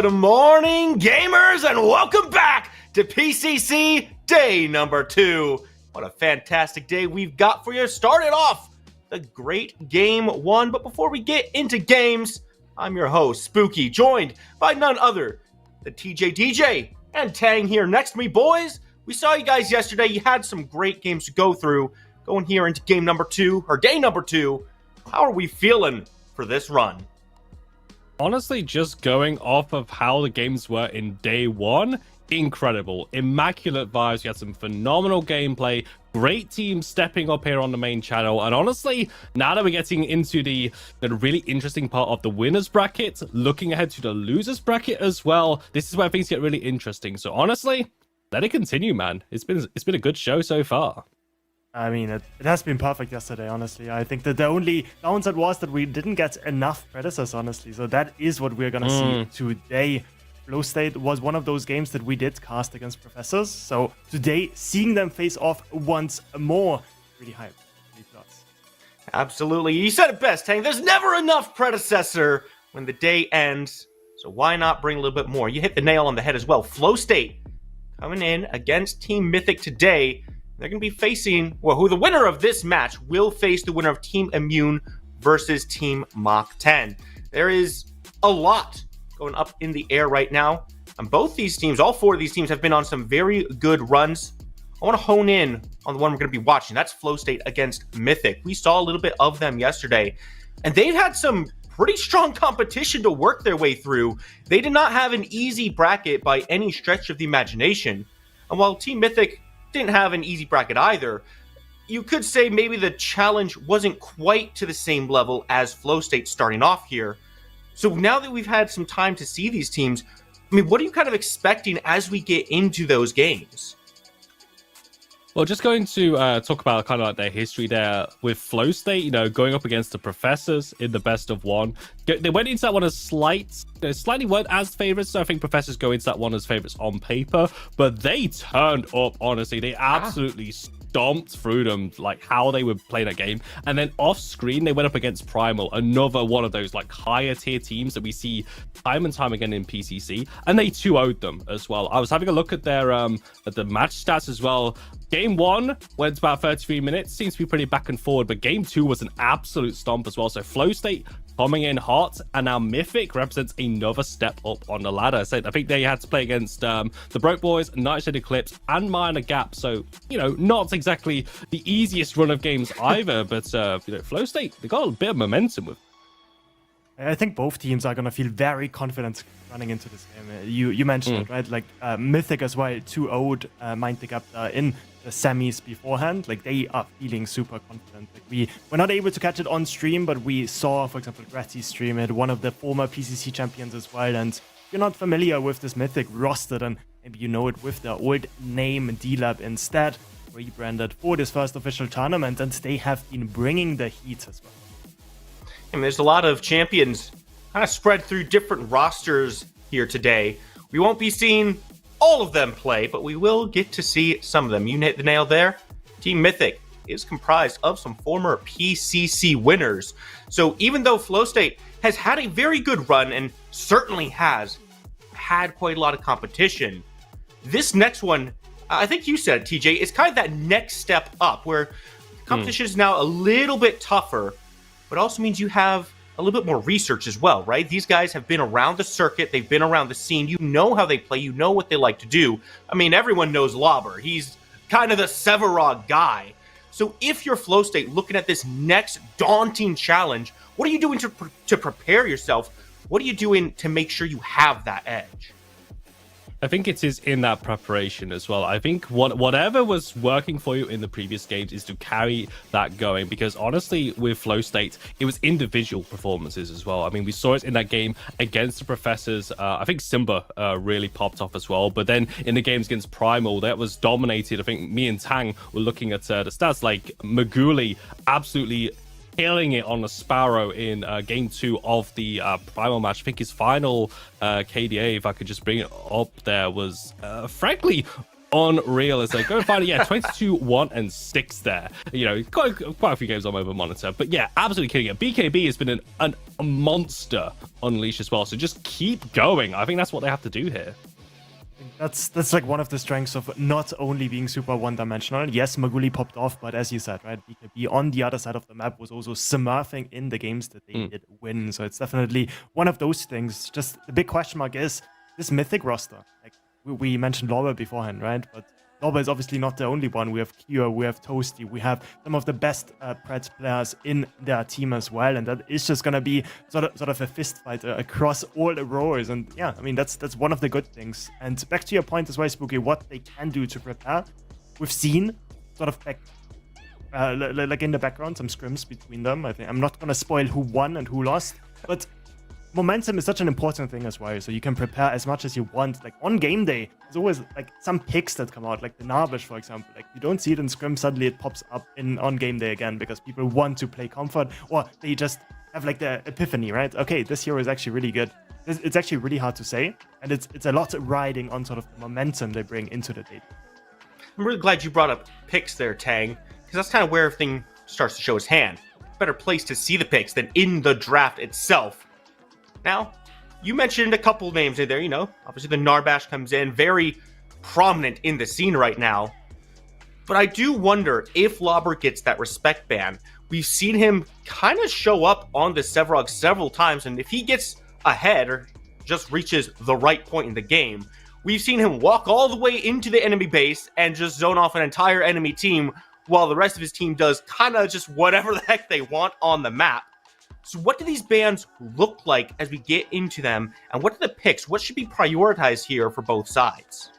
Good morning, gamers, and welcome back to PCC day number 2. What a fantastic day we've got for you. Started off the great game 1, but before we get into games, I'm your host, Spooky, joined by none other than TJ DJ and Tang here next to me. Boys, we saw you guys yesterday. You had some great games to go through. Going here into game number 2, or day number 2. How are we feeling for this run? Honestly, just going off of how the games were in day 1, incredible. Immaculate vibes. We had some phenomenal gameplay. Great teams stepping up here on the main channel. And honestly, now that we're getting into the really interesting part of the winners bracket, looking ahead to the losers bracket as well, this is where things get really interesting. So honestly, let it continue, man. It's been a good show so far. I mean, it has been perfect yesterday, honestly. I think that the only downside was that we didn't get enough Predecessors, honestly. So that is what we're going to see today. Flow State was one of those games that we did cast against Professors. So today, seeing them face off once more, really hyped. Really plus. Absolutely. You said it best, Tang. There's never enough Predecessor when the day ends. So why not bring a little bit more? You hit the nail on the head as well. Flow State coming in against Team Mythic today. They're going to be facing, well, who the winner of this match will face the winner of Team Immune versus Team Mach 10. There is a lot going up in the air right now. And both these teams, all 4 of these teams have been on some very good runs. I want to hone in on the one we're going to be watching. That's Flow State against Mythic. We saw a little bit of them yesterday, and they've had some pretty strong competition to work their way through. They did not have an easy bracket by any stretch of the imagination. And while Team Mythic didn't have an easy bracket either, you could say maybe the challenge wasn't quite to the same level as Flow State starting off here. So now that we've had some time to see these teams, I mean, what are you kind of expecting as we get into those games? Well, just going to talk about kind of like their history there with Flow State, going up against the Professors in the best of 1. They went into that one as slightly weren't as favorites. So I think Professors go into that one as favorites on paper, but they turned up, honestly. They absolutely stomped through them, like how they were playing that game. And then off screen, they went up against Primal, another one of those like higher tier teams that we see time and time again in PCC, and they 2-0'd them as well. I was having a look at their at the match stats as well. Game 1 went about 33 minutes, seems to be pretty back and forward, but game 2 was an absolute stomp as well. So Flow State coming in hot, and now Mythic represents another step up on the ladder. So I think they had to play against the Broke Boys, Nightshade Eclipse, and Minor Gap. So, not exactly the easiest run of games either, but Flow State, they got a bit of momentum with. I think both teams are going to feel very confident running into this game. You mentioned it, right? Like Mythic as well, 2-0'd Mind the Gap in the semis beforehand. Like they are feeling super confident. Like we were not able to catch it on stream, but we saw, for example, Gratty stream it, one of the former PCC champions as well. And if you're not familiar with this Mythic roster, then maybe you know it with the old name D-Lab instead, rebranded for this first official tournament, and they have been bringing the heat as well. And there's a lot of champions kind of spread through different rosters here today. We won't be seeing all of them play, but we will get to see some of them. You hit the nail there. Team Mythic is comprised of some former PCC winners. So even though Flow State has had a very good run and certainly has had quite a lot of competition, this next one, I think you said, TJ, is kind of that next step up where competition is now a little bit tougher, but also means you have a little bit more research as well, right? These guys have been around the circuit. They've been around the scene. You know how they play. You know what they like to do. I mean, everyone knows Lauber. He's kind of the Severog guy. So if you're Flow State looking at this next daunting challenge, what are you doing to prepare yourself? What are you doing to make sure you have that edge? I think it is in that preparation as well. I think whatever was working for you in the previous games is to carry that going, because honestly, with Flow State, it was individual performances as well. I mean, we saw it in that game against the Professors. I think Simba really popped off as well. But then in the games against Primal, that was dominated. I think me and Tang were looking at the stats, like Maguli absolutely killing it on the Sparrow in game 2 of the Primal match. I think his final KDA, if I could just bring it up there, was frankly unreal as they go and find it. Yeah, 22, 1, and 6 there. You know, quite a few games on MOBA Monitor. But yeah, absolutely killing it. BKB has been a monster unleash as well. So just keep going. I think that's what they have to do here. That's like one of the strengths of not only being super one-dimensional. Yes, Maguli popped off, but as you said, right, BKB on the other side of the map was also smurfing in the games that they did win. So it's definitely one of those things. Just the big question mark is this Mythic roster. Like we mentioned Lorber beforehand, right? But Lorber is obviously not the only one. We have Kyo, we have Toasty, we have some of the best Pred players in their team as well, and that is just gonna be sort of a fist fight across all the roles. And yeah, I mean that's one of the good things. And back to your point as well, Spooky, what they can do to prepare. We've seen sort of back, like in the background, some scrims between them. I think I'm not gonna spoil who won and who lost, but momentum is such an important thing as well, so you can prepare as much as you want. Like on game day, there's always like some picks that come out, like the Narvish, for example. Like you don't see it in scrim, suddenly it pops up on game day again because people want to play comfort, or they just have like the epiphany, right? Okay, this hero is actually really good. It's actually really hard to say, and it's a lot riding on sort of the momentum they bring into the data. I'm really glad you brought up picks there, Tang, because that's kind of where everything starts to show its hand. Better place to see the picks than in the draft itself. Now, you mentioned a couple names in there, you know, obviously the Narbash comes in, very prominent in the scene right now. But I do wonder if Lorber gets that respect ban. We've seen him kind of show up on the Sevarog several times, and if he gets ahead or just reaches the right point in the game, we've seen him walk all the way into the enemy base and just zone off an entire enemy team while the rest of his team does kind of just whatever the heck they want on the map. So what do these bans look like as we get into them, and what are the picks? What should be prioritized here for both sides?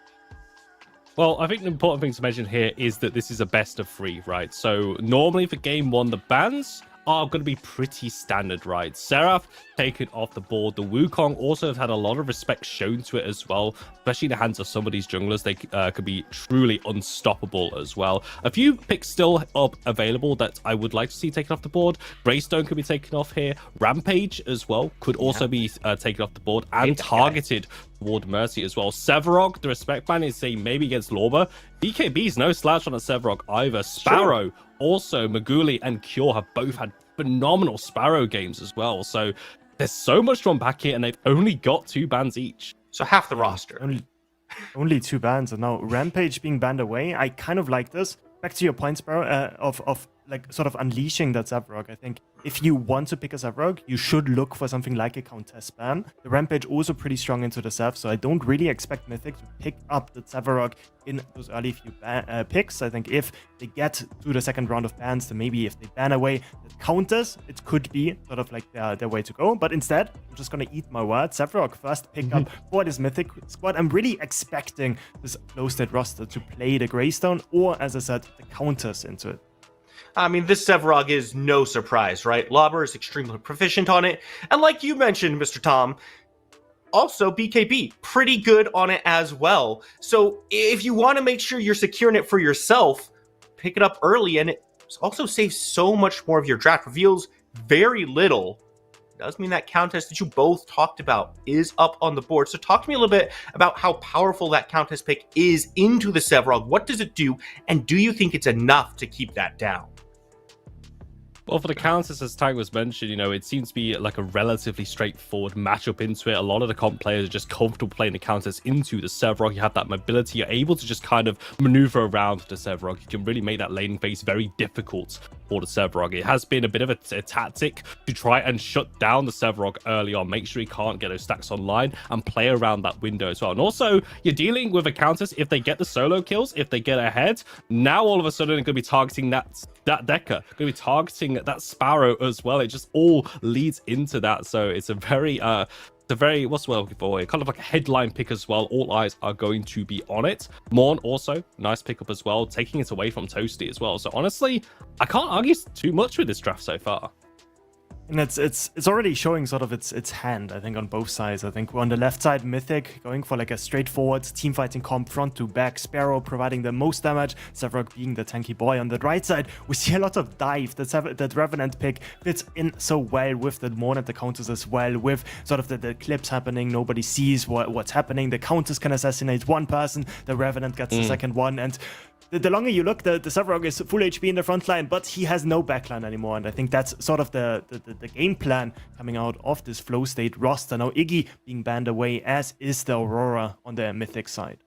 Well, I think the important thing to mention here is that this is a best of 3, right? So normally for game 1, the bans are going to be pretty standard, right? Seraph taken off the board. The Wukong also have had a lot of respect shown to it as well, especially in the hands of some of these junglers. They could be truly unstoppable as well. A few picks still up available that I would like to see taken off the board. Greystone could be taken off here. Rampage as well could also be taken off the board and targeted toward Mercy as well. Sevarog, the respect ban is saying maybe against Lorber. BKB's no slouch on a Sevarog either. Sparrow, also Maguli and Cure have both had phenomenal Sparrow games as well. So there's so much to unpack here, and they've only got 2 bans each. So half the roster. Only 2 bans, and now Rampage being banned away. I kind of like this. Back to your point, Sparrow, of like sort of unleashing that Sevarog. I think if you want to pick a Sevarog, you should look for something like a contest ban. The Rampage also pretty strong into the Sev, so I don't really expect Mythic to pick up the Sevarog in those early few picks. I think if they get to the second round of bans, then maybe if they ban away the counters, it could be sort of like their way to go. But instead, I'm just going to eat my words. Sevarog first pick up for this Mythic squad. I'm really expecting this low state roster to play the Greystone, or as I said, the counters into it. I mean, this Sevarog is no surprise, right? Lorber is extremely proficient on it. And like you mentioned, Mr. Tom, also BKB, pretty good on it as well. So if you want to make sure you're securing it for yourself, pick it up early, and it also saves so much more of your draft. Reveals very little. It does mean that Countess that you both talked about is up on the board. So talk to me a little bit about how powerful that Countess pick is into the Sevarog. What does it do? And do you think it's enough to keep that down? Well, for the Countess, as Tang was mentioned, you know, it seems to be like a relatively straightforward matchup into it. A lot of the comp players are just comfortable playing the Countess into the Sevarog. You have that mobility. You're able to just kind of maneuver around the Sevarog. You can really make that laning phase very difficult for the Sevarog. It has been a bit of a tactic to try and shut down the Sevarog early on. Make sure he can't get those stacks online and play around that window as well. And also, you're dealing with a Countess. If they get the solo kills, if they get ahead, now all of a sudden they're going to be targeting that Decker. Going to be targeting that Sparrow as well. It just all leads into that. So it's a very what's the word I'm looking for? Kind of like a headline pick as well. All eyes are going to be on it. Morn also nice pickup as well, taking it away from Toasty as well. So honestly, I can't argue too much with this draft so far. And it's already showing sort of its hand, I think, on both sides. I think on the left side, Mythic going for like a straightforward team fighting comp front to back, Sparrow providing the most damage, Sevrog being the tanky boy. On the right side, we see a lot of dive. That Revenant pick fits in so well with the Mornet, the counters as well, with sort of the clips happening. Nobody sees what's happening. The counters can assassinate one person, the Revenant gets the second one, and the longer you look, the Sevrog is full HP in the front line, but he has no backline anymore. And I think that's sort of the game plan coming out of this flow state roster. Now Iggy being banned away, as is the Aurora on the Mythic side.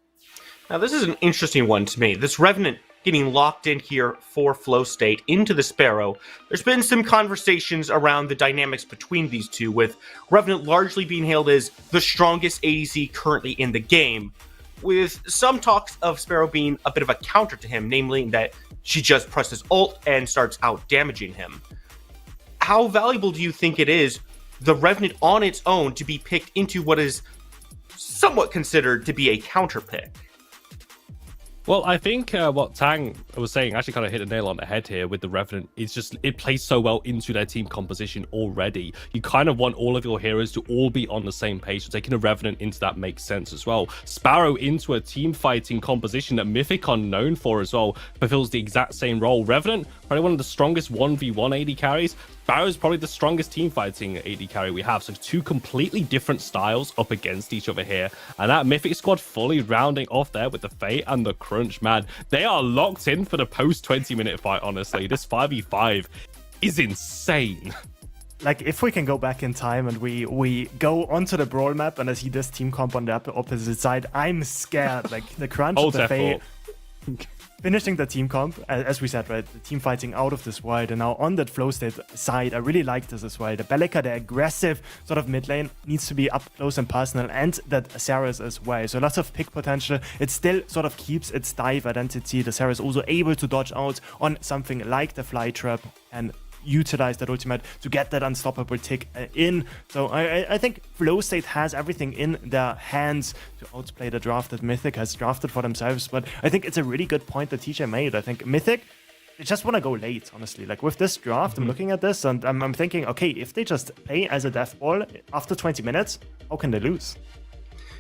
Now this is an interesting one to me. This Revenant getting locked in here for flow state into the Sparrow. There's been some conversations around the dynamics between these two, with Revenant largely being hailed as the strongest ADC currently in the game, with some talks of Sparrow being a bit of a counter to him, namely that she just presses ult and starts out damaging him. How valuable do you think it is, the Revenant on its own, to be picked into what is somewhat considered to be a counter pick? Well, I think what Tang was saying actually kind of hit the nail on the head here with the Revenant. It's just, it plays so well into their team composition already. You kind of want all of your heroes to all be on the same page. So taking a Revenant into that makes sense as well. Sparrow into a team fighting composition that Mythic are known for as well fulfills the exact same role. Revenant, probably one of the strongest 1v1 AD carries. Sparrow's probably the strongest team fighting AD carry we have. So two completely different styles up against each other here. And that Mythic squad fully rounding off there with the Faye and the Crunch. Man, they are locked in for the post 20-minute fight, honestly. This 5v5 is insane. Like, if we can go back in time and we go onto the Brawl map and I see this team comp on the opposite side, I'm scared. Like, the Crunch, the Faye finishing the team comp, as we said, right? The team fighting out of this world, and now on that flow state side, I really like this as well. The Bellica, the aggressive sort of mid lane, needs to be up close and personal, and that Seris as well. So lots of pick potential. It still sort of keeps its dive identity. The Seris also able to dodge out on something like the Fly Trap and utilize that ultimate to get that unstoppable tick in. So I think Flow State has everything in their hands to outplay the draft that Mythic has drafted for themselves. But I think it's a really good point that TJ made. I think Mythic, they just want to go late, honestly. Like, with this draft, I'm looking at this and I'm thinking, okay, if they just play as a death ball after 20 minutes, how can they lose?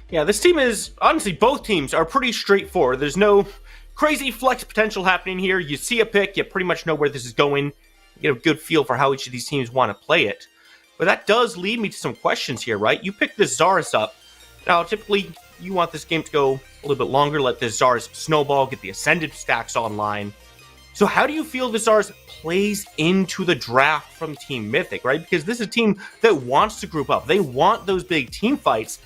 Yeah, this team is, honestly, both teams are pretty straightforward. There's no crazy flex potential happening here. You see a pick, you pretty much know where this is going. Get a good feel for how each of these teams want to play it. But that does lead me to some questions here, right? You pick this Zarus up. Now, typically, you want this game to go a little bit longer, let this Zarus snowball, get the Ascended stacks online. So how do you feel this Zarus plays into the draft from Team Mythic, right? Because this is a team that wants to group up. They want those big team fights.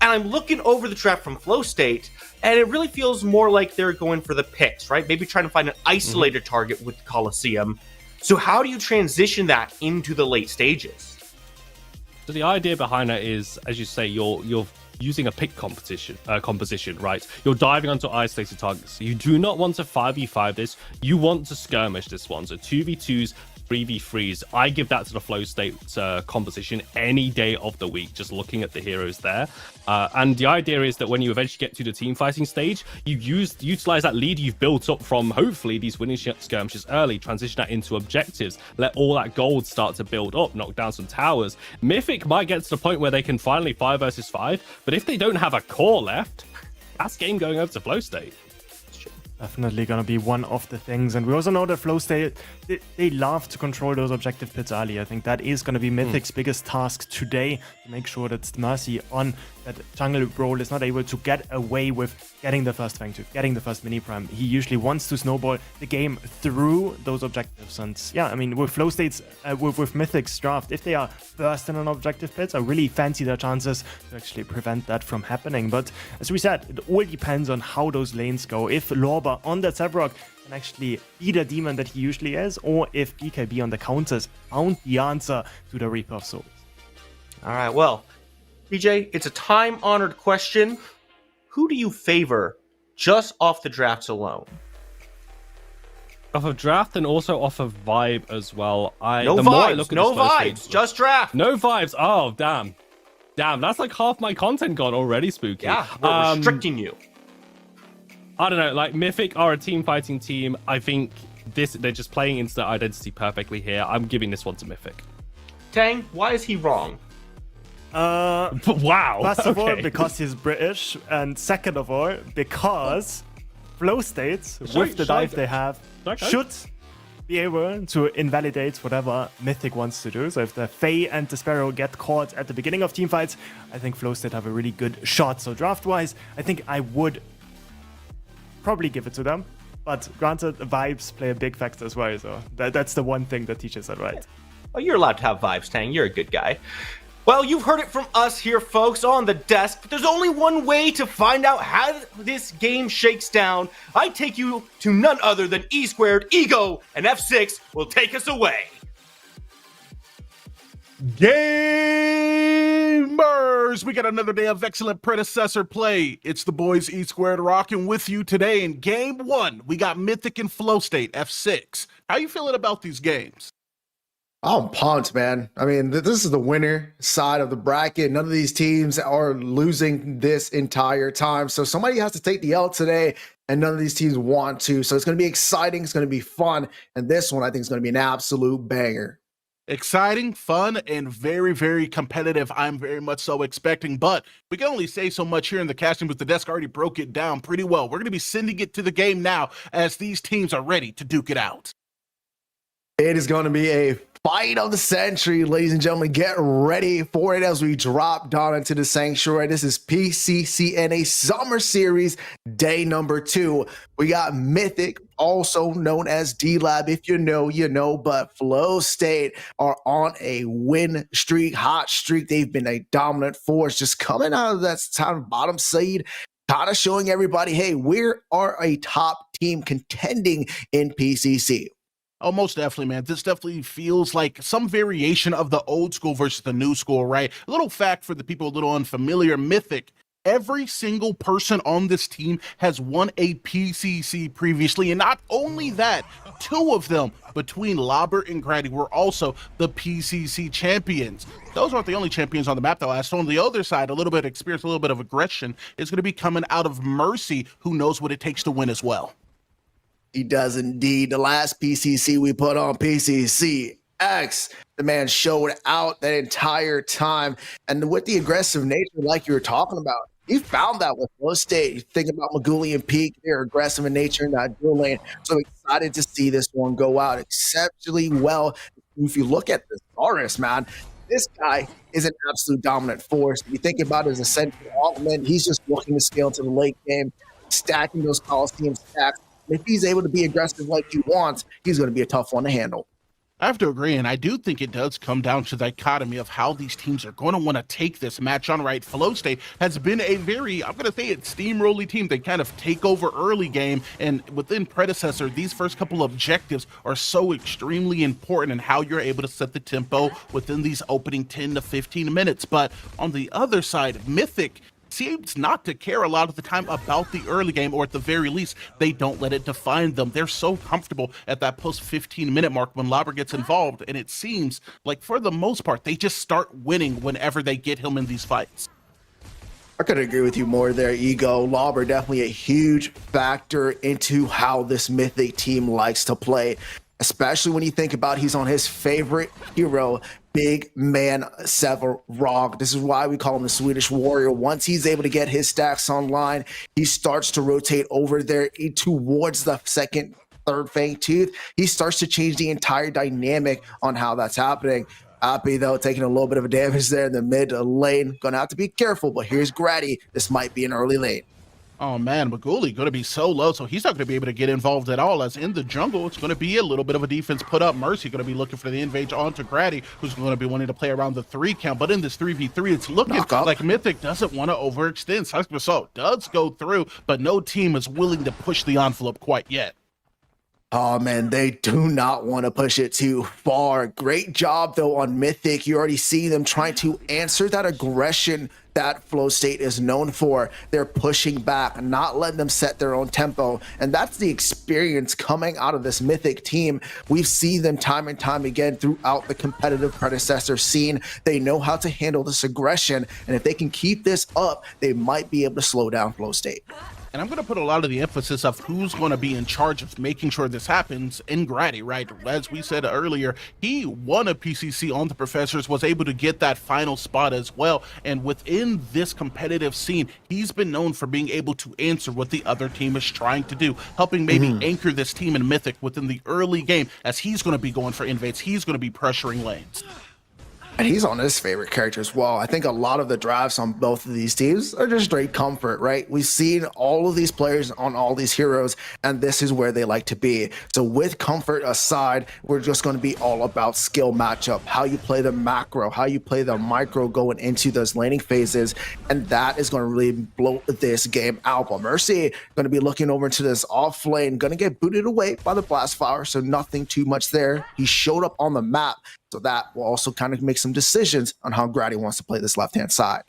And I'm looking over the draft from Flow State, and it really feels more like they're going for the picks, right? Maybe trying to find an isolated target with the Colosseum. So how do you transition that into the late stages? So the idea behind that is, as you say, you're using a pick composition, right? You're diving onto isolated targets. You do not want to 5v5 this. You want to skirmish this one. So 2v2s, 3v3s. I give that to the flow state composition any day of the week, just looking at the heroes there. And the idea is that when you eventually get to the team fighting stage, you utilize that lead you've built up from hopefully these winning skirmishes early, transition that into objectives, let all that gold start to build up, knock down some towers. Mythic might get to the point where they can finally 5 versus 5, but if they don't have a core left, that's game going over to flow state. Definitely gonna be one of the things, and we also know that Flow State, they love to control those objective pits early. I think that is gonna be Mythic's biggest task today, to make sure that Mercy on that jungle role is not able to get away with getting the first Fang Tooth, getting the first mini prime. He usually wants to snowball the game through those objectives, and yeah, I mean, with Flow State's, with Mythic's draft, if they are first in an objective pit, I really fancy their chances to actually prevent that from happening. But as we said, it all depends on how those lanes go. If Lorba on that Sevrog can actually be the demon that he usually is, or if BKB on the counters found the answer to the Reaper of Souls. All right, well, DJ, it's a time-honored question. Who do you favor just off the drafts alone? Off of draft and also off of vibe as well. No vibes, just draft. No vibes. Oh, damn. Damn, that's like half my content gone already, Spooky. Yeah, we're restricting you. I don't know, like Mythic are a team fighting team. I think they're just playing into their identity perfectly here. I'm giving this one to Mythic. Tang, why is he wrong? Wow. First of all, okay. because he's British, and second of all, because flow states, Sorry, with the sorry, dive they have, sorry, guys. should be able to invalidate whatever Mythic wants to do. So if the Fae and the Sparrow get caught at the beginning of teamfights, I think flow state have a really good shot. So draft-wise, I think I would probably give it to them. But granted, vibes play a big factor as well. So that's the one thing that teaches that, right? Oh, you're allowed to have vibes, Tang. You're a good guy. Well, you've heard it from us here, folks, on the desk, but there's only one way to find out how this game shakes down. I take you to none other than E Squared, Ego, and F6 will take us away. Gamers, we got another day of excellent predecessor play. It's the boys E Squared rocking with you today in game 1. We got Mythic and Flow State, F6. How you feeling about these games? I'm pumped, man. I mean, this is the winner side of the bracket. None of these teams are losing this entire time. So somebody has to take the L today, and none of these teams want to. So it's going to be exciting. It's going to be fun. And this one, I think, is going to be an absolute banger. Exciting, fun, and very, very competitive. I'm very much so expecting, but we can only say so much here in the casting booth. The desk already broke it down pretty well. We're going to be sending it to the game now as these teams are ready to duke it out. It is going to be a fight of the century, ladies and gentlemen. Get ready for it as we drop down into the sanctuary. This is PCC and a summer series, day number 2. We got Mythic, also known as D-Lab. If you know, you know, but Flow State are on a win streak, hot streak. They've been a dominant force, just coming out of that bottom seed, kind of showing everybody, hey, we are a top team contending in PCC. Oh, most definitely, man. This definitely feels like some variation of the old school versus the new school, right? A little fact for the people a little unfamiliar, Mythic, every single person on this team has won a PCC previously, and not only that, 2 of them between Lauber and Grady were also the PCC champions. Those aren't the only champions on the map, though. As on the other side, a little bit of experience, a little bit of aggression is going to be coming out of Mercy, who knows what it takes to win as well. He does indeed. The last PCC we put on, PCC X, the man showed out that entire time. And with the aggressive nature, like you were talking about, he found that with Flow State. You think about Maguli and Peak, they're aggressive in nature in that dual lane. So excited to see this one go out exceptionally well. If you look at the Taurus, man, this guy is an absolute dominant force. If you think about it as a central augment, he's just looking to scale to the late game, stacking those Coliseum stacks. If he's able to be aggressive like he wants, he's going to be a tough one to handle. I have to agree, and I do think it does come down to the dichotomy of how these teams are going to want to take this match on. Right, Flow State has been a very, I'm going to say it, steamrolly team. They kind of take over early game, and within Predecessor, these first couple objectives are so extremely important in how you're able to set the tempo within these opening 10 to 15 minutes. But on the other side, Mythic seems not to care a lot of the time about the early game, or at the very least, they don't let it define them. They're so comfortable at that post 15-minute mark when Lauber gets involved, and it seems like for the most part, they just start winning whenever they get him in these fights. I could agree with you more there, Ego. Lauber definitely a huge factor into how this Mythic team likes to play, especially when you think about he's on his favorite hero, Big Man Severog. This is why we call him the Swedish Warrior. Once he's able to get his stacks online, he starts to rotate over there towards the second, third Fang Tooth. He starts to change the entire dynamic on how that's happening. Appy, though, taking a little bit of a damage there in the mid lane. Gonna have to be careful, but here's Grady. This might be an early lane. Oh man, Maguli going to be so low, so he's not going to be able to get involved at all. As in the jungle, it's going to be a little bit of a defense put up. Mercy going to be looking for the invade onto Grady, who's going to be wanting to play around the 3 count. But in this 3v3, it's looking like Mythic doesn't want to overextend. Assault does go through, but no team is willing to push the envelope quite yet. Oh man, they do not want to push it too far. Great job though on Mythic. You already see them trying to answer that aggression that Flow State is known for. They're pushing back, not letting them set their own tempo. And that's the experience coming out of this Mythic team. We've seen them time and time again throughout the competitive Predecessor scene. They know how to handle this aggression. And if they can keep this up, they might be able to slow down Flow State. And I'm going to put a lot of the emphasis of who's going to be in charge of making sure this happens in Grady, right? As we said earlier, he won a PCC on the Professors, was able to get that final spot as well. And within this competitive scene, he's been known for being able to answer what the other team is trying to do, helping maybe anchor this team in Mythic within the early game as he's going to be going for invades. He's going to be pressuring lanes. And he's on his favorite character as well. I think a lot of the drives on both of these teams are just straight comfort, right? We've seen all of these players on all these heroes, and this is where they like to be. So with comfort aside, we're just going to be all about skill matchup, how you play the macro, how you play the micro going into those laning phases, and that is going to really blow this game out. But Mercy going to be looking over into this off lane, going to get booted away by the blast flower, so nothing too much there. He showed up on the map, so that will also kind of make some decisions on how Grady wants to play this left-hand side.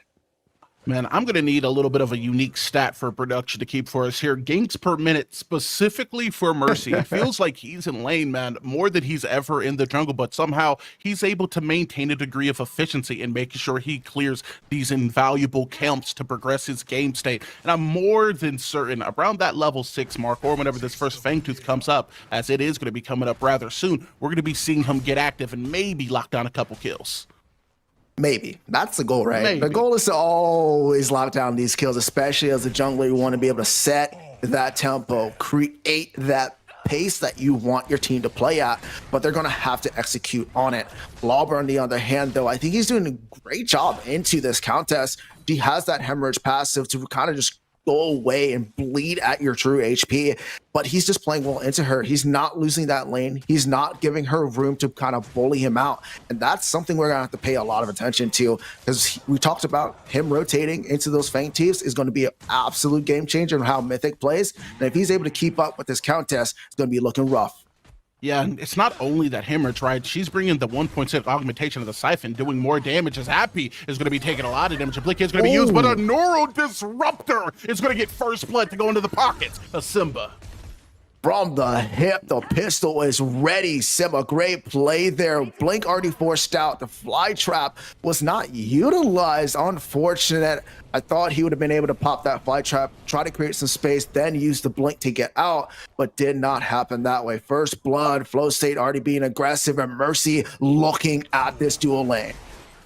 Man, I'm going to need a little bit of a unique stat for production to keep for us here. Ganks per minute, specifically for Mercy. It feels like he's in lane, man, more than he's ever in the jungle, but somehow he's able to maintain a degree of efficiency in making sure he clears these invaluable camps to progress his game state. And I'm more than certain around that level 6 mark, or whenever this first Fangtooth comes up, as it is going to be coming up rather soon, we're going to be seeing him get active and maybe lock down a couple kills. Maybe. That's the goal, right? Maybe. The goal is to always lock down these kills, especially as a jungler. You want to be able to set that tempo, create that pace that you want your team to play at, but they're going to have to execute on it. Lauber, on the other hand, though, I think he's doing a great job into this contest. He has that hemorrhage passive to kind of just go away and bleed at your true HP, but he's just playing well into her. He's not losing that lane. He's not giving her room to kind of bully him out. And that's something we're going to have to pay a lot of attention to, because we talked about him rotating into those Fangtooths is going to be an absolute game changer in how Mythic plays. And if he's able to keep up with this countess, it's going to be looking rough. Yeah, and it's not only that hemorrhage, right? She's bringing the 1.6 augmentation of the Siphon, doing more damage as Happy is going to be taking a lot of damage. Blink is going to be used, but a Neuro Disruptor is going to get first blood to go into the pockets of Simba. From the hip, the pistol is ready. Simba, great play there. Blink already forced out. The fly trap was not utilized. Unfortunate. I thought he would have been able to pop that fly trap, try to create some space, then use the blink to get out, but did not happen that way. First blood, Flow State already being aggressive, and Mercy looking at this dual lane.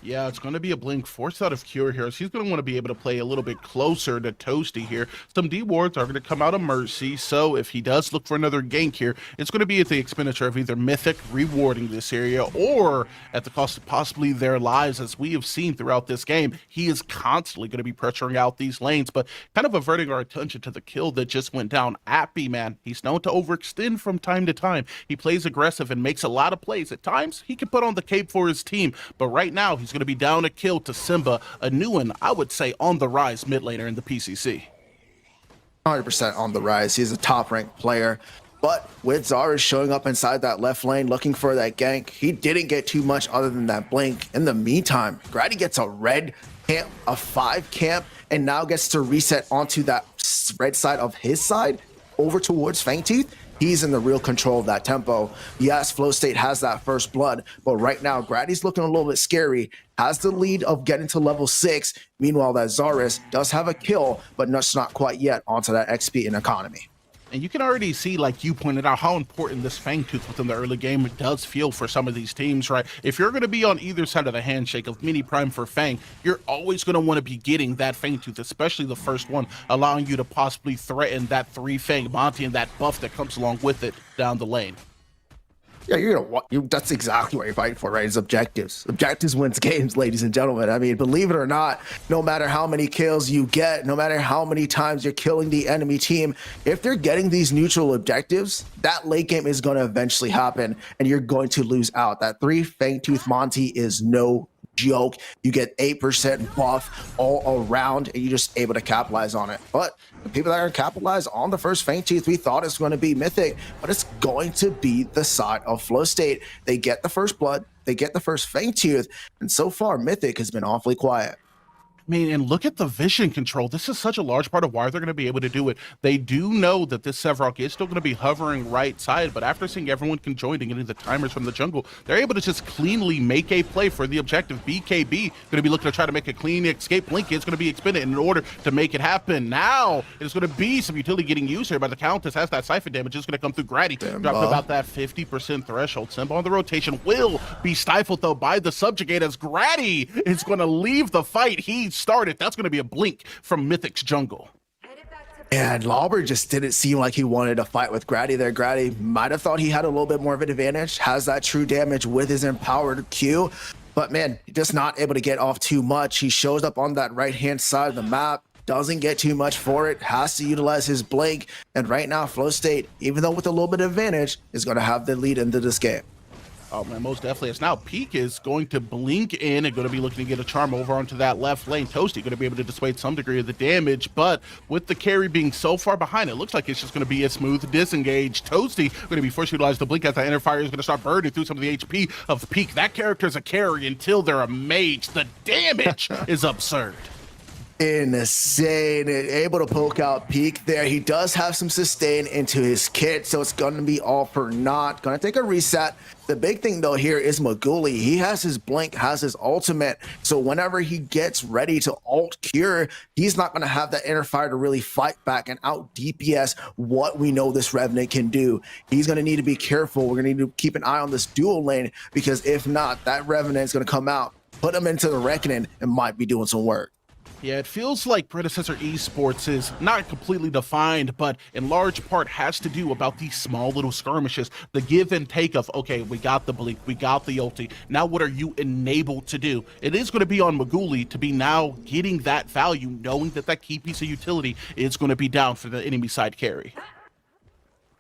Yeah, it's going to be a Blink forced out of Cure here. So he's going to want to be able to play a little bit closer to Toasty here. Some D wards are going to come out of Mercy, so if he does look for another gank here, it's going to be at the expenditure of either Mythic rewarding this area or at the cost of possibly their lives. As we have seen throughout this game, he is constantly going to be pressuring out these lanes, but kind of averting our attention to the kill that just went down. Appy, man, he's known to overextend from time to time. He plays aggressive and makes a lot of plays. At times, he can put on the cape for his team, but right now, he's going to be down a kill to Simba, a new one, I would say, on the rise mid laner in the PCC. 100% on the rise. He's a top-ranked player. But with Zarya showing up inside that left lane looking for that gank, he didn't get too much other than that blink. In the meantime, Grady gets a red camp, a 5 camp, and now gets to reset onto that red side of his side over towards Fangtooth. He's in the real control of that tempo. Yes, Flow State has that first blood, but right now, Grady's looking a little bit scary. Has the lead of getting to level 6. Meanwhile, that Zarus does have a kill, but just not quite yet onto that XP and economy. And you can already see, like you pointed out, how important this Fangtooth within the early game does feel for some of these teams, right? If you're going to be on either side of the handshake of mini prime for Fang, you're always going to want to be getting that Fangtooth, especially the first one, allowing you to possibly threaten that 3 Fang Monty and that buff that comes along with it down the lane. Yeah, you're gonna. That's exactly what you're fighting for, right? Is objectives. Objectives wins games, ladies and gentlemen. I mean, believe it or not, no matter how many kills you get, no matter how many times you're killing the enemy team, if they're getting these neutral objectives, that late game is going to eventually happen, and you're going to lose out. That 3 Fangtooth Monty is no joke. You get 8% buff all around, and you're just able to capitalize on it. But the people that are capitalize on the first Fangtooth, we thought it's going to be Mythic, but it's going to be the side of Flow State. They get the first blood, they get the first Fangtooth, and so far Mythic has been awfully quiet. I mean, and look at the vision control. This is such a large part of why they're going to be able to do it. They do know that this Sevarog is still going to be hovering right side, but after seeing everyone conjoined and getting the timers from the jungle, they're able to just cleanly make a play for the objective. BKB going to be looking to try to make a clean escape. Blink is going to be expended in order to make it happen. Now, it's going to be some utility getting used here by the Countess as that Siphon damage is going to come through. Grady dropped about that 50% threshold. Simba on the rotation will be stifled, though, by the Subjugate as Grady is going to leave the fight he started. That's going to be a blink from Mythic's jungle. And Lauber just didn't seem like he wanted to fight with Grady there. Grady might have thought he had a little bit more of an advantage, has that true damage with his empowered Q, but man, just not able to get off too much. He shows up on that right-hand side of the map, doesn't get too much for it, has to utilize his blink, and right now, Flow State, even though with a little bit of advantage, is going to have the lead into this game. Oh man, most definitely. It's now Peak is going to blink in and going to be looking to get a charm over onto that left lane. Toasty going to be able to dissuade some degree of the damage, but with the carry being so far behind, it looks like it's just going to be a smooth disengage. Toasty going to be forced to utilize the blink as that inner fire is going to start burning through some of the HP of Peak. That character is a carry until they're a mage. The damage is absurd. Insane, able to poke out Peak there. He does have some sustain into his kit, so it's going to be all for naught. Going to take a reset. The big thing though here is Maguli. He has his blink, has his ultimate, so whenever he gets ready to ult cure, he's not going to have that inner fire to really fight back and out DPS what we know this Revenant can do. He's going to need to be careful. We're going to need to keep an eye on this dual lane, because if not, that Revenant is going to come out, put him into the reckoning, and might be doing some work. Yeah, it feels like Predecessor Esports is not completely defined, but in large part has to do about these small little skirmishes, the give and take of, okay, we got the blink, we got the ulti, now what are you enabled to do? It is going to be on Maguli to be now getting that value, knowing that that key piece of utility is going to be down for the enemy side carry.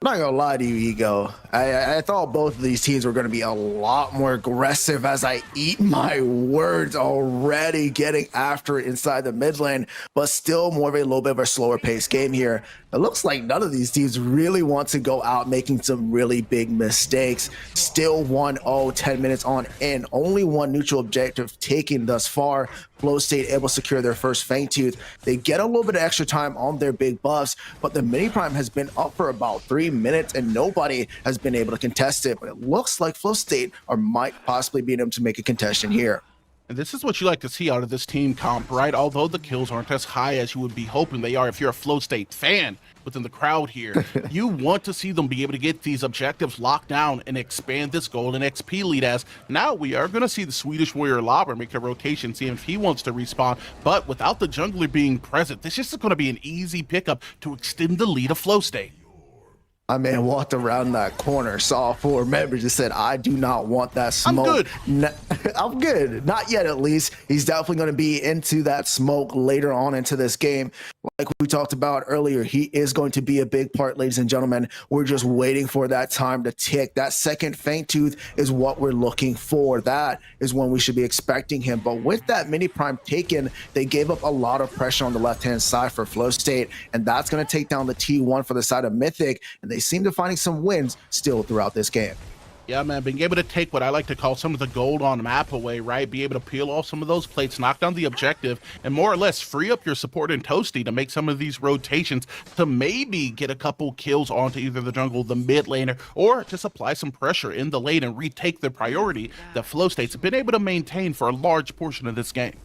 I'm not gonna lie to you, Ego. I thought both of these teams were gonna be a lot more aggressive, as I eat my words, already getting after it inside the mid lane, but still more of a little bit of a slower paced game here. It looks like none of these teams really want to go out making some really big mistakes. Still 1-0, 10 minutes on in. Only one neutral objective taken thus far. Flow State able to secure their first Fangtooth. They get a little bit of extra time on their big buffs, but the mini prime has been up for about 3 minutes and nobody has been able to contest it. But it looks like Flow State might possibly be able to make a contestation here. And this is what you like to see out of this team comp, right? Although the kills aren't as high as you would be hoping they are if you're a Flow State fan within the crowd here. You want to see them be able to get these objectives locked down and expand this golden XP lead, as now we are going to see the Swedish Warrior Lauber make a rotation, see if he wants to respawn. But without the jungler being present, this is going to be an easy pickup to extend the lead of Flow State. My man walked around that corner, saw 4 members, and said, I do not want that smoke. I'm good. I'm good. Not yet, at least. He's definitely going to be into that smoke later on into this game. Like we talked about earlier, he is going to be a big part, ladies and gentlemen. We're just waiting for that time to tick. That second Fangtooth is what we're looking for. That is when we should be expecting him. But with that mini prime taken, they gave up a lot of pressure on the left-hand side for Flow State, and that's going to take down the T1 for the side of Mythic, and they seem to finding some wins still throughout this game. Yeah, man, being able to take what I like to call some of the gold on map away, right? Be able to peel off some of those plates, knock down the objective, and more or less free up your support in Toasty to make some of these rotations to maybe get a couple kills onto either the jungle, the mid laner, or just apply some pressure in the lane and retake the priority that Flow State's been able to maintain for a large portion of this game.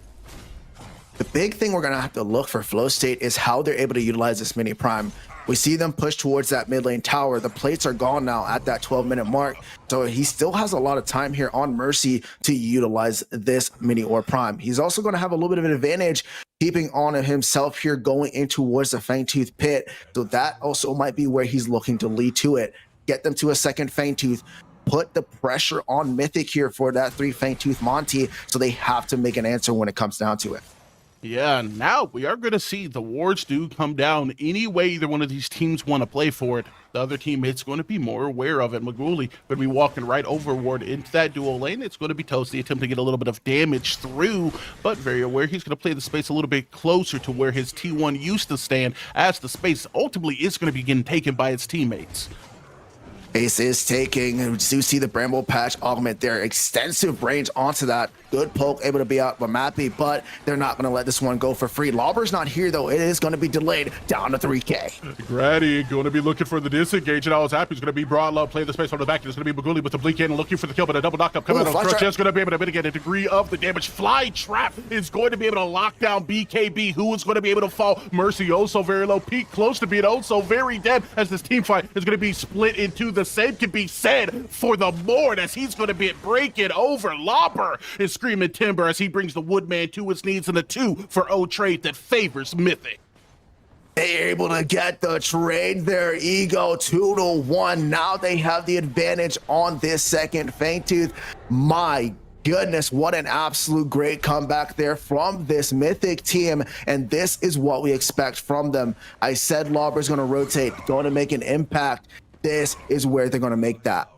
The big thing we're going to have to look for Flow State is how they're able to utilize this mini prime. We see them push towards that mid lane tower. The plates are gone now at that 12-minute mark. So he still has a lot of time here on Mercy to utilize this mini or prime. He's also going to have a little bit of an advantage keeping on himself here going in towards the Fangtooth pit. So that also might be where he's looking to lead to it. Get them to a second Fangtooth. Put the pressure on Mythic here for that 3 Fangtooth Monty. So they have to make an answer when it comes down to it. Yeah, now we are going to see the wards do come down any way either one of these teams want to play for it. The other team, it's going to be more aware of it. Maguli going to be walking right over ward into that dual lane. It's going to be Toasty attempting to get a little bit of damage through, but very aware. He's going to play the space a little bit closer to where his T1 used to stand, as the space ultimately is going to be getting taken by its teammates. Base is taking, and we do see the Bramble Patch augment their extensive range onto that. Good poke, able to be out with Mappy, but they're not going to let this one go for free. Lobber's not here, though. It is going to be delayed down to 3K. Grady going to be looking for the disengage, and all is happy. He's going to be broad low, play the space on the back. There's going to be Maguli with the blink in and looking for the kill, but a double knock-up coming out of Crutch is going to be able to mitigate a degree of the damage. Fly Trap is going to be able to lock down BKB, who is going to be able to fall. Mercy also very low, Peak close to being also very dead, as this team fight is going to be split into the same can be said for the Lord, as he's going to be breaking over. Lobber is screaming timber as he brings the Woodman to his knees in a 2 for O trade that favors Mythic. They're able to get the trade, their ego 2-1. Now they have the advantage on this second Fangtooth. My goodness, what an absolute great comeback there from this Mythic team, and this is what we expect from them. I said Lobber's going to rotate, going to make an impact. This is where they're going to make that.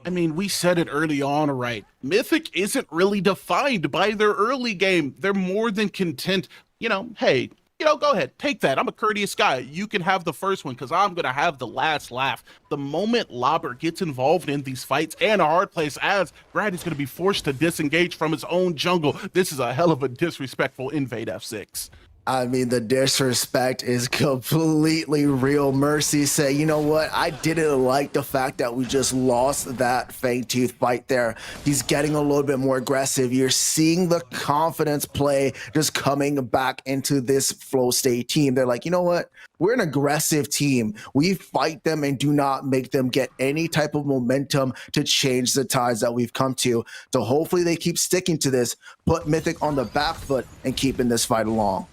I mean, we said it early on, right? Mythic isn't really defined by their early game. They're more than content, hey, go ahead, take that. I'm a courteous guy. You can have the first one because I'm going to have the last laugh. The moment Lobber gets involved in these fights and a hard place, as Brad is going to be forced to disengage from his own jungle, this is a hell of a disrespectful invade F6. I mean, the disrespect is completely real. Mercy say, you know what? I didn't like the fact that we just lost that Fangtooth fight there. He's getting a little bit more aggressive. You're seeing the confidence play just coming back into this Flow State team. They're like, you know what? We're an aggressive team. We fight them and do not make them get any type of momentum to change the tides that we've come to. So hopefully they keep sticking to this, put Mythic on the back foot and keeping this fight along.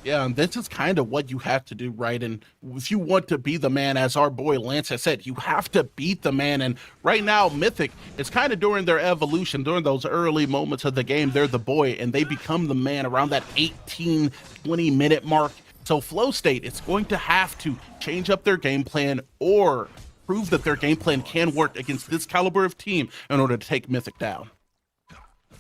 Yeah, and this is kind of what you have to do, right? And if you want to be the man, as our boy Lance has said, you have to beat the man. And right now, Mythic is kind of during their evolution, during those early moments of the game, they're the boy, and they become the man around that 18, 20-minute mark. So Flow State is going to have to change up their game plan or prove that their game plan can work against this caliber of team in order to take Mythic down.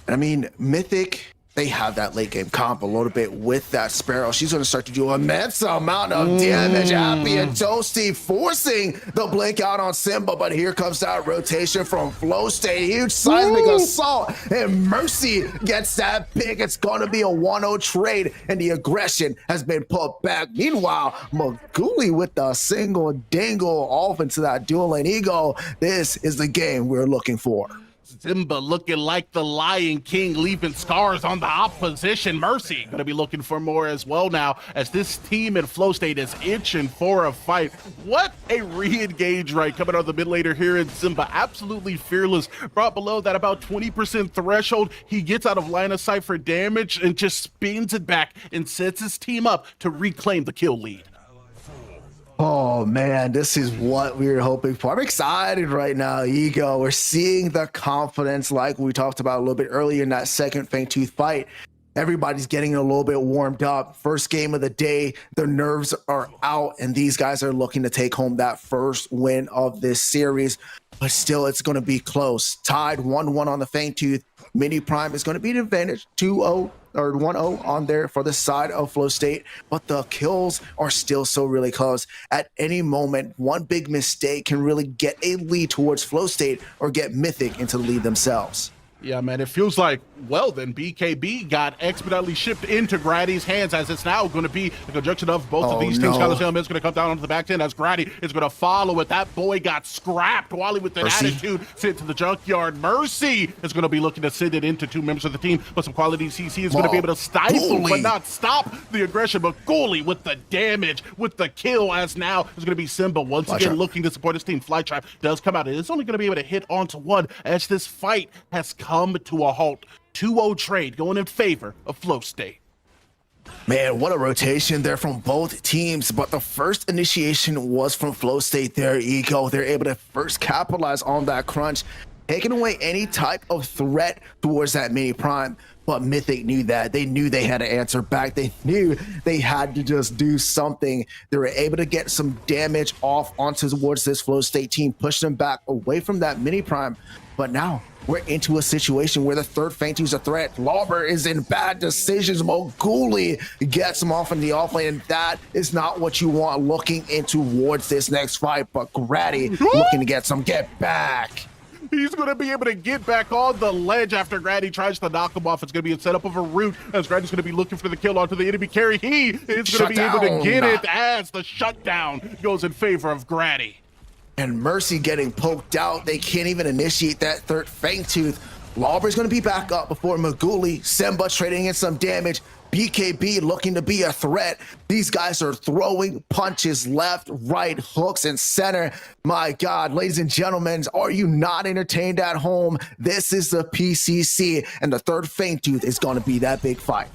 I mean, Mythic, they have that late game comp a little bit with that Sparrow. She's going to start to do an immense amount of damage. Happy and Toasty forcing the blink out on Simba, but here comes that rotation from Flow State. Huge seismic assault, and Mercy gets that pick. It's going to be a 1-0 trade, and the aggression has been put back. Meanwhile, Maguli with the single dingle off into that dual lane ego. This is the game we're looking for. Simba looking like the Lion King, leaving scars on the opposition. Mercy going to be looking for more as well now, as this team in Flow State is itching for a fight. What a re-engage right coming out of the mid laner here in Simba. Absolutely fearless. Brought below that about 20% threshold. He gets out of line of sight for damage and just spins it back and sets his team up to reclaim the kill lead. Oh man, this is what we were hoping for. I'm excited right now, Ego. We're seeing the confidence like we talked about a little bit earlier in that second Fangtooth fight. Everybody's getting a little bit warmed up. First game of the day, the nerves are out, and these guys are looking to take home that first win of this series. But still, it's going to be close. Tied 1-1 on the Fangtooth. Mini Prime is going to be an advantage, 2-0 or 1-0 on there for the side of Flow State, but the kills are still so really close. At any moment, one big mistake can really get a lead towards Flow State or get Mythic into the lead themselves. Yeah, man, it feels like, well, then BKB got expeditiously shipped into Grady's hands, as it's now going to be the conjunction of both of these teams. Coliseum is going to come down onto the back end as Grady is going to follow it. That boy got scrapped. Wally with an attitude sent to the junkyard. Mercy is going to be looking to send it into two members of the team, but some quality CC is going to be able to stifle but not stop the aggression. But Goalie with the damage, with the kill, as now is going to be Simba once again looking to support his team. Flytrap does come out. It is only going to be able to hit onto one, as this fight has come to a halt. 2-0 trade going in favor of Flow State. Man, what a rotation there from both teams, but the first initiation was from Flow State. Their ego, they're able to first capitalize on that crunch. taking away any type of threat towards that mini prime. But Mythic knew that. They knew they had to answer back. They knew they had to just do something. They were able to get some damage off onto towards this Flow State team, push them back away from that mini prime. But now we're into a situation where the third Feint is a threat. Lauber is in bad decisions. Moguli gets him off in the offlane, and that is not what you want looking into towards this next fight. But Grady looking to get some get back. He's going to be able to get back on the ledge after Grady tries to knock him off. It's going to be a setup of a root as Grady's going to be looking for the kill onto the enemy carry. He is going to be able to get it as the shutdown goes in favor of Grady. And Mercy getting poked out. They can't even initiate that third Fang Tooth. Lauber's going to be back up before Maguli. Simba trading in some damage. BKB looking to be a threat. These guys are throwing punches left, right, hooks, and center. My God, ladies and gentlemen, are you not entertained at home? This is the PCC, and the third Fang Tooth is going to be that big fight.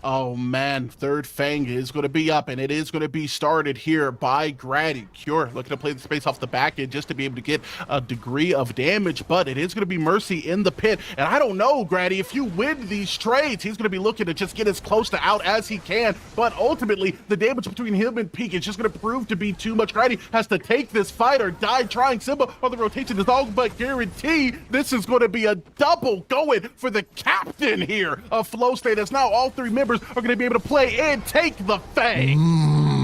Oh man, third Fang is going to be up, and it is going to be started here by Grady. Cure looking to play the space off the back end just to be able to get a degree of damage, but it is going to be Mercy in the pit. And I don't know, Grady, if you win these trades, he's going to be looking to just get as close to out as he can. But ultimately, the damage between him and Peak is just going to prove to be too much. Grady has to take this fight or die trying. Simba on the rotation is all but guaranteed. This is going to be a double going for the captain here of Flow State, as now all three members are going to be able to play and take the Fang.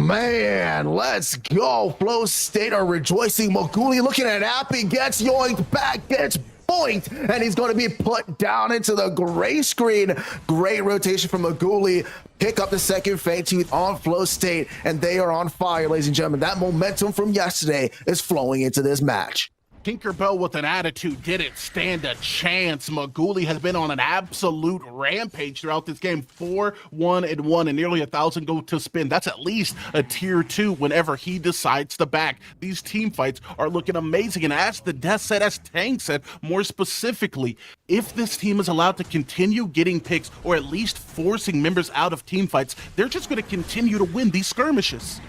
Man, let's go. Flow State are rejoicing. Moguli looking at Appy, gets yoinked back, gets boinked, and he's going to be put down into the gray screen. Great rotation from Moguli. Pick up the second Fang Tooth on Flow State, and they are on fire, ladies and gentlemen. That momentum from yesterday is flowing into this match. Tinkerbell with an attitude didn't stand a chance. Maguli has been on an absolute rampage throughout this game. 4-1-1 and nearly 1,000 go to spin. That's at least a tier 2 whenever he decides to back. These team fights are looking amazing. And as the Death said, as Tang said, more specifically, if this team is allowed to continue getting picks or at least forcing members out of team fights, they're just going to continue to win these skirmishes.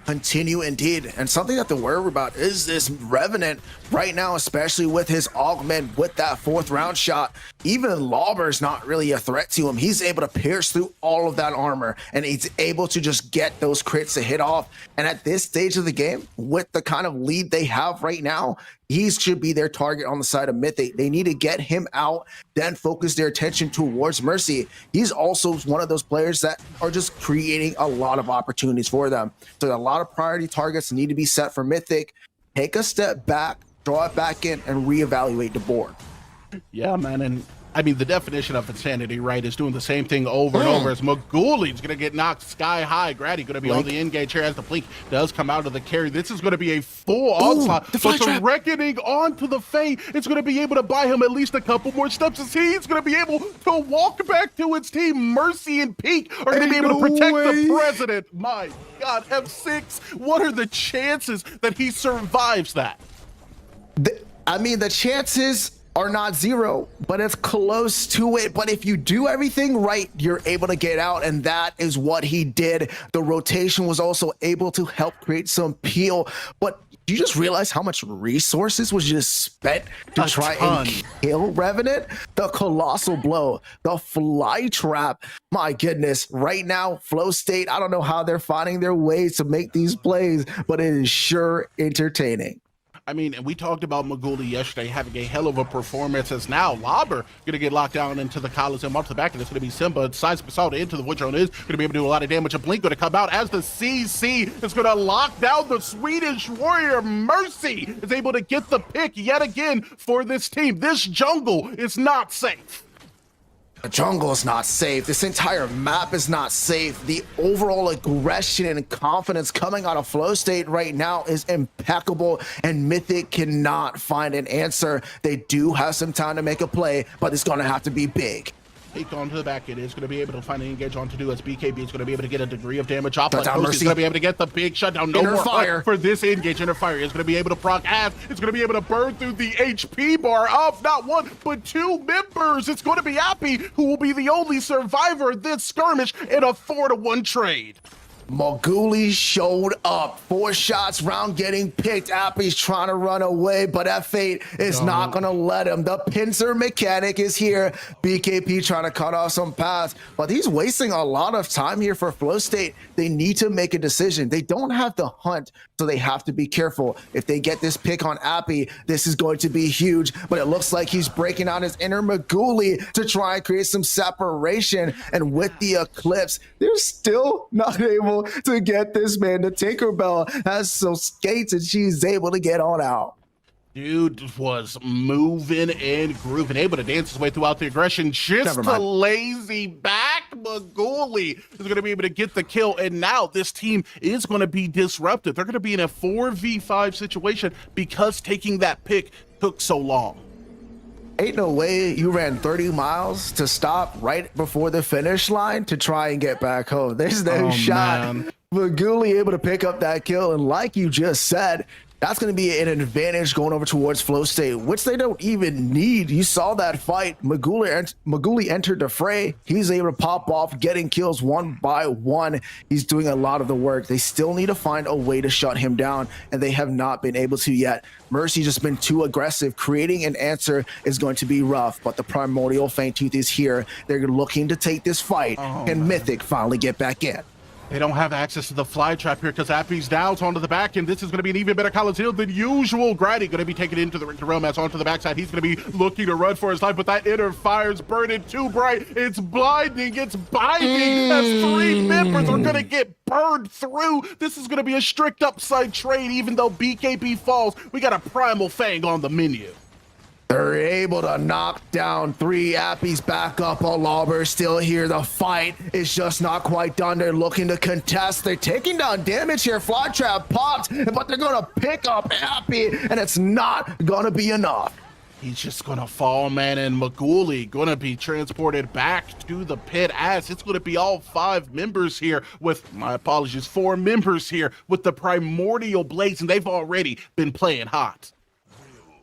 Continue indeed. And something that to worry about is this Revenant right now, especially with his augment with that 4th round shot. Even Lauber's not really a threat to him. He's able to pierce through all of that armor, and he's able to just get those crits to hit off. And at this stage of the game, with the kind of lead they have right now, he should be their target on the side of Mythic. They need to get him out, then focus their attention towards Mercy. He's also one of those players that are just creating a lot of opportunities for them. So a lot of priority targets need to be set for Mythic. Take a step back, draw it back in, and reevaluate the board. Yeah, man, and I mean, the definition of insanity, right, is doing the same thing over and over. As Maguli's going to get knocked sky high. Grady going to be on the engage here as the Blink does come out of the carry. This is going to be a full onslaught. But the Reckoning onto the Fang, it's going to be able to buy him at least a couple more steps as he's going to be able to walk back to his team. Mercy and Peak are going to be able to protect the president. My God, F6, what are the chances that he survives that? I mean, the chances are not zero, but it's close to it. But if you do everything right, you're able to get out, and that is what he did. The rotation was also able to help create some peel, but you just realize how much resources was just spent to try and kill Revenant? The colossal blow, the fly trap. My goodness, right now, Flow State, I don't know how they're finding their ways to make these plays, but it is sure entertaining. I mean, we talked about Maguli yesterday having a hell of a performance, as now Lauber going to get locked down into the Coliseum off the back, and it's going to be Simba. Seismic Assault into the Wood Drone is going to be able to do a lot of damage. A Blink going to come out as the CC is going to lock down the Swedish Warrior. Mercy is able to get the pick yet again for this team. This jungle is not safe. The jungle is not safe. This entire map is not safe. The overall aggression and confidence coming out of Flow State right now is impeccable, and Mythic cannot find an answer. They do have some time to make a play, but it's going to have to be big. Peek onto the back. It is going to be able to find an engage on to do as BKB is going to be able to get a degree of damage off. But Mercy's going to be able to get the big shutdown. No more fire for this engage. Inner fire is going to be able to proc as it's going to be able to burn through the HP bar of not one but two members. It's going to be Appy who will be the only survivor of this skirmish in a 4-to-1 trade. Moguli showed up. 4 shots, round getting picked. Appy's trying to run away, but F8 is not going to let him. The pincer mechanic is here. BKP trying to cut off some paths, but he's wasting a lot of time here for Flow State. They need to make a decision. They don't have the hunt, so they have to be careful. If they get this pick on Appy, this is going to be huge, but it looks like he's breaking out his inner Moguli to try and create some separation. And with the Eclipse, they're still not able to get this man. The Tinkerbell has some skates and she's able to get on out. Dude was moving and grooving, able to dance his way throughout the aggression. Just a lazy back. Moguli is going to be able to get the kill, and now this team is going to be disrupted. They're going to be in a 4v5 situation because taking that pick took so long. Ain't no way you ran 30 miles to stop right before the finish line to try and get back home. There's no shot. Moguli able to pick up that kill, and like you just said, that's going to be an advantage going over towards Flow State, which they don't even need. You saw that fight. Moguli entered the fray. He's able to pop off, getting kills one by one. He's doing a lot of the work. They still need to find a way to shut him down, and they have not been able to yet. Mercy just been too aggressive. Creating an answer is going to be rough, but the Primordial Fangtooth is here. They're looking to take this fight. Can Mythic finally get back in? They don't have access to the fly trap here because Appy's down onto the back end. This is going to be an even better Coliseum than usual. Grady going to be taken into the realm as onto the backside. He's going to be looking to run for his life, but that inner fire's burning too bright. It's blinding. It's binding. As 3 members are going to get burned through. This is going to be a strict upside trade. Even though BKB falls, we got a Primal Fang on the menu. They're able to knock down 3. Appy's back up. Lauber still here. The fight is just not quite done. They're looking to contest. They're taking down damage here. Fly trap popped, but they're going to pick up Appy, and it's not going to be enough. He's just going to fall, man, and Moguli going to be transported back to the pit as it's going to be all 5 members here with, my apologies, 4 members here with the Primordial Blades, and they've already been playing hot.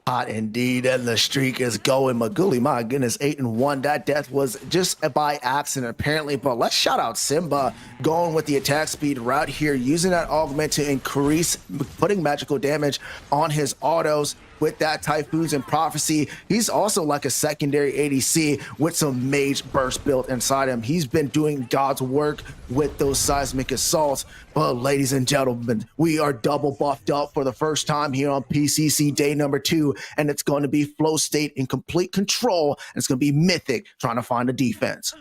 Hot indeed, and the streak is going. Moguli, my goodness, 8-1. That death was just by accident, apparently. But let's shout out Simba going with the attack speed route here, using that augment to increase, putting magical damage on his autos. With that Typhoons and Prophecy, he's also like a secondary ADC with some mage burst built inside him. He's been doing God's work with those seismic assaults. But ladies and gentlemen, we are double buffed up for the first time here on PCC day number 2, and it's going to be Flow State in complete control, and it's going to be Mythic trying to find a defense.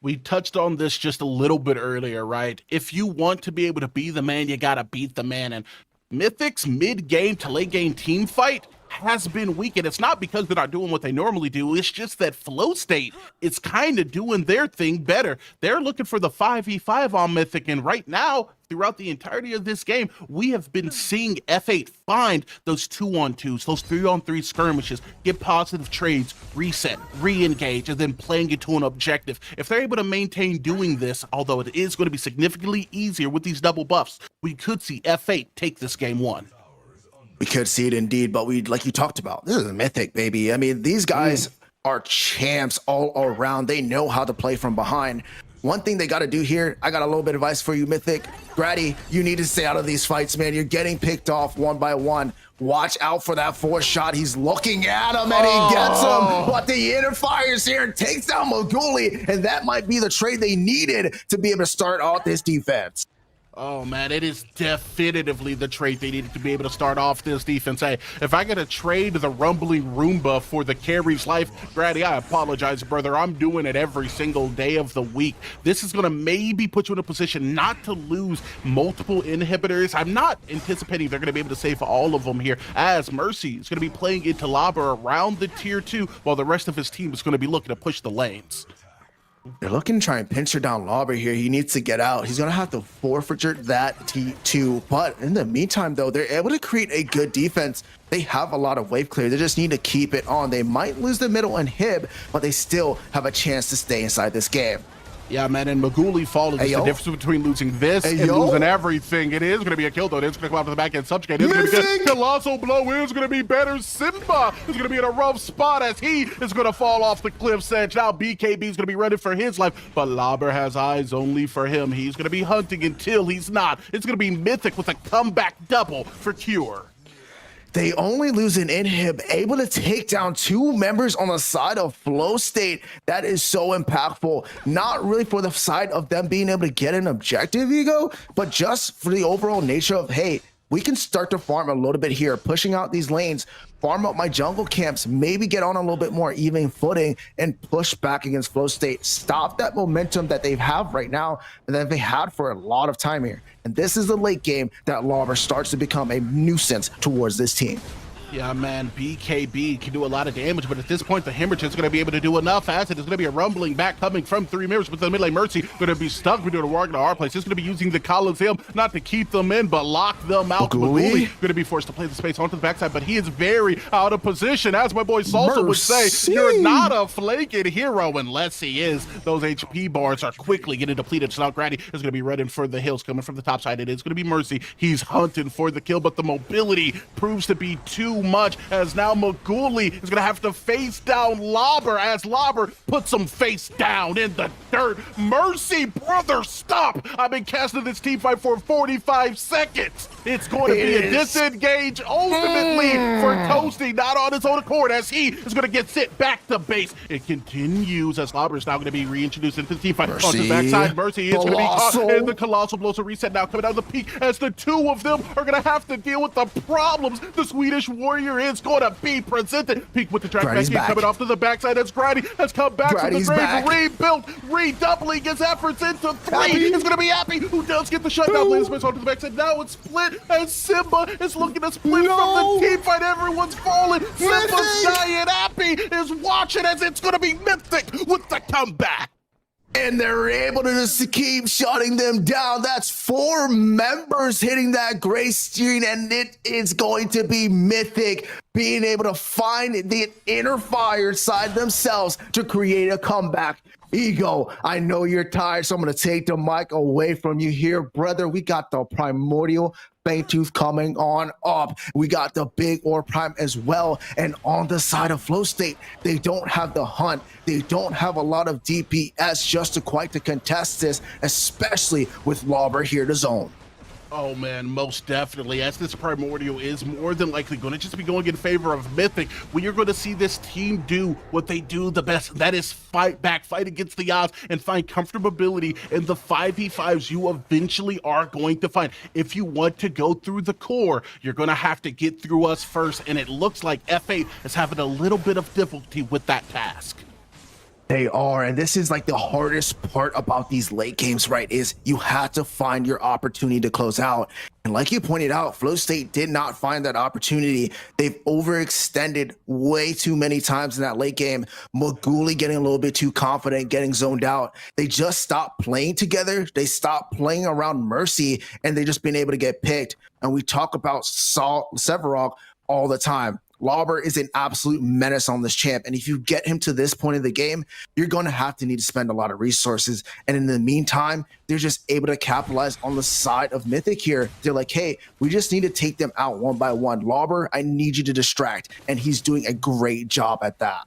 We touched on this just a little bit earlier, right? If you want to be able to be the man, you got to beat the man. And Mythic's mid-game to late-game team fight has been weak, and it's not because they're not doing what they normally do. It's just that Flow State is kind of doing their thing better. They're looking for the 5v5 on Mythic, and right now, throughout the entirety of this game, we have been seeing F8 find those 2-on-2s, those 3-on-3 skirmishes, get positive trades, reset, re-engage, and then playing it to an objective. If they're able to maintain doing this, although it is going to be significantly easier with these double buffs, we could see F8 take this game 1. We could see it indeed, but we, like you talked about, this is a Mythic, baby. I mean, these guys are champs all around. They know how to play from behind. One thing they got to do here, I got a little bit of advice for you, Mythic. Grady, you need to stay out of these fights, man. You're getting picked off one by one. Watch out for that 4th shot. He's looking at him, and he gets him. But the inner fires here and takes down Moguli, and that might be the trade they needed to be able to start off this defense. Oh, man, it is definitively the trade they needed to be able to start off this defense. Hey, if I got to trade the rumbling Roomba for the carry's life, Grady, I apologize, brother. I'm doing it every single day of the week. This is going to maybe put you in a position not to lose multiple inhibitors. I'm not anticipating they're going to be able to save all of them here, as Mercy is going to be playing into Lobber around the tier 2, while the rest of his team is going to be looking to push the lanes. They're looking to try and pincher down Lauber here. He needs to get out. He's going to have to forfeit that T2. But in the meantime, though, they're able to create a good defense. They have a lot of wave clear. They just need to keep it on. They might lose the middle and Hib, but they still have a chance to stay inside this game. Yeah, man, and Maguli falling is the difference between losing this and losing everything. It is going to be a kill, though. It's going to come out to the back end subjugate. It's going to be good. Colossal blow is going to be better. Simba is going to be in a rough spot as he is going to fall off the cliff's edge. Now BKB is going to be running for his life, but Lauber has eyes only for him. He's going to be hunting until he's not. It's going to be Mythic with a comeback double for Cure. They only lose an inhib, able to take down 2 members on the side of Flow State. That is so impactful. Not really for the side of them being able to get an objective, Ego, but just for the overall nature of, hey, we can start to farm a little bit here, pushing out these lanes, farm up my jungle camps, maybe get on a little bit more even footing and push back against Flow State. Stop that momentum that they have right now and that they had for a lot of time here. And this is the late game that Lauber starts to become a nuisance towards this team. Yeah, man, BKB can do a lot of damage, but at this point, the Hemorrhage is going to be able to do enough as it is going to be a rumbling back coming from 3 mirrors, but the mid lane Mercy going to be stuck. We're doing a work in our place. It's going to be using the Coliseum, not to keep them in, but lock them out. Maguli going to be forced to play the space onto the backside, but he is very out of position. As my boy Salsa would say, you're not a flanking hero unless he is. Those HP bars are quickly getting depleted. So now Grady is going to be running for the hills, coming from the top side. It is going to be Mercy. He's hunting for the kill, but the mobility proves to be too much as now Maguli is going to have to face down Lauber as Lauber puts him face down in the dirt. Mercy, brother, stop! I've been casting this team fight for 45 seconds. It's going to be a disengage ultimately for Toasty, not on his own accord as he is going to get sent back to base. It continues as Lauber is now going to be reintroduced into the team fight. On the backside, Mercy is going to be caught and the Colossal blows a reset now coming out of the peak as the 2 of them are going to have to deal with the problems the Swedish Warrior is going to be presented. Peek with the track back coming off to the backside as Grady has come back from the grave, rebuilt, redoubling his efforts into 3. He's going to be happy who does get the shutdown. Play the space onto the backside. Now it's split as Simba is looking to split from the team fight. Everyone's falling. Simba's giant happy is watching as it's going to be Mythic with the comeback. And they're able to just keep shutting them down. That's 4 members hitting that gray screen, and it is going to be Mythic being able to find the inner fire inside themselves to create a comeback. Ego, I know you're tired, so I'm going to take the mic away from you here, brother. We got the Primordial Fangtooth coming on up. We got the Big Orb Prime as well. And on the side of Flow State, they don't have the hunt. They don't have a lot of DPS just to quite to contest this, especially with Lauber here to zone. Oh man, most definitely. As this Primordial is more than likely going to just be going in favor of Mythic, we are going to see this team do what they do the best. That is fight back, fight against the odds, and find comfortability in the 5v5s you eventually are going to find. If you want to go through the core, you're going to have to get through us first, and it looks like F8 is having a little bit of difficulty with that task. They are, and this is like the hardest part about these late games, right, is you have to find your opportunity to close out. And like you pointed out, Flow State did not find that opportunity. They've overextended way too many times in that late game. Maguli getting a little bit too confident, getting zoned out. They just stopped playing together. They stopped playing around Mercy, and they just been able to get picked. And we talk about Severog all the time. Lauber is an absolute menace on this champ, and if you get him to this point of the game, you're going to need to spend a lot of resources. And in the meantime, they're just able to capitalize on the side of Mythic here. They're like, hey, we just need to take them out one by one. Lauber, I need you to distract, and he's doing a great job at that.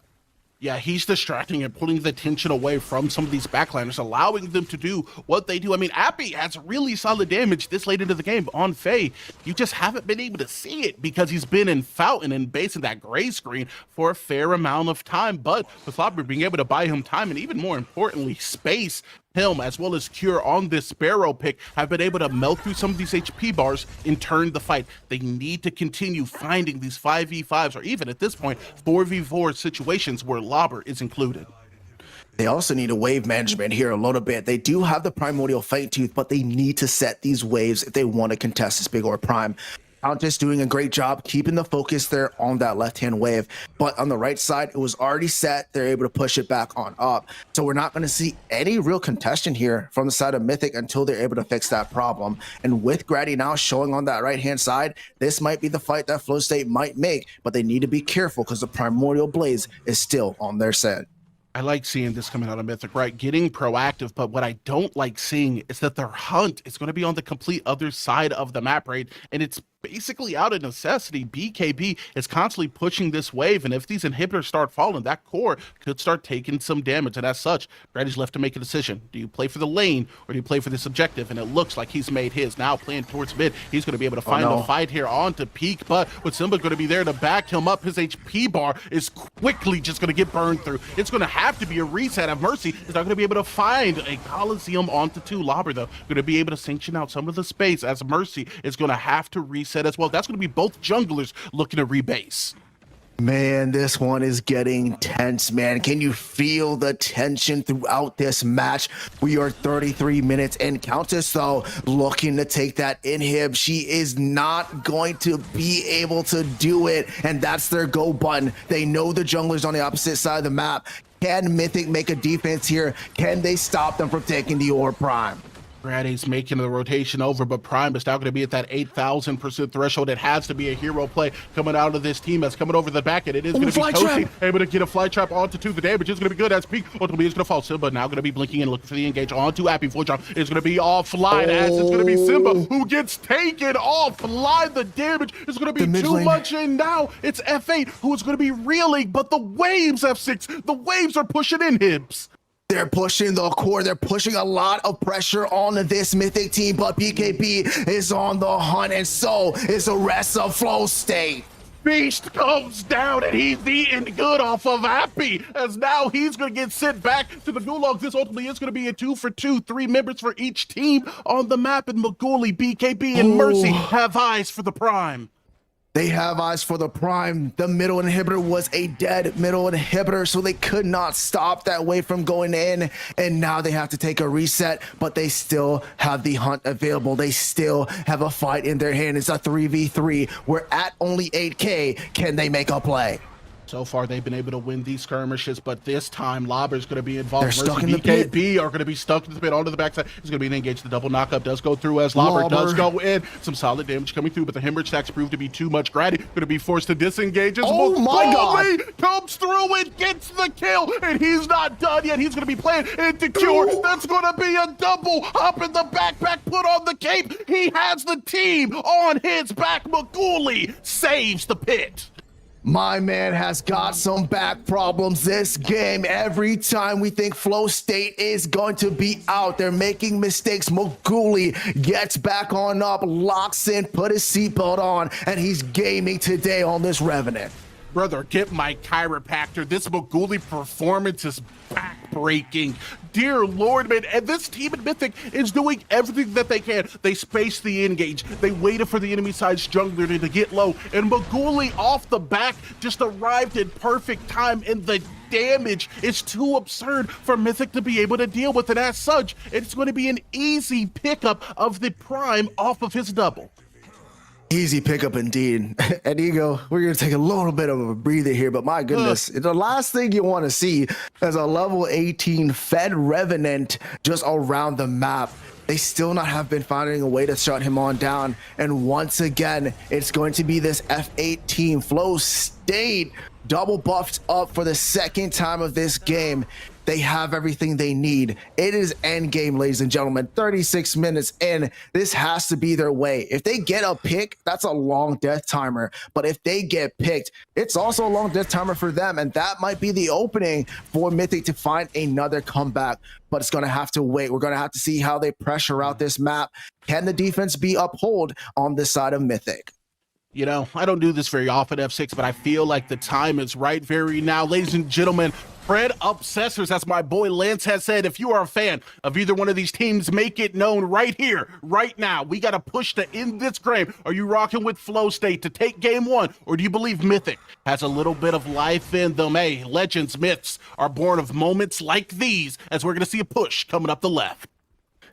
Yeah, he's distracting and pulling the attention away from some of these backliners, allowing them to do what they do. I mean, Appy has really solid damage this late into the game on Faye. You just haven't been able to see it because he's been in Fountain and base in that gray screen for a fair amount of time. But with Lauber being able to buy him time and even more importantly, space, him as well as Cure on this Sparrow pick have been able to melt through some of these HP bars and turn the fight. They need to continue finding these 5v5s or even at this point 4v4 situations where Lauber is included. They also need a wave management here a little bit. They do have the Primordial Fangtooth, but they need to set these waves if they want to contest this Big Orb Prime. Countess doing a great job keeping the focus there on that left-hand wave, but on the right side, it was already set. They're able to push it back on up. So we're not going to see any real contestation here from the side of Mythic until they're able to fix that problem. And with Grady now showing on that right-hand side, this might be the fight that Flow State might make, but they need to be careful because the Primordial Blaze is still on their side. I like seeing this coming out of Mythic, right? Getting proactive, but what I don't like seeing is that their hunt is going to be on the complete other side of the map, right? And it's basically out of necessity. BKB is constantly pushing this wave, and if these inhibitors start falling, that core could start taking some damage, and as such, Brad is left to make a decision. Do you play for the lane, or do you play for this objective? And it looks like he's made his. Now playing towards mid, he's going to be able to find the fight here on to peak, but with Simba going to be there to back him up, his HP bar is quickly just going to get burned through. It's going to have to be a reset. Of Mercy is not going to be able to find a Coliseum onto 2. Lobber, though, going to be able to sanction out some of the space, as Mercy is going to have to reset as well. That's going to be both junglers looking to rebase. Man, this one is getting tense, man. Can you feel the tension throughout this match? We are 33 minutes in. Countess, though, looking to take that inhib. She is not going to be able to do it, and that's their go button. They know the junglers on the opposite side of the map. Can Mythic make a defense here? Can they stop them from taking the Orb Prime? Brady's making the rotation over, but Prime is now going to be at that 8,000% threshold. It has to be a hero play coming out of this team. That's coming over the back end. It is going to be Toasty able to get a fly trap onto 2. The damage is going to be good as peak. Ultimately, it's going to fall. Simba now going to be blinking and looking for the engage onto Appy. Full jump is going to be offline as it's going to be Simba who gets taken offline. The damage is going to be too much, and now it's F8 who is going to be reeling, but the waves, F6, the waves are pushing inhibs. They're pushing the core. They're pushing a lot of pressure on this Mythic team, but BKB is on the hunt, and so is the rest of Flow State. Beast comes down, and he's eating good off of Appy, as now he's going to get sent back to the Gulags. This ultimately is going to be a 2-for-2, 3 members for each team on the map, and Maguli, BKB, and Mercy have eyes for the Prime. They have eyes for the Prime. The middle inhibitor was a dead middle inhibitor, so they could not stop that wave from going in. And now they have to take a reset, but they still have the hunt available. They still have a fight in their hand. It's a 3v3. We're at only 8K. Can they make a play? So far, they've been able to win these skirmishes, but this time, Lobber's going to be involved. They're stuck in Mercy, the pit. BKB are going to be stuck in the pit onto the backside. It's going to be an engage. The double knockup does go through as Lobber does go in. Some solid damage coming through, but the hemorrhage stacks proved to be too much. Grady going to be forced to disengage. Oh my God! Comes through and gets the kill, and he's not done yet. He's going to be playing into Cure. That's going to be a double hop in the backpack, put on the cape. He has the team on his back. Maguli saves the pit. My man has got some back problems this game. Every time we think Flow State is going to be out, they're making mistakes. Maguli gets back on up, locks in, put his seatbelt on, and he's gaming today on this Revenant. Brother, get my chiropractor. This Maguli performance is back-breaking. Dear Lord, man. And this team in Mythic is doing everything that they can. They space the engage. They waited for the enemy side's jungler to get low. And Maguli off the back just arrived in perfect time. And the damage is too absurd for Mythic to be able to deal with. And as such, it's going to be an easy pickup of the Prime off of his double. Easy pickup indeed. And Ego, we're going to take a little bit of a breather here, but my goodness, the last thing you want to see is a level 18 Fed Revenant just around the map. They still not have been finding a way to shut him on down. And once again, it's going to be this F8 team. Flow State double buffed up for the second time of this game. They have everything they need. It is end game, ladies and gentlemen. 36 minutes in. This has to be their way. If they get a pick, that's a long death timer. But if they get picked, it's also a long death timer for them. And that might be the opening for Mythic to find another comeback. But it's going to have to wait. We're going to have to see how they pressure out this map. Can the defense be upheld on this side of Mythic? You know, I don't do this very often, F6, but I feel like the time is right very now. Ladies and gentlemen, Predecessors, as my boy Lance has said, if you are a fan of either one of these teams, make it known right here, right now. We got to push to end this game. Are you rocking with Flow State to take game one, or do you believe Mythic has a little bit of life in them? Hey, legends, myths are born of moments like these, as we're going to see a push coming up the left.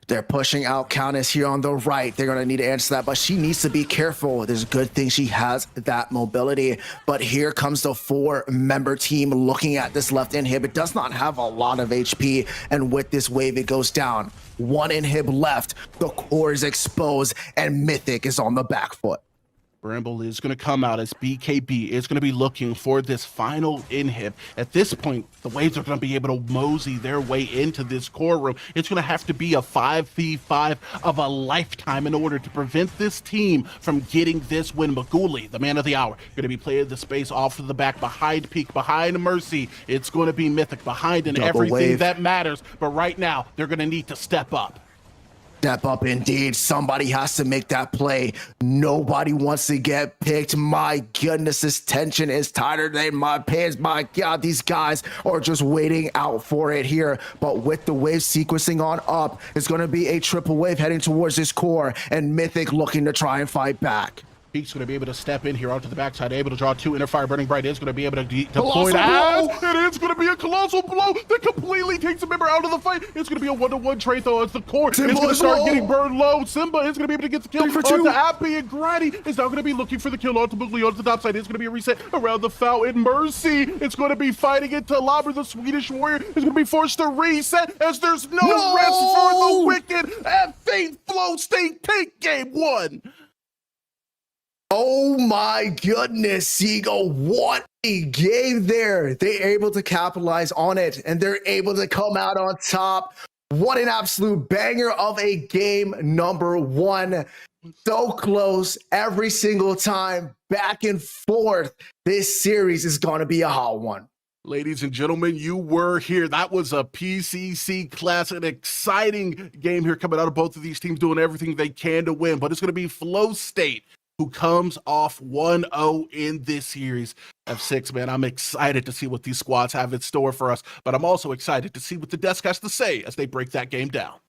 They're pushing out Countess here on the right. They're going to need to answer that, but she needs to be careful. There's a good thing she has that mobility, but here comes the 4-member team looking at this left inhib. It does not have a lot of HP, and with this wave, it goes down. 1 inhib left. The core is exposed, and Mythic is on the back foot. Bramble is going to come out as BKB is going to be looking for this final inhib. At this point, the Waves are going to be able to mosey their way into this core room. It's going to have to be a 5v5 of a lifetime in order to prevent this team from getting this win. Maguli, the man of the hour, going to be playing the space off to the back behind Peak, behind Mercy. It's going to be Mythic behind in Double everything wave. that matters. But right now, they're going to need to step up. Step up indeed. Somebody has to make that play. Nobody wants to get picked. My goodness, this tension is tighter than my pants. My God, these guys are just waiting out for it here. But with the wave sequencing on up, it's going to be a triple wave heading towards this core, and Mythic looking to try and fight back. Peak's going to be able to step in here onto the backside, able to draw 2 inner fire. Burning Bright is going to be able to deploy that. It is going to be a colossal blow that completely takes a member out of the fight. It's going to be a 1-to-1 trade though as the core is going to start getting burned low. Simba is going to be able to get the kill onto Appy, and Granny is now going to be looking for the kill ultimately onto the top side. It's going to be a reset around the fountain. Mercy it's going to be fighting it to Labber. The Swedish warrior is going to be forced to reset as there's no rest for the wicked. And Fate Flow State take game 1. Oh my goodness, Seagull, what a game there. They're able to capitalize on it, and they're able to come out on top. What an absolute banger of a game, number 1. So close every single time, back and forth. This series is going to be a hot one. Ladies and gentlemen, you were here. That was a PCC class, an exciting game here coming out of both of these teams doing everything they can to win, but it's going to be Flow State who comes off 1-0 in this series. F6, man, I'm excited to see what these squads have in store for us, but I'm also excited to see what the desk has to say as they break that game down.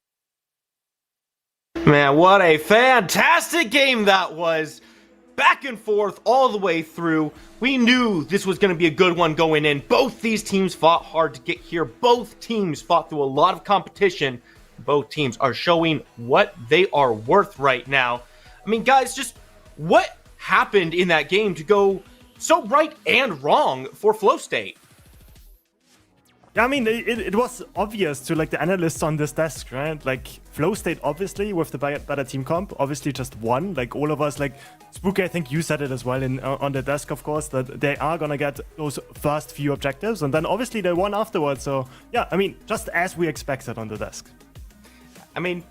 Man, what a fantastic game that was. Back and forth all the way through. We knew this was going to be a good one going in. Both these teams fought hard to get here. Both teams fought through a lot of competition. Both teams are showing what they are worth right now. I mean, guys, just what happened in that game to go so right and wrong for Flow State? Yeah, I mean, it was obvious to like the analysts on this desk, right? Like Flow State, obviously, with the better team comp, obviously just won. Like all of us, like Spooky, I think you said it as well on the desk, of course, that they are gonna get those first few objectives, and then obviously they won afterwards. So yeah, I mean, just as we expected on the desk. I mean,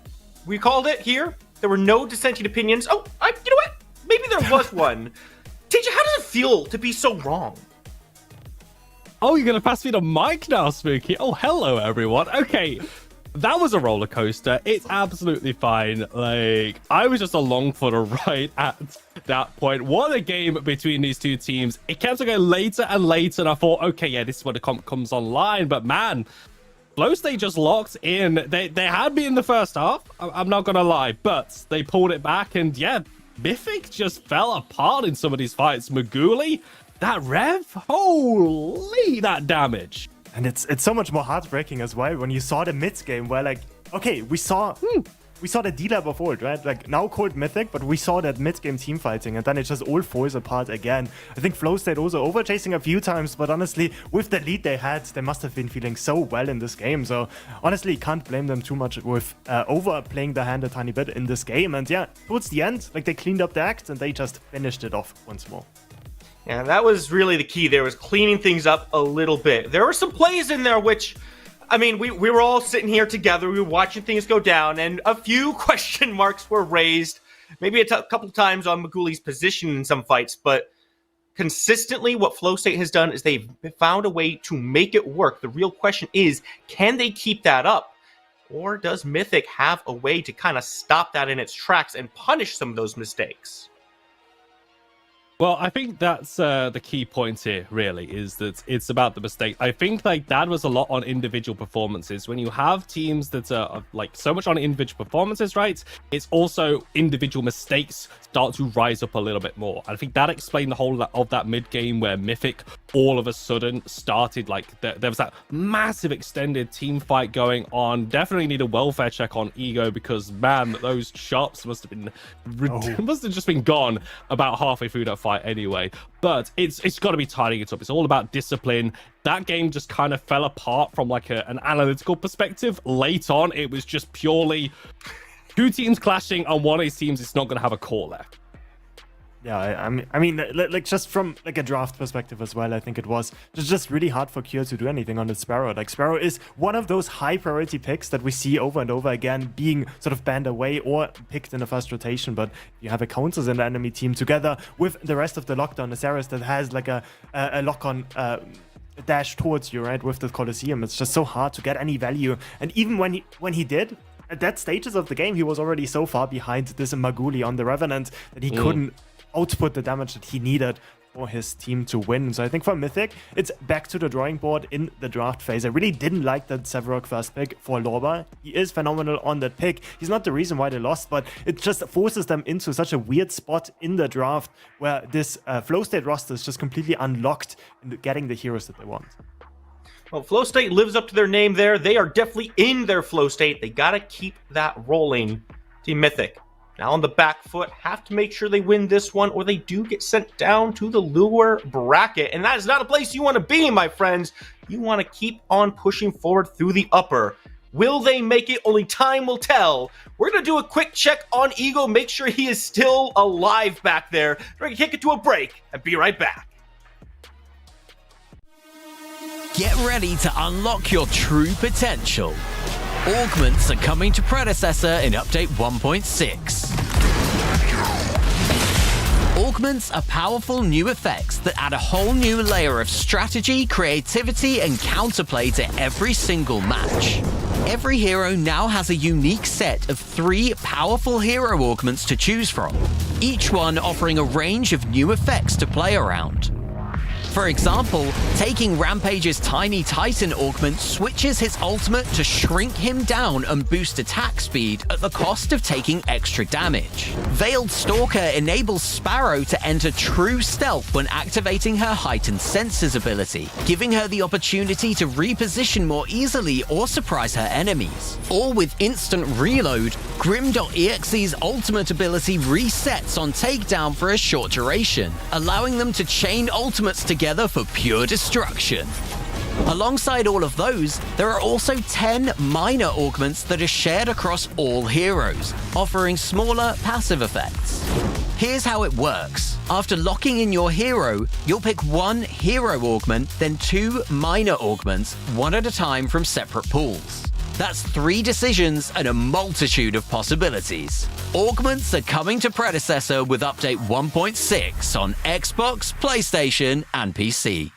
we called it here. There were no dissenting opinions. Oh, you know what? Maybe there was one. TJ, how does it feel to be so wrong? Oh, you're going to pass me the mic now, Spooky. Oh, hello, everyone. Okay, that was a roller coaster. It's absolutely fine. Like, I was just along for the ride at that point. What a game between these two teams. It kept on going later and later, and I thought, okay, yeah, this is when the comp comes online. But man, Flow State just locked in. They had me in the first half, I'm not going to lie, but they pulled it back, and yeah, Mythic just fell apart in some of these fights. Maguli, that rev, holy, that damage. And it's so much more heartbreaking as well when you saw the mid game where like, okay, we saw the dealer before it, right? Like now called Mythic, but we saw that mid game team fighting, and then it just all falls apart again. I think Flow State also over chasing a few times, but honestly, with the lead they had, they must have been feeling so well in this game. So honestly, can't blame them too much with overplaying the hand a tiny bit in this game. And yeah, towards the end, like they cleaned up the act and they just finished it off once more. Yeah, that was really the key there, was cleaning things up a little bit. There were some plays in there which, I mean, we were all sitting here together, we were watching things go down, and a few question marks were raised. Maybe a couple times on Maguli's position in some fights, but consistently what Flow State has done is they've found a way to make it work. The real question is, can they keep that up? Or does Mythic have a way to kind of stop that in its tracks and punish some of those mistakes? Well, I think that's the key point here, really, is that it's about the mistake. I think like that was a lot on individual performances. When you have teams that are like so much on individual performances, right? It's also individual mistakes start to rise up a little bit more. I think that explained the whole of that mid game where Mythic all of a sudden started like there was that massive extended team fight going on. Definitely need a welfare check on Ego because man, those shots must have been must have just been gone about halfway through that fight anyway. But it's got to be tidying it up. It's all about discipline. That game just kind of fell apart from like an analytical perspective. Late on, it was just purely two teams clashing, and one of these teams is not going to have a core left. Yeah, I mean, like just from like a draft perspective as well, I think it was just really hard for Cure to do anything on the Sparrow. Like Sparrow is one of those high priority picks that we see over and over again being sort of banned away or picked in the first rotation. But you have a Counters in the enemy team together with the rest of the lockdown, the Ceres that has like a lock-on dash towards you, right, with the Colosseum. It's just so hard to get any value. And even when he did, at that stages of the game, he was already so far behind this Maguli on the Revenant that he couldn't output the damage that he needed for his team to win. So I think for Mythic, it's back to the drawing board in the draft phase. I really didn't like that Sevarog first pick for Lorba. He is phenomenal on that pick. He's not the reason why they lost, but it just forces them into such a weird spot in the draft where this Flow State roster is just completely unlocked in getting the heroes that they want. Well, Flow State lives up to their name there. They are definitely in their Flow State. They got to keep that rolling. Team Mythic, now on the back foot, have to make sure they win this one or they do get sent down to the lower bracket. And that is not a place you want to be, my friends. You want to keep on pushing forward through the upper. Will they make it? Only time will tell. We're going to do a quick check on Eagle, make sure he is still alive back there. We're going to kick it to a break and be right back. Get ready to unlock your true potential. Augments are coming to Predecessor in Update 1.6. Augments are powerful new effects that add a whole new layer of strategy, creativity, and counterplay to every single match. Every hero now has a unique set of 3 powerful hero augments to choose from, each one offering a range of new effects to play around. For example, taking Rampage's Tiny Titan augment switches his ultimate to shrink him down and boost attack speed at the cost of taking extra damage. Veiled Stalker enables Sparrow to enter true stealth when activating her heightened senses ability, giving her the opportunity to reposition more easily or surprise her enemies. Or with instant reload, Grim.exe's ultimate ability resets on takedown for a short duration, allowing them to chain ultimates together for pure destruction. Alongside all of those, there are also 10 minor augments that are shared across all heroes, offering smaller passive effects. Here's how it works. After locking in your hero, you'll pick 1 hero augment, then 2 minor augments, one at a time from separate pools. That's 3 decisions and a multitude of possibilities. Augments are coming to Predecessor with Update 1.6 on Xbox, PlayStation, and PC.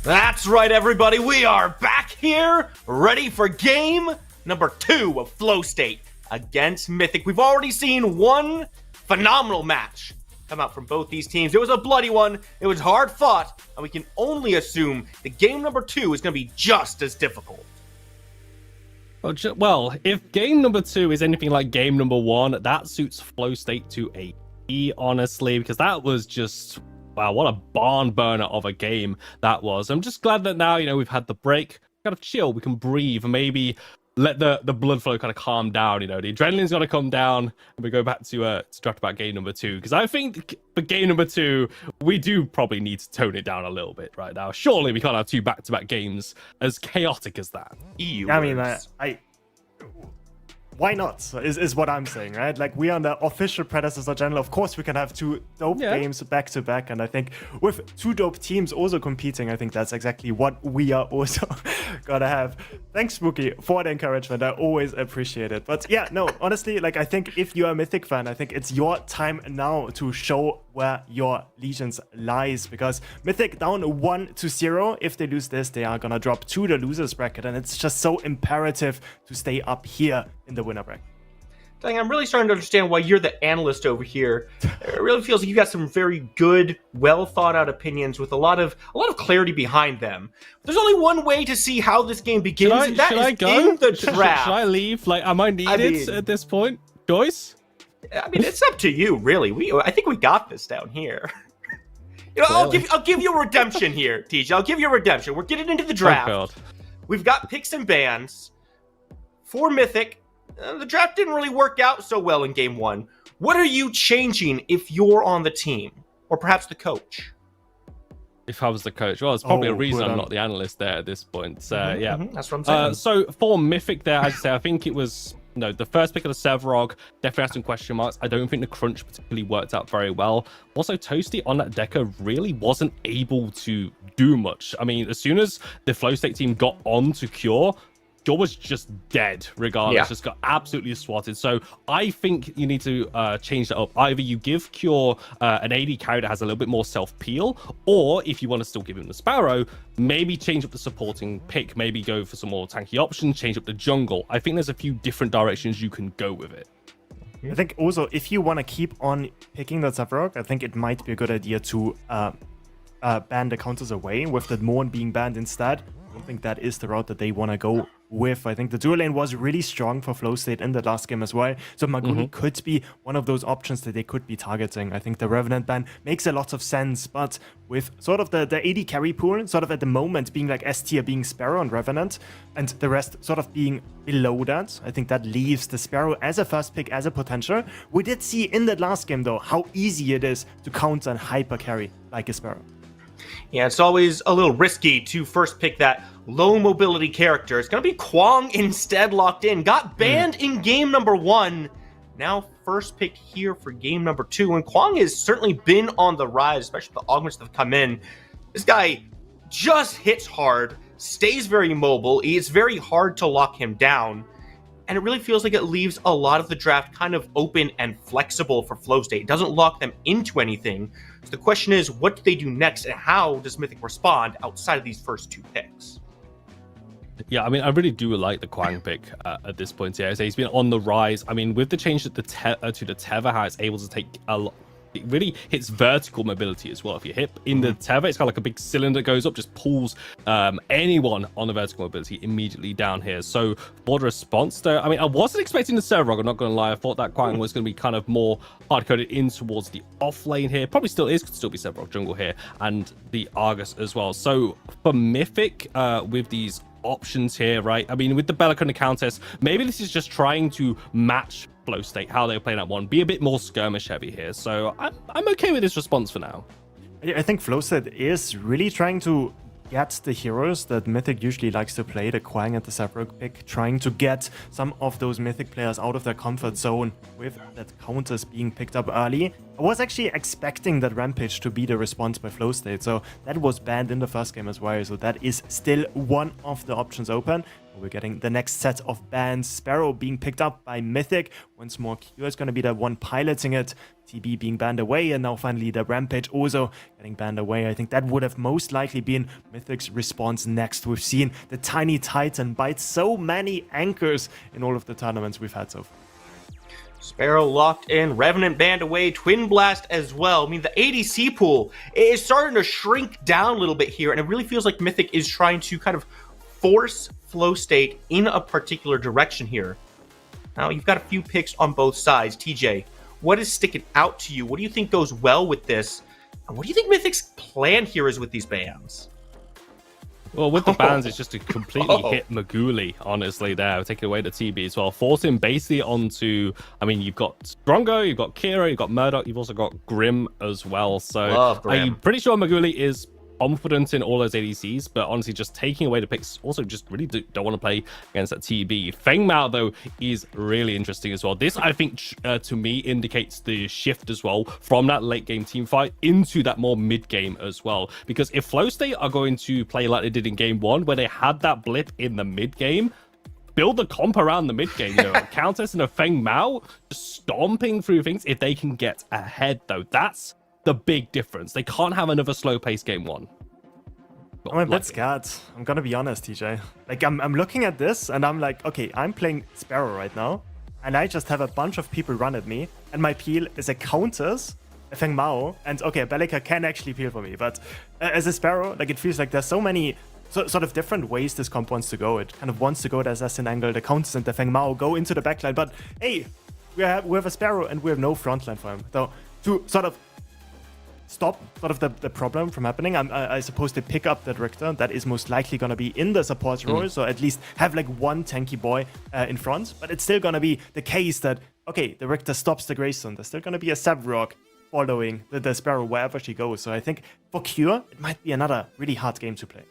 That's right, everybody. We are back here, ready for game number 2 of Flow State against Mythic. We've already seen one phenomenal match come out from both these teams. It was a bloody one. It was hard fought, and we can only assume that game number 2 is going to be just as difficult. Well, if game number 2 is anything like game number 1, that suits Flow State to a T, honestly, because that was just... wow, what a barn burner of a game that was. I'm just glad that now, we've had the break, kind of chill, we can breathe, and maybe let the blood flow kind of calm down. The adrenaline's got to come down, and we go back to draft about game number 2. Because I think for game number 2, we do probably need to tone it down a little bit right now. Surely we can't have 2 back-to-back games as chaotic as that. I mean, why not, is what I'm saying, right? Like, we are on the official Predecessor channel. Of course, we can have 2 dope games back-to-back. And I think with 2 dope teams also competing, I think that's exactly what we are also gonna have. Thanks, Spooky, for the encouragement. I always appreciate it. But yeah, no, honestly, like, I think if you're a Mythic fan, I think it's your time now to show where your allegiance lies. Because Mythic down 1-0. If they lose this, they are gonna drop to the losers bracket. And it's just so imperative to stay up here in the winner bracket. Dang, I'm really starting to understand why you're the analyst over here. It really feels like you got some very good, well thought out opinions with a lot of clarity behind them. There's only one way to see how this game begins, and that is in the draft. Should I leave? Like, am I needed at this point, guys? I mean, it's up to you, really. I think we got this down here. I'll give you a redemption here, TJ. I'll give you a redemption. We're getting into the draft. Oh, God. We've got picks and bans for Mythic. The draft didn't really work out so well in game 1. What are you changing if you're on the team? Or perhaps the coach? If I was the coach, well, it's probably a reason I'm not the analyst there at this point. Yeah. That's what I'm saying. So for Mythic there, as I say, I think it was the first pick of the Sevarog, definitely had some question marks. I don't think the crunch particularly worked out very well. Also, Toasty on that Decker really wasn't able to do much. I mean, as soon as the Flow State team got on to Cure was just dead regardless, just got absolutely swatted. So I think you need to change that up. Either you give Cure an AD carry that has a little bit more self-peel, or if you want to still give him the Sparrow, maybe change up the supporting pick, maybe go for some more tanky options, change up the jungle. I think there's a few different directions you can go with it. I think also, if you want to keep on picking that Sevarog, I think it might be a good idea to ban the counters away, with the Morn being banned instead. I don't think that is the route that they want to go with. I think the dual lane was really strong for Flow State in the last game as well. So Maguni could be one of those options that they could be targeting. I think the Revenant ban makes a lot of sense, but with sort of the AD carry pool, sort of at the moment being like S tier being Sparrow and Revenant, and the rest sort of being below that, I think that leaves the Sparrow as a first pick, as a potential. We did see in that last game, though, how easy it is to counter and hyper carry like a Sparrow. Yeah, it's always a little risky to first pick that low mobility character. It's going to be Kwang instead locked in. Got banned in game number 1. Now first pick here for game number 2. And Kwang has certainly been on the rise, especially the augments that have come in. This guy just hits hard, stays very mobile. It's very hard to lock him down. And it really feels like it leaves a lot of the draft kind of open and flexible for Flow State. It doesn't lock them into anything. So the question is, what do they do next, and how does Mythic respond outside of these first 2 picks? Yeah, I mean, I really do like the Kwang pick at this point. Yeah, so he's been on the rise. I mean, with the change to the tether, how it's able to take a lot. It really hits vertical mobility as well. If you hit in the tether, it's got like a big cylinder goes up, just pulls anyone on the vertical mobility immediately down here. So for the response there, I mean, I wasn't expecting the Sevarog, I'm not going to lie. I thought that Kwang was going to be kind of more hard-coded in towards the off lane here. Probably still is, could still be Sevarog jungle here, and the Argus as well. So for Mythic, with these options here, right? I mean, with the Bellic and the Countess, maybe this is just trying to match Flow State, how they're playing that one, be a bit more skirmish heavy here. So I'm okay with this response for now. I think Flowset is really trying to get the heroes that Mythic usually likes to play, the Quang and the Sephirot pick, trying to get some of those Mythic players out of their comfort zone with that counters being picked up early. I was actually expecting that Rampage to be the response by Flowstate, so that was banned in the first game as well, so that is still one of the options open. We're getting the next set of bans. Sparrow being picked up by Mythic. Once more, Q is going to be the one piloting it. TB being banned away, and now finally the Rampage also getting banned away. I think that would have most likely been Mythic's response next. We've seen the Tiny Titan bite so many anchors in all of the tournaments we've had so far. Sparrow locked in, Revenant banned away, Twin Blast as well. I mean, the ADC pool is starting to shrink down a little bit here, and it really feels like Mythic is trying to kind of force Flow State in a particular direction here. Now, you've got a few picks on both sides. TJ, what is sticking out to you? What do you think goes well with this? And what do you think Mythic's plan here is with these bans? Well, with the bans, it's just to completely hit Maguli, honestly, there. Taking away the TB as well. Force him basically onto, I mean, you've got Strongo, you've got Kira, you've got Murdoch, you've also got Grim as well. So I'm pretty sure Maguli is confident in all those ADCs, but honestly, just taking away the picks also just really don't want to play against that TB. Feng Mao, though, is really interesting as well. This, I think, to me, indicates the shift as well from that late game team fight into that more mid game as well. Because if Flow State are going to play like they did in game 1, where they had that blip in the mid game, build the comp around the mid game, you know, Countess and a Feng Mao just stomping through things if they can get ahead, though. That's the big difference. They can't have another slow pace game 1. I'm a bit scared. I'm gonna be honest, TJ. Like, I'm looking at this and I'm like, okay, I'm playing Sparrow right now, and I just have a bunch of people run at me, and my peel is a Countess, a Feng Mao, and okay, Bellica can actually peel for me, but as a Sparrow, like, it feels like there's so many sort of different ways this comp wants to go. It kind of wants to go the assassin angle, the Countess and the Feng Mao go into the backline, but hey, we have a Sparrow and we have no frontline for him. So to sort of stop sort of the problem from happening, I suppose they pick up that Richter. That is most likely going to be in the support role, so at least have like one tanky boy in front. But it's still going to be the case that, okay, the Richter stops the Greystone. There's still going to be a Sephirot following the Sparrow wherever she goes. So I think for Cure, it might be another really hard game to play.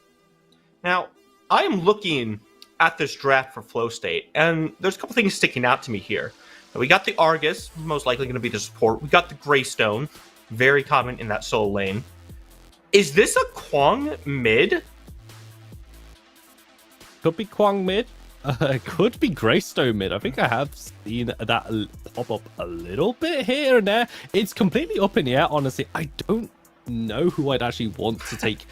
Now, I am looking at this draft for Flow State, and there's a couple things sticking out to me here. We got the Argus, most likely going to be the support. We got the Greystone, very common in that soul lane. Is this a Quang mid? Could be Quang mid. Could be Greystone mid. I think I have seen that pop up a little bit here and there. It's completely up in the air, honestly. I don't know who I'd actually want to take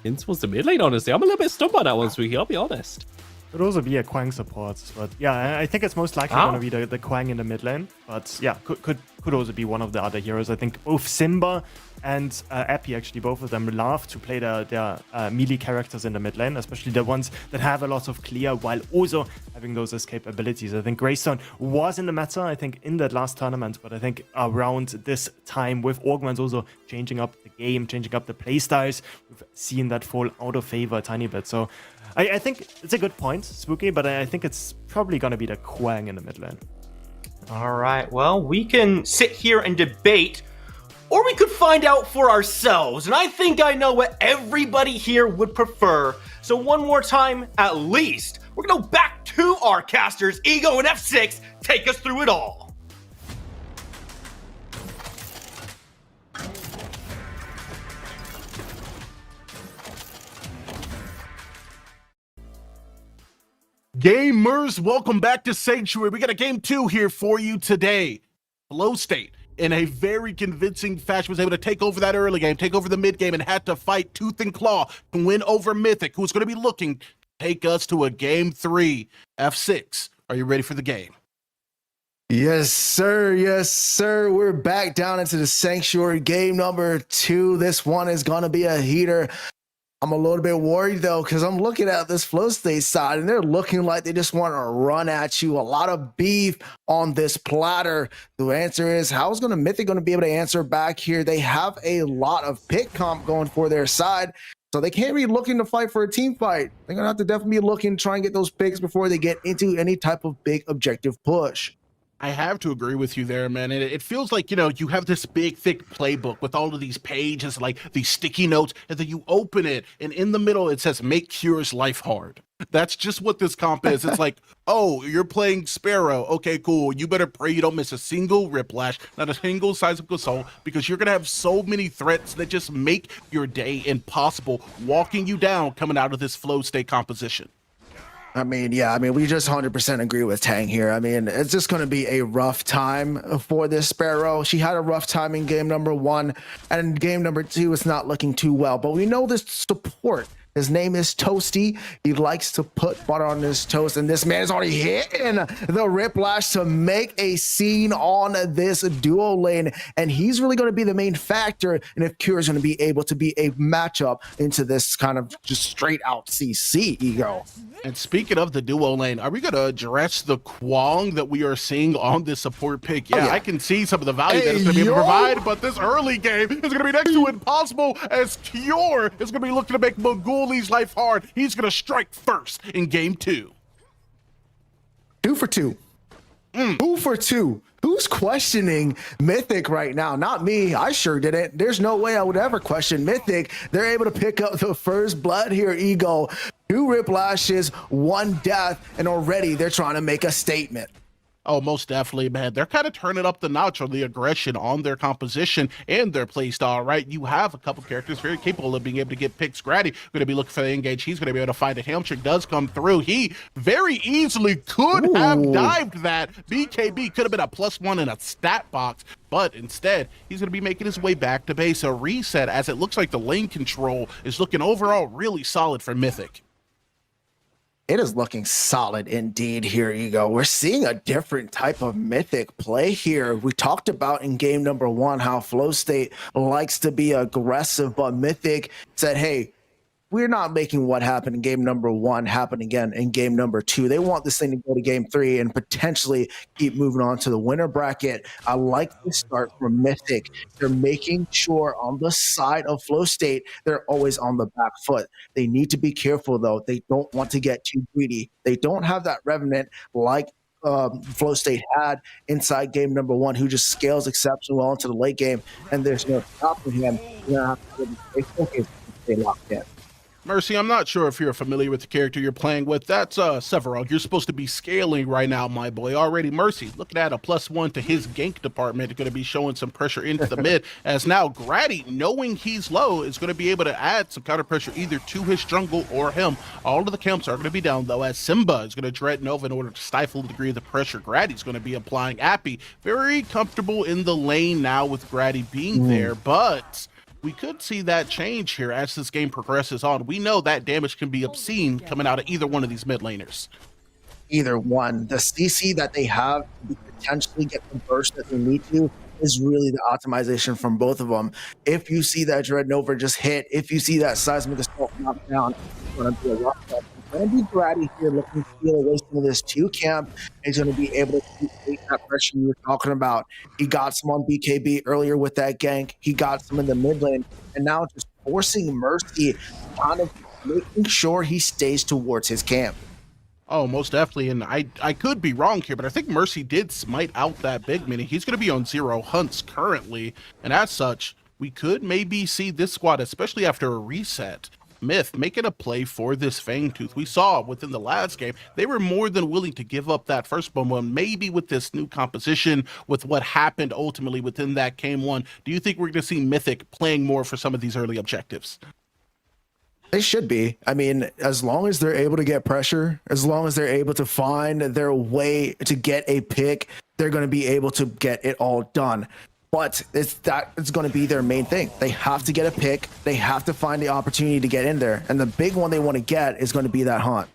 in towards the mid lane, honestly. I'm a little bit stunned by that one, Swookie, I'll be honest. Could also be a Quang support, but yeah, I think it's most likely going to be the Quang in the mid lane. But yeah, could also be one of the other heroes. I think both Simba and Appy, actually, both of them love to play their melee characters in the mid lane, especially the ones that have a lot of clear while also having those escape abilities. I think Greystone was in the meta, I think, in that last tournament, but I think around this time with Augments also changing up the game, changing up the playstyles, we've seen that fall out of favor a tiny bit. So I think it's a good point, Spooky, but I think it's probably going to be the Quang in the mid lane. All right, well, we can sit here and debate, or we could find out for ourselves. And I think I know what everybody here would prefer. So one more time, at least, we're going to go back to our casters, Ego and F6, take us through it all. Gamers, welcome back to Sanctuary. We got a game 2 here for you today. Flow State, in a very convincing fashion, was able to take over that early game, take over the mid game, and had to fight tooth and claw to win over Mythic, who's going to be looking to take us to a game 3. F6, are you ready for the game? Yes, sir. Yes, sir. We're back down into the Sanctuary game number 2. This one is going to be a heater. I'm a little bit worried, though, because I'm looking at this Flow State side, and they're looking like they just want to run at you. A lot of beef on this platter. The answer is, how is Mythic going to be able to answer back here? They have a lot of pick comp going for their side, so they can't be looking to fight for a team fight. They're going to have to definitely be looking to try and get those picks before they get into any type of big objective push. I have to agree with you there, man. And it feels like, you have this big, thick playbook with all of these pages, like these sticky notes, and then you open it, and in the middle it says, make Cure's life hard. That's just what this comp is. It's like, oh, you're playing Sparrow. Okay, cool. You better pray you don't miss a single Riplash, not a single Seismic Assault, because you're going to have so many threats that just make your day impossible, walking you down coming out of this flow state composition. I mean, yeah, we just 100% agree with Tang here. It's just going to be a rough time for this Sparrow. She had a rough time in game number 1, and game number 2 is not looking too well. But we know this support. His name is Toasty. He likes to put butter on his toast, and this man is already hitting the Riplash to make a scene on this duo lane, and he's really going to be the main factor, and if Cure is going to be able to be a matchup into this kind of just straight out CC ego. And speaking of the duo lane, are we going to address the Kwong that we are seeing on this support pick? Yeah, I can see some of the value that it's going to be able to provide, but this early game is going to be next to impossible, as Cure is going to be looking to make Maguli's life hard. He's going to strike first in game 2. 2 for 2. 2 for 2. Who's questioning Mythic right now? Not me. I sure didn't. There's no way I would ever question Mythic. They're able to pick up the first blood here, Ego. 2 Riplashes, 1 death, and already they're trying to make a statement. Oh, most definitely, man. They're kind of turning up the notch on the aggression on their composition and their playstyle, right? You have a couple characters very capable of being able to get picks. Grady going to be looking for the engage. He's going to be able to find it. Hamtrick does come through. He very easily could have dived that. BKB could have been a +1 in a stat box, but instead, he's going to be making his way back to base. A reset, as it looks like the lane control is looking overall really solid for Mythic. It is looking solid indeed here, Ego. We're seeing a different type of Mythic play here. We talked about in game number 1 how Flow State likes to be aggressive, but Mythic said, hey, we're not making what happened in game number 1 happen again in game number 2. They want this thing to go to game 3 and potentially keep moving on to the winner bracket. I like the start from Mythic. They're making sure on the side of Flow State, they're always on the back foot. They need to be careful, though. They don't want to get too greedy. They don't have that Revenant like Flow State had inside game number 1, who just scales exceptionally well into the late game, and there's no stopping him. You're going to have to stay focused and stay locked in. Mercy, I'm not sure if you're familiar with the character you're playing with. That's Severog. You're supposed to be scaling right now, my boy. Already Mercy looking at a +1 to his gank department. Going to be showing some pressure into the mid, as now Grady, knowing he's low, is going to be able to add some counter pressure either to his jungle or him. All of the camps are going to be down, though, as Simba is going to dread Nova in order to stifle the degree of the pressure Grady's going to be applying. Appy, very comfortable in the lane now with Grady being there, but we could see that change here as this game progresses on. We know that damage can be obscene coming out of either one of these mid laners. Either one. The CC that they have to potentially get the burst that they need to is really the optimization from both of them. If you see that Dread Nova just hit, if you see that Seismic Assault knocked down, it's going to be a rough up. It's going to be Grady here looking to steal away some of this 2 camp. He's going to be able to create that pressure you were talking about. He got some on BKB earlier with that gank. He got some in the mid lane, and now just forcing Mercy, kind of making sure he stays towards his camp. Oh, most definitely, and I could be wrong here, but I think Mercy did smite out that big mini. He's going to be on 0 hunts currently, and as such, we could maybe see this squad, especially after a reset, Myth making a play for this Fangtooth. We saw within the last game, they were more than willing to give up that first one. Maybe with this new composition, with what happened ultimately within that game 1, do you think we're going to see Mythic playing more for some of these early objectives? They should be. As long as they're able to get pressure, as long as they're able to find their way to get a pick, they're going to be able to get it all done. But it's going to be their main thing. They have to get a pick. They have to find the opportunity to get in there. And the big one they want to get is going to be that hunt.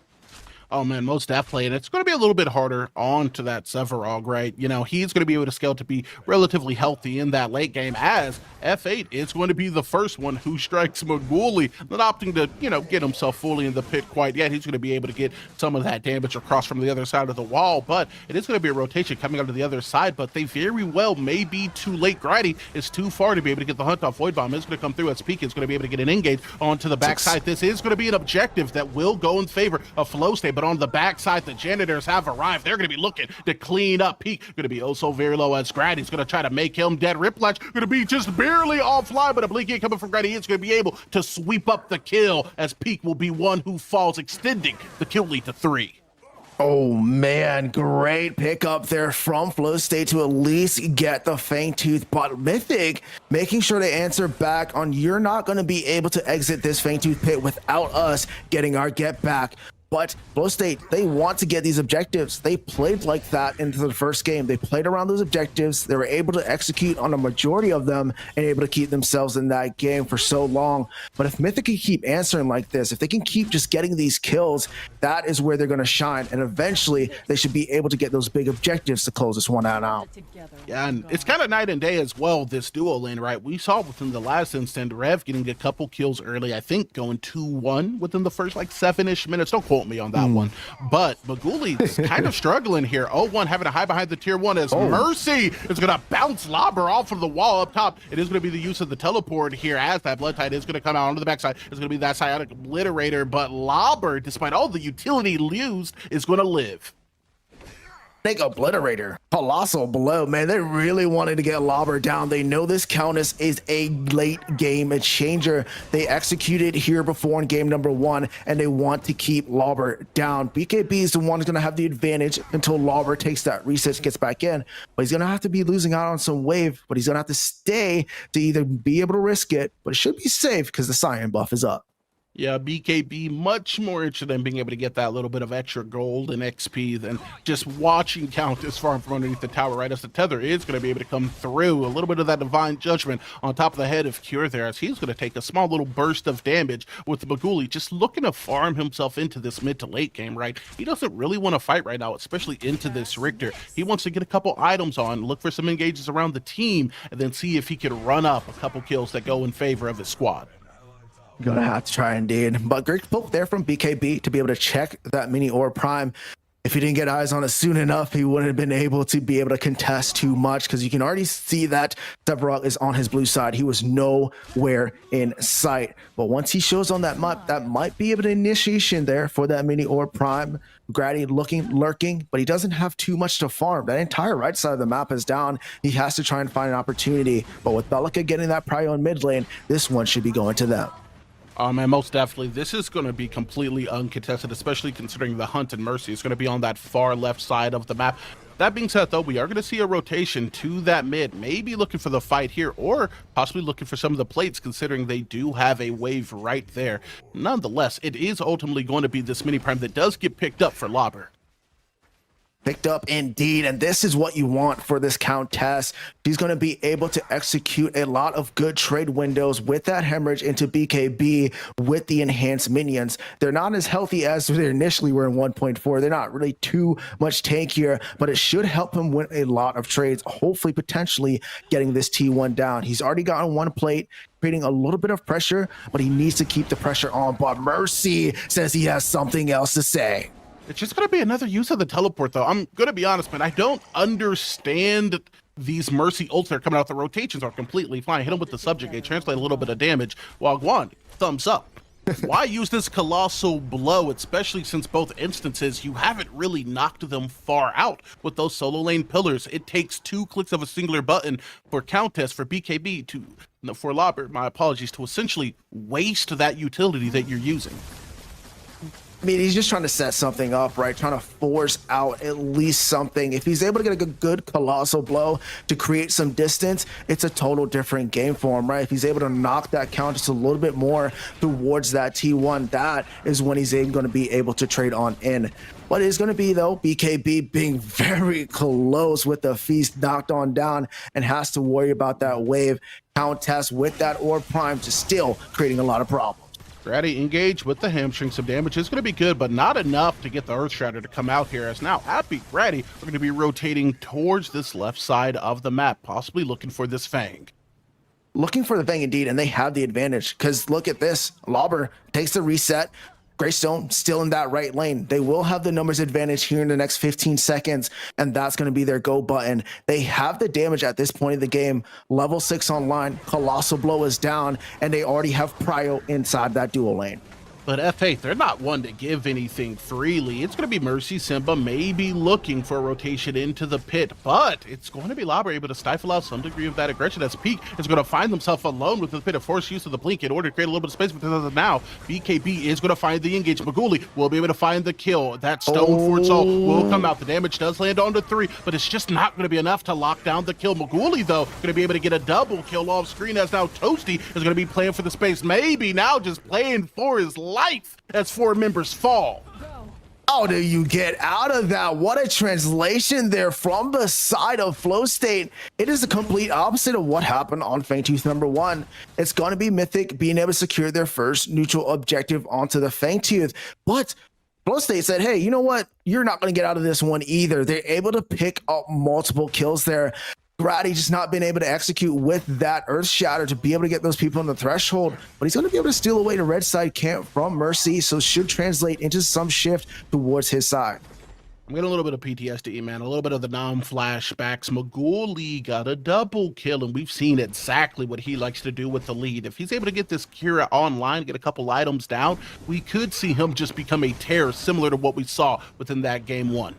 Oh, man, most definitely. And it's going to be a little bit harder on to that Severog, right? He's going to be able to scale to be relatively healthy in that late game, as F8 is going to be the first one who strikes Maguli, not opting to, get himself fully in the pit quite yet. He's going to be able to get some of that damage across from the other side of the wall, but it is going to be a rotation coming out of the other side, but they very well may be too late. Grady is too far to be able to get the hunt off. Void Bomb is going to come through as Peak is going to be able to get an engage onto the backside. This is going to be an objective that will go in favor of Flow State. but on the backside, the janitors have arrived. They're going to be looking to clean up. Peak going to be oh so very low as Grady's going to try to make him dead. Riplash going to be just barely offline, but a blink hit coming from Grady is going to be able to sweep up the kill, as Peak will be one who falls, extending the kill lead to 3. Oh man, great pickup there from Flow State to at least get the Fangtooth, but Mythic making sure to answer back on, you're not going to be able to exit this Fangtooth pit without us getting our get back. But Flow State, they want to get these objectives. They played like that into the first game. They played around those objectives. They were able to execute on a majority of them and able to keep themselves in that game for so long. But if Mythic can keep answering like this, if they can keep just getting these kills, that is where they're going to shine. And eventually they should be able to get those big objectives to close this one out. Yeah, and it's kind of night and day as well, this duo lane, right? We saw within the last instant, Rev getting a couple kills early, I think going 2-1 within the first like 7-ish minutes. Don't quote me on that one, but Maguli's kind of struggling here. 0-1 having to hide behind the tier 1 as Mercy is going to bounce Lobber off of the wall up top. It is going to be the use of the teleport here, as that Blood Tide is going to come out onto the backside. It's going to be that Psionic Obliterator, but Lobber, despite all the utility used, is going to live. Big Obliterator, Colossal Blow, man, they really wanted to get Lobber down. They know this Countess is a late game changer. They executed here before in game number 1, and they want to keep Lobber down. BKB is the one who's going to have the advantage until Lobber takes that reset, gets back in. But he's going to have to be losing out on some wave, but he's going to have to stay to either be able to risk it, but it should be safe because the Cyan buff is up. Yeah, BKB much more interested in being able to get that little bit of extra gold and XP than just watching Countess farm from underneath the tower, right? As the tether is going to be able to come through. A little bit of that divine judgment on top of the head of Cure there, as he's going to take a small little burst of damage with Maguli, just looking to farm himself into this mid to late game, right? He doesn't really want to fight right now, especially into this Richter. He wants to get a couple items on, look for some engages around the team, and then see if he can run up a couple kills that go in favor of his squad. Gonna have to try indeed. But great poke there from BKB to be able to check that mini orb prime. If he didn't get eyes on it soon enough, he wouldn't have been able to contest too much, because you can already see that Sephiroth is on his blue side. He was nowhere in sight. But once he shows on that map, that might be able to initiation there for that mini orb prime. Grady lurking, but he doesn't have too much to farm. That entire right side of the map is down. He has to try and find an opportunity. But with Belica getting that prio in mid lane, this one should be going to them. And most definitely, this is going to be completely uncontested, especially considering the Hunt and Mercy is going to be on that far left side of the map. That being said, though, we are going to see a rotation to that mid, maybe looking for the fight here, or possibly looking for some of the plates, considering they do have a wave right there. Nonetheless, it is ultimately going to be this mini prime that does get picked up for Lobber. Picked up indeed, and this is what you want for this Countess. She's going to be able to execute a lot of good trade windows with that hemorrhage into BKB with the enhanced minions. They're not as healthy as they initially were in 1.4. They're not really too much tankier, but it should help him win a lot of trades, hopefully potentially getting this T1 down. He's already gotten one plate, creating a little bit of pressure, but he needs to keep the pressure on. But Mercy says he has something else to say. It's just going to be another use of the teleport, though. I'm going to be honest, man. I don't understand these Mercy ults that are coming out. The rotations are completely fine. Hit him with the subjugate, translate a little bit of damage. Wagwan, thumbs up. Why use this Colossal Blow, especially since both instances you haven't really knocked them far out with those solo lane pillars? It takes 2 clicks of a singular button for Countess, for BKB, for Lobber, my apologies, to essentially waste that utility that you're using. I mean, he's just trying to set something up, right? Trying to force out at least something. If he's able to get a good Colossal Blow to create some distance, it's a total different game for him, right? If he's able to knock that count just a little bit more towards that T1, that is when he's going to be able to trade on in. What is going to be, though, BKB being very close with the feast knocked on down and has to worry about that wave. Countess with that Orb Prime just still creating a lot of problems. Grady engaged with the hamstring. Some damage is going to be good, but not enough to get the Earth Shatter to come out here, as now Happy Grady are going to be rotating towards this left side of the map, possibly looking for this Fang. Looking for the Fang indeed, and they have the advantage, because look at this. Lobber takes the reset. Greystone still in that right lane. They will have the numbers advantage here in the next 15 seconds, and that's going to be their go button. They have the damage at this point of the game. Level 6 online, Colossal Blow is down, and they already have Prio inside that dual lane. But F8, they're not one to give anything freely. It's going to be Mercy Simba maybe looking for a rotation into the pit, but it's going to be Labra able to stifle out some degree of that aggression as Peak is going to find themselves alone with the pit of forced use of the blink in order to create a little bit of space for them now. BKB is going to find the engage. Maguli will be able to find the kill. That Stone Fort Soul will come out. The damage does land on the 3, but it's just not going to be enough to lock down the kill. Maguli, though, going to be able to get a double kill off screen as now Toasty is going to be playing for the space. Maybe now just playing for his life as 4 members fall. How do you get out of that? What a translation there from the side of Flow State. It is the complete opposite of what happened on Fangtooth number 1. It's going to be Mythic being able to secure their first neutral objective onto the Fangtooth. But Flow State said, hey, you know what? You're not going to get out of this one either. They're able to pick up multiple kills there. Grady just not been able to execute with that Earth Shatter to be able to get those people on the threshold, but he's going to be able to steal away the red side camp from Mercy, so should translate into some shift towards his side. I'm getting a little bit of PTSD, man. A little bit of the non-flashbacks. Maguli got a double kill, and we've seen exactly what he likes to do with the lead. If he's able to get this Kira online, get a couple items down, we could see him just become a terror, similar to what we saw within that game 1.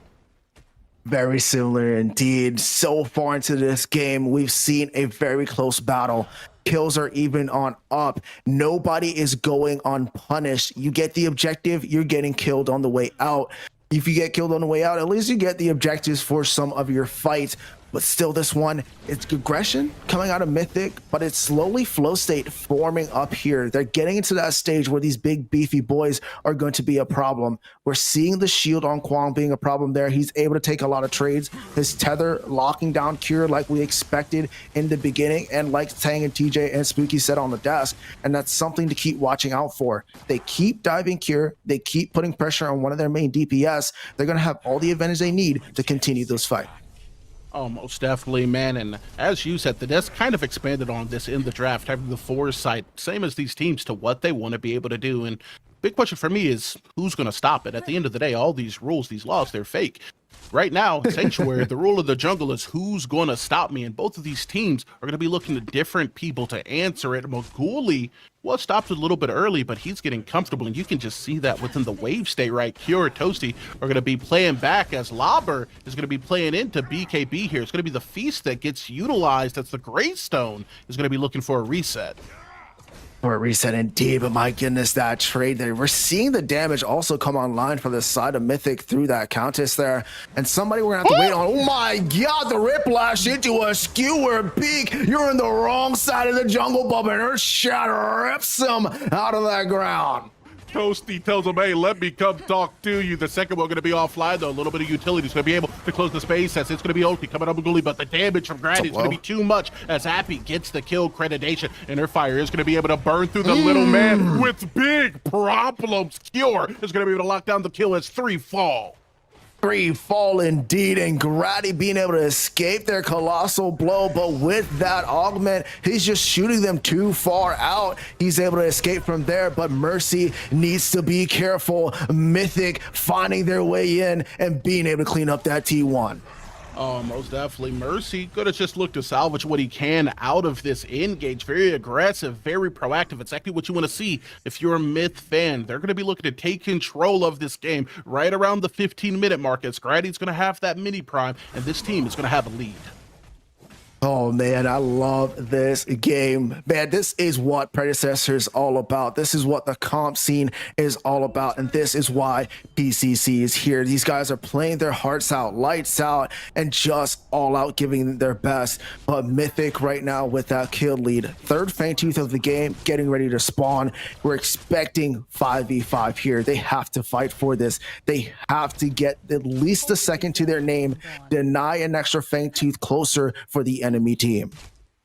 Very similar indeed. So far into this game, we've seen a very close battle. Kills are even on up. Nobody is going unpunished. You get the objective, you're getting killed on the way out. If you get killed on the way out, at least you get the objectives for some of your fights. But still, this one, it's aggression coming out of Mythic, but it's slowly Flow State forming up here. They're getting into that stage where these big, beefy boys are going to be a problem. We're seeing the shield on Kwang being a problem there. He's able to take a lot of trades. His tether locking down Cure like we expected in the beginning, and like Tang and TJ and Spooky said on the desk, and that's something to keep watching out for. They keep diving Cure. They keep putting pressure on one of their main DPS. They're going to have all the advantage they need to continue this fight. Oh, most definitely, man. And as you said, the desk kind of expanded on this in the draft, having the foresight, same as these teams, to what they want to be able to do. And big question for me is, who's going to stop it? At the end of the day, all these rules, these laws, they're fake. Right now, Sanctuary, the rule of the jungle is who's going to stop me, and both of these teams are going to be looking to different people to answer it. Maguli was stopped a little bit early, but he's getting comfortable, and you can just see that within the wave state, right? Cure, Toasty are going to be playing back as Lauber is going to be playing into BKB here. It's going to be the Feast that gets utilized as the Greystone is going to be looking for a reset. For a reset indeed, but my goodness, that trade there. We're seeing the damage also come online from the side of Mythic through that Countess there. And somebody we're gonna have to wait on. Oh my god, the Riplash into a skewer peak. You're in the wrong side of the jungle bubble, and Earth Shatter rips him out of that ground. Toasty tells him, hey, let me come talk to you. The second one going to be offline, though. A little bit of utility is going to be able to close the space as it's going to be ulti coming up Maguli, but the damage from Grady is going to be too much as Happy gets the kill creditation, and her fire is going to be able to burn through the little man with big problems. Cure is going to be able to lock down the kill as 3 fall. 3 fall indeed, and Grady being able to escape their colossal blow, but with that augment, he's just shooting them too far out. He's able to escape from there, but Mercy needs to be careful. Mythic finding their way in and being able to clean up that T1. Oh, most definitely. Mercy could have just looked to salvage what he can out of this engage. Very aggressive, very proactive. Exactly what you want to see if you're a Myth fan. They're going to be looking to take control of this game right around the 15-minute mark, as Grady's going to have that mini prime, and this team is going to have a lead. Oh man, I love this game. Man, this is what Predecessor is all about. This is what the comp scene is all about. And this is why PCC is here. These guys are playing their hearts out, lights out, and just all out giving their best. But Mythic right now with that kill lead. 3rd Fangtooth of the game, getting ready to spawn. We're expecting 5v5 here. They have to fight for this. They have to get at least a second to their name, deny an extra Fangtooth closer for the enemy team.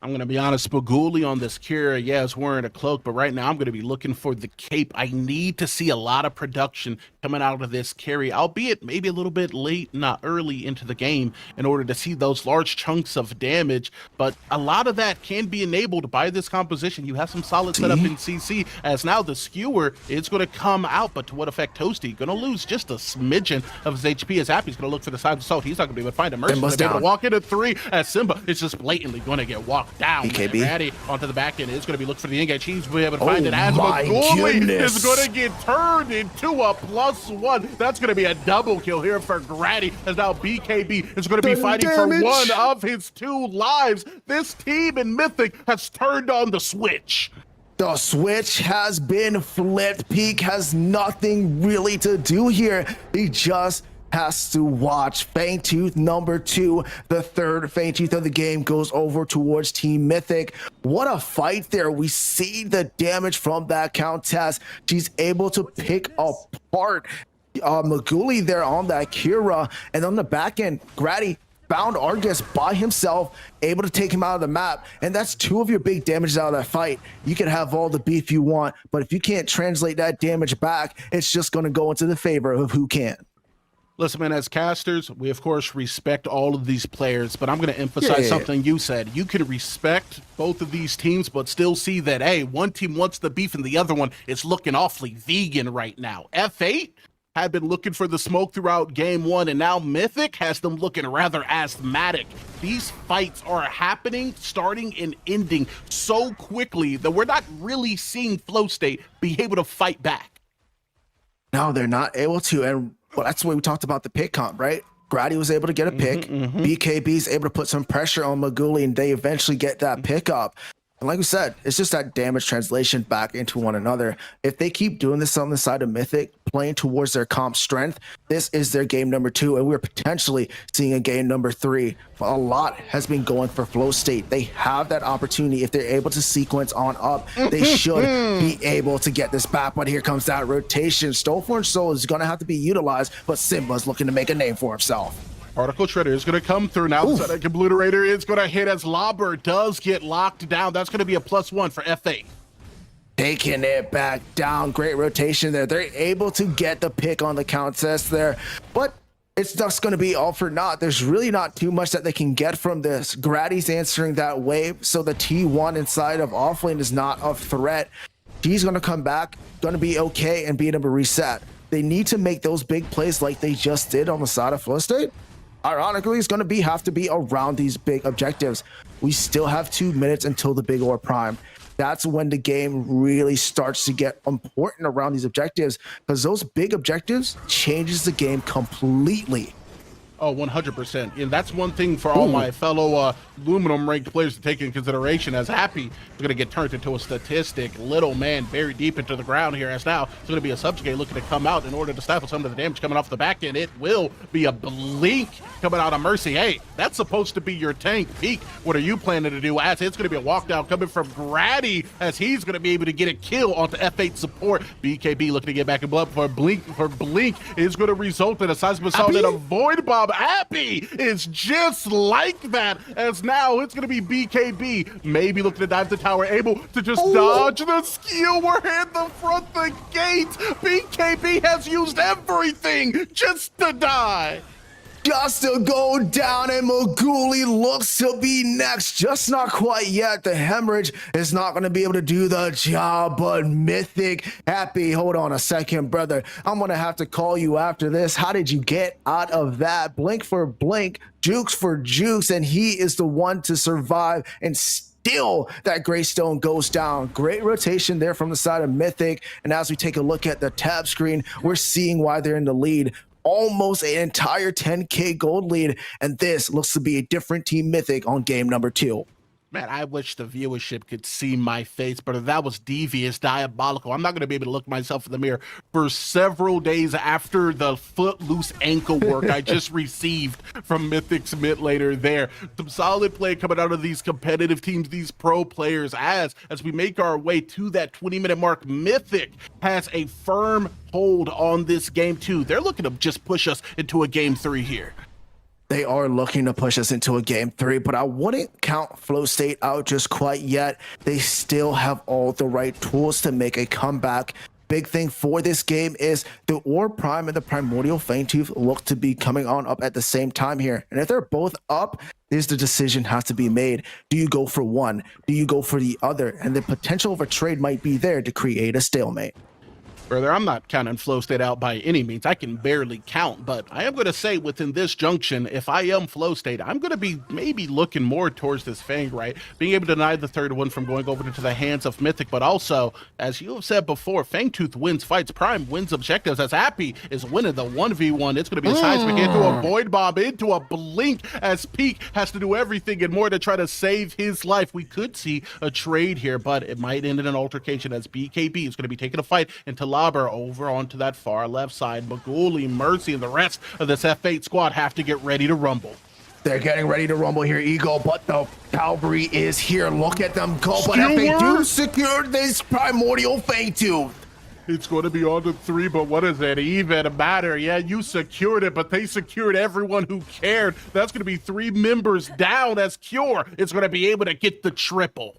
I'm going to be honest, Spaguli on this Kira, yeah, is wearing a cloak, but right now I'm going to be looking for the cape. I need to see a lot of production coming out of this carry, albeit maybe a little bit late, not early into the game, in order to see those large chunks of damage, but a lot of that can be enabled by this composition. You have some solid setup in CC, as now the skewer is going to come out, but to what effect? Toasty going to lose just a smidgen of his HP, as Happy's going to look for the side of assault. He's not going to be able to find a Mercy. He's going to be able to walk into 3, as Simba is just blatantly going to get walked down. BKB. Ready onto the back end. It's going to be looking for the engage. He's going to be able to Oh find it as my Maguli goodness. is going to get turned into a +1. That's going to be a double kill here for Grady, as now BKB is going to be The fighting damage. for one of his 2 lives. This team in Mythic has turned on the switch. The switch has been flipped. Peak has nothing really to do here. He just has to watch. Fangtooth number 2, the 3rd Fangtooth of the game, goes over towards Team Mythic. What a fight there. We see the damage from that Countess. She's able to pick apart Maguli there on that Kira. And on the back end, Grady found Argus by himself, able to take him out of the map, and that's 2 of your big damages out of that fight. You can have all the beef you want, but if you can't translate that damage back, it's just going to go into the favor of who can. Listen, man, as casters, we of course respect all of these players, but I'm going to emphasize something you said. You can respect both of these teams, but still see that, hey, one team wants the beef and the other one is looking awfully vegan right now. F8 had been looking for the smoke throughout game 1, and now Mythic has them looking rather asthmatic. These fights are happening, starting and ending so quickly that we're not really seeing Flow State be able to fight back. No, they're not able to, and well, that's why we talked about the pick comp, right? Grady was able to get a pick. BKB's able to put some pressure on Maguli, and they eventually get that pick up. And like we said, it's just that damage translation back into one another. If they keep doing this on the side of Mythic, playing towards their comp strength, this is their game number 2, and we're potentially seeing a game number 3. A lot has been going for Flow State. They have that opportunity. If they're able to sequence on up, they should be able to get this back. But here comes that rotation. Stoneforge Soul is going to have to be utilized, but Simba's looking to make a name for himself. Particle Shredder is going to come through now. The Sonic Obliterator is going to hit as Lobber does get locked down. That's going to be a +1 for F8. Taking it back down. Great rotation there. They're able to get the pick on the Countess there, but it's just going to be all for naught. There's really not too much that they can get from this. Grady's answering that wave, so the T1 inside of offlane is not a threat. He's going to come back, going to be okay, and be able to reset. They need to make those big plays like they just did on the side of Flow State. Ironically, it's going to have to be around these big objectives. We still have 2 minutes until the big or prime. That's when the game really starts to get important around these objectives, because those big objectives changes the game completely. Oh, 100%. And that's one thing for all my fellow aluminum ranked players to take into consideration, as Happy is going to get turned into a statistic. Little man buried deep into the ground here, as now it's going to be a subjugate looking to come out in order to stifle some of the damage coming off the back end. It will be a blink coming out of Mercy. Hey, that's supposed to be your tank. Peak, what are you planning to do? As it's going to be a walk down coming from Grady, as he's going to be able to get a kill onto F8 support. BKB looking to get back in blood for Blink is going to result in a seismic assault and a void bomb. Happy is just like that, as now it's going to be BKB maybe looking to dive the tower, able to just dodge the skill. We're in the front the gate. BKB has used everything just to die. Just to go down, and Maguli looks to be next. Just not quite yet. The hemorrhage is not going to be able to do the job, but Mythic, Happy, hold on a second, brother. I'm going to have to call you after this. How did you get out of that? Blink for Blink, Jukes for Jukes, and he is the one to survive, and still that Greystone goes down. Great rotation there from the side of Mythic, and as we take a look at the tab screen, we're seeing why they're in the lead. Almost an entire 10K gold lead, and this looks to be a different Team Mythic on game number 2. Man, I wish the viewership could see my face, but that was devious, diabolical. I'm not going to be able to look myself in the mirror for several days after the footloose ankle work I just received from Mythic's mid laner there. Some solid play coming out of these competitive teams, these pro players, as we make our way to that 20-minute mark. Mythic has a firm hold on this game 2. They're looking to just push us into a game 3 here. They are looking to push us into a game 3, but I wouldn't count Flow State out just quite yet. They still have all the right tools to make a comeback. Big thing for this game is the Ore Prime and the Primordial Fangtooth look to be coming on up at the same time here. And if they're both up, there's the decision has to be made. Do you go for one? Do you go for the other? And the potential of a trade might be there to create a stalemate. Further, I'm not counting Flow State out by any means. I can barely count, but I am going to say within this junction, if I am Flow State, I'm going to be maybe looking more towards this Fang, right? Being able to deny the third one from going over into the hands of Mythic, but also, as you have said before, Fangtooth wins fights, Prime wins objectives, as Happy is winning the 1v1. It's going to be a seismic into a Void Bomb, into a blink, as Peak has to do everything and more to try to save his life. We could see a trade here, but it might end in an altercation as BKB is going to be taking a fight into Lauber over onto that far left side. Maguli, Mercy, and the rest of this F8 squad have to get ready to rumble. They're getting ready to rumble here, Eagle, but the cavalry is here. Look at them go, but F8 do secure this primordial Fangtooth. It's going to be on to 3, but what does it even matter? Yeah, you secured it, but they secured everyone who cared. That's going to be 3 members down as Cure is going to be able to get the triple.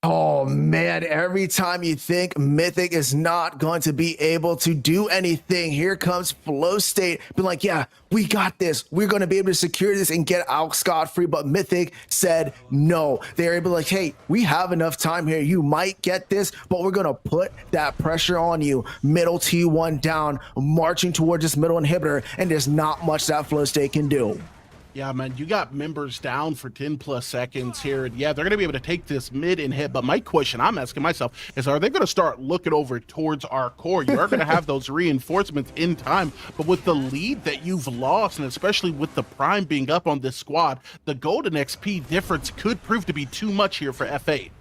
Oh man, every time you think Mythic is not going to be able to do anything, here comes Flow State being like, yeah, we got this. We're going to be able to secure this and get out scot-free. But Mythic said no. They're able to like, hey, we have enough time here. You might get this, but we're going to put that pressure on you. Middle T1 down, marching towards this middle inhibitor, and there's not much that Flow State can do. Yeah, man, you got members down for 10 plus seconds here. And yeah, they're going to be able to take this mid and hit. But my question I'm asking myself is, are they going to start looking over towards our core? You are going to have those reinforcements in time. But with the lead that you've lost, and especially with the Prime being up on this squad, the golden XP difference could prove to be too much here for F8.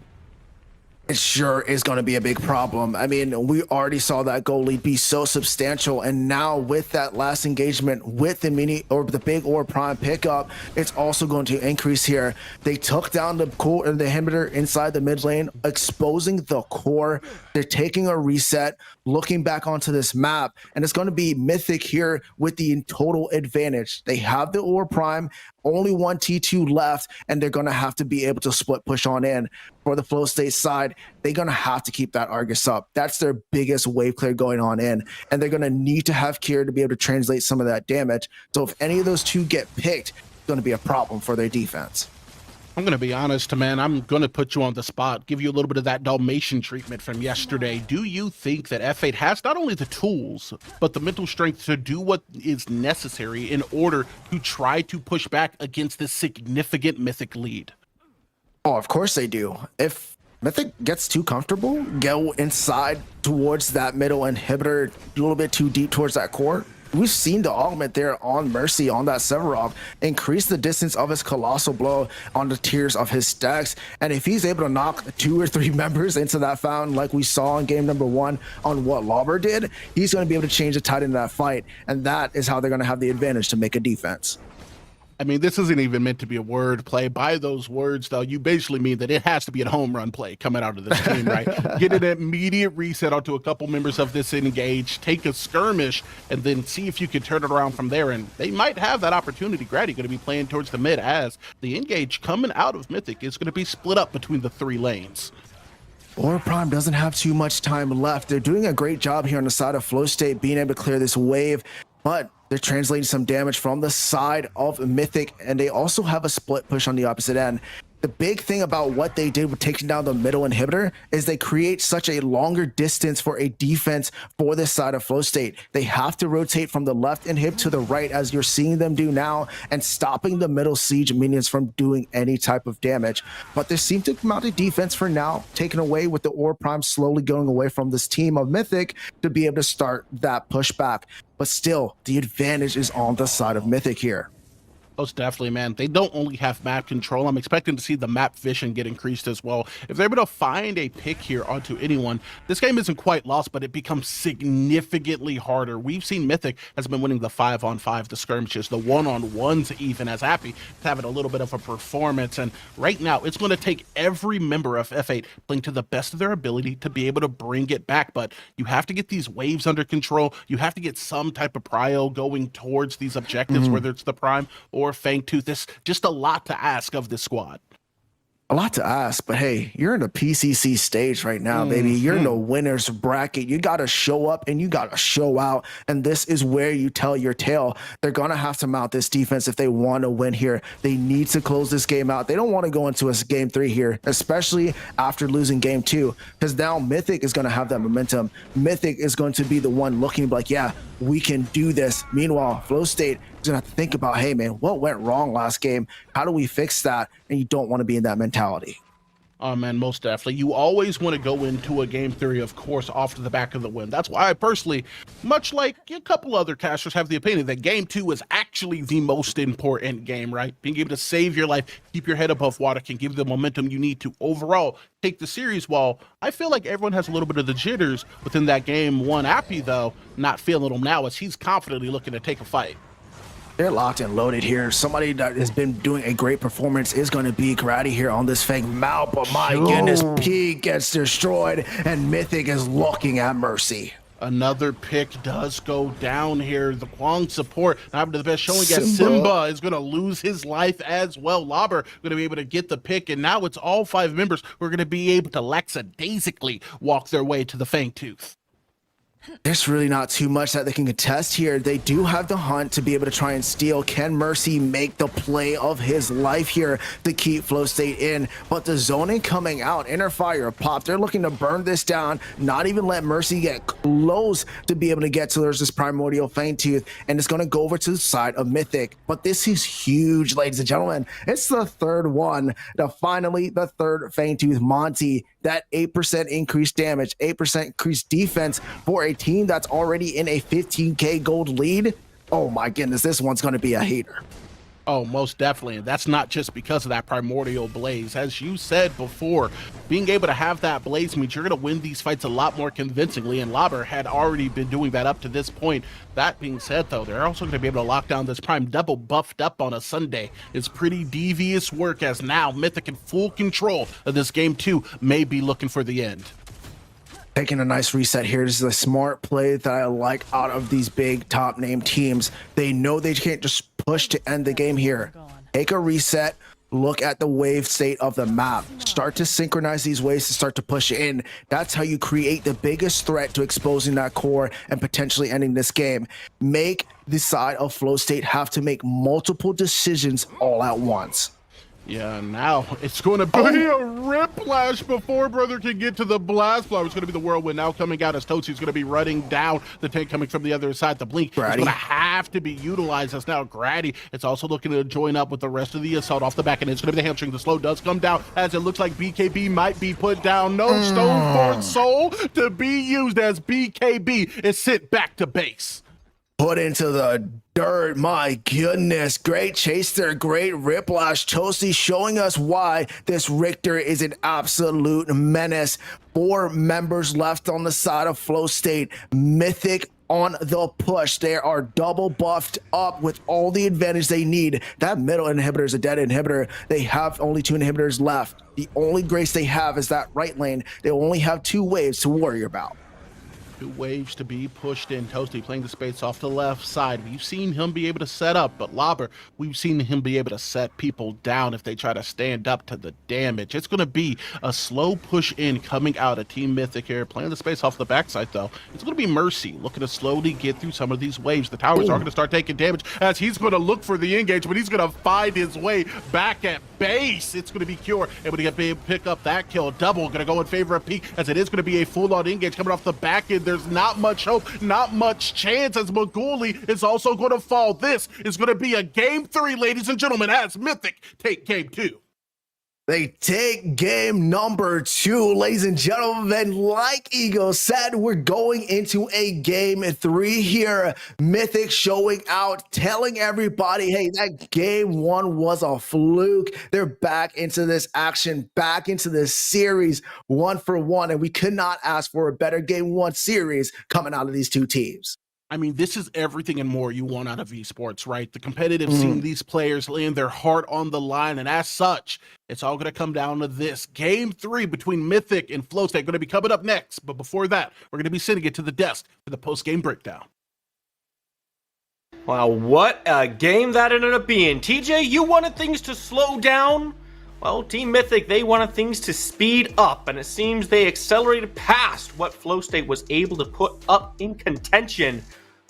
It sure is going to be a big problem. I mean, we already saw that goal lead be so substantial, and now with that last engagement with the mini or the big or prime pickup, it's also going to increase here. They took down the core and the inhibitor inside the mid lane, exposing the core. They're taking a reset, looking back onto this map, and it's going to be Mythic here with the total advantage. They have the or prime, only one T2 left, and they're going to have to be able to split push on in. For the Flow State side, they're going to have to keep that Argus up. That's their biggest wave clear going on in, and they're going to need to have Kier to be able to translate some of that damage. So if any of those two get picked, it's going to be a problem for their defense. I'm going to be honest, man. I'm going to put you on the spot, give you a little bit of that Dalmatian treatment from yesterday. Do you think that F8 has not only the tools, but the mental strength to do what is necessary in order to try to push back against this significant Mythic lead? Oh, of course they do. If Mythic gets too comfortable, go inside towards that middle inhibitor, a little bit too deep towards that core, we've seen the augment there on Mercy on that Severov increase the distance of his colossal blow on the tiers of his stacks. And if he's able to knock 2 or 3 members into that fountain like we saw in game number 1 on what Lauber did, he's going to be able to change the tide in that fight. And that is how they're going to have the advantage to make a defense. I mean, this isn't even meant to be a word play. By those words, though, you basically mean that it has to be a home run play coming out of this team, right? Get an immediate reset onto a couple members of this engage, take a skirmish, and then see if you can turn it around from there. And they might have that opportunity. Grady going to be playing towards the mid as the engage coming out of Mythic is going to be split up between the 3 lanes. Or Prime doesn't have too much time left. They're doing a great job here on the side of Flow State, being able to clear this wave, but they're translating some damage from the side of Mythic, and they also have a split push on the opposite end. The big thing about what they did with taking down the middle inhibitor is they create such a longer distance for a defense for this side of Flow State. They have to rotate from the left inhib to the right, as you're seeing them do now, and stopping the middle siege minions from doing any type of damage. But there seems to come out a defense for now, taken away with the Ore Prime slowly going away from this team of Mythic to be able to start that pushback. But still, the advantage is on the side of Mythic here. Most definitely, man. They don't only have map control. I'm expecting to see the map vision get increased as well. If they're able to find a pick here onto anyone, this game isn't quite lost, but it becomes significantly harder. We've seen Mythic has been winning the 5-on-5, the skirmishes, the 1-on-1s even, as Happy having a little bit of a performance. And right now, it's going to take every member of F8 playing to the best of their ability to be able to bring it back. But you have to get these waves under control. You have to get some type of prio going towards these objectives, whether it's the Prime or Fangtooth. This just a lot to ask of this squad. A lot to ask, but hey, you're in a PCC stage right now, baby. You're in a winner's bracket. You got to show up and you got to show out. And this is where you tell your tale. They're going to have to mount this defense if they want to win here. They need to close this game out. They don't want to go into a game 3 here, especially after losing game 2, because now Mythic is going to have that momentum. Mythic is going to be the one looking like, yeah, we can do this. Meanwhile, Flow State is going to have to think about, hey, man, what went wrong last game? How do we fix that? And you don't want to be in that mentality. Oh, man, most definitely. You always want to go into a game 3, of course, off to the back of the win. That's why I personally, much like a couple other casters, have the opinion that game 2 is actually the most important game, right? Being able to save your life, keep your head above water, can give you the momentum you need to overall take the series. While I feel like everyone has a little bit of the jitters within that game 1 Appy, though, not feeling them now as he's confidently looking to take a fight. They're locked and loaded here. Somebody that has been doing a great performance is going to be Karate here on this Fang Mount, but my goodness, P gets destroyed, and Mythic is looking at mercy. Another pick does go down here. The Kwang support not having the best showing as Simba is going to lose his life as well. Lobber going to be able to get the pick, and now it's all 5 members who are going to be able to lackadaisically walk their way to the Fangtooth. There's really not too much that they can contest here. They do have the hunt to be able to try and steal. Can Mercy make the play of his life here to keep Flow State in? But the zoning coming out, Inner Fire pop. They're looking to burn this down, not even let Mercy get close to be able to get to this Primordial Fangtooth, and it's going to go over to the side of Mythic. But this is huge, ladies and gentlemen. It's the third one. Finally, the third Fangtooth. Monty, that 8% increased damage, 8% increased defense for a team that's already in a 15k gold lead. Oh my goodness, this one's going to be a hater. Oh, most definitely. And that's not just because of that Primordial Blaze. As you said before, being able to have that Blaze means you're going to win these fights a lot more convincingly, and Lobber had already been doing that up to this point. That being said, though, they're also going to be able to lock down this Prime double buffed up on a Sunday. It's pretty devious work, as now Mythic in full control of this game 2 may be looking for the end. Taking a nice reset here. This is a smart play that I like out of these big top name teams. They know they can't just push to end the game here. Take a reset, look at the wave state of the map, start to synchronize these waves to start to push in. That's how you create the biggest threat to exposing that core and potentially ending this game. Make the side of Flow State have to make multiple decisions all at once. Yeah, now it's going to be a Riplash before Brother can get to the Blast Flower. It's going to be the Whirlwind now coming out as Toadsy's going to be running down the tank coming from the other side. The Blink is going to have to be utilized as now Grady. It's also looking to join up with the rest of the assault off the back, and it's going to be the hamstring. The slow does come down as it looks like BKB might be put down. No Stoneforge Soul to be used as BKB is sent back to base. Put into the dirt. My goodness. Great chase there. Great Riplash. Toasty showing us why this Richter is an absolute menace. 4 members left on the side of Flow State. Mythic on the push. They are double buffed up with all the advantage they need. That middle inhibitor is a dead inhibitor. They have only 2 inhibitors left. The only grace they have is that right lane. They only have 2 waves to worry about. 2 waves to be pushed in. Toasty playing the space off the left side. We've seen him be able to set up, but Lobber, we've seen him be able to set people down if they try to stand up to the damage. It's going to be a slow push in coming out of Team Mythic here. Playing the space off the backside, though. It's going to be Mercy looking to slowly get through some of these waves. The towers are going to start taking damage as he's going to look for the engage, but he's going to find his way back at base. It's going to be Cure able to pick up that kill. Double going to go in favor of Peak, as it is going to be a full-on engage coming off the back end. There's not much hope, not much chance, as Maguli is also going to fall. This is going to be a game 3, ladies and gentlemen, as Mythic take game 2. They take game number 2, ladies and gentlemen. Like Ego said, we're going into a game 3 here. Mythic showing out, telling everybody, hey, that game 1 was a fluke. They're back into this action, back into this series 1-for-1, and we could not ask for a better game 1 series coming out of these 2 teams. I mean, this is everything and more you want out of esports, right? The competitive scene, these players laying their heart on the line, and as such, it's all going to come down to this. Game 3 between Mythic and Flow State going to be coming up next, but before that, we're going to be sending it to the desk for the post-game breakdown. Wow, what a game that ended up being. TJ, you wanted things to slow down? Well, Team Mythic, they wanted things to speed up, and it seems they accelerated past what Flow State was able to put up in contention.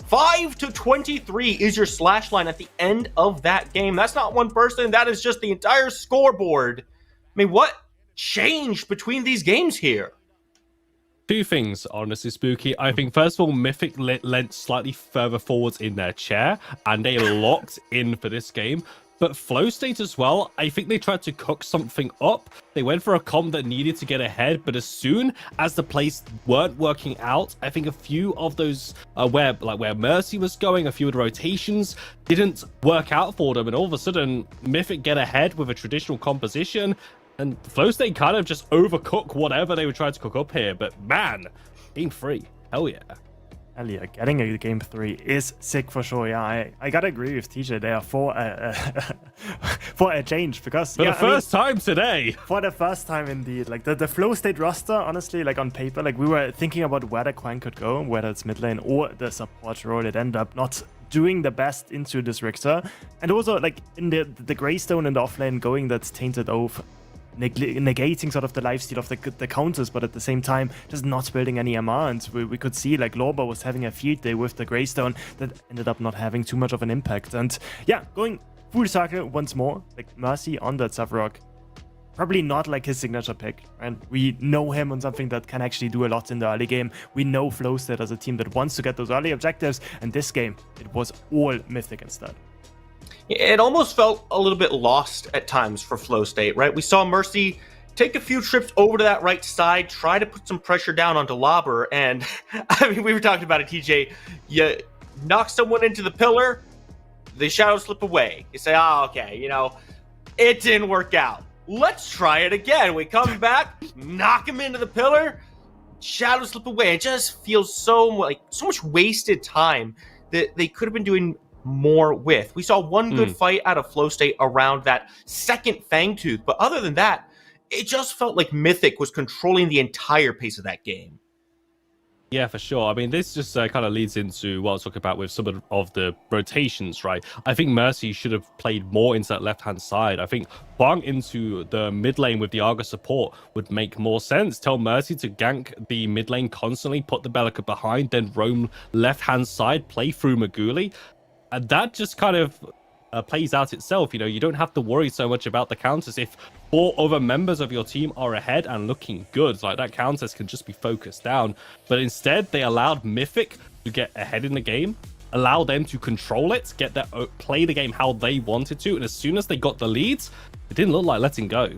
5-23 is your slash line at the end of that game. That's not one person, that is just the entire scoreboard. I mean, what changed between these games here? Two things, honestly, Spooky. I think, first of all, Mythic leant slightly further forwards in their chair, and they locked in for this game. But Flow State as well, I think they tried to cook something up. They went for a comp that needed to get ahead, but as soon as the plays weren't working out, I think a few of those where Mercy was going, a few of the rotations didn't work out for them, and all of a sudden Mythic get ahead with a traditional composition, and Flow State kind of just overcook whatever they were trying to cook up here. But man, game 3, hell yeah. Hell yeah, getting a game 3 is sick for sure. Yeah, I gotta agree with TJ there for a change, because For the first time today. For the first time indeed. Like the Flow State roster, honestly, like on paper, like we were thinking about where the Quang could go, whether it's mid lane or the support role. It ended up not doing the best into this Richter. And also like in the Greystone and the offlane going that's tainted oath, negating sort of the lifesteal of the counters, but at the same time just not building any MR. And we could see like Lorba was having a field day with the Greystone that ended up not having too much of an impact. And yeah, going full circle once more, like Mercy on that Zavrock, probably not like his signature pick, and we know him on something that can actually do a lot in the early game. We know Flow State as a team that wants to get those early objectives, and this game it was all Mythic instead. It almost felt a little bit lost at times for Flow State, right? We saw Mercy take a few trips over to that right side, try to put some pressure down onto Lobber, and I mean, we were talking about it, TJ. You knock someone into the pillar, the shadows slip away. You say, oh, okay, you know, it didn't work out. Let's try it again. We come back, knock him into the pillar, shadows slip away. It just feels so much wasted time that they could have been doing more with. We saw one good fight out of Flow State around that second Fangtooth, but other than that, it just felt like Mythic was controlling the entire pace of that game. Yeah, for sure. I mean, this just kind of leads into what I was talking about with some of the rotations, right? I think Mercy should have played more into that left-hand side. I think Huang into the mid lane with the Argus support would make more sense. Tell Mercy to gank the mid lane constantly, put the Bellica behind, then roam left-hand side, play through Maguli. And that just kind of plays out itself. You know, you don't have to worry so much about the counters. If 4 other members of your team are ahead and looking good, like that counters can just be focused down. But instead, they allowed Mythic to get ahead in the game, allow them to control it, play the game how they wanted to. And as soon as they got the leads, it didn't look like letting go.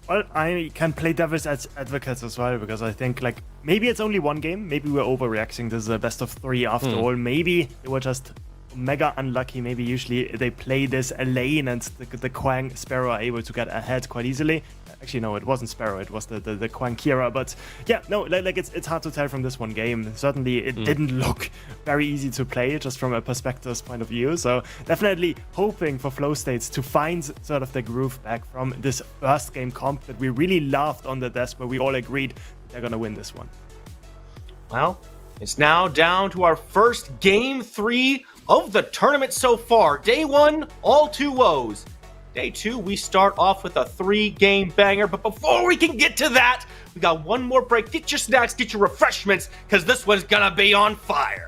Well, I can play devil's advocate as well, because I think like maybe it's only one game. Maybe we're overreacting. This is a best of 3 after all. Maybe they were just mega unlucky. Maybe usually they play this lane and the Quang Sparrow are able to get ahead quite easily. Actually, no, it wasn't Sparrow. It was the Quang Kira. But yeah, no, like it's hard to tell from this one game. Certainly, it didn't look very easy to play just from a perspective's point of view. So definitely hoping for Flow States to find sort of the groove back from this first game comp that we really loved on the desk, where we all agreed they're gonna win this one. Well, it's now down to our first game 3 of the tournament so far. Day 1, all 2 woes. Day 2, we start off with a 3-game banger. But before we can get to that, we got one more break. Get your snacks, get your refreshments, because this one's gonna be on fire.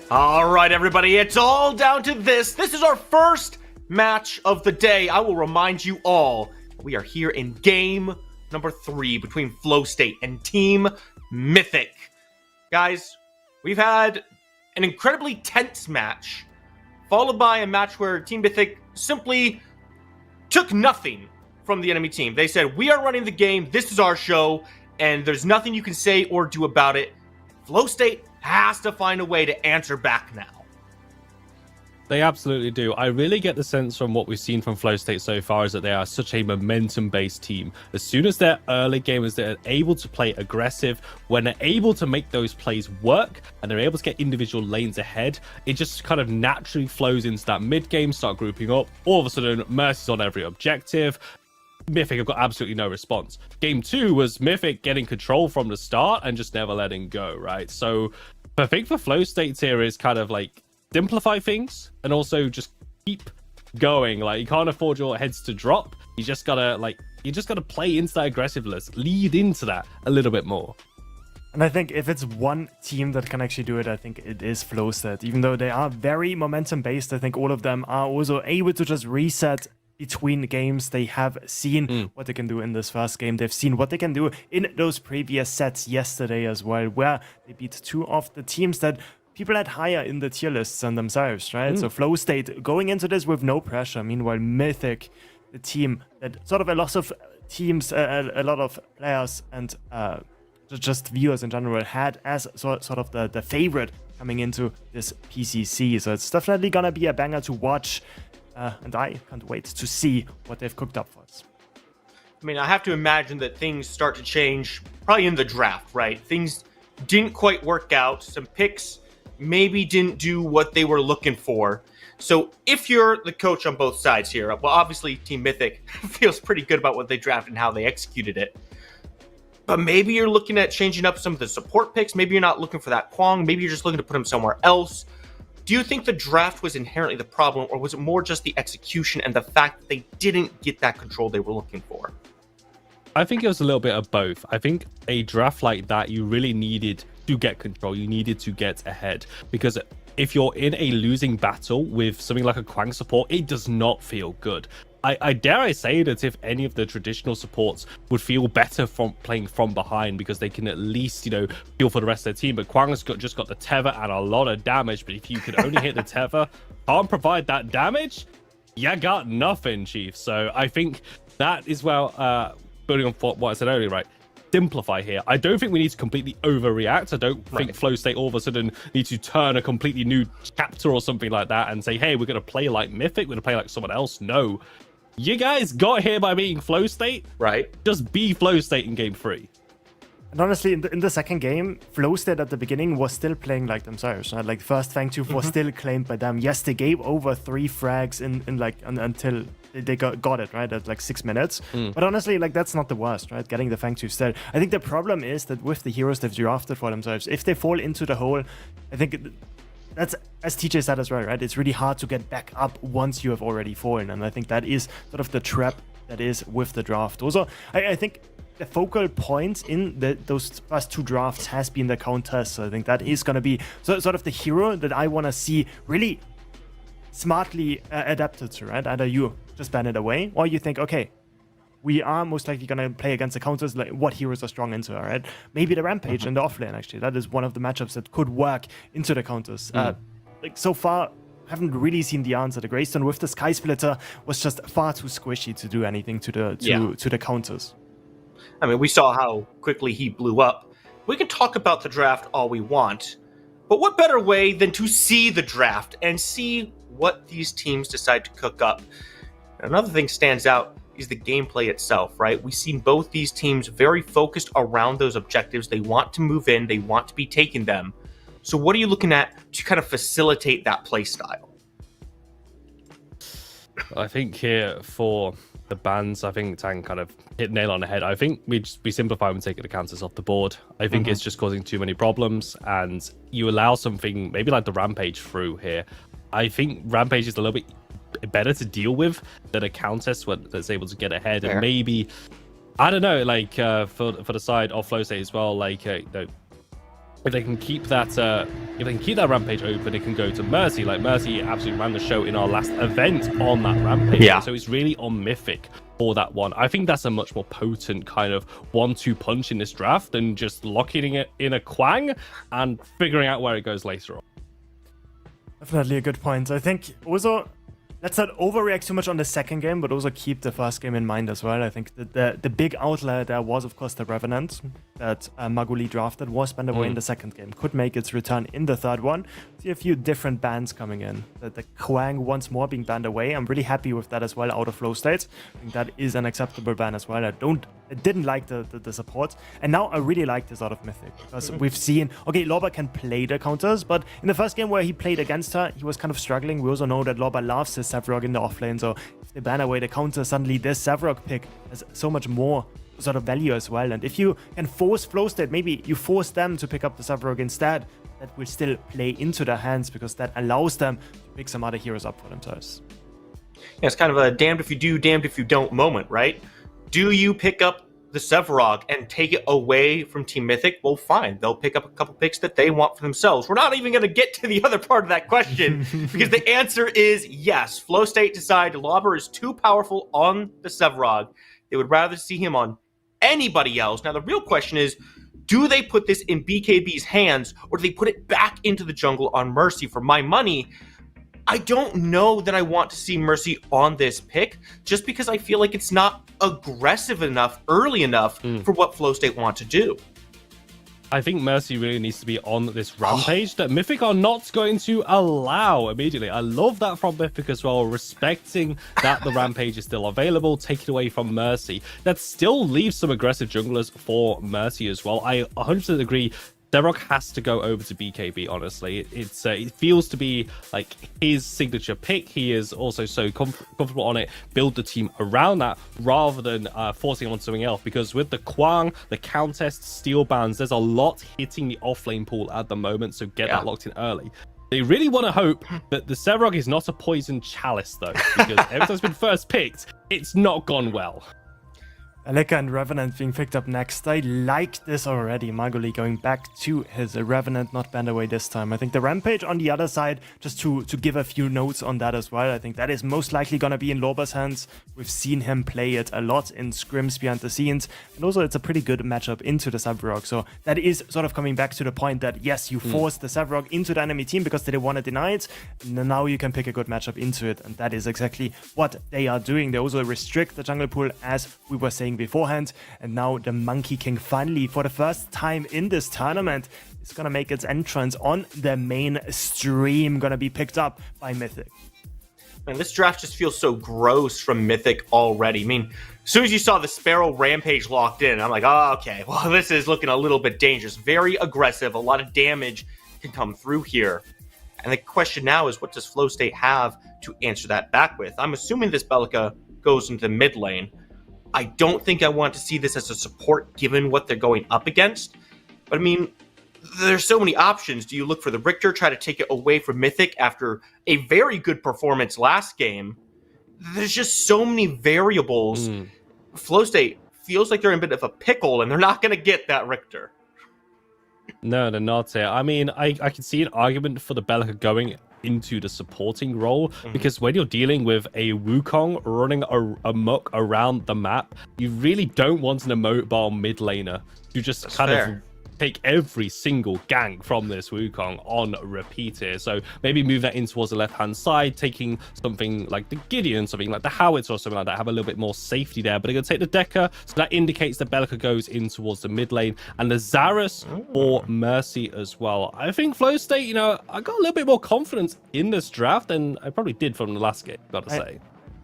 All right, everybody, it's all down to this. This is our first match of the day. I will remind you all, we are here in game number 3 between Flow State and Team Mythic. Guys, we've had an incredibly tense match, followed by a match where Team Mythic simply took nothing from the enemy team. They said, we are running the game, this is our show, and there's nothing you can say or do about it. Flow State has to find a way to answer back now. They absolutely do. I really get the sense from what we've seen from Flow State so far is that they are such a momentum-based team. As soon as they're early gamers, they're able to play aggressive. When they're able to make those plays work and they're able to get individual lanes ahead, it just kind of naturally flows into that mid-game, start grouping up. All of a sudden, Mercy's on every objective. Mythic have got absolutely no response. Game 2 was Mythic getting control from the start and just never letting go, right? So I think for Flow State here is kind of like simplify things and also just keep going. Like, you can't afford your heads to drop. You just gotta play into that aggressiveness, lead into that a little bit more. And I think if it's one team that can actually do it, I think it is Flow State. Even though they are very momentum based, I think all of them are also able to just reset between games. They have seen what they can do in this first game. They've seen what they can do in those previous sets yesterday as well, where they beat 2 of the teams that people had higher in the tier lists than themselves, right? So Flow State going into this with no pressure. Meanwhile, Mythic, the team that sort of a lot of teams, a lot of players and just viewers in general had as sort of the favorite coming into this PCC. So it's definitely gonna be a banger to watch. And I can't wait to see what they've cooked up for us. I mean, I have to imagine that things start to change probably in the draft, right? Things didn't quite work out. Some picks maybe didn't do what they were looking for. So if you're the coach on both sides here, well, obviously Team Mythic feels pretty good about what they drafted and how they executed it. But maybe you're looking at changing up some of the support picks. Maybe you're not looking for that Kwong. Maybe you're just looking to put him somewhere else. Do you think the draft was inherently the problem, or was it more just the execution and the fact that they didn't get that control they were looking for? I think it was a little bit of both. I think a draft like that, you really needed to get control. You needed to get ahead, because if you're in a losing battle with something like a Kwang support, it does not feel good. I dare I say that if any of the traditional supports would feel better from playing from behind, because they can at least, feel for the rest of their team. But Kwang's just got the tether and a lot of damage. But if you could only hit the tether, can't provide that damage, you got nothing, Chief. So I think that is building on what I said earlier, right? Simplify here. I don't think we need to completely overreact. I don't think Flow State all of a sudden need to turn a completely new chapter or something like that and say, hey, we're going to play like Mythic, we're going to play like someone else. No. You guys got here by being Flow State. Right. Just be Flow State in game 3. And honestly, in the second game, Flow State at the beginning was still playing like themselves. Right? Like, first Fang Tooth was still claimed by them. Yes, they gave over 3 frags until they got it, right, at like 6 minutes. But honestly, like, that's not the worst, right, getting the Fang Tooth still. I think the problem is that with the heroes they've drafted for themselves, if they fall into the hole, I think that's, as TJ said as well, right, it's really hard to get back up once you have already fallen. And I think that is sort of the trap that is with the draft. Also, I think the focal point in those first 2 drafts has been the counters. So I think that is going to be sort of the hero that I want to see really smartly adapted to, right? Either you just ban it away, or you think, okay, we are most likely going to play against the counters, like what heroes are strong into, all right? Maybe the Rampage in the offlane, actually. That is one of the matchups that could work into the counters. Like, so far, haven't really seen the answer. The Greystone with the Sky Splitter was just far too squishy to do anything to the counters. I mean, we saw how quickly he blew up. We can talk about the draft all we want, but what better way than to see the draft and see what these teams decide to cook up? Another thing stands out is the gameplay itself, right? We've seen both these teams very focused around those objectives. They want to move in, they want to be taking them. So what are you looking at to kind of facilitate that play style? I think here for the bans, I think Tang kind of hit nail on the head. I think we simplify and take the counters off the board. I think it's just causing too many problems, and you allow something maybe like the Rampage through here. I think Rampage is a little bit better to deal with than a Countess that's able to get ahead. And maybe, I don't know, like for the side of Flow State as well, like if they can keep that rampage open, it can go to Mercy. Like Mercy absolutely ran the show in our last event on that rampage. Yeah. So it's really on Mythic for that one. I think that's a much more potent kind of 1-2 punch in this draft than just locking it in a Quang and figuring out where it goes later on. Definitely a good point. I think also, let's not overreact too much on the second game, but also keep the first game in mind as well. I think the big outlier there was, of course, the Revenant that Maguli drafted was banned away in the second game. Could make its return in the third one. See a few different bans coming in. The Quang once more being banned away. I'm really happy with that as well out of flow state. I think that is an acceptable ban as well. I didn't like the support. And now I really like this out of Mythic. Because we've seen, okay, Loba can play the counters, but in the first game where he played against her, he was kind of struggling. We also know that Loba loves his Sevarog in the offlane, so if they ban away the counter, suddenly this Sevarog pick has so much more sort of value as well. And if you can force flow state, maybe you force them to pick up the Sevarog instead, that will still play into their hands because that allows them to pick some other heroes up for themselves. Yeah, it's kind of a damned if you do, damned if you don't moment, right? Do you pick up the Sevarog and take it away from Team Mythic? Well, fine. They'll pick up a couple picks that they want for themselves. We're not even going to get to the other part of that question because the answer is yes. Flow State decided Lauber is too powerful on the Sevarog. They would rather see him on anybody else. Now, the real question is, do they put this in BKB's hands or do they put it back into the jungle on Mercy? For my money, I don't know that I want to see Mercy on this pick just because I feel like it's not aggressive enough, early enough for what Flow State want to do. I think Mercy really needs to be on this rampage that Mythic are not going to allow immediately. I love that from Mythic as well, respecting that the rampage is still available, take it away from Mercy. That still leaves some aggressive junglers for Mercy as well. I 100% agree. Sevarog has to go over to BKB, honestly. It feels to be like his signature pick. He is also so comfortable on it. Build the team around that rather than forcing on something else. Because with the Quang, the Countess, Steel Bands, there's a lot hitting the offlane pool at the moment. So get that locked in early. They really want to hope that the Sevarog is not a poison chalice, though. Because ever since it's been first picked, it's not gone well. Aleka and Revenant being picked up next. I like this already. Maguli going back to his Revenant, not banned away this time. I think the Rampage on the other side, just to give a few notes on that as well, I think that is most likely going to be in Loba's hands. We've seen him play it a lot in scrims behind the scenes. And also it's a pretty good matchup into the Sevarog. So that is sort of coming back to the point that, yes, you forced the Sevarog into the enemy team because they didn't want to deny it. And now you can pick a good matchup into it. And that is exactly what they are doing. They also restrict the jungle pool, as we were saying beforehand, and now the Monkey King finally, for the first time in this tournament, is gonna make its entrance on the main stream, gonna be picked up by Mythic. Man, this draft just feels so gross from Mythic already. I mean, as soon as you saw the Sparrow Rampage locked in, I'm like, oh, okay, well, this is looking a little bit dangerous. Very aggressive, a lot of damage can come through here. And the question now is, what does Flow State have to answer that back with? I'm assuming this Belica goes into the mid lane. I don't think I want to see this as a support given what they're going up against. But I mean, there's so many options. Do you look for the Richter, try to take it away from Mythic after a very good performance last game? There's just so many variables. Flow State feels like they're in a bit of a pickle and they're not going to get that Richter. No, they're not here. I mean, I can see an argument for the Belica going into the supporting role, because when you're dealing with a Wukong running amok around the map, you really don't want an immobile mid laner to just of take every single gank from this Wukong on repeat here. So maybe move that in towards the left-hand side, taking something like the Gideon, something like the Howitz or something like that, have a little bit more safety there. But they're going to take the Decker, so that indicates that Belica goes in towards the mid lane, and the Zarus or Mercy as well. I think Flow State, you know, I got a little bit more confidence in this draft than I probably did from the last game, gotta say.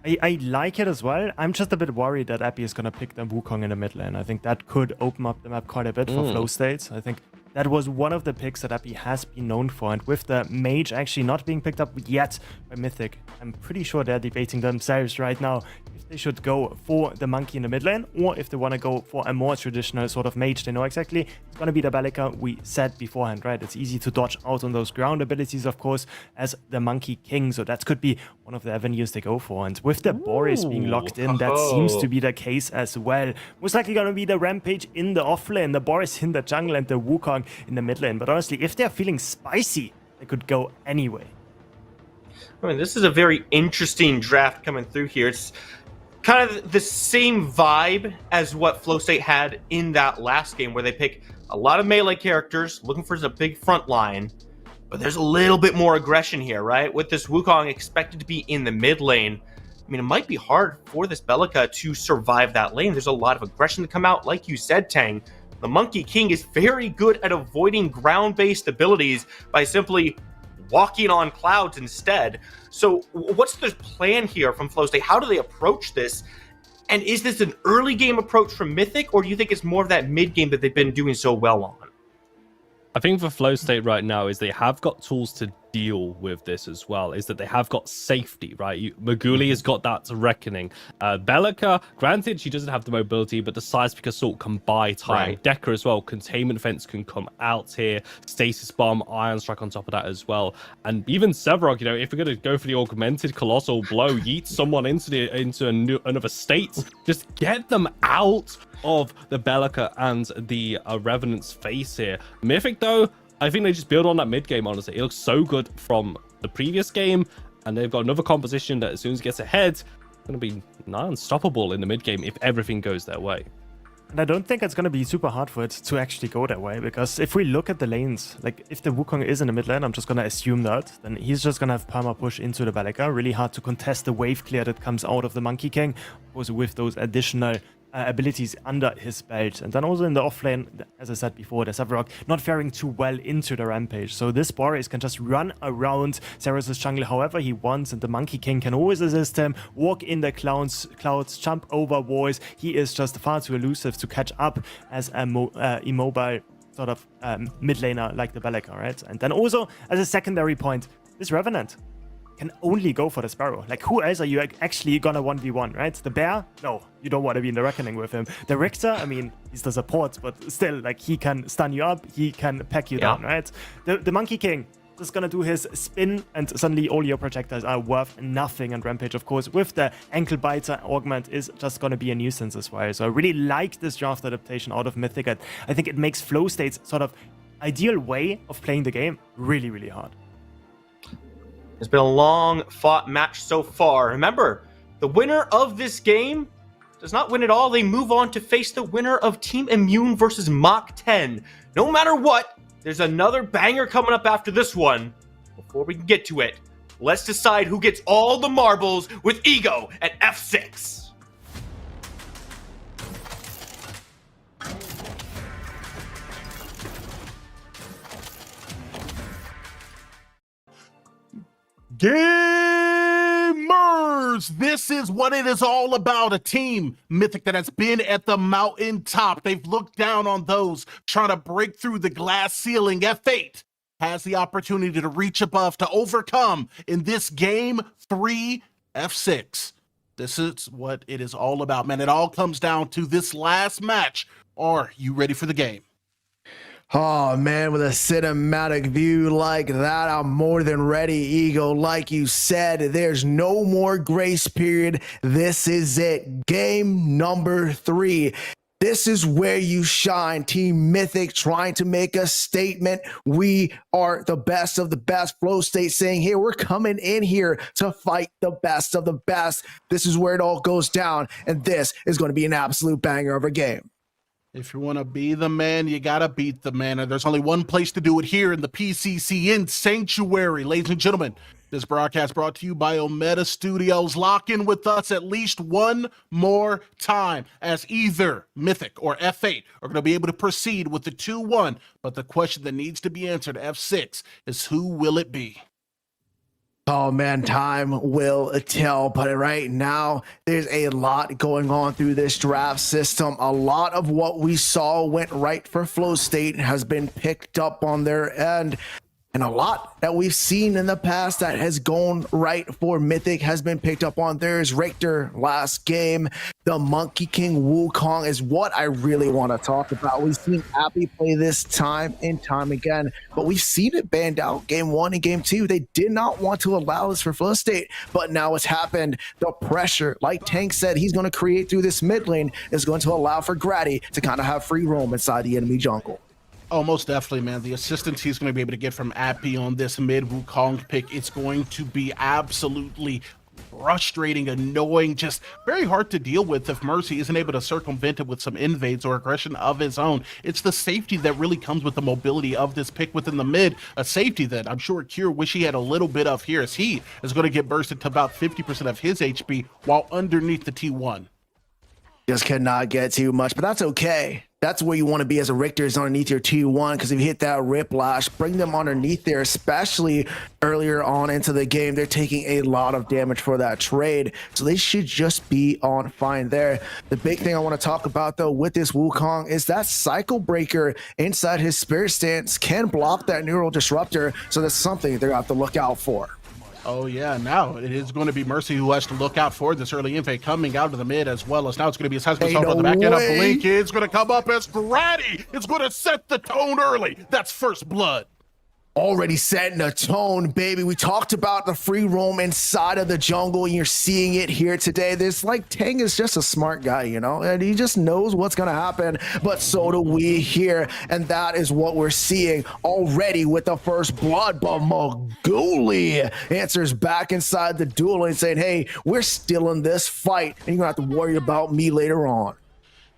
I like it as well. I'm just a bit worried that Appy is going to pick the Wukong in the mid lane. I think that could open up the map quite a bit for Flow State. I think that was one of the picks that Appy has been known for. And with the Mage actually not being picked up yet by Mythic, I'm pretty sure they're debating themselves right now if they should go for the Monkey in the mid lane or if they want to go for a more traditional sort of Mage. They know exactly it's going to be the Belica we said beforehand, right? It's easy to dodge out on those ground abilities, of course, as the Monkey King. So that could be one of the avenues they go for. And with the Boris being locked in, that seems to be the case as well. Most likely going to be the Rampage in the offlane, the Boris in the jungle, and the Wukong Wukong in the mid lane. But honestly, if they're feeling spicy, they could go anyway. I mean, this is a very interesting draft coming through here. It's kind of the same vibe as what Flow State had in that last game, where they pick a lot of melee characters, looking for a big front line, but there's a little bit more aggression here, right? With this Wukong expected to be in the mid lane, I mean, it might be hard for this Belica to survive that lane. There's a lot of aggression to come out. Like you said, Tang, the Monkey King is very good at avoiding ground-based abilities by simply walking on clouds instead. So what's the plan here from Flow State? How do they approach this? And is this an early game approach from Mythic, or do you think it's more of that mid game that they've been doing so well on? I think for Flow State right now is they have got tools to deal with this as well, is that they have got safety, right? Maguli has got that reckoning. Belica, granted, she doesn't have the mobility, but the Seismic Assault can buy time. Right. Decker as well, Containment Fence can come out here. Stasis Bomb, Iron Strike on top of that as well. And even Sevarog, you know, if we're going to go for the Augmented Colossal Blow, yeet someone into another state, just get them out of the Belica and the Revenant's face here. Mythic, though, I think they just build on that mid game, honestly. It looks so good from the previous game, and they've got another composition that as soon as it gets ahead, it's going to be unstoppable in the mid game if everything goes their way. And I don't think it's going to be super hard for it to actually go that way, because if we look at the lanes, like if the Wukong is in the mid lane, I'm just going to assume that, then he's just going to have perma push into the Belica. Really hard to contest the wave clear that comes out of the Monkey King, of course, with those additional abilities under his belt. And then also in the offlane, as I said before, the Sevarog not faring too well into the Rampage. So this Boris can just run around Ceres' jungle however he wants, and the Monkey King can always assist him, walk in the clouds, jump over walls. He is just far too elusive to catch up as a immobile sort of mid laner like the Belica, right? And then also, as a secondary point, this Revenant can only go for the Sparrow. Like, who else are you actually gonna 1v1, right? The Bear? No, you don't want to be in the reckoning with him. The Richter, I mean, he's the support, but still, like, he can stun you up, he can pack you down, right? The Monkey King just gonna do his spin, and suddenly all your projectiles are worth nothing. And Rampage, of course, with the ankle biter augment, is just gonna be a nuisance as well. So I really like this draft adaptation out of Mythic. I think it makes Flow State's sort of ideal way of playing the game really, really hard. It's been a long fought match so far. Remember, the winner of this game does not win it all. They move on to face the winner of Team Immune versus Mach 10. No matter what, there's another banger coming up after this one. Before we can get to it, let's decide who gets all the marbles with Ego at F6. Gamers, this is what it is all about. A team, Mythic, that has been at the mountaintop. They've looked down on those trying to break through the glass ceiling. F8 has the opportunity to reach above, to overcome in this game 3 F6. This is what it is all about, man. It all comes down to this last match. Are you ready for the game? Oh man, with a cinematic view like that, I'm more than ready, Ego. Like you said, there's no more grace period. This is it. Game number 3. This is where you shine. Team Mythic trying to make a statement. We are the best of the best. Flow State saying, here, we're coming in here to fight the best of the best. This is where it all goes down, and this is going to be an absolute banger of a game. If you want to be the man, you got to beat the man. And there's only one place to do it here in the PCC in Sanctuary. Ladies and gentlemen, this broadcast brought to you by Omega Studios. Lock in with us at least one more time, as either Mythic or F8 are going to be able to proceed with the 2-1. But the question that needs to be answered, F6, is who will it be? Oh man, time will tell, but right now there's a lot going on through this draft system. A lot of what we saw went right for Flow State has been picked up on their end. And a lot that we've seen in the past that has gone right for Mythic has been picked up on. There's Richter last game. The Monkey King Wukong is what I really want to talk about. We've seen Abby play this time and time again, but we've seen it banned out game 1 and game 2. They did not want to allow this for Flow State, but now it's happened. The pressure, like Tank said, he's going to create through this mid lane is going to allow for Grady to kind of have free roam inside the enemy jungle. Oh, most definitely, man. The assistance he's going to be able to get from Appy on this mid Wukong pick, it's going to be absolutely frustrating, annoying, just very hard to deal with if Mercy isn't able to circumvent it with some invades or aggression of his own. It's the safety that really comes with the mobility of this pick within the mid, a safety that I'm sure Cure wish he had a little bit of here, as he is going to get bursted to about 50% of his HP while underneath the T1. Just cannot get too much, but that's okay. That's where you want to be as a Richter, is underneath your T1, because if you hit that Whiplash, bring them underneath there, especially earlier on into the game. They're taking a lot of damage for that trade, so they should just be on fine there. The big thing I want to talk about, though, with this Wukong is that Cycle Breaker inside his Spirit Stance can block that Neural Disruptor, so that's something they're going to have to look out for. Oh yeah, now it is going to be Mercy who has to look out for this early invade coming out of the mid, as well as now it's going to be a seismic assault on the back end of Blink. It's going to come up as Grady. It's going to set the tone early. That's first blood. Already setting a tone, baby. We talked about the free roam inside of the jungle, and you're seeing it here today. This, like, Tang is just a smart guy, you know, and he just knows what's going to happen, but so do we here, and that is what we're seeing already with the first blood. But Maguli answers back inside the duel lane saying, hey, we're still in this fight, and you're going to have to worry about me later on.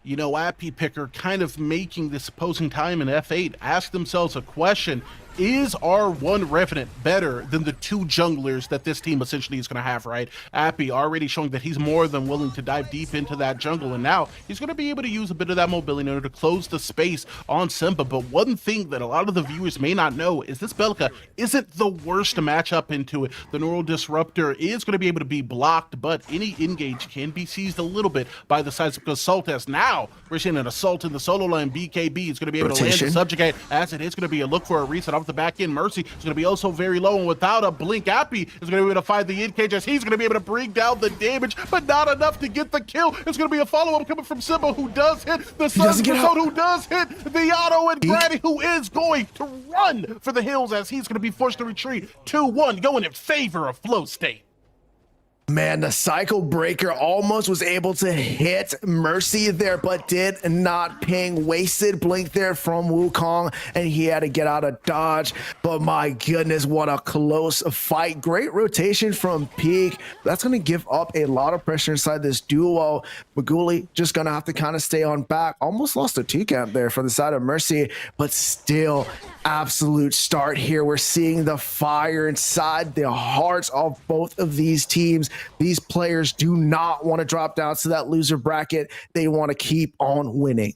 You know, Appy Picker kind of making this opposing time in F8 ask themselves a question. Is R1 Revenant better than the two junglers that this team essentially is going to have, right? Appy already showing that he's more than willing to dive deep into that jungle, and now he's going to be able to use a bit of that mobility in order to close the space on Simba. But one thing that a lot of the viewers may not know is this Belica isn't the worst matchup into it. The Neural Disruptor is going to be able to be blocked, but any engage can be seized a little bit by the Seismic Assault, as now we're seeing an assault in the solo lane. BKB is going to be able to land the subjugate, as it is going to be a look for a reset off the back end. Mercy is going to be also very low, and without a blink, Appy is going to be able to find the in-cage, as he's going to be able to bring down the damage, but not enough to get the kill. It's going to be a follow-up coming from Simba, who does hit the Sun, who does hit the auto, and Grady, who is going to run for the hills, as he's going to be forced to retreat. 2-1 going in favor of Flow State. Man, the Cycle Breaker almost was able to hit Mercy there, but did not ping. Wasted blink there from Wukong, and he had to get out of dodge. But my goodness, what a close fight. Great rotation from Peak. That's going to give up a lot of pressure inside this duo. Maguli just going to have to kind of stay on back. Almost lost a 2-camp there for the side of Mercy, but still absolute start here. We're seeing the fire inside the hearts of both of these teams. These players do not want to drop down to that loser bracket. They want to keep on winning.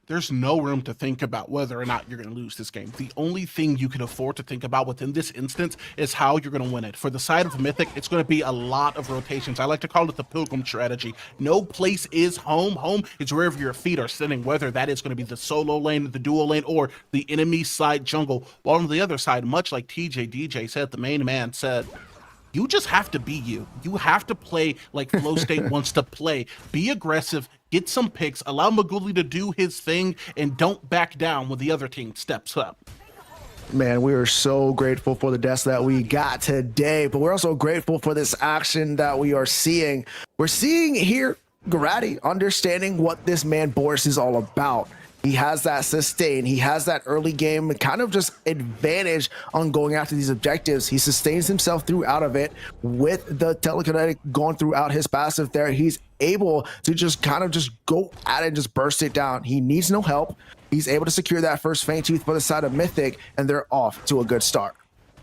There's no room to think about whether or not you're going to lose this game. The only thing you can afford to think about within this instance is how you're going to win it. For the side of Mythic, it's going to be a lot of rotations. I like to call it the pilgrim strategy. No place is home. Home is wherever your feet are sitting, whether that is going to be the solo lane, the duo lane, or the enemy side jungle. While on the other side, much like TJ DJ said, the main man said, you just have to be you. You have to play like Flow State wants to play. Be aggressive, get some picks, allow Maguli to do his thing, and don't back down when the other team steps up. Man, we are so grateful for the deaths that we got today, but we're also grateful for this action that we are seeing. We're seeing here Grady understanding what this man Boris is all about. He has that sustain. He has that early game kind of just advantage on going after these objectives. He sustains himself throughout of it with the telekinetic going throughout his passive there. He's able to just kind of just go at it and just burst it down. He needs no help. He's able to secure that first Fang Tooth for the side of Mythic, and they're off to a good start.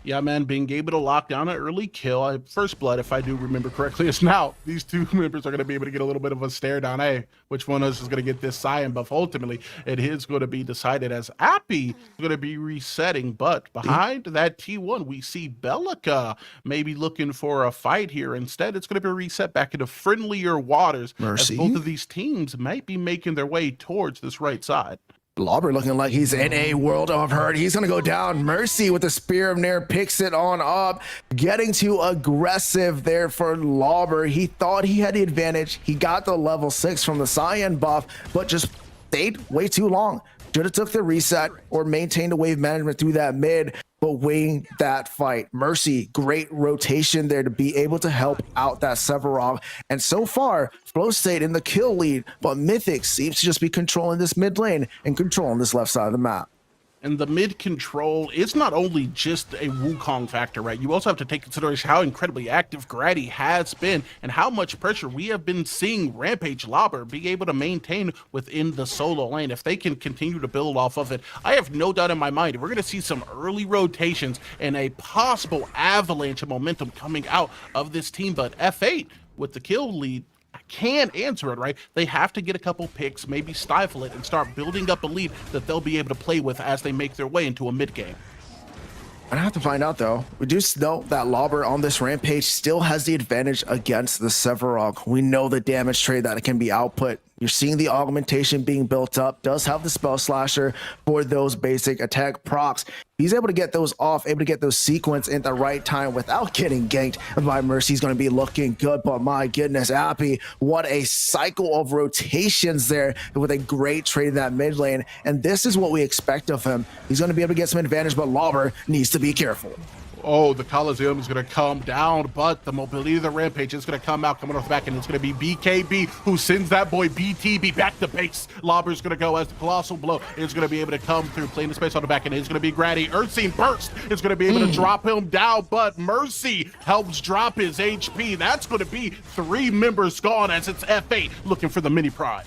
Yeah, man, being able to lock down an early kill. First blood, if I do remember correctly, is now. These two members are going to be able to get a little bit of a stare down. Hey, which one of us is going to get this Cyan buff? Ultimately, it is going to be decided as Appy is going to be resetting. But behind that T1, we see Belica maybe looking for a fight here. Instead, it's going to be reset back into friendlier waters. Mercy. As both of these teams might be making their way towards this right side. Lauber looking like he's in a world of hurt. He's going to go down. Mercy with the Spear of Nair picks it on up. Getting too aggressive there for Lauber. He thought he had the advantage. He got the level 6 from the Cyan buff, but just stayed way too long. Should have took the reset or maintained a wave management through that mid, but weighing that fight. Mercy, great rotation there to be able to help out that Sephiroth. And so far, Flow State in the kill lead, but Mythic seems to just be controlling this mid lane and controlling this left side of the map. And the mid control is not only just a Wukong factor, right? You also have to take consideration how incredibly active Grady has been and how much pressure we have been seeing Rampage Lobber be able to maintain within the solo lane. If they can continue to build off of it, I have no doubt in my mind we're going to see some early rotations and a possible avalanche of momentum coming out of this team. But F8 with the kill lead can answer it, right? They have to get a couple picks, maybe stifle it, and start building up a lead that they'll be able to play with as they make their way into a mid game. I have to find out though. We do know that Lobber on this Rampage still has the advantage against the Sevarog. We know the damage trade that can be output. You're seeing the augmentation being built up. Does have the spell slasher for those basic attack procs. He's able to get those off, able to get those sequence in the right time without getting ganked by Mercy. He's going to be looking good, but my goodness, Appy, what a cycle of rotations there with a great trade in that mid lane. And this is what we expect of him. He's going to be able to get some advantage, but Lobber needs to be careful. Oh, the Coliseum is going to come down, but the mobility of the Rampage is going to come out, coming off the back, and it's going to be BKB who sends that boy BTB back to base. Lobber's going to go as the Colossal Blow is going to be able to come through, playing the space on the back, and it's going to be Grady. Earthscene Burst is going to be able to drop him down, but Mercy helps drop his HP. That's going to be 3 members gone as it's F8 looking for the mini pride.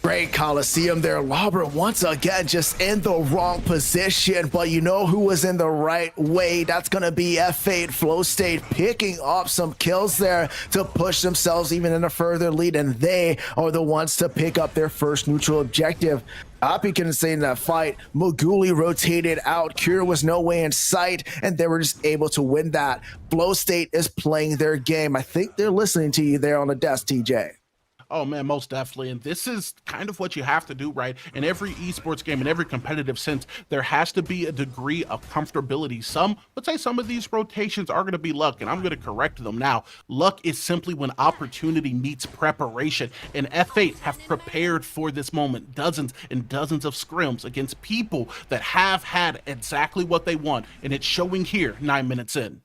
Great Coliseum there. Lobber once again just in the wrong position, but you know who was in the right way. That's going to be F8 Flow State picking up some kills there to push themselves even in a further lead, and they are the ones to pick up their first neutral objective. Appy can say in that fight, Maguli rotated out, Cure was no way in sight, and they were just able to win that. Flow State is playing their game. I think they're listening to you there on the desk, TJ. Oh man, most definitely. And this is kind of what you have to do, right? In every esports game, in every competitive sense, there has to be a degree of comfortability. Let's say some of these rotations are going to be luck, and I'm going to correct them now. Luck is simply when opportunity meets preparation, and F8 have prepared for this moment. Dozens and dozens of scrims against people that have had exactly what they want, and it's showing here 9 minutes in.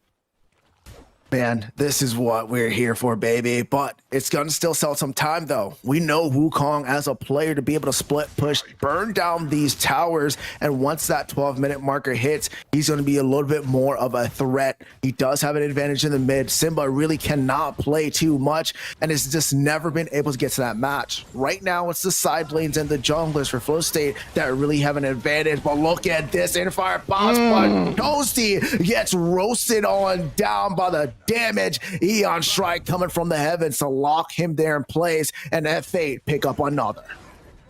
Man, this is what we're here for, baby. But it's going to still sell some time, though. We know Wukong as a player to be able to split push, burn down these towers. And once that 12-minute marker hits, he's going to be a little bit more of a threat. He does have an advantage in the mid. Simba really cannot play too much and has just never been able to get to that match. Right now, it's the side lanes and the junglers for Flow State that really have an advantage. But look at this in-fire boss, but Toasty gets roasted on down by the damage. Eon Strike coming from the heavens to lock him there in place, and F8 pick up another.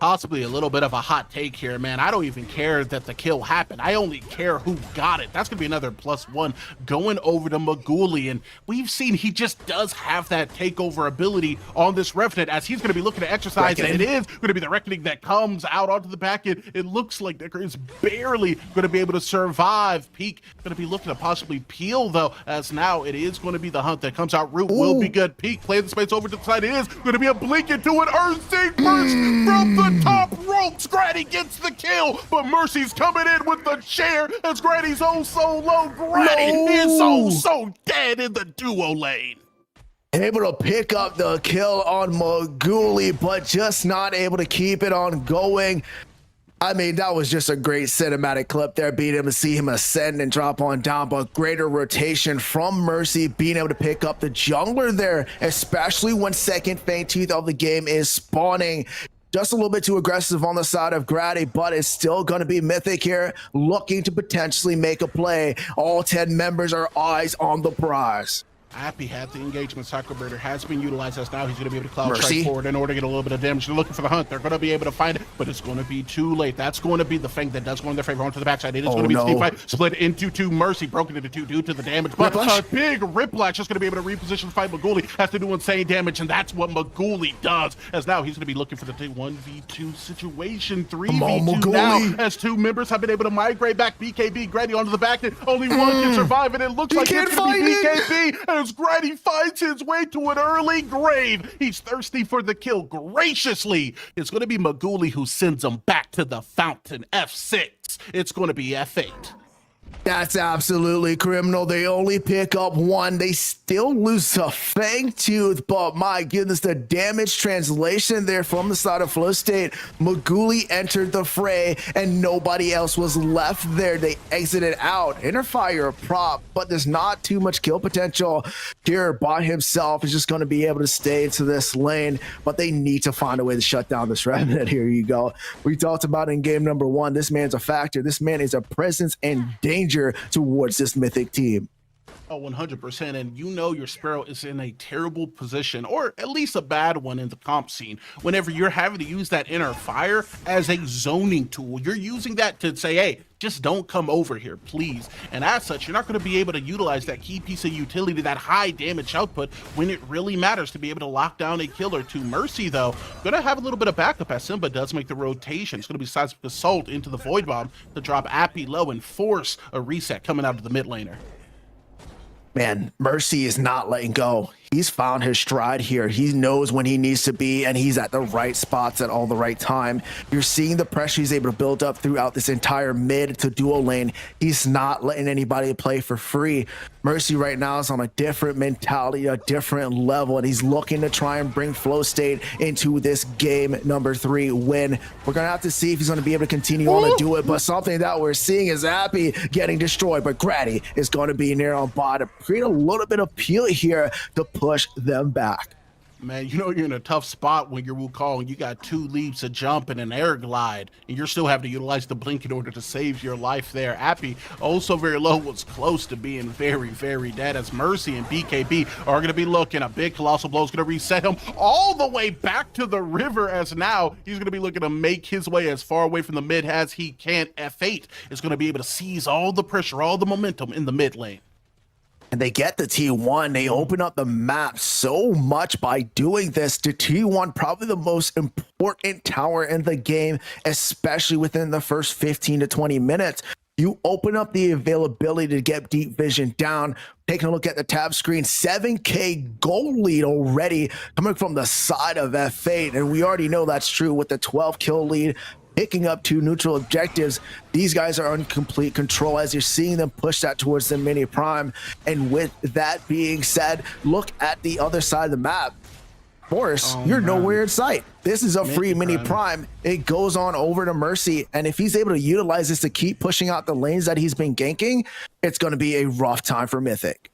Possibly a little bit of a hot take here, man. I don't even care that the kill happened. I only care who got it. That's going to be another +1 going over to Maguli. And we've seen he just does have that takeover ability on this Revenant as he's going to be looking to exercise. And it is going to be the Reckoning that comes out onto the back end. It looks like Decker is barely going to be able to survive. Peak going to be looking to possibly peel, though, as now it is going to be the hunt that comes out. Root will be good. Peak playing the space over to the side. It is going to be a blink into an Earthsync burst from the top ropes. Grady gets the kill, but Mercy's coming in with the chair as Grady's so low. Grady is so dead in the duo lane. Able to pick up the kill on Maguli, but just not able to keep it on going. I mean, that was just a great cinematic clip there, being able to see him ascend and drop on down, but greater rotation from Mercy, being able to pick up the jungler there, especially when second Fang Tooth of the game is spawning. Just a little bit too aggressive on the side of Grady, but it's still going to be Mythic here, looking to potentially make a play. All 10 members are eyes on the prize. Appy had the engagement. Cyclebreaker has been utilized as now he's going to be able to cloud Mercy strike forward in order to get a little bit of damage. They're looking for the hunt. They're going to be able to find it, but it's going to be too late. That's going to be the Fang that does go in their favor onto the backside. It is going to be the Steam fight split into 2. Mercy broken into 2 due to the damage, but a big Riplash is going to be able to reposition the fight. Maguli has to do insane damage, and that's what Maguli does, as now he's going to be looking for the 1v2 situation. 3v2 now, as 2 members have been able to migrate back. BKB, Grady onto the back end. Only one can survive, and it looks like it's going to be BKB as Grady fights his way to an early grave. He's thirsty for the kill. Graciously, it's going to be Maguli who sends him back to the fountain. F6. It's going to be F8. That's absolutely criminal. They only pick up one. They still lose a Fang Tooth, but my goodness, the damage translation there from the side of Flow State. Maguli entered the fray and nobody else was left there. They exited out. Interfire prop, but there's not too much kill potential here by himself. He's just going to be able to stay into this lane, but they need to find a way to shut down this Revenant. Here you go. We talked about in game number 1, this man's a factor. This man is a presence and danger towards this Mythic team. Oh, 100%. And you know your Sparrow is in a terrible position, or at least a bad one in the comp scene, whenever you're having to use that Inner Fire as a zoning tool. You're using that to say, hey, just don't come over here, please. And as such, you're not going to be able to utilize that key piece of utility, that high damage output, when it really matters to be able to lock down a kill or two. Mercy, though, going to have a little bit of backup as Simba does make the rotation. It's going to be Seismic Assault into the Void Bomb to drop Appy low and force a reset coming out of the mid laner. Man, Mercy is not letting go. He's found his stride here. He knows when he needs to be, and he's at the right spots at all the right time. You're seeing the pressure he's able to build up throughout this entire mid to duo lane. He's not letting anybody play for free. Mercy right now is on a different mentality, a different level, and he's looking to try and bring Flow State into this game number 3 win. We're going to have to see if he's going to be able to continue on to do it, but something that we're seeing is Appy getting destroyed, but Grady is going to be near on bot to create a little bit of peel here to push them back. Man, you know you're in a tough spot when you're Wukong and you got 2 leaps, a jump, and an air glide, and you're still having to utilize the blink in order to save your life there. Appy, also very low, was close to being very, very dead, as Mercy and BKB are going to be looking. A big Colossal Blow is going to reset him all the way back to the river, as now he's going to be looking to make his way as far away from the mid as he can. F8 is going to be able to seize all the pressure, all the momentum in the mid lane. And they get the T1. They open up the map so much by doing this. The T1, probably the most important tower in the game, especially within the first 15 to 20 minutes. You open up the availability to get deep vision down. Taking a look at the tab screen, 7K gold lead already coming from the side of F8. And we already know that's true with the 12 kill lead. Picking up 2 neutral objectives. These guys are in complete control as you're seeing them push that towards the mini prime. And with that being said, look at the other side of the map. Boris, you're nowhere in sight. This is a free mini prime. It goes on over to Mercy. And if he's able to utilize this to keep pushing out the lanes that he's been ganking, it's going to be a rough time for Mythic.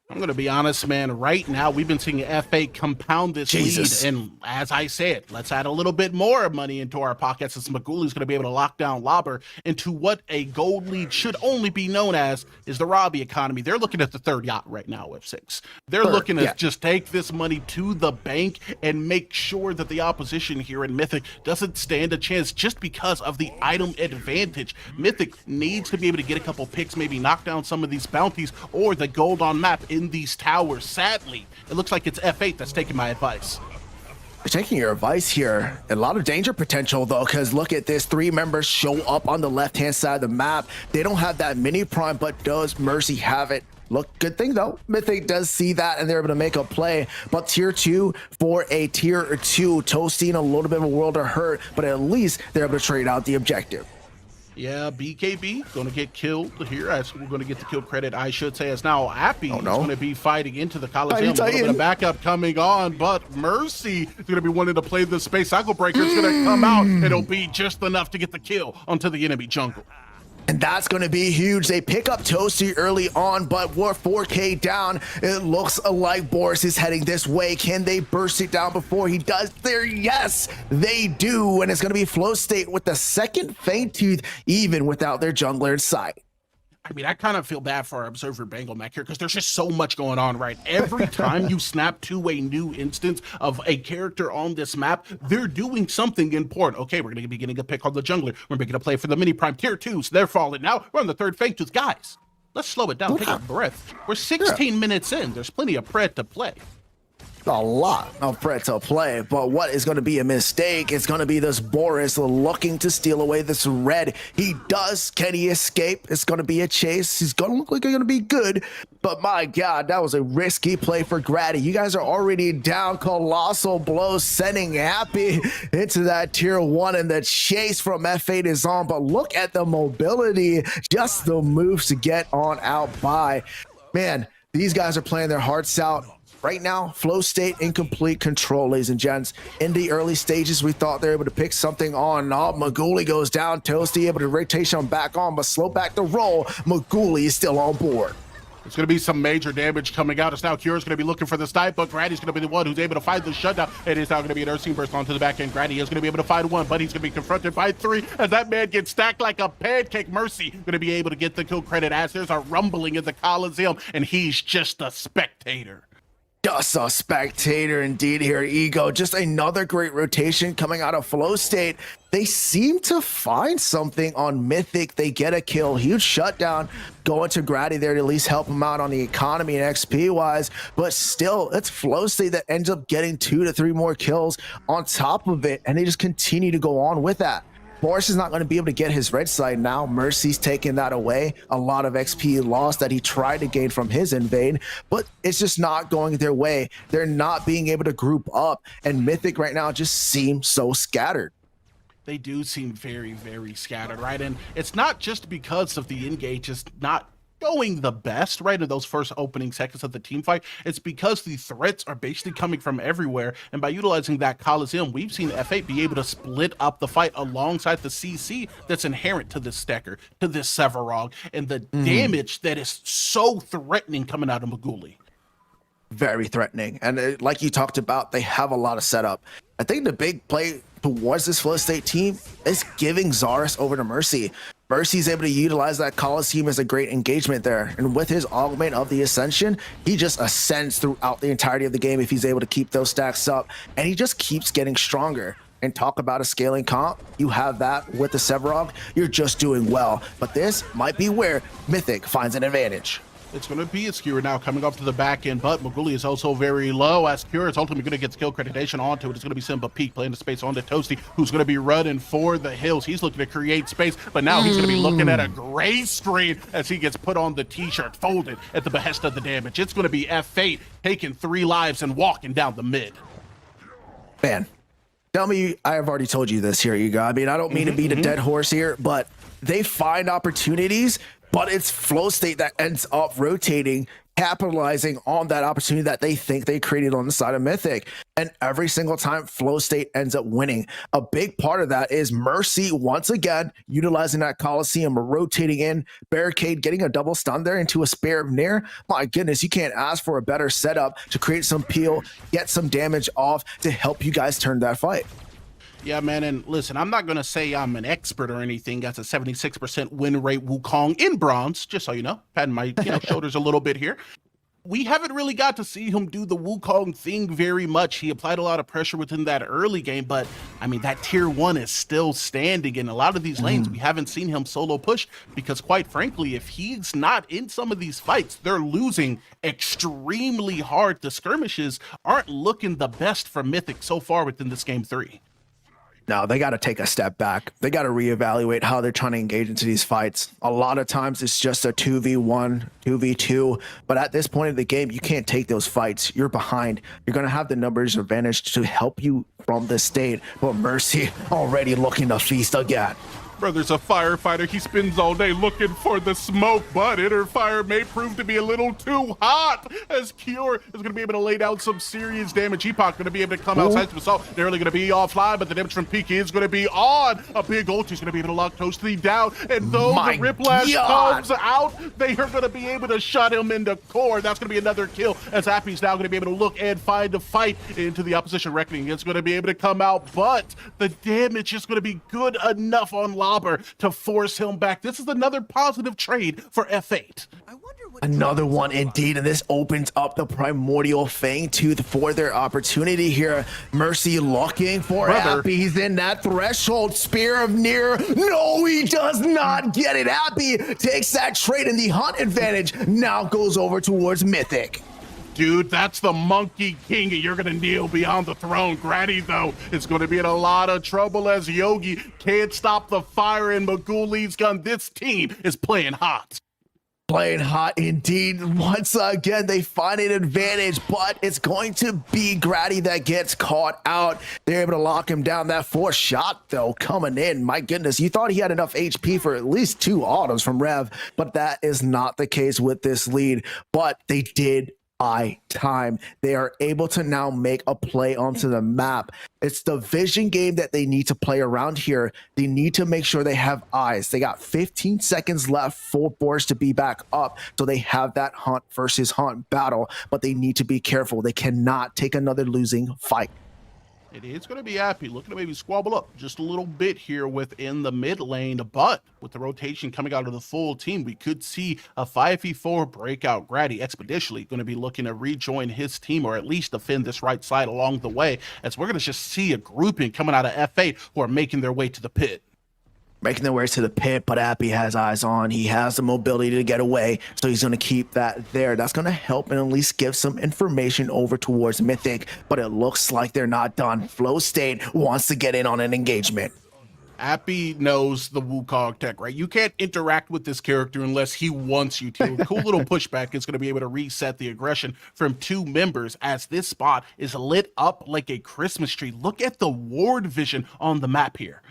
I'm going to be honest, man. Right now, we've been seeing F8 compound this lead. And as I said, let's add a little bit more money into our pockets as Maguli's going to be able to lock down Lobber into what a gold lead should only be known as is the Robbie economy. They're looking at the 3rd yacht right now, F6. They're looking to just take this money to the bank and make sure that the opposition here in Mythic doesn't stand a chance just because of the item advantage. Mythic needs to be able to get a couple picks, maybe knock down some of these bounties or the gold on map in these towers. Sadly, it looks like it's F8 that's taking my advice. Taking your advice here. A lot of danger potential though, because look at this. 3 members show up on the left-hand side of the map. They don't have that mini prime, but does Mercy have it? Look, good thing though. Mythic does see that and they're able to make a play. But tier 2 for a tier 2, toasting a little bit of a world of hurt, but at least they're able to trade out the objective. Yeah, BKB going to get killed here, as we're going to get the kill credit, I should say, as now Appy is going to be fighting into the Coliseum. A little bit of backup coming on, but Mercy is going to be wanting to play the Space Cycle Breaker. It's going to come out. It'll be just enough to get the kill onto the enemy jungle. And that's going to be huge. They pick up Toasty early on, but we're 4K down. It looks like Boris is heading this way. Can they burst it down before he does there? Yes, they do. And it's going to be Flow State with the 2nd Fang Tooth, even without their jungler in sight. I mean, I kind of feel bad for our Observer Bangle Mech here because there's just so much going on, right? Every time you snap to a new instance of a character on this map, they're doing something important. Okay, we're going to be getting a pick on the jungler. We're making a play for the mini prime tier 2, so they're falling. Now we're on the 3rd Fang Tooth. Guys, let's slow it down. Take a breath. We're 16 minutes in. There's plenty of Pred to play. a lot of Pret to play, but what is going to be a mistake? It's going to be this Boris looking to steal away this red. He does. Can he escape? It's going to be a chase. He's going to look like he's going to be good, but my God, that was a risky play for Grady. You guys are already down. Colossal blow sending Happy into that tier 1, and the chase from F8 is on, but look at the mobility, just the moves to get on out by. Man, these guys are playing their hearts out. Right now, Flow State in complete control, ladies and gents. In the early stages, we thought they were able to pick something on. Oh, Maguli goes down. Toasty able to rotation back on, but slow back the roll. Maguli is still on board. It's going to be some major damage coming out. It's now Cure's going to be looking for the snipe, but Grady's going to be the one who's able to find the shutdown. It is now going to be an Ursine Burst onto the back end. Grady is going to be able to find one, but he's going to be confronted by 3 as that man gets stacked like a pancake. Mercy going to be able to get the kill credit as there's a rumbling in the Coliseum, and he's just a spectator. Just a spectator indeed here, Ego. Just another great rotation coming out of Flow State. They seem to find something on Mythic. They get a kill. Huge shutdown going to Grady there to at least help him out on the economy and XP wise. But still, it's Flow State that ends up getting 2 to 3 more kills on top of it. And they just continue to go on with that. Boris is not going to be able to get his red side now. Mercy's taking that away. A lot of XP lost that he tried to gain from his invade, but it's just not going their way. They're not being able to group up, and Mythic right now just seems so scattered. They do seem very, very scattered, right? And it's not just because of the engage is not going the best, right, in those first opening seconds of the team fight. It's because the threats are basically coming from everywhere, and by utilizing that Coliseum, we've seen F8 be able to split up the fight alongside the CC that's inherent to this Stecker, to this Sevarog, and the damage that is so threatening coming out of Maguli. Very threatening, and like you talked about, they have a lot of setup. I think the big play towards this Flow State team is giving Zarus over to Mercy. Mercy's able to utilize that Coliseum as a great engagement there, and with his augment of the Ascension, he just ascends throughout the entirety of the game if he's able to keep those stacks up, and he just keeps getting stronger. And talk about a scaling comp, you have that with the Sevarog, you're just doing well. But this might be where Mythic finds an advantage. It's going to be a Skewer now coming up to the back end, but Maguli is also very low as Skewer is ultimately going to get skill creditation onto it. It's going to be Simba Peak playing the space onto Toasty, who's going to be running for the hills. He's looking to create space, but now he's going to be looking at a gray screen as he gets put on the t-shirt, folded at the behest of the damage. It's going to be F8 taking 3 lives and walking down the mid. Man, tell me, I have already told you this here, Ego. I mean, I don't mean to beat a dead horse here, but they find opportunities, but it's Flow State that ends up rotating, capitalizing on that opportunity that they think they created on the side of Mythic. And every single time Flow State ends up winning. A big part of that is Mercy once again utilizing that Coliseum, rotating in, barricade, getting a double stun there into a spare of Nair. My goodness, you can't ask for a better setup to create some peel, get some damage off to help you guys turn that fight. Yeah, man, and listen, I'm not going to say I'm an expert or anything. Got a 76% win rate Wukong in bronze, just so you know. Patting my shoulders a little bit here. We haven't really got to see him do the Wukong thing very much. He applied a lot of pressure within that early game, but, I mean, that tier 1 is still standing. In a lot of these lanes, we haven't seen him solo push because, quite frankly, if he's not in some of these fights, they're losing extremely hard. The skirmishes aren't looking the best for Mythic so far within this game 3. No, they got to take a step back. They got to reevaluate how they're trying to engage into these fights. A lot of times it's just a 2v1, 2v2, but at this point of the game, you can't take those fights. You're behind. You're going to have the numbers advantage to help you from the state, but Mercy already looking to feast again. Brother's a firefighter. He spends all day looking for the smoke, but inner fire may prove to be a little too hot as Cure is going to be able to lay down some serious damage. Epoch going to be able to come outside to assault. They're only going to be offline, but the damage from Peak is going to be on. A big ult is going to be able to lock Toasty down, and though the Riplash comes out, they are going to be able to shut him into core. That's going to be another kill as Appy's now going to be able to look and find a fight into the opposition reckoning. It's going to be able to come out, but the damage is going to be good enough on to force him back. This is another positive trade for F8. Another one indeed, and this opens up the Primordial Fang Tooth for their opportunity here. Mercy looking for Appy. He's in that threshold. Spear of Nair. No, he does not get it. Appy takes that trade, and the hunt advantage now goes over towards Mythic. dude. That's the Monkey King, and you're going to kneel beyond the throne. Granny, though, is going to be in a lot of trouble as Yogi can't stop the fire in Maguli's gun. This team is playing hot. Playing hot indeed. Once again, they find an advantage, but it's going to be Grady that gets caught out. They're able to lock him down. That fourth shot, though, coming in. My goodness, you thought he had enough HP for at least 2 autos from Rev, but that is not the case with this lead. But they did buy time. They are able to now make a play onto the map. It's the vision game that they need to play around here. They need to make sure they have eyes. They got 15 seconds left for Boris to be back up, so they have that hunt versus hunt battle, but they need to be careful. They cannot take another losing fight. It is going to be Happy looking to maybe squabble up just a little bit here within the mid lane, but with the rotation coming out of the full team, we could see a 5v4 breakout. Grady expeditiously going to be looking to rejoin his team, or at least defend this right side along the way, as we're going to just see a grouping coming out of F8 who are making their way to the pit. Making their way to the pit, but Appy has eyes on. He has the mobility to get away, so he's going to keep that there. That's going to help and at least give some information over towards Mythic, but it looks like they're not done. Flow State wants to get in on an engagement. Appy knows the Wukong tech, right? You can't interact with this character unless he wants you to. A cool little pushback is going to be able to reset the aggression from 2 members as this spot is lit up like a Christmas tree. Look at the ward vision on the map here.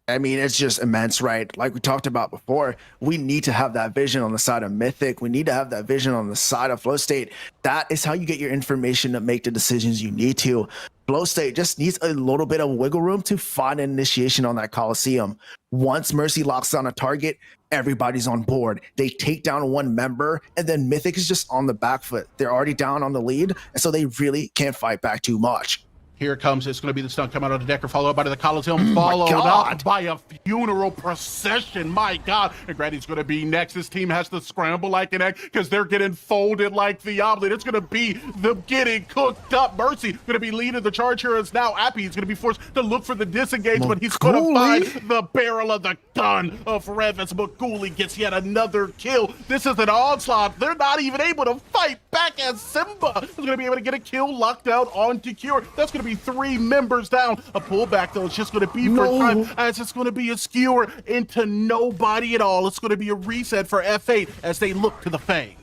I mean, it's just immense, right? Like we talked about before, we need to have that vision on the side of Mythic. We need to have that vision on the side of Flow State. That is how you get your information to make the decisions you need to. Flow State just needs a little bit of wiggle room to find an initiation on that Coliseum. Once Mercy locks down a target, everybody's on board. They take down 1 member, and then Mythic is just on the back foot. They're already down on the lead, and so they really can't fight back too much. Here it comes. It's going to be the stunt coming out of the Decker, followed by the Coliseum, followed up by a funeral procession. My God. And Grady's going to be next. This team has to scramble like an egg because they're getting folded like the omelet. It's going to be them getting cooked up. Mercy going to be leading the charge here as now Appy is going to be forced to look for the disengage, but he's going to find the barrel of the gun of Rev as Maguli gets yet another kill. This is an onslaught. They're not even able to fight back as Simba is going to be able to get a kill locked out onto Cure. That's going to be 3 members down. A pullback, though, it's just going to be for time, as it's going to be a skewer into nobody at all. It's going to be a reset for F8 as they look to the Fang.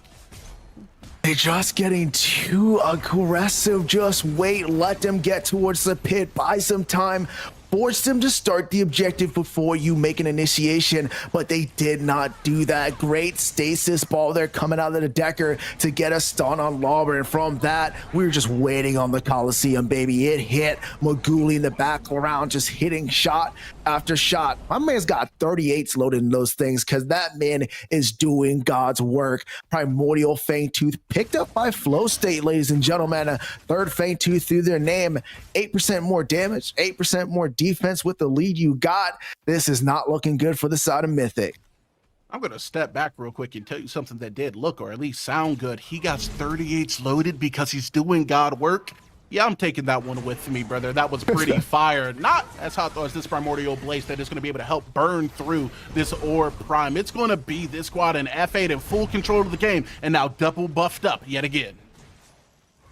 They're just getting too aggressive. Just wait, let them get towards the pit, buy some time. Force them to start the objective before you make an initiation, but they did not do that. Great stasis ball there coming out of the Decker to get a stun on Lauber, and from that, we were just waiting on the Coliseum, baby. It hit Maguli in the background, just hitting shot after shot. My man's got 38s loaded in those things because that man is doing God's work. Primordial Fangtooth picked up by Flow State, ladies and gentlemen. A 3rd Fangtooth through their name. 8% more damage, 8% more defense with the lead you got. This is not looking good for the side of Mythic. I'm going to step back real quick and tell you something that did look, or at least sound good. He got 38s loaded because he's doing God work. Yeah, I'm taking that one with me, brother. That was pretty fire. Not as hot though as this Primordial Blaze that is going to be able to help burn through this Orb Prime. It's going to be this squad in F8 in full control of the game and now double buffed up yet again.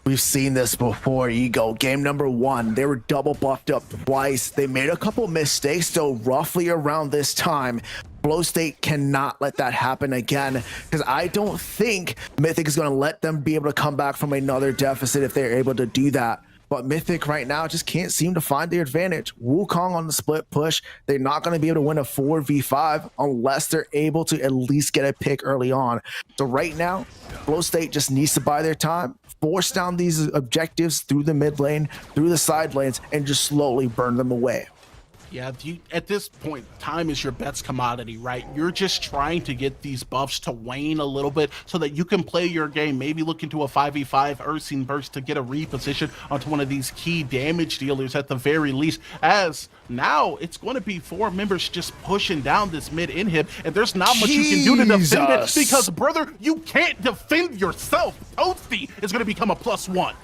We've seen this before, Ego. Game number 1, they were double buffed up twice. They made a couple mistakes, though, roughly around this time. Flow State cannot let that happen again, because I don't think Mythic is going to let them be able to come back from another deficit if they're able to do that. But Mythic right now just can't seem to find their advantage. Wukong on the split push, they're not going to be able to win a 4v5 unless they're able to at least get a pick early on. So right now, Flow State just needs to buy their time, force down these objectives through the mid lane, through the side lanes, and just slowly burn them away. Yeah, at this point, time is your best commodity, right? You're just trying to get these buffs to wane a little bit so that you can play your game, maybe look into a 5v5 Ursine burst to get a reposition onto one of these key damage dealers at the very least, as now it's going to be 4 members just pushing down this mid inhib, and there's not much you can do to defend it because, brother, you can't defend yourself. Toasty is going to become a +1.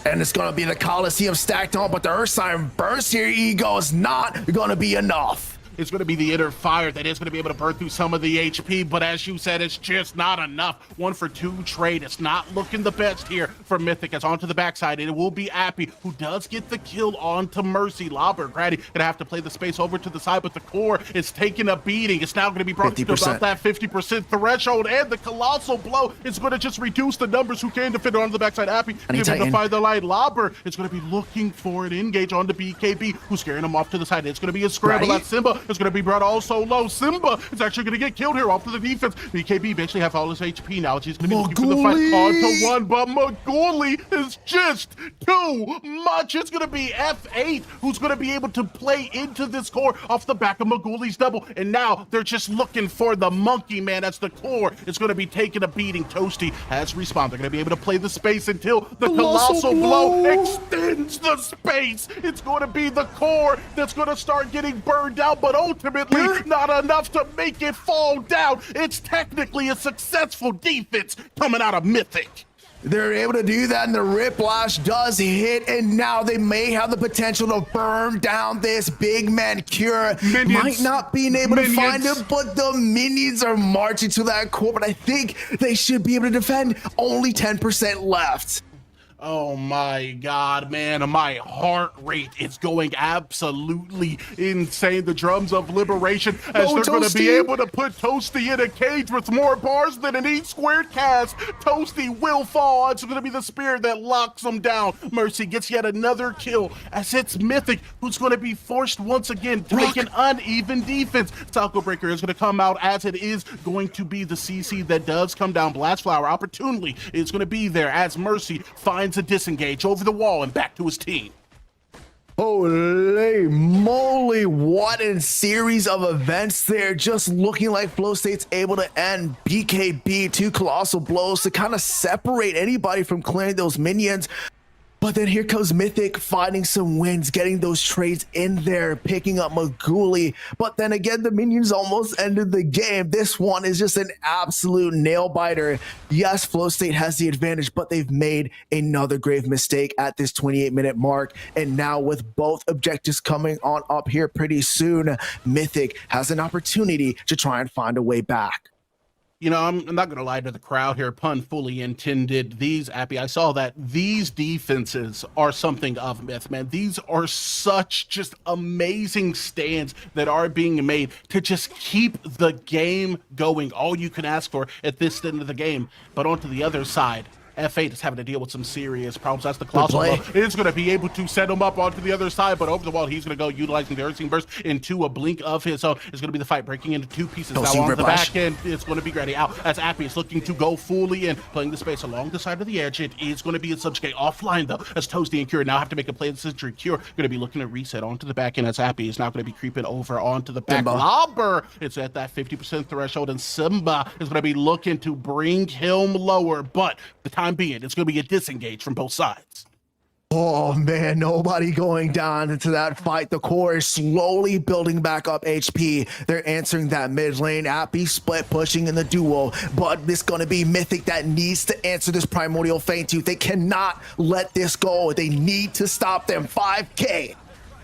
And it's going to be the Coliseum stacked on, but the Ursine burst here, Ego, is not going to be enough. is going to be the inner fire that is going to be able to burn through some of the HP, but as you said, it's just not enough. 1 for 2 trade. It's not looking the best here for Mythic. As onto the backside, it will be Appy who does get the kill onto Mercy. Lobber, Grady gonna have to play the space over to the side, but the core is taking a beating. It's now going to be brought to about that 50% threshold, and the Colossal Blow is going to just reduce the numbers who can defend on the backside. Appy able to find the light. Lobber is going to be looking for an engage on the BKB, who's scaring him off to the side. It's going to be a scramble. At Simba is going to be brought also low. Simba is actually going to get killed here off to the defense. BKB basically have all his HP now. She's going to be looking for the fight onto 1, but Maguli is just too much. It's going to be F8 who's going to be able to play into this core off the back of Maguli's double, and now they're just looking for the monkey man as the core is going to be taking a beating. Toasty has respawned. They're going to be able to play the space until the Colossal Blow extends the space. It's going to be the core that's going to start getting burned out, but ultimately not enough to make it fall down. It's technically a successful defense coming out of Mythic. They're able to do that, and the Riplash does hit, and now they may have the potential to burn down this big man Cure. Might not being able to find him, but the minions are marching to that core, but I think they should be able to defend. Only 10% left. Oh my God, man, my heart rate is going absolutely insane. The drums of liberation as they're going to be able to put Toasty in a cage with more bars than an E-squared cast. Toasty will fall. It's going to be the spear that locks him down. Mercy gets yet another kill as it's Mythic who's going to be forced once again to make an uneven defense. Taco Breaker is going to come out as it is going to be the CC that does come down. Blast Flower opportunity is going to be there as Mercy finds a disengage over the wall and back to his team. Holy moly, what a series of events there. Just looking like Flow State's able to end BKB, 2 Colossal Blows to kind of separate anybody from clearing those minions. But then here comes Mythic finding some wins, getting those trades in there, picking up Maguli. But then again, the minions almost ended the game. This one is just an absolute nail biter. Yes, Flow State has the advantage, but they've made another grave mistake at this 28-minute mark. And now with both objectives coming on up here pretty soon, Mythic has an opportunity to try and find a way back. You know, I'm not going to lie to the crowd here, pun fully intended. I saw that these defenses are something of myth, man. These are such just amazing stands that are being made to just keep the game going. All you can ask for at this end of the game. But onto the other side, F8 is having to deal with some serious problems. That's the Colossal Blow. It's going to be able to set him up onto the other side, but over the wall, he's going to go utilizing the Earthing Burst into a blink of his own. It's going to be the fight breaking into 2 pieces. Now on the back end, it's going to be Grady out as Appy is looking to go fully in, playing the space along the side of the edge. It is going to be a subjugate offline, though, as Toasty and Cure now have to make a play. This is Cure going to be looking to reset onto the back end as Appy is now going to be creeping over onto the back. Lobber, it's at that 50% threshold, and Simba is going to be looking to bring him lower, but the time being, it's going to be a disengage from both sides. Oh man, nobody going down into that fight. The core is slowly building back up HP. They're answering that mid lane. Appy split pushing in the duo, but it's going to be Mythic that needs to answer this primordial feint tooth. They cannot let this go. They need to stop them. 5K.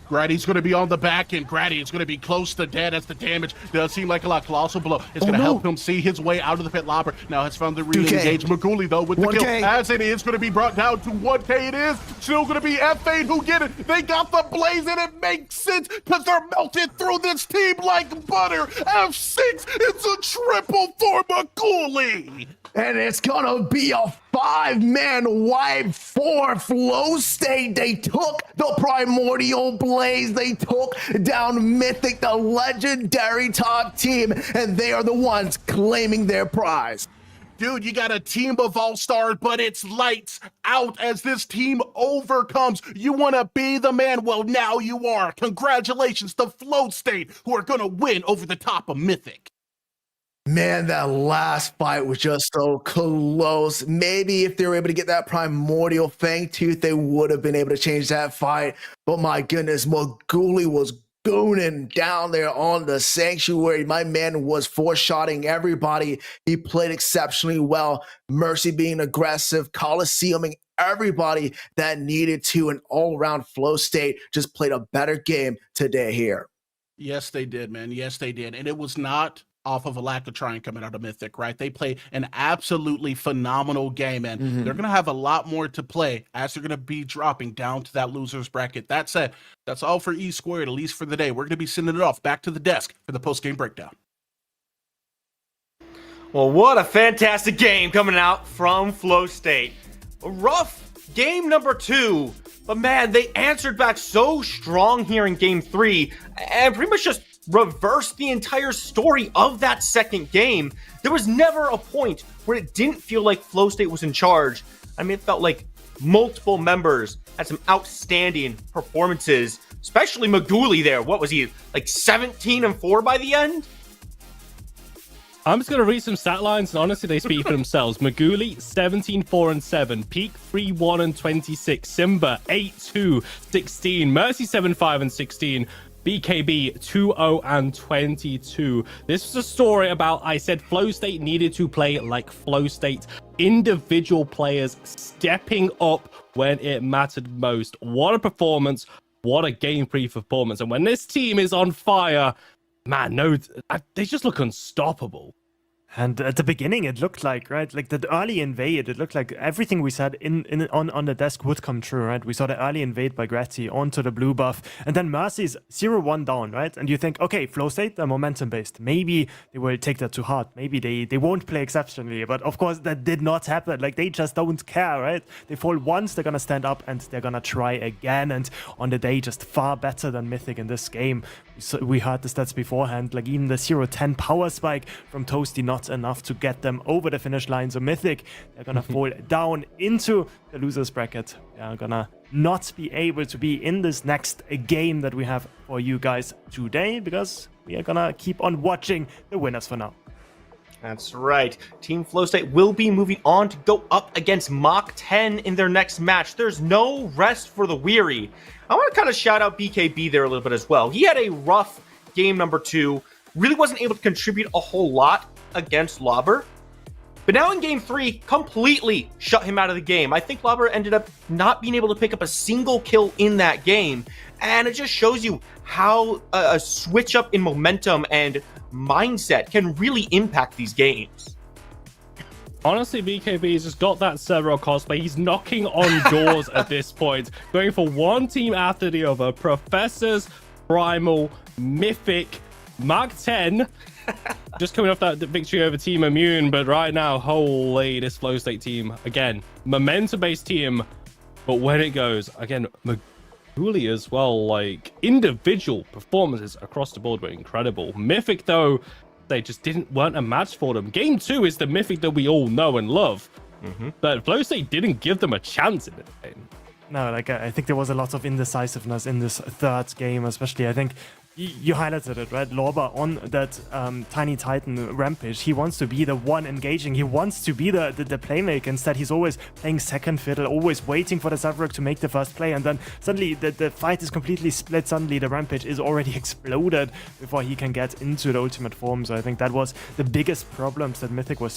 Grady's going to be on the back end. Grady is going to be close to dead as the damage does seem like a lot. Colossal Blow is going to help him see his way out of the pit. Lobber now has found the re-engage. Maguli, though, with the kill. As it is going to be brought down to 1K. It is still going to be F8 who get it. They got the blaze, and it makes sense because they're melted through this team like butter. F6, it's a triple for Maguli. And it's gonna be a 5-man wipe for Flow State. They took the primordial blaze. They took down Mythic, the legendary top team, and they are the ones claiming their prize. Dude, you got a team of all-stars, but it's lights out as this team overcomes. You want to be the man? Well, now you are. Congratulations to Flow State, who are going to win over the top of Mythic. Man, that last fight was just so close. Maybe if they were able to get that primordial fang tooth, they would have been able to change that fight. But my goodness, Maguli was gooning down there on the sanctuary. My man was four-shotting everybody. He played exceptionally well. Mercy being aggressive, Coliseuming everybody that needed to. An all-around Flow State just played a better game today here. Yes, they did, man. Yes, they did. And it was not off of a lack of trying coming out of Mythic, right? They play an absolutely phenomenal game, and they're going to have a lot more to play as they're going to be dropping down to that loser's bracket. That said, that's all for E Squared, at least for the day. We're going to be sending it off back to the desk for the post-game breakdown. Well, what a fantastic game coming out from Flow State. A rough game number 2, but man, they answered back so strong here in game 3 and pretty much just reversed the entire story of that second game. There was never a point where it didn't feel like Flow State was in charge. I mean, it felt like multiple members had some outstanding performances, especially Maguli there. What was he, like 17-4 by the end? I'm just going to read some stat lines, and honestly, they speak for themselves. Maguli, 17-4-7. Peak, 3-1-26. Simba, 8-2-16. Mercy, 7-5-16. BKB, 2-0-22. This was a story about, I said Flow State needed to play like Flow State. Individual players stepping up when it mattered most. What a performance. What a game 3 performance. And when this team is on fire, man, no, they just look unstoppable. And at the beginning, it looked like, right, like the early invade, it looked like everything we said on the desk would come true, right? We saw the early invade by Gretzi onto the blue buff, and then Mercy's 0-1 down, right? And you think, okay, Flow State, they're momentum-based. Maybe they will take that too hard. Maybe they won't play exceptionally. But of course, that did not happen. Like, they just don't care, right? They fall once, they're going to stand up, and they're going to try again. And on the day, just far better than Mythic in this game. We heard the stats beforehand, like even the 0-10 power spike from Toasty, not enough to get them over the finish line. So Mythic, they're gonna fall down into the losers bracket. They're gonna not be able to be in this next game that we have for you guys today, because we are gonna keep on watching the winners for now. That's right. Team Flow State will be moving on to go up against Mach 10 in their next match. There's no rest for the weary. I want to kind of shout out BKB there a little bit as well. He had a rough game number 2. Really wasn't able to contribute a whole lot against Lauber. But now in game 3, completely shut him out of the game. I think Lauber ended up not being able to pick up a single kill in that game. And it just shows you how a switch up in momentum and mindset can really impact these games. Honestly, BKB has just got that Severo cosplay. He's knocking on doors at this point, going for one team after the other. Professors, Primal, Mythic, Mark 10. Just coming off that victory over Team Immune, but right now, holy, this Flow State team, again, momentum-based team, but when it goes, again, Maguli as well, like, individual performances across the board were incredible. Mythic, though, they just weren't a match for them. Game 2 is the Mythic that we all know and love, but Flow State didn't give them a chance in this game. No, like, I think there was a lot of indecisiveness in this third game, especially. I think you highlighted it, right? Lauber on that Tiny Titan rampage. He wants to be the one engaging. He wants to be the playmaker. Instead, he's always playing second fiddle, always waiting for the Severick to make the first play. And then suddenly the fight is completely split. Suddenly the rampage is already exploded before he can get into the ultimate form. So I think that was the biggest problems that Mythic were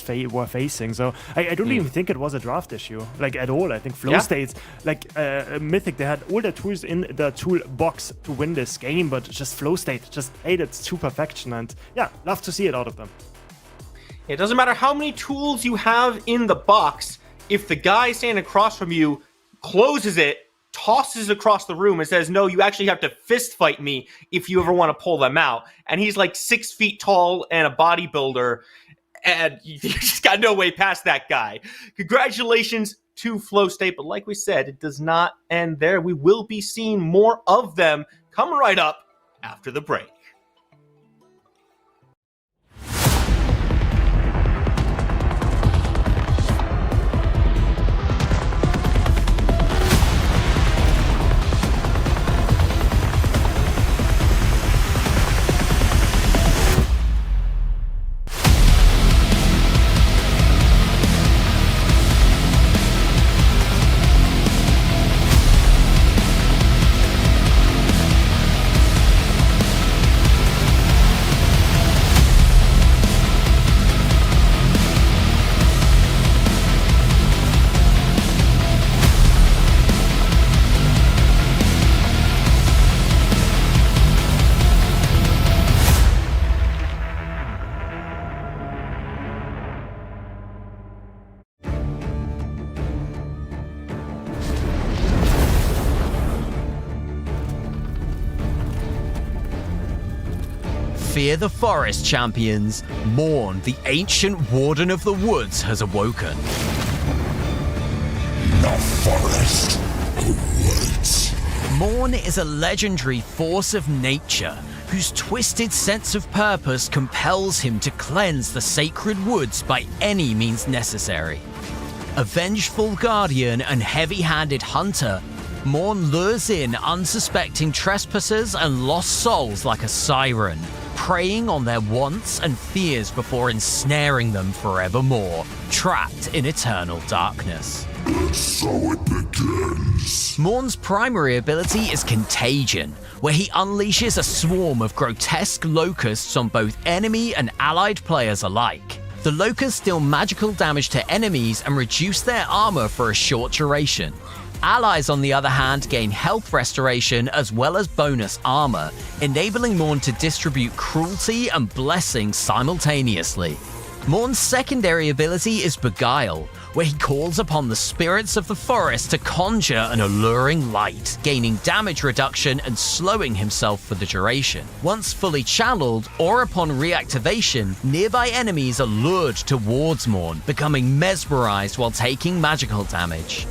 facing. So I don't even think it was a draft issue, like, at all. I think Flow States, like Mythic, they had all the tools in the toolbox to win this game, but just Flow State just played it to perfection, and yeah, love to see it out of them. It doesn't matter how many tools you have in the box, if the guy standing across from you closes it, tosses across the room, and says, no, you actually have to fist fight me if you ever want to pull them out. And he's like 6 feet tall and a bodybuilder, and you just got no way past that guy. Congratulations to Flow State, but like we said, it does not end there. We will be seeing more of them coming right up after the break. fear the forest champions, Morn, the ancient warden of the woods, has awoken. The forest awaits. Morn is a legendary force of nature whose twisted sense of purpose compels him to cleanse the sacred woods by any means necessary. A vengeful guardian and heavy-handed hunter, Morn lures in unsuspecting trespassers and lost souls like a siren, preying on their wants and fears before ensnaring them forevermore, trapped in eternal darkness. So it begins. Morn's primary ability is Contagion, where he unleashes a swarm of grotesque locusts on both enemy and allied players alike. The locusts deal magical damage to enemies and reduce their armor for a short duration. Allies, on the other hand, gain health restoration as well as bonus armor, enabling Morn to distribute cruelty and blessing simultaneously. Morn's secondary ability is Beguile, where he calls upon the spirits of the forest to conjure an alluring light, gaining damage reduction and slowing himself for the duration. Once fully channeled, or upon reactivation, nearby enemies are lured towards Morn, becoming mesmerized while taking magical damage.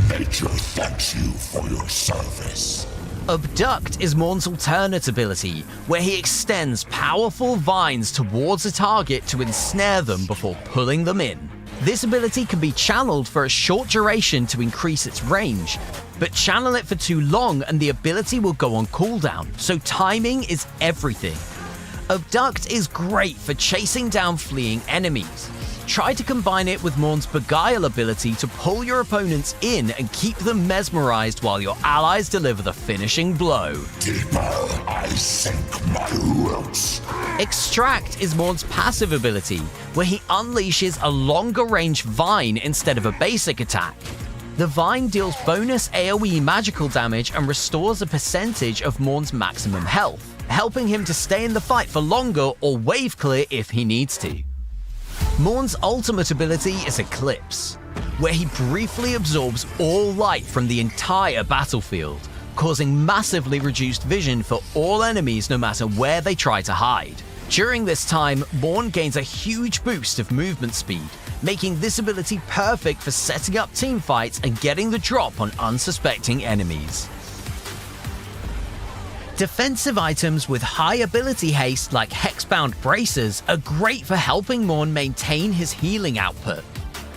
Nature thanks you for your service. Abduct is Morn's alternate ability, where he extends powerful vines towards a target to ensnare them before pulling them in. This ability can be channeled for a short duration to increase its range, but channel it for too long and the ability will go on cooldown, so timing is everything. Abduct is great for chasing down fleeing enemies. Try to combine it with Morn's Beguile ability to pull your opponents in and keep them mesmerized while your allies deliver the finishing blow. Deeper I sink my roots. Extract is Morn's passive ability, where he unleashes a longer range vine instead of a basic attack. The vine deals bonus AoE magical damage and restores a percentage of Morn's maximum health, helping him to stay in the fight for longer or wave clear if he needs to. Morn's ultimate ability is Eclipse, where he briefly absorbs all light from the entire battlefield, causing massively reduced vision for all enemies no matter where they try to hide. During this time, Morn gains a huge boost of movement speed, making this ability perfect for setting up teamfights and getting the drop on unsuspecting enemies. Defensive items with high ability haste like Hexbound Bracers are great for helping Morn maintain his healing output.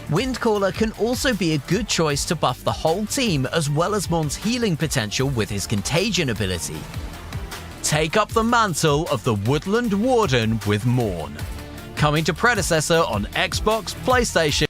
Windcaller can also be a good choice to buff the whole team as well as Morn's healing potential with his Contagion ability. Take up the mantle of the Woodland Warden with Morn. Coming to Predecessor on Xbox, PlayStation,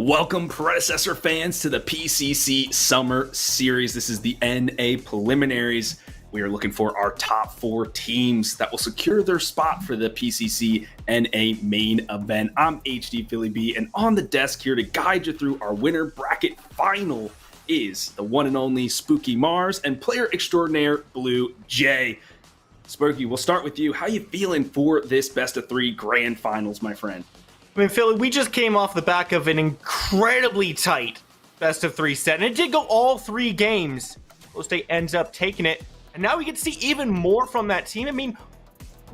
Welcome, Predecessor fans, to the PCC Summer Series. This is the NA Preliminaries. We are looking for our top 4 teams that will secure their spot for the PCC NA main event. I'm HD Philly B, and on the desk here to guide you through our winner bracket final is the one and only Spooky Mars and player extraordinaire Blue Jay. Spooky, we'll start with you. How you feeling for this best of 3 grand finals, my friend? I mean, Philly, we just came off the back of an incredibly tight best of 3 set, and it did go all 3 games. Flow State ends up taking it, and now we get to see even more from that team. I mean,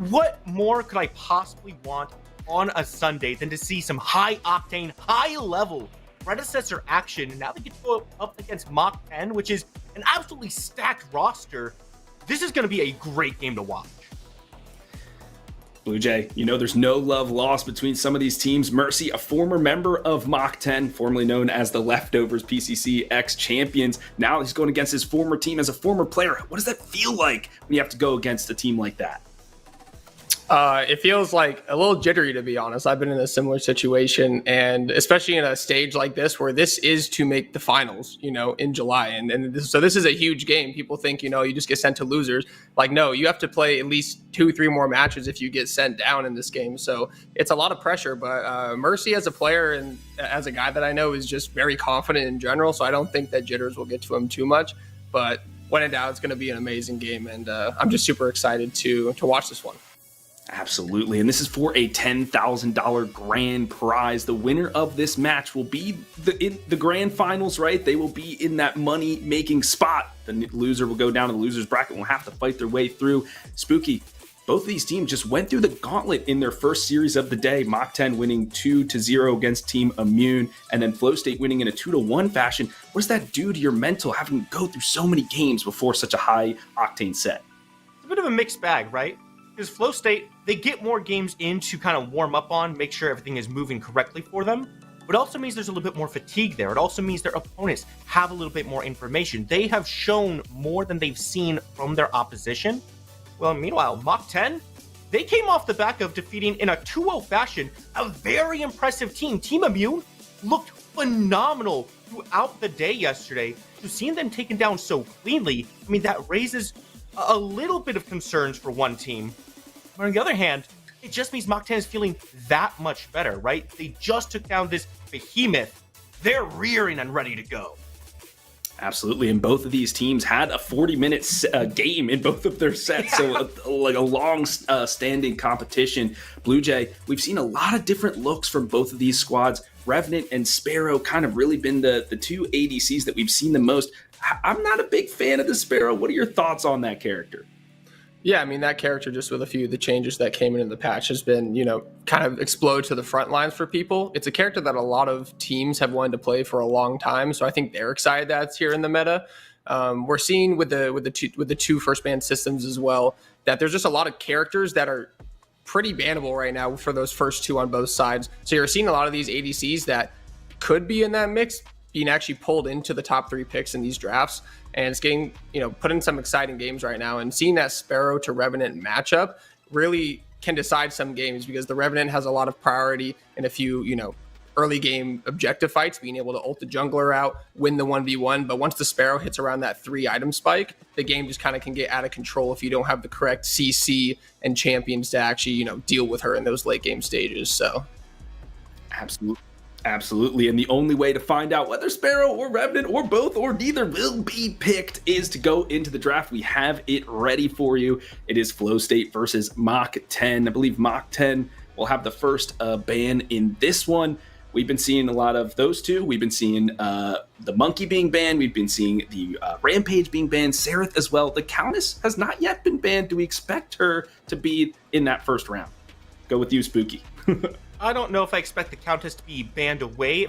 what more could I possibly want on a Sunday than to see some high-octane, high-level Predecessor action? And now they get to go up against Mach 10, which is an absolutely stacked roster. This is going to be a great game to watch. Blue Jay, you know there's no love lost between some of these teams. Mercy, a former member of Mach 10, formerly known as the Leftovers PCC ex-champions. Now he's going against his former team as a former player. What does that feel like when you have to go against a team like that? It feels like a little jittery, to be honest. I've been in a similar situation, and especially in a stage like this where this is to make the finals, in July. So this is a huge game. People think, you just get sent to losers. Like, no, you have to play at least 2-3 more matches if you get sent down in this game. So it's a lot of pressure, but Mercy as a player and as a guy that I know is just very confident in general. So I don't think that jitters will get to him too much, but when in doubt, it's going to be an amazing game. And I'm just super excited to watch this one. Absolutely, and this is for a $10,000 grand prize. The winner of this match will be in the grand finals, right? They will be in that money-making spot. The loser will go down to the loser's bracket and will have to fight their way through. Spooky, both of these teams just went through the gauntlet in their first series of the day. Mach 10 winning 2-0 against Team Immune, and then Flow State winning in a 2-1 fashion. What does that do to your mental, having to go through so many games before such a high-octane set? It's a bit of a mixed bag, right? Because Flow State, they get more games in to kind of warm up on, make sure everything is moving correctly for them. But it also means there's a little bit more fatigue there. It also means their opponents have a little bit more information. They have shown more than they've seen from their opposition. Well, meanwhile, Mach 10, they came off the back of defeating in a 2-0 fashion a very impressive team. Team Immune looked phenomenal throughout the day yesterday. So seeing them taken down so cleanly, I mean, that raises a little bit of concerns for one team. But on the other hand, it just means Mach 10 is feeling that much better, right? They just took down this behemoth. They're rearing and ready to go. Absolutely, and both of these teams had a 40-minute game in both of their sets, so like a long-standing competition. Blue Jay, we've seen a lot of different looks from both of these squads. Revenant and Sparrow kind of really been the 2 ADCs that we've seen the most. I'm not a big fan of the Sparrow. What are your thoughts on that character? Yeah, I mean, that character, just with a few of the changes that came in the patch, has been, kind of explode to the front lines for people. It's a character that a lot of teams have wanted to play for a long time, so I think they're excited that it's here in the meta. We're seeing with the two first ban systems as well that there's just a lot of characters that are pretty bannable right now for those first 2 on both sides. So you're seeing a lot of these ADCs that could be in that mix being actually pulled into the top 3 picks in these drafts, and it's getting put in some exciting games right now. And seeing that Sparrow to Revenant matchup really can decide some games, because the Revenant has a lot of priority in a few early game objective fights, being able to ult the jungler out, win the 1v1. But once the Sparrow hits around that 3 item spike, the game just kind of can get out of control if you don't have the correct CC and champions to actually deal with her in those late game stages. So Absolutely, and the only way to find out whether Sparrow or Revenant or both or neither will be picked is to go into the draft. We have it ready for you. It is Flow State versus Mach 10. I believe Mach 10 will have the first ban in this one. We've been seeing a lot of those two. We've been seeing the Monkey being banned. We've been seeing the Rampage being banned. Seraph as well. The Countess has not yet been banned. Do we expect her to be in that first round? Go with you, Spooky. I don't know if I expect the Countess to be banned away.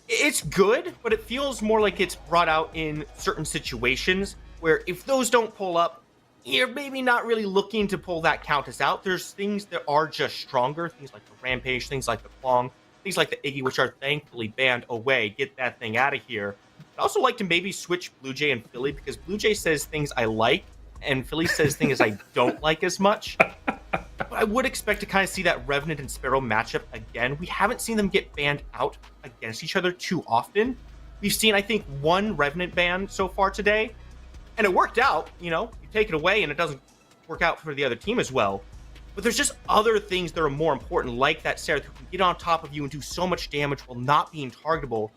It's good, but it feels more like it's brought out in certain situations where if those don't pull up, you're maybe not really looking to pull that Countess out. There's things that are just stronger, things like the Rampage, things like the Klong, things like the Iggy, which are thankfully banned away. Get that thing out of here. I'd also like to maybe switch Blue Jay and Philly, because Blue Jay says things I like, and Philly says things I don't like as much. But But I would expect to kind of see that Revenant and Sparrow matchup again. We haven't seen them get banned out against each other too often. We've seen, I think, one Revenant ban so far today, and it worked out. You know, you take it away and it doesn't work out for the other team as well. But there's just other things that are more important, like that Seraph who can get on top of you and do so much damage while not being targetable,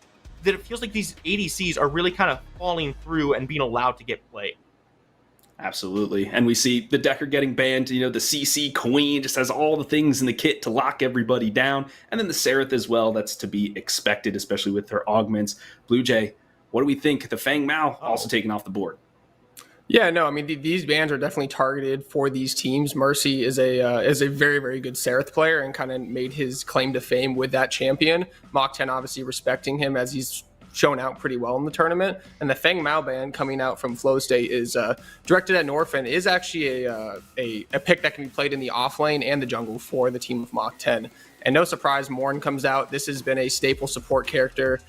that it feels like these ADCs are really kind of falling through and being allowed to get played. Absolutely. And we see the Decker getting banned. You know, the CC Queen just has all the things in the kit to lock everybody down. And then the Seraph as well. That's to be expected, especially with her augments. Blue Jay, what do we think? The Fang Mao also taken off the board. Yeah, no, I mean, these bans are definitely targeted for these teams. Mercy is a very, very good Seraph player and kind of made his claim to fame with that champion. Mach 10 obviously respecting him as he's shown out pretty well in the tournament. And the Feng Mao ban coming out from Flow State is directed at North and is actually a pick that can be played in the off lane and the jungle for the team of Mach 10. And no surprise, Morn comes out. This has been a staple support character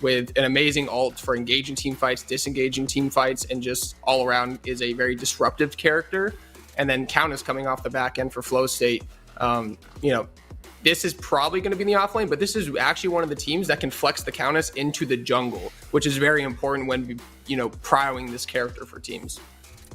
with an amazing ult for engaging team fights, disengaging team fights, and just all around is a very disruptive character. And then Countess coming off the back end for Flow State. This is probably going to be in the offlane, but this is actually one of the teams that can flex the Countess into the jungle, which is very important when, prioing this character for teams.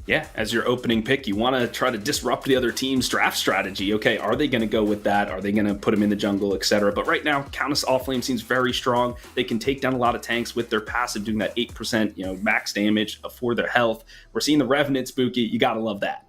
Yeah, as your opening pick, you want to try to disrupt the other team's draft strategy. Okay, are they going to go with that? Are they going to put him in the jungle, etc.? But right now, Countess offlane seems very strong. They can take down a lot of tanks with their passive, doing that 8%, max damage for their health. We're seeing the Revenant, Spooky. You got to love that.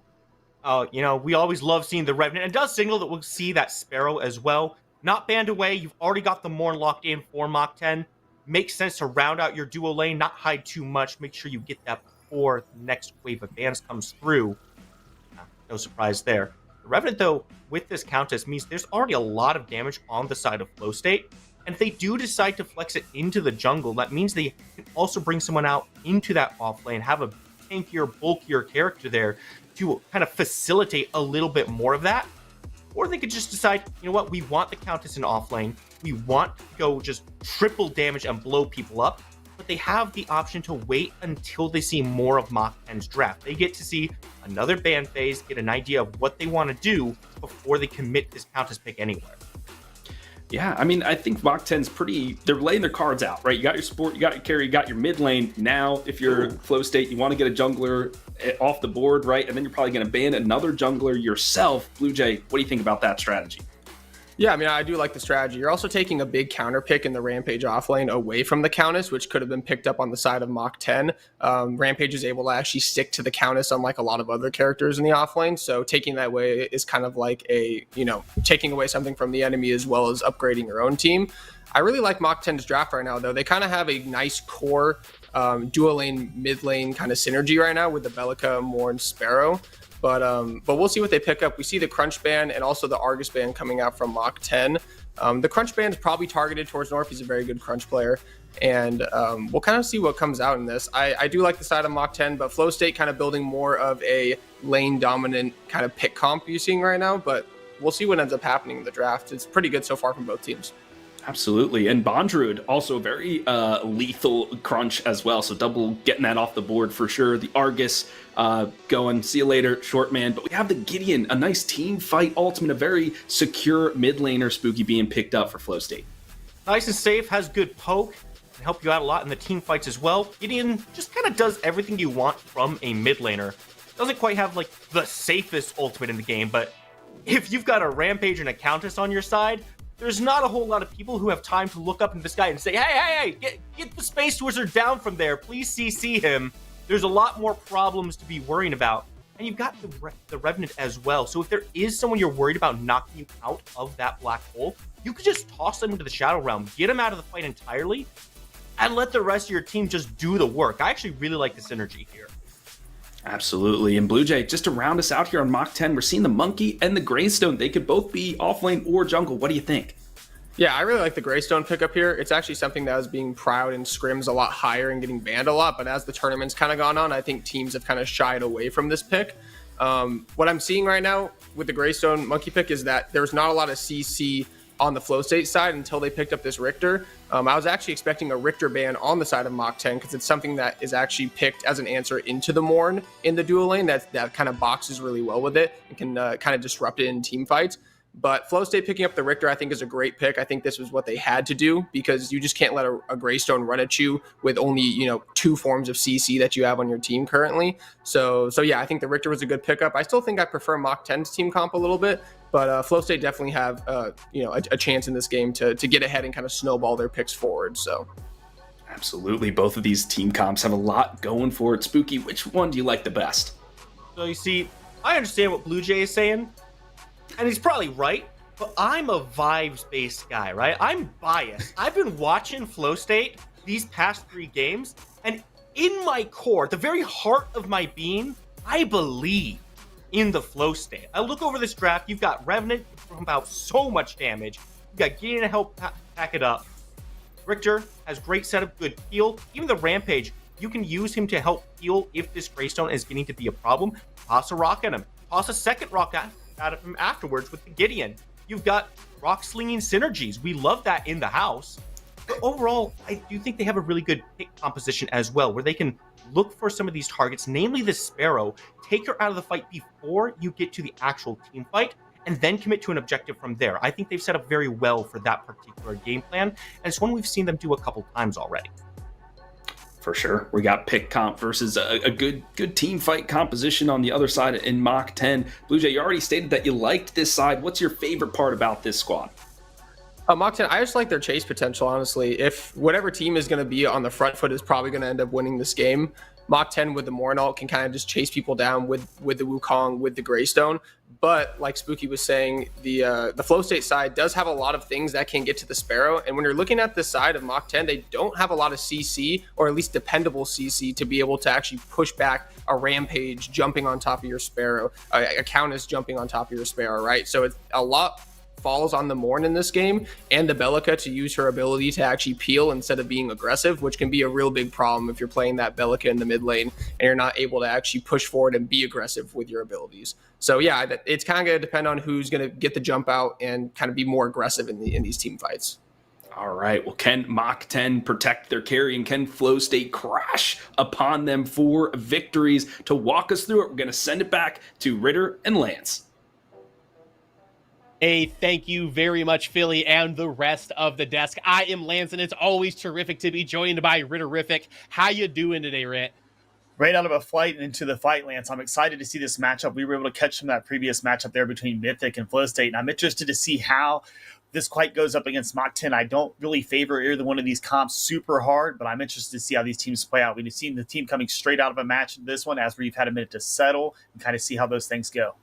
We always love seeing the Revenant. It does signal that we'll see that Sparrow as well. Not banned away. You've already got the Morn locked in for Mach 10. Makes sense to round out your duo lane, not hide too much. Make sure you get that before the next wave of bans comes through. No surprise there. The Revenant, though, with this Countess means there's already a lot of damage on the side of Flow State. And if they do decide to flex it into the jungle, that means they can also bring someone out into that off lane, have a tankier, bulkier character there to kind of facilitate a little bit more of that. Or they could just decide, you know what, we want the Countess in offlane. We want to go just triple damage and blow people up. But they have the option to wait until they see more of Mach 10's draft. They get to see another ban phase, get an idea of what they want to do before they commit this Countess pick anywhere. Yeah, I mean, I think Mach 10's they're laying their cards out, right? You got your support, you got your carry, you got your mid lane. Now, if you're Flow State, you want to get a jungler off the board, right? And then you're probably going to ban another jungler yourself. Blue Jay, what do you think about that strategy? Yeah, I mean, I do like the strategy. You're also taking a big counter pick in the Rampage offlane away from the Countess, which could have been picked up on the side of Mach 10. Rampage is able to actually stick to the Countess, unlike a lot of other characters in the offlane. So taking that away is kind of like taking away something from the enemy as well as upgrading your own team. I really like Mach 10's draft right now, though. They kind of have a nice core dual lane, mid lane kind of synergy right now with the Bellica, Morn, Sparrow. But we'll see what they pick up. We see the Crunch ban and also the Argus ban coming out from Mach 10. The Crunch ban is probably targeted towards North. He's a very good Crunch player. And we'll kind of see what comes out in this. I do like the side of Mach 10, but Flow State kind of building more of a lane dominant kind of pick comp you're seeing right now. But we'll see what ends up happening in the draft. It's pretty good so far from both teams. Absolutely. And Bondruid, also very lethal crunch as well. So double getting that off the board for sure. The Argus going, see you later, short man. But we have the Gideon, a nice team fight ultimate, a very secure mid laner, Spooky, being picked up for Flow State. Nice and safe, has good poke, can help you out a lot in the team fights as well. Gideon just kind of does everything you want from a mid laner. Doesn't quite have like the safest ultimate in the game, but if you've got a Rampage and a Countess on your side, there's not a whole lot of people who have time to look up into this guy and say, hey, get the Space Wizard down from there. Please CC him. There's a lot more problems to be worrying about. And you've got the Revenant as well. So if there is someone you're worried about knocking you out of that black hole, you could just toss them into the Shadow Realm, get them out of the fight entirely, and let the rest of your team just do the work. I actually really like the synergy here. Absolutely. And Blue Jay, just to round us out here on Mach 10, we're seeing the Monkey and the Greystone. They could both be offlane or jungle. What do you think? Yeah, I really like the Greystone pickup here. It's actually something that was being prowled in scrims a lot higher and getting banned a lot. But as the tournament's kind of gone on, I think teams have kind of shied away from this pick. What I'm seeing right now with the Greystone Monkey pick is that there's not a lot of CC on the Flow State side until they picked up this Richter. I was actually expecting a Richter ban on the side of Mach 10 because it's something that is actually picked as an answer into the Morn in the dual lane that kind of boxes really well with it and can kind of disrupt it in team fights. But Flow State picking up the Richter, I think, is a great pick. I think this was what they had to do because you just can't let a Greystone run at you with only, 2 forms of CC that you have on your team currently. So yeah, I think the Richter was a good pickup. I still think I prefer Mach 10's team comp a little bit, but Flow State definitely have, a chance in this game to get ahead and kind of snowball their picks forward. So. Absolutely. Both of these team comps have a lot going for it. Spooky, which one do you like the best? So you see, I understand what Blue Jay is saying, and he's probably right, but I'm a vibes-based guy, right? I'm biased. I've been watching Flow State these past 3 games, and in my core, the very heart of my being, I believe in the Flow State. I look over this draft, you've got Revenant from about so much damage, you've got Gideon to help pack it up. Richter has great setup, good heal. Even the Rampage, you can use him to help heal if this Greystone is getting to be a problem. Toss a rock at him. Toss a second rock at him afterwards with the Gideon. You've got rock slinging synergies. We love that in the house. But overall, I do think they have a really good pick composition as well, where they can look for some of these targets, namely the Sparrow, take her out of the fight before you get to the actual team fight, and then commit to an objective from there. I think they've set up very well for that particular game plan, and it's one we've seen them do a couple times already. For sure. We got pick comp versus a good team fight composition on the other side in Mach 10. Blue Jay, you already stated that you liked this side. What's your favorite part about this squad? Mach 10, I just like their chase potential, honestly. If whatever team is going to be on the front foot is probably going to end up winning this game, Mach 10 with the Mornalt can kind of just chase people down with the Wukong, with the Greystone. But like Spooky was saying, the Flow State side does have a lot of things that can get to the Sparrow. And when you're looking at this side of Mach 10, they don't have a lot of CC, or at least dependable CC, to be able to actually push back a Rampage jumping on top of your Sparrow, a Countess jumping on top of your Sparrow, right? So it's a lot falls on the Morn in this game, and the Bellica to use her ability to actually peel instead of being aggressive, which can be a real big problem if you're playing that Bellica in the mid lane and you're not able to actually push forward and be aggressive with your abilities. So yeah, it's kind of going to depend on who's going to get the jump out and kind of be more aggressive in these team fights. All right. Well, can Mach 10 protect their carry, and can Flow State crash upon them for victories? To walk us through it, we're going to send it back to Ritter and Lance. Hey, thank you very much, Philly, and the rest of the desk. I am Lance, and it's always terrific to be joined by Ritterific. How you doing today, Rit? Right out of a flight and into the fight, Lance. I'm excited to see this matchup. We were able to catch some of that previous matchup there between Mythic and Flow State, and I'm interested to see how this quite goes up against Mach 10. I don't really favor either one of these comps super hard, but I'm interested to see how these teams play out. We've seen the team coming straight out of a match in this one, as we've had a minute to settle and kind of see how those things go.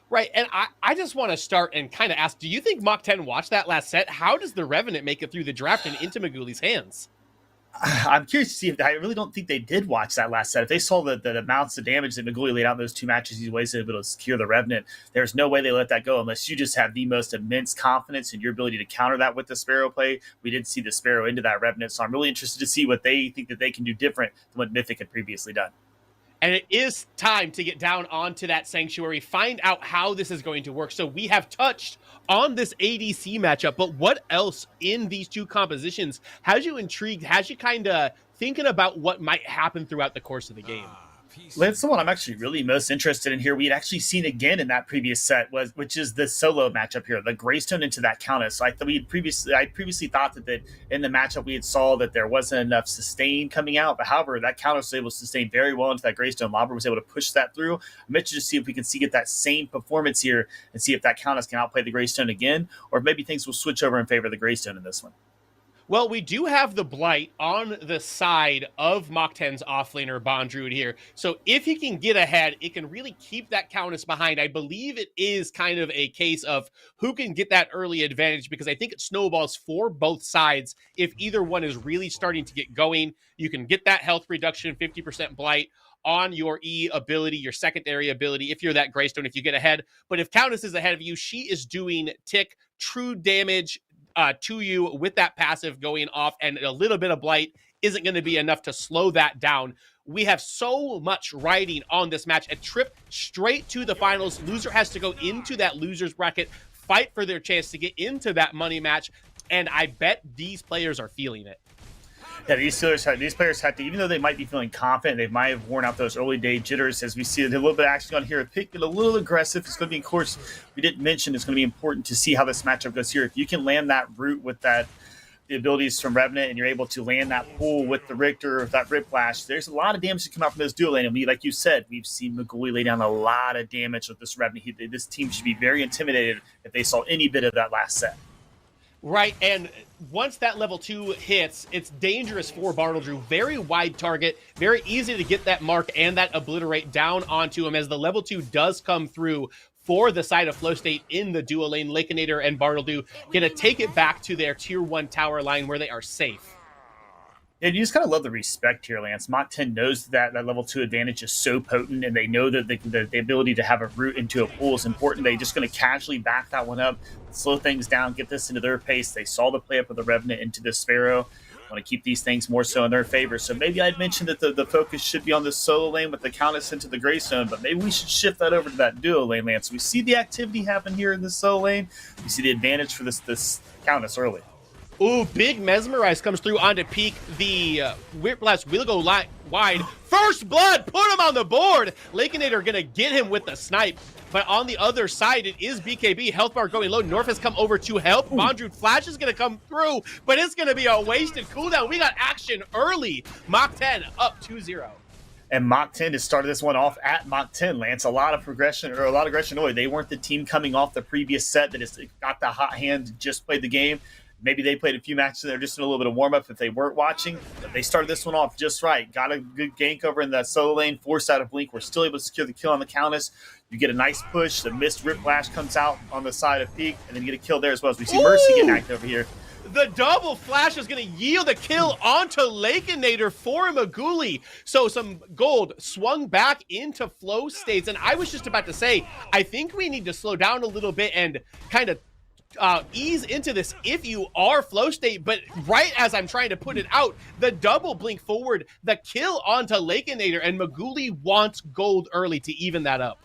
Right, and I just want to start and kind of ask, do you think Mach 10 watched that last set? How does the Revenant make it through the draft and into Maguli's hands? I'm curious to see if I really don't think they did watch that last set. If they saw the amounts of damage that Maguli laid out in those 2 matches, he's always able to secure the Revenant. There's no way they let that go unless you just have the most immense confidence in your ability to counter that with the Sparrow play. We did see the Sparrow into that Revenant, so I'm really interested to see what they think that they can do different than what Mythic had previously done. And it is time to get down onto that Sanctuary, find out how this is going to work. So we have touched on this ADC matchup, but what else in these 2 compositions has you intrigued, has you kind of thinking about what might happen throughout the course of the game? That's the one I'm actually really most interested in here. We had actually seen again in that previous set, which is the solo matchup here, the Greystone into that Countess. So I previously thought that in the matchup we had saw that there wasn't enough sustain coming out, but however, that Countess was able to sustain very well into that Greystone. Lobber was able to push that through. I'm interested to see if we can get that same performance here and see if that Countess can outplay the Greystone again, or if maybe things will switch over in favor of the Greystone in this one. Well, we do have the Blight on the side of Mach 10's offlaner Bondruid here. So if he can get ahead, it can really keep that Countess behind. I believe it is kind of a case of who can get that early advantage, because I think it snowballs for both sides. If either one is really starting to get going, you can get that health reduction, 50% Blight on your E ability, your secondary ability, if you're that Greystone, if you get ahead. But if Countess is ahead of you, she is doing tick, true damage to you with that passive going off, and a little bit of Blight isn't going to be enough to slow that down. We have so much riding on this match. A trip straight to the finals. Loser has to go into that loser's bracket, fight for their chance to get into that money match. And I bet these players are feeling it. Yeah, these players have to, even though they might be feeling confident, they might have worn out those early day jitters. As we see a little bit of action on here, pick it a little aggressive. It's going to be, of course, we didn't mention it's going to be important to see how this matchup goes here. If you can land that root with the abilities from Revenant, and you're able to land that pull with the Richter, with that Rip Flash, there's a lot of damage to come out from this dual lane. And like you said, we've seen Maguli lay down a lot of damage with this Revenant. This team should be very intimidated if they saw any bit of that last set. Right, and once that level 2 hits, it's dangerous for Bartledrew. Very wide target, very easy to get that mark and that obliterate down onto him as the level 2 does come through for the side of Flow State in the dual lane. Lakinator and Bartledrew gonna take it back to their tier 1 tower line where they are safe. And you just kind of love the respect here, Lance. Mach 10 knows that level 2 advantage is so potent, and they know that the ability to have a route into a pool is important. They're just going to casually back that one up, slow things down, get this into their pace. They saw the play up of the Revenant into the Sparrow. Want to keep these things more so in their favor. So maybe I'd mentioned that the focus should be on the solo lane with the Countess into the Greystone, but maybe we should shift that over to that duo lane, Lance. We see the activity happen here in the solo lane. We see the advantage for this Countess early. Ooh, big Mesmerize comes through onto peak. The Whiplash will go wide. First blood, put him on the board. Lakinator gonna get him with the snipe. But on the other side, it is BKB. Health bar going low. North has come over to help. Bondrewd Flash is gonna come through, but it's gonna be a wasted cooldown. We got action early. Mach 10 up 2-0. And Mach 10 has started this one off at Mach 10, Lance. A lot of progression, or a lot of aggression early. They weren't the team coming off the previous set that has got the hot hand, just played the game. Maybe they played a few matches and they're just in a little bit of warm-up if they weren't watching. But they started this one off just right. Got a good gank over in that solo lane, forced out a blink. We're still able to secure the kill on the Countess. You get a nice push. The missed Rip Flash comes out on the side of Peak, and then you get a kill there as well. As we see Mercy getting active over here. The double flash is going to yield a kill onto Lakinator for Maguli. So some gold swung back into Flow States. And I was just about to say, I think we need to slow down a little bit and kind of ease into this if you are Flow State. But right as I'm trying to put it out, the double blink forward, the kill onto Lakinator, and Maguli wants gold early to even that up.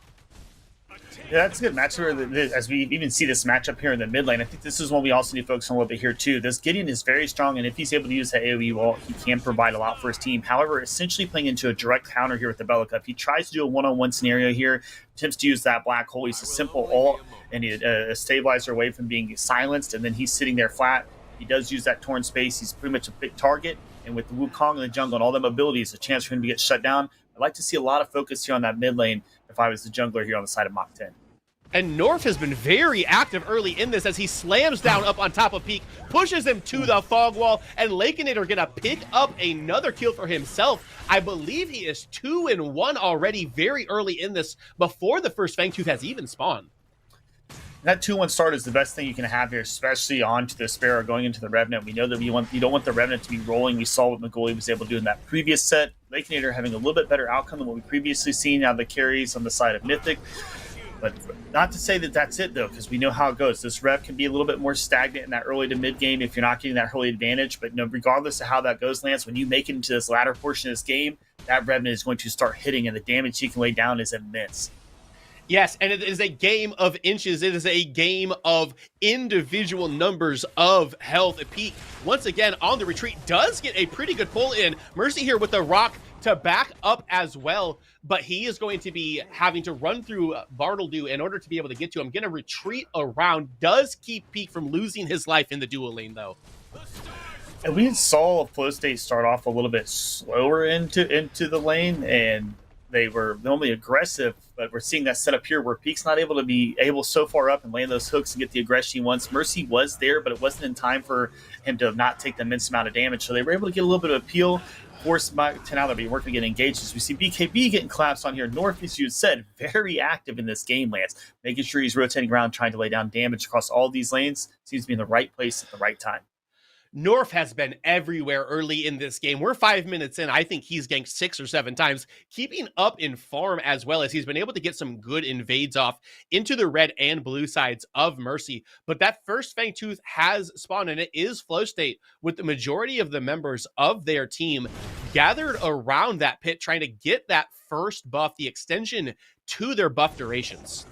Yeah, that's a good matchup. As we even see this matchup here in the mid lane, I think this is one we also need to focus on a little bit here too. This Gideon is very strong, and if he's able to use that AoE wall, he can provide a lot for his team. However, essentially playing into a direct counter here with the Bellica. If he tries to do a one-on-one scenario here, attempts to use that black hole, he's a simple ult and a stabilizer away from being silenced, and then he's sitting there flat. He does use that torn space. He's pretty much a big target, and with the Wukong in the jungle and all them abilities, a chance for him to get shut down. I'd like to see a lot of focus here on that mid lane if I was the jungler here on the side of Mach 10. And North has been very active early in this as he slams down up on top of Peak, pushes him to the fog wall, and Lakinator gonna pick up another kill for himself. I believe he is 2-1 already very early in this before the first Fangtooth has even spawned. That 2-1 start is the best thing you can have here, especially onto the Sparrow going into the Revenant. We know that you don't want the Revenant to be rolling. We saw what Maguli was able to do in that previous set. Lakinator having a little bit better outcome than what we previously seen out of the carries on the side of Mythic. But not to say that that's it, though, because we know how it goes. This Rev can be a little bit more stagnant in that early to mid game if you're not getting that early advantage. But regardless of how that goes, Lance, when you make it into this latter portion of this game, that Revenant is going to start hitting, and the damage he can lay down is immense. Yes, and it is a game of inches. It is a game of individual numbers of health. Peak, once again, on the retreat, does get a pretty good pull in. Mercy here with the rock to back up as well, but he is going to be having to run through Bartledrew in order to be able to get to him. Going to retreat around, does keep Peak from losing his life in the dual lane, though. And we saw Flow State start off a little bit slower into the lane, and they were normally aggressive, but we're seeing that setup here where Peak's not able to be so far up and land those hooks and get the aggression he wants. Mercy was there, but it wasn't in time for him to not take the immense amount of damage. So they were able to get a little bit of appeal, force Mach 10 out of working to get engaged. As we see BKB getting collapsed on here. North, as you had said, very active in this game, Lance, making sure he's rotating around, trying to lay down damage across all these lanes. Seems to be in the right place at the right time. North has been everywhere early in this game. We're 5 minutes in. I think he's ganked 6 or 7 times, keeping up in farm as well as he's been able to get some good invades off into the red and blue sides of Mercy. But that first Fangtooth has spawned, and it is Flow State with the majority of the members of their team gathered around that pit, trying to get that first buff, the extension to their buff durations.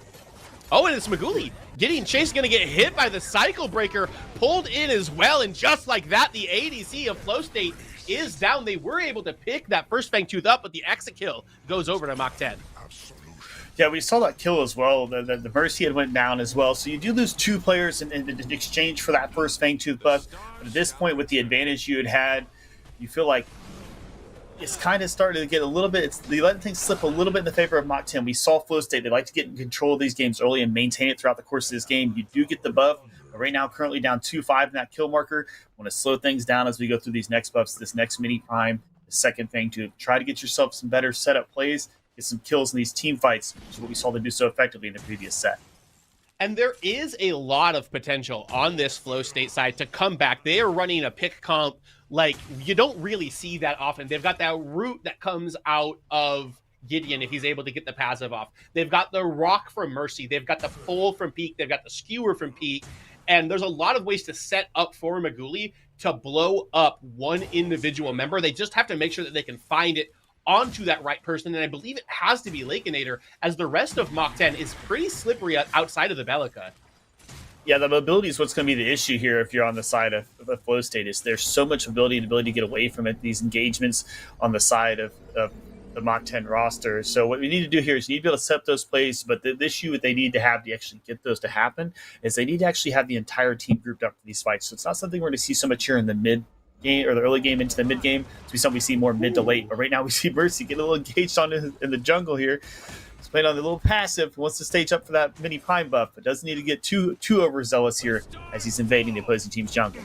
Oh, and it's Maguli. Gideon Chase going to get hit by the Cycle Breaker, pulled in as well, and just like that, the ADC of Flow State is down. They were able to pick that first Fangtooth up, but the exit kill goes over to Mach 10. Yeah, we saw that kill as well. The Mercy had went down as well. So you do lose 2 players in exchange for that first Fangtooth buff. But at this point, with the advantage you had, you feel like it's kind of starting to get a little bit, they letting things slip a little bit in the favor of Mach 10. We saw Flow State. They like to get in control of these games early and maintain it throughout the course of this game. You do get the buff. But right now, currently down 2-5 in that kill marker. Want to slow things down as we go through these next buffs, this next mini prime, the second Fangtooth. Try to get yourself some better setup plays, get some kills in these team fights, which is what we saw them do so effectively in the previous set. And there is a lot of potential on this Flow State side to come back. They are running a pick comp like you don't really see that often. They've got that root that comes out of Gideon if he's able to get the passive off. They've got the rock from Mercy. They've got the full from Peak. They've got the skewer from Peak. And there's a lot of ways to set up for Maguli to blow up one individual member. They just have to make sure that they can find it onto that right person. And I believe it has to be Lakeinator, as the rest of Mach 10 is pretty slippery outside of the Bellica. Yeah, the mobility is what's going to be the issue here if you're on the side of Flow State. Is there's so much mobility and ability to get away from it, these engagements on the side of the Mach 10 roster. So what we need to do here is you need to be able to set up those plays, but the issue that they need to have to actually get those to happen is they need to actually have the entire team grouped up for these fights. So it's not something we're going to see so much here in the mid game or the early game into the mid game. It's be something we see more mid to late. But right now we see Mercy get a little engaged on in the jungle here. He's playing on the little passive, wants to stage up for that mini prime buff, but doesn't need to get too overzealous here as he's invading the opposing team's jungle.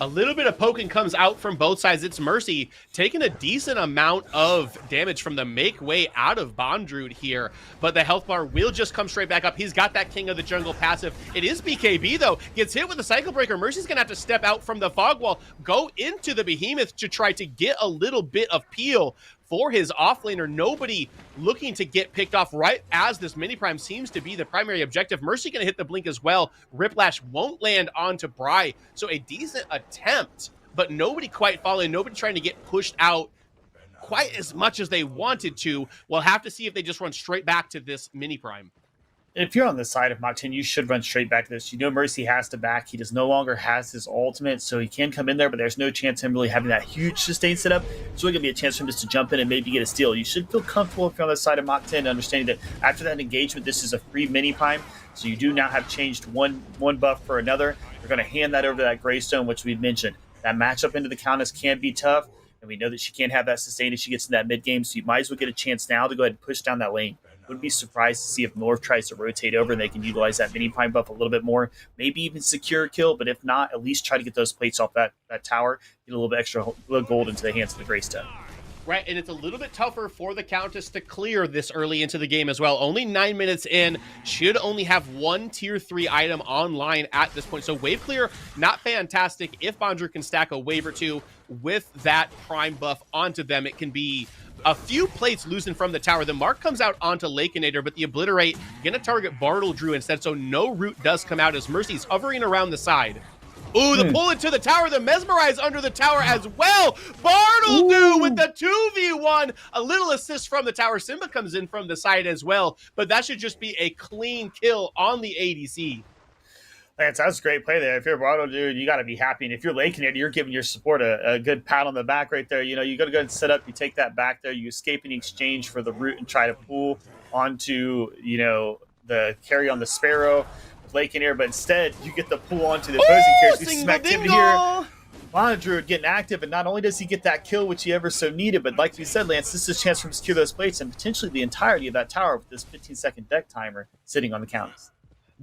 A little bit of poking comes out from both sides. It's Mercy taking a decent amount of damage from the make way out of Bondrewd here, but the health bar will just come straight back up. He's got that King of the Jungle passive. It is BKB though. Gets hit with the Cycle Breaker. Mercy's gonna have to step out from the fog wall, go into the Behemoth to try to get a little bit of peel for his offlaner. Nobody looking to get picked off right as this mini prime seems to be the primary objective. Mercy going to hit the blink as well. Riplash won't land onto Bry. So a decent attempt, but nobody quite following. Nobody trying to get pushed out quite as much as they wanted to. We'll have to see if they just run straight back to this mini prime. If you're on the side of Mach 10, you should run straight back to this. You know Mercy has to back. He no longer has his ultimate, so he can come in there, but there's no chance of him really having that huge sustain setup. It's really going to be a chance for him just to jump in and maybe get a steal. You should feel comfortable if you're on the side of Mach 10, understanding that after that engagement, this is a free mini prime, so you do now have changed one buff for another. You're going to hand that over to that Greystone, which we've mentioned. That matchup into the Countess can be tough, and we know that she can't have that sustain if she gets in that mid game, so you might as well get a chance now to go ahead and push down that lane. Wouldn't be surprised to see if North tries to rotate over and they can utilize that mini prime buff a little bit more, maybe even secure a kill, but if not, at least try to get those plates off that tower, get a little bit extra gold into the hands of the Greystone. Right, and it's a little bit tougher for the Countess to clear this early into the game as well. Only 9 minutes in, should only have one tier 3 item online at this point. So wave clear, not fantastic. If Bondrewd can stack a wave or two with that prime buff onto them, it can be a few plates losing from the tower. The mark comes out onto Lakeinator, but the Obliterate gonna target Bartledrew instead, so no root does come out as Mercy's hovering around the side. Ooh, the pull into the tower, the Mesmerize under the tower as well. Bartledrew with the 2v1. A little assist from the tower. Simba comes in from the side as well, but that should just be a clean kill on the ADC. Lance, that was a great play there. If you're Bartledrew, you got to be happy. And if you're Lakeinator, you're giving your support a good pat on the back right there. You know, you got to go and set up. You take that back there. You escape in exchange for the root and try to pull onto, you know, the carry on the Sparrow with Lakeinator. But instead, you get the pull onto the opposing carries. We see some activity here. Bartledrew getting active, and not only does he get that kill, which he ever so needed, but like we said, Lance, this is a chance for him to secure those plates and potentially the entirety of that tower with this 15-second deck timer sitting on the counters.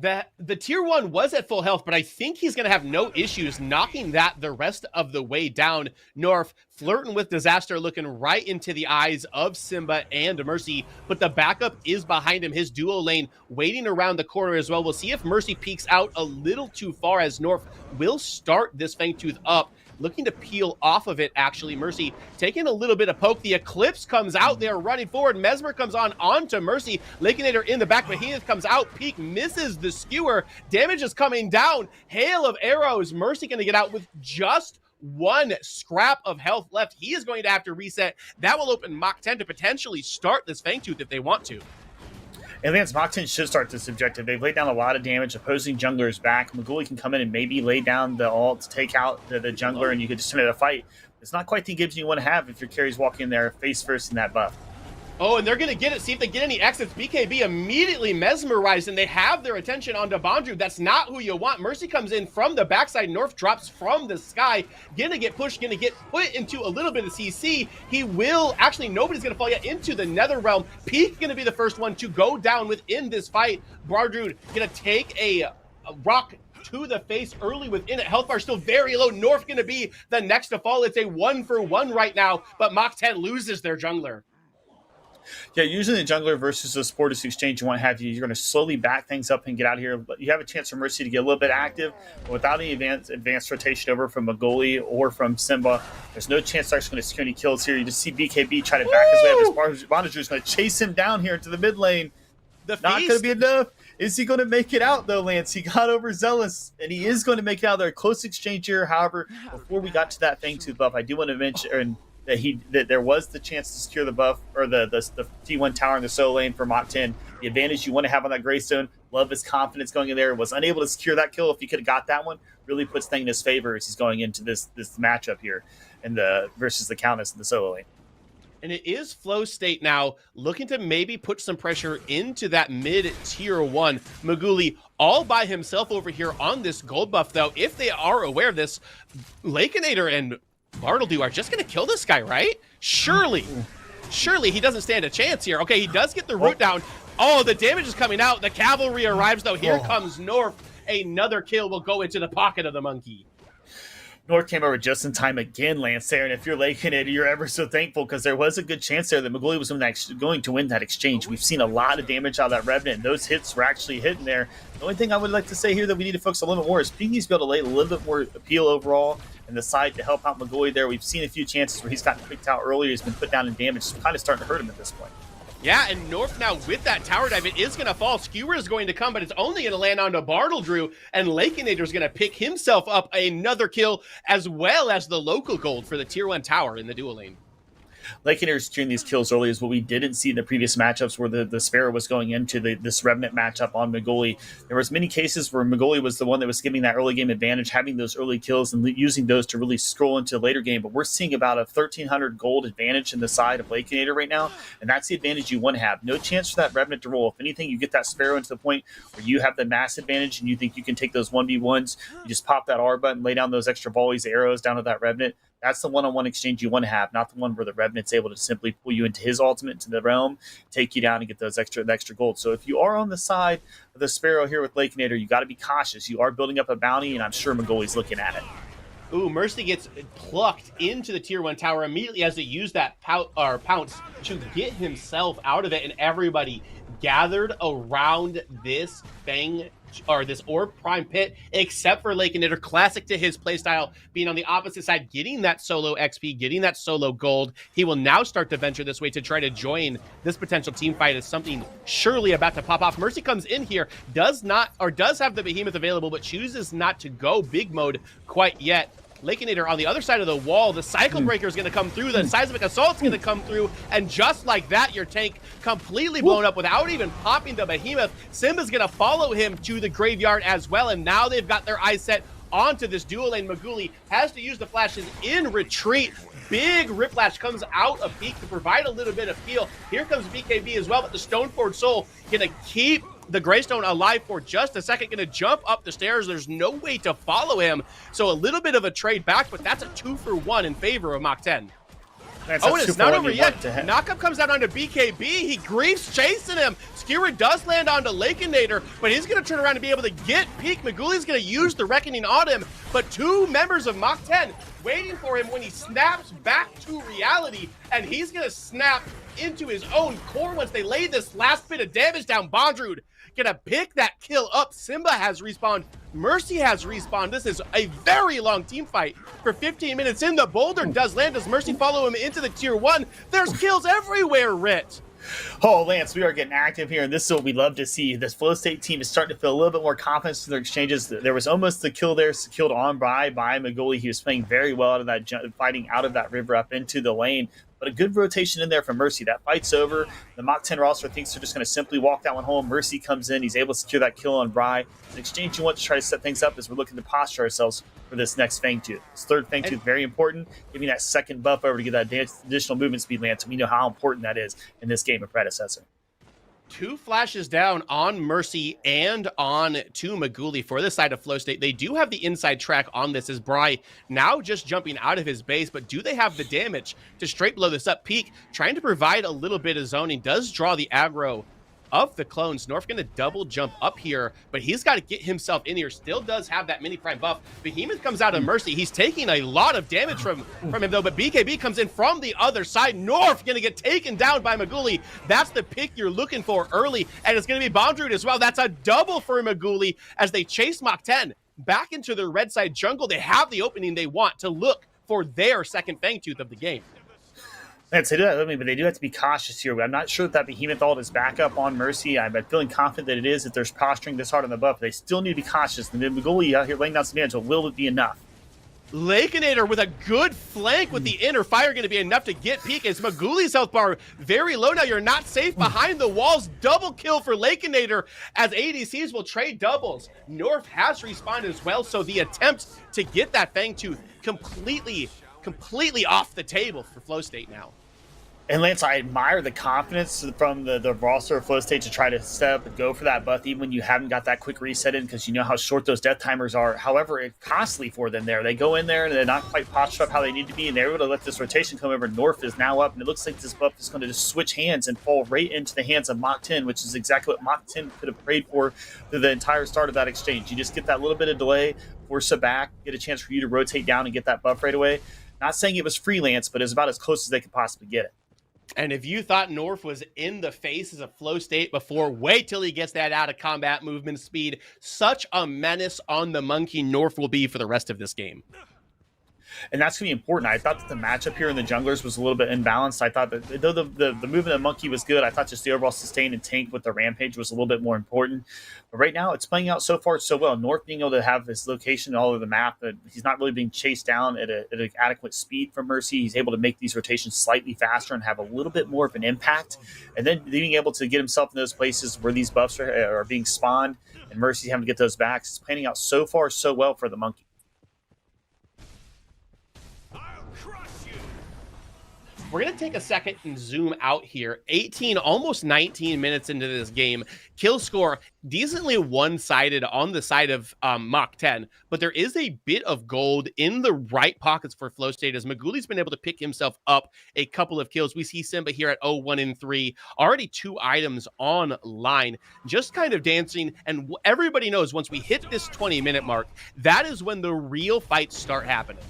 The tier 1 was at full health, but I think he's going to have no issues knocking that the rest of the way down. North flirting with disaster, looking right into the eyes of Simba and Mercy, but the backup is behind him. His duo lane waiting around the corner as well. We'll see if Mercy peeks out a little too far as North will start this Fangtooth up. Looking to peel off of it, actually. Mercy taking a little bit of poke. The Eclipse comes out there running forward. Mesmer comes onto Mercy. Lakeinator in the back. Behemoth comes out. Peak misses the skewer. Damage is coming down. Hail of arrows. Mercy going to get out with just one scrap of health left. He is going to have to reset. That will open Mach 10 to potentially start this Fangtooth if they want to. And Lance, Mock10 should start this objective. They've laid down a lot of damage. Opposing junglers back. Maguli can come in and maybe lay down the ult to take out the jungler, and you could just turn it a fight. It's not quite the engagement you want to have if your carry's walking in there face first in that buff. Oh, and they're going to get it. See if they get any exits. BKB immediately mesmerized, and they have their attention on Bondru. That's not who you want. Mercy comes in from the backside. North drops from the sky. Going to get pushed, going to get put into a little bit of CC. He will, actually, nobody's going to fall yet into the Nether Realm. Peak going to be the first one to go down within this fight. Bondru going to take a rock to the face early within it. Health bar still very low. North going to be the next to fall. It's a 1-for-1 right now, but Mock10 loses their jungler. Yeah, usually the jungler versus the Sportus exchange, you want to have you're going to slowly back things up and get out of here. But you have a chance for Mercy to get a little bit active, but without any advanced rotation over from Magoli or from Simba, there's no chance they're going to secure any kills here. You just see BKB try to back his way up. His Bondru is going to chase him down here into the mid lane. Not going to be enough. Is he going to make it out, though, Lance? He got overzealous, and he is going to make it out there. Close exchange here. However, before we got to that Fangtooth buff, I do want to mention that there was the chance to secure the buff, or the T1 tower in the solo lane for Mock10. The advantage you want to have on that Greystone. Love his confidence going in there. Was unable to secure that kill. If he could have got that one, really puts things in his favor as he's going into this matchup here versus the Countess in the solo lane. And it is Flow State now looking to maybe put some pressure into that mid-tier 1. Maguli all by himself over here on this gold buff, though. If they are aware of this, Lakeinator and Bartledew are just going to kill this guy, right? Surely he doesn't stand a chance here. Okay, he does get the root down. Oh, the damage is coming out. The cavalry arrives, though. Here comes North. Another kill will go into the pocket of the monkey. North came over just in time again, Lance there, and if you're Lakeinator, you're ever so thankful because there was a good chance there that Magoli was going to win that exchange. We've seen a lot of damage out of that Revenant, and those hits were actually hitting there. The only thing I would like to say here that we need to focus a little bit more is Ping needs to be able to lay a little bit more appeal overall in the side to help out Magoli there. We've seen a few chances where he's gotten picked out earlier. He's been put down in damage. It's kind of starting to hurt him at this point. Yeah, and North now with that tower dive, it is going to fall. Skewer is going to come, but it's only going to land onto Bartledrew, and Lakeinator is going to pick himself up another kill, as well as the local gold for the tier 1 tower in the dual lane. Lakeinator securing these kills early is what we didn't see in the previous matchups where the Sparrow was going into this Revenant matchup on Magoli. There was many cases where Magoli was the one that was giving that early game advantage, having those early kills and using those to really scroll into the later game. But we're seeing about a 1,300 gold advantage in the side of Lakeinator right now, and that's the advantage you want to have. No chance for that Revenant to roll. If anything, you get that Sparrow into the point where you have the mass advantage and you think you can take those 1v1s. You just pop that R button, lay down those extra volleys, arrows down to that Revenant. That's the one-on-one exchange you want to have, not the one where the Revenant's able to simply pull you into his ultimate, into the realm, take you down and get those extra gold. So if you are on the side of the Sparrow here with Lakeinator, you got to be cautious. You are building up a bounty, and I'm sure Magoli's looking at it. Ooh, Mercy gets plucked into the tier 1 tower immediately as he used that pounce to get himself out of it, and everybody gathered around this this Orb Prime Pit, except for Lakeinator, classic to his playstyle, being on the opposite side, getting that solo XP, getting that solo gold. He will now start to venture this way to try to join this potential team fight as something surely about to pop off. Mercy comes in here, does have the Behemoth available, but chooses not to go big mode quite yet. Lakeinator on the other side of the wall, the Cycle Breaker is going to come through, the Seismic Assault's going to come through, and just like that, your tank completely blown up without even popping the Behemoth. Simba's going to follow him to the graveyard as well, and now they've got their eyes set onto this dual lane. Maguli has to use the flashes in retreat. Big Riplash comes out of Peak to provide a little bit of heal. Here comes BKB as well, but the Stoneforge Soul going to keep the Greystone alive for just a second, going to jump up the stairs. There's no way to follow him. So a little bit of a trade back, but that's a 2-for-1 in favor of Mock10. Oh, and it's not over yet. Knockup comes out onto BKB. He griefs chasing him. Skewer does land onto Lakeinator, but he's going to turn around and be able to get Peak. Maguli's going to use the Reckoning on him, but two members of Mock10 waiting for him when he snaps back to reality, and he's going to snap into his own core once they lay this last bit of damage down. Bondrewd gonna pick that kill up. Simba has respawned. Mercy has respawned. This is a very long team fight for 15 minutes in. The boulder does land. Does Mercy follow him into the tier 1? There's kills everywhere, Rit. Oh, Lance, we are getting active here, and this is what we love to see. This Flow State team is starting to feel a little bit more confidence in their exchanges. There was almost the kill there, secured on by Magoli. He was playing very well out of that, fighting out of that river up into the lane. but a good rotation in there from Mercy. That fight's over. The Mach 10 roster thinks they're just going to simply walk that one home. Mercy comes in. He's able to secure that kill on Bry. In exchange, you want to try to set things up as we're looking to posture ourselves for this next Fang Tooth. This third Fang Tooth, very important. Giving that second buff over to get that additional movement speed, Lance. We know how important that is in this game of Predecessor. 2 flashes down on Mercy and on to Maguli for the side of Flow State. They do have the inside track on this as Bry now just jumping out of his base, but do they have the damage to straight blow this up? Peak trying to provide a little bit of zoning, does draw the aggro of the clones. North going to double jump up here, but he's got to get himself in here. Still does have that mini prime buff. Behemoth comes out of Mercy. He's taking a lot of damage from him though, but BKB comes in from the other side. North going to get taken down by Maguli. That's the pick you're looking for early, and it's going to be Bondroot as well. That's a double for Maguli as they chase Mach 10 back into the red side jungle. They have the opening they want to look for their second Fang Tooth of the game. Lance, they do that, but they do have to be cautious here. I'm not sure that Behemoth ult is back up on Mercy. I'm feeling confident that it is, if they're posturing this hard on the buff. They still need to be cautious. And then Maguli out here laying down some damage. Will it be enough? Lakeinator with a good flank with the inner fire going to be enough to get Peak as Maguli's health bar very low now. You're not safe behind the walls. Double kill for Lakeinator as ADCs will trade doubles. North has respawned as well, so the attempt to get that Fang Tooth completely off the table for Flow State now. And Lance, I admire the confidence from the roster of Flow State to try to step up and go for that buff, even when you haven't got that quick reset in, because you know how short those death timers are. However, it's costly for them there. They go in there and they're not quite postured up how they need to be, and they're able to let this rotation come over. North is now up, and it looks like this buff is going to just switch hands and fall right into the hands of Mach 10, which is exactly what Mach 10 could have prayed for through the entire start of that exchange. You just get that little bit of delay, force it back, get a chance for you to rotate down and get that buff right away. Not saying it was freelance, but it's about as close as they could possibly get it. And if you thought North was in the faces of Flow State before, wait till he gets that out of combat movement speed. Such a menace on the monkey North will be for the rest of this game. And that's going to be important. I thought that the matchup here in the junglers was a little bit imbalanced. I thought that though the movement of Monkey was good, I thought just the overall sustain and tank with the Rampage was a little bit more important. But right now, it's playing out so far so well. North being able to have his location all over the map, but he's not really being chased down at an adequate speed from Mercy. He's able to make these rotations slightly faster and have a little bit more of an impact. And then being able to get himself in those places where these buffs are being spawned and Mercy having to get those back. It's planning out so far so well for the Monkey. We're going to take a second and zoom out here. 18, almost 19 minutes into this game. Kill score decently one-sided on the side of Mach 10, but there is a bit of gold in the right pockets for Flow State as Maguli's been able to pick himself up a couple of kills. We see Simba here at 0-1-3, already 2 items online, just kind of dancing, and everybody knows once we hit this 20-minute mark, that is when the real fights start happening.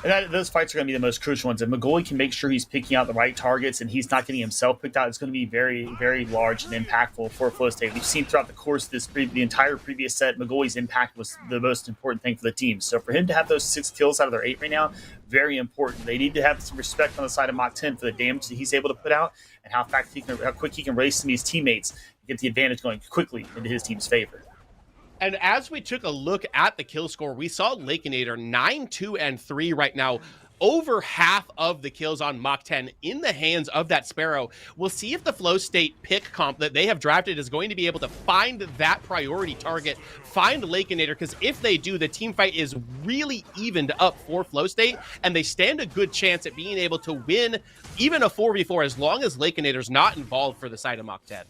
And those fights are going to be the most crucial ones. If Maguli can make sure he's picking out the right targets and he's not getting himself picked out, it's going to be very, very large and impactful for Flow State. We've seen throughout the course of the entire previous set, Maguli's impact was the most important thing for the team. So for him to have those 6 kills out of their 8 right now, very important. They need to have some respect on the side of Mach 10 for the damage that he's able to put out and how quick he can race some of his teammates and get the advantage going quickly into his team's favor. And as we took a look at the kill score, we saw Lakeinator 9-2-3 right now. Over half of the kills on Mach 10 in the hands of that Sparrow. We'll see if the Flow State pick comp that they have drafted is going to be able to find that priority target, find Lakeinator, because if they do, the team fight is really evened up for Flow State, and they stand a good chance at being able to win even a 4v4 as long as Lakeinator's not involved for the side of Mach 10.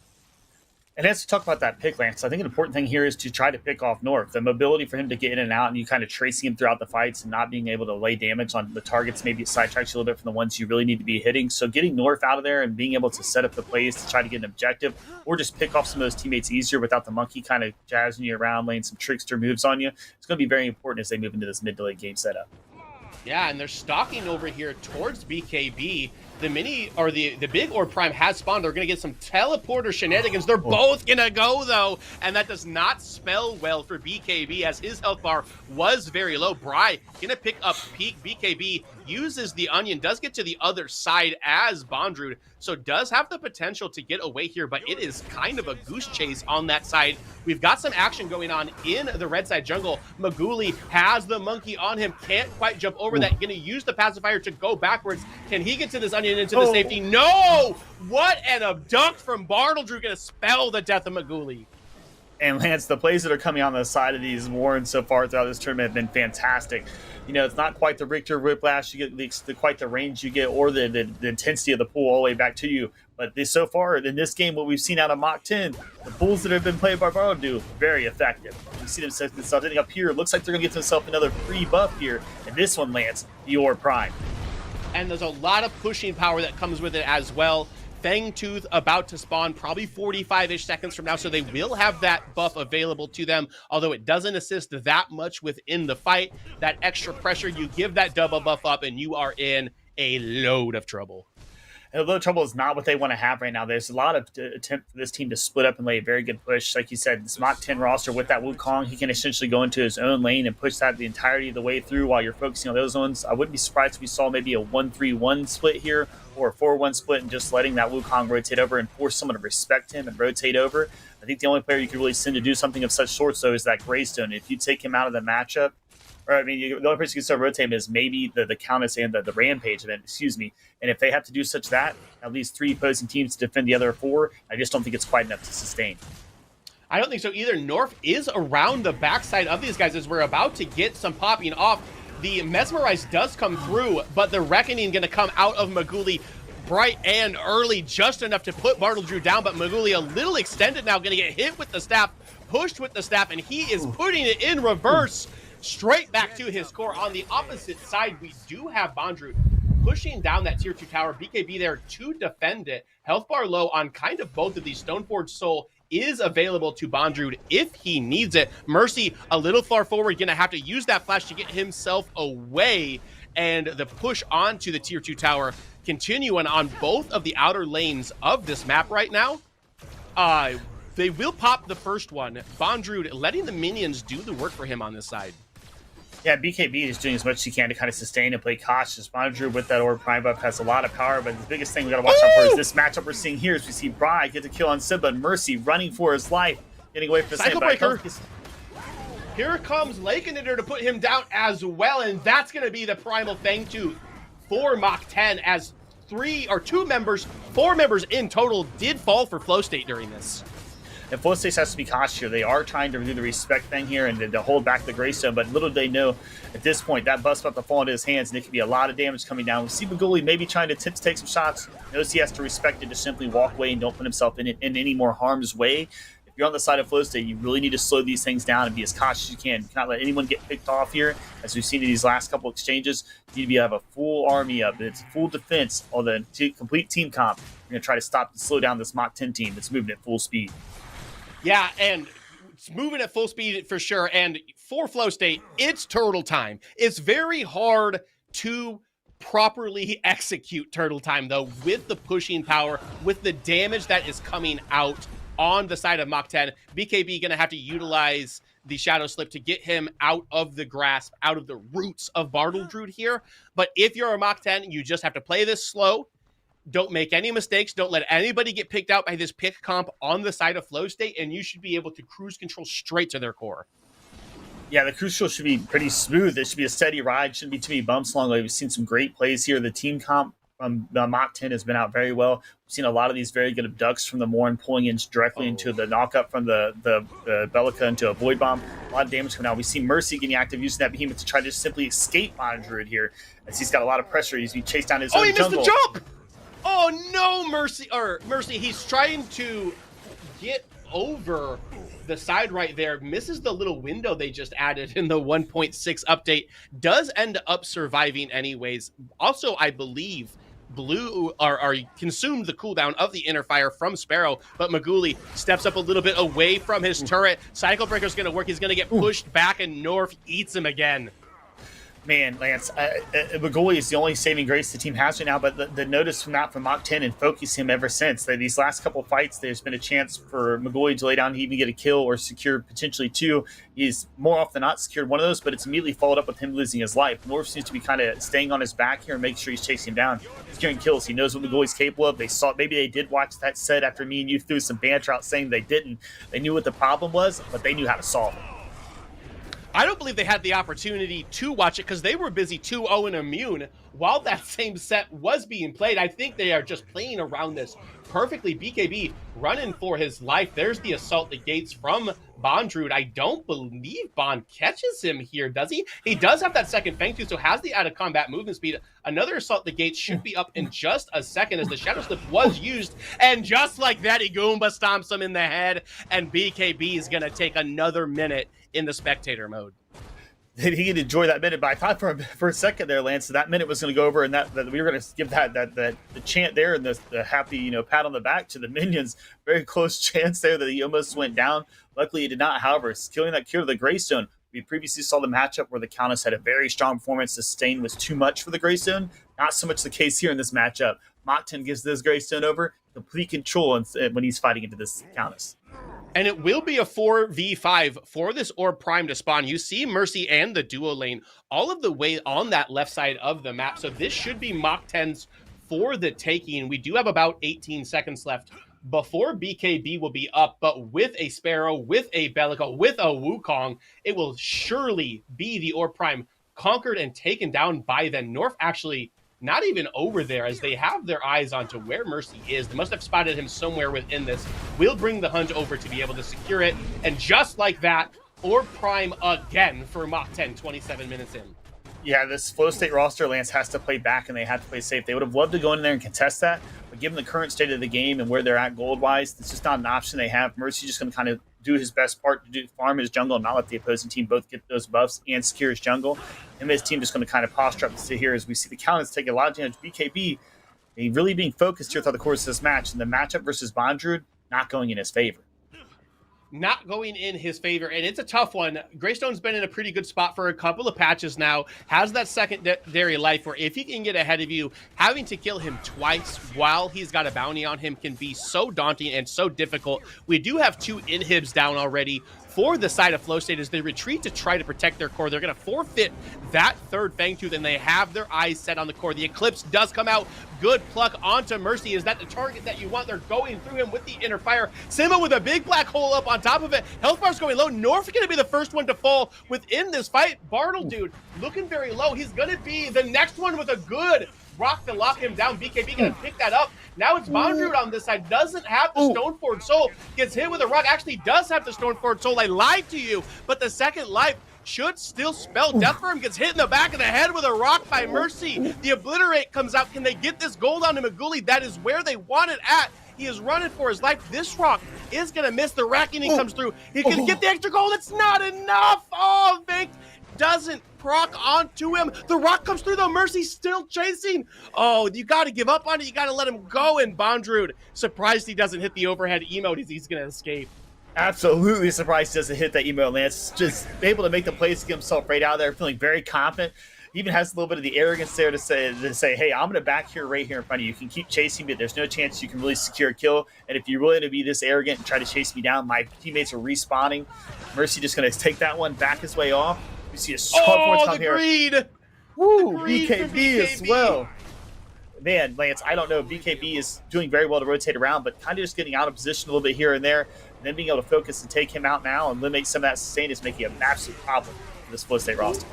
And as we talk about that pick, Lance, I think an important thing here is to try to pick off North. The mobility for him to get in and out and you kind of tracing him throughout the fights and not being able to lay damage on the targets, maybe it sidetracks you a little bit from the ones you really need to be hitting. So getting North out of there and being able to set up the plays to try to get an objective or just pick off some of those teammates easier without the monkey kind of jazzing you around, laying some trickster moves on you, it's going to be very important as they move into this mid to late game setup. Yeah, and they're stalking over here towards BKB. the mini or the big orb prime has spawned. They're going to get some teleporter shenanigans. They're both going to go though, and that does not spell well for BKB as his health bar was very low. Bry going to pick up peak. BKB uses the onion, does get to the other side as Bondrewd, so does have the potential to get away here, but it is kind of a goose chase on that side. We've got some action going on in the red side jungle. Maguli has the monkey on him, can't quite jump over that. Going to use the pacifier to go backwards. Can he get to this onion into the safety? No! What an abduct from Bondrewd, going to spell the death of Maguli. And Lance, the plays that are coming on the side of these Warrens so far throughout this tournament have been fantastic. You know, it's not quite the Richter Whiplash you get, quite the range you get, or the intensity of the pool all the way back to you. But so far in this game, what we've seen out of Mach 10, the pools that have been played by Bondrewd, very effective. You see themselves hitting up here. It looks like they're going to get themselves another free buff here. And this one, Lance, the Orb Prime. And there's a lot of pushing power that comes with it as well. Fangtooth about to spawn probably 45-ish seconds from now, so they will have that buff available to them, although it doesn't assist that much within the fight. That extra pressure, you give that double buff up, and you are in a load of trouble. And although trouble is not what they want to have right now, there's a lot of attempt for this team to split up and lay a very good push. Like you said, this Mach 10 roster with that Wukong, he can essentially go into his own lane and push that the entirety of the way through while you're focusing on those ones. I wouldn't be surprised if we saw maybe a 1-3-1 split here or a 4-1 split and just letting that Wukong rotate over and force someone to respect him and rotate over. I think the only player you could really send to do something of such sorts, though, is that Greystone. If you take him out of the matchup, or I mean, the only person you can start rotating is maybe the Countess and the Rampage event, excuse me. And if they have to do such that, at least 3 opposing teams to defend the other 4, I just don't think it's quite enough to sustain. I don't think so either. North is around the backside of these guys as we're about to get some popping off. The Mesmerize does come through, but the Reckoning going to come out of Maguli bright and early, just enough to put Bondrewd down, but Maguli a little extended now, going to get hit with the staff, pushed with the staff, and he is putting it in reverse. Straight back to his core. On the opposite side, we do have Bondrewd pushing down that tier 2 tower. BKB there to defend it. Health bar low on kind of both of these. Stoneforge Soul is available to Bondrewd if he needs it. Mercy a little far forward, gonna have to use that flash to get himself away. And the push onto the tier 2 tower continuing on both of the outer lanes of this map right now. They will pop the first one. Bondrewd letting the minions do the work for him on this side. Yeah, BKB is doing as much as he can to kind of sustain and play cautious. Bondrewd with that Orb Prime buff has a lot of power, but the biggest thing we got to watch out for is this matchup we're seeing here. Is we see Bry get the kill on Simba, and Mercy running for his life, getting away from the Cycle Breaker. Here comes Lakenator to put him down as well, and that's going to be the primal Fangtooth for Mach 10 as 4 members in total did fall for Flow State during this. And Flow State has to be cautious here. They are trying to do the respect thing here and to hold back the Greystone, but little do they know at this point that buff's about to fall into his hands, and it could be a lot of damage coming down. We see Baguli maybe trying to take some shots. Knows he has to respect it to simply walk away and don't put himself in any more harm's way. If you're on the side of Flow State, you really need to slow these things down and be as cautious as you can. You cannot let anyone get picked off here, as we've seen in these last couple exchanges. You need to have a full army up. It's full defense, all the complete team comp. You're going to try to stop and slow down this Mach 10 team that's moving at full speed. Yeah, and it's moving at full speed for sure. And for Flow State, it's turtle time. It's very hard to properly execute turtle time, though, with the pushing power, with the damage that is coming out on the side of Mach 10. BKB going to have to utilize the Shadow Slip to get him out of the grasp, out of the roots of Bondrewd here. But if you're a Mach 10, you just have to play this slow. Don't make any mistakes. Don't let anybody get picked out by this pick comp on the side of Flow State, and you should be able to cruise control straight to their core. Yeah, the cruise control should be pretty smooth. It should be a steady ride. Shouldn't be too many bumps along the way. We've seen some great plays here. The team comp from the Mach 10 has been out very well. We've seen a lot of these very good abducts from the Morn pulling in directly into the knockup from the Bellica into a Void Bomb. A lot of damage coming out. We see Mercy getting active, using that behemoth to try to simply escape Bondrewd here, as he's got a lot of pressure. He's being chased down his own jungle. He missed the jump! Oh no, Mercy, he's trying to get over the side right there, misses the little window they just added in the 1.6 update, does end up surviving anyways. Also, I believe Blue are consumed the cooldown of the inner fire from Sparrow, but Maguli steps up a little bit away from his turret. Cycle Breaker's going to work. He's going to get pushed back, and North eats him again. Man, Lance, Magoli is the only saving grace the team has right now, but the notice from that from Mach 10 and focus him ever since. That these last couple of fights, there's been a chance for Magoli to lay down and even get a kill or secure potentially two. He's more often than not secured one of those, but it's immediately followed up with him losing his life. North seems to be kind of staying on his back here and making sure he's chasing him down. Securing kills. He knows what Magoli's capable of. They saw, maybe they did watch that set after me and you threw some banter out saying they didn't. They knew what the problem was, but they knew how to solve it. I don't believe they had the opportunity to watch it because they were busy 2-0 and immune while that same set was being played. I think they are just playing around this perfectly. BKB running for his life. There's the assault the gates from Bondrewd. I don't believe Bond catches him here, does he? He does have that second Fang too, so has the out of combat movement speed. Another assault the gates should be up in just a second as the Shadow Slip was used, and just like that, he Goomba stomps him in the head, and BKB is gonna take another minute in the spectator mode. He could enjoy that minute, but I thought for a second there, Lance, that minute was going to go over, and that we were going to give that the chant there and the happy pat on the back to the minions. Very close chance there that he almost went down. Luckily, he did not. However, killing that cure to the Greystone. We previously saw the matchup where the Countess had a very strong performance. The stain was too much for the Greystone. Not so much the case here in this matchup. Mach 10 gives this Greystone over complete control when he's fighting into this Countess. And it will be a 4v5 for this Orb Prime to spawn. You see Mercy and the duo lane all of the way on that left side of the map. So this should be Mach 10's for the taking. We do have about 18 seconds left before BKB will be up, but with a Sparrow, with a Bellico, with a Wukong, it will surely be the Orb Prime conquered and taken down by then. North actually not even over there as they have their eyes onto where Mercy is. They must have spotted him somewhere within this. We'll bring the hunt over to be able to secure it. And just like that, Orb Prime again for Mach 10, 27 minutes in. Yeah, this Flow State roster, Lance, has to play back and they have to play safe. They would have loved to go in there and contest that, but given the current state of the game and where they're at gold-wise, it's just not an option they have. Mercy's just going to kind of do his best part to farm his jungle and not let the opposing team both get those buffs and secure his jungle. And his team just going to kind of posture up to sit here as we see the Countess take a lot of damage. BKB really being focused here throughout the course of this match, and the matchup versus Bondrewd not going in his favor. Not going in his favor, and it's a tough one. Greystone's been in a pretty good spot for a couple of patches now, has that secondary life where if he can get ahead of you, having to kill him twice while he's got a bounty on him can be so daunting and so difficult. We do have 2 inhibs down already for the side of Flow State as they retreat to try to protect their core. They're going to forfeit that third Fangtooth, and they have their eyes set on the core. The Eclipse does come out. Good pluck onto Mercy. Is that the target that you want? They're going through him with the inner fire. Simba with a big black hole up on top of it. Health bar's going low. North going to be the first one to fall within this fight. Bartle, dude, looking very low. He's going to be the next one with a good rock to lock him down. BKB going to pick that up. Now it's Bondrewd on this side. Doesn't have the Stoneforge Soul. Gets hit with a rock. Actually does have the Stoneforge Soul. I lied to you. But the second life should still spell death for him. Gets hit in the back of the head with a rock by Mercy. The Obliterate comes out. Can they get this gold onto Maguli? That is where they want it at. He is running for his life. This rock is going to miss. The Reckoning comes through. He can get the extra gold. It's not enough. Oh, Vank doesn't proc onto him. The rock comes through though. Mercy's still chasing. Oh, you got to give up on it. You got to let him go. And Bondrewd, surprised he doesn't hit the overhead emote as he's going to escape. Absolutely surprised he doesn't hit that emote, Lance. Just able to make the plays to get himself right out there, feeling very confident. He even has a little bit of the arrogance there to say, hey, I'm going to back here right here in front of you. You can keep chasing me, but there's no chance you can really secure a kill. And if you're willing to be this arrogant and try to chase me down, my teammates are respawning. Mercy just going to take that one, back his way off. We see a strong point come here. Greed. Woo, BKB as well. Man, Lance, I don't know. BKB is doing very well to rotate around, but kind of just getting out of position a little bit here and there. And then being able to focus and take him out now and eliminate some of that sustain is making an absolute problem for this Flow State roster.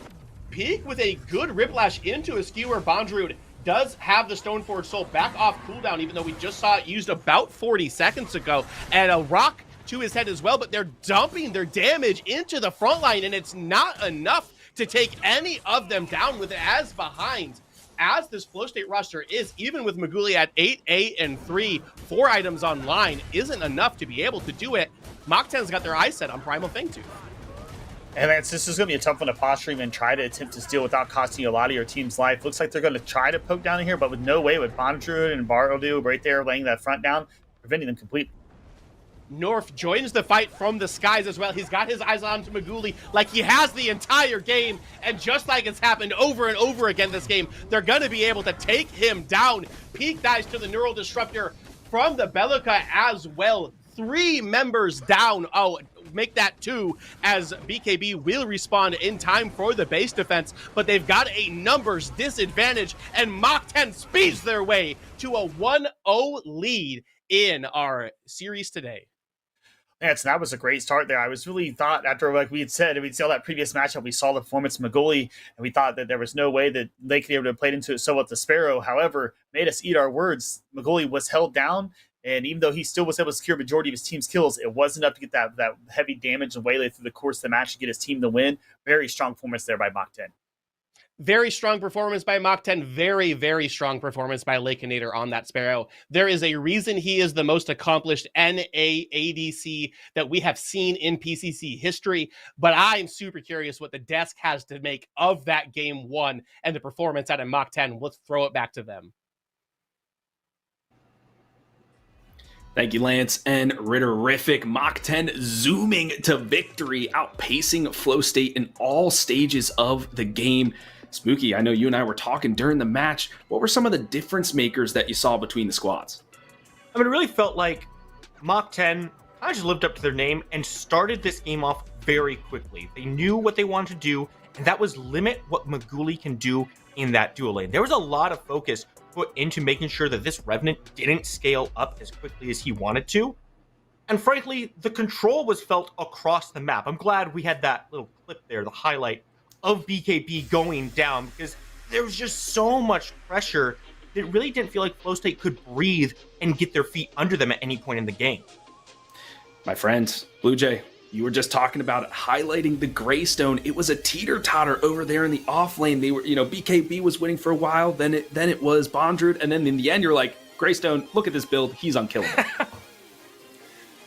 Peak with a good Riplash into a skewer. Bondrewd does have the Stoneforge Soul back off cooldown, even though we just saw it used about 40 seconds ago. And a rock to his head as well, but they're dumping their damage into the front line, and it's not enough to take any of them down with it as behind. As this Flow State roster is, even with Maguli at 8, 8, and 3, 4 items online isn't enough to be able to do it. Mach 10's got their eyes set on Primal Fangtooth. And Lance, this is going to be a tough one to posture and try to attempt to steal without costing you a lot of your team's life. Looks like they're going to try to poke down in here, but with no way with Bondrewd and Bartldew right there laying that front down, preventing them completely. North joins the fight from the skies as well. He's got his eyes on to Maguli like he has the entire game. And just like it's happened over and over again this game, they're going to be able to take him down. Peak dies to the Neural Disruptor from the Bellica as well. 3 members down. Oh, make that 2 as BKB will respond in time for the base defense, but they've got a numbers disadvantage, and Mach 10 speeds their way to a 1-0 lead in our series today. Yeah, so that was a great start there. I was really thought after, like we had said, we'd see all that previous matchup, we saw the performance of Maguli, and we thought that there was no way that they could be able to play into it so well with the Sparrow. However, made us eat our words. Maguli was held down, and even though he still was able to secure a majority of his team's kills, it wasn't enough to get that heavy damage and waylay through the course of the match to get his team the win. Very strong performance there by Mach 10. Very strong performance by Mach 10. Very, very strong performance by Lakeinator on that Sparrow. There is a reason he is the most accomplished NA ADC that we have seen in PCC history, but I'm super curious what the desk has to make of that game 1 and the performance out of Mach 10. Let's throw it back to them. Thank you, Lance and Ritterific. Mach 10 zooming to victory, outpacing Flow State in all stages of the game. Spooky, I know you and I were talking during the match. What were some of the difference makers that you saw between the squads? I mean, it really felt like Mach 10 kind of just lived up to their name and started this game off very quickly. They knew what they wanted to do, and that was limit what Maguli can do in that dual lane. There was a lot of focus put into making sure that this Revenant didn't scale up as quickly as he wanted to. And frankly, the control was felt across the map. I'm glad we had that little clip there, the highlight of BKB going down, because there was just so much pressure that it really didn't feel like Flow State could breathe and get their feet under them at any point in the game. My friend, Blue Jay, you were just talking about highlighting the Greystone. It was a teeter-totter over there in the off lane. They were, BKB was winning for a while, then it was Bondrewd, and then in the end you're like, Greystone, look at this build, he's unkillable.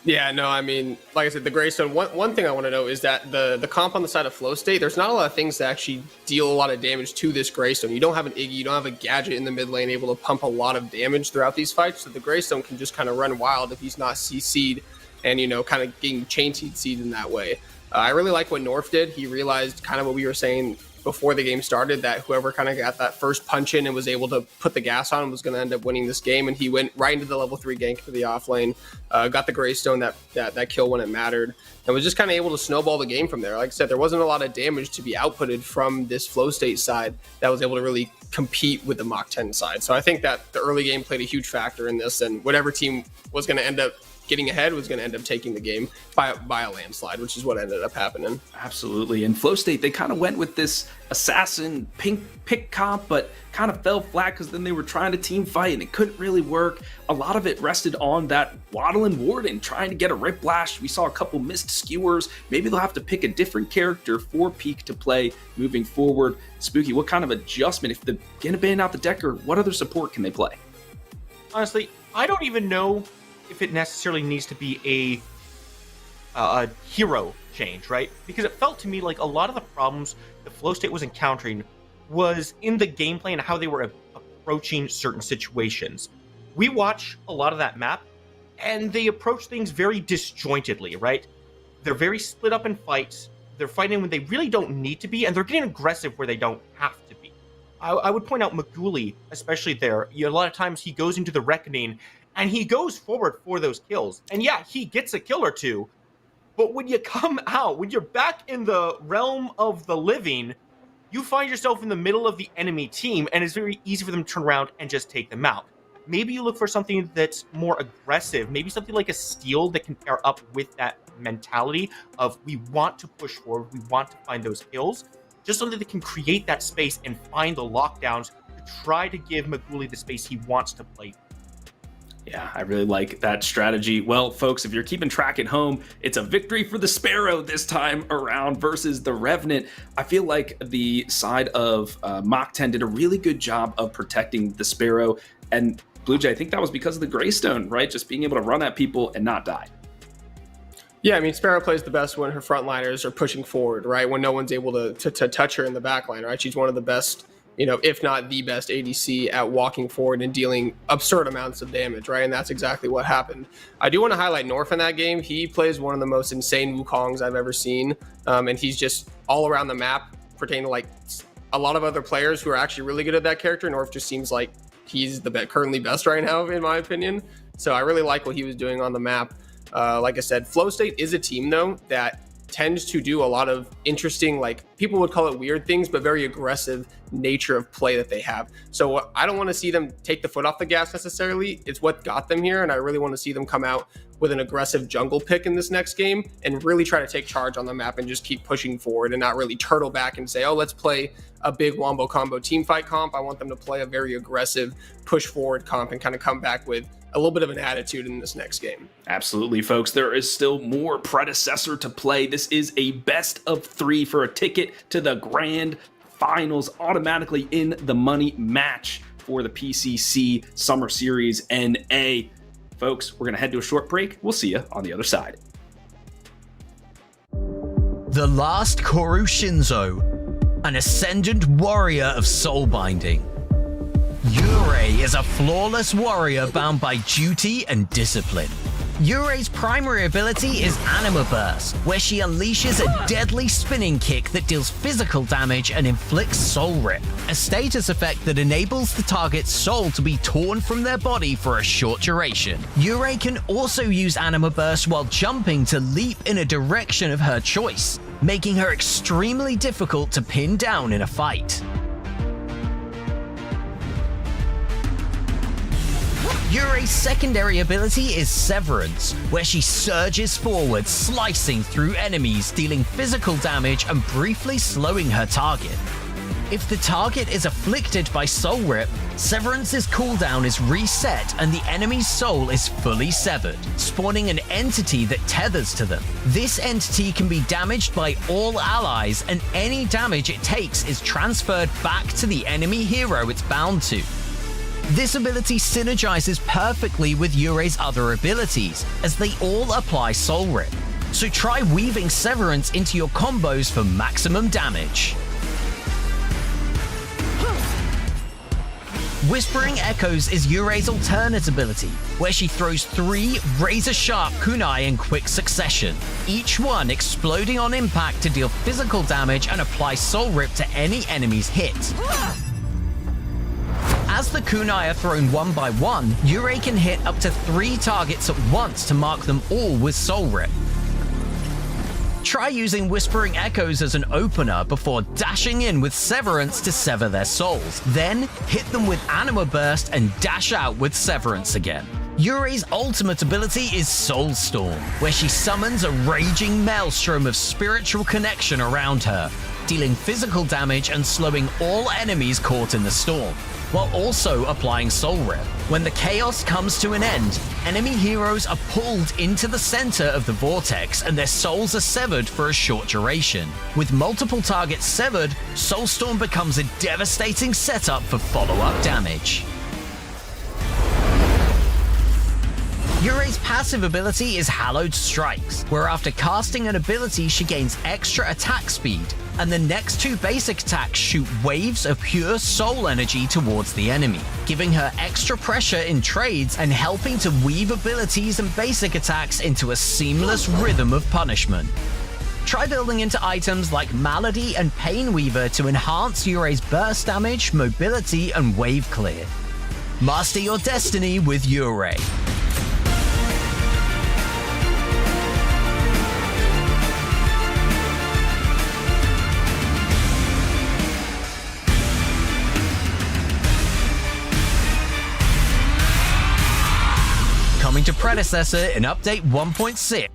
Yeah, no, I mean, like I said, the Greystone, one thing I want to know is that the comp on the side of Flow State, there's not a lot of things that actually deal a lot of damage to this Greystone. You don't have an Iggy, you don't have a gadget in the mid lane able to pump a lot of damage throughout these fights, so the Greystone can just kind of run wild if he's not CC'd and, kind of getting chain CC'd in that way. I really like what North did. He realized kind of what we were saying before the game started, that whoever kind of got that first punch in and was able to put the gas on was going to end up winning this game, and he went right into the level 3 gank to the off lane, got the Greystone, that kill when it mattered, and was just kind of able to snowball the game from there. Like I said, there wasn't a lot of damage to be outputted from this Flow State side that was able to really compete with the Mach 10 side. So I think that the early game played a huge factor in this, and whatever team was going to end up getting ahead was going to end up taking the game by a landslide, which is what ended up happening. Absolutely. And Flow State, they kind of went with this assassin pink pick comp, but kind of fell flat because then they were trying to team fight and it couldn't really work. A lot of it rested on that Waddle and Warden trying to get a Rip Blast. We saw a couple missed skewers. Maybe they'll have to pick a different character for Peak to play moving forward. Spooky, what kind of adjustment, if they're going to ban out the Decker, what other support can they play? Honestly, I don't even know if it necessarily needs to be a hero change, right? Because it felt to me like a lot of the problems that Flow State was encountering was in the gameplay and how they were approaching certain situations. We watch a lot of that map, and they approach things very disjointedly, right? They're very split up in fights, they're fighting when they really don't need to be, and they're getting aggressive where they don't have to be. I would point out Maguli, especially there. A lot of times he goes into the Reckoning, and he goes forward for those kills. And yeah, he gets a kill or two. But when you come out, when you're back in the realm of the living, you find yourself in the middle of the enemy team, and it's very easy for them to turn around and just take them out. Maybe you look for something that's more aggressive, maybe something like a Steel that can pair up with that mentality of we want to push forward, we want to find those kills. Just something that can create that space and find the lockdowns to try to give Maguli the space he wants to play. Yeah, I really like that strategy. Well, folks, if you're keeping track at home, it's a victory for the Sparrow this time around versus the Revenant. I feel like the side of Mach 10 did a really good job of protecting the Sparrow. And Blue Jay, I think that was because of the Greystone, right? Just being able to run at people and not die. Yeah, I mean, Sparrow plays the best when her frontliners are pushing forward, right? When no one's able to touch her in the backline, right? She's one of the best if not the best ADC at walking forward and dealing absurd amounts of damage, right? And that's exactly what happened. I do want to highlight North in that game. He plays one of the most insane Wukongs I've ever seen. And he's just all around the map, pertaining to like a lot of other players who are actually really good at that character. North just seems like he's the currently best right now, in my opinion. So I really like what he was doing on the map. Like I said, Flow State is a team, though, that tends to do a lot of interesting, like people would call it weird things, but very aggressive nature of play that they have. So I don't want to see them take the foot off the gas necessarily. It's what got them here, and I really want to see them come out with an aggressive jungle pick in this next game and really try to take charge on the map and just keep pushing forward and not really turtle back and say, oh, let's play a big wombo combo team fight comp. I want them to play a very aggressive push forward comp and kind of come back with a little bit of an attitude in this next game. Absolutely, folks. There is still more Predecessor to play. This is a best of 3 for a ticket to the grand finals, automatically in the money match for the PCC Summer Series NA. Folks, we're going to head to a short break. We'll see you on the other side. The last Koru Shinzo, an ascendant warrior of soul binding. Yurei is a flawless warrior bound by duty and discipline. Yurei's primary ability is Anima Burst, where she unleashes a deadly spinning kick that deals physical damage and inflicts Soul Rip, a status effect that enables the target's soul to be torn from their body for a short duration. Yurei can also use Anima Burst while jumping to leap in a direction of her choice, making her extremely difficult to pin down in a fight. Yurei's secondary ability is Severance, where she surges forward, slicing through enemies, dealing physical damage and briefly slowing her target. If the target is afflicted by Soul Rip, Severance's cooldown is reset and the enemy's soul is fully severed, spawning an entity that tethers to them. This entity can be damaged by all allies, and any damage it takes is transferred back to the enemy hero it's bound to. This ability synergizes perfectly with Yurei's other abilities, as they all apply Soul Rip. So try weaving Severance into your combos for maximum damage. Whispering Echoes is Yurei's alternate ability, where she throws 3 razor-sharp kunai in quick succession, each one exploding on impact to deal physical damage and apply Soul Rip to any enemy's hit. As the kunai are thrown one by one, Yurei can hit up to 3 targets at once to mark them all with Soul Rip. Try using Whispering Echoes as an opener before dashing in with Severance to sever their souls. Then hit them with Anima Burst and dash out with Severance again. Yurei's ultimate ability is Soul Storm, where she summons a raging maelstrom of spiritual connection around her, dealing physical damage and slowing all enemies caught in the storm, while also applying Soul Rip. When the chaos comes to an end, enemy heroes are pulled into the center of the vortex and their souls are severed for a short duration. With multiple targets severed, Soulstorm becomes a devastating setup for follow-up damage. Yurei's passive ability is Hallowed Strikes, where after casting an ability she gains extra attack speed, and the next 2 basic attacks shoot waves of pure soul energy towards the enemy, giving her extra pressure in trades and helping to weave abilities and basic attacks into a seamless rhythm of punishment. Try building into items like Malady and Pain Weaver to enhance Yurei's burst damage, mobility, and wave clear. Master your destiny with Yurei. Coming to Predecessor in Update 1.6.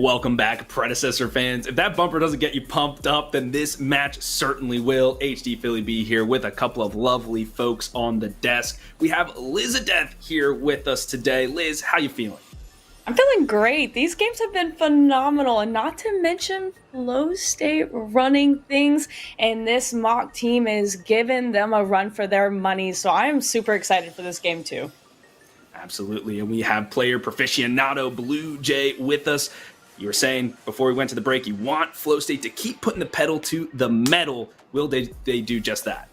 Welcome back, Predecessor fans. If that bumper doesn't get you pumped up, then this match certainly will. HD Philly B here with a couple of lovely folks on the desk. We have Lizadeth here with us today. Liz, how you feeling? I'm feeling great. These games have been phenomenal, and not to mention Flow State running things, and this mock team is giving them a run for their money, so I'm super excited for this game too. Absolutely, and we have player proficionado Blue Jay with us. You were saying before we went to the break, you want Flow State to keep putting the pedal to the metal. Will they do just that?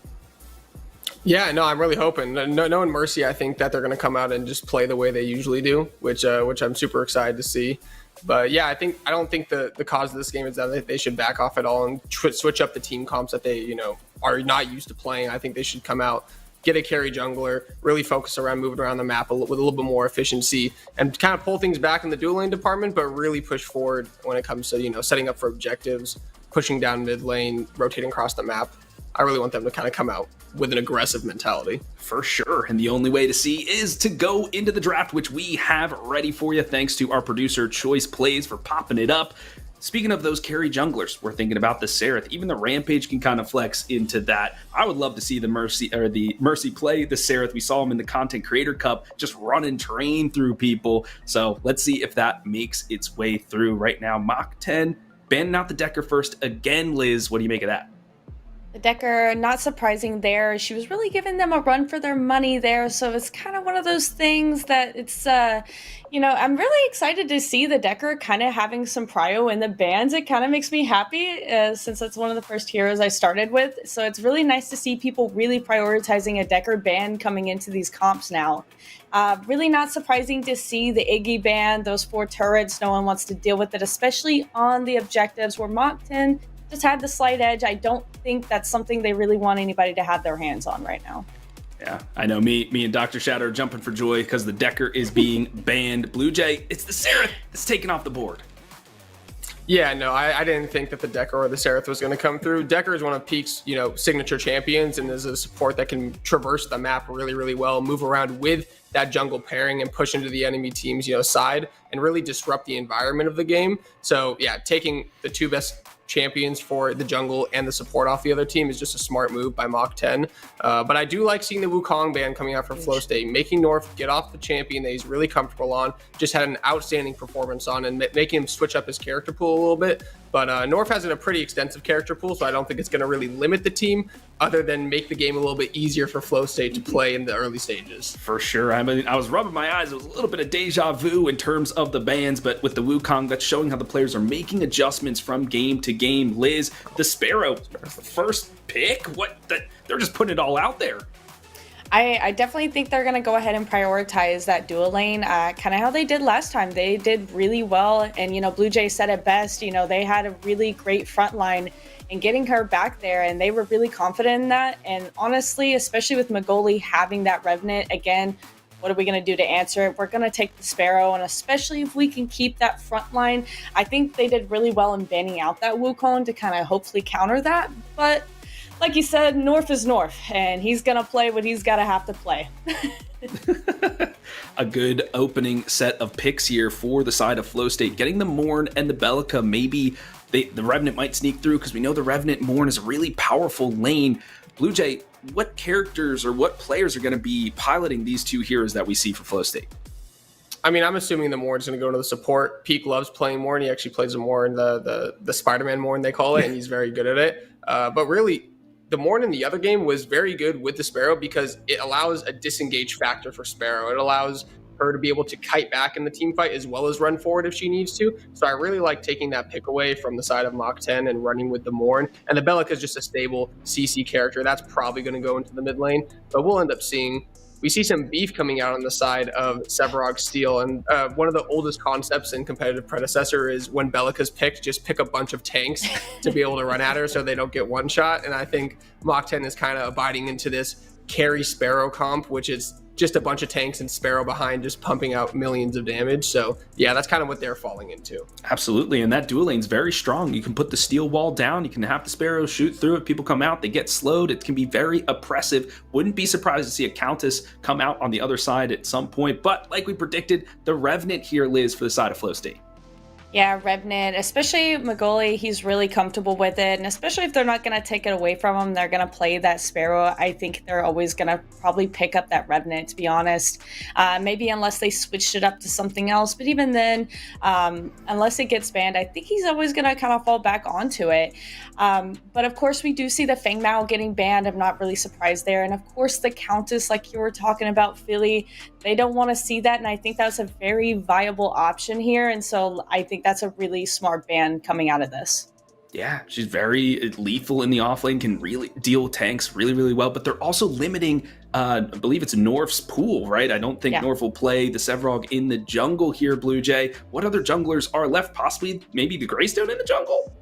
Yeah, no, I'm really hoping. Knowing Mercy, I think that they're going to come out and just play the way they usually do, which I'm super excited to see. But yeah, I don't think the cause of this game is that they should back off at all and switch up the team comps that they are not used to playing. I think they should come out, get a carry jungler, really focus around moving around the map with a little bit more efficiency, and kind of pull things back in the dual lane department, but really push forward when it comes to setting up for objectives, pushing down mid lane, rotating across the map. I really want them to kind of come out with an aggressive mentality. For sure. And the only way to see is to go into the draft, which we have ready for you. Thanks to our producer, Choice Plays, for popping it up. Speaking of those carry junglers, we're thinking about the Seraph. Even the Rampage can kind of flex into that. I would love to see the Mercy play the Seraph. We saw him in the Content Creator Cup, just running terrain through people. So let's see if that makes its way through right now. Mach 10, banning out the Decker first again. Liz, what do you make of that? The Decker, not surprising there. She was really giving them a run for their money there. So it's kind of one of those things that it's, I'm really excited to see the Decker kind of having some prio in the bans. It kind of makes me happy since that's one of the first heroes I started with. So it's really nice to see people really prioritizing a Decker ban coming into these comps now. Really not surprising to see the Iggy ban, those 4 turrets. No one wants to deal with it, especially on the objectives where Mach 10 just had the slight edge. I don't think that's something they really want anybody to have their hands on right now. Yeah, I know me and Dr. Shadow are jumping for joy because the Decker is being banned. Blue Jay, it's the Seraph that's taken off the board. Yeah, no, I didn't think that the Decker or the Seraph was going to come through. Decker is one of Peak's, signature champions, and is a support that can traverse the map really, really well, move around with that jungle pairing and push into the enemy team's, side and really disrupt the environment of the game. So yeah, taking the 2 best champions for the jungle and the support off the other team is just a smart move by Mach 10. But I do like seeing the Wukong ban coming out from Flow State, making North get off the champion that he's really comfortable on, just had an outstanding performance on, and making him switch up his character pool a little bit. But North has a pretty extensive character pool, so I don't think it's going to really limit the team other than make the game a little bit easier for Flow State to play in the early stages. For sure. I mean, I was rubbing my eyes. It was a little bit of deja vu in terms of the bans, but with the Wukong, that's showing how the players are making adjustments from game to game. Liz, the Sparrow, first pick? They're just putting it all out there. I definitely think they're going to go ahead and prioritize that dual lane, kind of how they did last time. They did really well, and, Blue Jay said it best. They had a really great front line and getting her back there, and they were really confident in that. And honestly, especially with Magoli having that Revenant, again, what are we going to do to answer it? We're going to take the Sparrow, and especially if we can keep that front line, I think they did really well in banning out that Wukong to kind of hopefully counter that. But like you said, North is North, and he's going to play what he's got to have to play. A good opening set of picks here for the side of Flow State. Getting the Morn and the Bellica, maybe the Revenant might sneak through because we know the Revenant Morn is a really powerful lane. Blue Jay, what characters or what players are going to be piloting these 2 heroes that we see for Flow State? I mean, I'm assuming the Morn's going to go to the support. Peak loves playing Morn. He actually plays a Morn, the Spider-Man Morn, they call it, and he's very good at it. But really, the Morn in the other game was very good with the Sparrow because it allows a disengage factor for Sparrow. It allows her to be able to kite back in the team fight as well as run forward if she needs to. So I really like taking that pick away from the side of Mach 10 and running with the Morn. And the Bellica is just a stable CC character. That's probably going to go into the mid lane. But we'll end up seeing, we see some beef coming out on the side of Sevarog Steel. And one of the oldest concepts in competitive Predecessor is when Bellica's picked, just pick a bunch of tanks to be able to run at her so they don't get one shot. And I think Mach 10 is kind of abiding into this carry Sparrow comp, which is just a bunch of tanks and Sparrow behind just pumping out millions of damage. So yeah, that's kind of what they're falling into. Absolutely, and that dual lane's very strong. You can put the steel wall down, you can have the Sparrow shoot through it, people come out, they get slowed, it can be very oppressive. Wouldn't be surprised to see a Countess come out on the other side at some point, but like we predicted, the Revenant here, Liz, for the side of Flow State. Yeah, Revenant, especially Magoli, he's really comfortable with it. And especially if they're not going to take it away from him, they're going to play that Sparrow. I think they're always going to probably pick up that Revenant, to be honest. Maybe unless they switched it up to something else. But even then, unless it gets banned, I think he's always going to kind of fall back onto it. But of course, we do see the Feng Mao getting banned. I'm not really surprised there. And of course, the Countess, like you were talking about, Philly, they don't want to see that. And I think that's a very viable option here. And so I think that's a really smart ban coming out of this. Yeah, she's very lethal in the offlane, can really deal with tanks really, really well, but they're also limiting, I believe it's Norf's pool, right? I don't think Norf will play the Sevrog in the jungle here, Blue Jay. What other junglers are left? Possibly maybe the Greystone in the jungle?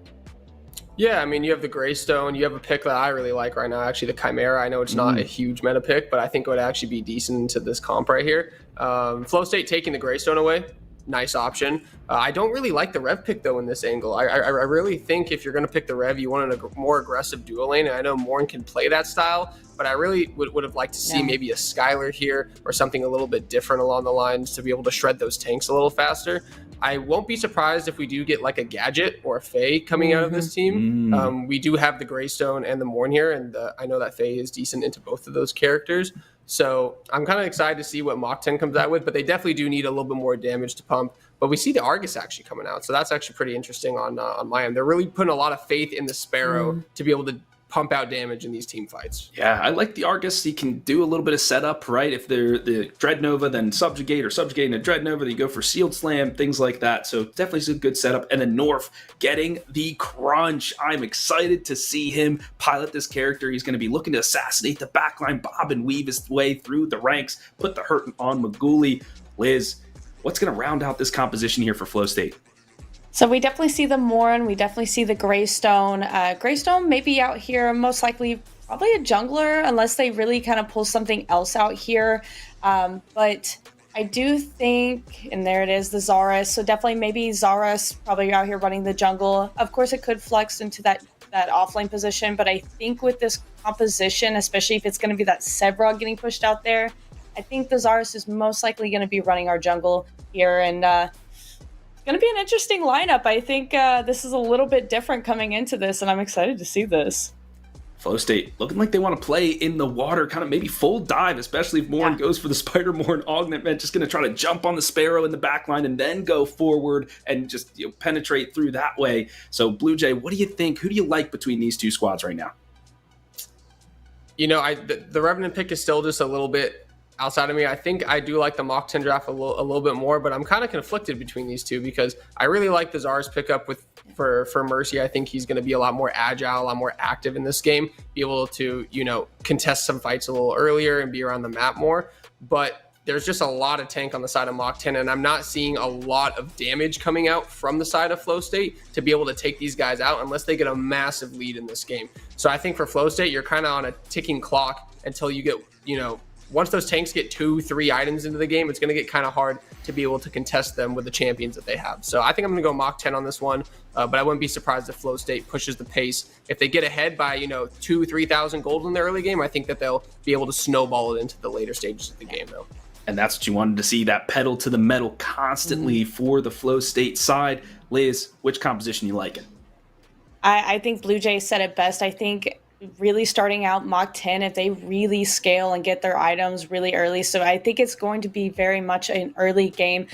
Yeah, I mean, you have the Greystone. You have a pick that I really like right now, actually, the Chimera. I know it's not a huge meta pick, but I think it would actually be decent into this comp right here. Flow State taking the Greystone away. Nice option. I don't really like the Rev pick, though, in this angle. I really think if you're going to pick the Rev, you want a more aggressive dual lane. And I know Morn can play that style, but I really would have liked to see maybe a Skylar here or something a little bit different along the lines to be able to shred those tanks a little faster. I won't be surprised if we do get like a Gadget or a Faye coming out of this team. We do have the Greystone and the Morn here, and I know that Faye is decent into both of those characters. So I'm kind of excited to see what Mach 10 comes out with, but they definitely do need a little bit more damage to pump. But we see the Argus actually coming out, so that's actually pretty interesting on my end. They're really putting a lot of faith in the Sparrow to be able to pump out damage in these team fights. Yeah, I like the Argus. He can do a little bit of setup, right? If they're the Dreadnova, then Subjugate, or Subjugate and a Dreadnova, then you go for Sealed Slam, things like that. So definitely a good setup. And then Norf getting the crunch. I'm excited to see him pilot this character. He's going to be looking to assassinate the backline, bob and weave his way through the ranks, put the hurt on Maguli. Liz, what's going to round out this composition here for Flow State? So we definitely see the Morn, we definitely see the Greystone. Greystone may be out here, most likely probably a jungler, unless they really kind of pull something else out here. But I do think, and there it is, the Zarus. So definitely maybe Zarus probably out here running the jungle. Of course, it could flex into that offlane position, but I think with this composition, especially if it's going to be that Sevrog getting pushed out there, I think the Zarus is most likely going to be running our jungle here, and going to be an interesting lineup. I think this is a little bit different coming into this, and I'm excited to see this. Flow State looking like they want to play in the water, kind of maybe full dive, especially if Morn goes for the Spider Morn Augment. Man, just going to try to jump on the Sparrow in the back line and then go forward and just penetrate through that way. So, Blue Jay, what do you think? Who do you like between these two squads right now? You know, the Revenant pick is still just a little bit outside of me. I think I do like the Mach 10 draft a little bit more, but I'm kind of conflicted between these two because I really like the Zar's pickup for Mercy. I think he's going to be a lot more agile, a lot more active in this game, be able to, contest some fights a little earlier and be around the map more. But there's just a lot of tank on the side of Mach 10, and I'm not seeing a lot of damage coming out from the side of Flow State to be able to take these guys out unless they get a massive lead in this game. So I think for Flow State, you're kind of on a ticking clock until you get, once those tanks get 2-3 items into the game, it's going to get kind of hard to be able to contest them with the champions that they have. So I think I'm going to go Mach 10 on this one, but I wouldn't be surprised if Flow State pushes the pace. If they get ahead by, 2,000-3,000 gold in the early game, I think that they'll be able to snowball it into the later stages of the game, though. And that's what you wanted to see, that pedal to the metal constantly for the Flow State side. Liz, which composition you liking? I think Blue Jay said it best. I think really starting out Mach 10, if they really scale and get their items really early. So I think it's going to be very much an early game.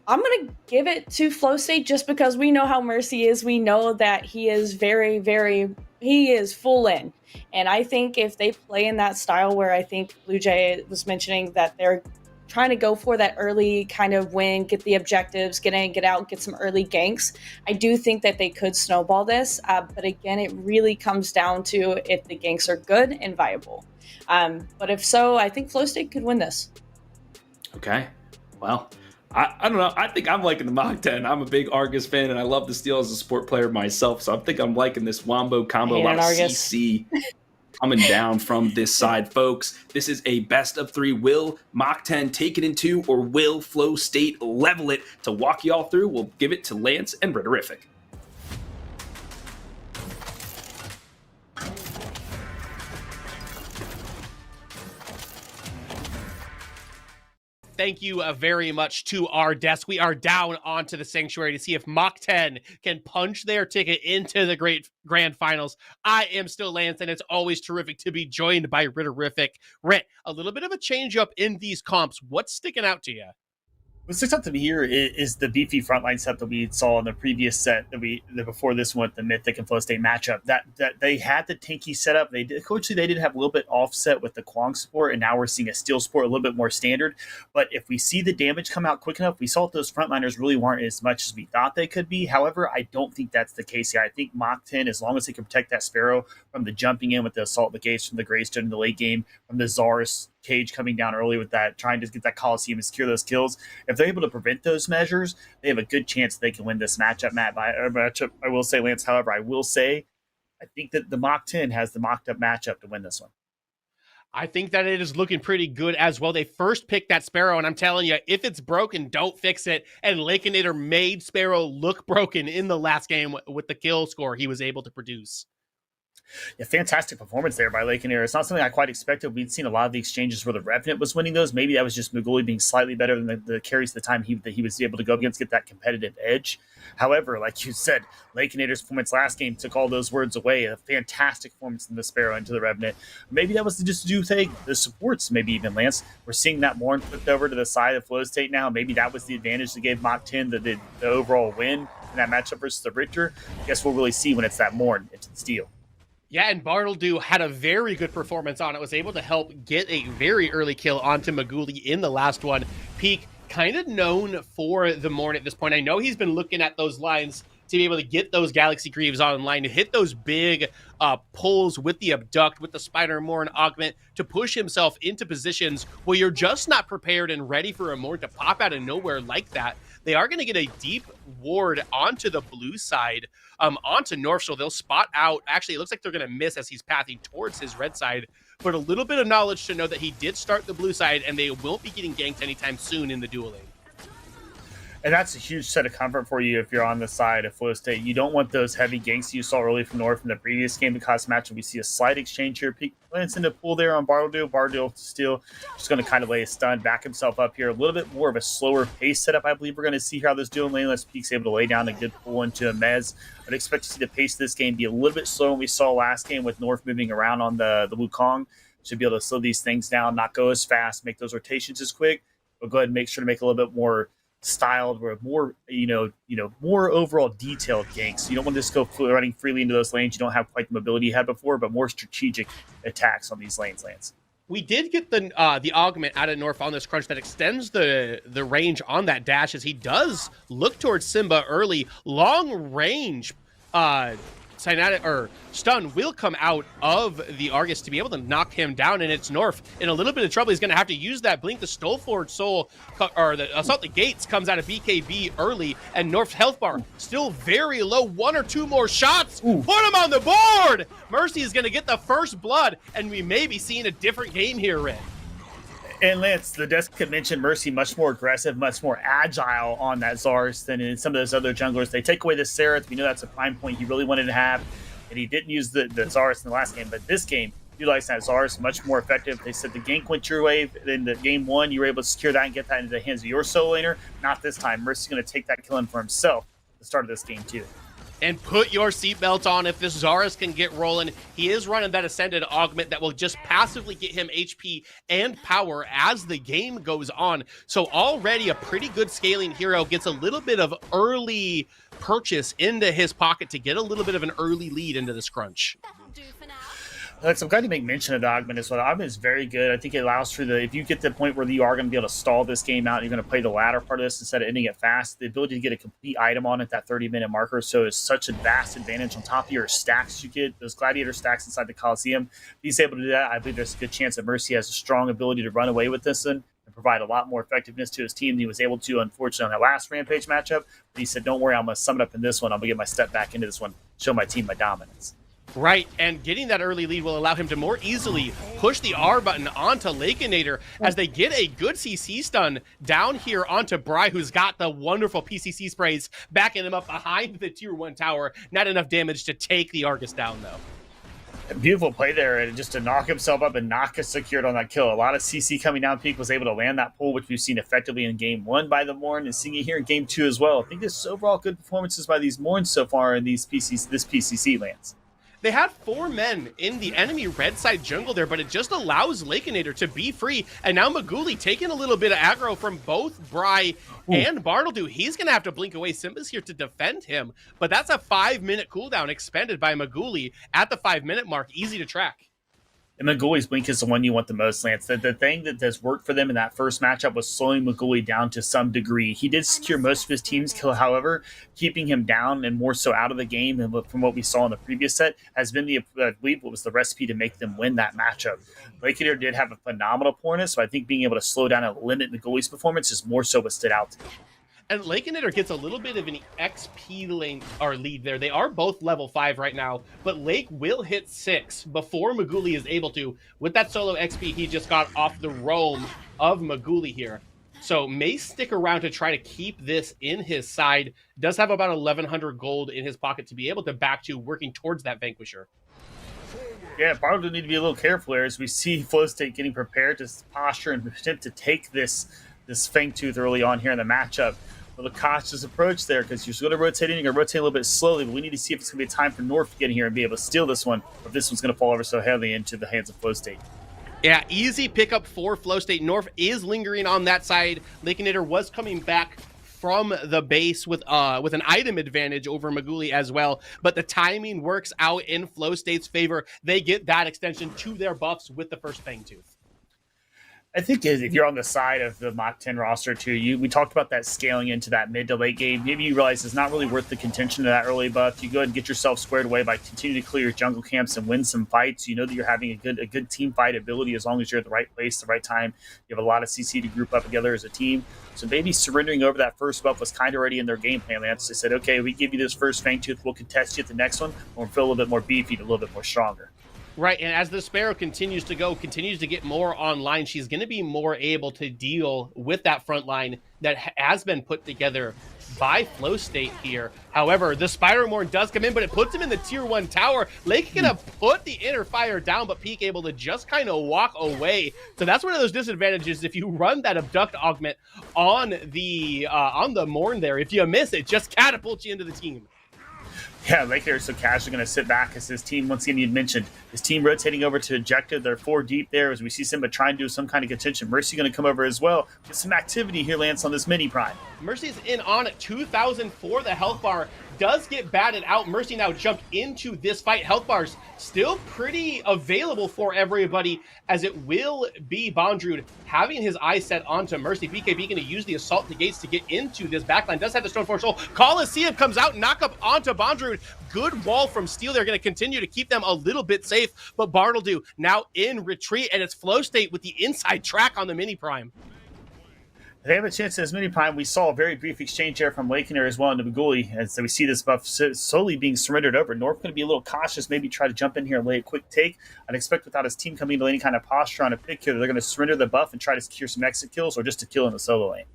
I'm going to give it to Flow State just because we know how Mercy is. We know that he is he is full in. And I think if they play in that style where I think Blue Jay was mentioning that they're trying to go for that early kind of win, get the objectives, get in, get out, get some early ganks, I do think that they could snowball this. But again, it really comes down to if the ganks are good and viable. But if so, I think Flow State could win this. Okay. Well, I don't know. I think I'm liking the Mach 10. I'm a big Argus fan, and I love the steal as a support player myself. So I think I'm liking this Wombo combo. A lot of CC coming down from this side, folks. This is a best of 3. Will Mach 10 take it in 2, or will Flow State level it? To walk you all through, we'll give it to Lance and Rederific. thank you very much to our desk. We are down onto the Sanctuary to see if Mach 10 can punch their ticket into the great grand finals. I am still Lance, and it's always terrific to be joined by Ritterific. Rit, a little bit of a change up in these comps. What's sticking out to you? What sticks out to me here is the beefy frontline set that we saw in the previous set before this one, the Mythic and Flow State matchup. That they had the tanky setup. They did have a little bit offset with the Kwong support, and now we're seeing a Steel support a little bit more standard. But if we see the damage come out quick enough, we saw that those frontliners really weren't as much as we thought they could be. However, I don't think that's the case here. I think Mach 10, as long as they can protect that Sparrow from the jumping in with the Assault the Gates from the Greystone in the late game, from the Zarus Cage coming down early with that, trying to get that Coliseum and secure those kills. If they're able to prevent those measures, they have a good chance they can win this matchup, I will say, Lance, however, I think that the Mach 10 has the mocked up matchup to win this one. I think that it is looking pretty good as well. They first picked that Sparrow, and I'm telling you, if it's broken, don't fix it. And Lakeinator made Sparrow look broken in the last game with the kill score he was able to produce. Yeah, fantastic performance there by Lakeinator. It's not something I quite expected. We'd seen a lot of the exchanges where the Revenant was winning those. Maybe that was just Maguli being slightly better than the carries the time that he was able to go up against, get that competitive edge. However, like you said, Lakeinator's performance last game took all those words away. A fantastic performance in the Sparrow into the Revenant. Maybe that was just due to the supports, maybe even, Lance. We're seeing that more flipped over to the side of Flow State now. Maybe that was the advantage that gave Mach 10 the overall win in that matchup versus the Richter. I guess we'll really see when it's that Morn into the Steel. Yeah, and Bartledew had a very good performance on it, was able to help get a very early kill onto Maguli in the last one. Peak, kind of known for the Morn at this point. I know he's been looking at those lines to be able to get those Galaxy Greaves online, to hit those big pulls with the Abduct, with the Spider Morn Augment, to push himself into positions where you're just not prepared and ready for a Morn to pop out of nowhere like that. They are going to get a deep ward onto the blue side, onto North, so they'll spot out. Actually, it looks like they're going to miss as he's pathing towards his red side, but a little bit of knowledge to know that he did start the blue side, and they won't be getting ganked anytime soon in the dueling. And that's a huge set of comfort for you if you're on the side of Flow State. You don't want those heavy ganks you saw early from North in the previous game to cause match. We see a slight exchange here. Peak lands into pull there on Bartledew. Bartledew still just going to kind of lay a stun, back himself up here. A little bit more of a slower pace setup, I believe we're going to see how this dueling lane. Unless Peak's able to lay down a good pull into a Mez. I'd expect to see the pace of this game be a little bit slower than we saw last game with North moving around on the Wukong. Should be able to slow these things down, not go as fast, make those rotations as quick, but go ahead and make sure to make a little bit more styled, or more, more overall detailed ganks. You don't want to just go running freely into those lanes. You don't have quite the mobility you had before, but more strategic attacks on these lanes, Lance. We did get the augment out of North on this crunch that extends the range on that dash, as he does look towards Simba early. Long range stun will come out of the Argus to be able to knock him down, and it's North in a little bit of trouble. He's going to have to use that blink. The Stolforge Soul, or the Assault the Gates, comes out of BKB early, and North's health bar still very low. One or two more shots. Ooh. Put him on the board. Mercy is going to get the first blood, and we may be seeing a different game here, Red. And Lance, the desk could mention Mercy much more aggressive, much more agile on that Zarus than in some of those other junglers. They take away the Seraph. We know that's a prime point he really wanted to have, and he didn't use the Zarus in the last game. But this game, utilized that Zarus much more effective. They said the gank went your way in the game one. You were able to secure that and get that into the hands of your solo laner. Not this time. Mercy's going to take that kill in for himself at the start of this game too. And put your seatbelt on if this Zarus can get rolling. He is running that Ascended Augment that will just passively get him HP and power as the game goes on. So already a pretty good scaling hero gets a little bit of early purchase into his pocket to get a little bit of an early lead into this crunch. Alex, I'm glad you make mention of the Augment as well. The Augment is very good. I think it allows for if you get to the point where you are going to be able to stall this game out, and you're going to play the latter part of this instead of ending it fast, the ability to get a complete item on it, that 30-minute marker, so is such a vast advantage on top of your stacks you get, those Gladiator stacks inside the Coliseum. If he's able to do that, I believe there's a good chance that Mercy has a strong ability to run away with this one and provide a lot more effectiveness to his team than he was able to, unfortunately, on that last Rampage matchup. But he said, don't worry, I'm going to sum it up in this one. I'm going to get my step back into this one, show my team my dominance. Right, and getting that early lead will allow him to more easily push the R button onto Lakeinator as they get a good CC stun down here onto Bry, who's got the wonderful PCC sprays backing him up behind the tier 1 tower. Not enough damage to take the Argus down, though. Beautiful play there, and just to knock himself up and knock us secured on that kill. A lot of CC coming down. Peak was able to land that pull, which we've seen effectively in game 1 by the Morn, and seeing it here in game 2 as well. I think this is overall good performances by these Morns so far in this PCC lands. They had 4 men in the enemy red side jungle there, but it just allows Lakeinator to be free. And now Maguli taking a little bit of aggro from both Bry and Bartledew. He's going to have to blink away Simba's here to defend him. But that's a 5-minute cooldown expended by Maguli at the 5-minute mark. Easy to track. And Maguli's blink is the one you want the most, Lance. The thing that has worked for them in that first matchup was slowing Maguli down to some degree. He did secure most of his team's kill, however, keeping him down and more so out of the game. And from what we saw in the previous set, has been I believe what was the recipe to make them win that matchup. Lakeinator did have a phenomenal poorness, so I think being able to slow down and limit Maguli's performance is more so what stood out to me. And Lakeinator gets a little bit of an XP lead there. They are both level 5 right now, but Lake will hit 6 before Maguli is able to. With that solo XP he just got off the roam of Maguli here. So may stick around to try to keep this in his side. Does have about 1,100 gold in his pocket to be able to back to working towards that Vanquisher. Yeah, Bartle need to be a little careful here as we see Flow State getting prepared to posture and attempt to take this Fangtooth early on here in the matchup. A little cautious approach there because you're going to rotate in, you're going to rotate a little bit slowly, but we need to see if it's going to be a time for North to get in here and be able to steal this one, or if this one's going to fall over so heavily into the hands of Flow State. Yeah, easy pickup for Flow State. North is lingering on that side. Lakeinator was coming back from the base with an item advantage over Maguli as well, but the timing works out in Flow State's favor. They get that extension to their buffs with the first Fangtooth. I think if you're on the side of the Mach 10 roster too, we talked about that scaling into that mid to late game. Maybe you realize it's not really worth the contention of that early buff. You go ahead and get yourself squared away by continuing to clear your jungle camps and win some fights. You know that you're having a good team fight ability as long as you're at the right place, the right time. You have a lot of CC to group up together as a team. So maybe surrendering over that first buff was kind of already in their game plan. They said, okay, we give you this first Fangtooth, we'll contest you at the next one, and we'll feel a little bit more beefy, a little bit more stronger. Right, and as the Sparrow continues to get more online, she's going to be more able to deal with that front line that has been put together by Flow State here. However, the Spyromorn does come in, but it puts him in the tier 1 tower. Lake going to put the inner fire down, but Peak able to just kind of walk away. So that's one of those disadvantages if you run that abduct augment on the Morn there. If you miss it, just catapults you into the team. Yeah, Lakeinator so casually going to sit back as his team, once again, you'd mentioned, his team rotating over to objective. They're 4 deep there as we see Simba try and do some kind of contention. Mercy going to come over as well. Get some activity here, Lance, on this mini prime. Mercy's in on 2,000 for the health bar. Does get batted out. Mercy now jumped into this fight. Health bars still pretty available for everybody as it will be Bondrewd having his eyes set onto Mercy. BKB going to use the assault negates to get into this backline. Does have the Stoneforge Soul. Coliseum comes out, knock up onto Bondrewd. Good wall from Steel. They're going to continue to keep them a little bit safe, but Bartledew now in retreat, and it's Flow State with the inside track on the mini prime. They have a chance at this mini prime. We saw a very brief exchange there from Lakeinator as well into Maguli as we see this buff slowly being surrendered over. North going to be a little cautious, maybe try to jump in here and lay a quick take. I'd expect without his team coming into any kind of posture on a pick here, they're going to surrender the buff and try to secure some exit kills or just to kill in the solo lane.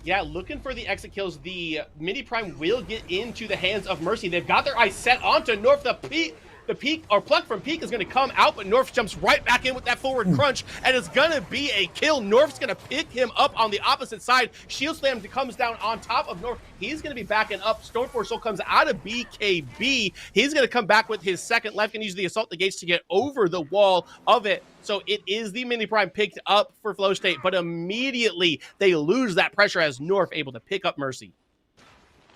Yeah, looking for the exit kills. The mini prime will get into the hands of Mercy. They've got their eyes set onto North. The peak or pluck from Peak is going to come out, but North jumps right back in with that forward crunch, and it's going to be a kill. North's going to pick him up on the opposite side. Shield Slam comes down on top of North. He's going to be backing up. Stoneforge Soul comes out of BKB. He's going to come back with his second life and use the Assault Negates to get over the wall of it. So it is the mini prime picked up for Flow State, but immediately they lose that pressure as North able to pick up Mercy.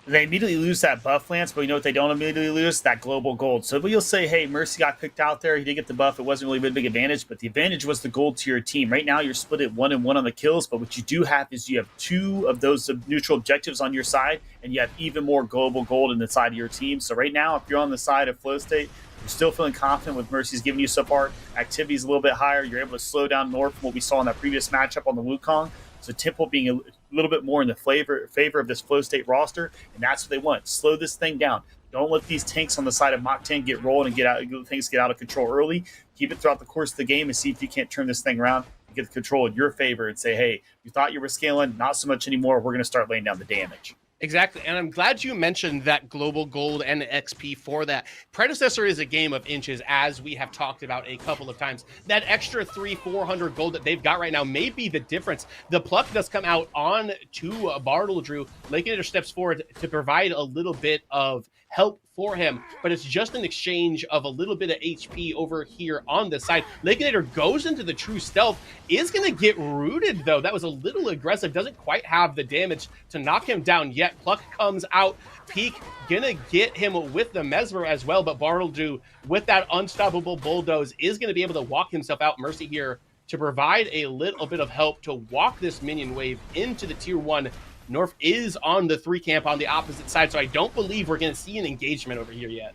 They immediately lose that buff, Lance, but you know what they don't immediately lose? That global gold. So you'll say, hey, Mercy got picked out there. He did get the buff. It wasn't really a big advantage, but the advantage was the gold to your team. Right now, you're split at 1-1 on the kills, but what you do have is you have 2 of those neutral objectives on your side, and you have even more global gold in the side of your team. So right now, if you're on the side of Flow State, you're still feeling confident with Mercy's giving you so far. Activity's a little bit higher. You're able to slow down North from what we saw in that previous matchup on the Wukong. So Temple being a little bit more in the favor of this Flow State roster, and that's what they want. Slow this thing down. Don't let these tanks on the side of Mach 10 get rolling and things get out of control early. Keep it throughout the course of the game and see if you can't turn this thing around and get the control in your favor and say, hey, you thought you were scaling, not so much anymore. We're going to start laying down the damage. Exactly. And I'm glad you mentioned that global gold and XP for that. Predecessor is a game of inches, as we have talked about a couple of times. That extra 300-400 gold that they've got right now may be the difference. The pluck does come out on to Bartle Drew. Lakenator steps forward to provide a little bit of help for him, but it's just an exchange of a little bit of HP over here on the side. Lakenator goes into the true stealth, is going to get rooted though. That was a little aggressive, doesn't quite have the damage to knock him down yet. Pluck comes out, Peak gonna get him with the Mesmer as well, but Bartldew with that unstoppable bulldoze is going to be able to walk himself out. Mercy here to provide a little bit of help to walk this minion wave into the tier 1. North is on the 3 camp on the opposite side, so I don't believe we're going to see an engagement over here yet.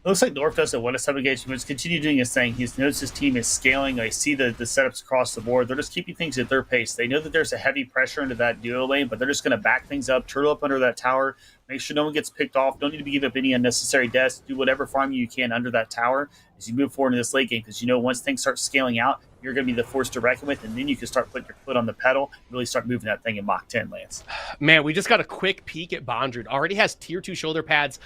It looks like North doesn't want a sub engagement, but just continue doing his thing. He's noticed his team is scaling. I see the setups across the board. They're just keeping things at their pace. They know that there's a heavy pressure into that duo lane, but they're just going to back things up, turtle up under that tower, make sure no one gets picked off. Don't need to give up any unnecessary deaths. Do whatever farming you can under that tower as you move forward into this late game, because you know once things start scaling out, you're going to be the force to reckon with, and then you can start putting your foot on the pedal and really start moving that thing in Mach 10, Lance. Man, we just got a quick peek at Bondrewd. Already has tier 2 shoulder pads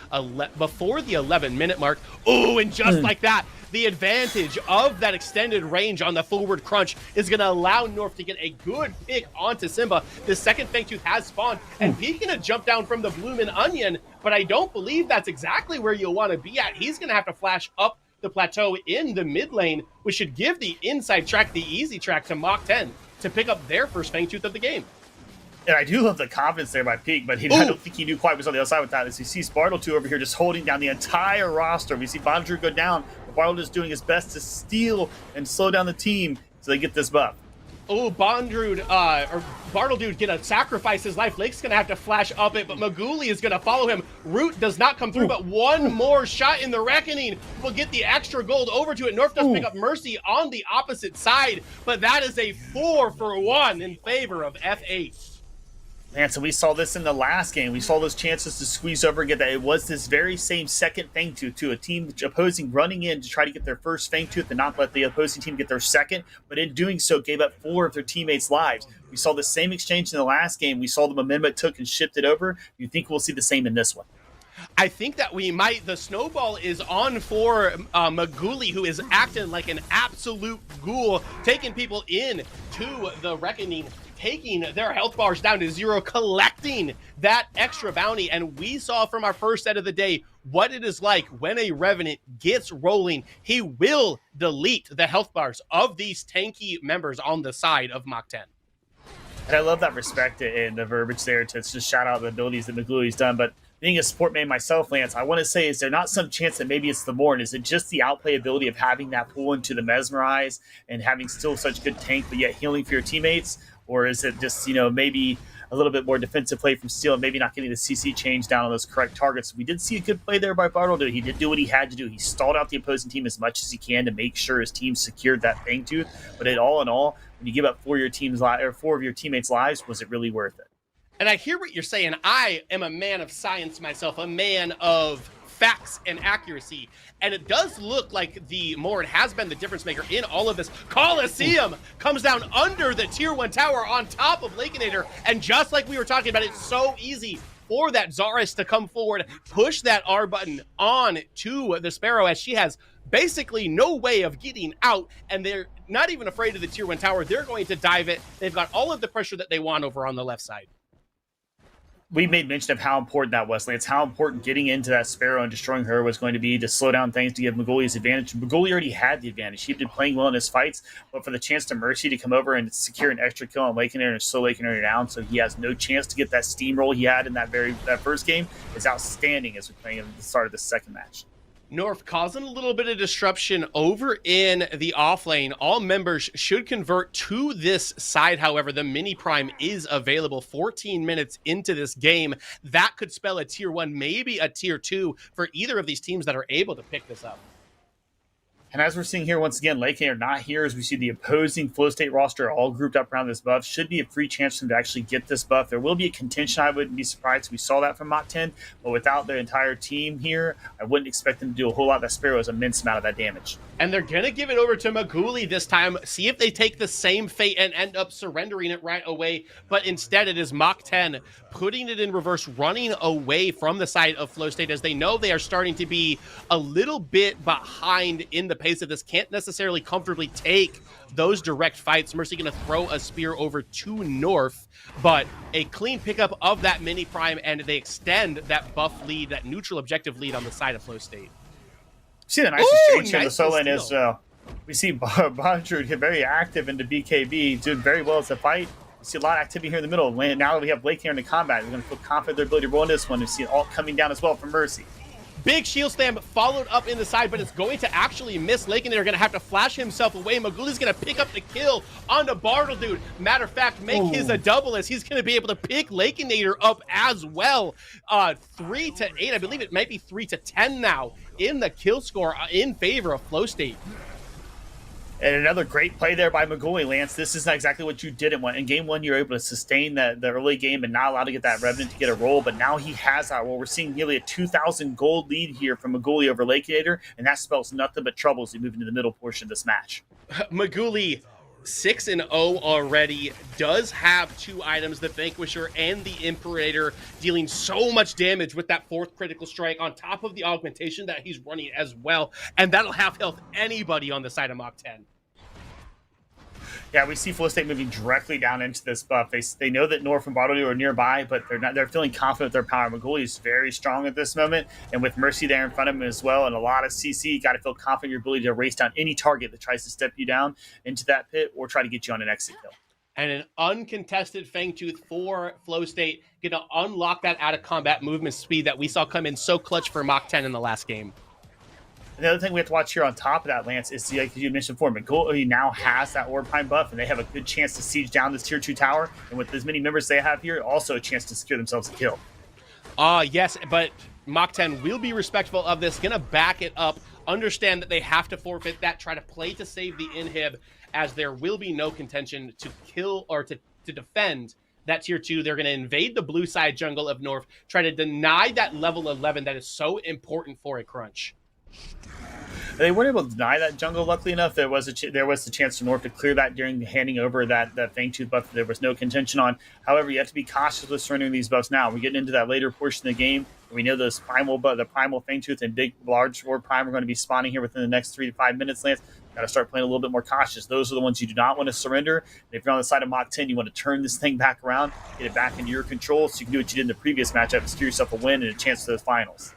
before the 11-minute mark. Oh, and just like that, the advantage of that extended range on the forward crunch is going to allow North to get a good pick onto Simba. The second Fangtooth has spawned, and he's going to jump down from the Bloomin' Onion, but I don't believe that's exactly where you'll want to be at. He's going to have to flash up the plateau in the mid lane, which should give the inside track, the easy track to Mach 10 to pick up their first Fangtooth of the game. And I do love the confidence there by Peak, but I don't think he knew quite what was on the other side with that. As you see Spartle2 over here just holding down the entire roster. We see Bondrew go down, but Bartle is doing his best to steal and slow down the team so they get this buff. Oh, Bondrewd, or Bartledude gonna sacrifice his life. Lake's gonna have to flash up it, but Maguli is gonna follow him. Root does not come through, but one more shot in the Reckoning will get the extra gold over to it. North does pick up Mercy on the opposite side, but that is a 4-for-1 in favor of F8. Man, so we saw this in the last game. We saw those chances to squeeze over and get that. It was this very same second Fangtooth to a team opposing running in to try to get their first Fangtooth and not let the opposing team get their second, but in doing so gave up 4 of their teammates' lives. We saw the same exchange in the last game. We saw the momentum it took and shifted over. You think we'll see the same in this one? I think that we might. The snowball is on for Maguli, who is acting like an absolute ghoul, taking people in to the Reckoning, taking their health bars down to 0, collecting that extra bounty. And we saw from our first set of the day what it is like when a Revenant gets rolling. He will delete the health bars of these tanky members on the side of Mach 10. And I love that respect and the verbiage there to just shout out the abilities that Magluli's done. But being a support man myself, Lance, I want to say, is there not some chance that maybe it's the Morn? Is it just the outplay ability of having that pull into the Mesmerize and having still such good tank, but yet healing for your teammates? Or is it just, maybe a little bit more defensive play from Steel and maybe not getting the CC change down on those correct targets? We did see a good play there by Bartle. He did do what he had to do. He stalled out the opposing team as much as he can to make sure his team secured that Fangtooth. But all in all, when you give up 4 of your teammates' lives, was it really worth it? And I hear what you're saying. I am a man of science myself, a man of facts and accuracy. And it does look like the Mord has been the difference maker in all of this. Coliseum comes down under the tier 1 tower on top of Lakenator. And just like we were talking about, it's so easy for that Zaris to come forward, push that R button on to the Sparrow as she has basically no way of getting out. And they're not even afraid of the tier 1 tower. They're going to dive it. They've got all of the pressure that they want over on the left side. We made mention of how important that was, Lance, how important getting into that Sparrow and destroying her was going to be to slow down things, to give Maguli his advantage. Maguli already had the advantage. He'd been playing well in his fights, but for the chance to Mercy to come over and secure an extra kill on Lakenator and slow Lakenator down so he has no chance to get that steamroll he had in that first game is outstanding as we're playing at the start of the second match. North causing a little bit of disruption over in the off lane. All members should convert to this side. However, the mini prime is available 14 minutes into this game. That could spell a tier 1, maybe a tier 2 for either of these teams that are able to pick this up. And as we're seeing here, once again, Lakenator not here as we see the opposing Flow State roster all grouped up around this buff. Should be a free chance for them to actually get this buff. There will be a contention. I wouldn't be surprised if we saw that from Mach 10, but without their entire team here, I wouldn't expect them to do a whole lot. That Sparrow is an immense amount of that damage. And they're going to give it over to Maguli this time. See if they take the same fate and end up surrendering it right away. But instead, it is Mach 10 putting it in reverse, running away from the side of Flow State as they know they are starting to be a little bit behind in the pace of this. Can't necessarily comfortably take those direct fights. Mercy going to throw a spear over to North, but a clean pickup of that mini prime, and they extend that buff lead, that neutral objective lead on the side of Flow State. See the nice exchange here in the solo lane is we see Bondrude get very active into BKB, doing very well as a fight. We see a lot of activity here in the middle. Now that we have Blake here in the combat, we're going to feel confident in their ability to roll in this one. We see it all coming down as well from Mercy. Big shield slam followed up in the side, but it's going to actually miss. Lake, and they're going to have to flash himself away. Maguli's going to pick up the kill onto Bartledude. Matter of fact, make his a double as he's going to be able to pick Lakeinator up as well. 3 to 8, I believe it might be 3 to 10 now in the kill score in favor of Flow State. And another great play there by Maguli, Lance. This is not exactly what you didn't want. In game one, you were able to sustain the early game and not allowed to get that Revenant to get a roll, but now he has that roll. We're seeing nearly a 2,000 gold lead here from Maguli over Lakeinator, and that spells nothing but trouble as we move into the middle portion of this match. Maguli, 6-0 already, does have 2 items, the Vanquisher and the Imperator, dealing so much damage with that 4th critical strike on top of the augmentation that he's running as well, and that'll half health anybody on the side of Mach 10. Yeah, we see Flow State moving directly down into this buff. They know that North and Bartleby are nearby, but they're feeling confident with their power. Maguli is very strong at this moment, and with Mercy there in front of him as well, and a lot of CC, you got to feel confident in your ability to race down any target that tries to step you down into that pit or try to get you on an exit kill. And an uncontested Fangtooth for Flow State, going to unlock that out-of-combat movement speed that we saw come in so clutch for Mach 10 in the last game. Another thing we have to watch here on top of that, Lance, is like you mentioned before, Maguli now has that Orb Prime buff, and they have a good chance to siege down this Tier 2 tower. And with as many members they have here, also a chance to secure themselves a kill. Yes, but Mach 10 will be respectful of this, going to back it up, understand that they have to forfeit that, try to play to save the inhib, as there will be no contention to kill or to defend that Tier 2. They're going to invade the blue side jungle of North, try to deny that level 11 that is so important for a crunch. They weren't able to deny that jungle, luckily enough. There was the chance for North to clear that during handing over that Fangtooth buff that there was no contention on. However, you have to be cautious with surrendering these buffs now. We're getting into that later portion of the game. We know those the primal Fangtooth and big, large Orb Prime are going to be spawning here within the next 3 to 5 minutes, Lance. Got to start playing a little bit more cautious. Those are the ones you do not want to surrender. And if you're on the side of Mach 10, you want to turn this thing back around, get it back into your control so you can do what you did in the previous matchup, secure yourself a win and a chance to the finals.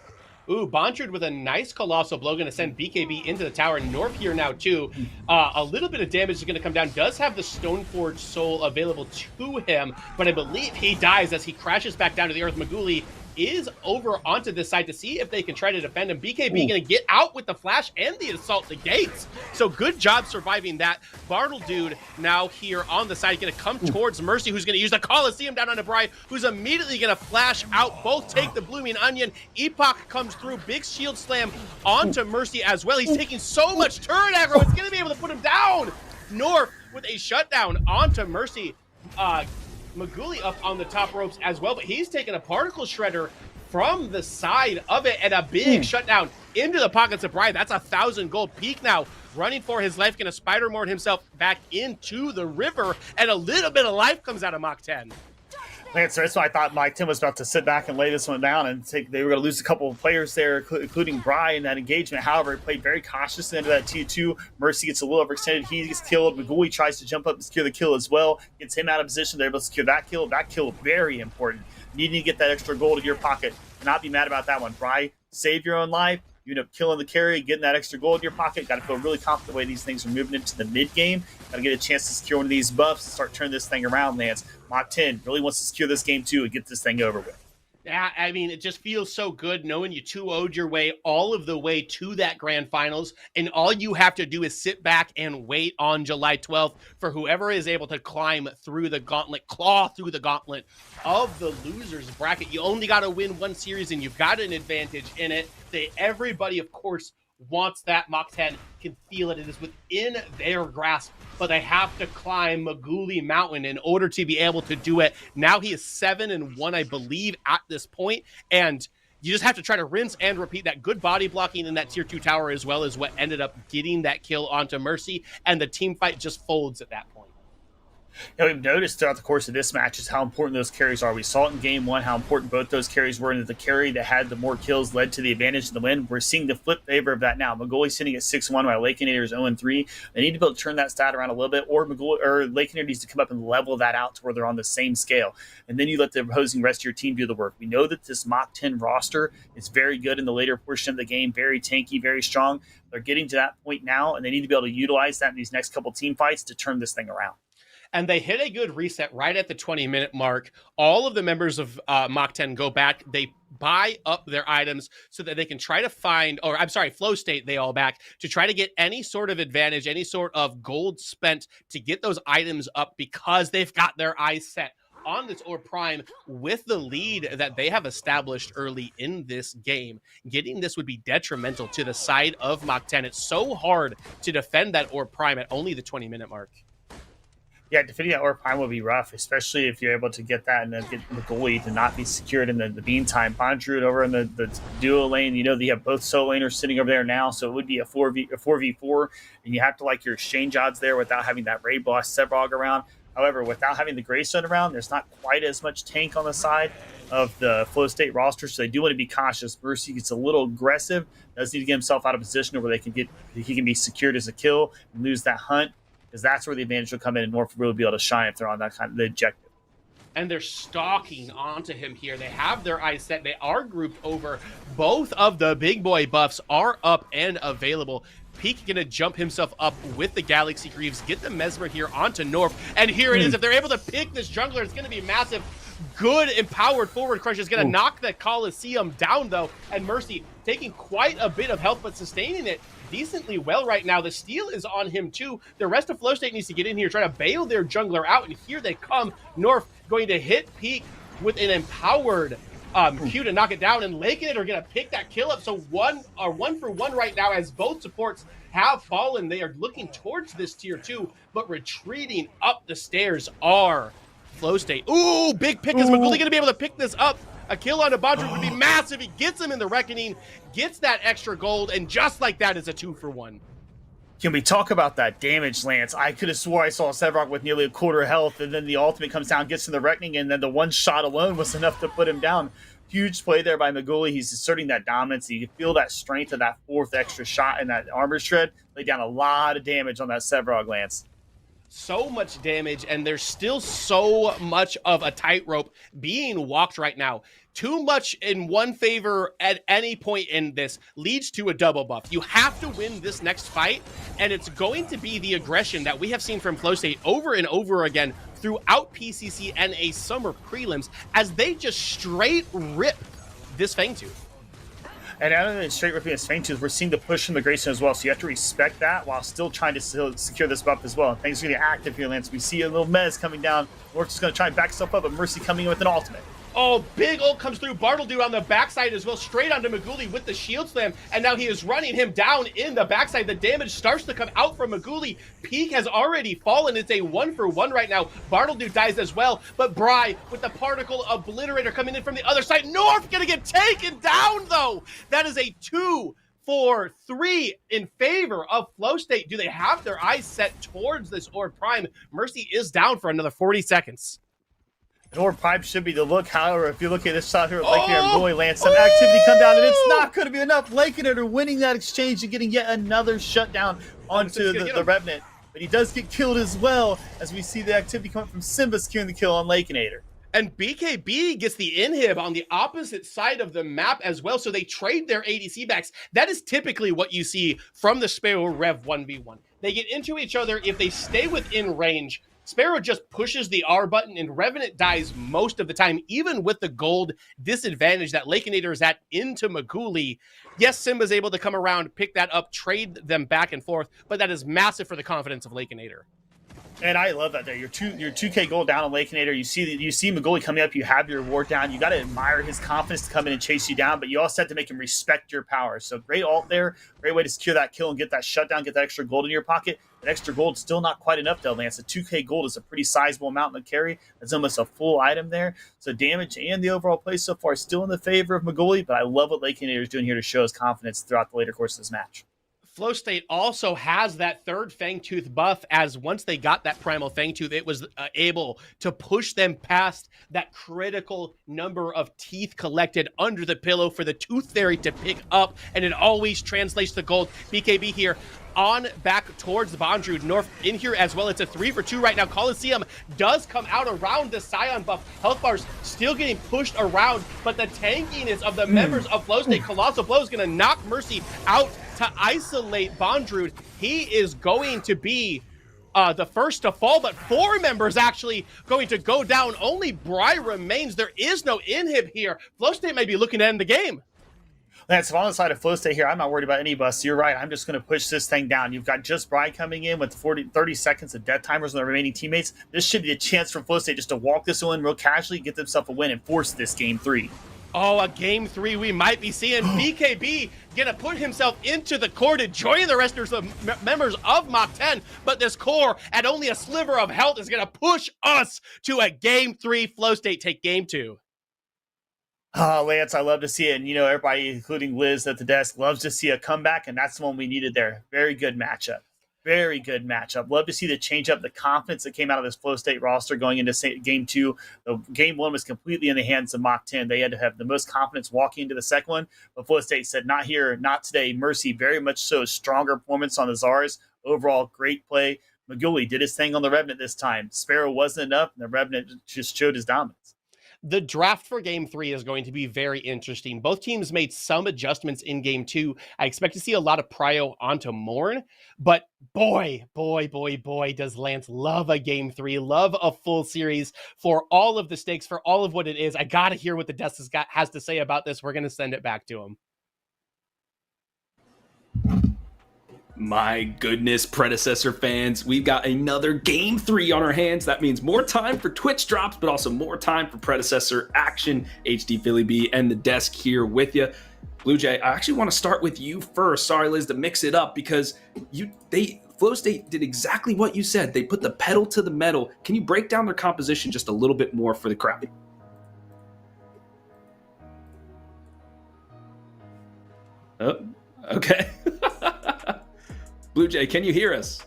Ooh, Bondrude with a nice Colossal Blow, going to send BKB into the tower. North here now, too. A little bit of damage is going to come down. Does have the Stoneforge Soul available to him, but I believe he dies as he crashes back down to the earth. Maguli is over onto this side to see if they can try to defend him. BKB going to get out with the flash and the assault the gates. So good job surviving that. Bartledude now here on the side, going to come towards Mercy, who's going to use the Coliseum down on Bri, who's immediately going to flash out. Both take the Blooming Onion. Epoch comes through. Big shield slam onto Mercy as well. He's taking so much turret aggro. It's going to be able to put him down. North with a shutdown onto Mercy. Maguli up on the top ropes as well, but he's taking a particle shredder from the side of it and a big shutdown into the pockets of Brian. That's 1,000 gold. Peak now running for his life, gonna spider mort himself back into the river, and a little bit of life comes out of Mach 10. Lance, that's why I thought Mike Tim was about to sit back and lay this one down and they were going to lose a couple of players there, including Bry in that engagement. However, he played very cautiously into that T2. Mercy gets a little overextended. He gets killed. Maguli tries to jump up and secure the kill as well. Gets him out of position. They're able to secure that kill. That kill, very important. Needing to get that extra gold in your pocket. Not be mad about that one. Bry, save your own life. You end up killing the carry, getting that extra gold in your pocket. Got to feel really confident the way these things are moving into the mid game. Got to get a chance to secure one of these buffs and start turning this thing around, Lance. Mach 10 really wants to secure this game too and get this thing over with. Yeah, I mean, it just feels so good knowing you 2-0'd your way all of the way to that grand finals, and all you have to do is sit back and wait on July 12th for whoever is able to climb through the gauntlet, claw through the gauntlet of the losers bracket. You only got to win one series, and you've got an advantage in it. Everybody, of course, wants that. Mach 10 can feel it. It is within their grasp, but they have to climb Maguli Mountain in order to be able to do it. Now he is 7-1, I believe, at this point, and You just have to try to rinse and repeat that good body blocking in that tier 2 tower, as well as what ended up getting that kill onto Mercy, and the team fight just folds at that point. We've noticed throughout the course of this match is how important those carries are. We saw it in game 1, how important both those carries were, and the carry that had the more kills led to the advantage of the win. We're seeing the flip favor of that now. Magoli's sitting at 6-1 while Lakeinator is 0-3. They need to be able to turn that stat around a little bit, or Lakeinator needs to come up and level that out to where they're on the same scale. And then you let the opposing rest of your team do the work. We know that this Mach 10 roster is very good in the later portion of the game, very tanky, very strong. They're getting to that point now, and they need to be able to utilize that in these next couple team fights to turn this thing around. And they hit a good reset right at the 20-minute mark. All of the members of Mach 10 go back. They buy up their items so that they can try to find, or I'm sorry, Flow State, they all back to try to get any sort of advantage, any sort of gold spent to get those items up, because they've got their eyes set on this Orb Prime with the lead that they have established early in this game. Getting this would be detrimental to the side of Mach 10. It's so hard to defend that Orb Prime at only the 20-minute mark. Yeah, defending that Orb Prime will be rough, especially if you're able to get that and then get Magoli to not be secured in the meantime. Bondrewd over in the duo lane, you know, they have both solo laners sitting over there now, so it would be a 4v4, and you have to like your exchange odds there without having that raid boss Sevrog around. However, without having the Greystone around, there's not quite as much tank on the side of the Flow State roster, so they do want to be cautious. Mercy gets a little aggressive, does need to get himself out of position where he can be secured as a kill and lose that hunt, because that's where the advantage will come in, and North will really be able to shine if they're on that kind of the objective. And they're stalking onto him here. They have their eyes set. They are grouped over. Both of the big boy buffs are up and available. Peak gonna jump himself up with the Galaxy Greaves, get the Mesmer here onto North, and here it is. If they're able to pick this jungler, it's gonna be massive. Good empowered forward crush is gonna knock the Coliseum down though, and Mercy taking quite a bit of health, but sustaining it decently well right now. The steal is on him too. The rest of Flow State needs to get in here, try to bail their jungler out, and here they come. North going to hit Peak with an empowered Q to knock it down, and Lakeinator are going to pick that kill up. So one for one right now, as both supports have fallen. They are looking towards this tier 2, but retreating up the stairs are Flow State. Ooh, big pick. Is Maguli going to be able to pick this up? A kill on Bondrewd would be massive. He gets him in the Reckoning, gets that extra gold, and just like that is a 2-for-1. Can we talk about that damage, Lance? I could have swore I saw Sevrog with nearly a quarter health, and then the ultimate comes down, gets in the Reckoning, and then the one shot alone was enough to put him down. Huge play there by Maguli. He's asserting that dominance. You can feel that strength of that fourth extra shot and that armor shred. Laid down a lot of damage on that Sevrog, Lance. So much damage, and there's still so much of a tightrope being walked right now. Too much in one favor at any point in this leads to a double buff. You have to win this next fight, and it's going to be the aggression that we have seen from Flow State over and over again throughout PCC and a summer prelims, as they just straight rip this Fangtooth. And other than straight ripping his Fangtooth, we're seeing the push from the Greystone as well, so you have to respect that while still trying to secure this buff as well. Things are going to be active here, Lance. We see a little Mez coming down. North's going to try and back himself up, but Mercy coming in with an ultimate. Oh, big ult comes through. Bartledew on the backside as well, straight onto Maguli with the shield slam, and now he is running him down in the backside. The damage starts to come out from Maguli. Peak has already fallen. It's a 1-for-1 right now. Bartledew dies as well, but Bry with the particle obliterator coming in from the other side. North gonna get taken down though. That is a 2-for-3 in favor of Flow State. Do they have their eyes set towards this Orb Prime? Mercy is down for another 40 seconds. An Orb Prime should be the look. However, if you look at this shot here with Lakeinator and Magoli, Lance, some activity come down, and it's not going to be enough. Lakeinator winning that exchange and getting yet another shutdown onto the Revenant. But he does get killed as well, as we see the activity coming from Simba securing the kill on Lakeinator. And BKB gets the inhib on the opposite side of the map as well, so they trade their ADC backs. That is typically what you see from the Sparrow Rev 1v1. They get into each other. If they stay within range, Sparrow just pushes the R button, and Revenant dies most of the time, even with the gold disadvantage that Lakeinator is at into Maguli. Yes, Simba's able to come around, pick that up, trade them back and forth, but that is massive for the confidence of Lakeinator. And I love that there. Your 2K gold down on Lakeinator. You see Magoli coming up. You have your ward down. You got to admire his confidence to come in and chase you down, but you also have to make him respect your power. So great ult there. Great way to secure that kill and get that shutdown, get that extra gold in your pocket. That extra gold still not quite enough, though, Lance. The 2K gold is a pretty sizable amount in the carry. That's almost a full item there. So damage and the overall play so far is still in the favor of Magoli, but I love what Lakeinator is doing here to show his confidence throughout the later course of this match. Flow State also has that third Fangtooth buff, as once they got that Primal Fangtooth, it was able to push them past that critical number of teeth collected under the pillow for the Tooth Fairy to pick up, and it always translates to gold. BKB here on back towards the Bondrewd. North in here as well. It's a 3 for 2 right now. Coliseum does come out around the Scion buff. Health bars still getting pushed around, but the tankiness of the members of Flow State, Colossal Blow is going to knock Mercy out to isolate Bondrewd. He is going to be the first to fall, but 4 members actually going to go down. Only Bry remains. There is no inhib here. Flow State may be looking to end the game. Lance, if I'm on the side of Flow State here, I'm not worried about any busts. You're right. I'm just going to push this thing down. You've got just Bry coming in with 30 seconds of death timers on the remaining teammates. This should be a chance for Flow State just to walk this one real casually, get themselves a win, and force this game 3. Oh, a game 3 we might be seeing. BKB gonna put himself into the core to join the rest of the members of Mach 10, but this core at only a sliver of health is gonna push us to a game 3. Flow State take game 2. Oh, Lance, I love to see it. And, everybody, including Liz at the desk, loves to see a comeback, and that's the one we needed there. Very good matchup. Very good matchup. Love to see the change up, the confidence that came out of this Flow State roster going into game 2. The game 1 was completely in the hands of Mach 10. They had to have the most confidence walking into the second one, but Flow State said, not here, not today. Mercy, very much so. Stronger performance on the Zars. Overall, great play. Maguli did his thing on the Revenant this time. Sparrow wasn't enough, and the Revenant just showed his dominance. The draft for game 3 is going to be very interesting. Both teams made some adjustments in game 2. I expect to see a lot of prio onto Morn, but boy, does Lance love a game 3, love a full series for all of the stakes, for all of what it is. I got to hear what the desk has to say about this. We're going to send it back to him. My goodness, Predecessor fans, we've got another game 3 on our hands. That means more time for Twitch drops, but also more time for Predecessor action. HD Philly B and the desk here with you. Blue Jay, I actually want to start with you first. Sorry, Liz, to mix it up, because Flow State did exactly what you said. They put the pedal to the metal. Can you break down their composition just a little bit more for the crowd? Oh, okay. Blue Jay, can you hear us?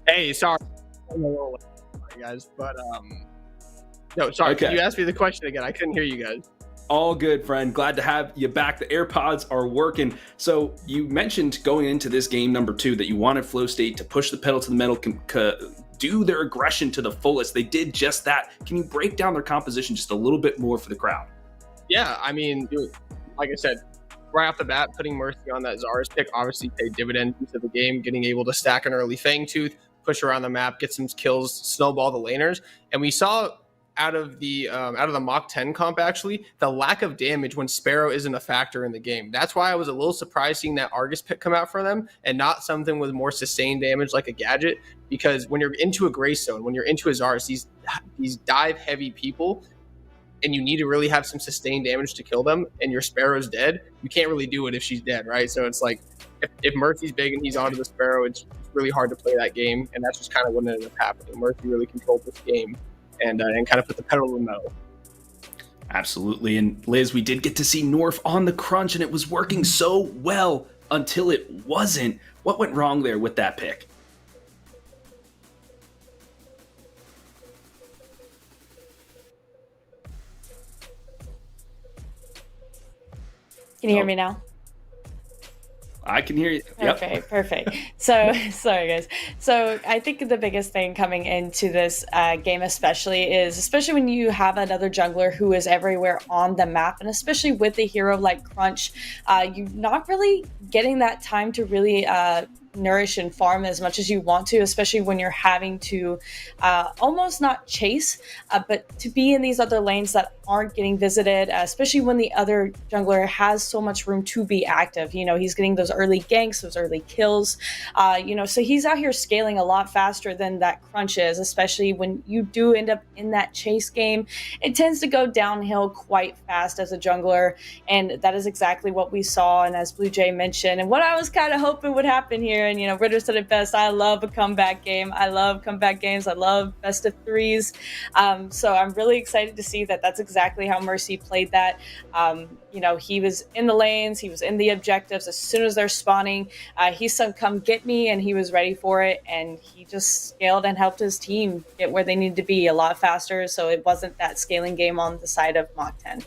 Hey, sorry, guys, but no, sorry. Okay. Can you ask me the question again? I couldn't hear you guys. All good, friend. Glad to have you back. The AirPods are working. So you mentioned going into this game number 2 that you wanted Flow State to push the pedal to the metal, do their aggression to the fullest. They did just that. Can you break down their composition just a little bit more for the crowd? Yeah, I mean, like I said, right off the bat, putting Mercy on that Zara's pick obviously paid dividends into the game, getting able to stack an early Fangtooth, push around the map, get some kills, snowball the laners. And we saw out of the Mach 10 comp, actually, the lack of damage when Sparrow isn't a factor in the game. That's why I was a little surprised seeing that Argus pick come out for them and not something with more sustained damage like a Gadget, because when you're into a Greystone, when you're into a Zars, these dive heavy people, and you need to really have some sustained damage to kill them, and your Sparrow's dead, you can't really do it if she's dead, right? So it's like, if Mercy's big and he's onto the Sparrow, it's really hard to play that game, and that's just kind of what ended up happening. Mercy really controlled this game and kind of put the pedal to the metal. Absolutely. And Liz, we did get to see North on the crunch, and it was working so well until it wasn't. What went wrong there with that pick? Can you hear me now? I can hear you. Yep. Okay, perfect. So, sorry guys. So I think the biggest thing coming into this game especially when you have another jungler who is everywhere on the map, and especially with a hero like Crunch, you're not really getting that time to really nourish and farm as much as you want to, especially when you're having to almost not chase, but to be in these other lanes that aren't getting visited, especially when the other jungler has so much room to be active. You know, he's getting those early ganks, those early kills, you know, so he's out here scaling a lot faster than that crunch is, especially when you do end up in that chase game. It tends to go downhill quite fast as a jungler, and that is exactly what we saw. And as Blue Jay mentioned, and what I was kind of hoping would happen here, and you know, Ritter said it best, I love a comeback game. I love comeback games. I love best of threes. So I'm really excited to see that that's exactly how Mercy played that. You know, he was in the lanes, he was in the objectives. As soon as they're spawning, he said, come get me, and he was ready for it. And he just scaled and helped his team get where they needed to be a lot faster. So it wasn't that scaling game on the side of Mach 10.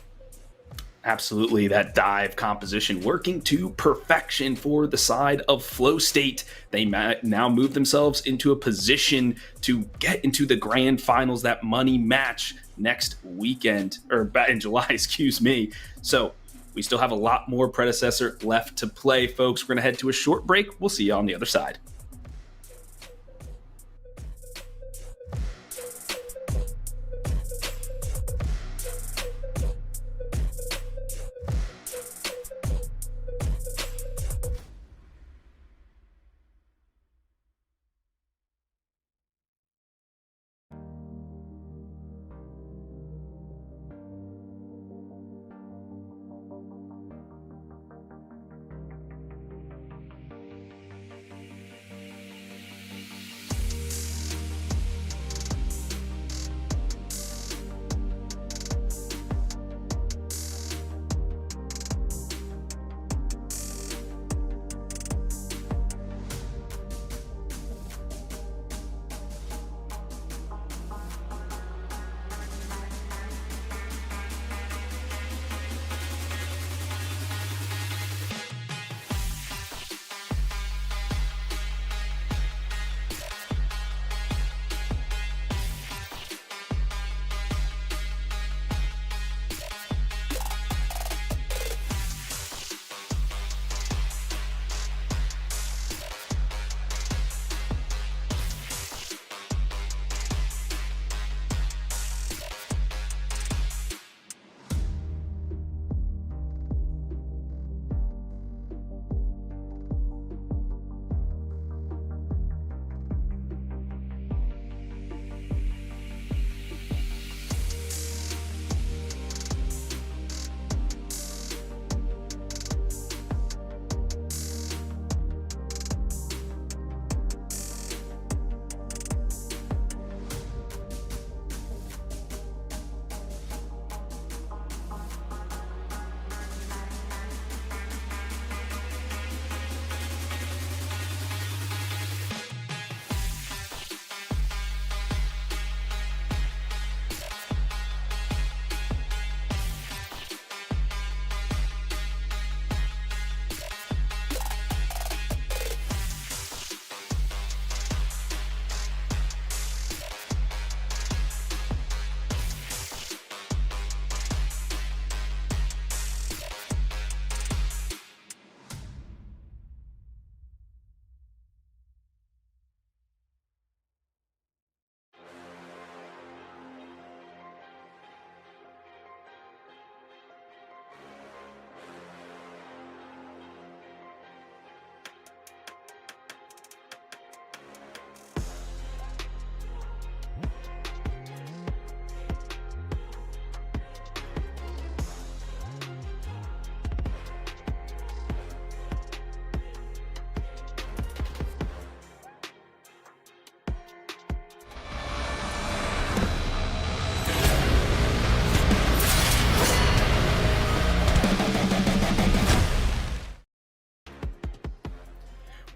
Absolutely, that dive composition working to perfection for the side of Flow State. They now move themselves into a position to get into the grand finals, that money match next weekend, or in July, excuse me. So we still have a lot more Predecessor left to play, folks. We're going to head to a short break. We'll see you on the other side.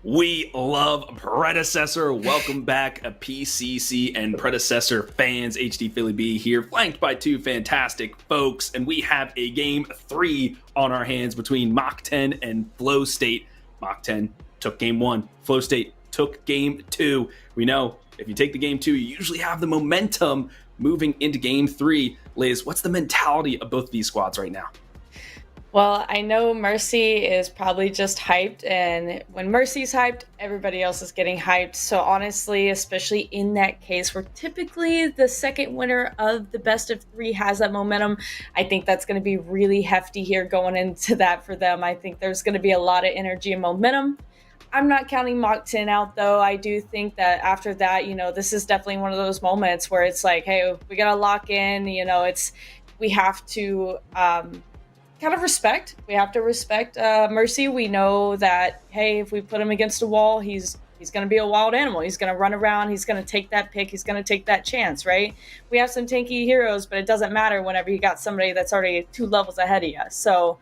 We love Predecessor. Welcome back, PCC and Predecessor fans. HD Philly B here, flanked by two fantastic folks, and we have a game 3 on our hands between Mach 10 and Flow State. Mach 10 took game 1. Flow State took game 2. We know if you take the game 2, you usually have the momentum moving into game 3. Liz, what's the mentality of both of these squads right now? Well, I know Mercy is probably just hyped, and when Mercy's hyped, everybody else is getting hyped. So honestly, especially in that case where typically the second winner of the best of 3 has that momentum, I think that's going to be really hefty here going into that for them. I think there's going to be a lot of energy and momentum. I'm not counting Mach 10 out though. I do think that after that, this is definitely one of those moments where it's like, hey, we got to lock in, we have to kind of respect. We have to respect Mercy. We know that, hey, if we put him against a wall, he's going to be a wild animal. He's going to run around. He's going to take that pick. He's going to take that chance, right? We have some tanky heroes, but it doesn't matter whenever you got somebody that's already 2 levels ahead of you. So,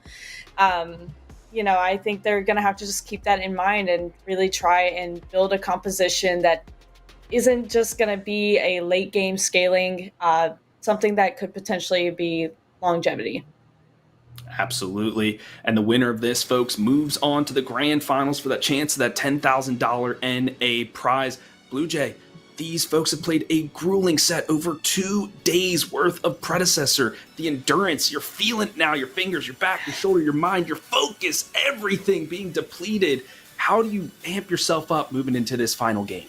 I think they're going to have to just keep that in mind and really try and build a composition that isn't just going to be a late game scaling, something that could potentially be longevity. Absolutely. And the winner of this, folks, moves on to the grand finals for that chance of that $10,000 NA prize. Blue Jay, these folks have played a grueling set over 2 days worth of Predecessor. The endurance, you're feeling it now, your fingers, your back, your shoulder, your mind, your focus, everything being depleted. How do you amp yourself up moving into this final game?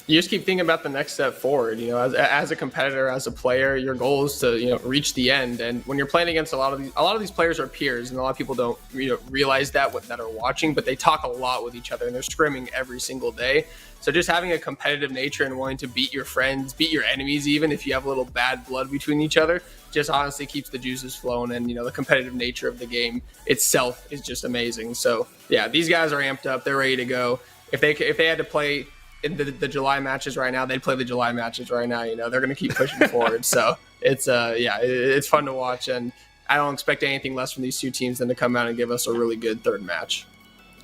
You just keep thinking about the next step forward. As a competitor, as a player, your goal is to reach the end. And when you're playing against a lot of these players are peers, and a lot of people don't realize that are watching, but they talk a lot with each other and they're scrimming every single day. So just having a competitive nature and wanting to beat your friends, beat your enemies, even if you have a little bad blood between each other, just honestly keeps the juices flowing. And the competitive nature of the game itself is just amazing. So yeah, these guys are amped up. They're ready to go. If they had to play in the July matches right now, they'd play the July matches right now. They're going to keep pushing forward. So it's fun to watch, and I don't expect anything less from these 2 teams than to come out and give us a really good third match.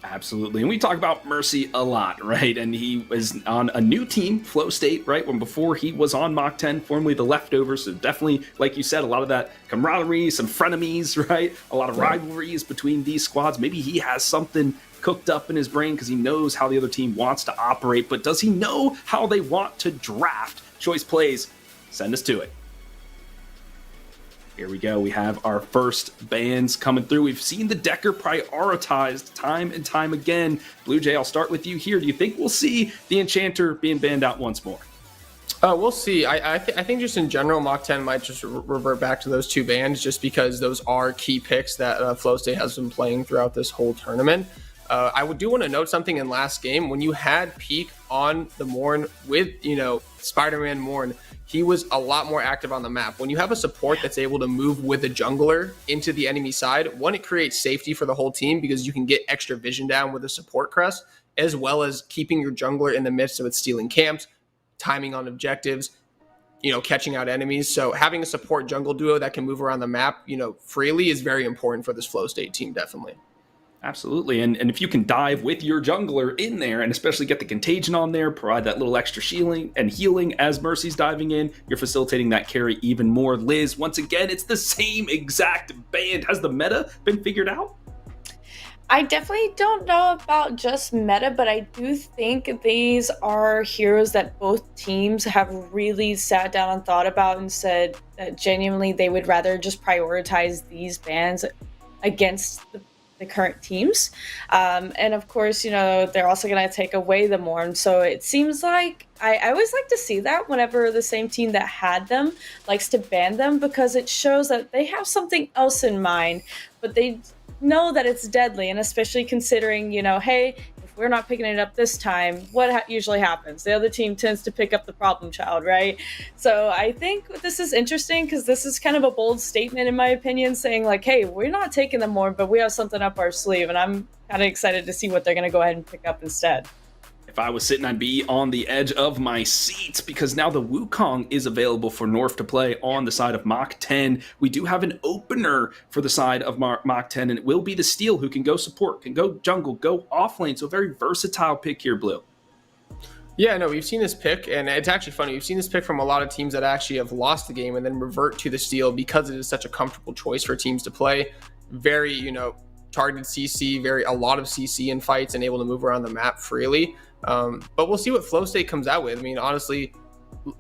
Absolutely. And we talk about Mercy a lot, right? And he was on a new team, Flow State, right? When before he was on Mach 10, formerly the Leftovers. So definitely, like you said, a lot of that camaraderie, some frenemies, right? A lot of rivalries between these squads. Maybe he has something cooked up in his brain because he knows how the other team wants to operate, but does he know how they want to draft? Choice Plays, send us to it. Here we go. We have our first bans coming through. We've seen the Decker prioritized time and time again. Blue Jay, I'll start with you here. Do you think we'll see the Enchanter being banned out once more? We'll see. I think just in general, Mach 10 might just revert back to those 2 bans just because those are key picks that Flow State has been playing throughout this whole tournament. I do want to note something in last game. When you had Peak on the Morn with, Spider-Man Morn, he was a lot more active on the map. When you have a support that's able to move with a jungler into the enemy side, one, it creates safety for the whole team because you can get extra vision down with a support crest, as well as keeping your jungler in the midst of it stealing camps, timing on objectives, catching out enemies. So having a support jungle duo that can move around the map, freely is very important for this Flow State team, definitely. Absolutely. And if you can dive with your jungler in there and especially get the contagion on there, provide that little extra shielding and healing as Mercy's diving in, you're facilitating that carry even more. Liz, once again, it's the same exact band. Has the meta been figured out? I definitely don't know about just meta, but I do think these are heroes that both teams have really sat down and thought about and said that genuinely they would rather just prioritize these bans against the current teams. And of course, they're also going to take away the Morn. So it seems like I always like to see that whenever the same team that had them likes to ban them, because it shows that they have something else in mind, but they know that it's deadly. And especially considering, hey, if we're not picking it up this time, what usually happens? The other team tends to pick up the problem child, right? So I think this is interesting because this is kind of a bold statement, in my opinion, saying like, hey, we're not taking them more, but we have something up our sleeve. And I'm kind of excited to see what they're going to go ahead and pick up instead. If I was sitting, I'd be on the edge of my seat because now the Wukong is available for North to play on the side of Mach 10. We do have an opener for the side of Mach 10, and it will be the Steel who can go support, can go jungle, go offlane. So a very versatile pick here, Blue. Yeah, no, we've seen this pick, and it's actually funny. We've seen this pick from a lot of teams that actually have lost the game and then revert to the Steel because it is such a comfortable choice for teams to play. Very, targeted CC, a lot of CC in fights and able to move around the map freely. But we'll see what Flow State comes out with. I mean, honestly,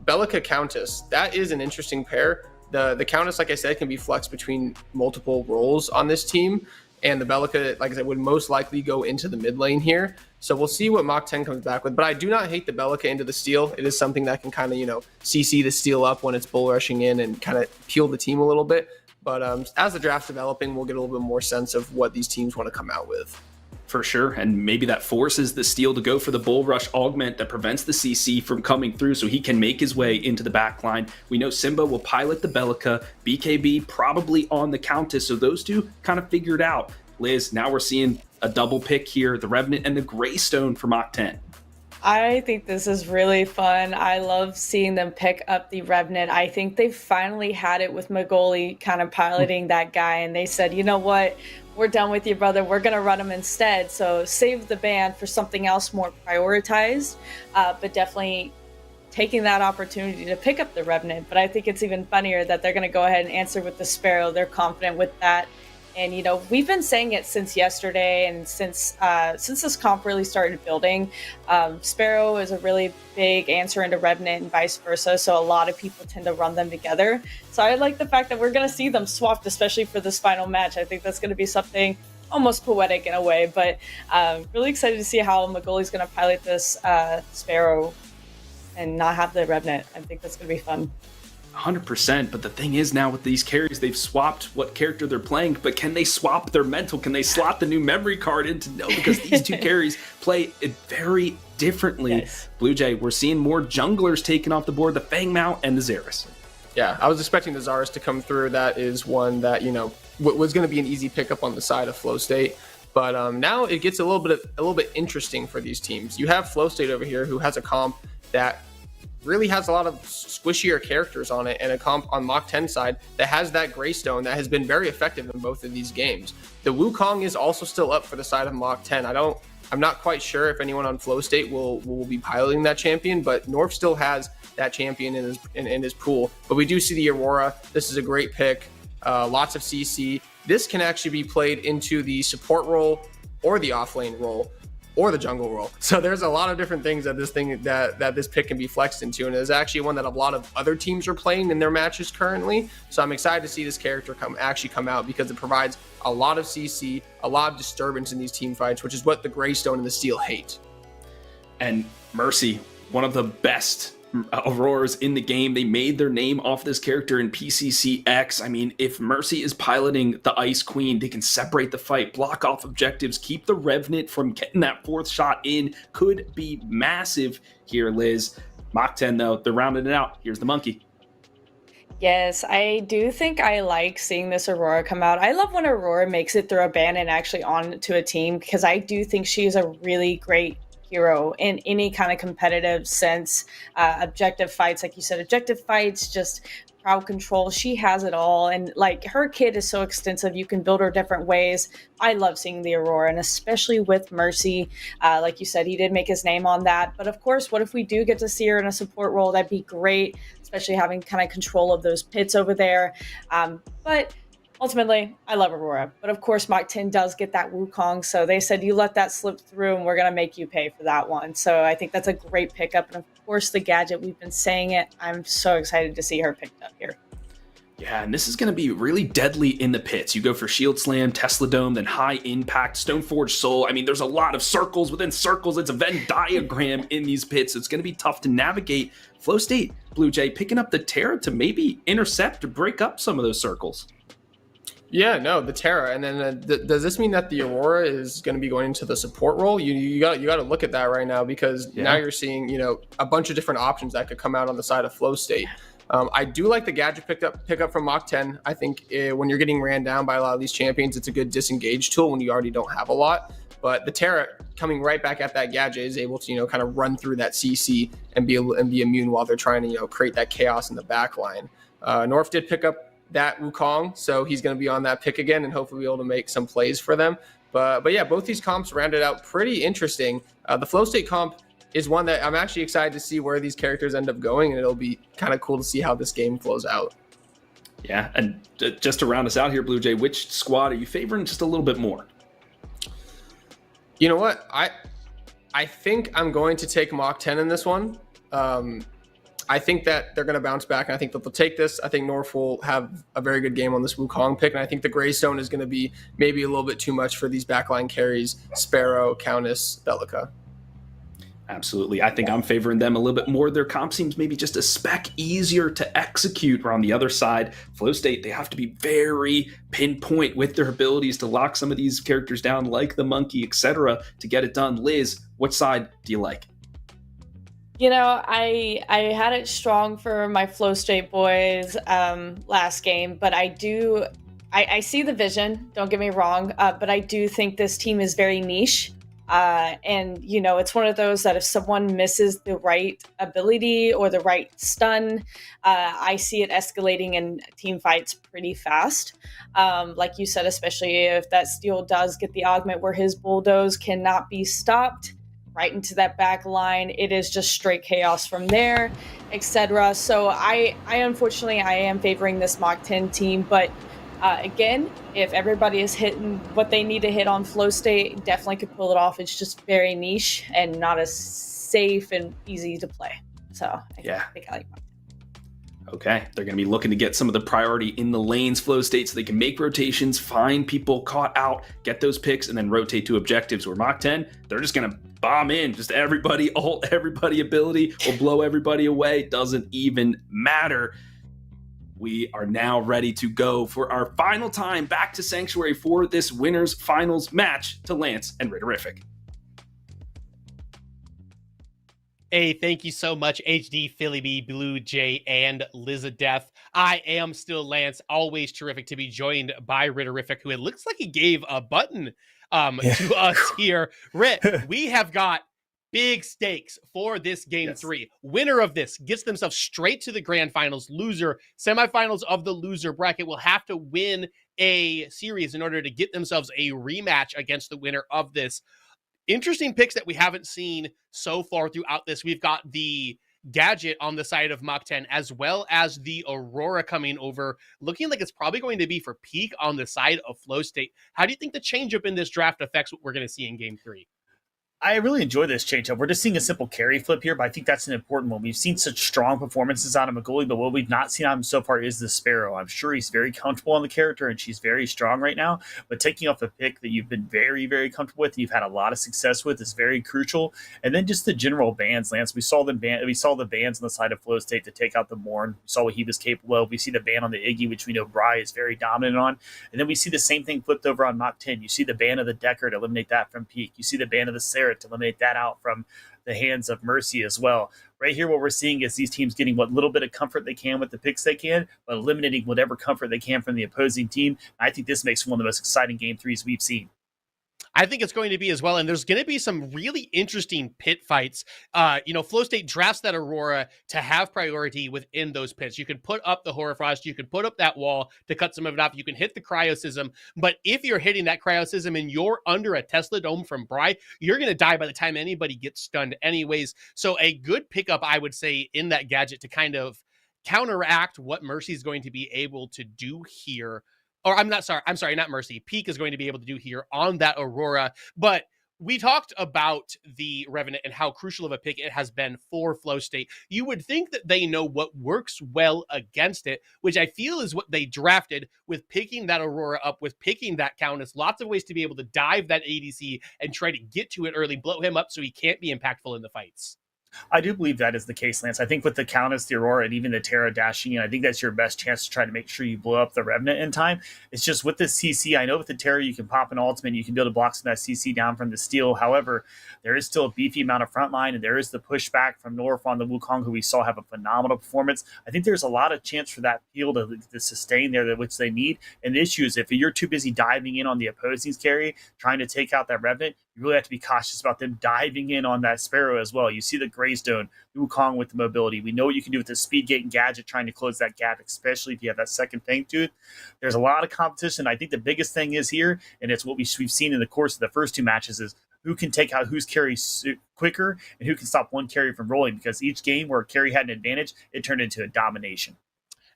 Bellica Countess, that is an interesting pair. The Countess, like I said, can be flexed between multiple roles on this team, and the Belica, like I said, would most likely go into the mid lane here. So we'll see what Mach 10 comes back with. But I do not hate the Belica into the steal. It is something that can kind of, CC the steal up when it's bull rushing in and kind of peel the team a little bit. But as the draft's developing, we'll get a little bit more sense of what these teams want to come out with. For sure, and maybe that forces the steal to go for the bull rush augment that prevents the CC from coming through so he can make his way into the back line. We know Simba will pilot the Belica, BKB probably on the Countess, so those two kind of figured out. Liz, now we're seeing a double pick here, the Revenant and the Greystone for Mach 10. I think this is really fun. I love seeing them pick up the Revenant. I think they finally had it with Magoli kind of piloting that guy, and they said, you know what? We're done with you, brother. We're going to run him instead. So save the ban for something else more prioritized, but definitely taking that opportunity to pick up the Revenant. But I think it's even funnier that they're going to go ahead and answer with the Sparrow. They're confident with that. And, we've been saying it since yesterday and since this comp really started building. Sparrow is a really big answer into Revenant and vice versa, so a lot of people tend to run them together. So I like the fact that we're going to see them swapped, especially for this final match. I think that's going to be something almost poetic in a way, but really excited to see how Magoli's going to pilot this Sparrow and not have the Revenant. I think that's going to be fun. 100%, but the thing is now with these carries, they've swapped what character they're playing, but can they swap their mental? Can they slot the new memory card into no? Because these two carries play it very differently. Yes. Blue Jay, we're seeing more junglers taken off the board, the Fang Mao and the Xerath. Yeah, I was expecting the Zarus to come through. That is one that, was going to be an easy pickup on the side of Flow State. But now it gets a little bit interesting for these teams. You have Flow State over here who has a comp that really has a lot of squishier characters on it, and a comp on Mach 10 side that has that Greystone that has been very effective in both of these games. The Wukong is also still up for the side of Mach 10. I'm not quite sure if anyone on Flow State will be piloting that champion, but North still has that champion in his pool. But we do see the Aurora. This is a great pick. Lots of CC. This can actually be played into the support role or the offlane role, or the jungle role. So there's a lot of different things that this pick can be flexed into, and it's actually one that a lot of other teams are playing in their matches currently. So I'm excited to see this character come out because it provides a lot of CC, a lot of disturbance in these team fights, which is what the Greystone and the Steel hate. And Mercy, one of the best Auroras in the game. They made their name off this character in PCC X. I mean, if Mercy is piloting the Ice Queen, they can separate the fight, block off objectives, keep the Revenant from getting that fourth shot in. Could be massive here, Liz. Mach 10, though, they're rounding it out. Here's the monkey. Yes, I do think I like seeing this Aurora come out. I love when Aurora makes it through a ban and actually on to a team, because I do think she is a really great hero in any kind of competitive sense. Objective fights, like you said, just crowd control. She has it all, and like her kit is so extensive. You can build her different ways. I love seeing the Aurora, and especially with Mercy. Like you said, he did make his name on that. But of course, what if we do get to see her in a support role? That'd be great, especially having kind of control of those pits over there. But ultimately, I love Aurora. But of course, Mach 10 does get that Wukong. So they said, you let that slip through and we're going to make you pay for that one. So I think that's a great pickup. And of course, the Gadget, we've been saying it. I'm so excited to see her picked up here. Yeah, and this is going to be really deadly in the pits. You go for Shield Slam, Tesla Dome, then High Impact, Stoneforge Soul. I mean, there's a lot of circles within circles. It's a Venn diagram in these pits. So it's going to be tough to navigate. Flow State, Blue Jay, picking up the Terra to maybe intercept or break up some of those circles. Yeah, no, the Terra, and then does this mean that the Aurora is going to be going into the support role? You got to look at that right now, because now you're seeing a bunch of different options that could come out on the side of Flow State. I do like the Gadget pickup from Mach 10. I think when you're getting ran down by a lot of these champions, it's a good disengage tool when you already don't have a lot. But the Terra coming right back at that Gadget is able to kind of run through that CC and be immune while they're trying to create that chaos in the back line. North did pick up that Wukong, so he's going to be on that pick again and hopefully be able to make some plays for them. But yeah, both these comps rounded out pretty interesting. The Flow State comp is one that I'm actually excited to see where these characters end up going, and it'll be kind of cool to see how this game flows out. Yeah, and just to round us out here, Blue Jay, which squad are you favoring just a little bit more? You know what? I think I'm going to take Mach 10 in this one. I think that they're going to bounce back, and I think that they'll take this. I think North will have a very good game on this Wukong pick, and I think the Greystone is going to be maybe a little bit too much for these backline carries, Sparrow, Countess, Delica. Absolutely. I think I'm favoring them a little bit more. Their comp seems maybe just a speck easier to execute. Where on the other side, Flow State, they have to be very pinpoint with their abilities to lock some of these characters down, like the monkey, etc., to get it done. Liz, what side do you like? You know, I had it strong for my Flow State boys last game, but I see the vision, don't get me wrong, but I do think this team is very niche. And, you know, it's one of those that if someone misses the right ability or the right stun, I see it escalating in team fights pretty fast. Like you said, especially if that Steel does get the augment where his bulldoze cannot be stopped right into that back line, it is just straight chaos from there, etc. So I unfortunately, I am favoring this Mach 10 team, but again, if everybody is hitting what they need to hit on Flow State, definitely could pull it off. It's just very niche and not as safe and easy to play. So I think I like Mach 10. Okay, they're going to be looking to get some of the priority in the lanes, Flow State, so they can make rotations, find people caught out, get those picks, and then rotate to objectives. Where Mach 10, they're just going to bomb in. Just everybody ability will blow everybody away. Doesn't even matter. We are now ready to go for our final time back to Sanctuary for this winners finals match to Lance and Ritterific. Hey, thank you so much, HD, Philly B, Blue Jay, and Lizadeth. I am still Lance. Always terrific to be joined by Ritterific, who it looks like he gave a button to us here. Rit, we have got big stakes for this game 3. Winner of this gets themselves straight to the grand finals. Loser, semifinals of the loser bracket, will have to win a series in order to get themselves a rematch against the winner of this. Interesting picks that we haven't seen so far throughout this. We've got the Gadget on the side of Mach 10, as well as the Aurora coming over, looking like it's probably going to be for Peak on the side of Flow State. How do you think the changeup in this draft affects what we're going to see in game 3? I really enjoy this changeup. We're just seeing a simple carry flip here, but I think that's an important one. We've seen such strong performances out of Maguli, but what we've not seen out of him so far is the Sparrow. I'm sure he's very comfortable on the character, and she's very strong right now, but taking off a pick that you've been very, very comfortable with, and you've had a lot of success with, is very crucial. And then just the general bans, Lance. We saw the bans on the side of Flow State to take out the Morn. We saw what he was capable of. We see the ban on the Iggy, which we know Bry is very dominant on. And then we see the same thing flipped over on Mach 10. You see the ban of the Decker to eliminate that from Peak. You see the ban of the Sarah to eliminate that out from the hands of Mercy as well. Right here, what we're seeing is these teams getting what little bit of comfort they can with the picks they can, but eliminating whatever comfort they can from the opposing team. I think this makes one of the most exciting game 3s we've seen. I think it's going to be as well, and there's going to be some really interesting pit fights. Flow State drafts that Aurora to have priority within those pits. You can put up the Horrorfrost, you can put up that wall to cut some of it off, you can hit the Cryosism, but if you're hitting that Cryosism and you're under a Tesla Dome from Bry, you're going to die by the time anybody gets stunned anyways. So a good pickup, I would say, in that Gadget to kind of counteract what Mercy's going to be able to do here. Or I'm sorry, not Mercy. Peak is going to be able to do here on that Aurora. But we talked about the Revenant and how crucial of a pick it has been for Flow State. You would think that they know what works well against it, which I feel is what they drafted with picking that Aurora up, with picking that Countess. Lots of ways to be able to dive that ADC and try to get to it early, blow him up so he can't be impactful in the fights. I do believe that is the case, Lance. I think with the Countess, the Aurora, and even the Terra dashing in, I think that's your best chance to try to make sure you blow up the Revenant in time. It's just with the CC, I know with the Terra, you can pop an ultimate, you can be able to block some of that CC down from the Steel. However, there is still a beefy amount of frontline, and there is the pushback from North on the Wukong, who we saw have a phenomenal performance. I think there's a lot of chance for that field to sustain there, which they need. And the issue is if you're too busy diving in on the opposing's carry, trying to take out that Revenant, you really have to be cautious about them diving in on that Sparrow as well. You see the Greystone, Wukong with the mobility. We know what you can do with the Speed Gate and Gadget trying to close that gap, especially if you have that second Fang Tooth. There's a lot of competition. I think the biggest thing is here, and it's what we've seen in the course of the first 2 matches, is who can take out whose carry quicker and who can stop one carry from rolling, because each game where a carry had an advantage, it turned into a domination.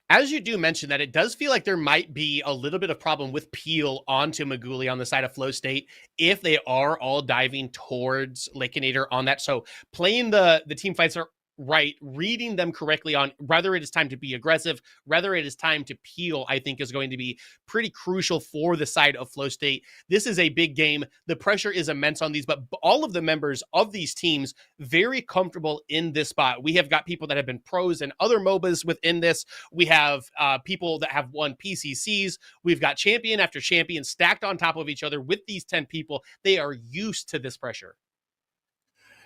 As you do mention that, it does feel like there might be a little bit of problem with Peel onto Maguli on the side of Flow State if they are all diving towards Lakinator on that. So playing the team fights are right, reading them correctly on whether it is time to be aggressive, whether it is time to peel, I think is going to be pretty crucial for the side of Flow State. This is a big game. The pressure is immense on these, but all of the members of these teams very comfortable in this spot. We have got people that have been pros and other MOBAs within this. We have people that have won PCCs. We've got champion after champion stacked on top of each other with these 10 people. They are used to this pressure.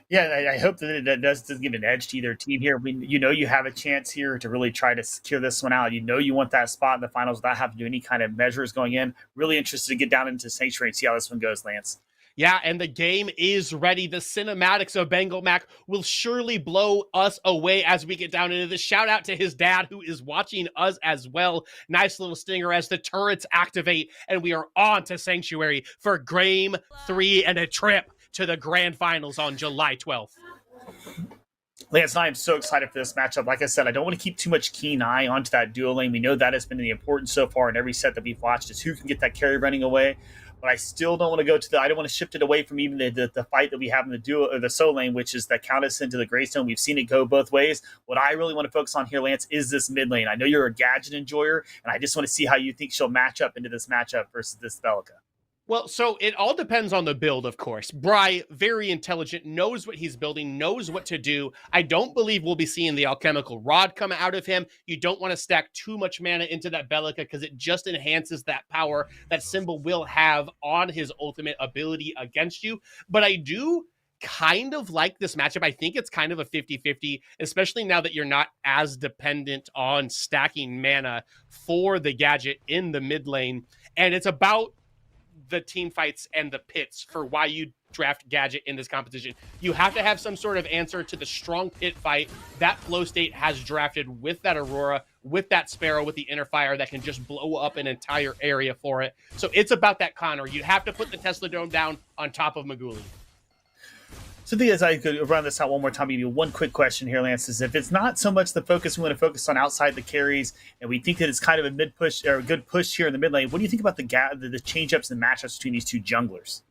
Yeah, I hope that it does give an edge to either team here. You have a chance here to really try to secure this one out. You want that spot in the finals without having to do any kind of measures going in. Really interested to get down into Sanctuary and see how this one goes, Lance. Yeah, and the game is ready. The cinematics of Bengal Mac will surely blow us away as we get down into this. Shout out to his dad who is watching us as well. Nice little stinger as the turrets activate, and we are on to Sanctuary for Game 3 and a trip to the grand finals on July 12th. Lance and I am so excited for this matchup. Like I said, I don't want to keep too much keen eye onto that duo lane. We know that has been the importance so far in every set that we've watched is who can get that carry running away. But I still don't want to go to I don't want to shift it away from even the fight that we have in the duo or the solo lane, which is that count us into the Greystone. We've seen it go both ways. What I really want to focus on here, Lance, is this mid lane. I know you're a gadget enjoyer, and I just want to see how you think she'll match up into this matchup versus this Belica. Well, so it all depends on the build, of course. Bry, very intelligent, knows what he's building, knows what to do. I don't believe we'll be seeing the alchemical rod come out of him. You don't want to stack too much mana into that Belica because it just enhances that power that Symbol will have on his ultimate ability against you. But I do kind of like this matchup. I think it's kind of a 50-50, especially now that you're not as dependent on stacking mana for the gadget in the mid lane. And it's about the team fights and the pits for why you draft gadget in this competition. You have to have some sort of answer to the strong pit fight that Flow State has drafted with that Aurora, with that Sparrow, with the Inner Fire that can just blow up an entire area for it. So it's about that Connor. You have to put the Tesla Dome down on top of Maguli. So the thing is, I could run this out one more time. Give you one quick question here, Lance. Is if it's not so much the focus, we want to focus on outside the carries, and we think that it's kind of a mid push or a good push here in the mid lane. What do you think about the change ups and matchups between these two junglers?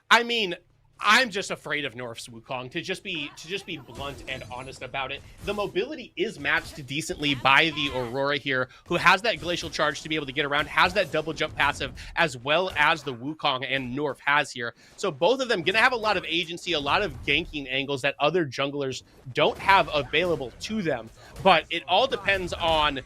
I mean, I'm just afraid of North's Wukong, to just be blunt and honest about it. The mobility is matched decently by the Aurora here, who has that glacial charge to be able to get around, has that double jump passive, as well as the Wukong and North has here. So both of them gonna have a lot of agency, a lot of ganking angles that other junglers don't have available to them. But it all depends on,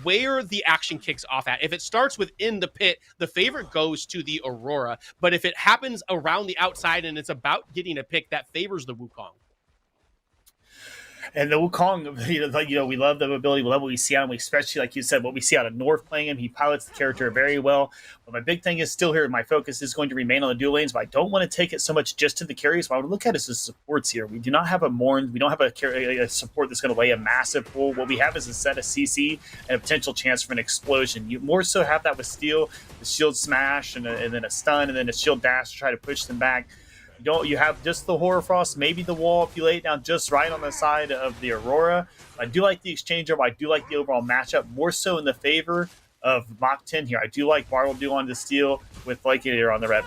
where the action kicks off at. If it starts within the pit, the favorite goes to the Aurora. But if it happens around the outside and it's about getting a pick, that favors the Wukong. And the Wukong, we love the ability, we love what we see on him, especially, like you said, what we see out of North playing him. He pilots the character very well. But my big thing is still here, my focus is going to remain on the dual lanes, but I don't want to take it so much just to the carries. What I would look at is the supports here. We do not have a Morn, we don't have a support that's going to lay a massive pull. What we have is a set of CC and a potential chance for an explosion. You more so have that with Steel, the shield smash, and then a stun, and then a shield dash to try to push them back. You have just the Horror Frost, maybe the wall if you lay it down just right on the side of the Aurora. I do like the exchange up. I do like the overall matchup, more so in the favor of Mach 10 here. I do like Bartle do on the Steel with Liquidator on the Red.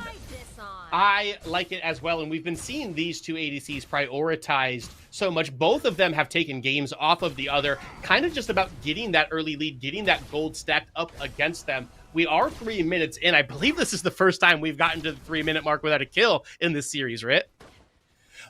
I like it as well, and we've been seeing these two ADCs prioritized so much. Both of them have taken games off of the other, kind of just about getting that early lead, getting that gold stacked up against them. We are 3 minutes in. I believe this is the first time we've gotten to the 3-minute mark without a kill in this series, right?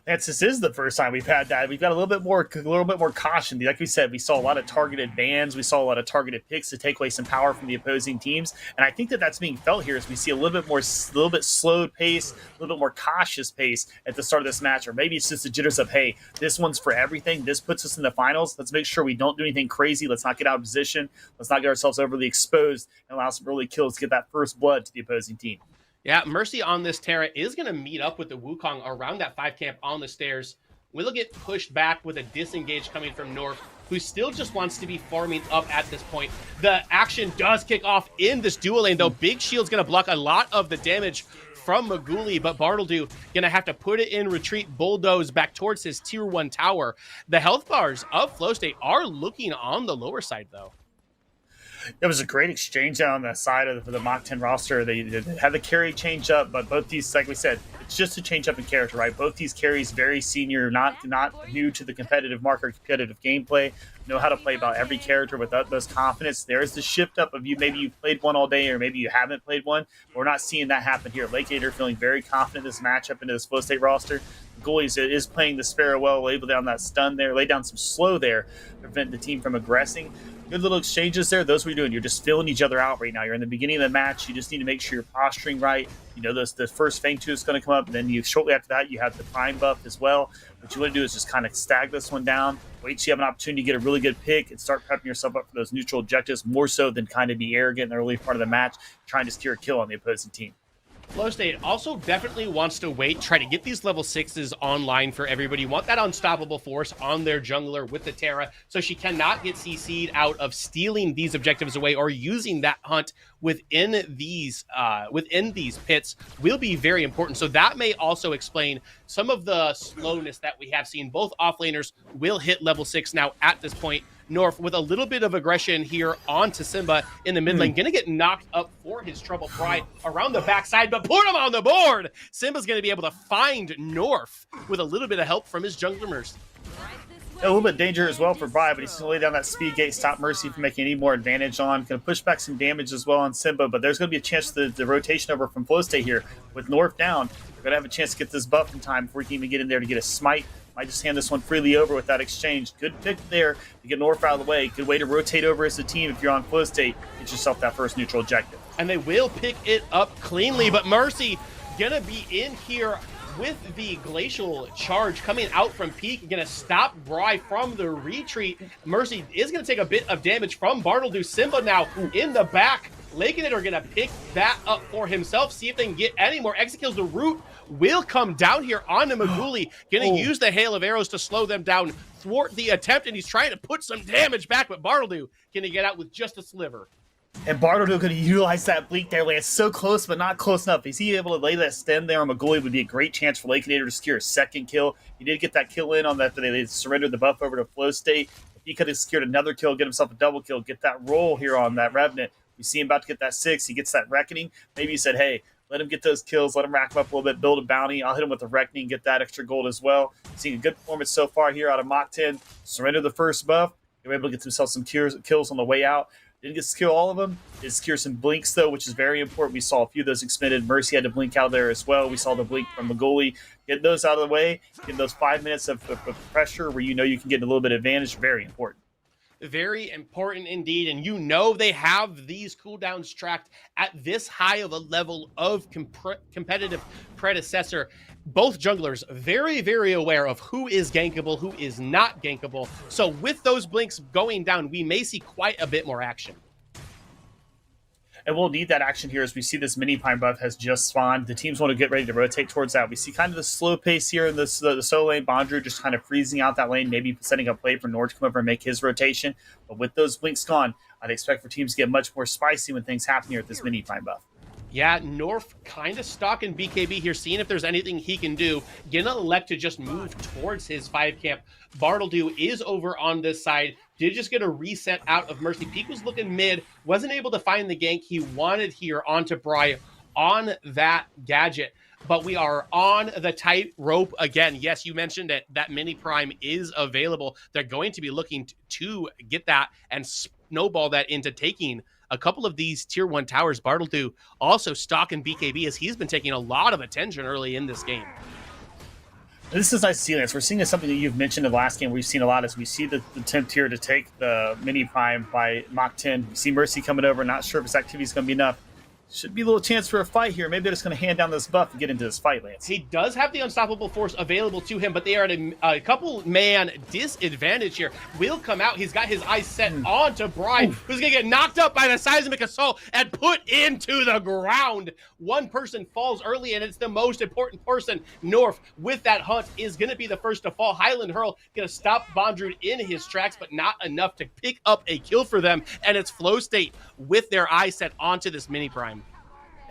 This is the first time we've had that. We've got a little bit more caution. Like we said, we saw a lot of targeted bans. We saw a lot of targeted picks to take away some power from the opposing teams. And I think that that's being felt here as we see a little bit slowed pace, a little bit more cautious pace at the start of this match. Or maybe it's just the jitters of, hey, this one's for everything. This puts us in the finals. Let's make sure we don't do anything crazy. Let's not get out of position. Let's not get ourselves overly exposed and allow some early kills to get that first blood to the opposing team. Yeah, Mercy on this Terra is going to meet up with the Wukong around that 5 camp on the stairs. Will get pushed back with a disengage coming from North, who still just wants to be farming up at this point. The action does kick off in this dual lane, though. Big Shield's going to block a lot of the damage from Maguli, but Bartledew going to have to put it in retreat, bulldoze back towards his tier 1 tower. The health bars of Flow State are looking on the lower side, though. It was a great exchange on the side of the Mach 10 roster. They had the carry change up, but both these, like we said, it's just a change up in character, right? Both these carries very senior, not new to the competitive market or competitive gameplay, know how to play about every character with utmost confidence. There's the shift up of you. Maybe you've played one all day, or maybe you haven't played one. We're not seeing that happen here. Lakenator feeling very confident in this matchup into this Flow State roster. Goalies is playing the Sparrow well, lay down that stun there, lay down some slow there, prevent the team from aggressing. Good little exchanges there. Those what you're doing. You're just filling each other out right now. You're in the beginning of the match. You just need to make sure you're posturing right. You know, the first Fang 2 is going to come up, and then you shortly after that, you have the Prime buff as well. What you want to do is just kind of stag this one down. Wait till you have an opportunity to get a really good pick and start prepping yourself up for those neutral objectives, more so than kind of be arrogant in the early part of the match, trying to secure a kill on the opposing team. Flow State also definitely wants to wait, try to get these level 6s online for everybody. Want that unstoppable force on their jungler with the Terra, so she cannot get CC'd out of stealing these objectives away or using that hunt within these pits will be very important. So that may also explain some of the slowness that we have seen. Both offlaners will hit level 6 now at this point. North with a little bit of aggression here onto Simba in the mid lane. Gonna get knocked up for his trouble Pride around the backside, but put him on the board. Simba's gonna be able to find North with a little bit of help from his junglermers. A little bit danger as well for Bride, but he's going to lay down that speed gate, stop Mercy from making any more advantage on. Going to push back some damage as well on Simba, but there's going to be a chance the rotation over from Flow State here with North down. They're going to have a chance to get this buff in time before he can even get in there to get a smite. Might just hand this one freely over with that exchange. Good pick there to get North out of the way. Good way to rotate over as a team if you're on Flow State. Get yourself that first neutral objective. And they will pick it up cleanly, but Mercy gonna be in here with the glacial charge coming out from Peak, gonna stop Bry from the retreat. Mercy is gonna take a bit of damage from Bartledew. Simba now in the back. Lakenator are gonna pick that up for himself, see if they can get any more executes. The root will come down here onto Maguli, gonna use the hail of arrows to slow them down, thwart the attempt, and he's trying to put some damage back, but Bartledew gonna get out with just a sliver. And Bartledew going to utilize that blink there. It's so close, but not close enough. Is he able to lay that stem there on Maguli? Would be a great chance for Lakenator to secure a second kill. He did get that kill in on that. They surrendered the buff over to Flow State. If he could have secured another kill, get himself a double kill, get that roll here on that Revenant. We see him about to get that 6. He gets that Reckoning. Maybe he said, hey, let him get those kills, let him rack him up a little bit, build a bounty. I'll hit him with the Reckoning, get that extra gold as well. Seeing a good performance so far here out of Mach 10. Surrender the first buff. They were able to get themselves some kills on the way out. Didn't get to secure all of them. Did secure some blinks, though, which is very important. We saw a few of those expended. Mercy had to blink out there as well. We saw the blink from Magoli. Getting those out of the way, getting those 5 minutes of pressure where you know you can get a little bit of advantage, very important. Very important indeed, and you know they have these cooldowns tracked at this high of a level of competitive Predecessor. Both junglers very, very aware of who is gankable, who is not gankable. So with those blinks going down, we may see quite a bit more action. And we'll need that action here as we see this mini Prime buff has just spawned. The teams want to get ready to rotate towards that. We see kind of the slow pace here in the solo lane. Bondrew just kind of freezing out that lane, maybe setting up play for Nord to come over and make his rotation. But with those blinks gone, I'd expect for teams to get much more spicy when things happen here with this mini Prime buff. Yeah, North kind of stalking BKB here, seeing if there's anything he can do. Gonna elect to just move towards his 5 camp. Bartledew is over on this side. Did just get a reset out of Mercy. Peak was looking mid, wasn't able to find the gank he wanted here onto Bry on that gadget. But we are on the tight rope again. Yes, you mentioned it. That mini Prime is available. They're going to be looking to get that and snowball that into taking a couple of these tier 1 towers. Bartledew also stalking BKB as he's been taking a lot of attention early in this game. This is nice to see this. We're seeing something that you've mentioned in the last game we've seen a lot as we see the attempt here to take the mini Prime by Mach 10. We see Mercy coming over. Not sure if his activity is going to be enough. Should be a little chance for a fight here. Maybe they're just going to hand down this buff and get into this fight, Lance. He does have the unstoppable force available to him, but they are at a couple-man disadvantage here. Will come out. He's got his eyes set onto Bry, who's going to get knocked up by the seismic assault and put into the ground. One person falls early, and it's the most important person. North, with that hunt, is going to be the first to fall. Highland Hurl going to stop Bondrewd in his tracks, but not enough to pick up a kill for them, and it's Flow State with their eyes set onto this mini Prime.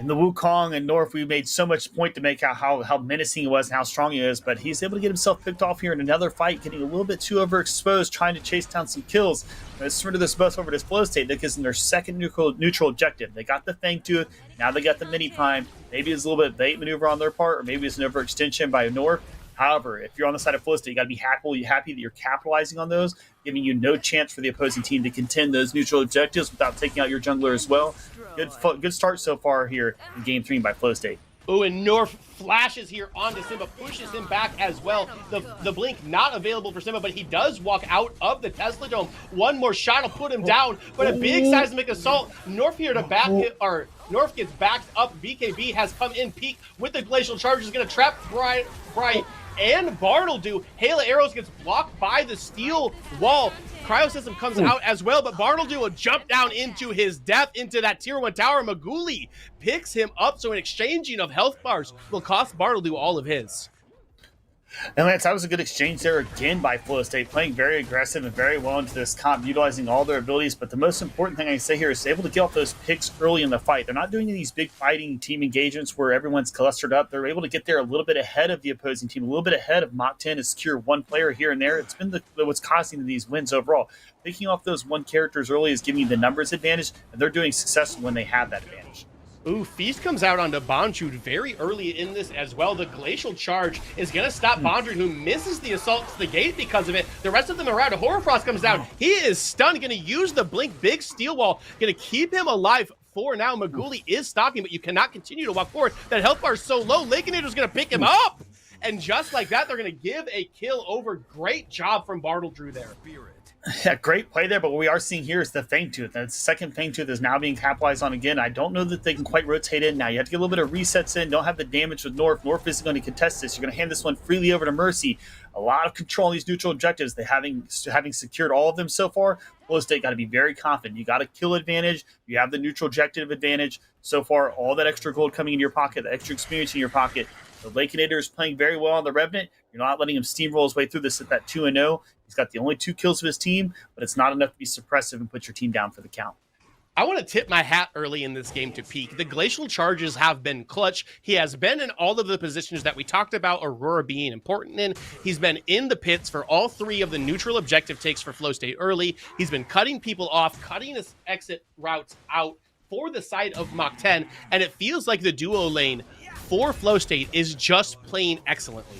in the Wukong and North, we made so much point to make out how menacing he was and how strong he is, but he's able to get himself picked off here in another fight, getting a little bit too overexposed, trying to chase down some kills. Let's surrender this both over to Flow State. That gives them their second neutral objective. They got the Fang Tooth, now they got the Mini Prime. Maybe it's a little bit of bait maneuver on their part, or maybe it's an overextension by North. However, if you're on the side of Flow State, you got to be happy that you're capitalizing on those, giving you no chance for the opposing team to contend those neutral objectives without taking out your jungler as well. Good start so far here in Game 3 by Flow State. Oh, and North flashes here onto Simba, pushes him back as well. The blink not available for Simba, but he does walk out of the Tesla Dome. One more shot will put him down, but a big seismic assault. North here to back it, or North gets backed up. BKB has come in peak with the Glacial Charge, is going to trap Bright and Bartledew. Hail of Arrows gets blocked by the steel wall. Cryo System comes out as well, but Bartledew will jump down into his death into that tier 1 tower. Maguli picks him up, so an exchanging of health bars will cost Bartledew all of his. And Lance, that was a good exchange there again by Flow State, playing very aggressive and very well into this comp, utilizing all their abilities. But the most important thing I say here is able to get off those picks early in the fight. They're not doing these big fighting team engagements where everyone's clustered up. They're able to get there a little bit ahead of the opposing team, a little bit ahead of Mach 10 to secure one player here and there. It's been what's causing these wins overall. Picking off those one characters early is giving you the numbers advantage, and they're doing successful when they have that advantage. Ooh, Feast comes out onto Bondrewd very early in this as well. The Glacial Charge is going to stop Bondrewd, who misses the assault to the gate because of it. The rest of them around. Horrorfrost comes down. He is stunned. Going to use the Blink Big Steel Wall. Going to keep him alive for now. Maguli is stopping, but you cannot continue to walk forward. That health bar is so low. Lakeinator's going to pick him up. And just like that, they're going to give a kill over. Great job from Bartledew there. Yeah, great play there, but what we are seeing here is the Fang Tooth. And the second Fang Tooth is now being capitalized on again. I don't know that they can quite rotate in now. You have to get a little bit of resets in. Don't have the damage with North. North isn't going to contest this. You're going to hand this one freely over to Mercy. A lot of control on these neutral objectives. They having secured all of them so far. Flow State got to be very confident. You got a kill advantage. You have the neutral objective advantage. So far, all that extra gold coming in your pocket, the extra experience in your pocket. The Lakeinator is playing very well on the Revenant. You're not letting him steamroll his way through this at that 2-0. He's got the only 2 kills of his team, but it's not enough to be suppressive and put your team down for the count. I want to tip my hat early in this game to Peak. The Glacial Charges have been clutch. He has been in all of the positions that we talked about Aurora being important in. He's been in the pits for all 3 of the neutral objective takes for Flow State early. He's been cutting people off, cutting his exit routes out for the side of Mach 10, and it feels like the duo lane for Flow State is just playing excellently.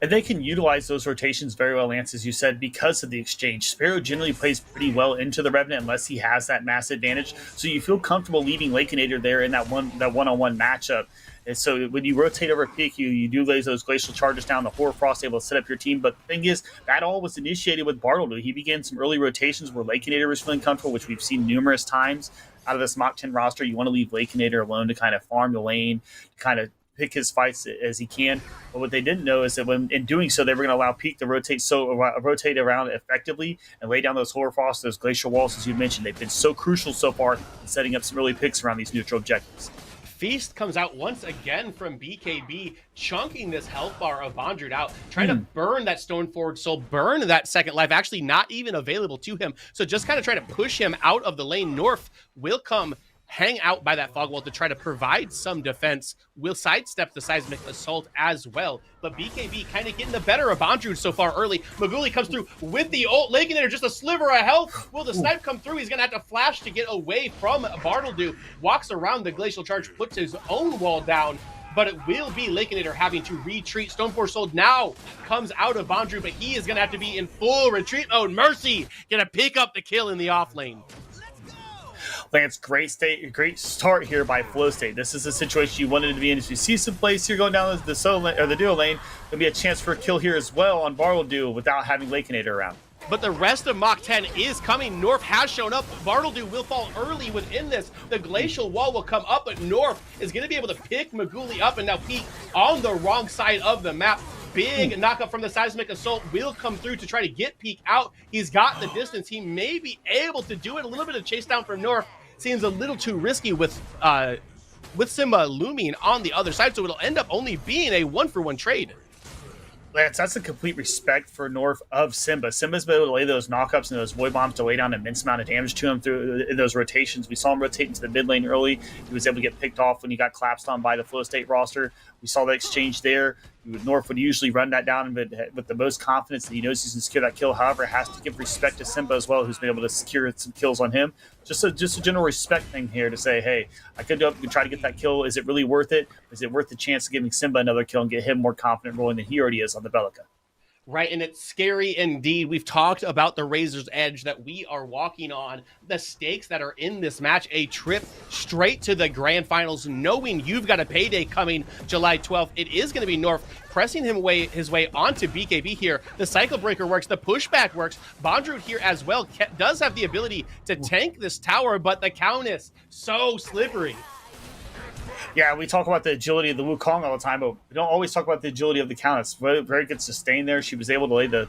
And they can utilize those rotations very well, Lance, as you said, because of the exchange. Sparrow generally plays pretty well into the Revenant unless he has that mass advantage. So you feel comfortable leaving Lakeinator there in that one-on-one matchup. And so when you rotate over Peak, you do lay those Glacial Charges down. The Horrorfrost able to set up your team. But the thing is, that all was initiated with Bartledew. He began some early rotations where Lakeinator was feeling comfortable, which we've seen numerous times out of this Mach 10 roster. You want to leave Lakeinator alone to kind of farm the lane, to kind of pick his fights as he can. But what they didn't know is that when in doing so, they were going to allow Peak to rotate around effectively and lay down those Horrorfrost, those Glacial Walls, as you mentioned. They've been so crucial so far in setting up some early picks around these neutral objectives. Feast comes out once again from BKB, chunking this health bar of Bondrewd out, trying to burn that Stoneforge Soul, burn that second life, actually not even available to him. So just kind of trying to push him out of the lane. North will come hang out by that fog wall to try to provide some defense. Will sidestep the seismic assault as well. But BKB kind of getting the better of Bondrewd so far early. Maguli comes through with the ult. Lakeinator just a sliver of health. Will the snipe come through? He's going to have to flash to get away from Bartledew. Walks around the Glacial Charge, puts his own wall down. But it will be Lakeinator having to retreat. Stoneforge Soul now comes out of Bondrewd, but he is going to have to be in full retreat mode. Mercy going to pick up the kill in the off lane. Lance, great start here by Flow State. This is a situation you wanted to be in. As you see some plays here going down the solo lane, or the duo lane, there'll be a chance for a kill here as well on Bartledew without having Lakeinator around. But the rest of Mach 10 is coming. North has shown up. Bartledew will fall early within this. The Glacial Wall will come up, but North is going to be able to pick Maguli up and now Peak on the wrong side of the map. Big knockup from the Seismic Assault will come through to try to get Peak out. He's got the distance. He may be able to do it. A little bit of chase down from North seems a little too risky with Simba looming on the other side, so it'll end up only being a 1-for-1 trade. Lance, that's a complete respect for North of Simba. Simba's been able to lay those knockups and those void bombs to lay down an immense amount of damage to him through in those rotations. We saw him rotate into the mid lane early. He was able to get picked off when he got collapsed on by the Flow State roster. We saw that exchange there. North would usually run that down, but with the most confidence that he knows he can secure that kill. However, has to give respect to Simba as well, who's been able to secure some kills on him. Just a general respect thing here to say, hey, I could go up and try to get that kill. Is it really worth it? Is it worth the chance of giving Simba another kill and get him more confident rolling than he already is on the Bellica? Right, and it's scary indeed. We've talked about the razor's edge that we are walking on, the stakes that are in this match, a trip straight to the grand finals, knowing you've got a payday coming July 12th. It is going to be North pressing his way onto BKB here. The cycle breaker works, the pushback works. Bondrewd here as well does have the ability to tank this tower, but the Countess, so slippery. Yeah, we talk about the agility of the Wukong all the time, but we don't always talk about the agility of the Countess. Very, very good sustain there. She was able to lay the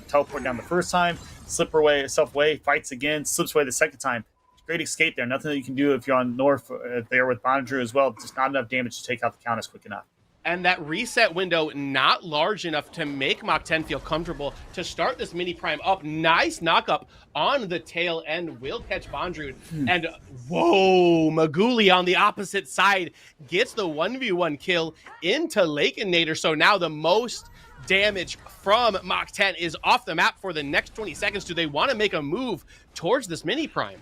teleport down the first time, slip herself away, fights again, slips away the second time. Great escape there. Nothing that you can do if you're on North there with Bondrewd as well. Just not enough damage to take out the Countess quick enough. And that reset window not large enough to make Mach 10 feel comfortable to start this mini prime up. Nice knock-up on the tail end will catch Bondrewd. And whoa, Maguli on the opposite side gets the 1v1 kill into Lakeinator. So now the most damage from Mach 10 is off the map for the next 20 seconds. Do they want to make a move towards this mini prime?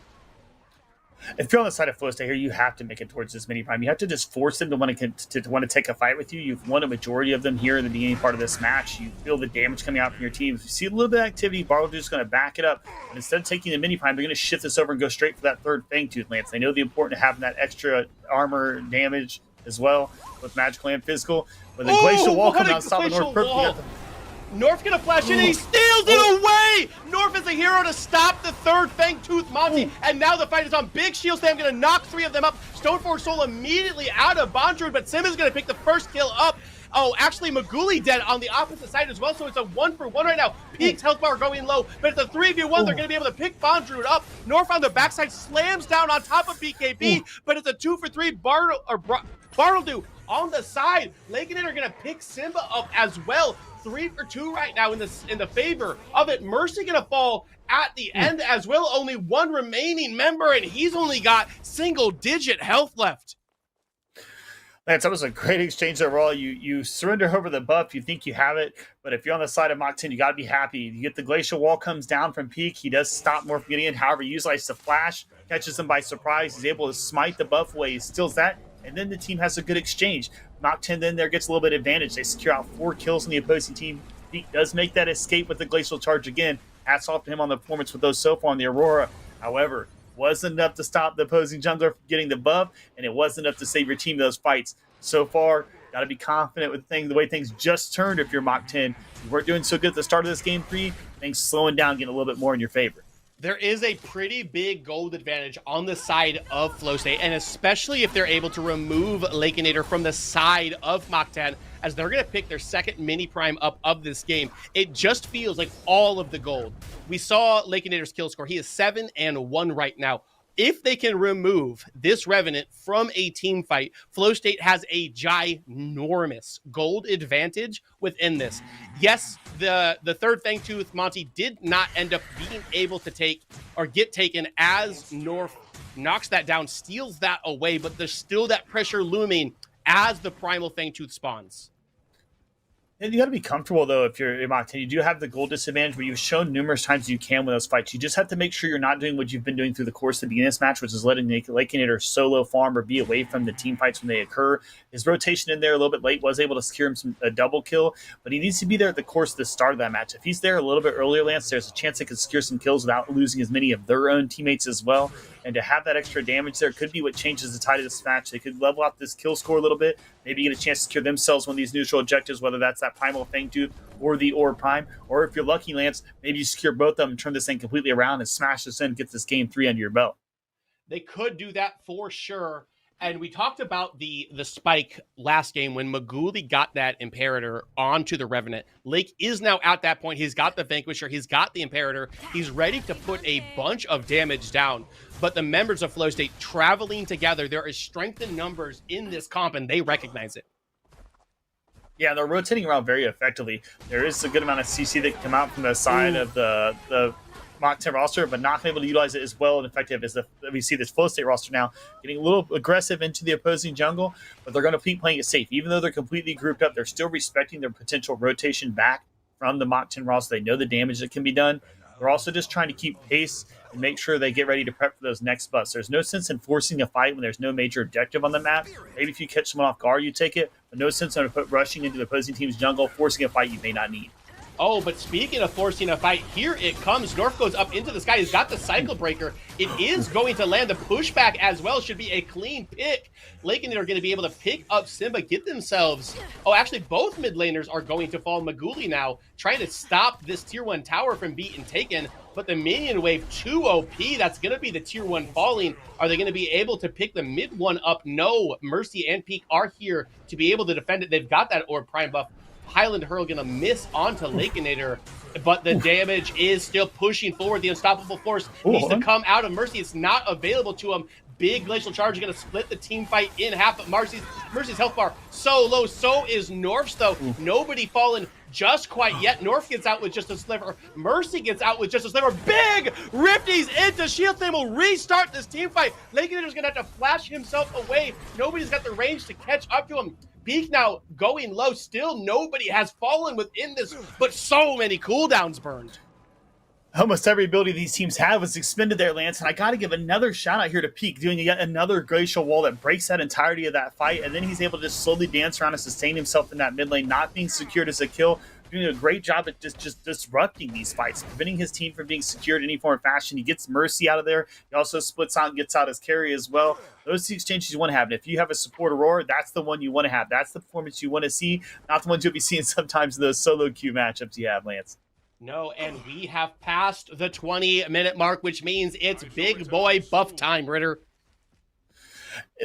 If you're on the side of Flow State here, you have to make it towards this mini prime. You have to just force them to want to take a fight with you. You've won a majority of them here in the beginning part of this match. You feel the damage coming out from your team. If you see a little bit of activity, Bartledu's just going to back it up. And instead of taking the mini prime, they're going to shift this over and go straight for that third Fangtooth Lance. They know the importance of having that extra armor damage as well with magical and physical. When the glacial wall comes out, stop the North perfectly. North gonna flash in, he steals it away! North is a hero to stop the third Fangtooth Monty, and now the fight is on. Big shield slam gonna knock 3 of them up. Stoneforge Soul immediately out of Bondrewd, but Sim is gonna pick the first kill up. Oh, actually, Maguli dead on the opposite side as well, so it's a 1-for-1 right now. Peak's health bar going low, but it's a 3v1. They're going to be able to pick Bondrewd up. North on the backside slams down on top of BKB, but it's a 2-for-3. Bartledew on the side. Lakeinator are going to pick Simba up as well. 3-for-2 right now in the favor of it. Mercy going to fall at the end as well. Only one remaining member, and he's only got single-digit health left. Lance, that was a great exchange overall. You surrender over the buff. You think you have it, but if you're on the side of Mach 10, you got to be happy. You get the glacial wall comes down from Peak. He does stop North from getting in. However, he utilizes the flash, catches him by surprise. He's able to smite the buff away. He steals that, and then the team has a good exchange. Mach 10 then there gets a little bit of advantage. They secure out 4 kills on the opposing team. Peak does make that escape with the glacial charge again. Hats off to him on the performance with those so far on the Aurora. However, wasn't enough to stop the opposing jungler from getting the buff, and it wasn't enough to save your team those fights. So far, got to be confident with the way things just turned if you're Mach 10. You weren't doing so good at the start of this game 3. Things slowing down, getting a little bit more in your favor. There is a pretty big gold advantage on the side of Flow State, and especially if they're able to remove Lakeinator from the side of Mach 10, as they're going to pick their second mini prime up of this game. It just feels like all of the gold. We saw Lakeinator's kill score. He is 7-1 right now. If they can remove this Revenant from a team fight, Flow State has a ginormous gold advantage within this. Yes, the third Fangtooth Monty did not end up being able to take or get taken as North knocks that down, steals that away, but there's still that pressure looming as the primal Fangtooth spawns. And you got to be comfortable, though, if you're in Mach 10. You do have the gold disadvantage, but you've shown numerous times you can win those fights. You just have to make sure you're not doing what you've been doing through the course of the beginning of this match, which is letting Lakeinator solo farm or be away from the team fights when they occur. His rotation in there a little bit late was able to secure him a double kill, but he needs to be there at the course of the start of that match. If he's there a little bit earlier, Lance, there's a chance they can secure some kills without losing as many of their own teammates as well. And to have that extra damage there could be what changes the tide of this match. They could level out this kill score a little bit, maybe get a chance to secure themselves one of these neutral objectives, whether that's that Primal Fangtooth or the Orb Prime. Or if you're lucky, Lance, maybe you secure both of them and turn this thing completely around and smash this in and get this game 3 under your belt. They could do that for sure. And we talked about the spike last game when Maguli got that Imperator onto the Revenant. Lake is now at that point. He's got the Vanquisher. He's got the Imperator. He's ready to put a bunch of damage down. But the members of Flow State traveling together, there is strength in numbers in this comp, and they recognize it. Yeah, they're rotating around very effectively. There is a good amount of CC that can come out from the side of the Mach 10 roster, but not able to utilize it as well and effective as we see this Flow State roster now getting a little aggressive into the opposing jungle, but they're going to keep playing it safe. Even though they're completely grouped up, they're still respecting their potential rotation back from the Mach 10 roster. They know the damage that can be done. They're also just trying to keep pace and make sure they get ready to prep for those next buffs. There's no sense in forcing a fight when there's no major objective on the map. Maybe if you catch someone off guard, you take it, but no sense in rushing into the opposing team's jungle, forcing a fight you may not need. Oh, but speaking of forcing a fight, here it comes. North goes up into the sky. He's got the cycle breaker. It is going to land. The pushback as well should be a clean pick. Lakenet are going to be able to pick up Simba, get themselves... Oh, actually, both mid laners are going to fall. Maguli now trying to stop this tier 1 tower from being taken. But the minion wave 2 OP, that's going to be the tier 1 falling. Are they going to be able to pick the mid one up? No, Mercy and Peak are here to be able to defend it. They've got that Orb Prime buff. Highland Hurl going to miss onto Lakenator, but the damage is still pushing forward. The Unstoppable Force needs to come out of Mercy. It's not available to him. Big Glacial Charge is going to split the team fight in half, but Mercy's health bar so low. So is Norf's, though. Nobody fallen just quite yet. North gets out with just a sliver. Mercy gets out with just a sliver. Big Rifties into Shield Thing will restart this team fight. Lakenator's going to have to flash himself away. Nobody's got the range to catch up to him. Peak now going low. Still nobody has fallen within this, but so many cooldowns burned. Almost every ability these teams have has expended their lance, and I got to give another shout out here to Peak, doing yet another glacial wall that breaks that entirety of that fight, and then he's able to just slowly dance around and sustain himself in that mid lane, not being secured as a kill, doing a great job at just disrupting these fights, preventing his team from being secured in any form or fashion. He gets Mercy out of there. He also splits out and gets out his carry as well. Those are the exchanges you want to have. And if you have a support Aurora, that's the one you want to have. That's the performance you want to see, not the ones you'll be seeing sometimes in those solo queue matchups you have, Lance. No, and we have passed the 20-minute mark, which means it's big boy buff time, Ritter.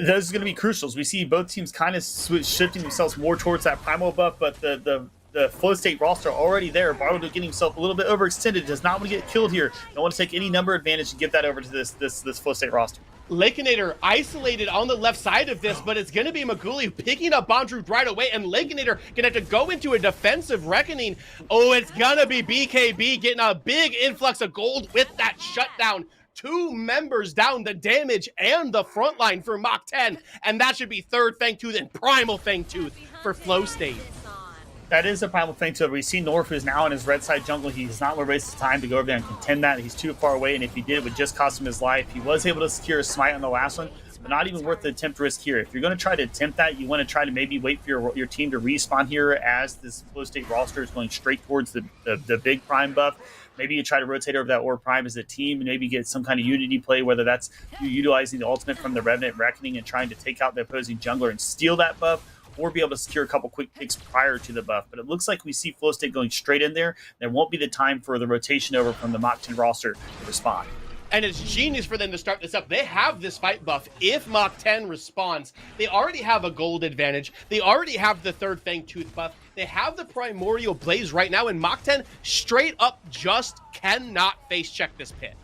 Those are going to be crucial. As we see both teams kind of shifting themselves more towards that primal buff, but the Flow State roster already there. Bardo getting himself a little bit overextended. Does not want to get killed here. Don't want to take any number advantage and give that over to this Flow State roster. Lakenator isolated on the left side of this, but it's going to be Maguli picking up Bondrewd right away, and Lakenator going to have to go into a defensive reckoning. Oh, it's going to be BKB getting a big influx of gold with that shutdown. 2 members down, the damage and the front line for Mach 10, and that should be third Fangtooth and Primal Fangtooth for Flow State. That is a primal thing too. We see North is now in his red side jungle. He's not going to waste his time to go over there and contend that. He's too far away, and if he did, it would just cost him his life. He was able to secure a smite on the last one, but not even worth the attempt to risk here. If you're going to try to attempt that, you want to try to maybe wait for your team to respawn here as this Flow State roster is going straight towards the big prime buff. Maybe you try to rotate over that Orb Prime as a team and maybe get some kind of unity play, whether that's you utilizing the ultimate from the Revenant Reckoning and trying to take out the opposing jungler and steal that buff, or be able to secure a couple quick picks prior to the buff. But it looks like we see Flow State going straight in there. There won't be the time for the rotation over from the Mach 10 roster to respond. And it's genius for them to start this up. They have this fight buff. If Mach 10 responds, they already have a gold advantage. They already have the third Fangtooth buff. They have the Primordial Blaze right now, and Mach 10 straight up just cannot face check this pit.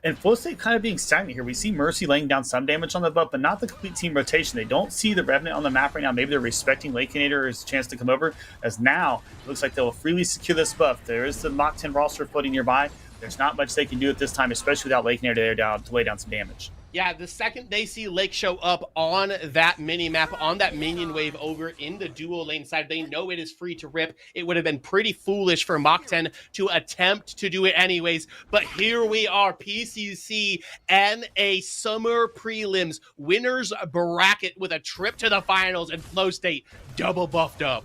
And Flow State kind of being stagnant here. We see Mercy laying down some damage on the buff, but not the complete team rotation. They don't see the Revenant on the map right now. Maybe they're respecting Lakenator's chance to come over, as now it looks like they'll freely secure this buff. There is the Mach 10 roster floating nearby. There's not much they can do at this time, especially without Lakenator there down to lay down some damage. Yeah, the second they see Lake show up on that mini-map, on that minion wave over in the duo lane side, they know it is free to rip. It would have been pretty foolish for Mach 10 to attempt to do it anyways, but here we are, PCC and a summer prelims winners bracket with a trip to the finals, and Flow State double buffed up.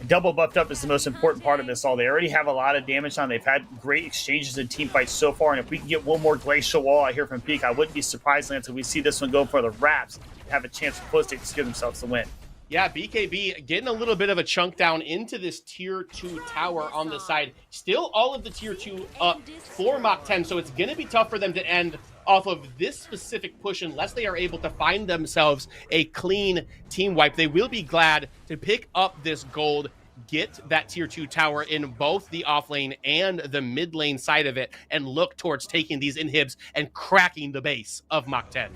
Double buffed up is the most important part of this all. They already have a lot of damage on. They've had great exchanges in team fights so far, and if we can get one more glacial wall I hear from Peak, I wouldn't be surprised, Lance, if we see this one go for the wraps, have a chance for Flow State to secure themselves the win. Yeah, BKB getting a little bit of a chunk down into this tier 2 tower on the side. Still all of the tier 2 up for Mach 10, so it's going to be tough for them to end off of this specific push unless they are able to find themselves a clean team wipe. They will be glad to pick up this gold, get that tier 2 tower in both the off lane and the mid lane side of it, and look towards taking these inhibs and cracking the base of Mach 10.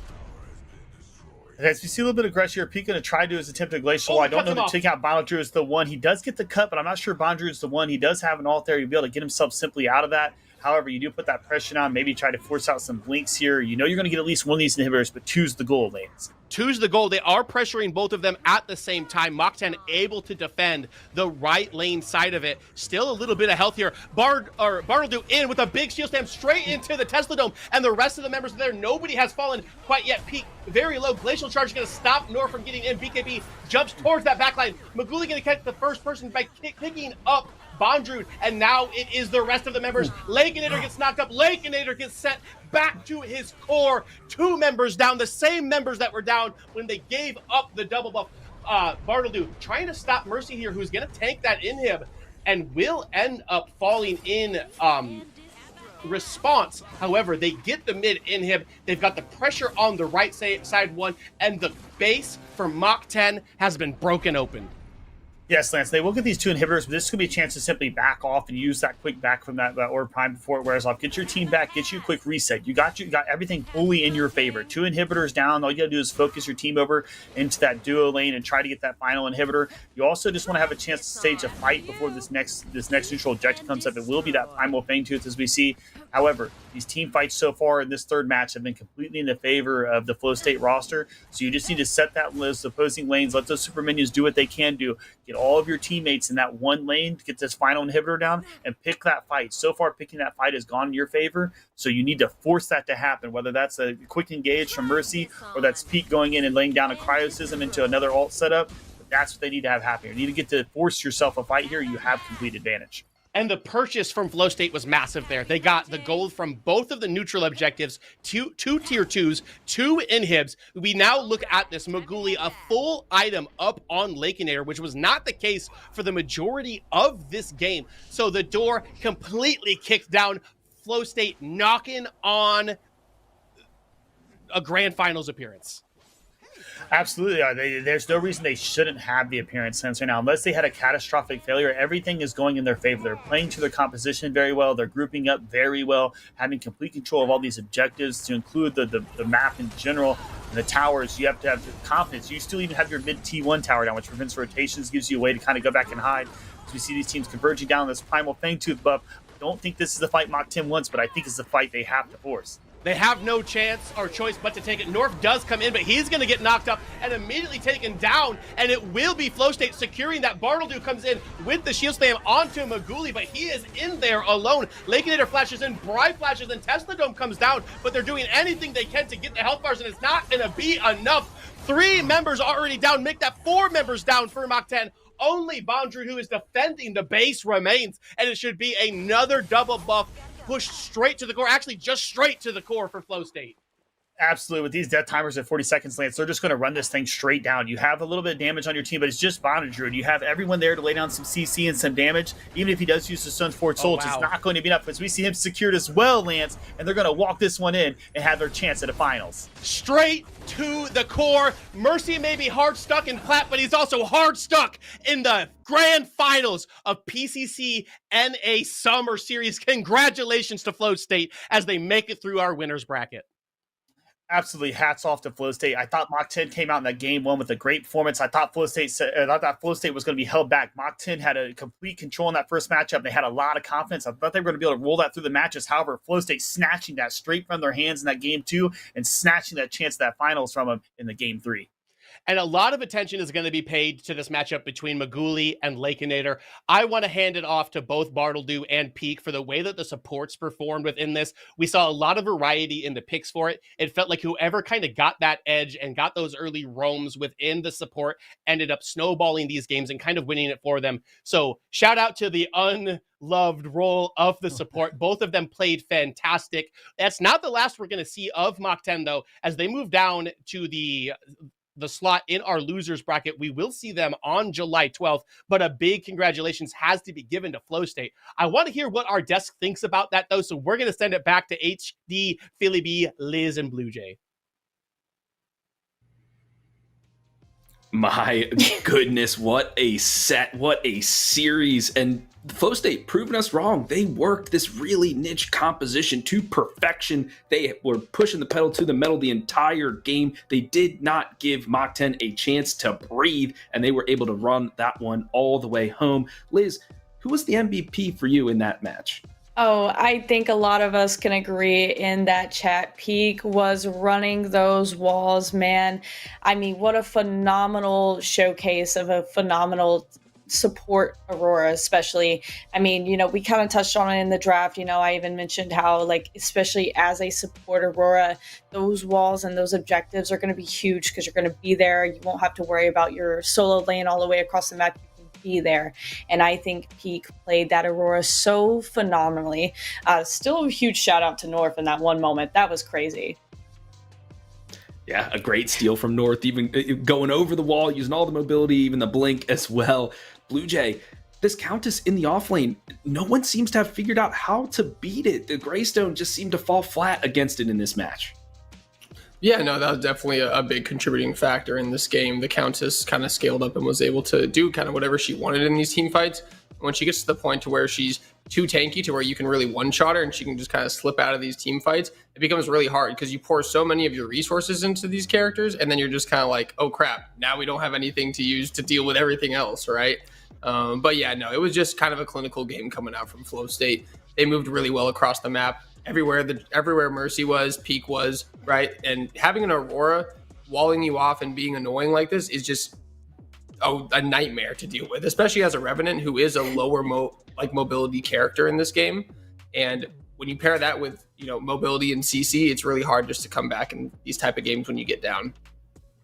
As we see a little bit of aggression here, Pete going to try to do his attempt to glacial. I don't cuts know him that off. taking out Bondrew is the one. He does get the cut, but I'm not sure Bondrew is the one. He does have an ult there. He'll be able to get himself simply out of that. However, you do put that pressure on, maybe try to force out some blinks here. You know you're going to get at least one of these inhibitors, but two's the goal, Lance. Two's the goal. They are pressuring both of them at the same time. Mach10 able to defend the right lane side of it. Still a little bit of health here. Bartleby in with a big shield slam straight into the Tesla Dome, and the rest of the members there, nobody has fallen quite yet. Peak very low. Glacial Charge is going to stop Nor from getting in. BKB jumps towards that backline. Maguli going to catch the first person by picking up Bondrewd, and now it is the rest of the members. Lakeinator gets knocked up. Lakeinator gets sent back to his core. 2 members down, the same members that were down when they gave up the double buff. Bartleby trying to stop Mercy here, who's going to tank that inhib, and will end up falling in response. However, they get the mid inhib. They've got the pressure on the right side one, and the base for Mach 10 has been broken open. Yes, Lance, they will get these 2 inhibitors, but this could be a chance to simply back off and use that quick back from that Orb Prime before it wears off. Get your team back, get you a quick reset. You got everything fully in your favor. 2 inhibitors down. All you got to do is focus your team over into that duo lane and try to get that final inhibitor. You also just want to have a chance to stage a fight before this next neutral objective comes up. It will be that Primal Fangtooth, as we see. However, these team fights so far in this third match have been completely in the favor of the Flow State roster. So you just need to set that list, opposing lanes, let those super minions do what they can do. Get all of your teammates in that one lane to get this final inhibitor down and pick that fight. So far, picking that fight has gone in your favor. So you need to force that to happen, whether that's a quick engage from Mercy or that's Pete going in and laying down a Cryosystem into another ult setup. But that's what they need to have happen. You need to get to force yourself a fight here. You have complete advantage. And the purchase from Flow State was massive there. They got the gold from both of the neutral objectives, two tier 2s, 2 inhibs. We now look at this Maguli, a full item up on Lakeinator, which was not the case for the majority of this game. So the door completely kicked down. Flow State knocking on a grand finals appearance. Absolutely. There's no reason they shouldn't have the appearance sense right now. Unless they had a catastrophic failure, everything is going in their favor. They're playing to their composition very well. They're grouping up very well, having complete control of all these objectives to include the map in general. And the towers, you have to have confidence. You still even have your mid T1 tower down, which prevents rotations, gives you a way to kind of go back and hide. As we see these teams converging down this Primal Fangtooth buff, I don't think this is the fight Mach 10 wants, but I think it's the fight they have to force. They have no chance or choice but to take it. North does come in, but he's going to get knocked up and immediately taken down, and it will be Flow State securing that. Bartleby comes in with the shield spam onto Maguli, but he is in there alone. Lakeinator flashes in, Bright flashes, and Tesla Dome comes down, but they're doing anything they can to get the health bars, and it's not going to be enough. 3 members already down, make that 4 members down for Mach 10. Only Bondrewd, who is defending the base, remains, and it should be another double buff pushed straight to the core, actually just straight to the core for Flow State. Absolutely. With these death timers at 40 seconds, Lance, they're just going to run this thing straight down. You have a little bit of damage on your team, but it's just Bondrewd. You have everyone there to lay down some CC and some damage. Even if he does use the Sun's Forward Soul, it's not going to be enough, because we see him secured as well, Lance, and they're going to walk this one in and have their chance at the finals. Straight to the core. Mercy may be hard stuck in Plat, but he's also hard stuck in the grand finals of PCC NA Summer Series. Congratulations to Flow State as they make it through our winners bracket. Absolutely, hats off to Flow State. I thought Mach 10 came out in that game 1 with a great performance. I thought Flow State was going to be held back. Mach 10 had a complete control in that first matchup. They had a lot of confidence. I thought they were going to be able to roll that through the matches. However, Flow State snatching that straight from their hands in that game 2 and snatching that chance at that finals from them in the game 3. And a lot of attention is going to be paid to this matchup between Maguli and Lakeinator. I want to hand it off to both Bartleby and Peak for the way that the supports performed within this. We saw a lot of variety in the picks for it. It felt like whoever kind of got that edge and got those early roams within the support ended up snowballing these games and kind of winning it for them. So shout out to the unloved role of the support. Both of them played fantastic. That's not the last we're going to see of Mach 10, though, as they move down to the slot in our losers bracket. We will see them on July 12th, but a big congratulations has to be given to Flow State. I want to hear what our desk thinks about that, though, so we're going to send it back to HD, Philly B, Liz, and Blue Jay. My goodness, what a set, what a series. And Flow State proving us wrong. They worked this really niche composition to perfection. They were pushing the pedal to the metal the entire game. They did not give Mach 10 a chance to breathe, and they were able to run that one all the way home. Liz, who was the MVP for you in that match? Oh, I think a lot of us can agree in that chat. Peak was running those walls, man. I mean, what a phenomenal showcase of a phenomenal support Aurora, especially. I mean, we kind of touched on it in the draft. I even mentioned how, like, especially as a support Aurora, those walls and those objectives are going to be huge because you're going to be there. You won't have to worry about your solo lane all the way across the map. You can be there. And I think Peak played that Aurora so phenomenally. Still a huge shout out to North in that one moment. That was crazy. Yeah, a great steal from North, even going over the wall, using all the mobility, even the blink as well. Blue Jay, this Countess in the offlane, no one seems to have figured out how to beat it. The Greystone just seemed to fall flat against it in this match. Yeah, no, that was definitely a big contributing factor in this game. The Countess kind of scaled up and was able to do kind of whatever she wanted in these team fights. When she gets to the point to where she's too tanky to where you can really one-shot her and she can just kind of slip out of these team fights, it becomes really hard because you pour so many of your resources into these characters and then you're just kind of like, oh crap, now we don't have anything to use to deal with everything else, right? But yeah, no, it was just kind of a clinical game coming out from Flow State. They moved really well across the map. Everywhere Mercy was, Peak was, right? And having an Aurora walling you off and being annoying like this is just a nightmare to deal with, especially as a Revenant who is a lower mobility character in this game. And when you pair that with mobility and CC, it's really hard just to come back in these type of games when you get down.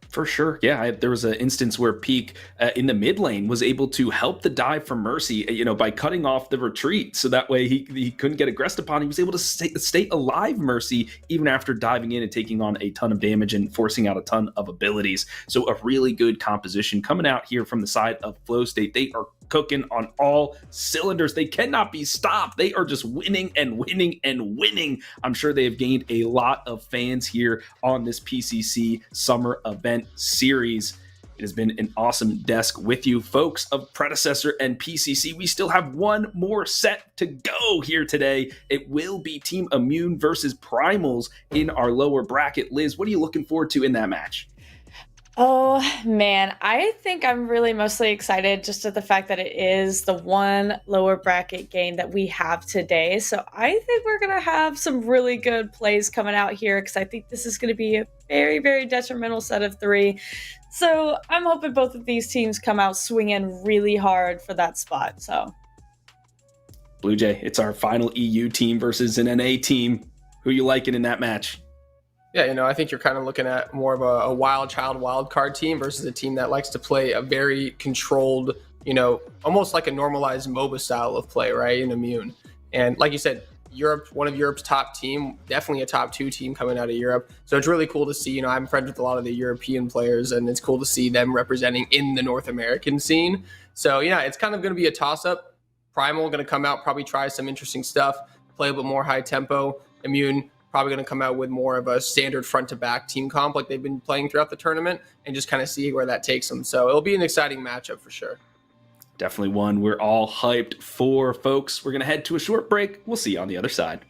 For sure. Yeah, there was an instance where Peak in the mid lane was able to help the dive from Mercy, by cutting off the retreat. So that way he couldn't get aggressed upon. He was able to stay alive Mercy even after diving in and taking on a ton of damage and forcing out a ton of abilities. So a really good composition coming out here from the side of Flow State. They are cooking on all cylinders. They cannot be stopped. They are just winning and winning and winning. I'm sure they have gained a lot of fans here on this PCC summer event series. It has been an awesome desk with you folks of Predecessor and PCC. We still have one more set to go here today. It will be Team Immune versus Primals in our lower bracket. Liz, what are you looking forward to in that match? Oh man, I think I'm really mostly excited just at the fact that it is the one lower bracket game that we have today. So I think we're going to have some really good plays coming out here because I think this is going to be a very, very detrimental set of three. So I'm hoping both of these teams come out swinging really hard for that spot. So Blue Jay, it's our final EU team versus an NA team. Who you liking in that match? Yeah, I think you're kind of looking at more of a wild card team versus a team that likes to play a very controlled, almost like a normalized MOBA style of play, right? In Immune. And like you said, Europe, one of Europe's top team, definitely a top 2 team coming out of Europe. So it's really cool to see, I'm friends with a lot of the European players and it's cool to see them representing in the North American scene. So yeah, it's kind of going to be a toss up. Primal going to come out, probably try some interesting stuff, play a bit more high tempo. Immune probably going to come out with more of a standard front to back team comp like they've been playing throughout the tournament and just kind of see where that takes them. So it'll be an exciting matchup for sure. Definitely one we're all hyped for, folks. We're going to head to a short break. We'll see you on the other side.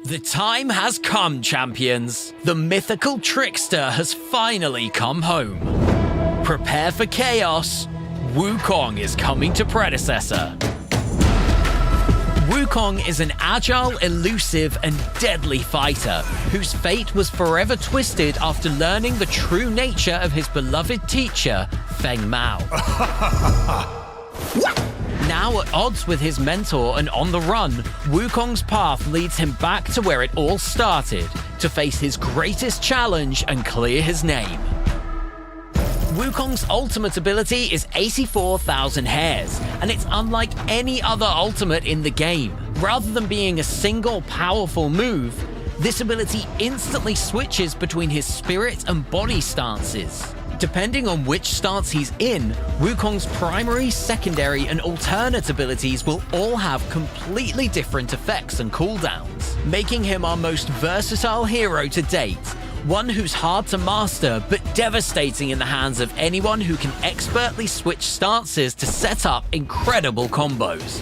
The time has come, champions. The mythical trickster has finally come home. Prepare for chaos. Wukong is coming to Predecessor. Wukong is an agile, elusive, and deadly fighter whose fate was forever twisted after learning the true nature of his beloved teacher, Feng Mao. Now at odds with his mentor and on the run, Wukong's path leads him back to where it all started, to face his greatest challenge and clear his name. Wukong's ultimate ability is 84,000 hairs, and it's unlike any other ultimate in the game. Rather than being a single powerful move, this ability instantly switches between his spirit and body stances. Depending on which stance he's in, Wukong's primary, secondary, and alternate abilities will all have completely different effects and cooldowns, making him our most versatile hero to date. One who's hard to master, but devastating in the hands of anyone who can expertly switch stances to set up incredible combos.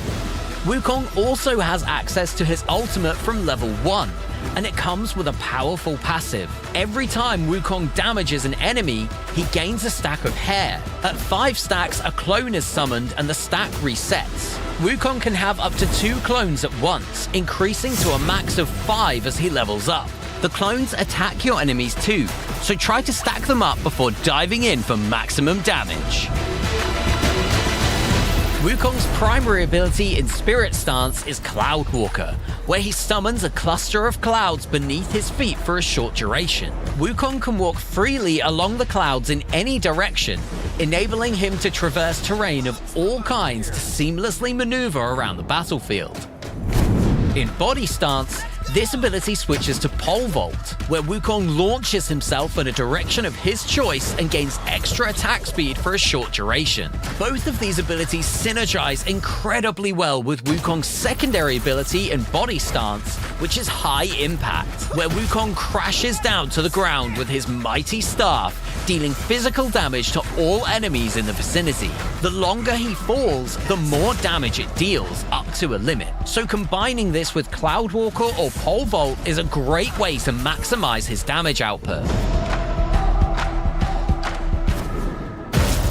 Wukong also has access to his ultimate from level 1, and it comes with a powerful passive. Every time Wukong damages an enemy, he gains a stack of hair. At 5 stacks, a clone is summoned and the stack resets. Wukong can have up to 2 clones at once, increasing to a max of 5 as he levels up. The clones attack your enemies too, so try to stack them up before diving in for maximum damage. Wukong's primary ability in Spirit Stance is Cloud Walker, where he summons a cluster of clouds beneath his feet for a short duration. Wukong can walk freely along the clouds in any direction, enabling him to traverse terrain of all kinds to seamlessly maneuver around the battlefield. In Body Stance, this ability switches to Pole Vault, where Wukong launches himself in a direction of his choice and gains extra attack speed for a short duration. Both of these abilities synergize incredibly well with Wukong's secondary ability in Body Stance, which is High Impact, where Wukong crashes down to the ground with his mighty staff, dealing physical damage to all enemies in the vicinity. The longer he falls, the more damage it deals, up to a limit. So combining this with Cloud Walker or Pole Vault is a great way to maximize his damage output.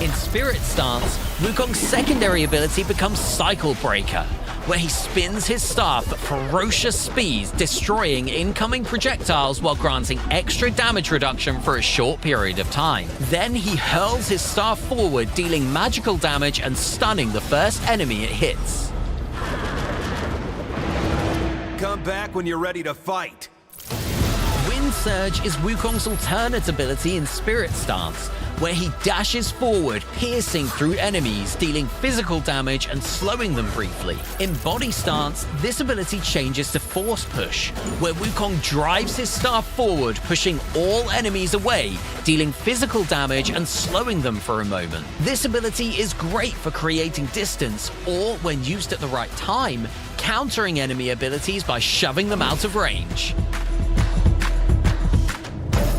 In Spirit Stance, Wukong's secondary ability becomes Cycle Breaker, where he spins his staff at ferocious speeds, destroying incoming projectiles while granting extra damage reduction for a short period of time. Then he hurls his staff forward, dealing magical damage and stunning the first enemy it hits. Come back when you're ready to fight. Wind Surge is Wukong's alternate ability in Spirit Stance, where he dashes forward, piercing through enemies, dealing physical damage and slowing them briefly. In Body Stance, this ability changes to Force Push, where Wukong drives his staff forward, pushing all enemies away, dealing physical damage and slowing them for a moment. This ability is great for creating distance, or when used at the right time, countering enemy abilities by shoving them out of range.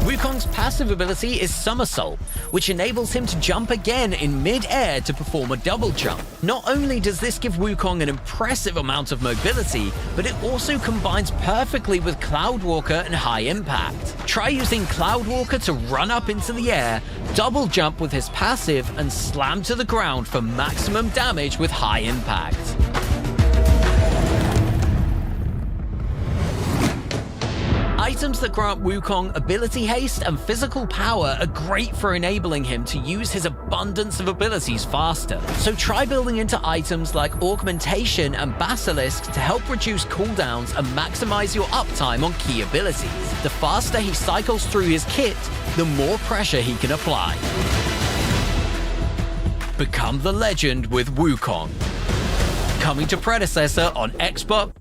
Wukong's passive ability is Somersault, which enables him to jump again in mid-air to perform a double jump. Not only does this give Wukong an impressive amount of mobility, but it also combines perfectly with Cloud Walker and High Impact. Try using Cloud Walker to run up into the air, double jump with his passive, and slam to the ground for maximum damage with High Impact. Items that grant Wukong ability haste and physical power are great for enabling him to use his abundance of abilities faster. So try building into items like Augmentation and Basilisk to help reduce cooldowns and maximize your uptime on key abilities. The faster he cycles through his kit, the more pressure he can apply. Become the legend with Wukong. Coming to Predecessor on Xbox.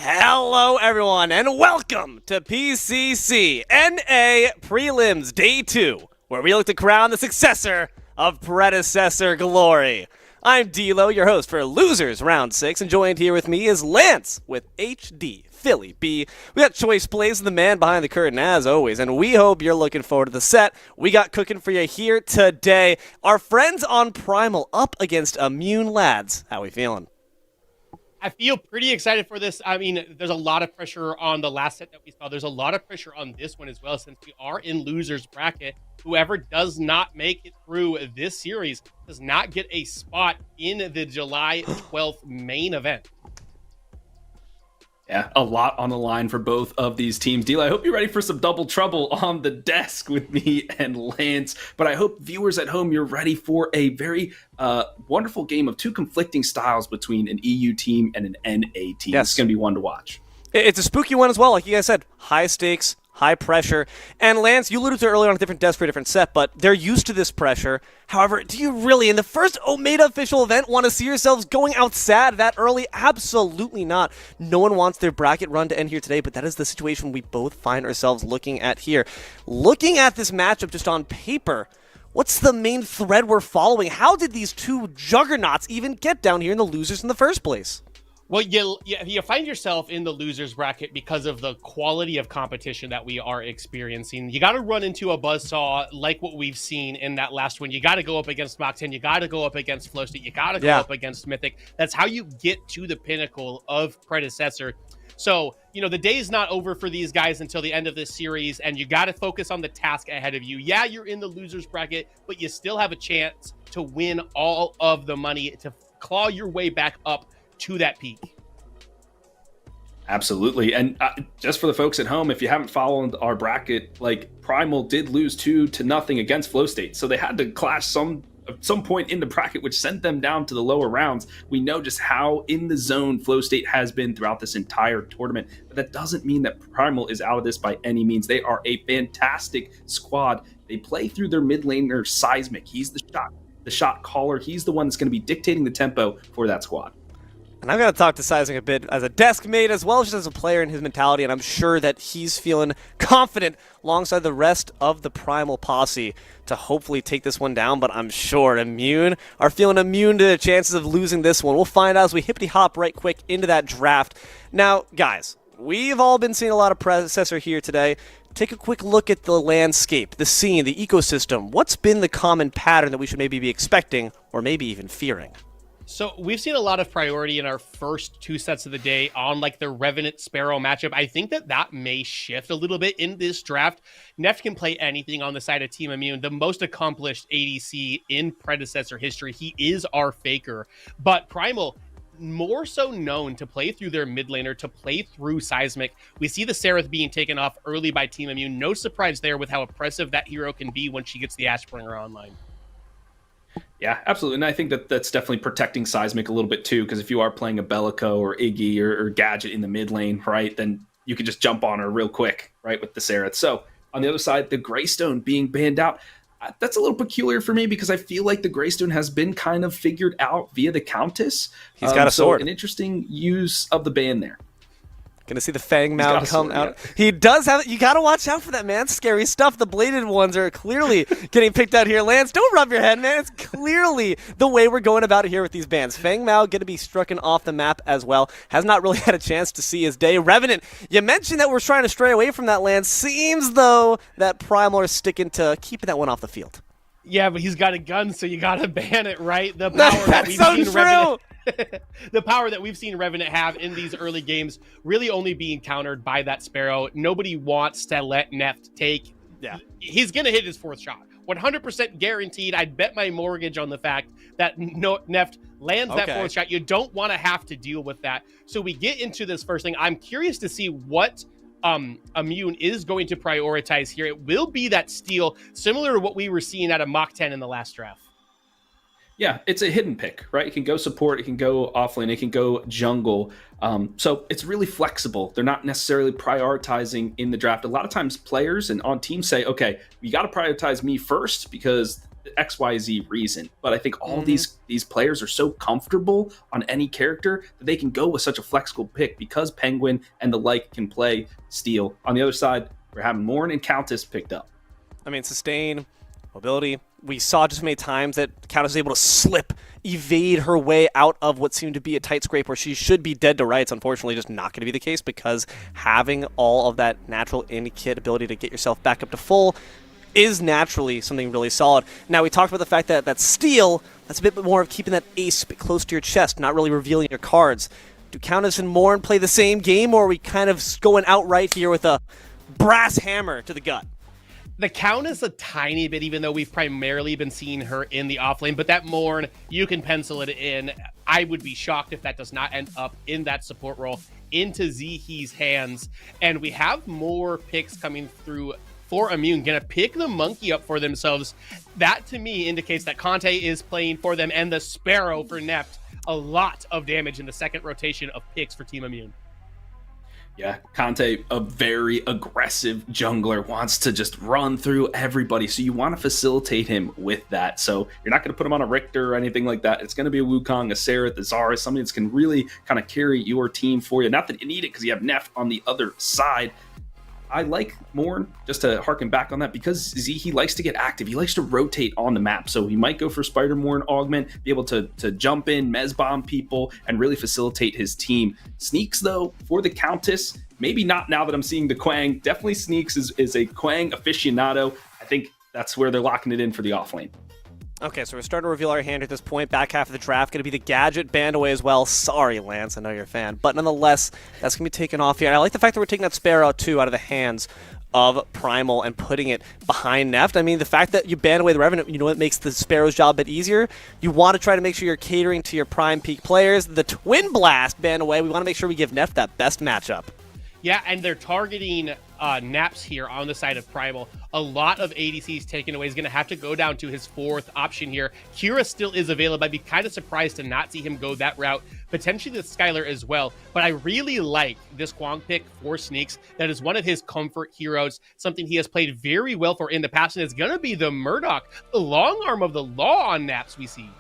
Hello, everyone, and welcome to PCC NA Prelims Day 2, where we look to crown the successor of Predecessor glory. I'm D-Lo, your host for Losers Round 6, and joined here with me is Lance with HD Philly B. We got Choice Plays, the man behind the curtain as always, and we hope you're looking forward to the set we got cooking for you here today. Our friends on Primal up against Immune Lads. How we feeling? I feel pretty excited for this. I mean, there's a lot of pressure on the last set that we saw. There's a lot of pressure on this one as well, since we are in loser's bracket. Whoever does not make it through this series does not get a spot in the July 12th main event. Yeah, a lot on the line for both of these teams. Deal, I hope you're ready for some double trouble on the desk with me and Lance. But I hope viewers at home, you're ready for a very wonderful game of two conflicting styles between an EU team and an NA team. Yes. It's going to be one to watch. It's a spooky one as well. Like you guys said, high stakes, high pressure. And Lance, you alluded to earlier on a different desk for a different set, but they're used to this pressure. However, do you really, in the first Omega official event, want to see yourselves going out sad that early? Absolutely not. No one wants their bracket run to end here today, but that is the situation we both find ourselves looking at here. Looking at this matchup just on paper, what's the main thread we're following? How did these two juggernauts even get down here in the losers in the first place? Well, you find yourself in the losers bracket because of the quality of competition that we are experiencing. You got to run into a buzzsaw like what we've seen in that last one. You got to go up against Mach 10. You got to go up against Flow State. You got to go up against Mythic. That's how you get to the pinnacle of Predecessor. So, the day is not over for these guys until the end of this series, and you got to focus on the task ahead of you. Yeah, you're in the losers bracket, but you still have a chance to win all of the money, to claw your way back up to that peak. Absolutely. And just for the folks at home, if you haven't followed our bracket, Primal did lose 2-0 against Flow State. So they had to clash at some point in the bracket, which sent them down to the lower rounds. We know just how in the zone Flow State has been throughout this entire tournament, but that doesn't mean that Primal is out of this by any means. They are a fantastic squad. They play through their mid laner Seismic. He's the shot caller. He's the one that's going to be dictating the tempo for that squad. And I'm going to talk to Seismic a bit as a desk mate as well as just as a player in his mentality, and I'm sure that he's feeling confident alongside the rest of the Primal posse to hopefully take this one down, but I'm sure Immune are feeling immune to the chances of losing this one. We'll find out as we hippity-hop right quick into that draft. Now, guys, we've all been seeing a lot of Predecessor here today. Take a quick look at the landscape, the scene, the ecosystem. What's been the common pattern that we should maybe be expecting or maybe even fearing? So we've seen a lot of priority in our first two sets of the day on the Revenant Sparrow matchup. I think that may shift a little bit in this draft. Neft can play anything on the side of Team Immune, the most accomplished ADC in Predecessor history. He is our faker, but Primal, more so known to play through their mid laner, to play through Seismic. We see the Seraph being taken off early by Team Immune. No surprise there with how oppressive that hero can be when she gets the Ashbringer online. Yeah, absolutely. And I think that's definitely protecting Seismic a little bit too, because if you are playing a Bellico or Iggy or Gadget in the mid lane, right, then you can just jump on her real quick, right, with the Seraph. So on the other side, the Greystone being banned out, that's a little peculiar for me because I feel like the Greystone has been kind of figured out via the Countess. He's got a sword. So an interesting use of the ban there. Gonna see the Fang Mount come out. Yeah. He does have it. You gotta watch out for that, man. Scary stuff. The bladed ones are clearly getting picked out here. Lance, don't rub your head, man. It's clearly the way we're going about it here with these bans. Fang Mao gonna be struck off the map as well. Has not really had a chance to see his day. Revenant, you mentioned that we're trying to stray away from that, Lance. Seems, though, that Primal are sticking to keeping that one off the field. Yeah, but he's got a gun, so you gotta ban it, right? The power that we've seen Revenant... the power that we've seen Revenant have in these early games really only being countered by that Sparrow. Nobody wants to let Neft take. Yeah, he's gonna hit his fourth shot, 100% guaranteed. I'd bet my mortgage on the fact that Neft lands that fourth shot. You don't want to have to deal with that. So we get into this first thing. I'm curious to see what Immune is going to prioritize here. It will be that steal, similar to what we were seeing at a Mach 10 in the last draft. Yeah, it's a hidden pick, right? It can go support, it can go offlane, it can go jungle. So it's really flexible. They're not necessarily prioritizing in the draft. A lot of times players and on teams say, okay, you got to prioritize me first because XYZ reason. But I think all these players are so comfortable on any character that they can go with such a flexible pick because Penguin and the like can play steal. On the other side, we're having Morn and Countess picked up. I mean, sustain, mobility. We saw just many times that Countess was able to slip, evade her way out of what seemed to be a tight scrape where she should be dead to rights. Unfortunately, just not going to be the case because having all of that natural indicate ability to get yourself back up to full is naturally something really solid. Now, we talked about the fact that that steal, that's a bit more of keeping that ace a bit close to your chest, not really revealing your cards. Do Countess and Morn play the same game, or are we kind of going outright here with a brass hammer to the gut? The Countess a tiny bit, even though we've primarily been seeing her in the offlane, but that Morn, you can pencil it in. I would be shocked if that does not end up in that support role into Zihi's hands. And we have more picks coming through for Immune, gonna pick the monkey up for themselves. That to me indicates that Conte is playing for them, and the Sparrow for Neft. A lot of damage in the second rotation of picks for Team Immune. Yeah, Conte, a very aggressive jungler, wants to just run through everybody. So you want to facilitate him with that. So you're not going to put him on a Richter or anything like that. It's going to be a Wukong, a Serath, a Zarya, something that's can really kind of carry your team for you. Not that you need it because you have Neff on the other side. I like Morn, just to harken back on that, because he likes to get active. He likes to rotate on the map. So he might go for Spider Morn Augment, be able to jump in, mez bomb people, and really facilitate his team. Sneaks, though, for the Countess, maybe not now that I'm seeing the Quang. Definitely Sneaks is a Quang aficionado. I think that's where they're locking it in for the offlane. Okay, so we're starting to reveal our hand at this point. Back half of the draft, going to be the Gadget banned away as well. Sorry, Lance, I know you're a fan. But nonetheless, that's going to be taken off here. And I like the fact that we're taking that Sparrow, too, out of the hands of Primal and putting it behind Neft. I mean, the fact that you ban away the Revenant, you know what makes the Sparrow's job a bit easier? You want to try to make sure you're catering to your prime peak players. The Twin Blast banned away. We want to make sure we give Neft that best matchup. Yeah, and they're targeting Naps here on the side of Primal. A lot of ADCs taken away. He's going to have to go down to his fourth option here. Kira still is available. I'd be kind of surprised to not see him go that route. Potentially the Skylar as well. But I really like this Quang pick for Sneaks. That is one of his comfort heroes. Something he has played very well for in the past. And it's going to be the Murdoch, the long arm of the law on Naps we see.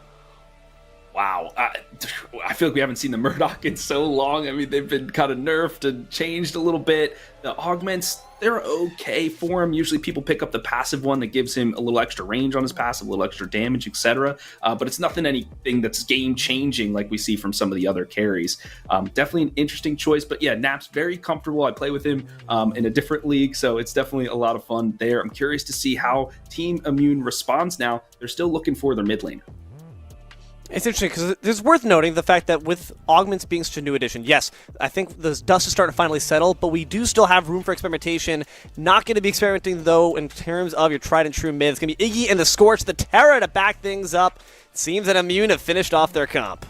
Wow, I feel like we haven't seen the Murdoch in so long. I mean, they've been kind of nerfed and changed a little bit. The augments, they're okay for him. Usually people pick up the passive one that gives him a little extra range on his passive, a little extra damage, etc. But it's anything that's game-changing like we see from some of the other carries. Definitely an interesting choice, but yeah, Nap's very comfortable. I play with him in a different league, so it's definitely a lot of fun there. I'm curious to see how Team Immune responds now. They're still looking for their mid lane. It's interesting because it's worth noting the fact that with augments being such a new addition, yes, I think the dust is starting to finally settle, but we do still have room for experimentation. Not going to be experimenting, though, in terms of your tried and true mid. It's going to be Iggy and the Scorch, the Terra to back things up. It seems that Immune have finished off their comp.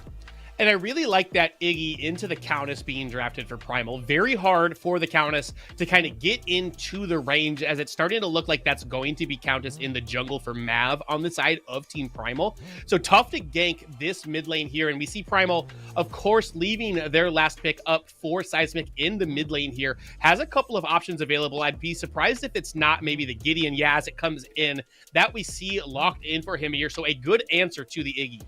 And I really like that Iggy into the Countess being drafted for Primal. Very hard for the Countess to kind of get into the range, as it's starting to look like that's going to be Countess in the jungle for Mav on the side of Team Primal. So tough to gank this mid lane here. And we see Primal, of course, leaving their last pick up for Seismic in the mid lane here. Has a couple of options available. I'd be surprised if it's not maybe the Gideon Yaz it comes in that we see locked in for him here. So a good answer to the Iggy.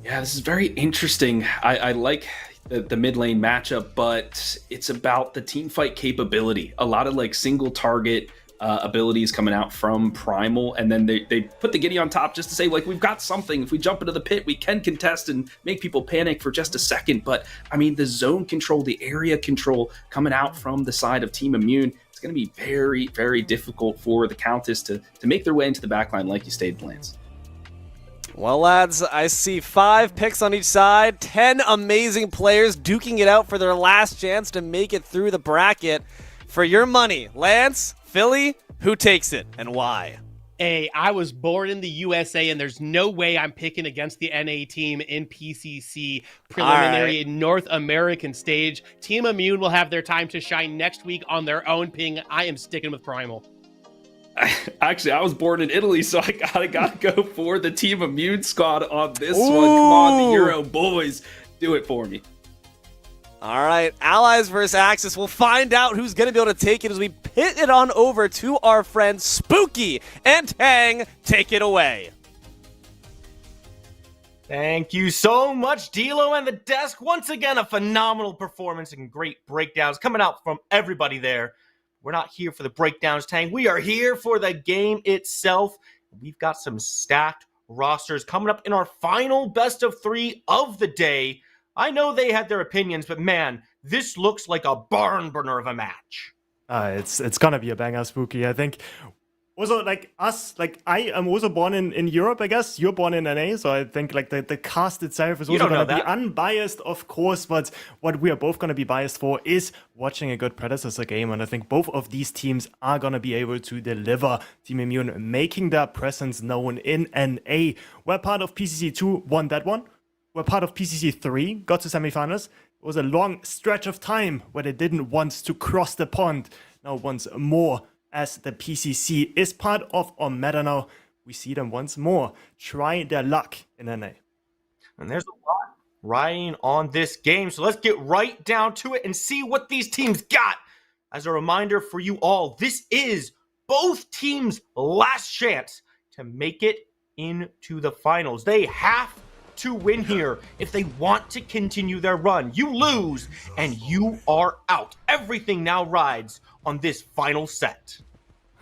Yeah, this is very interesting. I like the mid lane matchup, but it's about the team fight capability. A lot of like single target abilities coming out from Primal, and then they put the Giddy on top just to say, like, we've got something. If we jump into the pit, we can contest and make people panic for just a second. But I mean, the zone control, the area control coming out from the side of Team Immune, it's going to be very, very difficult for the Countess to make their way into the backline like you stated, Lance. Well, lads, I see 5 picks on each side, 10 amazing players duking it out for their last chance to make it through the bracket. For your money, Lance, Philly, who takes it and why? Hey, I was born in the USA, and there's no way I'm picking against the NA team in PCC preliminary North American stage. Team Immune will have their time to shine next week on their own ping. I am sticking with Primal. Actually, I was born in Italy, so I gotta go for the Team Immune squad on this one. Come on, the Euro boys, do it for me. All right, Allies versus Axis. We'll find out who's going to be able to take it as we pit it on over to our friends Spooky and Tang. Take it away. Thank you so much, D'Lo and the desk. Once again, a phenomenal performance and great breakdowns coming out from everybody there. We're not here for the breakdowns, Tang. We are here for the game itself. We've got some stacked rosters coming up in our final best of 3 of the day. I know they had their opinions, but man, this looks like a barn burner of a match. It's gonna be a banger, Spooky. I think also like us, like I am also born in Europe, I guess. You're born in NA, so I think like the cast itself is also gonna be unbiased, of course, but what we are both gonna be biased for is watching a good Predecessor game, and I think both of these teams are gonna be able to deliver. Team Immune making their presence known in NA. We're part of PCC 2, won that one. We're part of PCC 3, got to semifinals. It was a long stretch of time where they didn't want to cross the pond. Now once more, as the PCC is part of our meta now, we see them once more try their luck in NA. And there's riding on this game. So let's get right down to it and see what these teams got. As a reminder for you all, this is both teams' last chance to make it into the finals. They have to win here if they want to continue their run. You lose and you are out. Everything now rides on this final set.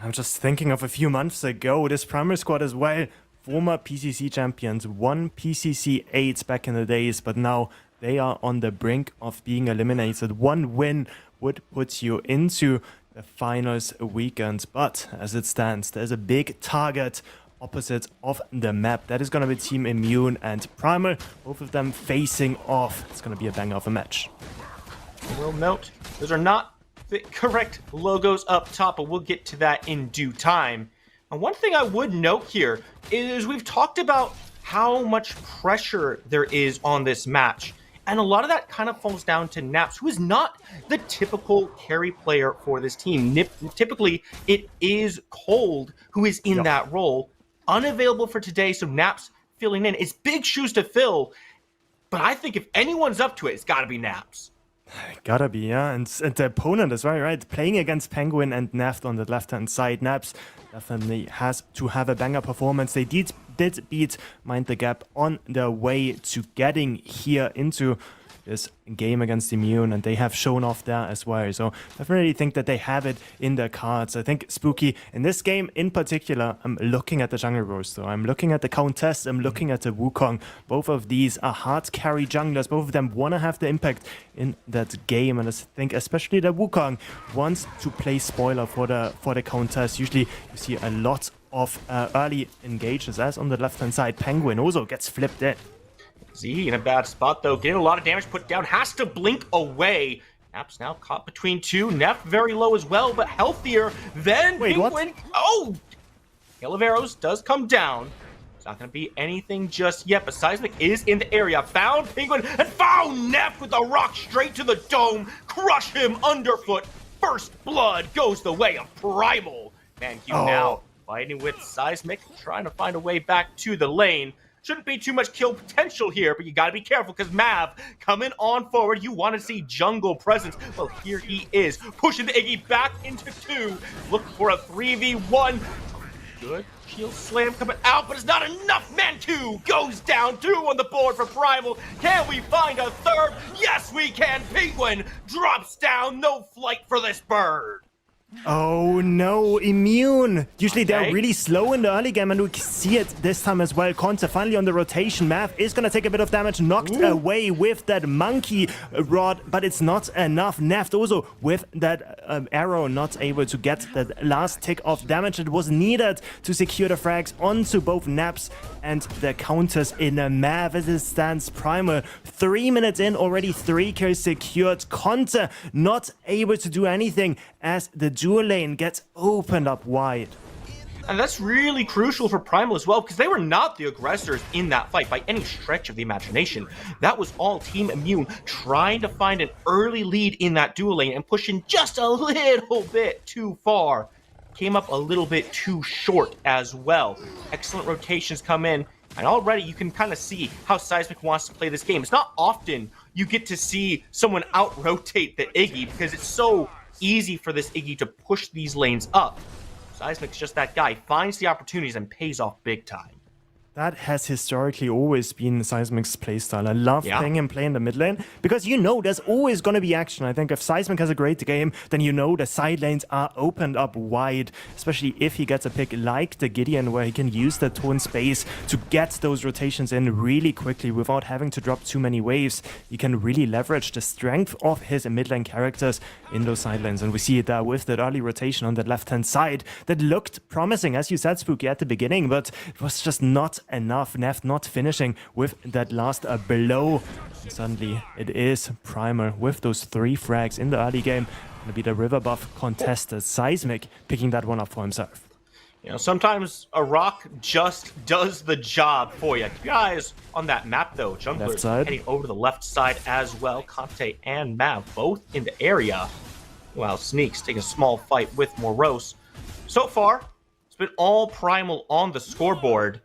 I'm just thinking of a few months ago, this primary squad as well. Former PCC champions, won PCC 8s back in the days, but now they are on the brink of being eliminated. One win would put you into the finals weekend, but as it stands, there's a big target opposite of the map. That is going to be Team Immune and Primal, both of them facing off. It's going to be a banger of a match. I will note, those are not the correct logos up top, but we'll get to that in due time. And one thing I would note here is we've talked about how much pressure there is on this match. And a lot of that kind of falls down to Naps, who is not the typical carry player for this team. Typically, it is Cold who is in that role. Unavailable for today, so Naps filling in. It's big shoes to fill, but I think if anyone's up to it, it's got to be Naps. Gotta be, yeah. And the opponent as well, right? Playing against Penguin and Neft on the left-hand side. Naps definitely has to have a banger performance. They did beat Mind the Gap on their way to getting here into this game against Immune, and they have shown off there as well. So definitely think that they have it in their cards. I think Spooky, in this game in particular, I'm looking at the jungle roster. I'm looking at the Countess. I'm looking at the Wukong. Both of these are hard carry junglers. Both of them want to have the impact in that game. And I think especially the Wukong wants to play spoiler for the Countess. Usually you see a lot of early engages, as on the left-hand side, Penguin also gets flipped in. Z in a bad spot, though. Getting a lot of damage put down. Has to blink away. Naps now caught between two. Neff very low as well, but healthier than Penguin. What? Oh! Hail of Arrows does come down. It's not going to be anything just yet, but Seismic is in the area. Found Penguin and found Neff with a rock straight to the dome. Crush him underfoot. First blood goes the way of Primal. ManQ now fighting with Seismic, trying to find a way back to the lane. Shouldn't be too much kill potential here, but you gotta be careful because Mav coming on forward. You want to see jungle presence. Well, here he is, pushing the Iggy back into two. Look for a 3v1. Good shield slam coming out, but it's not enough. ManQ goes down. 2 on the board for Primal. Can we find a third? Yes, we can. Penguin drops down. No flight for this bird. Oh no, Immune! Usually they're really slow in the early game, and we see it this time as well. Conte finally on the rotation. Mav is gonna take a bit of damage, knocked away with that monkey rod, but it's not enough. Neft also with that arrow not able to get that last tick of damage that was needed to secure the frags onto both Naps and the Countess in a Mav as it stands. Primal 3 minutes in, already 3 kills secured. Conte not able to do anything as the dual lane gets opened up wide. And that's really crucial for Primal as well, because they were not the aggressors in that fight by any stretch of the imagination. That was all Team Immune trying to find an early lead in that dual lane and pushing just a little bit too far. Came up a little bit too short as well. Excellent rotations come in, and already you can kind of see how Seismic wants to play this game. It's not often you get to see someone out-rotate the Iggy, because it's so easy for this Iggy to push these lanes up. Seismic's just that guy, finds the opportunities and pays off big time. That has historically always been Seismic's playstyle. I love playing him play in the mid lane because you know there's always going to be action. I think if Seismic has a great game, then you know the side lanes are opened up wide, especially if he gets a pick like the Gideon where he can use the torn space to get those rotations in really quickly without having to drop too many waves. He can really leverage the strength of his mid lane characters in those side lanes, and we see it there with that early rotation on the left-hand side that looked promising, as you said, Spooky, at the beginning, but it was just not enough. Neft not finishing with that last blow. And suddenly it is Primal with those 3 frags in the early game. Gonna be the river buff contested. Seismic picking that one up for himself. You know, sometimes a rock just does the job for you. Keep your eyes on that map, though. Junglers heading over to the left side as well. Conte and Mav both in the area. While Sneaks taking a small fight with Morose. So far, it's been all Primal on the scoreboard.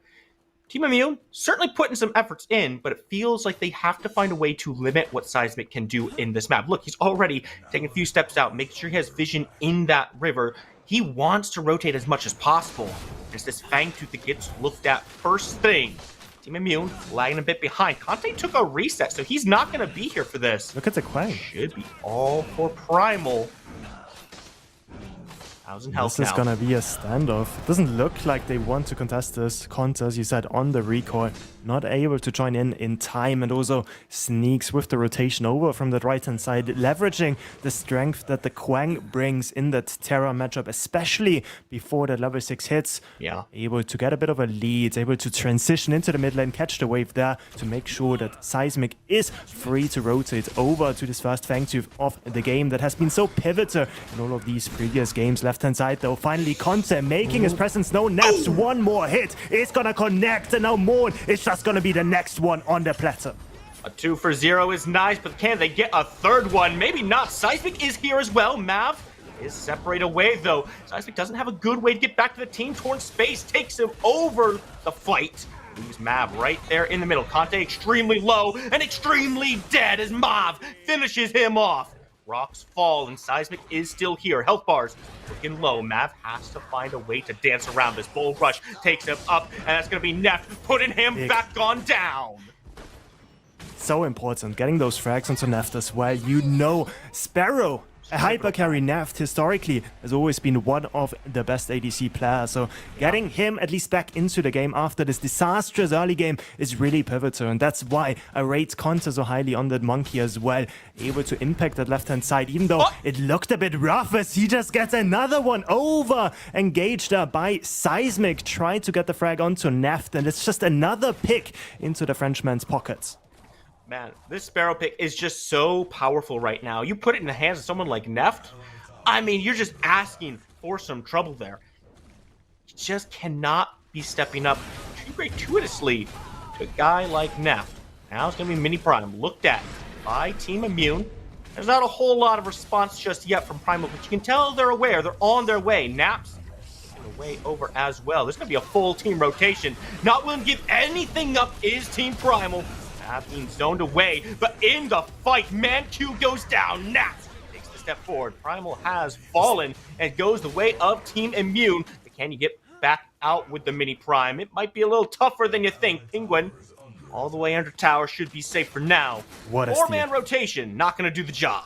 Team Immune certainly putting some efforts in, but it feels like they have to find a way to limit what Seismic can do in this map. Look, he's already taking a few steps out, making sure he has vision in that river. He wants to rotate as much as possible. It's this Fangtooth that gets looked at first thing. Team Immune lagging a bit behind. Conte took a reset, so he's not going to be here for this. Look at the Quang. Should be all for Primal. 1,000 health This is now. gonna be a standoff. Doesn't look like they want to contest this. Conte, as you said, on the recoil, not able to join in time, and also sneaks with the rotation over from that right-hand side, leveraging the strength that the Quang brings in that Terra matchup, especially before the level 6 hits. Yeah. Able to get a bit of a lead, able to transition into the mid lane, catch the wave there to make sure that Seismic is free to rotate over to this first Fangtooth of the game that has been so pivotal in all of these previous games. Left-hand side though, finally Conte making his presence known. Naps, one more hit, it's gonna connect, and now Morn is just gonna be the next one on the platter. A 2 for 0 is nice, but can they get a third one? Maybe not. Seismic is here as well. Mav is separated away though. Seismic doesn't have a good way to get back to the team. Torn space takes him over the fight. Leaves Mav right there in the middle. Conte extremely low and extremely dead as Mav finishes him off. Rocks fall and Seismic is still here. Health bars looking low. Mav has to find a way to dance around this. Bull Rush takes him up, and that's going to be Neff putting him back on down. So important, getting those frags onto Neft as well. You know, Sparrow, a hyper carry Neft historically has always been one of the best ADC players. So getting him at least back into the game after this disastrous early game is really pivotal. And that's why I rate Conte so highly on that Monkey as well. Able to impact that left-hand side, even though it looked a bit rough as he just gets another one over. Engaged by Seismic, tried to get the frag onto Neft, and it's just another pick into the Frenchman's pockets. Man, this Sparrow pick is just so powerful right now. You put it in the hands of someone like Neft, I mean, you're just asking for some trouble there. You just cannot be stepping up too gratuitously to a guy like Neft. Now it's going to be Mini Prime, looked at by Team Immune. There's not a whole lot of response just yet from Primal, but you can tell they're aware. They're on their way. Naps taking the way over as well. There's going to be a full team rotation. Not willing to give anything up is Team Primal. Naps being zoned away, but in the fight, ManQ goes down. Naps takes the step forward. Primal has fallen and goes the way of Team Immune. But can you get back out with the Mini Prime? It might be a little tougher than you think. Penguin all the way under tower should be safe for now. What a Four-man rotation, not going to do the job.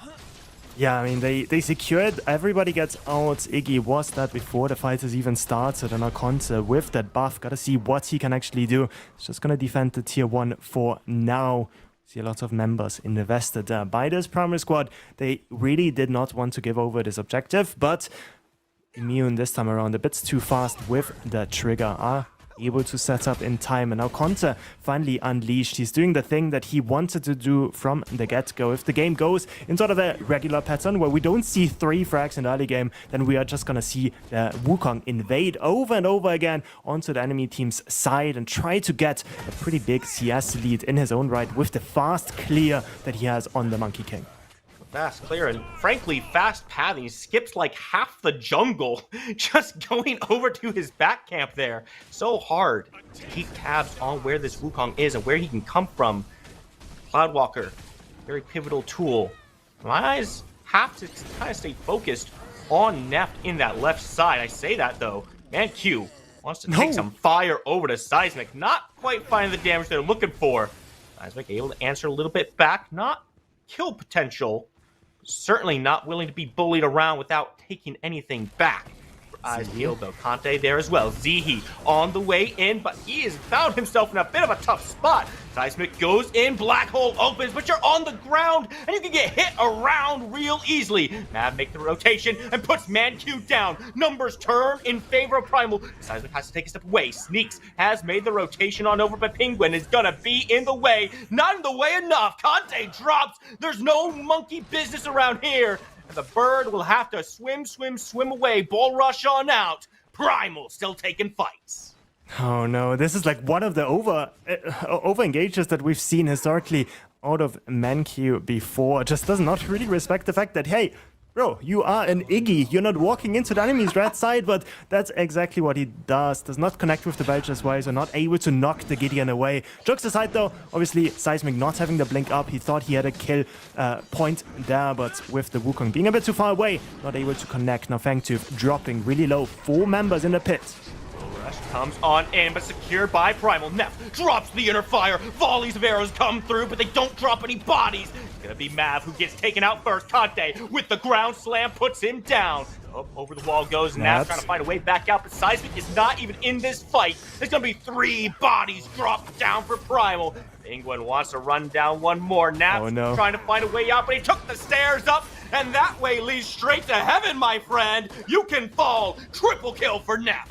Yeah, I mean, they secured, everybody gets out. Iggy was that before the fight has even started, and now Conte with that buff, gotta see what he can actually do. He's just gonna defend the tier 1 for now. See a lot of members invested by this primary squad. They really did not want to give over this objective, but Immune this time around a bit too fast with the trigger. Are able to set up in time, and now Conte finally unleashed. He's doing the thing that he wanted to do from the get-go. If the game goes in sort of a regular pattern where we don't see 3 frags in the early game, then we are just gonna see the Wukong invade over and over again onto the enemy team's side and try to get a pretty big CS lead in his own right with the fast clear that he has on the Monkey King. Fast clear and frankly fast pathing. He skips like half the jungle just going over to his back camp there. So hard to keep tabs on where this Wukong is and where he can come from. Cloudwalker, very pivotal tool. My eyes have to kind of stay focused on Neft in that left side. I say that though. ManQ wants to take some fire over to Seismic. Not quite finding the damage they're looking for. Seismic able to answer a little bit back. Not kill potential. Certainly not willing to be bullied around without taking anything back. Eyes peeled though. Conte there as well. Zihi on the way in, but he has found himself in a bit of a tough spot. Seismic goes in, Black Hole opens, but you're on the ground, and you can get hit around real easily. Mav make the rotation and puts ManQ down. Numbers turn in favor of Primal. Seismic has to take a step away. Sneaks has made the rotation on over, but Penguin is gonna be in the way. Not in the way enough. Conte drops. There's no monkey business around here. And the bird will have to swim away. Ball rush on out. Primal still taking fights. Oh no, this is like one of the over engages that we've seen historically out of ManQ before. Just does not really respect the fact that, hey, bro, you are an Iggy. You're not walking into the enemy's red side, but that's exactly what he does. Does not connect with the Belch as well, so not able to knock the Gideon away. Jokes aside though, obviously Seismic not having the blink up. He thought he had a kill point there, but with the Wukong being a bit too far away, not able to connect. Now Fangtooth dropping really low. 4 members in the pit. Rush comes on in, but secured by Primal. Neff drops the inner fire. Volleys of arrows come through, but they don't drop any bodies. It's gonna be Mav who gets taken out first. Conte with the ground slam puts him down. Oh, over the wall goes Nav, trying to find a way back out, but Seismic is not even in this fight. There's gonna be 3 bodies dropped down for Primal. Penguin wants to run down one more. Nav trying to find a way out, but he took the stairs up, and that way leads straight to heaven, my friend. You can fall. Triple kill for Nav.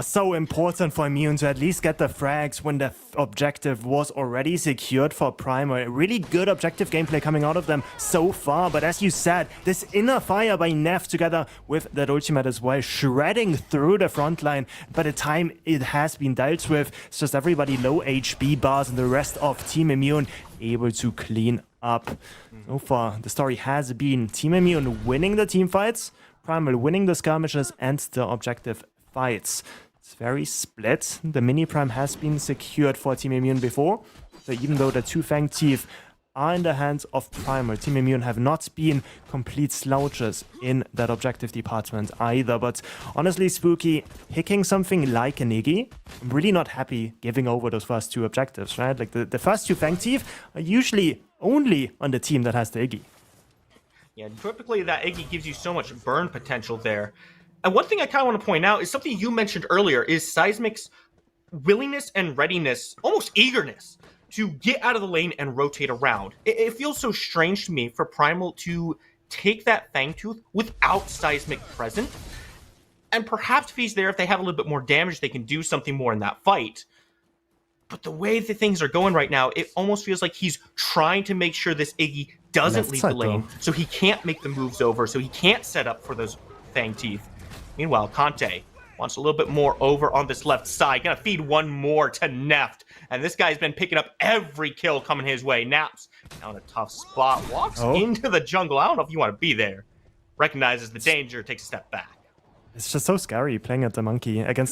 So important for Immune to at least get the frags when the objective was already secured for Primal. Really good objective gameplay coming out of them so far, but as you said, this inner fire by Neff together with that ultimate as well, shredding through the front line. By the time it has been dealt with, it's just everybody low HP bars and the rest of Team Immune able to clean up. So far, the story has been Team Immune winning the team fights, Primal winning the skirmishes and the objective fights. It's very split. The mini prime has been secured for Team Immune before, so even though the 2 Fang Teeth are in the hands of Primal, Team Immune have not been complete slouches in that objective department either. But honestly, Spooky, picking something like an Iggy, I'm really not happy giving over those first 2 objectives, right? Like the first 2 Fang Teeth are usually only on the team that has the Iggy. Yeah, typically that Iggy gives you so much burn potential there. And one thing I kind of want to point out is something you mentioned earlier is Seismic's willingness and readiness, almost eagerness, to get out of the lane and rotate around. It feels so strange to me for Primal to take that Fangtooth without Seismic present. And perhaps if he's there, if they have a little bit more damage, they can do something more in that fight. But the way that things are going right now, it almost feels like he's trying to make sure this Iggy doesn't leave the lane, so he can't make the moves over, so he can't set up for those Fang Teeth. Meanwhile, Conte wants a little bit more over on this left side. Gonna feed one more to Neft. And this guy's been picking up every kill coming his way. Naps now in a tough spot. Walks into the jungle. I don't know if you want to be there. Recognizes the danger, takes a step back. It's just so scary playing against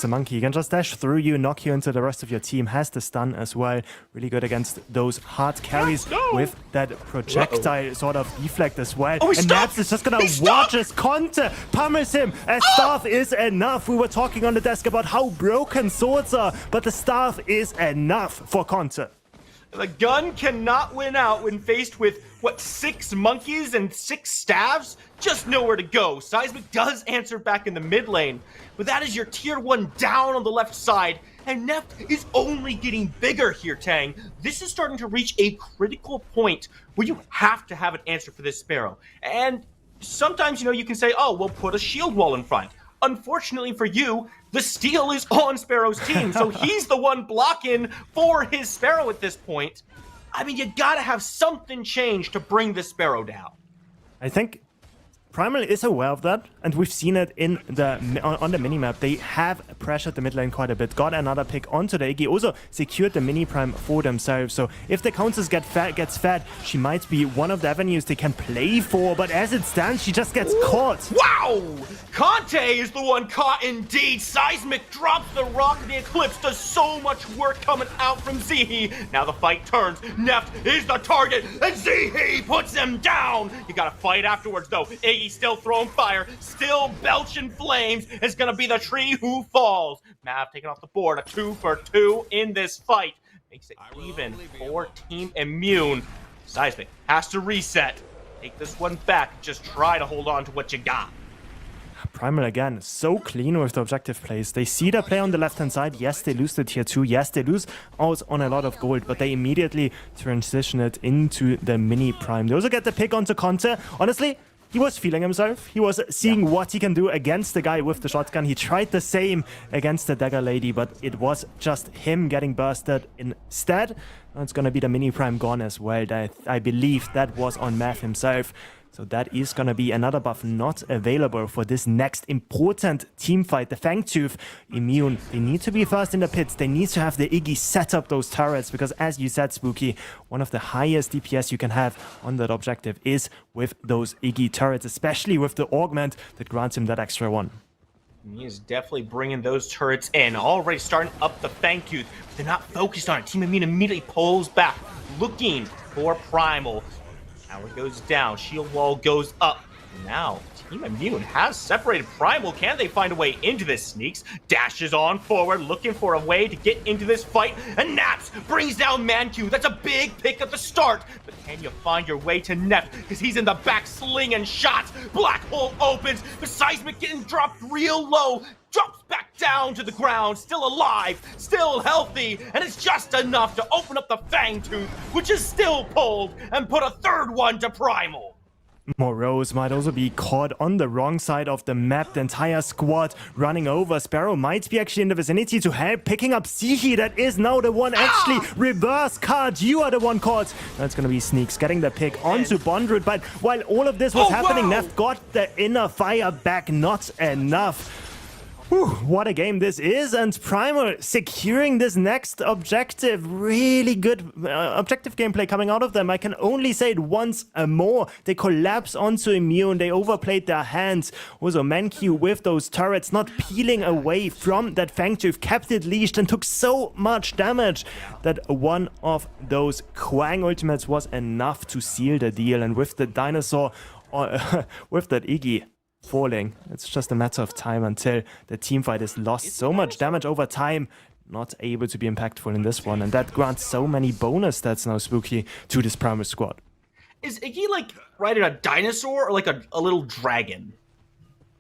the monkey. He can just dash through you, knock you into the rest of your team, has the stun as well. Really good against those hard carries with that projectile sort of deflect as well. And Naps is just gonna watch as Conte pummels him. As staff is enough. We were talking on the desk about how broken swords are, but the staff is enough for Conte. The gun cannot win out when faced with, 6 monkeys and 6 staves? Just nowhere to go. Seismic does answer back in the mid lane, but that is your tier 1 down on the left side, and Neff is only getting bigger here, Tang. This is starting to reach a critical point where you have to have an answer for this Sparrow. And sometimes, you can say, oh, we'll put a shield wall in front. Unfortunately for you, the steal is on Sparrow's team, so he's the one blocking for his Sparrow at this point. I mean, you gotta have something change to bring the Sparrow down. I think Primal is aware of that, and we've seen it in on the minimap. They have pressured the mid lane quite a bit, got another pick onto the Iggy, also secured the mini prime for themselves. So if the counters gets fed, she might be one of the avenues they can play for, but as it stands, she just gets caught. Wow! Conte is the one caught indeed. Seismic drops the rock, the Eclipse does so much work coming out from Zihi. Now the fight turns. Neft is the target, and Zihi puts him down. You gotta fight afterwards, though. Iggy still throwing fire, still belching flames. It's gonna be the tree who falls. Mav taking off the board, a 2 for 2 in this fight. Makes it even for Team Immune. Seismic has to reset. Take this one back, just try to hold on to what you got. Primal again, so clean with the objective plays. They see the play on the left-hand side. Yes, they lose the tier 2. Yes, they lose out on a lot of gold, but they immediately transition it into the mini prime. They also get the pick onto Conte. Honestly, he was feeling himself. He was seeing what he can do against the guy with the shotgun. He tried the same against the dagger lady, but it was just him getting bursted instead. It's gonna be the mini prime gone as well. I believe that was on Math himself. So that is going to be another buff not available for this next important team fight. The Fangtooth immune, they need to be first in the pits. They need to have the Iggy set up those turrets because, as you said, Spooky, one of the highest DPS you can have on that objective is with those Iggy turrets, especially with the augment that grants him that extra one. He is definitely bringing those turrets in, already starting up the Fangtooth. They're not focused on it. Team Immune immediately pulls back, looking for Primal. Tower goes down, shield wall goes up. Now, Team Immune has separated Primal. Can they find a way into this? Sneaks, dashes on forward, looking for a way to get into this fight. And Naps brings down Mancu. That's a big pick at the start. But can you find your way to Nep? Because he's in the back slinging shots. Black hole opens, but Seismic getting dropped real low. Drops back down to the ground, still alive, still healthy, and it's just enough to open up the Fangtooth, which is still pulled, and put a third one to Primal. Morose might also be caught on the wrong side of the map. The entire squad running over. Sparrow might be actually in the vicinity to help, picking up Zihi. That is now the one actually. Reverse card, you are the one caught. That's going to be Sneaks getting the pick onto Bondrewd. But while all of this was happening, Neff got the inner fire back. Not enough. Whew, what a game this is, and Primal securing this next objective. Really good objective gameplay coming out of them. I can only say it once more. They collapse onto Immune. They overplayed their hands. Also, Mancu with those turrets not peeling away from that Fangtooth, kept it leashed and took so much damage that one of those Quang ultimates was enough to seal the deal. And with the dinosaur, with that Iggy falling, it's just a matter of time until the team fight is lost. So much damage over time, not able to be impactful in this one, and that grants so many bonus stats now, Spooky, to this Primal squad. Is Iggy like riding a dinosaur or like a little dragon?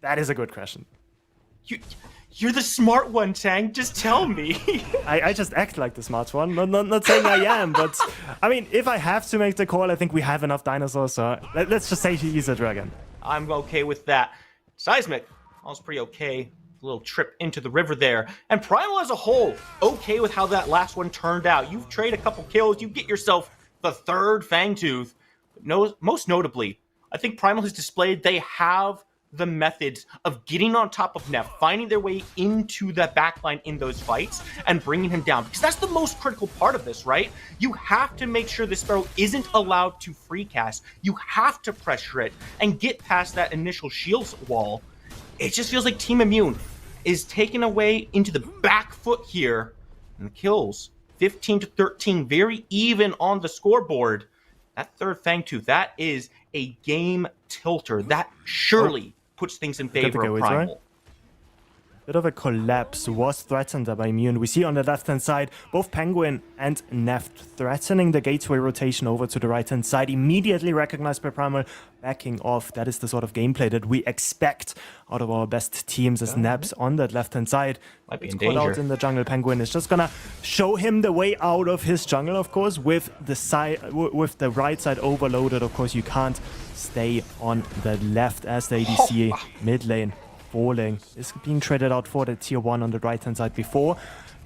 That is a good question. You're the smart one, Tang. Just tell me. I just act like the smart one. Not saying I am, but I mean, if I have to make the call, I think we have enough dinosaurs, so let's just say he is a dragon. I'm okay with that. Seismic, I was pretty okay. A little trip into the river there. And Primal as a whole, okay with how that last one turned out. You've traded a couple kills. You get yourself the third Fangtooth. Most notably, I think Primal has displayed they have the methods of getting on top of Neff, finding their way into the backline in those fights, and bringing him down. Because that's the most critical part of this, right? You have to make sure the Sparrow isn't allowed to free cast. You have to pressure it and get past that initial shields wall. It just feels like Team Immune is taken away into the back foot here. And the kills, 15-13, very even on the scoreboard. That third Fangtooth, that is a game tilter. That surely puts things in favor of Primal. Bit of a collapse was threatened by Immune. We see on the left-hand side, both Penguin and Neft threatening the gateway rotation over to the right-hand side. Immediately recognized by Primal, backing off. That is the sort of gameplay that we expect out of our best teams as Naps on that left-hand side. Might be it's in caught danger. out in the jungle. Penguin is just gonna show him the way out of his jungle, of course, with the side, with the right side overloaded. Of course, you can't stay on the left as the ADC mid lane. Falling is being traded out for the tier 1 on the right hand side before.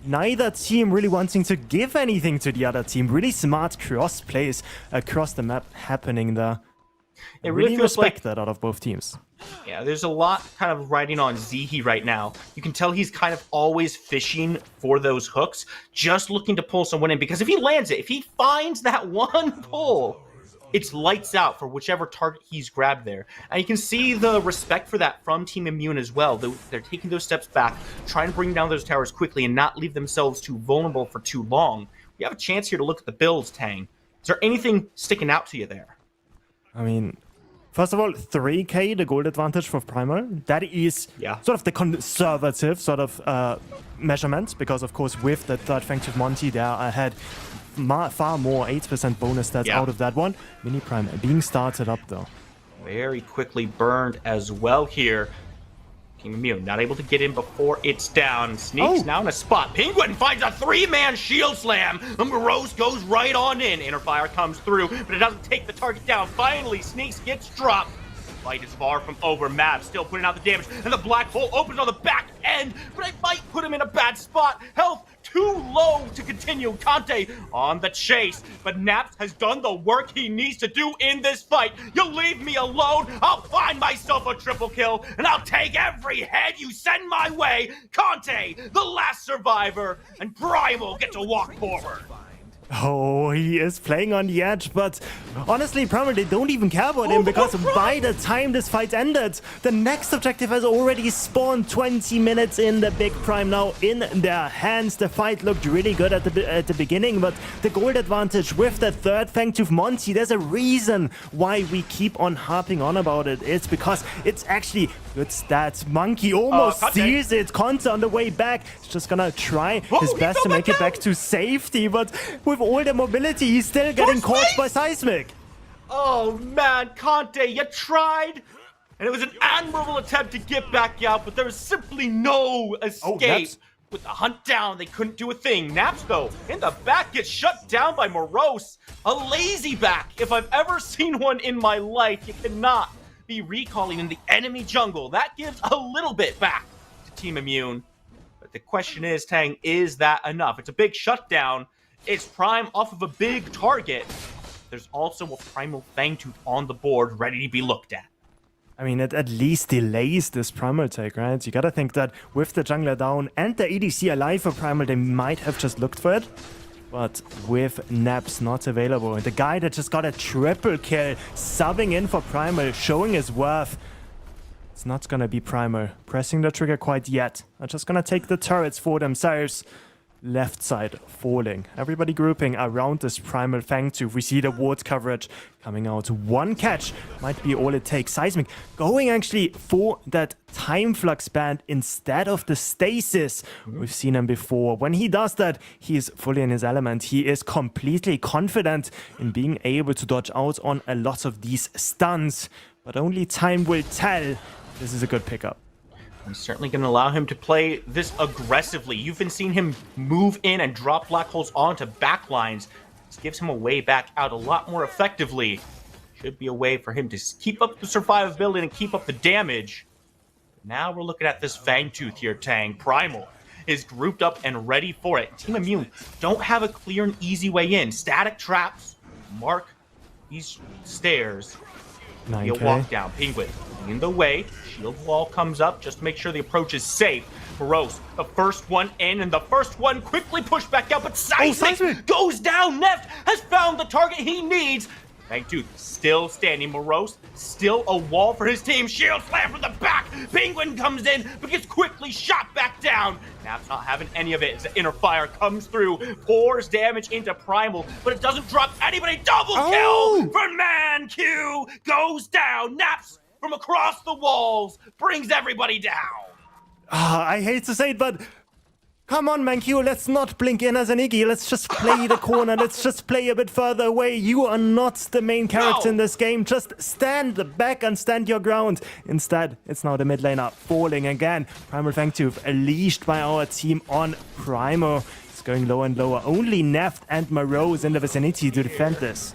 Neither team really wanting to give anything to the other team. Really smart cross plays across the map happening there. It really feels respect like that out of both teams. Yeah, there's a lot kind of riding on Zihi right now. You can tell he's kind of always fishing for those hooks, just looking to pull someone in. Because if he lands it, if he finds that one pull, it's lights out for whichever target he's grabbed there. And you can see the respect for that from Team Immune as well. They're taking those steps back, trying to bring down those towers quickly and not leave themselves too vulnerable for too long. We have a chance here to look at the builds, Tang. Is there anything sticking out to you there? I mean, first of all, 3k, the gold advantage for Primal. That is sort of the conservative sort of measurement, because of course with the third Fangtooth Monty, they are ahead far more, 8% bonus stats out of that one. Mini Prime being started up though. Very quickly burned as well here. Team Immune not able to get in before it's down. Sneaks now in a spot. Penguin finds a 3-man shield slam. Rose goes right on in. Inner fire comes through, but it doesn't take the target down. Finally, Sneaks gets dropped. Fight is far from over. Mab still putting out the damage, and the black hole opens on the back end, but it might put him in a bad spot. Health too low to continue. Conte on the chase, but Naps has done the work he needs to do in this fight. You leave me alone, I'll find myself a triple kill, and I'll take every head you send my way. Conte, the last survivor, and Primal get to walk forward. Oh, he is playing on the edge, but honestly, Primal, they don't even care about him because by the time this fight ended, the next objective has already spawned. 20 minutes in, the big Prime now in their hands. The fight looked really good at the beginning, but the gold advantage with the third Fangtooth Monty, there's a reason why we keep on harping on about it. It's because it's actually good stats. Monkey almost sees it. Conte on the way back. He's just gonna try his best to make it back to safety, but with all the mobility, he's still getting caught by Seismic. Oh man, Conte, you tried, and it was an admirable attempt to get back out, but there was simply no escape. With the hunt down, they couldn't do a thing. Naps, though, in the back gets shut down by Morose. A lazy back. If I've ever seen one in my life, you cannot be recalling in the enemy jungle. That gives a little bit back to Team Immune. But the question is, Tang, is that enough? It's a big shutdown. It's Prime off of a big target. There's also a Primal Fangtooth on the board ready to be looked at. I mean, it at least delays this Primal take, right? You gotta think that with the jungler down and the EDC alive for Primal, they might have just looked for it. But with Naps not available, and the guy that just got a triple kill, subbing in for Primal, showing his worth, it's not gonna be Primal pressing the trigger quite yet. They're just gonna take the turrets for themselves. Left side falling. Everybody grouping around this Primal Fangtooth. We see the ward coverage coming out. One catch might be all it takes. Seismic going actually for that time flux band instead of the stasis. We've seen him before. When he does that, he is fully in his element. He is completely confident in being able to dodge out on a lot of these stuns. But only time will tell. This is a good pickup. I'm certainly going to allow him to play this aggressively. You've been seeing him move in and drop black holes onto backlines. This gives him a way back out a lot more effectively. Should be a way for him to keep up the survivability and keep up the damage. Now we're looking at this Fangtooth here, Tang. Primal is grouped up and ready for it. Team Immune don't have a clear and easy way in. Static traps mark these stairs. You walk down. Penguin in the way. Shield wall comes up just to make sure the approach is safe. Morose, the first one in, and the first one quickly pushed back out, but Seismic goes down. Neft has found the target he needs. Fangtooth still standing. Morose, still a wall for his team. Shield slam from the back. Penguin comes in, but gets quickly shot back down. Nap's not having any of it as the inner fire comes through, pours damage into Primal, but it doesn't drop anybody. Double kill for Man Q. Goes down. Naps from across the walls brings everybody down. I hate to say it, but come on, Mankyu, let's not blink in as an Iggy. Let's just play the corner. Let's just play a bit further away. You are not the main character in this game. Just stand back and stand your ground. Instead, it's now the mid laner falling again. Primal Fangtooth unleashed by our team on Primo. It's going lower and lower. Only Neft and Morose in the vicinity to defend this.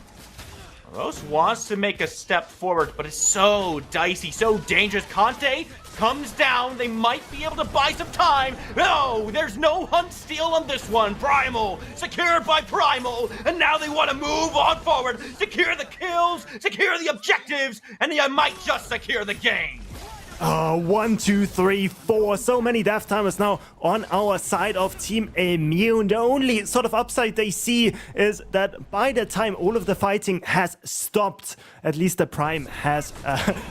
Morose wants to make a step forward, but it's so dicey, so dangerous. Conte comes down. They might be able to buy some time. No, there's no hunt steal on this one. Primal, secured by Primal, and now they want to move on forward. Secure the kills, secure the objectives, and they might just secure the game. 1, 2, 3, 4. So many death timers now on our side of Team Immune. The only sort of upside they see is that by the time all of the fighting has stopped, at least the Prime has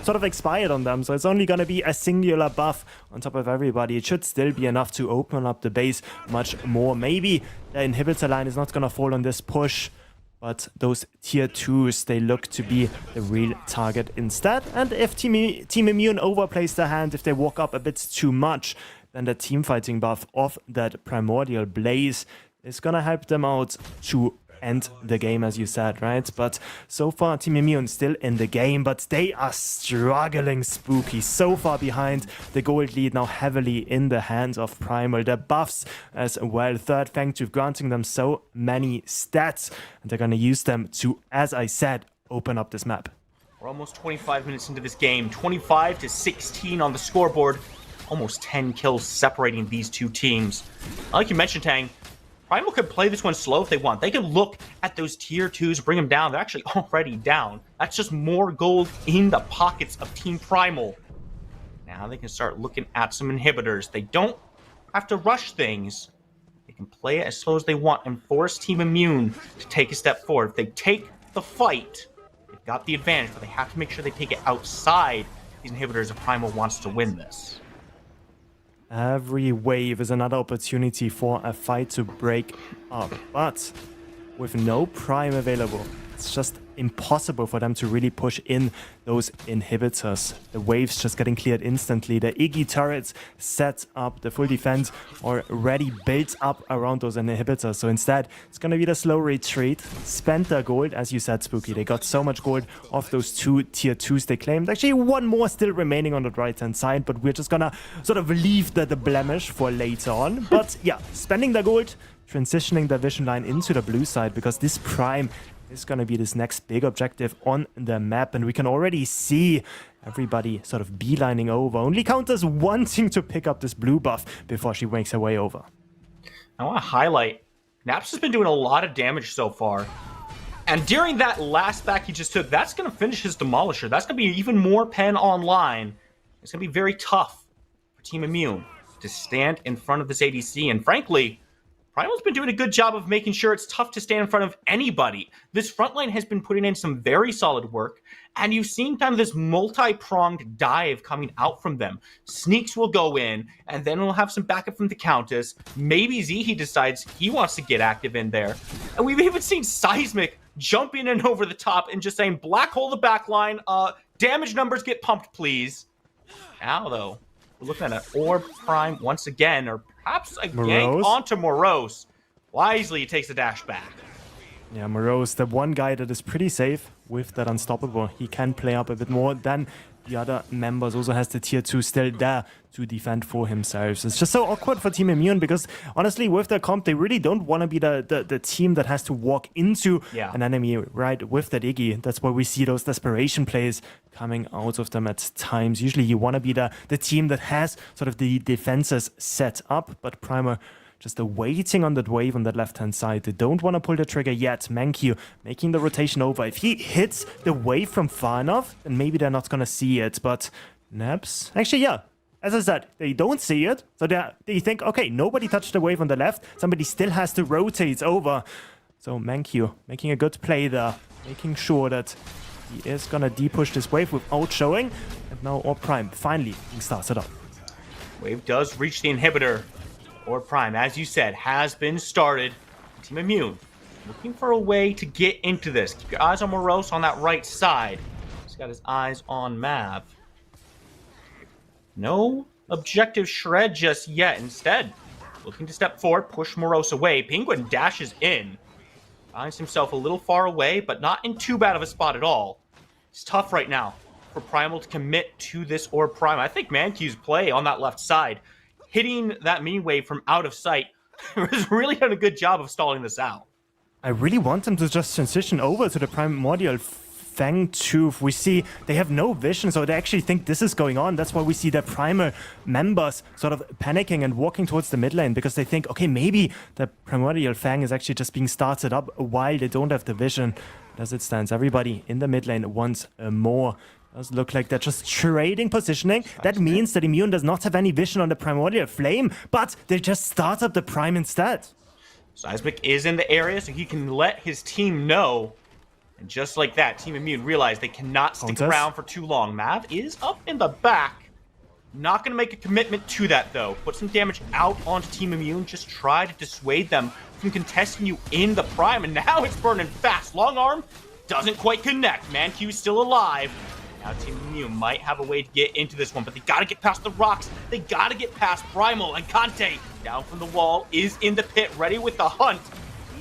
sort of expired on them. So it's only going to be a singular buff on top of everybody. It should still be enough to open up the base much more. Maybe the inhibitor line is not going to fall on this push, but those tier 2s, they look to be the real target instead. And if Team Immune overplays their hand, if they walk up a bit too much, then the team fighting buff of that Primordial Blaze is gonna help them out to end the game, as you said, right? But so far, Team Immune still in the game, but they are struggling spooky. So far behind, the gold lead now heavily in the hands of Primal. The buffs as well. Third Fangtooth granting them so many stats, and they're gonna use them to, as I said, open up this map. We're almost 25 minutes into this game. 25 to 16 on the scoreboard. Almost 10 kills separating these two teams. Like you mentioned, Tang, Primal could play this one slow if they want. They can look at those tier 2s, bring them down. They're actually already down. That's just more gold in the pockets of Team Primal. Now they can start looking at some inhibitors. They don't have to rush things. They can play it as slow as they want and force Team Immune to take a step forward. If they take the fight, they've got the advantage, but they have to make sure they take it outside these inhibitors if Primal wants to win this. Every wave is another opportunity for a fight to break up, but with no Prime available, it's just impossible for them to really push in those inhibitors. The waves just getting cleared instantly. The Iggy turrets set up, the full defense already built up around those inhibitors. So instead, it's going to be the slow retreat. Spent their gold, as you said, Spooky. They got so much gold off those 2 tier 2s they claimed. Actually, one more still remaining on the right-hand side, but we're just going to sort of leave the blemish for later on. But yeah, spending the gold, transitioning the vision line into the blue side, because this Prime is going to be this next big objective on the map, and we can already see everybody sort of beelining over. Only Countess wanting to pick up this blue buff before she makes her way over. I want to highlight, Naps has been doing a lot of damage so far. And during that last back he just took, that's going to finish his Demolisher. That's going to be even more pen online. It's going to be very tough for Team Immune to stand in front of this ADC. And frankly, Primal's been doing a good job of making sure it's tough to stand in front of anybody. This frontline has been putting in some very solid work, and you've seen kind of this multi-pronged dive coming out from them. Sneaks will go in, and then we'll have some backup from the Countess. Maybe Zihi decides he wants to get active in there. And we've even seen Seismic jumping in over the top and just saying, black hole the backline, damage numbers get pumped, please. Now, though, we're looking at an Orb Prime once again, or perhaps a gank onto Morose. Wisely, he takes the dash back. Yeah, Morose, the one guy that is pretty safe with that Unstoppable. He can play up a bit more than the other members. Also has the tier 2 still there to defend for himself. So it's just so awkward for Team Immune, because honestly, with their comp, they really don't want to be the team that has to walk into an enemy, right, with that Iggy. That's why we see those desperation plays coming out of them at times. Usually you want to be the team that has sort of the defenses set up, but Primal just waiting on that wave on that left-hand side. They don't want to pull the trigger yet. Mankey making the rotation over. If he hits the wave from far enough, then maybe they're not going to see it. But Naps, actually, yeah, as I said, they don't see it. So they think, okay, nobody touched the wave on the left. Somebody still has to rotate over. So Mankey making a good play there, making sure that he is going to de-push this wave without showing. And now Orb Prime finally being started up. Wave does reach the inhibitor. Orb Prime, as you said, has been started. Team Immune looking for a way to get into this. Keep your eyes on Morose on that right side. He's got his eyes on Mav. No objective shred just yet. Instead, looking to step forward, push Morose away. Penguin dashes in. Finds himself a little far away, but not in too bad of a spot at all. It's tough right now for Primal to commit to this Orb Prime. I think Mankey's play on that left side, hitting that mini wave from out of sight, has really done a good job of stalling this out. I really want them to just transition over to the Primordial Fang Tooth. We see they have no vision, so they actually think this is going on. That's why we see the Primal members sort of panicking and walking towards the mid lane, because they think, okay, maybe the Primordial Fang is actually just being started up while they don't have the vision. As it stands, everybody in the mid lane wants more. Does look like they're just trading positioning. That means that Immune does not have any vision on the Primordial Flame, but they just start up the Prime instead. Seismic is in the area, so he can let his team know. And just like that, Team Immune realized they cannot stick around for too long. Mav is up in the back. Not going to make a commitment to that, though. Put some damage out onto Team Immune. Just try to dissuade them from contesting you in the Prime. And now it's burning fast. Long arm doesn't quite connect. Manq's still alive. Now Team Immune might have a way to get into this one, but they gotta get past the rocks. They gotta get past Primal, and Kante down from the wall is in the pit, ready with the hunt.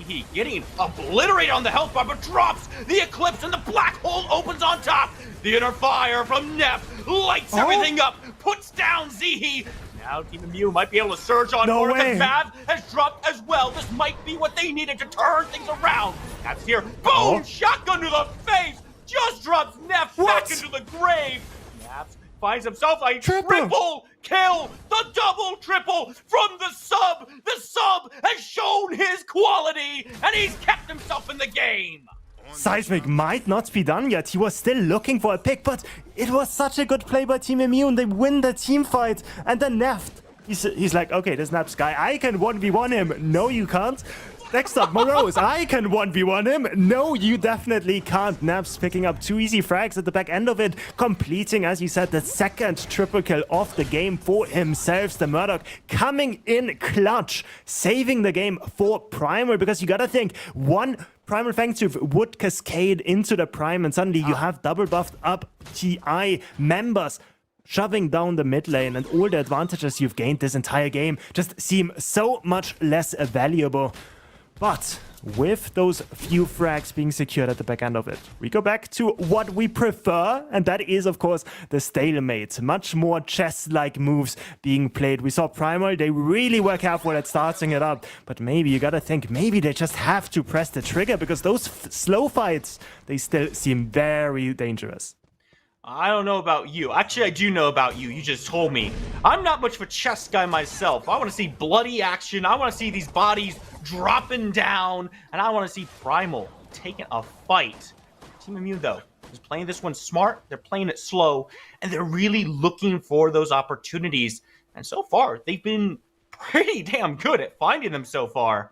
He getting obliterated on the health bar, but drops the Eclipse, and the black hole opens on top. The inner fire from Nep lights everything up, puts down Zihi. Now Team Immune might be able to surge on board, because Mav has dropped as well. This might be what they needed to turn things around. That's here. Boom! Shotgun to the face! Just drops Neff back into the grave. Naps finds himself a triple kill, the double triple from the sub. The sub has shown his quality, and he's kept himself in the game. Seismic might not be done yet. He was still looking for a pick, but it was such a good play by Team Immune. They win the team fight, and then Neft, he's like, okay, this Naps guy, I can 1v1 him. No, you can't. Next up, Morose, I can 1v1 him. No, you definitely can't. Naps picking up 2 easy frags at the back end of it, completing, as you said, the second triple kill of the game for himself. The Murdoch coming in clutch, saving the game for Primal, because you gotta think, one Primal Fangtooth would cascade into the Prime, and suddenly you have double buffed up TI members shoving down the mid lane, and all the advantages you've gained this entire game just seem so much less valuable. But with those few frags being secured at the back end of it, we go back to what we prefer, and that is, of course, the stalemate. Much more chess-like moves being played. We saw Primal, they really were careful at starting it up, but maybe you gotta think, maybe they just have to press the trigger, because those slow fights, they still seem very dangerous. I don't know about you. Actually, I do know about you. You just told me. I'm not much of a chess guy myself. I want to see bloody action. I want to see these bodies dropping down. And I want to see Primal taking a fight. Team Immune, though, is playing this one smart. They're playing it slow. And they're really looking for those opportunities. And so far, they've been pretty damn good at finding them so far.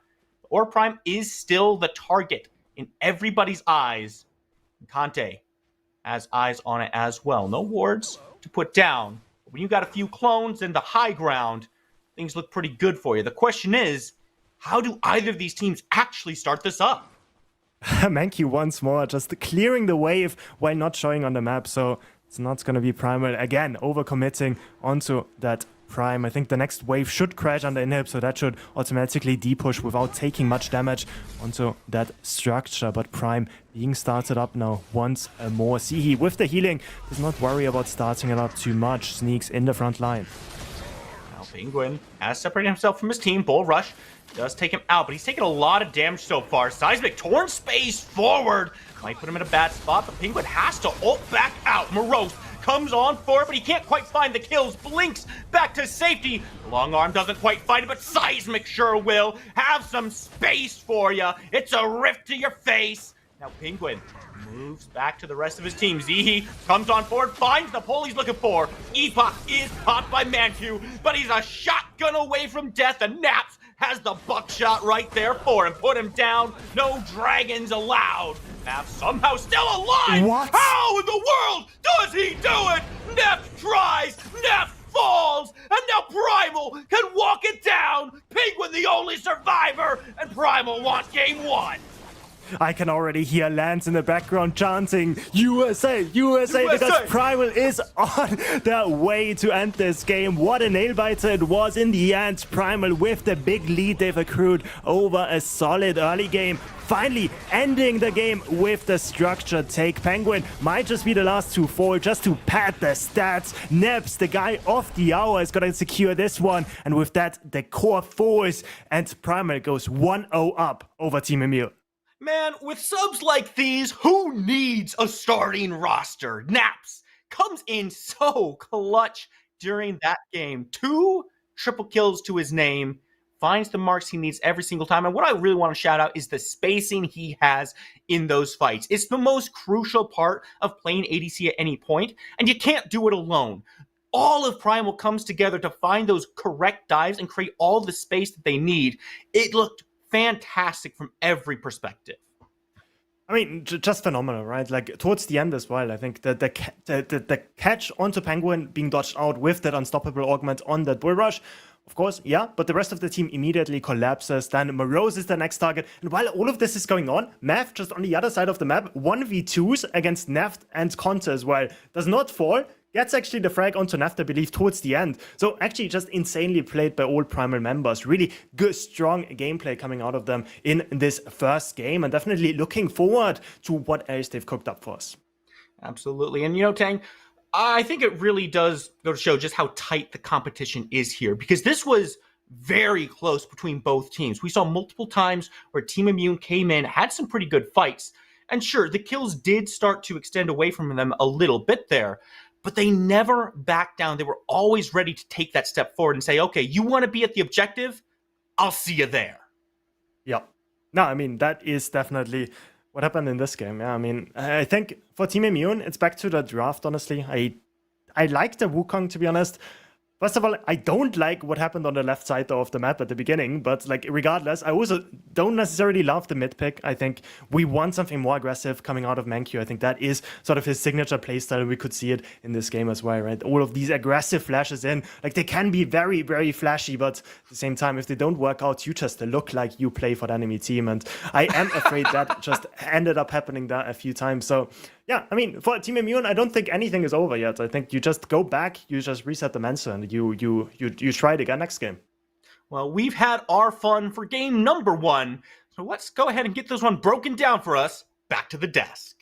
Or Prime is still the target in everybody's eyes. Conte has eyes on it as well. No wards to put down. But when you got a few clones in the high ground, things look pretty good for you. The question is, how do either of these teams actually start this up? Mankey once more, just clearing the wave while not showing on the map, so it's not going to be Primal. Again, overcommitting onto that Prime. I think the next wave should crash under inhib, so that should automatically depush without taking much damage onto that structure. But Prime being started up now once more. Sihi with the healing does not worry about starting it up too much. Sneaks in the front line. Now Penguin has separated himself from his team. Bull Rush does take him out, but he's taken a lot of damage so far. Seismic torn space forward. Might put him in a bad spot, but Penguin has to ult back out. Morose comes on for it, but he can't quite find the kills. Blinks back to safety. Long Arm doesn't quite find it, but Seismic sure will. Have some space for you. It's a rift to your face. Now Penguin moves back to the rest of his team. Zihi comes on forward, finds the pull he's looking for. Epoch is popped by Manku, but he's a shotgun away from death, and Naps has the buckshot right there for him. Put him down. No dragons allowed. Naps somehow still alive. What? How in the world does he do it? Nef tries. Nef falls. And now Primal can walk it down. Penguin the only survivor. And Primal wants game one. I can already hear Lance in the background chanting USA, USA, because Primal is on their way to end this game. What a nail-biter it was in the end. Primal with the big lead they've accrued over a solid early game. Finally ending the game with the structure take. Penguin might just be the last to fall just to pad the stats. Nebs, the guy of the hour, is gonna secure this one. And with that, the core falls and Primal goes 1-0 up over Team Emil. Man, with subs like these, who needs a starting roster? Naps comes in so clutch during that game. 2 triple kills to his name, finds the marks he needs every single time. And what I really want to shout out is the spacing he has in those fights. It's the most crucial part of playing ADC at any point, and you can't do it alone. All of Primal comes together to find those correct dives and create all the space that they need. It looked fantastic from every perspective. I mean, just phenomenal, right? Like, towards the end as well, I think that the catch onto Penguin being dodged out with that unstoppable augment on that Bull Rush, of course, yeah, but the rest of the team immediately collapses. Then Morose is the next target. And while all of this is going on, Mav just on the other side of the map, 1v2s against Neft and Conte as well. Does not fall. Gets actually the frag onto Neft, I believe, towards the end. So actually just insanely played by all Primal members. Really good, strong gameplay coming out of them in this first game. And definitely looking forward to what else they've cooked up for us. Absolutely. And, you know, Tang, I think it really does go to show just how tight the competition is here. Because this was very close between both teams. We saw multiple times where Team Immune came in, had some pretty good fights. And sure, the kills did start to extend away from them a little bit there. but they never backed down. They were always ready to take that step forward and say, okay, you want to be at the objective? I'll see you there. Yeah. No, I mean, that is definitely what happened in this game. Yeah, I mean, I think for Team Immune, it's back to the draft, honestly. I like the Wukong, to be honest. First of all, I don't like what happened on the left side though, of the map at the beginning, but like regardless, I also don't necessarily love the mid pick. I think we want something more aggressive coming out of Mankyu. I think that is sort of his signature playstyle. We could see it in this game as well, right? All of these aggressive flashes in, like they can be very, very flashy, but at the same time, if they don't work out, you just look like you play for the enemy team. And I am afraid that just ended up happening there a few times. So yeah, I mean, for Team Immune, I don't think anything is over yet. I think you just go back, you just reset the Mensa, and you try it again next game. Well, we've had our fun for game number 1, so let's go ahead and get this one broken down for us. Back to the desk.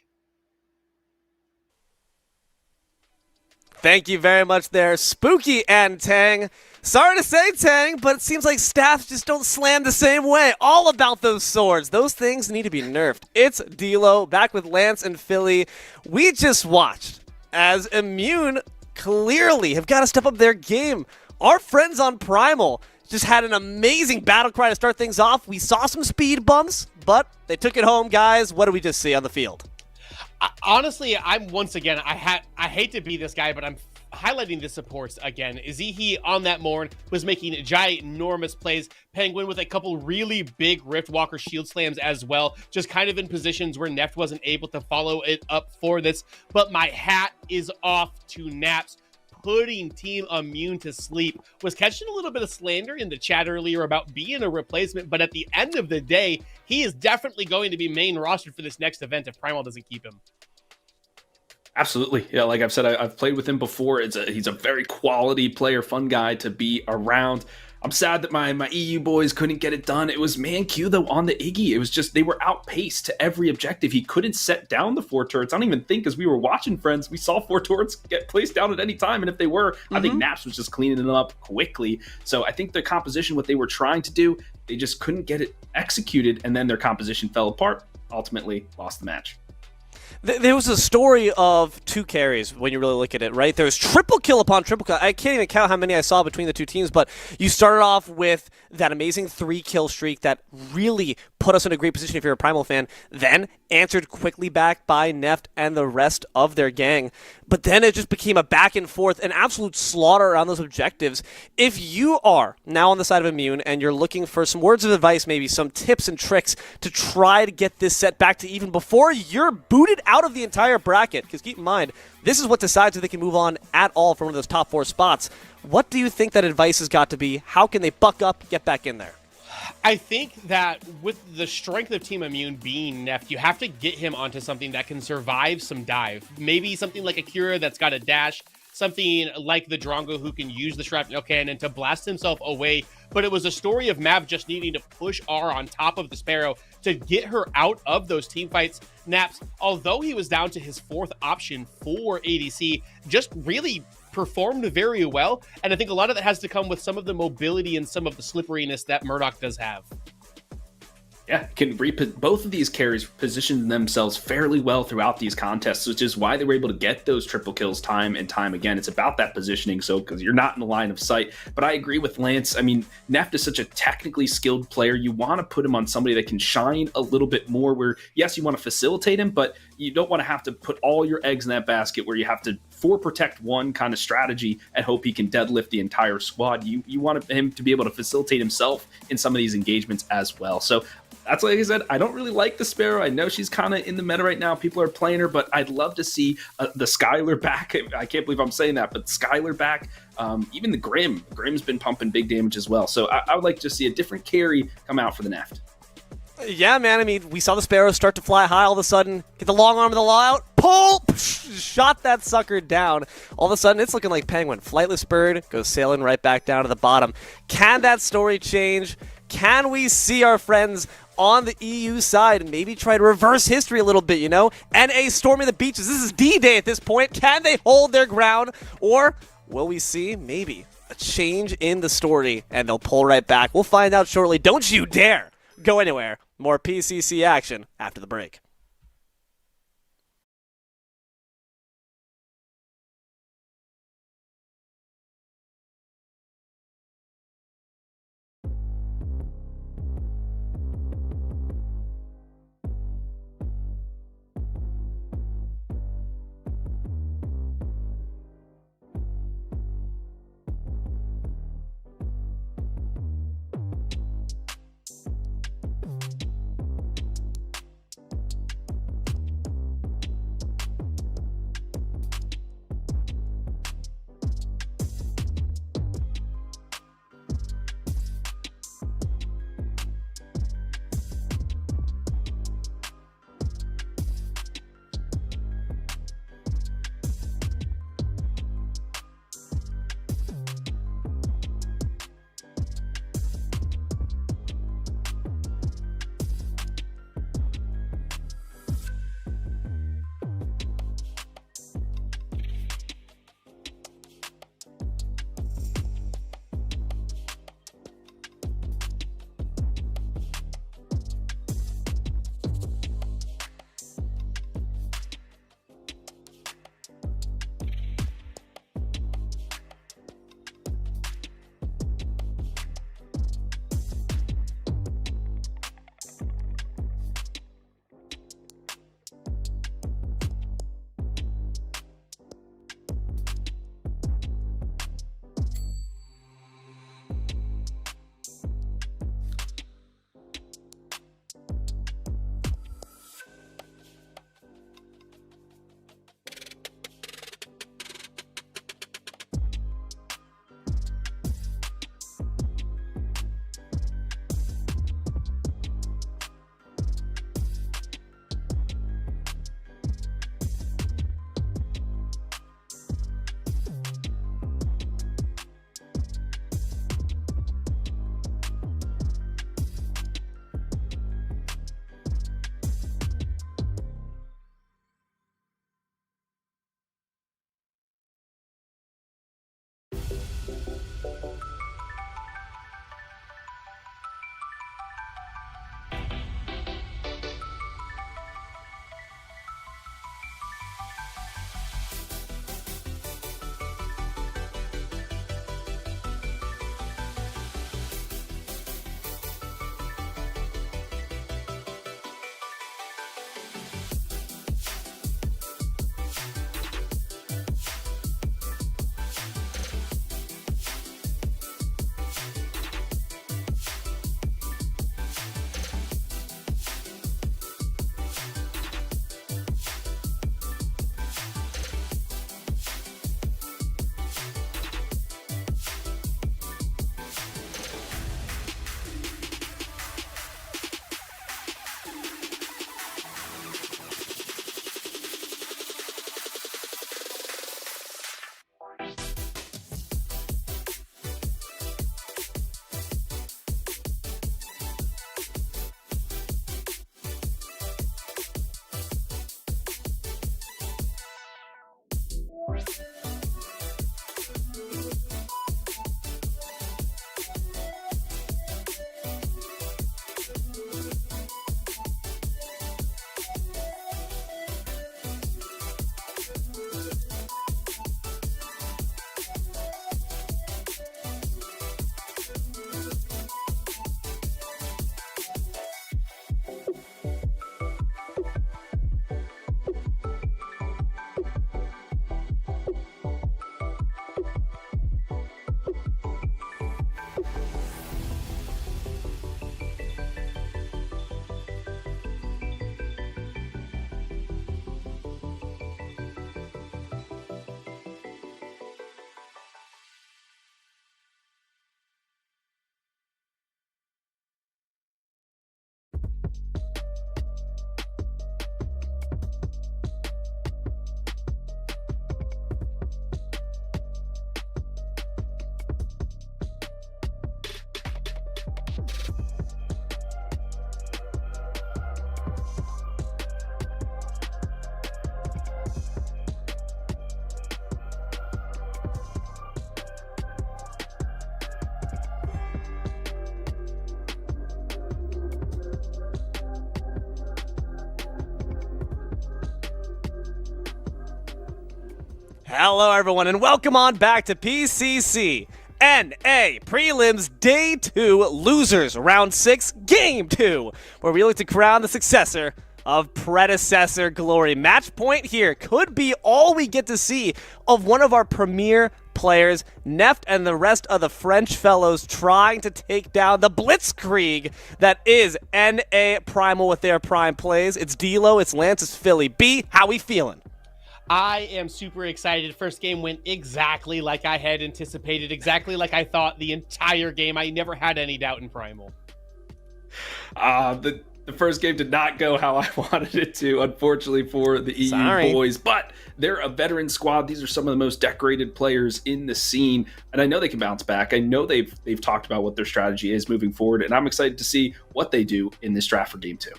Thank you very much there, Spooky and Tang. Sorry to say, Tang, but it seems like staffs just don't slam the same way. All about those swords. Those things need to be nerfed. It's D'Lo back with Lance and Philly. We just watched as Immune clearly have got to step up their game. Our friends on Primal just had an amazing battle cry to start things off. We saw some speed bumps, but they took it home, guys. What did we just see on the field? Honestly, I'm once again, I hate to be this guy, but I'm highlighting the supports again. Ezehi on that Morn was making ginormous plays. Penguin with a couple really big Riftwalker shield slams as well, just kind of in positions where Neft wasn't able to follow it up for this. But my hat is off to Naps, putting Team Immune to sleep. Was catching a little bit of slander in the chat earlier about being a replacement, but at the end of the day, he is definitely going to be main rostered for this next event if Primal doesn't keep him. Absolutely. Yeah, like I've said, I've played with him before. He's a very quality player, fun guy to be around. I'm sad that my EU boys couldn't get it done. It was ManQ, though, on the Iggy. It was just, they were outpaced to every objective. He couldn't set down the 4 turrets. I don't even think, as we were watching, friends, we saw 4 turrets get placed down at any time. And if they were, I think Naps was just cleaning them up quickly. So I think the composition, what they were trying to do, they just couldn't get it executed. And then their composition fell apart. Ultimately lost the match. There was a story of 2 carries when you really look at it, right? There's triple kill upon triple kill. I can't even count how many I saw between the 2 teams, but you started off with that amazing 3-kill streak that really put us in a great position if you're a Primal fan, then answered quickly back by Neft and the rest of their gang. But then it just became a back and forth, an absolute slaughter around those objectives. If you are now on the side of Immune and you're looking for some words of advice, maybe some tips and tricks to try to get this set back to even before you're booted out of the entire bracket, because keep in mind, this is what decides if they can move on at all from one of those top 4 spots. What do you think that advice has got to be? How can they buck up, get back in there? I think that with the strength of Team Immune being Neft, you have to get him onto something that can survive some dive. Maybe something like a Kira that's got a dash, something like the Drongo who can use the shrapnel cannon to blast himself away. But it was a story of Mav just needing to push R on top of the Sparrow to get her out of those team fights. Naps, although he was down to his 4th option for ADC, just really performed very well. And I think a lot of that has to come with some of the mobility and some of the slipperiness that Murdoch does have. Yeah, both of these carries positioned themselves fairly well throughout these contests, which is why they were able to get those triple kills time and time again. It's about that positioning, so because you're not in the line of sight. But I agree with Lance. I mean, Neft is such a technically skilled player. You want to put him on somebody that can shine a little bit more, where, yes, you want to facilitate him, but you don't want to have to put all your eggs in that basket where you have to 4 protect 1 kind of strategy and hope he can deadlift the entire squad. You want him to be able to facilitate himself in some of these engagements as well. So that's like I said, I don't really like the Sparrow. I know she's kind of in the meta right now. People are playing her, but I'd love to see the Skylar back. I can't believe I'm saying that, but Skylar back. Even the Grim. Grim's been pumping big damage as well. So I would like to see a different carry come out for the Neft. Yeah, man. I mean, we saw the Sparrow start to fly high all of a sudden. Get the long arm of the law out. Pull! Shot that sucker down. All of a sudden, it's looking like Penguin. Flightless Bird goes sailing right back down to the bottom. Can that story change? Can we see our friends on the EU side and maybe try to reverse history a little bit, you know? NA storming the beaches. This is D-Day at this point. Can they hold their ground? Or will we see maybe a change in the story and they'll pull right back? We'll find out shortly. Don't you dare go anywhere. More PCC action after the break. Hello, everyone, and welcome on back to PCC NA Prelims Day 2 Losers Round 6 Game 2, where we look to crown the successor of Predecessor Glory. Match point here could be all we get to see of one of our premier players, Neft, and the rest of the French fellows trying to take down the blitzkrieg that is NA Primal with their prime plays. It's D'Lo, it's Lance, it's Philly. B, how we feeling? I am super excited. First game went exactly like I had anticipated, exactly like I thought the entire game. I never had any doubt in Primal. The first game did not go how I wanted it to, unfortunately, for the EU boys. But they're a veteran squad. These are some of the most decorated players in the scene, and I know they can bounce back. I know they've talked about what their strategy is moving forward, and I'm excited to see what they do in this draft for Game 2.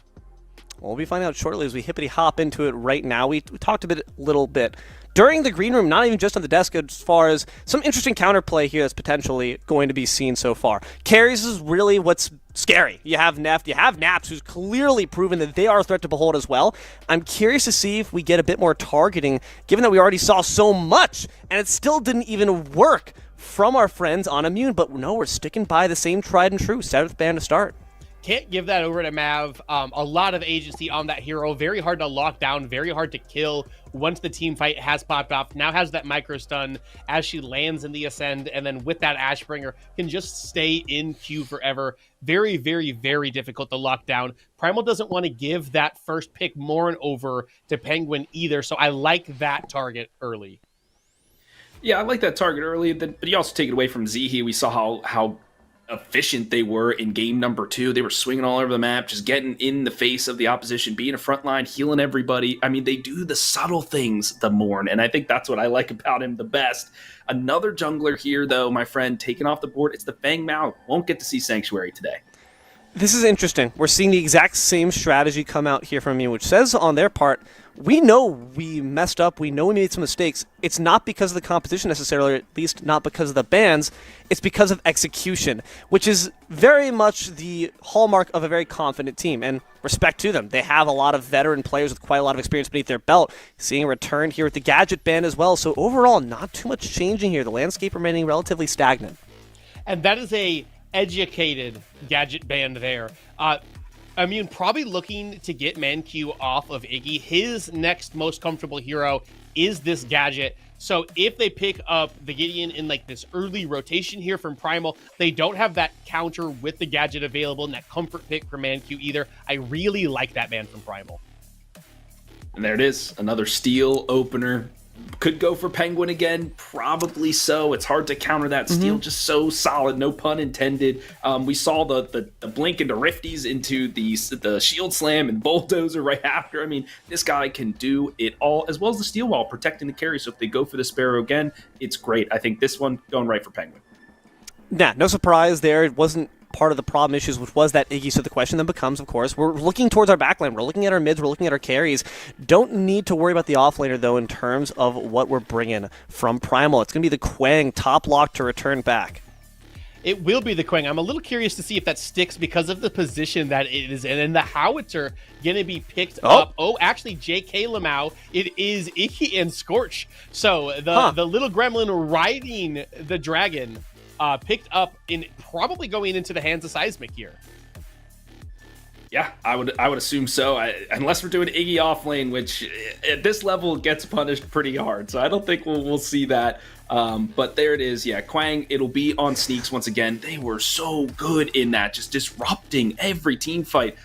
Well, we'll be finding out shortly as we hippity hop into it right now. We talked a little bit during the green room, not even just on the desk, as far as some interesting counterplay here that's potentially going to be seen so far. Carries is really what's scary. You have Neft, you have Naps, who's clearly proven that they are a threat to behold as well. I'm curious to see if we get a bit more targeting, given that we already saw so much, and it still didn't even work from our friends on Immune. But no, we're sticking by the same tried and true 7th band to start. Can't give that over to Mav. A lot of agency on that hero. Very hard to lock down, very hard to kill once the team fight has popped off. Now has that micro stun as she lands in the Ascend, and then with that Ashbringer can just stay in queue forever. Very, very, very difficult to lock down. Primal doesn't want to give that first pick more and over to Penguin either, so I like that target early. Yeah, I like that target early, but you also take it away from Zihi. We saw how efficient they were in game number 2. They were swinging all over the map, just getting in the face of the opposition, being a front line, healing everybody. I mean, they do the subtle things, the Morn, and I think that's what I like about him the best. Another jungler here, though, my friend, taken off the board. It's the Fang Mao. Won't get to see Sanctuary today. This is interesting. We're seeing the exact same strategy come out here from you, which says on their part, we know we messed up, we know we made some mistakes. It's not because of the competition necessarily, or at least not because of the bans, it's because of execution, which is very much the hallmark of a very confident team, and respect to them. They have a lot of veteran players with quite a lot of experience beneath their belt. Seeing a return here with the Gadget ban as well, so overall, not too much changing here. The landscape remaining relatively stagnant. And that is a educated Gadget band there. Immune probably looking to get ManQ off of Iggy. His next most comfortable hero is this Gadget. So if they pick up the Gideon in like this early rotation here from Primal, they don't have that counter with the Gadget available and that comfort pick for ManQ either. I really like that man from Primal. And there it is, another steal opener. Could go for Penguin again, probably so. It's hard to counter that steal, just so solid, no pun intended. We saw the blink into Rifties into the shield slam and bulldozer right after. I mean, this guy can do it all, as well as the steal wall, protecting the carry. So if they go for the Sparrow again, it's great. I think this one going right for Penguin. Nah, no surprise there. It wasn't part of the problem issues, which was that Iggy. So the question then becomes, of course, we're looking towards our backline. We're looking at our mids. We're looking at our carries. Don't need to worry about the offlaner, though, in terms of what we're bringing from Primal. It's going to be the Quang top lock to return back. It will be the Quang. I'm a little curious to see if that sticks because of the position that it is in. And the Howitzer going to be picked up. Oh, actually, JK Lamau. It is Iggy and Scorch. So the little gremlin riding the dragon picked up in probably going into the hands of Seismic here. Yeah, I would assume so. Unless we're doing Iggy off lane, which at this level gets punished pretty hard. So I don't think we'll see that. But there it is. Yeah, Quang, it'll be on Sneaks once again. They were so good in that, just disrupting every team fight,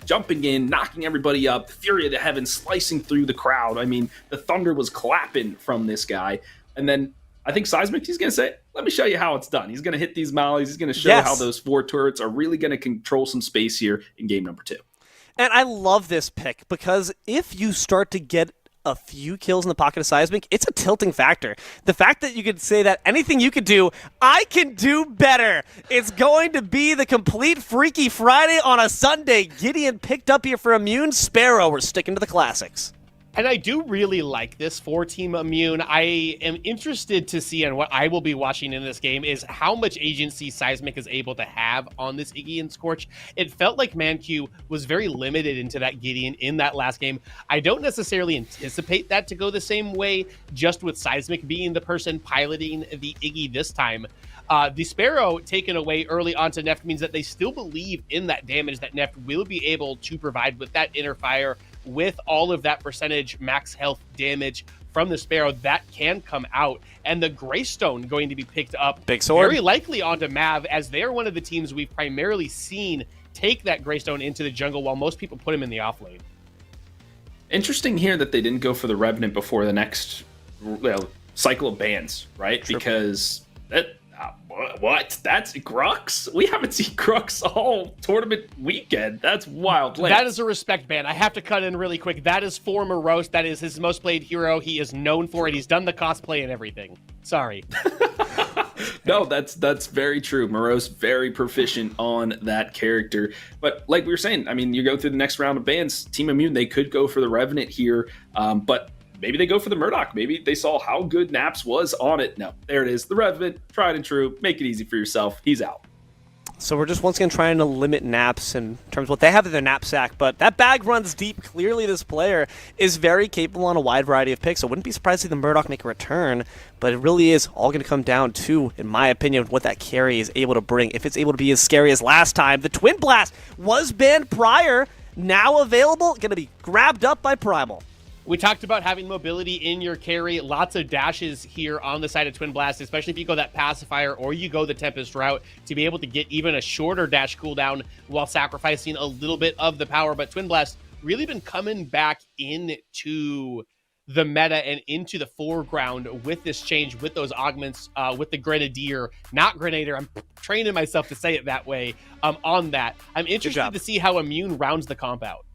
jumping in, knocking everybody up, Fury of the Heavens slicing through the crowd. I mean, the thunder was clapping from this guy. And then I think Seismic, he's going to say, let me show you how it's done. He's going to hit these mollies. He's going to show how those 4 turrets are really going to control some space here in game number 2. And I love this pick because if you start to get a few kills in the pocket of Seismic, it's a tilting factor. The fact that you could say that anything you could do, I can do better. It's going to be the complete Freaky Friday on a Sunday. Gideon picked up here for Immune. Sparrow, we're sticking to the classics. And I do really like this for Team Immune. I am interested to see, and what I will be watching in this game is how much agency Seismic is able to have on this Iggy and Scorch. It felt like ManQ was very limited into that Gideon in that last game. I don't necessarily anticipate that to go the same way, just with Seismic being the person piloting the Iggy this time. The Sparrow taken away early onto Neft means that they still believe in that damage that Neft will be able to provide with that inner fire, with all of that percentage max health damage from the Sparrow that can come out. And the Greystone going to be picked up big sword, very likely onto Mav, as they're one of the teams we've primarily seen take that Greystone into the jungle, while most people put him in the off lane. Interesting here that they didn't go for the Revenant before the next cycle of bans, right? True. Because that what? That's Grux? We haven't seen Grux all tournament weekend. That's wild. That is a respect ban. I have to cut in really quick. That is for Morose. That is his most played hero. He is known for it. He's done the cosplay and everything. Sorry. No, that's very true. Morose very proficient on that character. But like we were saying, I mean, you go through the next round of bans, Team Immune, they could go for the Revenant here, but maybe they go for the Murdoch. Maybe they saw how good Naps was on it. No, there it is. The Revenant, tried and true. Make it easy for yourself. He's out. So we're just once again trying to limit naps in terms of what they have in their knapsack, but that bag runs deep. Clearly this player is very capable on a wide variety of picks, so I wouldn't be surprised to see the Murdoch make a return, but it really is all going to come down to, in my opinion, what that carry is able to bring. If it's able to be as scary as last time. The Twin Blast was banned prior, now available, going to be grabbed up by Primal. We talked about having mobility in your carry. Lots of dashes here on the side of Twin Blast, especially if you go that Pacifier or you go the Tempest route, to be able to get even a shorter dash cooldown while sacrificing a little bit of the power. But Twin Blast really been coming back into the meta and into the foreground with this change, with those augments, with the Grenadier, not Grenadier. I'm training myself to say it that way on that. I'm interested to see how Immune rounds the comp out.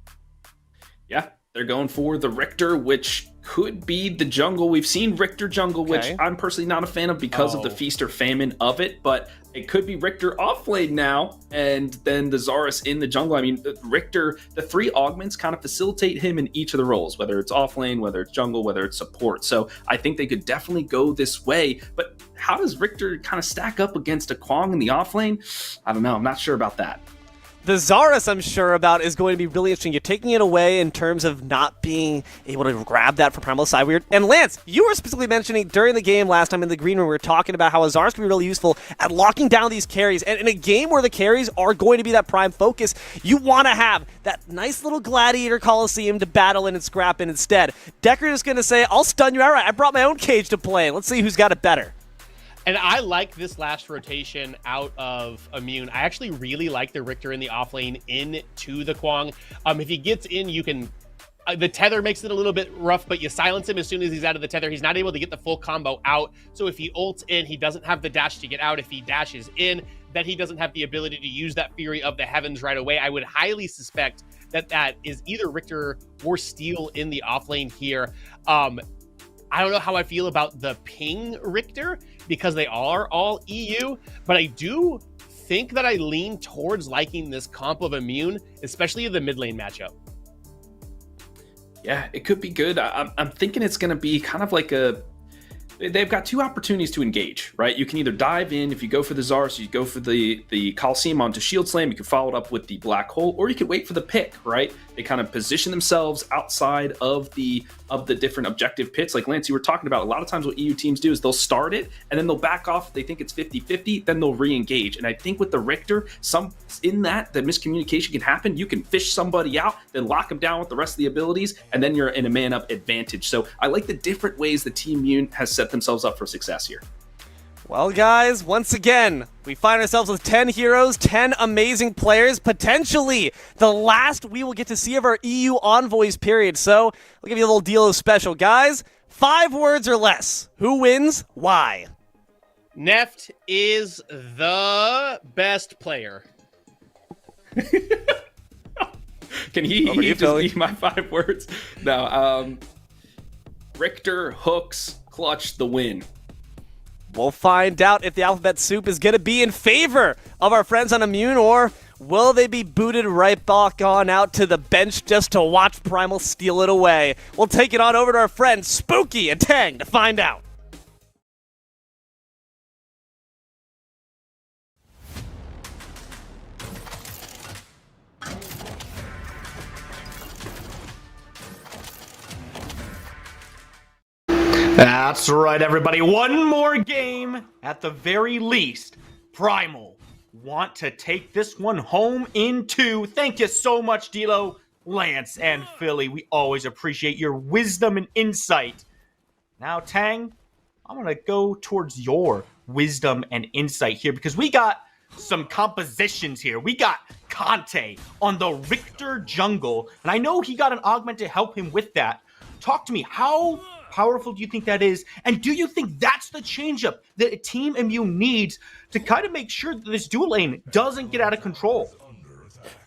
Yeah. They're going for the Richter, which could be the jungle. We've seen Richter jungle, which I'm personally not a fan of because of the feast or famine of it, but it could be Richter off lane now, and then the Zarus in the jungle. I mean, Richter, the three augments kind of facilitate him in each of the roles, whether it's off lane, whether it's jungle, whether it's support. So I think they could definitely go this way, but how does Richter kind of stack up against a Kwang in the off lane? I don't know. I'm not sure about that. The Zarus, I'm sure about, is going to be really interesting. You're taking it away in terms of not being able to grab that from Primal side. And Lance, you were specifically mentioning during the game last time in the green room, we were talking about how a Zarus can be really useful at locking down these carries. And in a game where the carries are going to be that prime focus, you want to have that nice little gladiator coliseum to battle in and scrap in instead. Decker is going to say, I'll stun you outright. I brought my own cage to play. Let's see who's got it better. And I like this last rotation out of Immune. I actually really like the Richter in the off lane into the Kwang. If he gets in, you can... the tether makes it a little bit rough, but you silence him as soon as he's out of the tether. He's not able to get the full combo out. So if he ults in, he doesn't have the dash to get out. If he dashes in, then he doesn't have the ability to use that Fury of the Heavens right away. I would highly suspect that that is either Richter or Steel in the off lane here. I don't know how I feel about the ping Richter, because they are all EU, but I do think that I lean towards liking this comp of Immune, especially the mid lane matchup. Yeah, it could be good. I'm thinking it's going to be kind of like they've got two opportunities to engage, right? You can either dive in, if you go for the Zarus, you go for the Coliseum onto Shield Slam, you can follow it up with the Black Hole, or you could wait for the pick, right? They kind of position themselves outside of the different objective pits. Like Lance, you were talking about, a lot of times what EU teams do is they'll start it, and then they'll back off if they think it's 50-50, then they'll re-engage. And I think with the Richter, the miscommunication can happen. You can fish somebody out, then lock them down with the rest of the abilities, and then you're in a man-up advantage. So I like the different ways the Team Immune has set themselves up for success here. Well, guys, once again, we find ourselves with 10 heroes, 10 amazing players, potentially the last we will get to see of our EU Envoys period. So I'll give you a little deal of special. Guys, 5 words or less. Who wins? Why? Neft is the best player. Can he just be my 5 words? No, Richter, hooks, clutch, the win. We'll find out if the alphabet soup is going to be in favor of our friends on Immune, or Will they be booted right back on out to the bench just to watch Primal steal it away? We'll take it on over to our friends Spooky and Tang to find out. That's right, everybody. One more game at the very least. Primal want to take this one home in 2. Thank you so much, D'Lo, Lance, and Philly. We always appreciate your wisdom and insight. Now, Tang, I'm going to go towards your wisdom and insight here because we got some compositions here. We got Conte on the Richter jungle, and I know he got an augment to help him with that. Talk to me. How powerful do you think that is? And do you think that's the changeup that Team Immune needs to kind of make sure that this dual lane doesn't get out of control?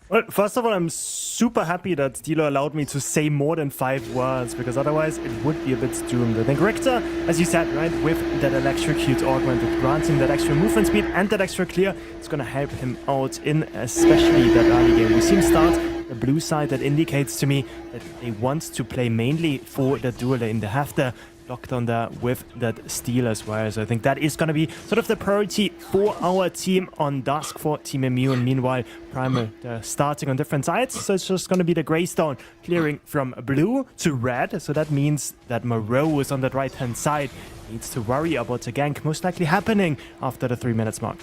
Well, first of all, I'm super happy that Stilo allowed me to say more than 5 words, because otherwise it would be a bit doomed. I think Richter, as you said, right, with that electrocute augment, it grants him that extra movement speed and that extra clear. It's going to help him out in especially that early game. We see him start the blue side. That indicates to me that they want to play mainly for the dual lane. They have the lockdown there with that steal as well. So I think that is going to be sort of the priority for our team on Dusk for Team Immune. Meanwhile, Primal, they're starting on different sides. So it's just going to be the Greystone clearing from blue to red. So that means that Moreau is on that right-hand side. Needs to worry about the gank most likely happening after the 3 minutes mark.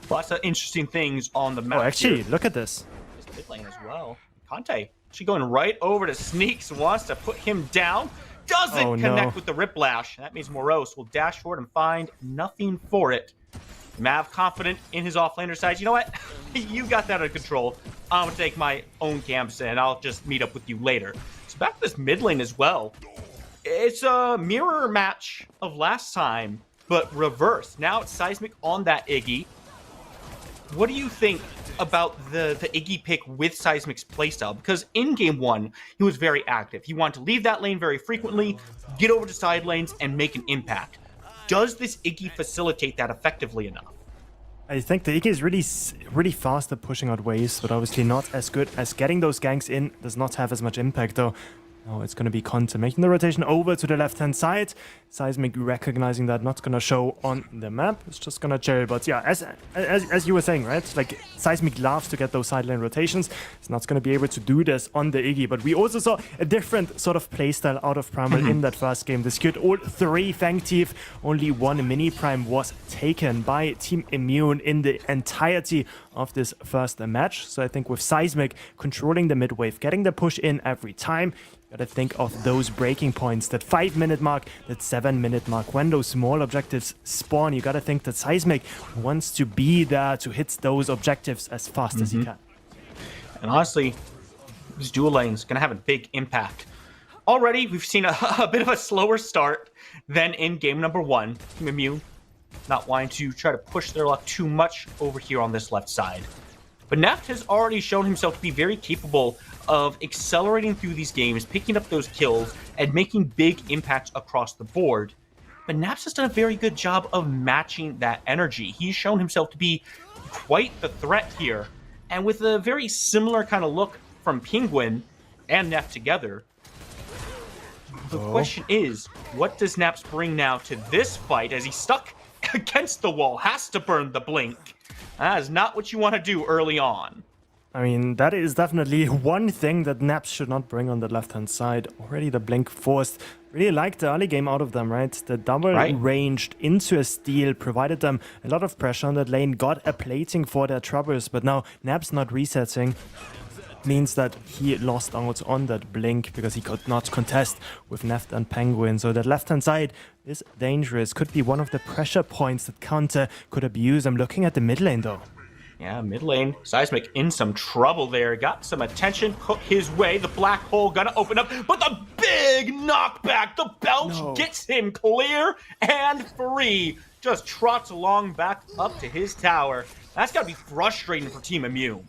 Lots of interesting things on the map. Oh, actually, here. look at this. His mid lane as well. Conte actually going right over to Sneaks, wants to put him down. Doesn't connect with the Riplash. That means Moros will dash forward and find nothing for it. Mav confident in his offlaner side. You know what? You got that under control. I'm going to take my own camps and I'll just meet up with you later. So back to this mid lane as well. It's a mirror match of last time, but reverse. Now it's Seismic on that Iggy. What do you think about the Iggy pick with Seismic's playstyle? Because in game 1, he was very active. He wanted to leave that lane very frequently, get over to side lanes, and make an impact. Does this Iggy facilitate that effectively enough? I think the Iggy is really fast at pushing out waves, but obviously not as good as getting those ganks in. Does not have as much impact though. Now it's going to be Conte making the rotation over to the left-hand side. Seismic recognizing that, not going to show on the map. It's just going to chill. But yeah, as you were saying, right? Like, Seismic loves to get those side lane rotations. It's not going to be able to do this on the Iggy. But we also saw a different sort of playstyle out of Primal in that first game. They secured all 3 Fang Teeth. Only 1 Mini Prime was taken by Team Immune in the entirety of this first match. So I think with Seismic controlling the mid wave, getting the push in every time, gotta think of those breaking points, that 5-minute mark, that 7-minute mark. When those small objectives spawn, you gotta think that Seismic wants to be there to hit those objectives as fast as he can. And honestly, this dual lane is gonna have a big impact. Already, we've seen a bit of a slower start than in game number 1. Team Immune not wanting to try to push their luck too much over here on this left side. But Neft has already shown himself to be very capable of accelerating through these games, picking up those kills, and making big impacts across the board. But Naps has done a very good job of matching that energy. He's shown himself to be quite the threat here. And with a very similar kind of look from Penguin and Neft together, the question is, what does Naps bring now to this fight as he's stuck against the wall, has to burn the blink? That is not what you want to do early on. I mean, that is definitely one thing that Naps should not bring on the left-hand side. Already the blink forced. Really liked the early game out of them, right? The double ranged into a steal, provided them a lot of pressure on that lane, got a plating for their troubles, but now Naps not resetting means that he lost out on that blink because he could not contest with Neft and Penguin. So that left-hand side is dangerous. Could be one of the pressure points that Counter could abuse. I'm looking at the mid lane though. Yeah, mid lane, Seismic in some trouble there. Got some attention put his way. The black hole gonna open up, but the big knockback, the belch gets him clear and free. Just trots along back up to his tower. That's gotta be frustrating for Team Immune.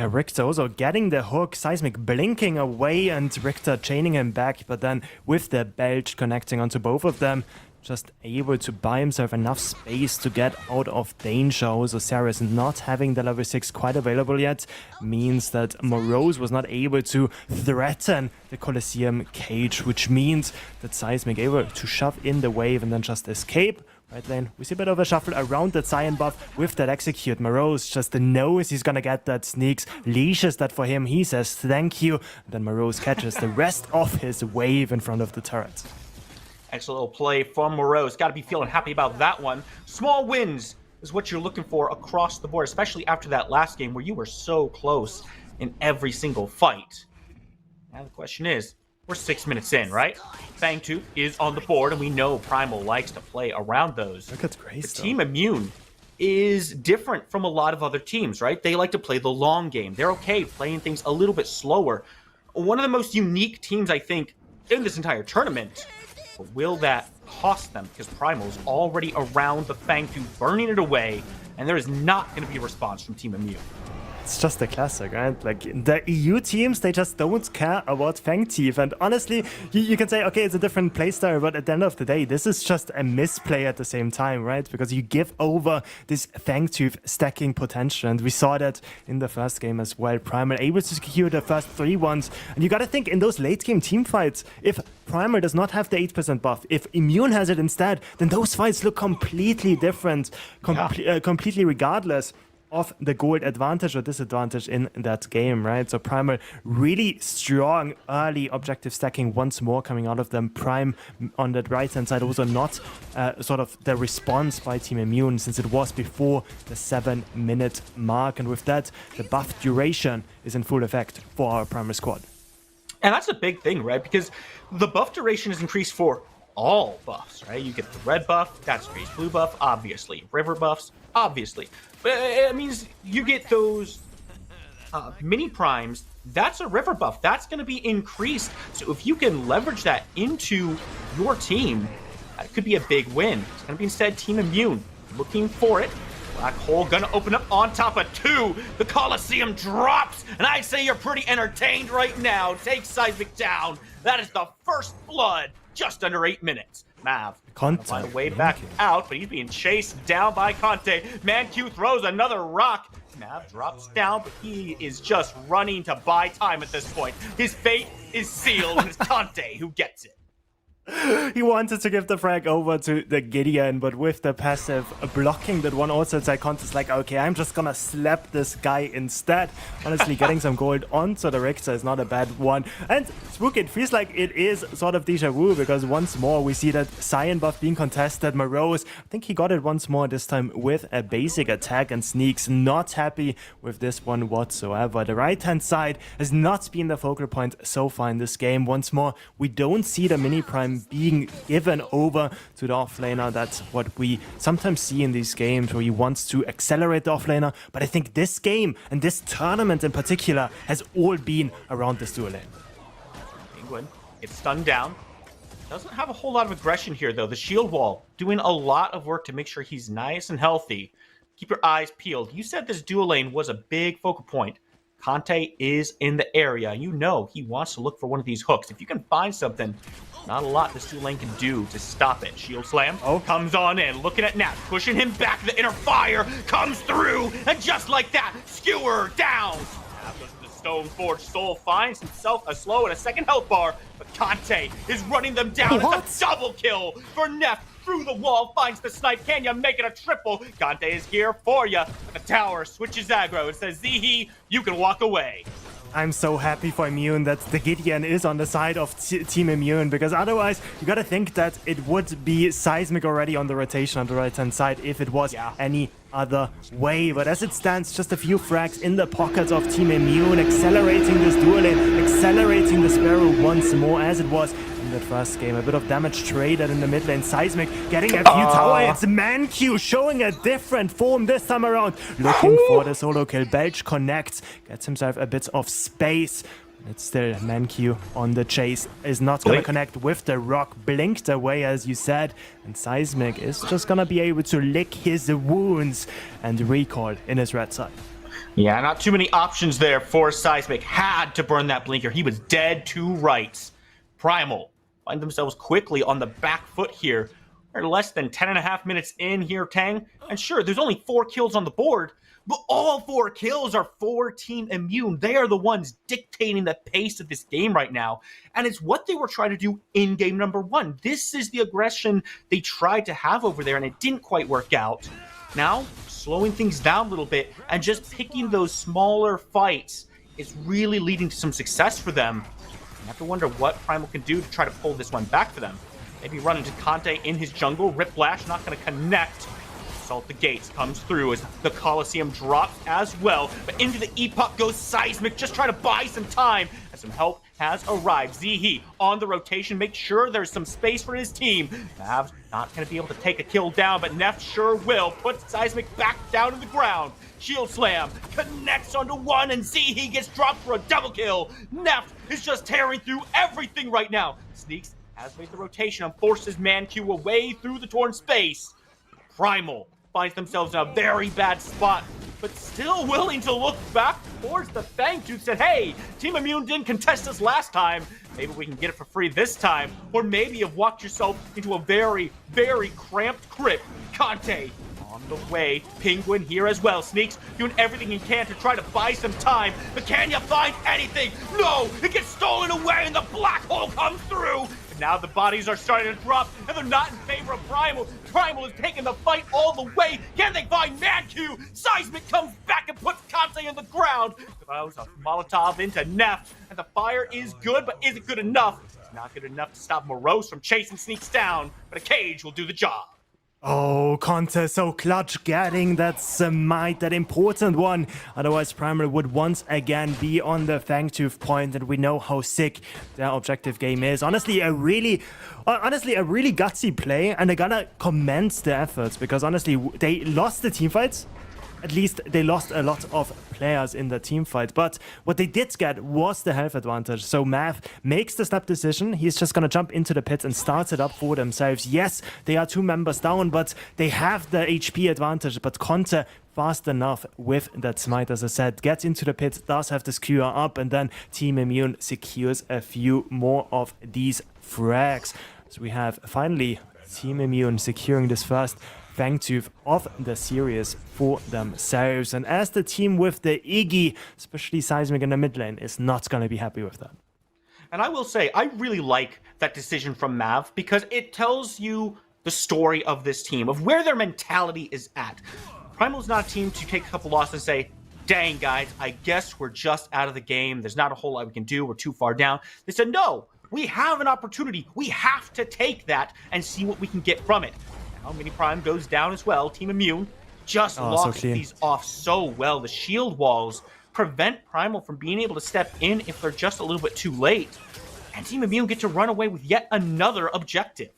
Richter also getting the hook, Seismic blinking away and Richter chaining him back, but then with the belch connecting onto both of them, just able to buy himself enough space to get out of danger. Also, Sarah's not having the level 6 quite available yet means that Morose was not able to threaten the Colosseum cage, which means that Seismic able to shove in the wave and then just escape. Right lane, we see a bit of a shuffle around that Cyan buff with that execute. Morose just knows he's gonna get that sneaks, leashes that for him, he says thank you, and then Morose catches the rest of his wave in front of the turret. Excellent little play from Morose. Got to be feeling happy about that one. Small wins is what you're looking for across the board, especially after that last game where you were so close in every single fight. Now the question is, we're 6 minutes in, right? Fangtooth is on the board, and we know Primal likes to play around those. Look at Grace, the Team Immune is different from a lot of other teams, right? They like to play the long game. They're okay playing things a little bit slower. One of the most unique teams, I think, in this entire tournament. But will that cost them? Because Primal's already around the Fangtooth, burning it away, and there is not going to be a response from Team Immune. It's just a classic, right? Like, the EU teams, they just don't care about Fangtooth. And honestly, you can say, okay, it's a different playstyle, but at the end of the day, this is just a misplay at the same time, right? Because you give over this Fangtooth stacking potential. And we saw that in the first game as well. Primal able to secure the first 3 ones. And you gotta think, in those late game team fights, if Primal does not have the 8% buff, if Immune has it instead, then those fights look completely different, completely regardless of the gold advantage or disadvantage in that game, right? So Primal really strong early objective stacking once more coming out of them. Prime on that right hand side also not sort of the response by Team Immune, since it was before the 7-minute mark, and with that the buff duration is in full effect for our Primal squad. And that's a big thing, right? Because the buff duration is increased for all buffs, right? You get the red buff, that's increased. Blue buff, obviously. River buffs, obviously. But it means you get those mini primes, that's a river buff. That's going to be increased. So if you can leverage that into your team, that could be a big win. It's going to be instead Team Immune looking for it. Black Hole gonna open up on top of 2. The Colosseum drops, and I say you're pretty entertained right now. Take Seismic down. That is the first blood, just under 8 minutes. Mav trying to find a way back out, but he's being chased down by Conte. ManQ throws another rock. Mav drops down, but he is just running to buy time at this point. His fate is sealed, and it's Conte who gets it. He wanted to give the frag over to the Gideon, but with the passive blocking that one also inside Conte's like, okay, I'm just gonna slap this guy instead. Honestly, getting some gold onto the Richter is not a bad one. And Spook, it feels like it is sort of deja vu, because once more we see that Cyan buff being contested. Morose, I think he got it once more, this time with a basic attack, and Sneaks not happy with this one whatsoever. The right hand side has not been the focal point so far in this game. Once more, we don't see the mini prime being given over to the offlaner. That's what we sometimes see in these games, where he wants to accelerate the offlaner. But I think this game and this tournament in particular has all been around this dual lane. Penguin gets stunned down. Doesn't have a whole lot of aggression here, though. The shield wall doing a lot of work to make sure he's nice and healthy. Keep your eyes peeled. You said this dual lane was a big focal point. Conte is in the area. You know he wants to look for one of these hooks. If you can find something, not a lot this dual lane can do to stop it. Shield slam comes on in, looking at Nat, pushing him back. The inner fire comes through, and just like that, skewer down. The Stoneforged Soul finds himself a slow and a second health bar, but Conte is running them down. It's a double kill for Neff. Through the wall, finds the snipe. Can you make it a triple? Conte is here for you. The tower switches aggro and says, Zihi, you can walk away. I'm so happy for Immune that the Gideon is on the side of Team Immune, because otherwise you gotta think that it would be Seismic already on the rotation on the right hand side if it was any other way. But as it stands, just a few frags in the pockets of Team Immune, accelerating this dual lane, accelerating the Sparrow once more as it was in that first game. A bit of damage traded in the mid lane. Seismic getting a few tower hits. ManQ showing a different form this time around. Looking for the solo kill. Belch connects, gets himself a bit of space. It's still ManQ on the chase. Is not going to connect with the rock. Blinked away, as you said. And Seismic is just going to be able to lick his wounds and recall in his red side. Yeah, not too many options there for Seismic. Had to burn that blinker. He was dead to rights. Primal find themselves quickly on the back foot here. We're less than 10.5 minutes in here, Tang. And sure, there's only 4 kills on the board, but all 4 kills are for Team Immune. They are the ones dictating the pace of this game right now. And it's what they were trying to do in game number 1. This is the aggression they tried to have over there, and it didn't quite work out. Now, slowing things down a little bit and just picking those smaller fights is really leading to some success for them. You have to wonder what Primal can do to try to pull this one back for them. Maybe run into Conte in his jungle. Riplash not going to connect. Assault the Gates comes through as the Colosseum drops as well. But into the Epoch goes Seismic, just trying to buy some time as some help has arrived. Zihi on the rotation, make sure there's some space for his team. Mav's not going to be able to take a kill down, but Neft sure will. Put Seismic back down to the ground. Shield Slam connects onto one, and Zihi gets dropped for a double kill. Neft is just tearing through everything right now. Sneaks has made the rotation and forces ManQ away through the torn space. Primal finds themselves in a very bad spot, but still willing to look back towards the Fangtooth. Said, hey, Team Immune didn't contest us last time. Maybe we can get it for free this time. Or maybe you've walked yourself into a very, very cramped crypt. Conte on the way. Penguin here as well. Sneaks doing everything he can to try to buy some time. But can you find anything? No! It gets stolen away and the black hole comes through! Now the bodies are starting to drop, and they're not in favor of Primal. Primal is taking the fight all the way. Can they find ManQ? Seismic comes back and puts Conte in the ground. Throws a Molotov into Neft, and the fire is good, but is it good enough? It's not good enough to stop Morose from chasing Sneaks down, but a cage will do the job. Oh, Conte so clutch getting that smite, that important one. Otherwise, Primal would once again be on the Fangtooth point, and we know how sick their objective game is. Honestly, a really gutsy play, and I gotta commend their efforts, because honestly, they lost the teamfights. At least they lost a lot of players in the team fight, but what they did get was the health advantage. So Mav makes the snap decision. He's just gonna jump into the pit and start it up for themselves. Yes, they are 2 members down, but they have the HP advantage. But Conte, fast enough with that smite, as I said, gets into the pit, does have the skewer up, and then Team Immune secures a few more of these frags. So we have finally Team Immune securing this first Fangtooth of the series for themselves. And as the team with the Iggy, especially Seismic in the mid lane, is not going to be happy with that. And I will say, I really like that decision from Mav, because it tells you the story of this team, of where their mentality is at. Primal's not a team to take a couple losses and say, dang guys, I guess we're just out of the game. There's not a whole lot we can do. We're too far down. They said, no, we have an opportunity. We have to take that and see what we can get from it. Mini Prime goes down as well. Team Immune just locks these off so well. The shield walls prevent Primal from being able to step in if they're just a little bit too late. And Team Immune get to run away with yet another objective.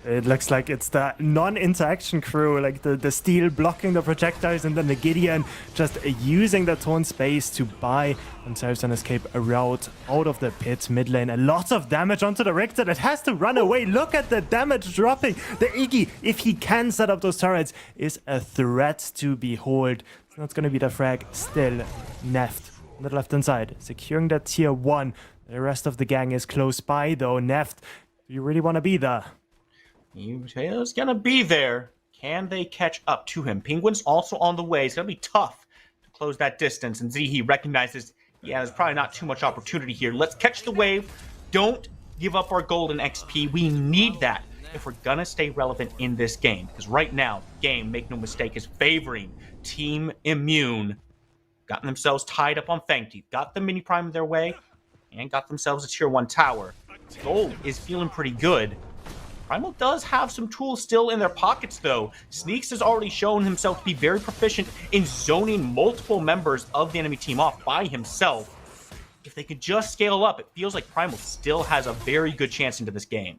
It looks like it's the non-interaction crew, like the steel blocking the projectiles, and then the Gideon just using the torn space to buy themselves an escape route out of the pit mid lane. A lot of damage onto the Richter that has to run away. Look at the damage dropping. The Iggy, if he can set up those turrets, is a threat to behold. It's not going to be the frag. Still, Neft on the left-hand side, securing that tier 1. The rest of the gang is close by, though. Neft, do you really want to be there? He's gonna be there. Can they catch up to him? Penguin's also on the way. It's gonna be tough to close that distance. And Zihi recognizes, yeah, there's probably not too much opportunity here. Let's catch the wave. Don't give up our golden XP. We need that if we're gonna stay relevant in this game. Because right now, game, make no mistake, is favoring Team Immune. Gotten themselves tied up on Fangtooth. Got the mini prime their way. And got themselves a tier 1 tower. Gold is feeling pretty good. Primal does have some tools still in their pockets, though. Sneaks has already shown himself to be very proficient in zoning multiple members of the enemy team off by himself. If they could just scale up, it feels like Primal still has a very good chance into this game.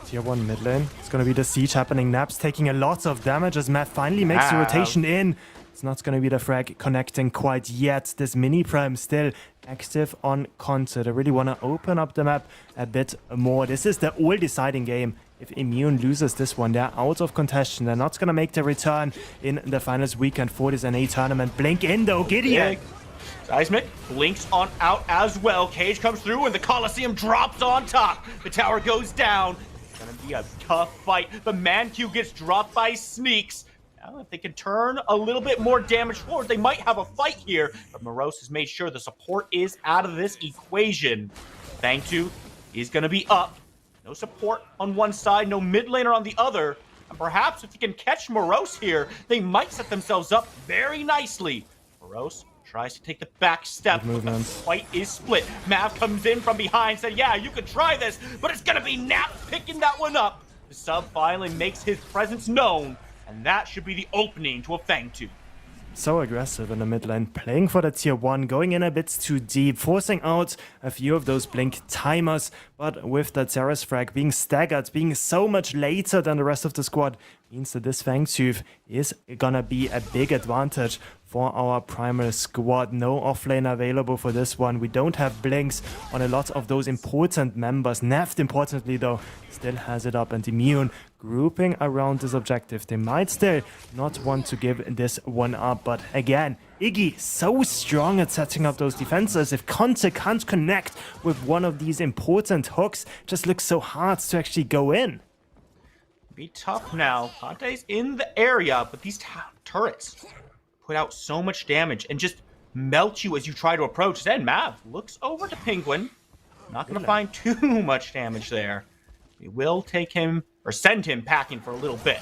Tier 1 mid lane. It's going to be the siege happening. Naps taking a lot of damage as Matt finally makes the rotation in. It's not going to be the frag connecting quite yet. This mini prime still active on Conte. They really want to open up the map a bit more. This is the all-deciding game. If Immune loses this one, they're out of contention. They're not going to make the return in the finals weekend for this NA tournament. Blink in, though. Gideon. Seismic blinks on out as well. Cage comes through, and the Colosseum drops on top. The tower goes down. It's gonna be a tough fight. The Manq gets dropped by Sneaks. Now, if they can turn a little bit more damage forward, they might have a fight here. But Morose has made sure the support is out of this equation. Fangtooth is gonna be up. No support on one side, no mid laner on the other. And perhaps if you can catch Morose here, they might set themselves up very nicely. Morose tries to take the back step, but the fight is split. Mav comes in from behind, said, yeah, you could try this, but it's gonna be Nap picking that one up. The sub finally makes his presence known, and that should be the opening to a Fangtooth. So aggressive in the mid lane, playing for the tier 1, going in a bit too deep, forcing out a few of those blink timers, but with the Terrace frag being staggered, being so much later than the rest of the squad, means that this Fangtooth is gonna be a big advantage for our primal squad. No offlane available for this one. We don't have blinks on a lot of those important members. Neft, importantly though, still has it up, and Immune grouping around this objective. They might still not want to give this one up, but again, Iggy so strong at setting up those defenses. If Conte can't connect with one of these important hooks, it just looks so hard to actually go in. Be tough now. Conte's in the area, but these turrets put out so much damage and just melt you as you try to approach. Then Mav looks over to Penguin. Not going to find too much damage there. We will take him, or send him packing for a little bit.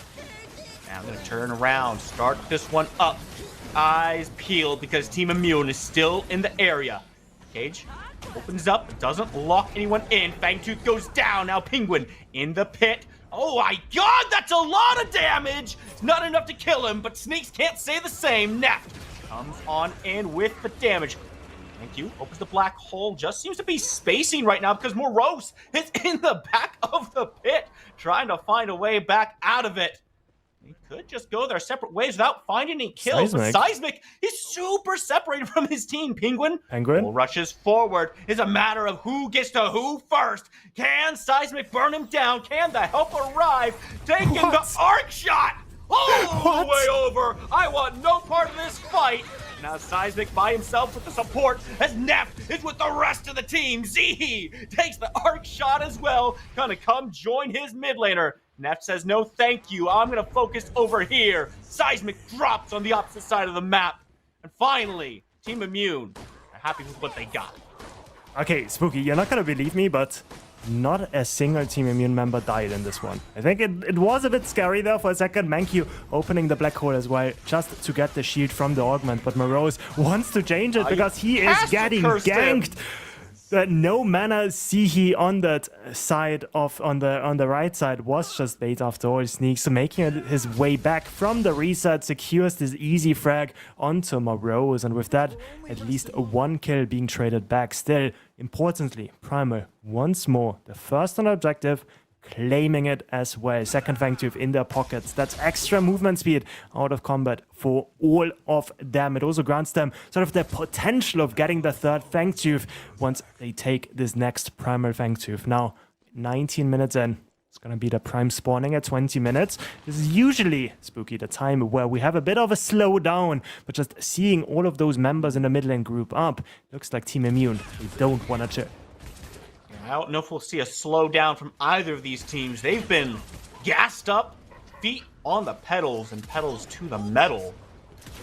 Now I'm going to turn around, start this one up. Eyes peeled because Team Immune is still in the area. Cage opens up, doesn't lock anyone in. Fangtooth goes down. Now Penguin in the pit. Oh my god, that's a lot of damage! It's not enough to kill him, but Sneaks can't say the same. Neft comes on in with the damage. Thank you. Opens the black hole. Just seems to be spacing right now because Morose is in the back of the pit, trying to find a way back out of it. He could just go their separate ways without finding any kills. But Seismic is super separated from his team. Penguin rushes forward. It's a matter of who gets to who first. Can Seismic burn him down? Can the help arrive? Taking the arc shot all the way over. I want no part of this fight. Now Seismic by himself with the support as Neft is with the rest of the team. Zihi takes the arc shot as well. Gonna come join his mid laner. Neft says, no thank you, I'm gonna focus over here. Seismic drops on the opposite side of the map. And finally, Team Immune are happy with what they got. Okay, Spooky, you're not gonna believe me, but not a single Team Immune member died in this one. I think it was a bit scary there for a second. Manq opening the black hole as well, just to get the shield from the augment. But Morose wants to change it because he is getting ganked. No mana Zihi on that side of on the right side was just bait after all. Sneaks, so making his way back from the reset, secures this easy frag onto Morose, and with that, at least one kill being traded back. Still, importantly, Primal once more the first on objective, claiming it as well. Second Fangtooth in their pockets. That's extra movement speed out of combat for all of them. It also grants them sort of the potential of getting the third Fangtooth once they take this next Primal Fangtooth. Now, 19 minutes in. It's going to be the Prime spawning at 20 minutes. This is usually, Spooky, the time where we have a bit of a slowdown, but just seeing all of those members in the mid lane group up, looks like Team Immune, they don't want to chill. I don't know if we'll see a slowdown from either of these teams. They've been gassed up, feet on the pedals and pedals to the metal.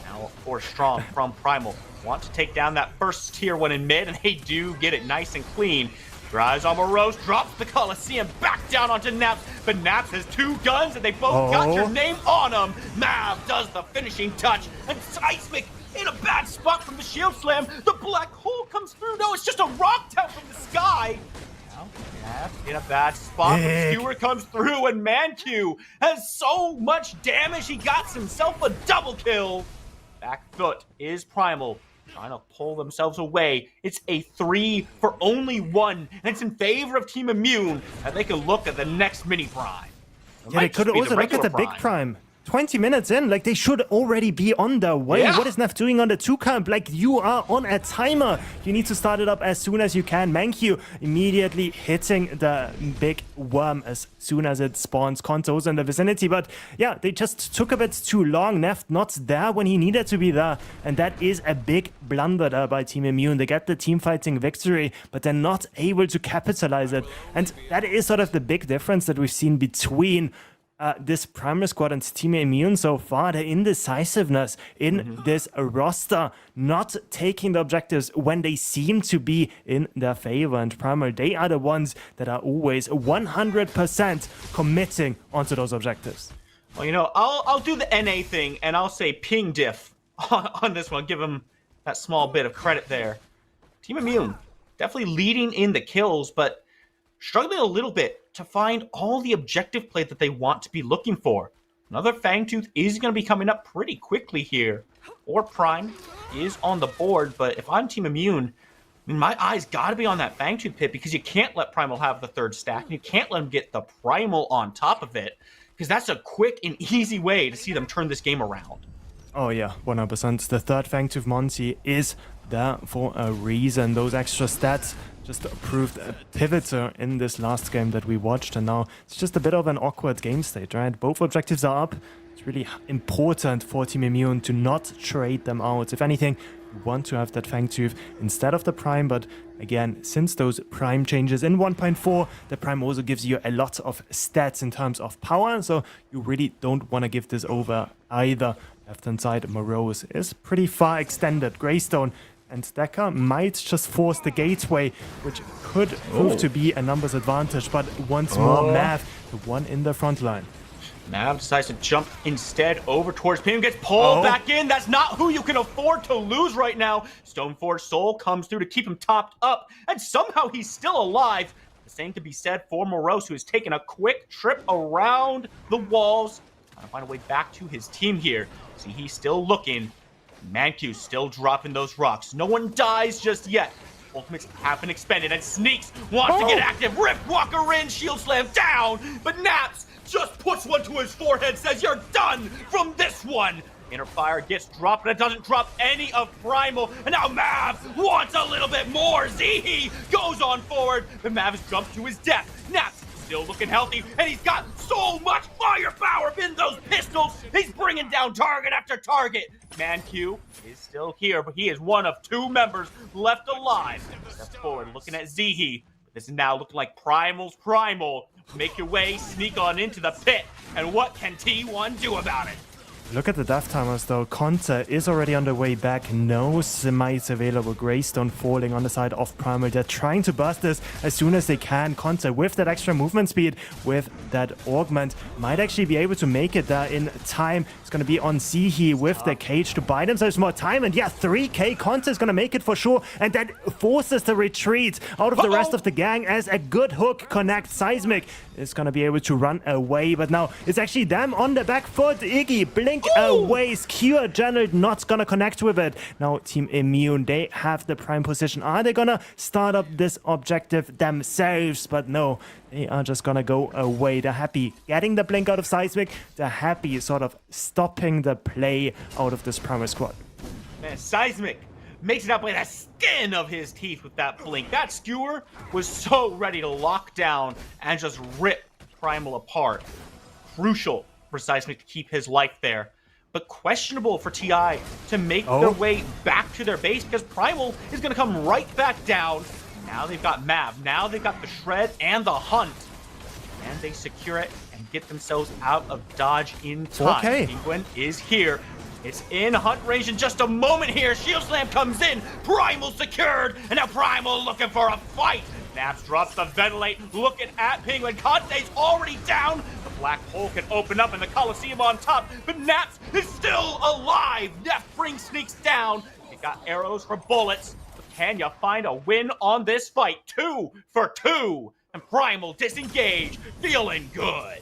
Now, of course, strong from Primal. Want to take down that first tier one in mid, and they do get it nice and clean. Drives on Morose, drops the Coliseum back down onto Naps, but Naps has two guns and they both got your name on them. Mav does the finishing touch, and Seismic in a bad spot from the shield slam. The black hole comes through. No, it's just a rock down from the sky. In a bad spot, Skewer comes through, and Manq has so much damage, he got himself a double kill. Back foot is Primal, trying to pull themselves away. It's a 3 for only 1, and it's in favor of Team Immune, and they can look at the next mini Prime. Yeah, they could also look at the big Prime. 20 minutes in, like, they should already be on their way. Yeah. What is Nef doing on the 2 camp? Like, you are on a timer. You need to start it up as soon as you can. Mankyu immediately hitting the big worm as soon as it spawns consoles in the vicinity. But yeah, they just took a bit too long. Nef not there when he needed to be there. And that is a big blunder there by Team Immune. They get the team fighting victory, but they're not able to capitalize it. And that is sort of the big difference that we've seen between this Primal Squad and Team Immune so far. The indecisiveness in this roster, not taking the objectives when they seem to be in their favor. And Primal, they are the ones that are always 100% committing onto those objectives. Well, you know, I'll do the NA thing, and I'll say ping diff on this one. Give him that small bit of credit there. Team Immune definitely leading in the kills, but struggling a little bit to find all the objective play that they want to be looking for. Another Fangtooth is going to be coming up pretty quickly here. Or Prime is on the board, but if I'm Team Immune, I mean, my eyes got to be on that Fangtooth pit, because you can't let Primal have the 3rd stack, and you can't let him get the Primal on top of it, because that's a quick and easy way to see them turn this game around. Oh yeah, 100%. The 3rd Fangtooth Monty is there for a reason. Those extra stats just proved pivotal in this last game that we watched, and now it's just a bit of an awkward game state, right? Both objectives are up. It's really important for Team Immune to not trade them out. If anything, you want to have that Fangtooth instead of the Prime, but again, since those Prime changes in 1.4, the Prime also gives you a lot of stats in terms of power, so you really don't want to give this over either. Left-hand side, Morose is pretty far extended. Greystone and Decker might just force the gateway, which could prove to be a numbers advantage, but once more, Mav, the one in the front line. Mav decides to jump instead over towards Pim, gets pulled back in. That's not who you can afford to lose right now. Stoneforge Soul comes through to keep him topped up, and somehow he's still alive. The same could be said for Morose, who has taken a quick trip around the walls, trying to find a way back to his team here. See, he's still looking. Mankyu still dropping those rocks. No one dies just yet. Ultimates have been expended, and Sneaks wants to get active. Rift Walker in, shield slam down, but Naps just puts one to his forehead, says you're done from this one. Inner Fire gets dropped, but it doesn't drop any of Primal, and now Mav wants a little bit more. Zihi goes on forward, but Mav has jumped to his death. Naps still looking healthy, and he's got so much firepower in those pistols. He's bringing down target after target. Mankyu is still here, but he is one of 2 members left alive. Step forward, looking at Zihi. This is now looking like Primal's Primal. Make your way, sneak on into the pit, and what can T1 do about it? Look at the death timers though. Conta is already on the way back. No smite available. Greystone falling on the side of Primal. They're trying to burst this as soon as they can. Conta with that extra movement speed, with that augment, might actually be able to make it there in time. It's going to be on Zihi with the cage to buy themselves more time. And yeah, 3k. Conta is going to make it for sure. And that forces the retreat out of the rest of the gang as a good hook connects. Seismic is going to be able to run away. But now it's actually them on the back foot. Iggy, blink away. Skewer General not gonna connect with it. Now Team Immune, they have the prime position. Are they gonna start up this objective themselves? But no, they are just gonna go away. They're happy getting the blink out of Seismic. They're happy sort of stopping the play out of this Primal Squad. Man, Seismic makes it up by the skin of his teeth with that blink. That skewer was so ready to lock down and just rip Primal apart. Crucial for Seismic to keep his life there, but questionable for TI to make their way back to their base, because Primal is going to come right back down. Now they've got Mav, now they've got the Shred and the Hunt, and they secure it and get themselves out of dodge in time. Okay. Penguin is here. It's in Hunt range in just a moment here. Shield Slam comes in, Primal secured, and now Primal looking for a fight. Naps drops the ventilate, looking at Penguin. Conte's already down. The black hole can open up in the Coliseum on top, but Naps is still alive. Nef brings Sneaks down. You got arrows for bullets, but can you find a win on this fight? 2 for 2, and Primal disengage, feeling good.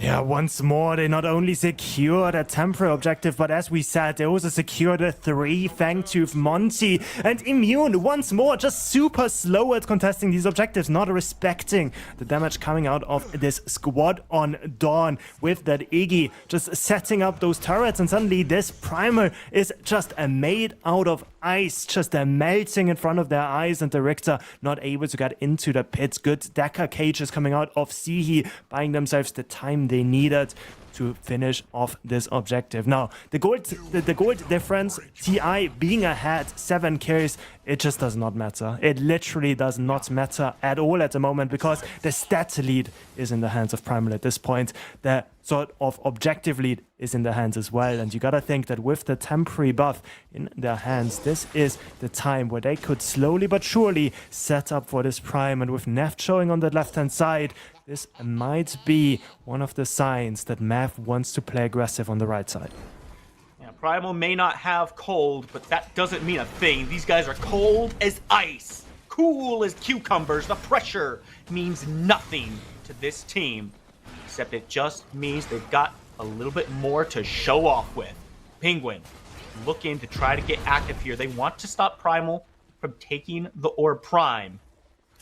Yeah, once more, they not only secured a temporary objective, but as we said, they also secured a 3 Fangtooth Monty. And Immune, once more, just super slow at contesting these objectives, not respecting the damage coming out of this squad on Dawn. With that Iggy just setting up those turrets, and suddenly this Primal is just made out of ice, just melting in front of their eyes, and the Richter not able to get into the pits. Good Decker cages coming out of Sihi, buying themselves the time they needed to finish off this objective. Now, the gold difference, TI being ahead 7 kills, it just does not matter. It literally does not matter at all at the moment, because the stat lead is in the hands of Primal at this point. The sort of objective lead is in their hands as well, and you gotta think that with the temporary buff in their hands, this is the time where they could slowly but surely set up for this Prime. And with Neft showing on the left-hand side, this might be one of the signs that Mav wants to play aggressive on the right side. Yeah, Primal may not have cold, but that doesn't mean a thing. These guys are cold as ice, cool as cucumbers. The pressure means nothing to this team, except it just means they've got a little bit more to show off with. Penguin looking to try to get active here. They want to stop Primal from taking the Orb Prime.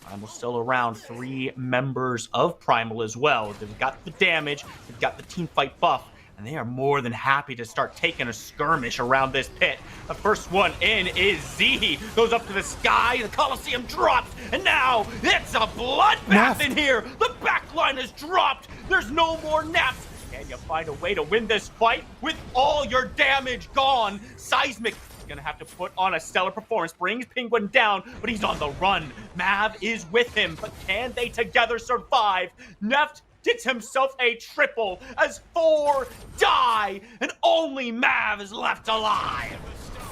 Primal's still around. 3 members of Primal as well. They've got the damage, they've got the team fight buff, and they are more than happy to start taking a skirmish around this pit. The first one in is Z. Goes up to the sky, the Coliseum drops, and now it's a bloodbath in here. The backline is dropped. There's no more naps. Can you find a way to win this fight with all your damage gone? Seismic gonna have to put on a stellar performance, brings Penguin down, but he's on the run. Mav is with him, but can they together survive? Neft gets himself a triple as 4 die, and only Mav is left alive.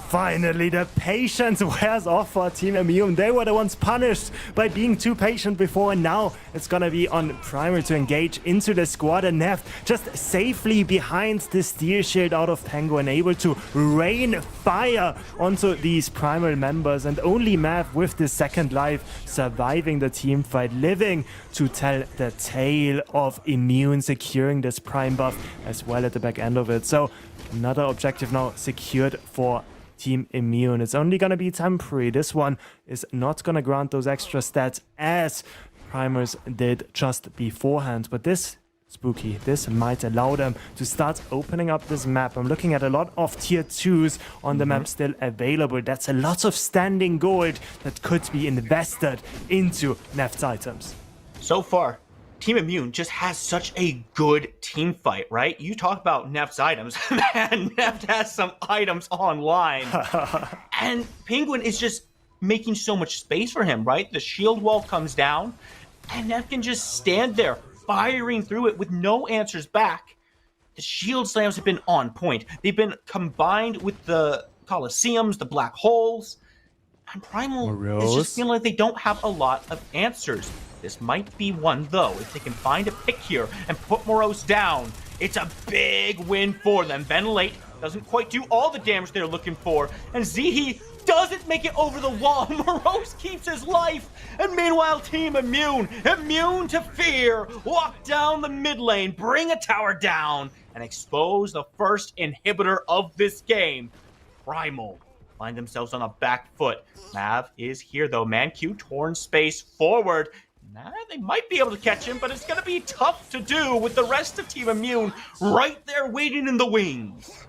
Finally, the patience wears off for Team Immune. They were the ones punished by being too patient before, and now it's gonna be on Primal to engage into the squad, and Neft just safely behind the steel shield out of Penguin, able to rain fire onto these Primal members, and only Mav with the second life surviving the team fight, living to tell the tale of Immune securing this Prime buff as well at the back end of it. So another objective now secured for Team Immune. It's only gonna be temporary. This one is not gonna grant those extra stats as Primers did just beforehand, but this spooky, this might allow them to start opening up this map. I'm looking at a lot of tier 2s on the map still available. That's a lot of standing gold that could be invested into Neft's items. So far, Team Immune just has such a good team fight, right? You talk about Neft's items. Man, Neft has some items online. And Penguin is just making so much space for him, right? The shield wall comes down, and Neft can just stand there, firing through it with no answers back. The shield slams have been on point. They've been combined with the Coliseums, the black holes. And Primal is just feeling like they don't have a lot of answers. This might be one, though. If they can find a pick here and put Morose down, it's a big win for them. Ventilate doesn't quite do all the damage they're looking for, and Zihi doesn't make it over the wall. Morose keeps his life, and meanwhile, Team Immune, immune to fear, walk down the mid lane, bring a tower down, and expose the first inhibitor of this game. Primal find themselves on a back foot. Mav is here, though. Man-Q torn space forward. Nah, they might be able to catch him, but it's going to be tough to do with the rest of Team Immune right there waiting in the wings.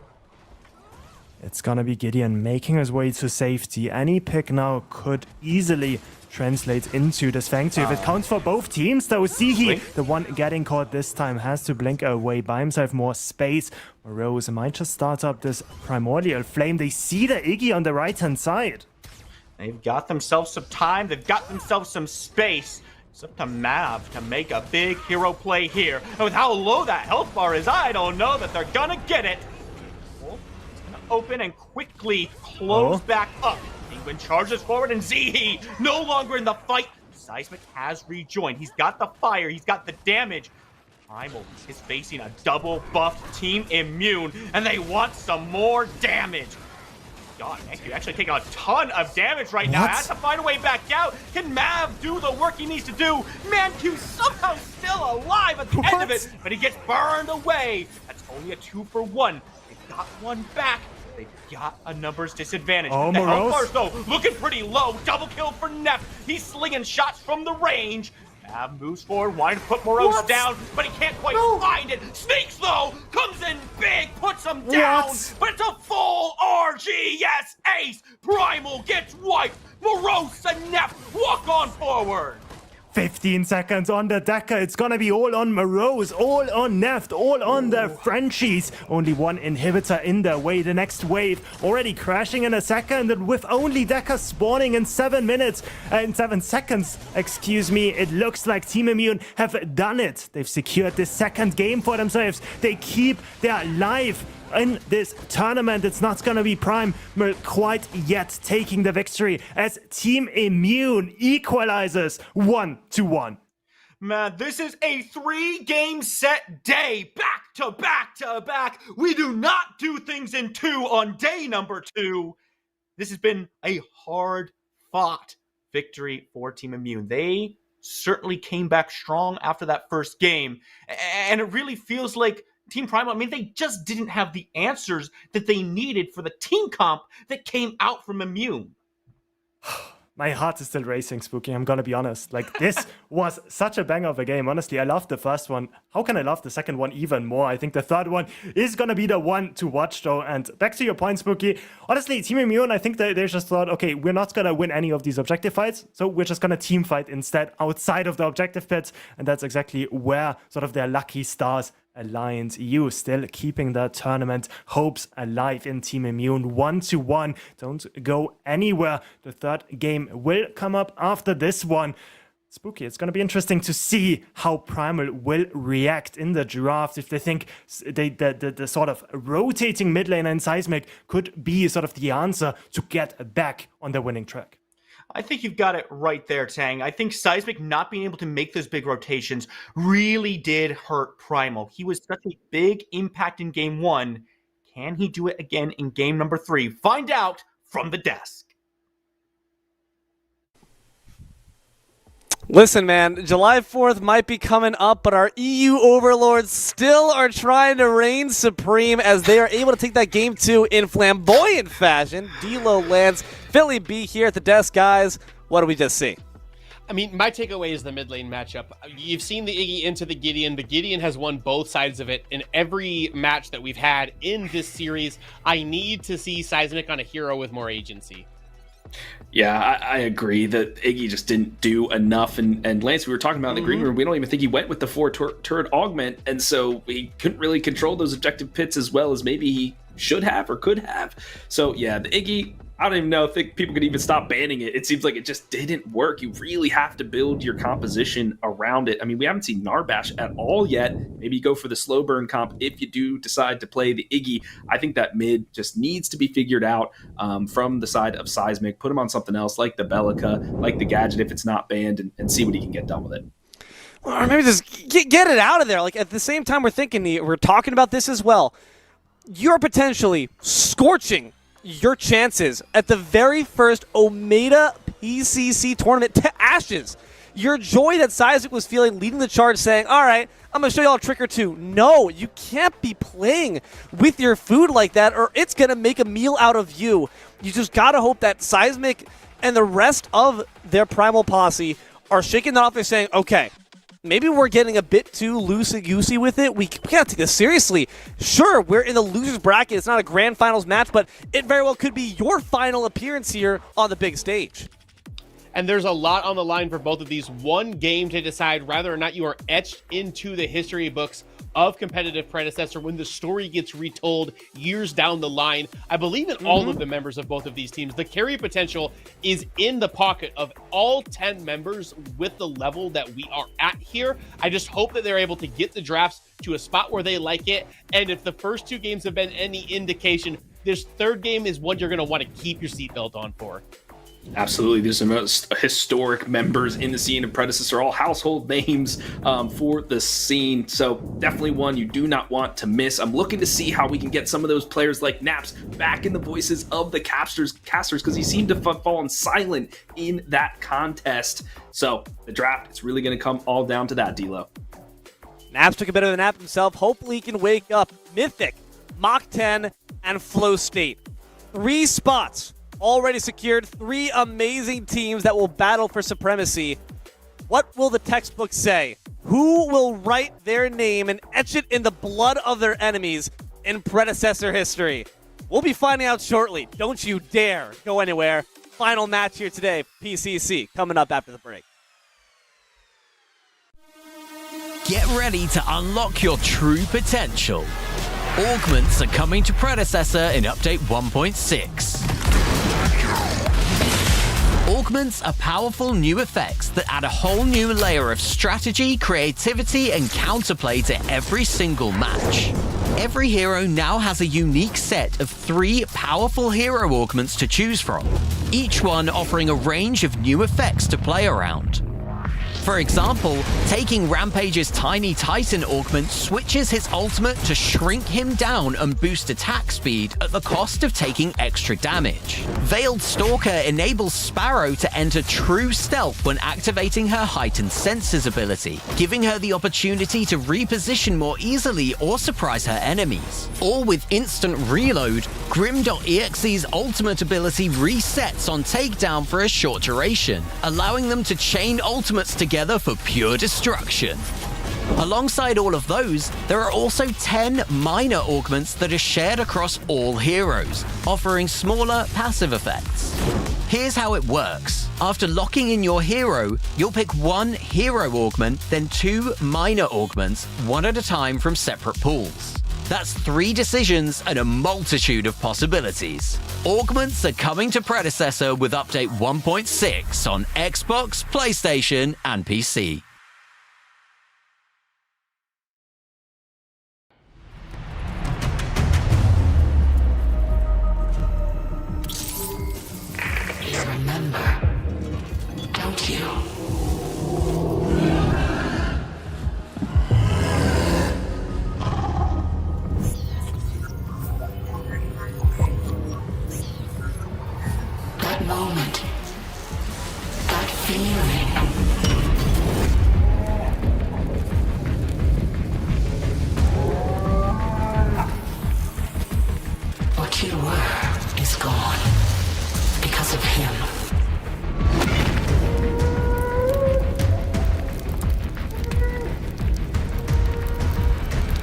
It's going to be Gideon making his way to safety. Any pick now could easily translate into this Fangtooth. It counts for both teams, though. Zihi, the one getting caught this time, has to blink away, buy himself more space. Morose might just start up this Primordial Flame. They see the Iggy on the right-hand side. They've got themselves some time. They've got themselves some space. It's up to Mav to make a big hero play here. And with how low that health bar is, I don't know that they're gonna get it. Wolf is gonna open and quickly close back up. Penguin charges forward, and Zihi no longer in the fight. Seismic has rejoined. He's got the fire. He's got the damage. Primal is facing a double buffed Team Immune, and they want some more damage. God, Manq actually taking a ton of damage right now. Has to find a way back out. Can Mav do the work he needs to do? Manq somehow still alive at the end of it, but he gets burned away. That's only a 2-for-1. They've got one back. They've got a numbers disadvantage. Oh, the health Morose. bars, though, looking pretty low. Double kill for Neff. He's slinging shots from the range. Mav moves forward, wanting to put Morose down, but he can't quite find it. Sneaks, though, comes in big, puts him down, but it's a full RG. Yes, Ace. Primal gets wiped. Morose and Neff walk on forward. 15 seconds on the Decker. It's gonna be all on Morose, all on Neft, all on the Frenchies. Only one inhibitor in their way. The next wave already crashing in a second, and with only Decker spawning in 7 seconds, excuse me, it looks like Team Immune have done it. They've secured this second game for themselves. They keep their life in this tournament. It's not gonna be Prime quite yet taking the victory as Team Immune equalizes 1-1. Man, this is a 3-game set day, back to back to back. We do not do things in 2 on day number 2. This has been a hard-fought victory for Team Immune. They certainly came back strong after that first game, and it really feels like Team Primal, I mean, they just didn't have the answers that they needed for the team comp that came out from Immune. My heart is still racing, Spooky. I'm gonna be honest. Like, this was such a banger of a game. Honestly, I loved the first one. How can I love the second one even more? I think the third one is gonna be the one to watch, though. And back to your point, Spooky. Honestly, Team Immune, I think they just thought, okay, we're not gonna win any of these objective fights, so we're just gonna team fight instead outside of the objective pits. And that's exactly where sort of their lucky stars aligned. EU still keeping the tournament hopes alive in Team Immune. 1-1. Don't go anywhere. The third game will come up after this one. Spooky, it's going to be interesting to see how Primal will react in the draft. If they think the sort of rotating mid lane and Seismic could be sort of the answer to get back on the winning track. I think you've got it right there, Tang. I think Seismic not being able to make those big rotations really did hurt Primal. He was such a big impact in game 1. Can he do it again in game number 3? Find out from the desk. Listen, man, July 4th might be coming up, but our EU overlords still are trying to reign supreme as they are able to take that game 2 in flamboyant fashion. D-Lo lands. Philly B here at the desk, guys. What do we just see? I mean, my takeaway is the mid lane matchup. You've seen the Iggy into the Gideon. The Gideon has won both sides of it in every match that we've had in this series. I need to see Seismic on a hero with more agency. Yeah, I agree that Iggy just didn't do enough. And Lance, we were talking about in the green room, we don't even think he went with the 4 turret augment. And so he couldn't really control those objective pits as well as maybe he should have or could have. So yeah, the Iggy, I don't even know, think people could even stop banning it. It seems like it just didn't work. You really have to build your composition around it. I mean, we haven't seen Narbash at all yet. Maybe you go for the slow burn comp if you do decide to play the Iggy. I think that mid just needs to be figured out from the side of Seismic. Put him on something else like the Bellica, like the Gadget if it's not banned, and see what he can get done with it. Or maybe just get it out of there. Like, at the same time, we're talking about this as well. You're potentially scorching your chances at the very first Omega PCC tournament to ashes. Your joy that Seismic was feeling leading the charge saying, all right, I'm going to show y'all a trick or two. No, you can't be playing with your food like that or it's going to make a meal out of you. You just got to hope that Seismic and the rest of their Primal posse are shaking that off. They're saying, okay, maybe we're getting a bit too loosey-goosey with it. We can't take this seriously. Sure, we're in the loser's bracket. It's not a grand finals match, but it very well could be your final appearance here on the big stage. And there's a lot on the line for both of these. One game to decide whether or not you are etched into the history books of competitive Predecessor when the story gets retold years down the line. I believe in all of the members of both of these teams. The carry potential is in the pocket of all 10 members with the level that we are at here. I just hope that they're able to get the drafts to a spot where they like it. And if the first 2 games have been any indication, this third game is one you're going to want to keep your seatbelt on for. Absolutely. There's some most historic members in the scene of Predecessor, all household names for the scene. So definitely one you do not want to miss. I'm looking to see how we can get some of those players like Naps back in the voices of the casters because he seemed to have fallen silent in that contest. So the draft, it's really going to come all down to that, D-Lo. Naps took a bit of a nap himself. Hopefully he can wake up. Mythic, Mach 10, and Flow State. 3 spots already secured. 3 amazing teams that will battle for supremacy. What will the textbook say? Who will write their name and etch it in the blood of their enemies in Predecessor history? We'll be finding out shortly. Don't you dare go anywhere. Final match here today, PCC, coming up after the break. Get ready to unlock your true potential. Augments are coming to Predecessor in Update 1.6. Augments are powerful new effects that add a whole new layer of strategy, creativity, and counterplay to every single match. Every hero now has a unique set of 3 powerful hero augments to choose from, each one offering a range of new effects to play around. For example, taking Rampage's Tiny Titan augment switches his ultimate to shrink him down and boost attack speed at the cost of taking extra damage. Veiled Stalker enables Sparrow to enter true stealth when activating her heightened senses ability, giving her the opportunity to reposition more easily or surprise her enemies. Or with instant reload, Grim.exe's ultimate ability resets on takedown for a short duration, allowing them to chain ultimates together for pure destruction. Alongside all of those, there are also 10 minor augments that are shared across all heroes, offering smaller passive effects. Here's how it works. After locking in your hero, you'll pick 1 hero augment, then 2 minor augments, one at a time from separate pools. That's 3 decisions and a multitude of possibilities. Augments are coming to Predecessor with Update 1.6 on Xbox, PlayStation, and PC. You remember, don't you? That moment, that feeling. What you were is gone because of him.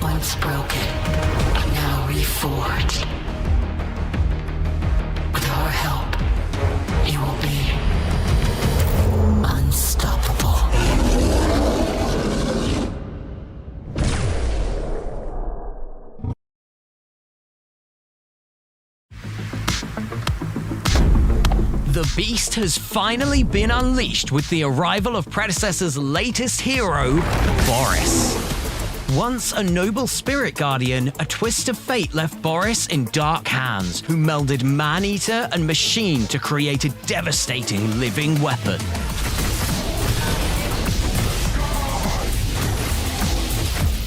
Once broken, now reforged. With our help, you will be unstoppable. The beast has finally been unleashed with the arrival of Predecessor's latest hero, Boris. Once a noble spirit guardian, a twist of fate left Boris in dark hands, who melded man-eater and machine to create a devastating living weapon.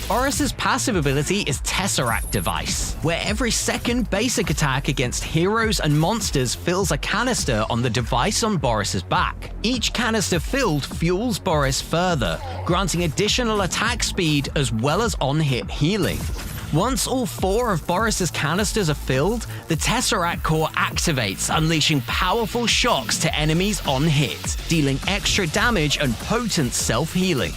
Boris's passive ability is Tesseract Device, where every second basic attack against heroes and monsters fills a canister on the device on Boris's back. Each canister filled fuels Boris further, granting additional attack speed as well as on-hit healing. Once all 4 of Boris's canisters are filled, the Tesseract Core activates, unleashing powerful shocks to enemies on hit, dealing extra damage and potent self-healing.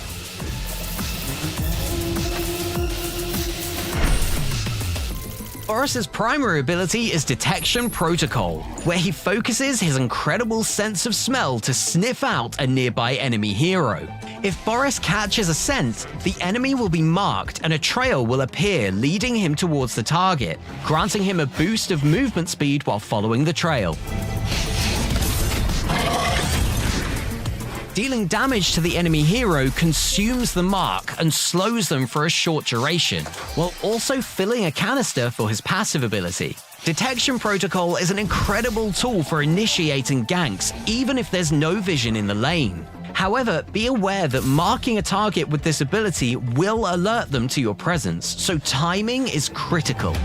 Boris's primary ability is Detection Protocol, where he focuses his incredible sense of smell to sniff out a nearby enemy hero. If Boris catches a scent, the enemy will be marked and a trail will appear leading him towards the target, granting him a boost of movement speed while following the trail. Dealing damage to the enemy hero consumes the mark and slows them for a short duration, while also filling a canister for his passive ability. Detection Protocol is an incredible tool for initiating ganks, even if there's no vision in the lane. However, be aware that marking a target with this ability will alert them to your presence, so timing is critical.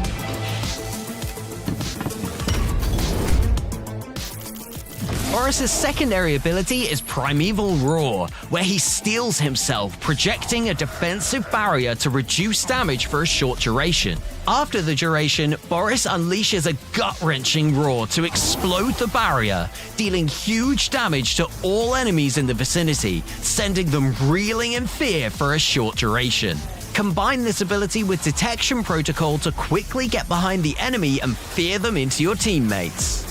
Boris's secondary ability is Primeval Roar, where he steals himself, projecting a defensive barrier to reduce damage for a short duration. After the duration, Boris unleashes a gut-wrenching roar to explode the barrier, dealing huge damage to all enemies in the vicinity, sending them reeling in fear for a short duration. Combine this ability with Detection Protocol to quickly get behind the enemy and fear them into your teammates.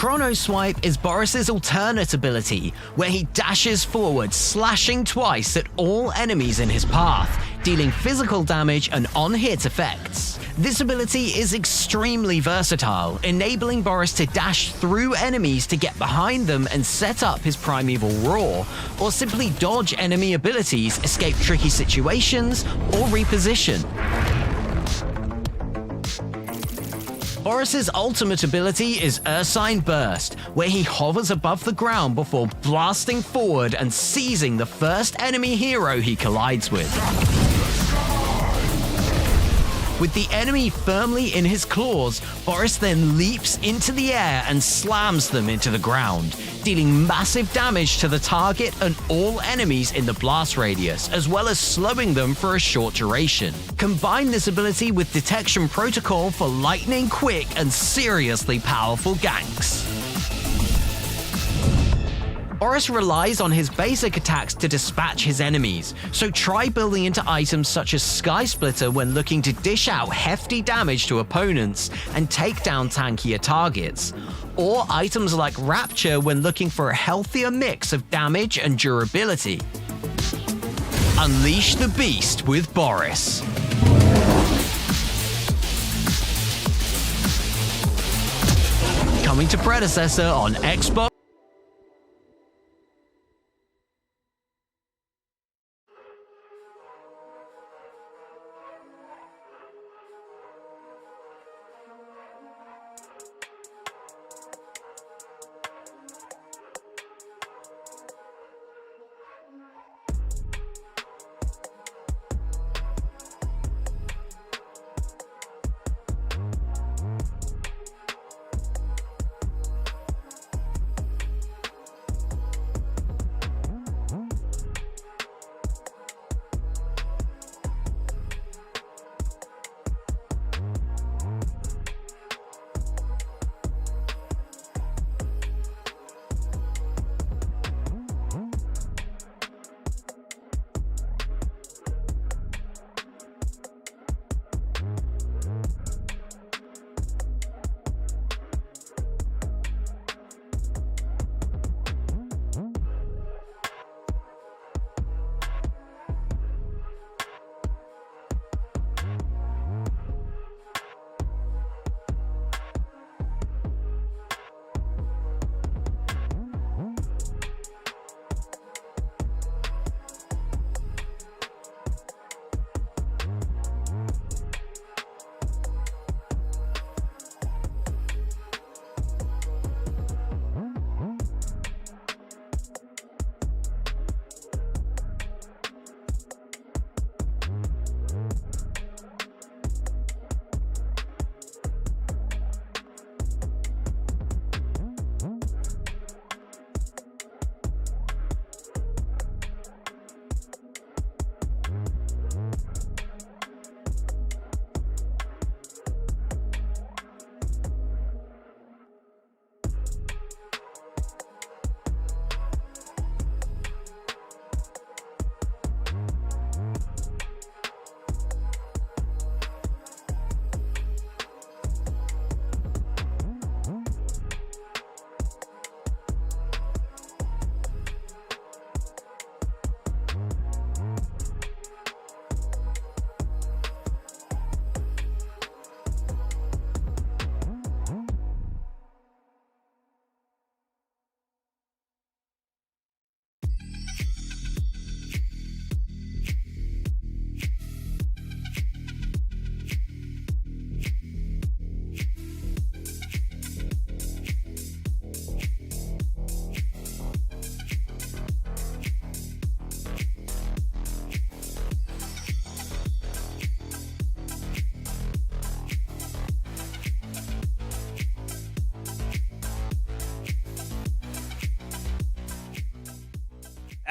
Chrono Swipe is Boris's alternate ability, where he dashes forward, slashing twice at all enemies in his path, dealing physical damage and on-hit effects. This ability is extremely versatile, enabling Boris to dash through enemies to get behind them and set up his Primeval Roar, or simply dodge enemy abilities, escape tricky situations, or reposition. Boris's ultimate ability is Ursine Burst, where he hovers above the ground before blasting forward and seizing the first enemy hero he collides with. With the enemy firmly in his claws, Boris then leaps into the air and slams them into the ground, dealing massive damage to the target and all enemies in the blast radius, as well as slowing them for a short duration. Combine this ability with Detection Protocol for lightning quick and seriously powerful ganks. Boris relies on his basic attacks to dispatch his enemies, so try building into items such as Sky Splitter when looking to dish out hefty damage to opponents and take down tankier targets, or items like Rapture when looking for a healthier mix of damage and durability. Unleash the beast with Boris. Coming to Predecessor on Xbox.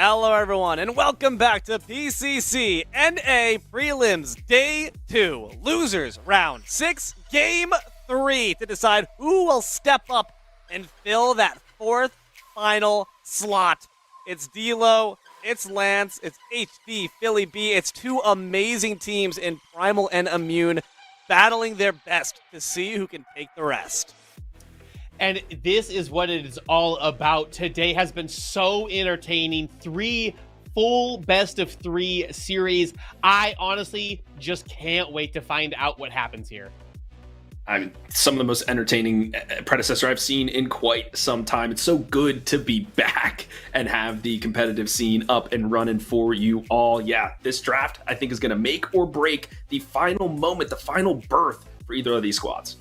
Hello, everyone, and welcome back to PCC NA Prelims Day 2. Losers Round 6, Game 3 to decide who will step up and fill that fourth final slot. It's D-Lo, it's Lance, it's HD, Philly B. It's two amazing teams in Primal and Immune battling their best to see who can take the rest. And this is what it is all about. Today has been so entertaining. 3 full best of 3 series. I honestly just can't wait to find out what happens here. Some of the most entertaining Predecessor I've seen in quite some time. It's so good to be back and have the competitive scene up and running for you all. Yeah, this draft I think is going to make or break the final moment, the final birth for either of these squads.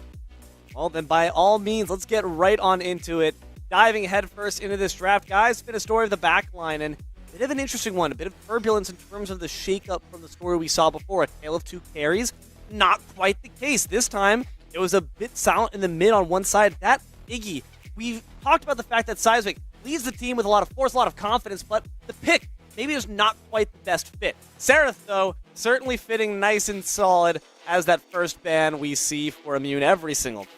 Well, then by all means, let's get right on into it. Diving headfirst into this draft, guys, been a story of the backline, and a bit of an interesting one, a bit of turbulence in terms of the shakeup from the story we saw before. A tale of 2 carries, not quite the case. This time, it was a bit silent in the mid on one side. That Iggy, we've talked about the fact that Seismic leads the team with a lot of force, a lot of confidence, but the pick maybe is not quite the best fit. Seraph, though, certainly fitting nice and solid as that first ban we see for Immune every single time.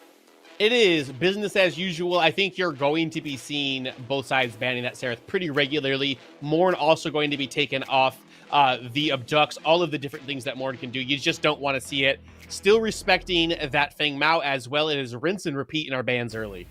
It is business as usual. I think you're going to be seeing both sides banning that Seraph pretty regularly. Morn also going to be taken off the abducts, all of the different things that Morn can do. You just don't want to see it. Still respecting that Feng Mao as well. It is rinse and repeat in our bans early.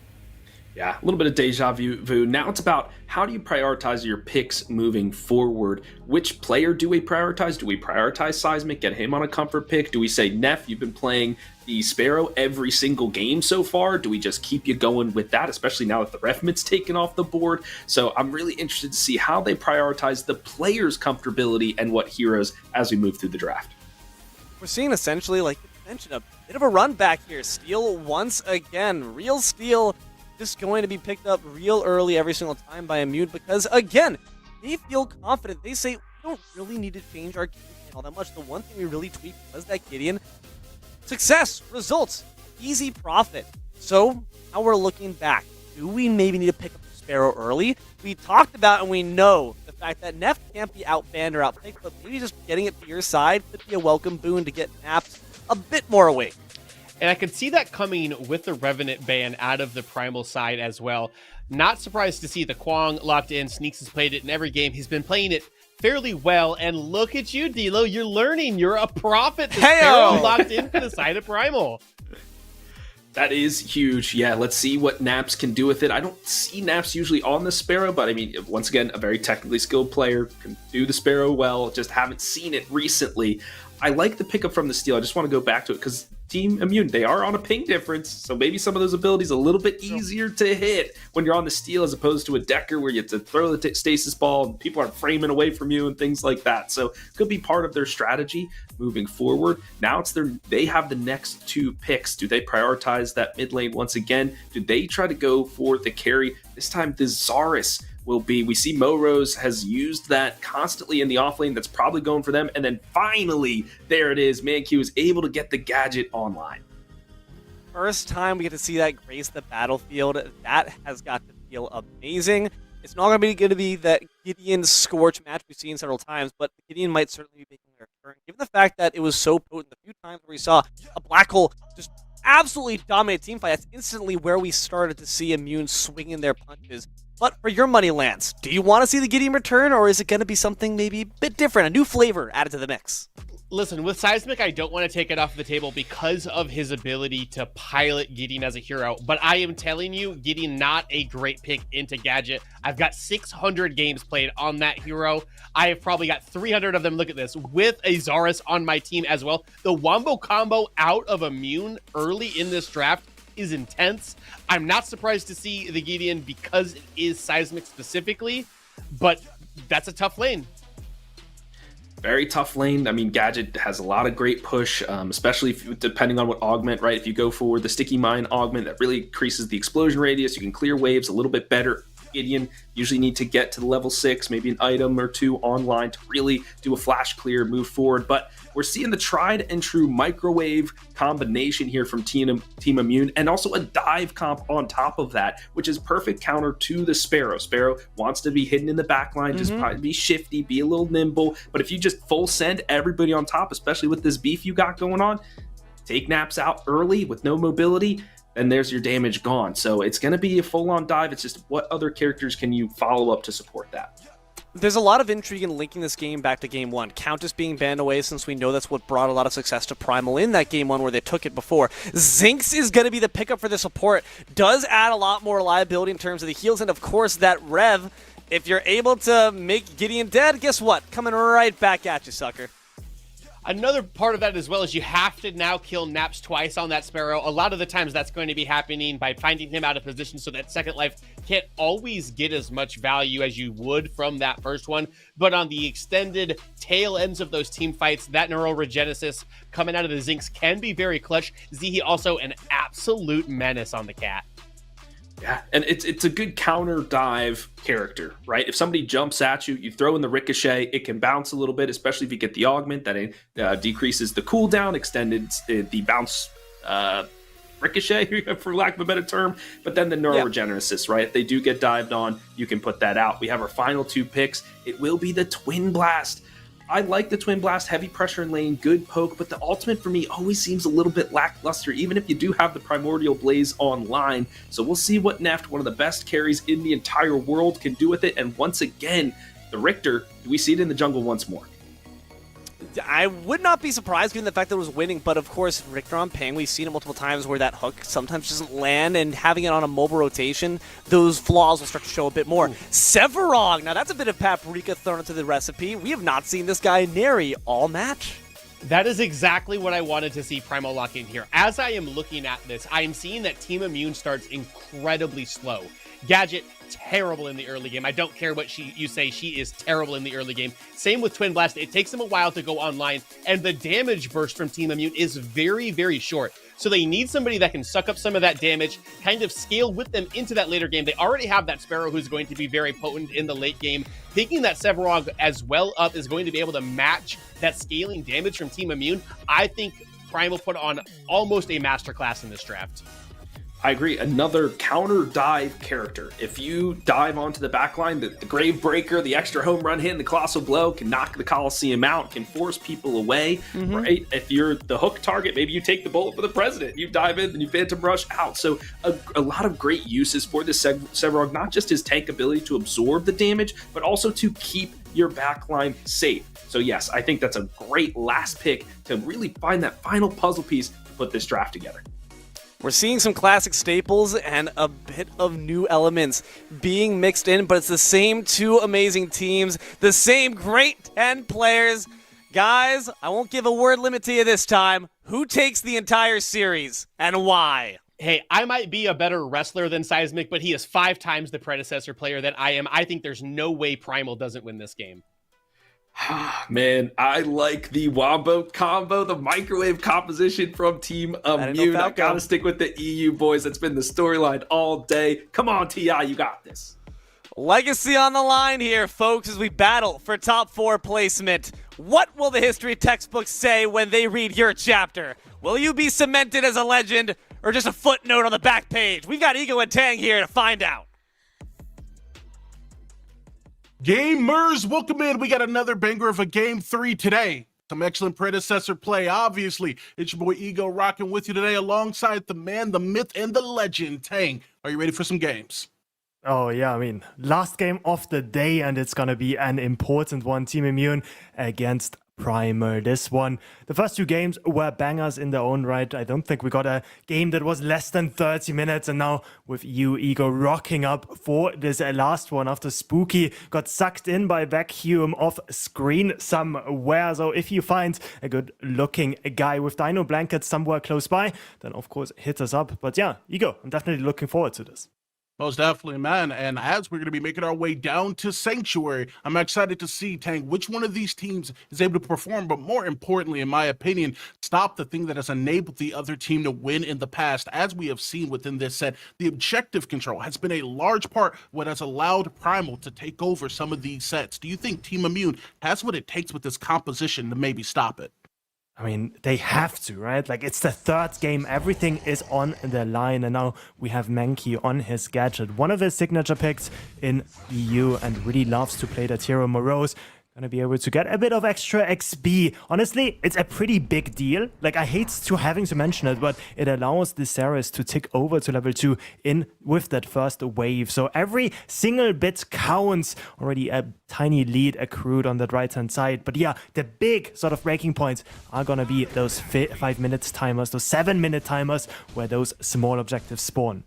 Yeah, a little bit of deja vu. Now it's about how do you prioritize your picks moving forward? Which player do we prioritize? Do we prioritize Seismic, get him on a comfort pick? Do we say, Neff, you've been playing the Sparrow every single game so far? Do we just keep you going with that, especially now that the ref mid's taken off the board? So I'm really interested to see how they prioritize the players' comfortability and what heroes as we move through the draft. We're seeing essentially, like you mentioned, a bit of a run back here. Steel once again. Real Steel just going to be picked up real early every single time by Immune because, again, they feel confident. They say, we don't really need to change our game all that much. The one thing we really tweaked was that Gideon. Success, results, easy profit. So, now we're looking back. Do we maybe need to pick up the Sparrow early? We talked about and we know the fact that Neff can't be outbanned or outpicked, but maybe just getting it to your side could be a welcome boon to get Naps a bit more awake. And I could see that coming with the Revenant ban out of the Primal side as well. Not surprised to see the Kwang locked in. Sneaks has played it in every game. He's been playing it fairly well. And look at you, D-Lo. You're learning. You're a prophet. The Sparrow locked in for the side of Primal. That is huge. Yeah, let's see what Naps can do with it. I don't see Naps usually on the Sparrow, but I mean, once again, a very technically skilled player, can do the Sparrow well, just haven't seen it recently. I like the pickup from the Steel. I just want to go back to it because Team Immune, they are on a ping difference, so maybe some of those abilities a little bit easier to hit when you're on the Steel as opposed to a Decker where you have to throw the stasis ball and people are framing away from you and things like that. So could be part of their strategy moving forward. Now they have the next 2 picks. Do they prioritize that mid lane once again? Do they try to go for the carry? This time the Zarus will be. We see Morose has used that constantly in the offlane. That's probably going for them. And then finally, there it is. ManQ is able to get the gadget online. First time we get to see that grace the battlefield. That has got to feel amazing. It's not going to be that Gideon Scorch match we've seen several times, but Gideon might certainly be making a return. Given the fact that it was so potent the few times where we saw a Black Hole just absolutely dominate team fight, that's instantly where we started to see Immune swinging their punches. But for your money, Lance, do you want to see the Gideon return, or is it going to be something maybe a bit different, a new flavor added to the mix? Listen, with Seismic, I don't want to take it off the table because of his ability to pilot Gideon as a hero. But I am telling you, Gideon not a great pick into Gadget. I've got 600 games played on that hero. I have probably got 300 of them, look at this, with a Zarus on my team as well. The Wombo combo out of Immune early in this draft is intense. I'm not surprised to see the Gideon because it is Seismic specifically, but that's a tough lane. Very tough lane. I mean, Gadget has a lot of great push, especially depending on what augment, right? If you go for the Sticky Mine augment, that really increases the explosion radius. You can clear waves a little bit better Gideon usually need to get to the level 6, maybe an item or two online to really do a flash clear, move forward. But we're seeing the tried and true microwave combination here from Team Immune, and also a dive comp on top of that, which is perfect counter to the Sparrow. Sparrow wants to be hidden in the back line, just probably be shifty, be a little nimble. But if you just full send everybody on top, especially with this beef you got going on, take naps out early with no mobility, and there's your damage gone. So it's going to be a full-on dive. It's just what other characters can you follow up to support that? There's a lot of intrigue in linking this game back to Game 1. Countess being banned away, since we know that's what brought a lot of success to Primal in that Game 1 where they took it before. Zinx is going to be the pickup for the support. Does add a lot more reliability in terms of the heals, and of course that Rev. If you're able to make Gideon dead, guess what? Coming right back at you, sucker. Another part of that as well is you have to now kill Naps twice on that Sparrow. A lot of the times that's going to be happening by finding him out of position, so that second life can't always get as much value as you would from that first one. But on the extended tail ends of those team fights, that neuroregenesis coming out of the Zinx can be very clutch. Zihi also an absolute menace on the cat. Yeah, and it's a good counter dive character, right? If somebody jumps at you, you throw in the ricochet, it can bounce a little bit, especially if you get the augment that decreases the cooldown, extended the bounce ricochet, for lack of a better term, but then the neuroregenesis, right? If they do get dived on, you can put that out. We have our final 2 picks. It will be the Twin Blast. I like the Twin Blast, heavy pressure in lane, good poke, but the ultimate for me always seems a little bit lackluster, even if you do have the Primordial Blaze online. So we'll see what Neft, one of the best carries in the entire world, can do with it. And once again, the Richter, do we see it in the jungle once more? I would not be surprised given the fact that it was winning, but of course, Richter on ping, we've seen it multiple times where that hook sometimes doesn't land, and having it on a mobile rotation, those flaws will start to show a bit more. Severog, now that's a bit of paprika thrown into the recipe. We have not seen this guy nary all match. That is exactly what I wanted to see Primal lock in here. As I am looking at this, I am seeing that Team Immune starts incredibly slow. Gadget, terrible in the early game. I don't care what you say, she is terrible in the early game. Same with Twin Blast. It takes them a while to go online, and the damage burst from Team Immune is very, very short. So they need somebody that can suck up some of that damage, kind of scale with them into that later game. They already have that Sparrow who's going to be very potent in the late game. Picking that Severog as well up is going to be able to match that scaling damage from Team Immune. I think Primal put on almost a masterclass in this draft. I agree. Another counter dive character. If you dive onto the backline, the Grave Breaker, the extra home run hit, and the Colossal Blow can knock the Coliseum out, can force people away, right? If you're the hook target, maybe you take the bullet for the president. You dive in and you Phantom Rush out. So a lot of great uses for this Severog, not just his tank ability to absorb the damage, but also to keep your backline safe. So yes, I think that's a great last pick to really find that final puzzle piece to put this draft together. We're seeing some classic staples and a bit of new elements being mixed in, but it's the same 2 amazing teams, the same great 10 players. Guys, I won't give a word limit to you this time. Who takes the entire series and why? Hey, I might be a better wrestler than Seismic, but he is 5 times the predecessor player that I am. I think there's no way Primal doesn't win this game. Man, I like the Wombo combo, the microwave composition from Team Immune. I gotta stick with the EU boys. That's been the storyline all day. Come on, TI, you got this. Legacy on the line here, folks, as we battle for top 4 placement. What will the history textbooks say when they read your chapter? Will you be cemented as a legend or just a footnote on the back page? We've got Ego and Tang here to find out. Gamers, welcome in. We got another banger of a Game 3 today. Some excellent predecessor play, obviously. It's your boy Ego rocking with you today alongside the man, the myth, and the legend, Tang. Are you ready for some games? Oh, yeah, I mean, last game of the day, and it's going to be an important one. Team Immune against Primal. This one, the first 2 games were bangers in their own right. I don't think we got a game that was less than 30 minutes, and now with you, Ego, rocking up for this last one after Spooky got sucked in by vacuum off screen somewhere. So if you find a good looking guy with dino blankets somewhere close by, then of course hit us up. But yeah, Ego, I'm definitely looking forward to this. Most definitely, man. And as we're going to be making our way down to Sanctuary, I'm excited to see, Tang, which one of these teams is able to perform, but more importantly, in my opinion, stop the thing that has enabled the other team to win in the past. As we have seen within this set, the objective control has been a large part of what has allowed Primal to take over some of these sets. Do you think Team Immune has what it takes with this composition to maybe stop it? I mean, they have to, right? Like, it's the third game. Everything is on the line. And now we have Mankey on his gadget. One of his signature picks in EU, and really loves to play that hero. Morose gonna be able to get a bit of extra XP. Honestly, it's a pretty big deal. Like, I hate to having to mention it, but it allows the Ceres to tick over to level 2 in with that first wave. So every single bit counts. Already a tiny lead accrued on that right-hand side. But yeah, the big sort of breaking points are gonna be those 5 minutes timers, those 7-minute timers, where those small objectives spawn.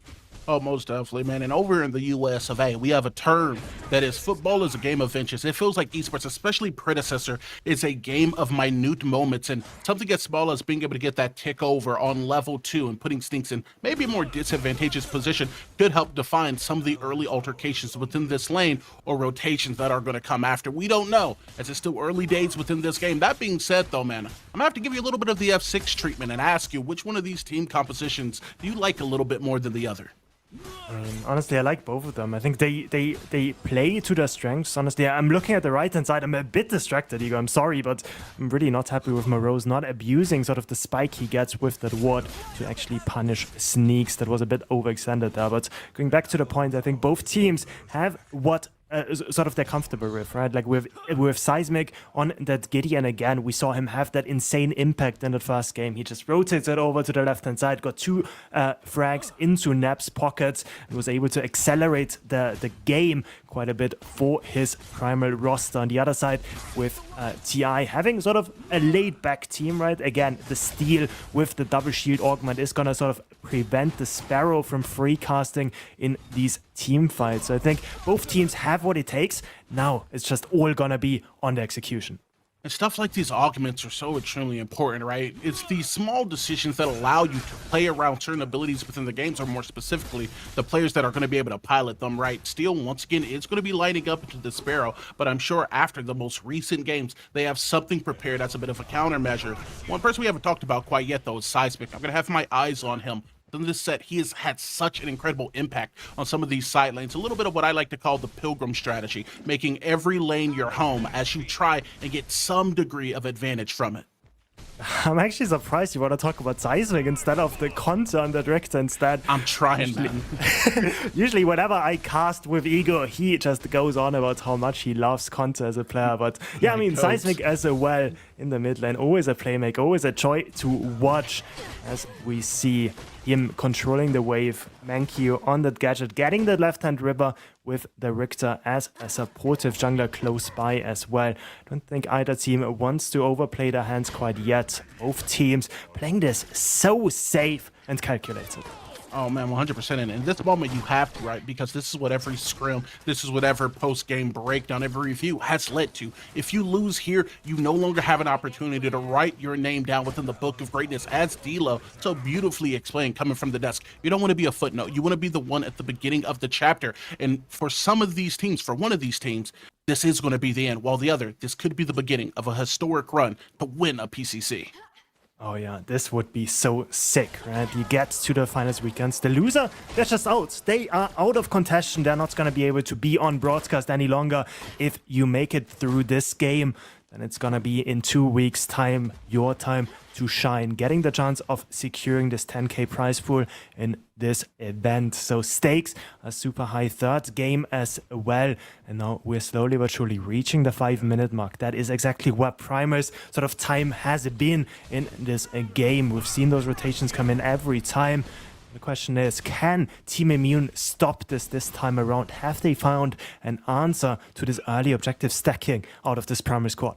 Oh, most definitely, man. And over in the US of A, we have a term that is football is a game of inches. It feels like esports, especially Predecessor, is a game of minute moments. And something as small as being able to get that tick over on level 2 and putting Stinks in maybe a more disadvantageous position could help define some of the early altercations within this lane or rotations that are going to come after. We don't know, as it's still early days within this game. That being said, though, man, I'm going to have to give you a little bit of the F6 treatment and ask you, which one of these team compositions do you like a little bit more than the other? I mean, honestly, I like both of them. I think they play to their strengths. Honestly, I'm looking at the right-hand side. I'm a bit distracted, Igor. I'm sorry, but I'm really not happy with Morose not abusing sort of the spike he gets with that ward to actually punish sneaks. That was a bit overextended there. But going back to the point, I think both teams have what sort of they're comfortable with, right? Like with Seismic on that Gideon again, we saw him have that insane impact in the first game. He just rotates it over to the left-hand side, got 2 frags into Nap's pockets, and was able to accelerate the game quite a bit for his primal roster. On the other side, with TI having sort of a laid-back team, right? Again, the steal with the double shield augment is gonna sort of prevent the Sparrow from free casting in these team fights. So I think both teams have what it takes. Now it's just all gonna be on the execution. And stuff like these augments are so extremely important, right? It's these small decisions that allow you to play around certain abilities within the games, or more specifically, the players that are going to be able to pilot them, right? Steel, once again, is going to be lining up into the Sparrow, but I'm sure after the most recent games, they have something prepared as a bit of a countermeasure. One person we haven't talked about quite yet, though, is Seismic. I'm going to have my eyes on him. In this set, he has had such an incredible impact on some of these side lanes. A little bit of what I like to call the pilgrim strategy, making every lane your home as you try and get some degree of advantage from it. I'm actually surprised you want to talk about Seismic instead of the Conte on the Director instead. I'm trying, man. Usually whenever I cast with Igor, he just goes on about how much he loves Conte as a player. But yeah, I mean, Seismic as well in the mid lane, always a playmaker, always a joy to watch as we see him controlling the wave. Mankey on that gadget, getting the left-hand river with the Richter as a supportive jungler close by as well. I don't think either team wants to overplay their hands quite yet. Both teams playing this so safe and calculated. Oh man, 100%. And in this moment, you have to, right? Because this is what every scrim, this is what every post-game breakdown, every review has led to. If you lose here, you no longer have an opportunity to write your name down within the book of greatness. As D'Lo so beautifully explained coming from the desk, you don't want to be a footnote. You want to be the one at the beginning of the chapter. And for some of these teams, for one of these teams, this is going to be the end. While the other, this could be the beginning of a historic run to win a PCC. Oh yeah, this would be so sick, right? You get to the finals weekends. The loser, they're just out. They are out of contention. They're not going to be able to be on broadcast any longer. If you make it through this game, then it's going to be in 2 weeks' time, your time to shine, getting the chance of securing this 10k prize pool in this event. So stakes are super high. Third game as well. And now we're slowly but surely reaching the 5-minute mark. That is exactly where Primer's sort of time has been in this game. We've seen those rotations come in every time. The question is, can Team Immune stop this time around? Have they found an answer to this early objective stacking out of this Primer squad?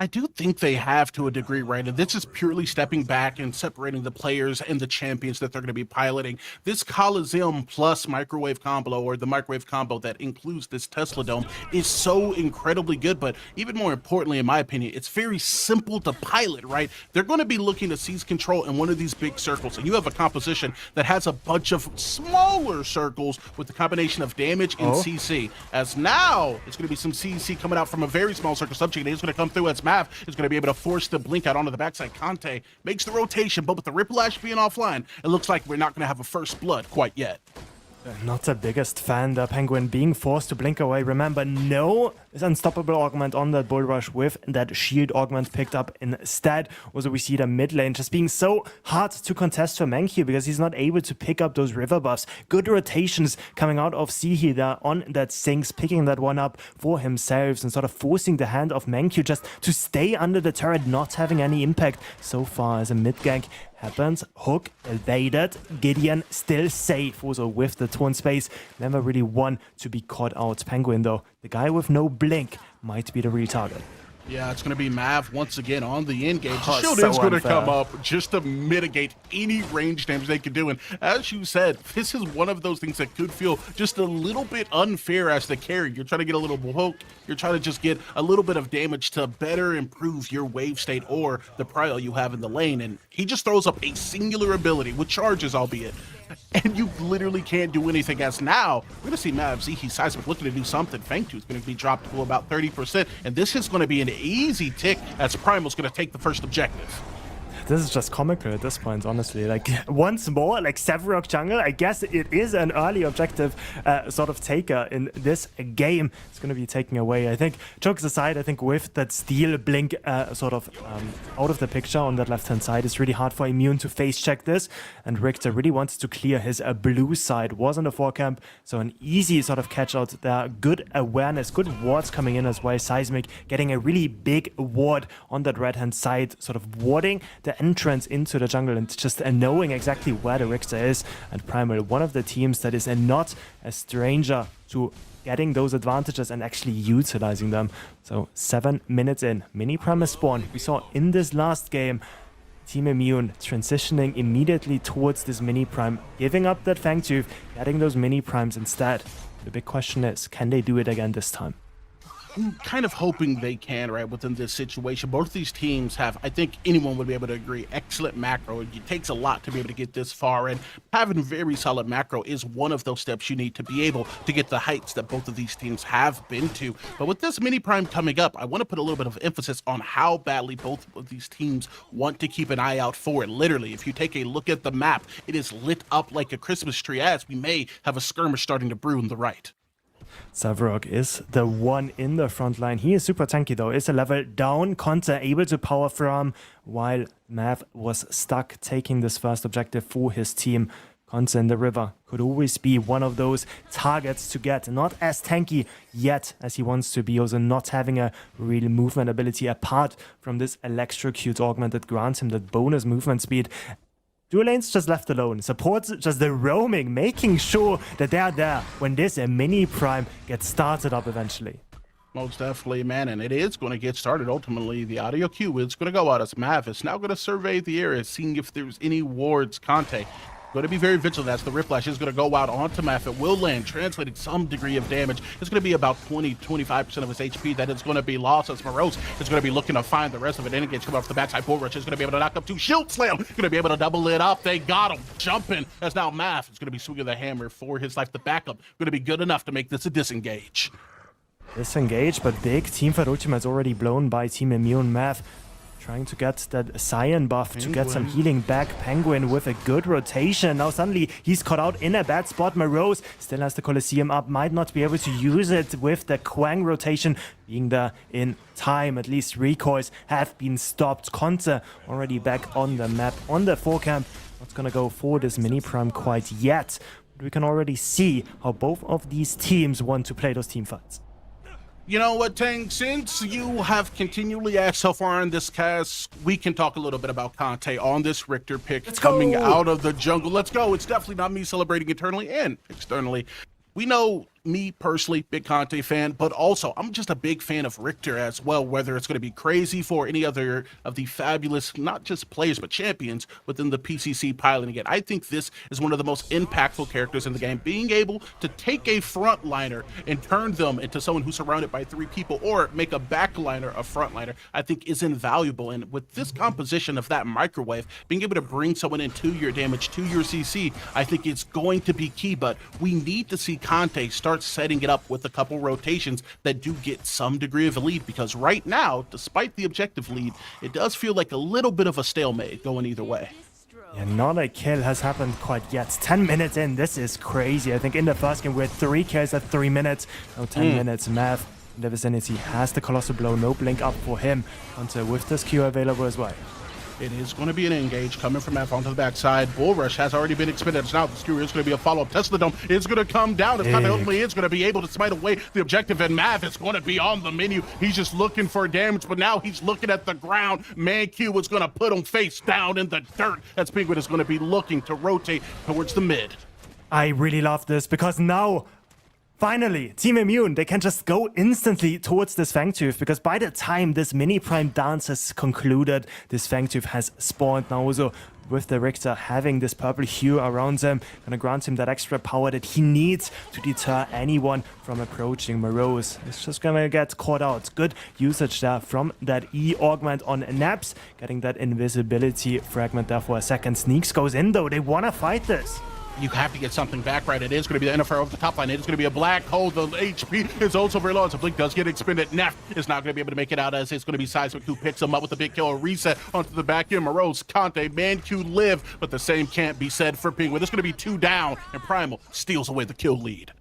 I do think they have to a degree, right? And this is purely stepping back and separating the players and the champions that they're going to be piloting. This Coliseum plus microwave combo, or the microwave combo that includes this Tesla Dome, is so incredibly good. But even more importantly, in my opinion, it's very simple to pilot, right? They're going to be looking to seize control in one of these big circles. And you have a composition that has a bunch of smaller circles with the combination of damage and CC. As now, it's going to be some CC coming out from a very small circle. Subject is going to come through as Mav is going to be able to force the blink out onto the backside. Conte makes the rotation, but with the Ripple Ash being offline, it looks like we're not going to have a first blood quite yet. Not the biggest fan, the Penguin being forced to blink away. Remember, no unstoppable augment on that bull rush with that shield augment picked up instead. Also, we see the mid lane just being so hard to contest for Mankey because he's not able to pick up those river buffs. Good rotations coming out of Sihi there on that Sinks, picking that one up for himself and sort of forcing the hand of Mankey just to stay under the turret, not having any impact so far as a mid gank happens. Hook evaded. Gideon still safe also with the torn space. Never really one to be caught out. Penguin though, the guy with no blink, might be the real target. Yeah, it's going to be Mav once again on the engage. Oh, Shield so is going to unfair. come up just to mitigate any range damage they can do. And as you said, this is one of those things that could feel just a little bit unfair as the carry. You're trying to get a little poke. You're trying to just get a little bit of damage to better improve your wave state or the prio you have in the lane. And he just throws up a singular ability with charges, albeit. And you literally can't do anything. As now, we're going to see Mav, Zihi, Seismic looking to do something. Fangtooth is going to be dropped to about 30%. And this is going to be an easy tick as Primal's going to take the first objective. This is just comical at this point, honestly. Like, once more, like Severok jungle, I guess it is an early objective sort of taker in this game. It's going to be taken away. I think, jokes aside, I think with that steel blink sort of out of the picture on that left-hand side, it's really hard for Immune to face check this. And Richter really wants to clear his blue side. Was on the forecamp, so an easy sort of catch out there. Good awareness, good wards coming in as well. Seismic getting a really big ward on that right-hand side, sort of warding the entrance into the jungle and just knowing exactly where the Richter is. And Primal, one of the teams that is not a stranger to getting those advantages and actually utilizing them. So 7 minutes in, Mini Prime is spawned. We saw in this last game Team Immune transitioning immediately towards this Mini Prime, giving up that Fangtooth, getting those Mini Primes instead. The big question is, can they do it again this time? I'm kind of hoping they can, right, within this situation. Both these teams have, I think anyone would be able to agree, excellent macro. It takes a lot to be able to get this far, and having very solid macro is one of those steps you need to be able to get the heights that both of these teams have been to. But with this Mini Prime coming up, I want to put a little bit of emphasis on how badly both of these teams want to keep an eye out for it. Literally, if you take a look at the map, it is lit up like a Christmas tree, as we may have a skirmish starting to brew on the right. Severok is the one in the front line. He is super tanky though, is a level down. Conte able to power from, while Mav was stuck taking this first objective for his team. Conte in the river could always be one of those targets to get. Not as tanky yet as he wants to be, also not having a real movement ability apart from this electrocute augment that grants him that bonus movement speed. Dual lanes just left alone. Supports just the roaming, making sure that they're there when this Mini Prime gets started up eventually. Most definitely, man, and it is going to get started. Ultimately, the audio cue is going to go out as Mav is now going to survey the area, seeing if there's any wards. Conte going to be very vigilant as the Riplash is going to go out onto Mav. It will land, translating some degree of damage. It's going to be about 20-25% of his HP that is going to be lost, as Morose is going to be looking to find the rest of it. Engage coming off the backside. Bull Rush is going to be able to knock up 2. Shield Slam going to be able to double it up. They got him jumping, as now Mav is going to be swinging the hammer for his life. The backup going to be good enough to make this a disengage. Disengage, but big teamfight ultimate is already blown by Team Immune. Mav trying to get that Cyan buff to get some healing back. Penguin with a good rotation. Now suddenly he's caught out in a bad spot. Morose still has the Colosseum up. Might not be able to use it with the Quang rotation being there in time. At least recoils have been stopped. Conte already back on the map, on the forecamp. Not gonna go for this Mini Prime quite yet. But we can already see how both of these teams want to play those team fights. You know what, Tang? Since you have continually asked so far in this cast, we can talk a little bit about Conte on this Richter pick coming out of the jungle. Let's go. It's definitely not me celebrating internally and externally. We know me personally, big Conte fan, but also I'm just a big fan of Richter as well, whether it's going to be crazy for any other of the fabulous, not just players, but champions within the PCC pilot. Again, I think this is one of the most impactful characters in the game. Being able to take a frontliner and turn them into someone who's surrounded by 3 people, or make a backliner a frontliner, I think is invaluable. And with this composition of that microwave, being able to bring someone in to your damage, to your CC, I think it's going to be key. But we need to see Conte start setting it up with a couple rotations that do get some degree of a lead, because right now, despite the objective lead, it does feel like a little bit of a stalemate going either way. Yeah, not a kill has happened quite yet. 10 minutes in, this is crazy. I think in the first game we had 3 kills at 3 minutes. Now 10 minutes. Mav in the vicinity has the Colossal Blow. No blink up for him. Hunter with this Q available as well. It is going to be an engage coming from F onto the backside. Bull Rush has already been expended. Now the skewer is going to be a follow-up. Tesla Dome is going to come down. It's ultimately is going to be able to smite away the objective, and Mav is going to be on the menu. He's just looking for damage, but now he's looking at the ground. Man-Q is going to put him face down in the dirt. That's Penguin is going to be looking to rotate towards the mid. I really love this, because now finally, Team Immune, they can just go instantly towards this Fangtooth, because by the time this mini prime dance has concluded, this Fangtooth has spawned now. Also, with the Richter having this purple hue around him, gonna grant him that extra power that he needs to deter anyone from approaching Morose. It's just gonna get caught out. Good usage there from that E augment on Naps, getting that invisibility fragment there for a second. Sneaks goes in though, they wanna fight this. You have to get something back right. It is going to be the NFR over the top line. It is going to be a black hole. The HP is also very low. As a blink does get expended. Neff is not going to be able to make it out, as it's going to be Seismic who picks him up with a big kill. A reset onto the back end. Morose, Conte, Man-Q live, but the same can't be said for Penguin. It's going to be 2 down, and Primal steals away the kill lead.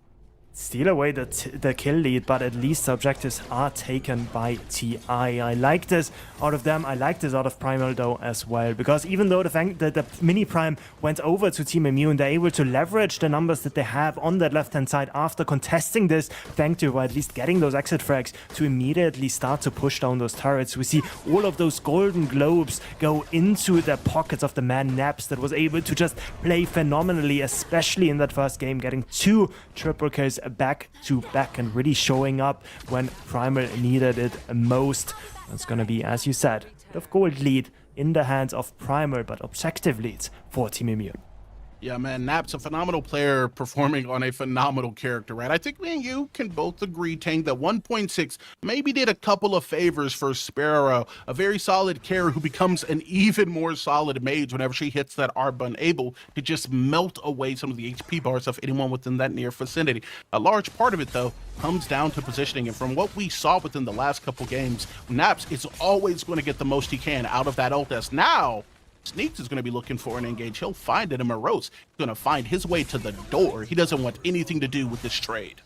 Steal away the kill lead, but at least the objectives are taken by TI. I like this out of them. I like this out of Primal though as well, because even though the mini prime went over to Team Immune, they're able to leverage the numbers that they have on that left-hand side after contesting this Fangtooth, or at least getting those exit frags to immediately start to push down those turrets. We see all of those golden globes go into the pockets of the man Naps that was able to just play phenomenally, especially in that first game, getting 2 triple kills back to back and really showing up when Primal needed it most. That's gonna be, as you said, a bit of gold lead in the hands of Primal, but objective leads for Team Immune. Yeah, man, Nap's a phenomenal player performing on a phenomenal character, right? I think me and you can both agree, Tang, that 1.6 maybe did a couple of favors for Sparrow, a very solid carry who becomes an even more solid mage whenever she hits that R button, able to just melt away some of the HP bars of anyone within that near vicinity. A large part of it, though, comes down to positioning, and from what we saw within the last couple games, Naps is always going to get the most he can out of that ult. As now, Sneaks is going to be looking for an engage. He'll find it in Morose. He's going to find his way to the door. He doesn't want anything to do with this trade.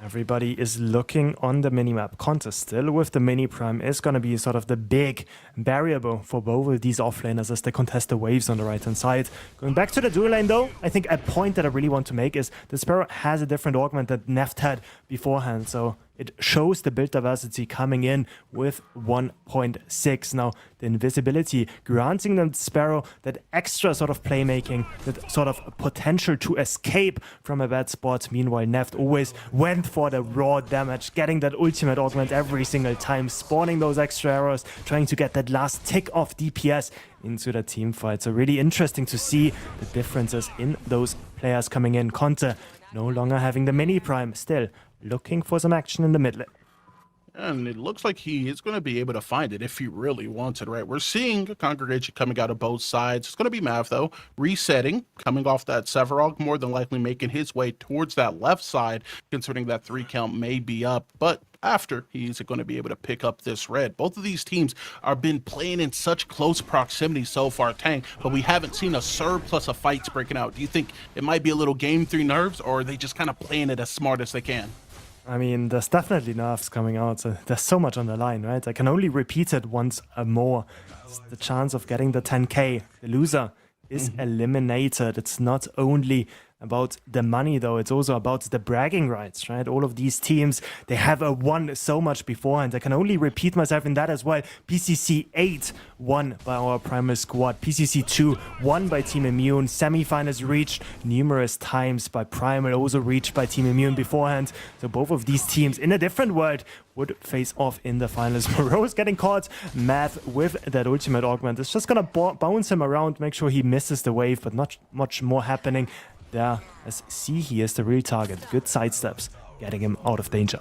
Everybody is looking on the minimap. Conte still with the mini prime is going to be sort of the big variable for both of these offlaners as they contest the waves on the right hand side. Going back to the dual lane though, I think a point that I really want to make is the Sparrow has a different augment that Neft had beforehand, so it shows the build diversity coming in with 1.6. Now, the invisibility granting the Sparrow that extra sort of playmaking, that sort of potential to escape from a bad spot. Meanwhile, Neft always went for the raw damage, getting that ultimate augment every single time, spawning those extra arrows, trying to get that last tick of DPS into the team fight. So really interesting to see the differences in those players coming in. Conte no longer having the mini prime, still looking for some action in the mid lane. And it looks like he is going to be able to find it if he really wants it, right? We're seeing a congregation coming out of both sides. It's going to be Mav, though, resetting, coming off that Severog, more than likely making his way towards that left side, considering that 3 count may be up. But after, he's going to be able to pick up this red. Both of these teams are been playing in such close proximity so far, Tang, but we haven't seen a surplus of fights breaking out. Do you think it might be a little game 3 nerves, or are they just kind of playing it as smart as they can? I mean, there's definitely nerfs coming out. So there's so much on the line, right? I can only repeat it once more. It's the chance of getting the 10k. The loser is eliminated. It's not only about the money, though. It's also about the bragging rights, right? All of these teams, they have won so much beforehand. I can only repeat myself in that as well. PCC 8 won by our Primal squad. PCC 2 won by Team Immune. Semifinals reached numerous times by Primal, also reached by Team Immune beforehand. So both of these teams in a different world would face off in the finals. Moreau's getting caught. Math with that ultimate augment is just gonna bounce him around, make sure he misses the wave, but not much more happening there, as C, he is the real target. Good sidesteps, getting him out of danger.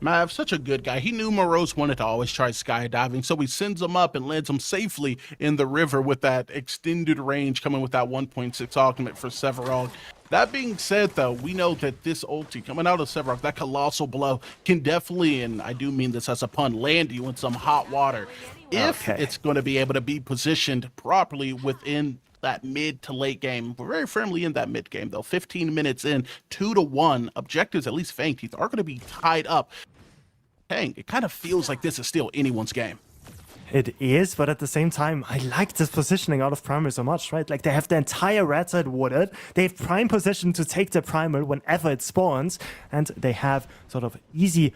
Mav, such a good guy. He knew Morose wanted to always try skydiving, so he sends him up and lands him safely in the river with that extended range, coming with that 1.6 augment for Sevarog. That being said, though, we know that this ulti coming out of Sevarog, that colossal blow, can definitely, and I do mean this as a pun, land you in some hot water. If it's going to be able to be positioned properly within that mid to late game. We're very firmly in that mid game, though. 15 minutes in, 2-1. Objectives, at least Fang Teeth, are going to be tied up. Dang, it kind of feels like this is still anyone's game. It is, but at the same time, I like this positioning out of Primal so much, right? Like, they have the entire red side warded. They have prime position to take the Primal whenever it spawns, and they have sort of easy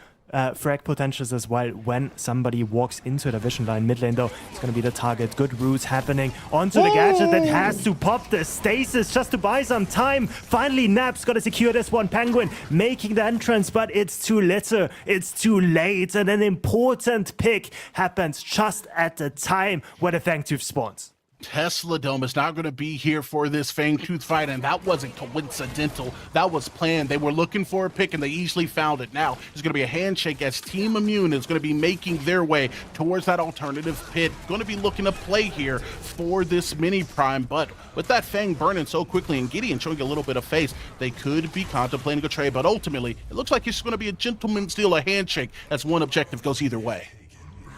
frag potentials as well when somebody walks into the vision line. Mid lane, though, it's going to be the target. Good roots happening onto the gadget that has to pop the stasis just to buy some time. Finally, Nap's got to secure this one. Penguin making the entrance, but it's too little. It's too late, and an important pick happens just at the time where the Fangtooth spawns. Tesla Dome is not going to be here for this Fangtooth fight, and that wasn't coincidental. That was planned. They were looking for a pick, and they easily found it. Now, there's going to be a handshake as Team Immune is going to be making their way towards that alternative pit. Going to be looking to play here for this mini prime, but with that Fang burning so quickly and Gideon showing a little bit of face, they could be contemplating a trade, but ultimately, it looks like it's going to be a gentleman's deal, a handshake, as one objective goes either way.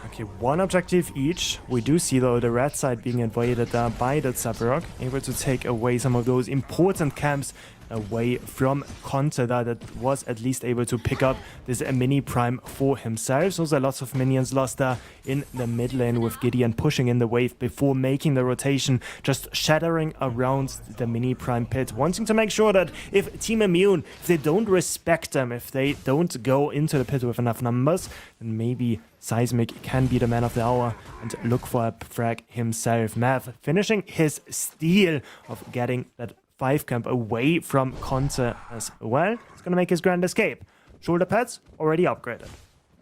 Okay, one objective each. We do see, though, the red side being invaded by the Sevarog, able to take away some of those important camps away from Conte that was at least able to pick up this mini prime for himself. So there are lots of minions lost there in the mid lane, with Gideon pushing in the wave before making the rotation, just shattering around the mini prime pit, wanting to make sure that if Team Immune, if they don't respect them, if they don't go into the pit with enough numbers, then maybe Seismic can be the man of the hour and look for a frag himself. Mav finishing his steal of getting that 5 camp away from Conte as well. He's going to make his grand escape. Shoulder pads already upgraded.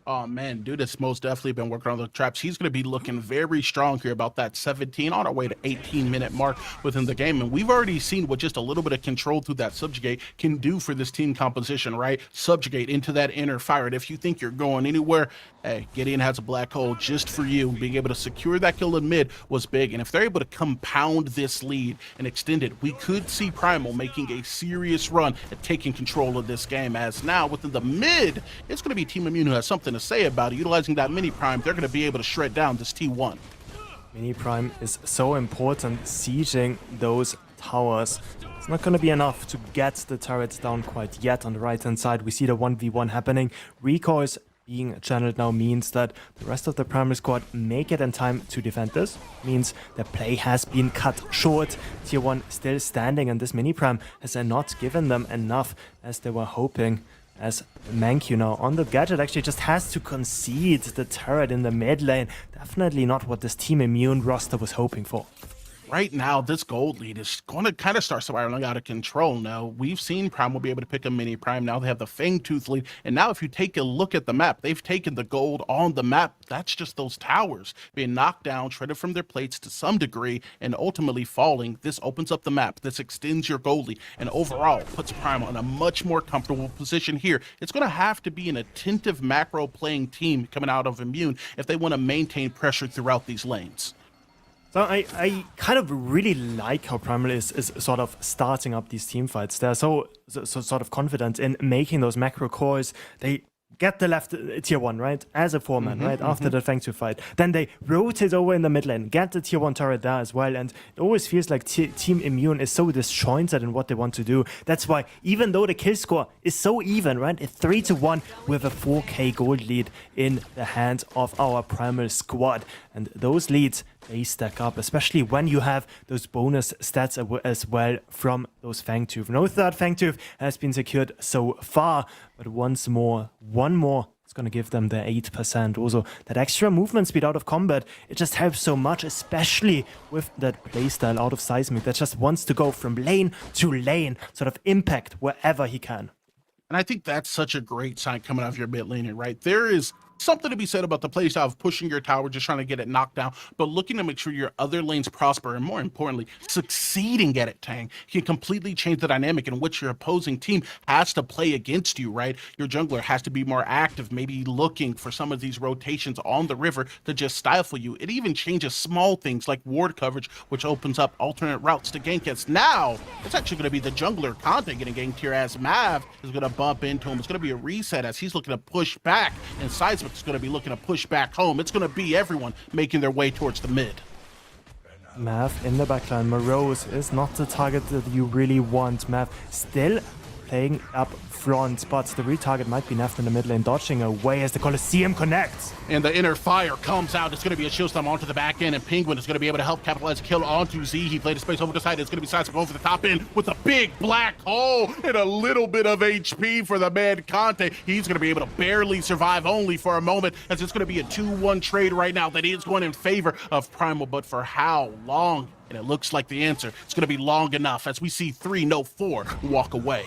Oh man, dude has most definitely been working on the traps. He's going to be looking very strong here, about that 17 on our way to 18-minute mark within the game. And we've already seen what just a little bit of control through that subjugate can do for this team composition, right? Subjugate into that inner fire. And if you think you're going anywhere, hey, Gideon has a black hole just for you. Being able to secure that kill in mid was big. And if they're able to compound this lead and extend it, we could see Primal making a serious run at taking control of this game. As now within the mid, it's going to be Team Immune who has something to say about it. Utilizing that mini prime, they're going to be able to shred down this T1. Mini prime is so important, sieging those towers. It's not going to be enough to get the turrets down quite yet. On the right hand side, we see the 1v1 happening. Recoils being channeled now means that the rest of the Primal squad make it in time to defend this. Means the play has been cut short. Tier 1 still standing, and this mini prime has not given them enough as they were hoping. As Manq now on the gadget actually just has to concede the turret in the mid lane. Definitely not what this Team Immune roster was hoping for. Right now, this gold lead is going to kind of start spiraling out of control now. We've seen Prime will be able to pick a mini Prime. Now they have the Fangtooth lead. And now if you take a look at the map, they've taken the gold on the map. That's just those towers being knocked down, shredded from their plates to some degree, and ultimately falling. This opens up the map. This extends your gold lead, and overall puts Prime in a much more comfortable position here. It's going to have to be an attentive macro playing team coming out of Immune if they want to maintain pressure throughout these lanes. So I kind of really like how Primal is sort of starting up these team fights. They're so sort of confident in making those macro cores. They get the left tier 1, right, as a 4-man, right, after the Fangtooth fight. Then they rotate over in the mid lane, get the tier 1 turret there as well, and it always feels like Team Immune is so disjointed in what they want to do. That's why, even though the kill score is so even, right, it's 3-1 with a 4k gold lead in the hands of our Primal squad. And those leads, they stack up, especially when you have those bonus stats as well from those Fangtooth. No third Fangtooth has been secured so far, but one more, it's going to give them the 8%. Also, that extra movement speed out of combat, it just helps so much, especially with that playstyle out of Seismic that just wants to go from lane to lane, sort of impact wherever he can. And I think that's such a great sign coming out of your mid laner, right? There is something to be said about the playstyle of pushing your tower, just trying to get it knocked down, but looking to make sure your other lanes prosper, and more importantly, succeeding at it, Tang. You can completely change the dynamic in which your opposing team has to play against you, right? Your jungler has to be more active, maybe looking for some of these rotations on the river to just stifle you. It even changes small things like ward coverage, which opens up alternate routes to gank us. Now, it's actually going to be the jungler Conte getting ganked here, as Mav is going to bump into him. It's going to be a reset as he's looking to push back, and Seismic is going to be looking to push back home. It's going to be everyone making their way towards the mid. Mav in the backline. Morose is not the target that you really want. Mav still playing up front, but the real target might be Neft in the mid lane, dodging away as the Colosseum connects. And the inner fire comes out. It's going to be a shield slam onto the back end, and Penguin is going to be able to help capitalize a kill onto Z. He played a space over the side. It's going to be Seismic over the top end with a big black hole and a little bit of HP for the man Conte. He's going to be able to barely survive only for a moment, as it's going to be a 2-1 trade right now that is going in favor of Primal, but for how long? And it looks like the answer is going to be long enough, as we see 3, no 4 walk away.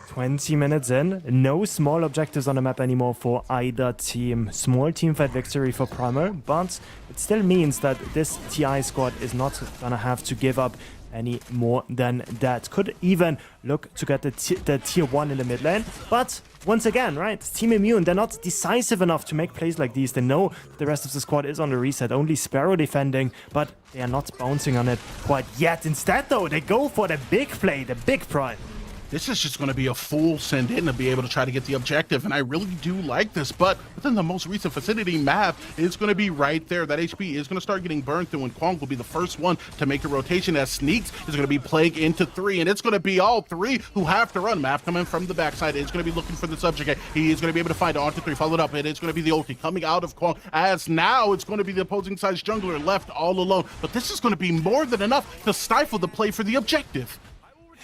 20 minutes in, no small objectives on the map anymore for either team. Small teamfight victory for Primal, but it still means that this TI squad is not gonna have to give up any more than that. Could even look to get the tier 1 in the mid lane, but once again, right, Team Immune, they're not decisive enough to make plays like these. They know the rest of the squad is on the reset, only Sparrow defending, but they are not bouncing on it quite yet. Instead though, they go for the big play, the big prime. This is just going to be a full send in to be able to try to get the objective, and I really do like this, but within the most recent vicinity, Mav is going to be right there. That HP is going to start getting burned through, and Kwong will be the first one to make a rotation, as Sneaks is going to be playing into 3, and it's going to be all 3 who have to run. Mav coming from the backside is going to be looking for the subject. He is going to be able to find it onto 3, followed up, and it's going to be the ulti coming out of Kwong, as now it's going to be the opposing side's jungler left all alone, but this is going to be more than enough to stifle the play for the objective.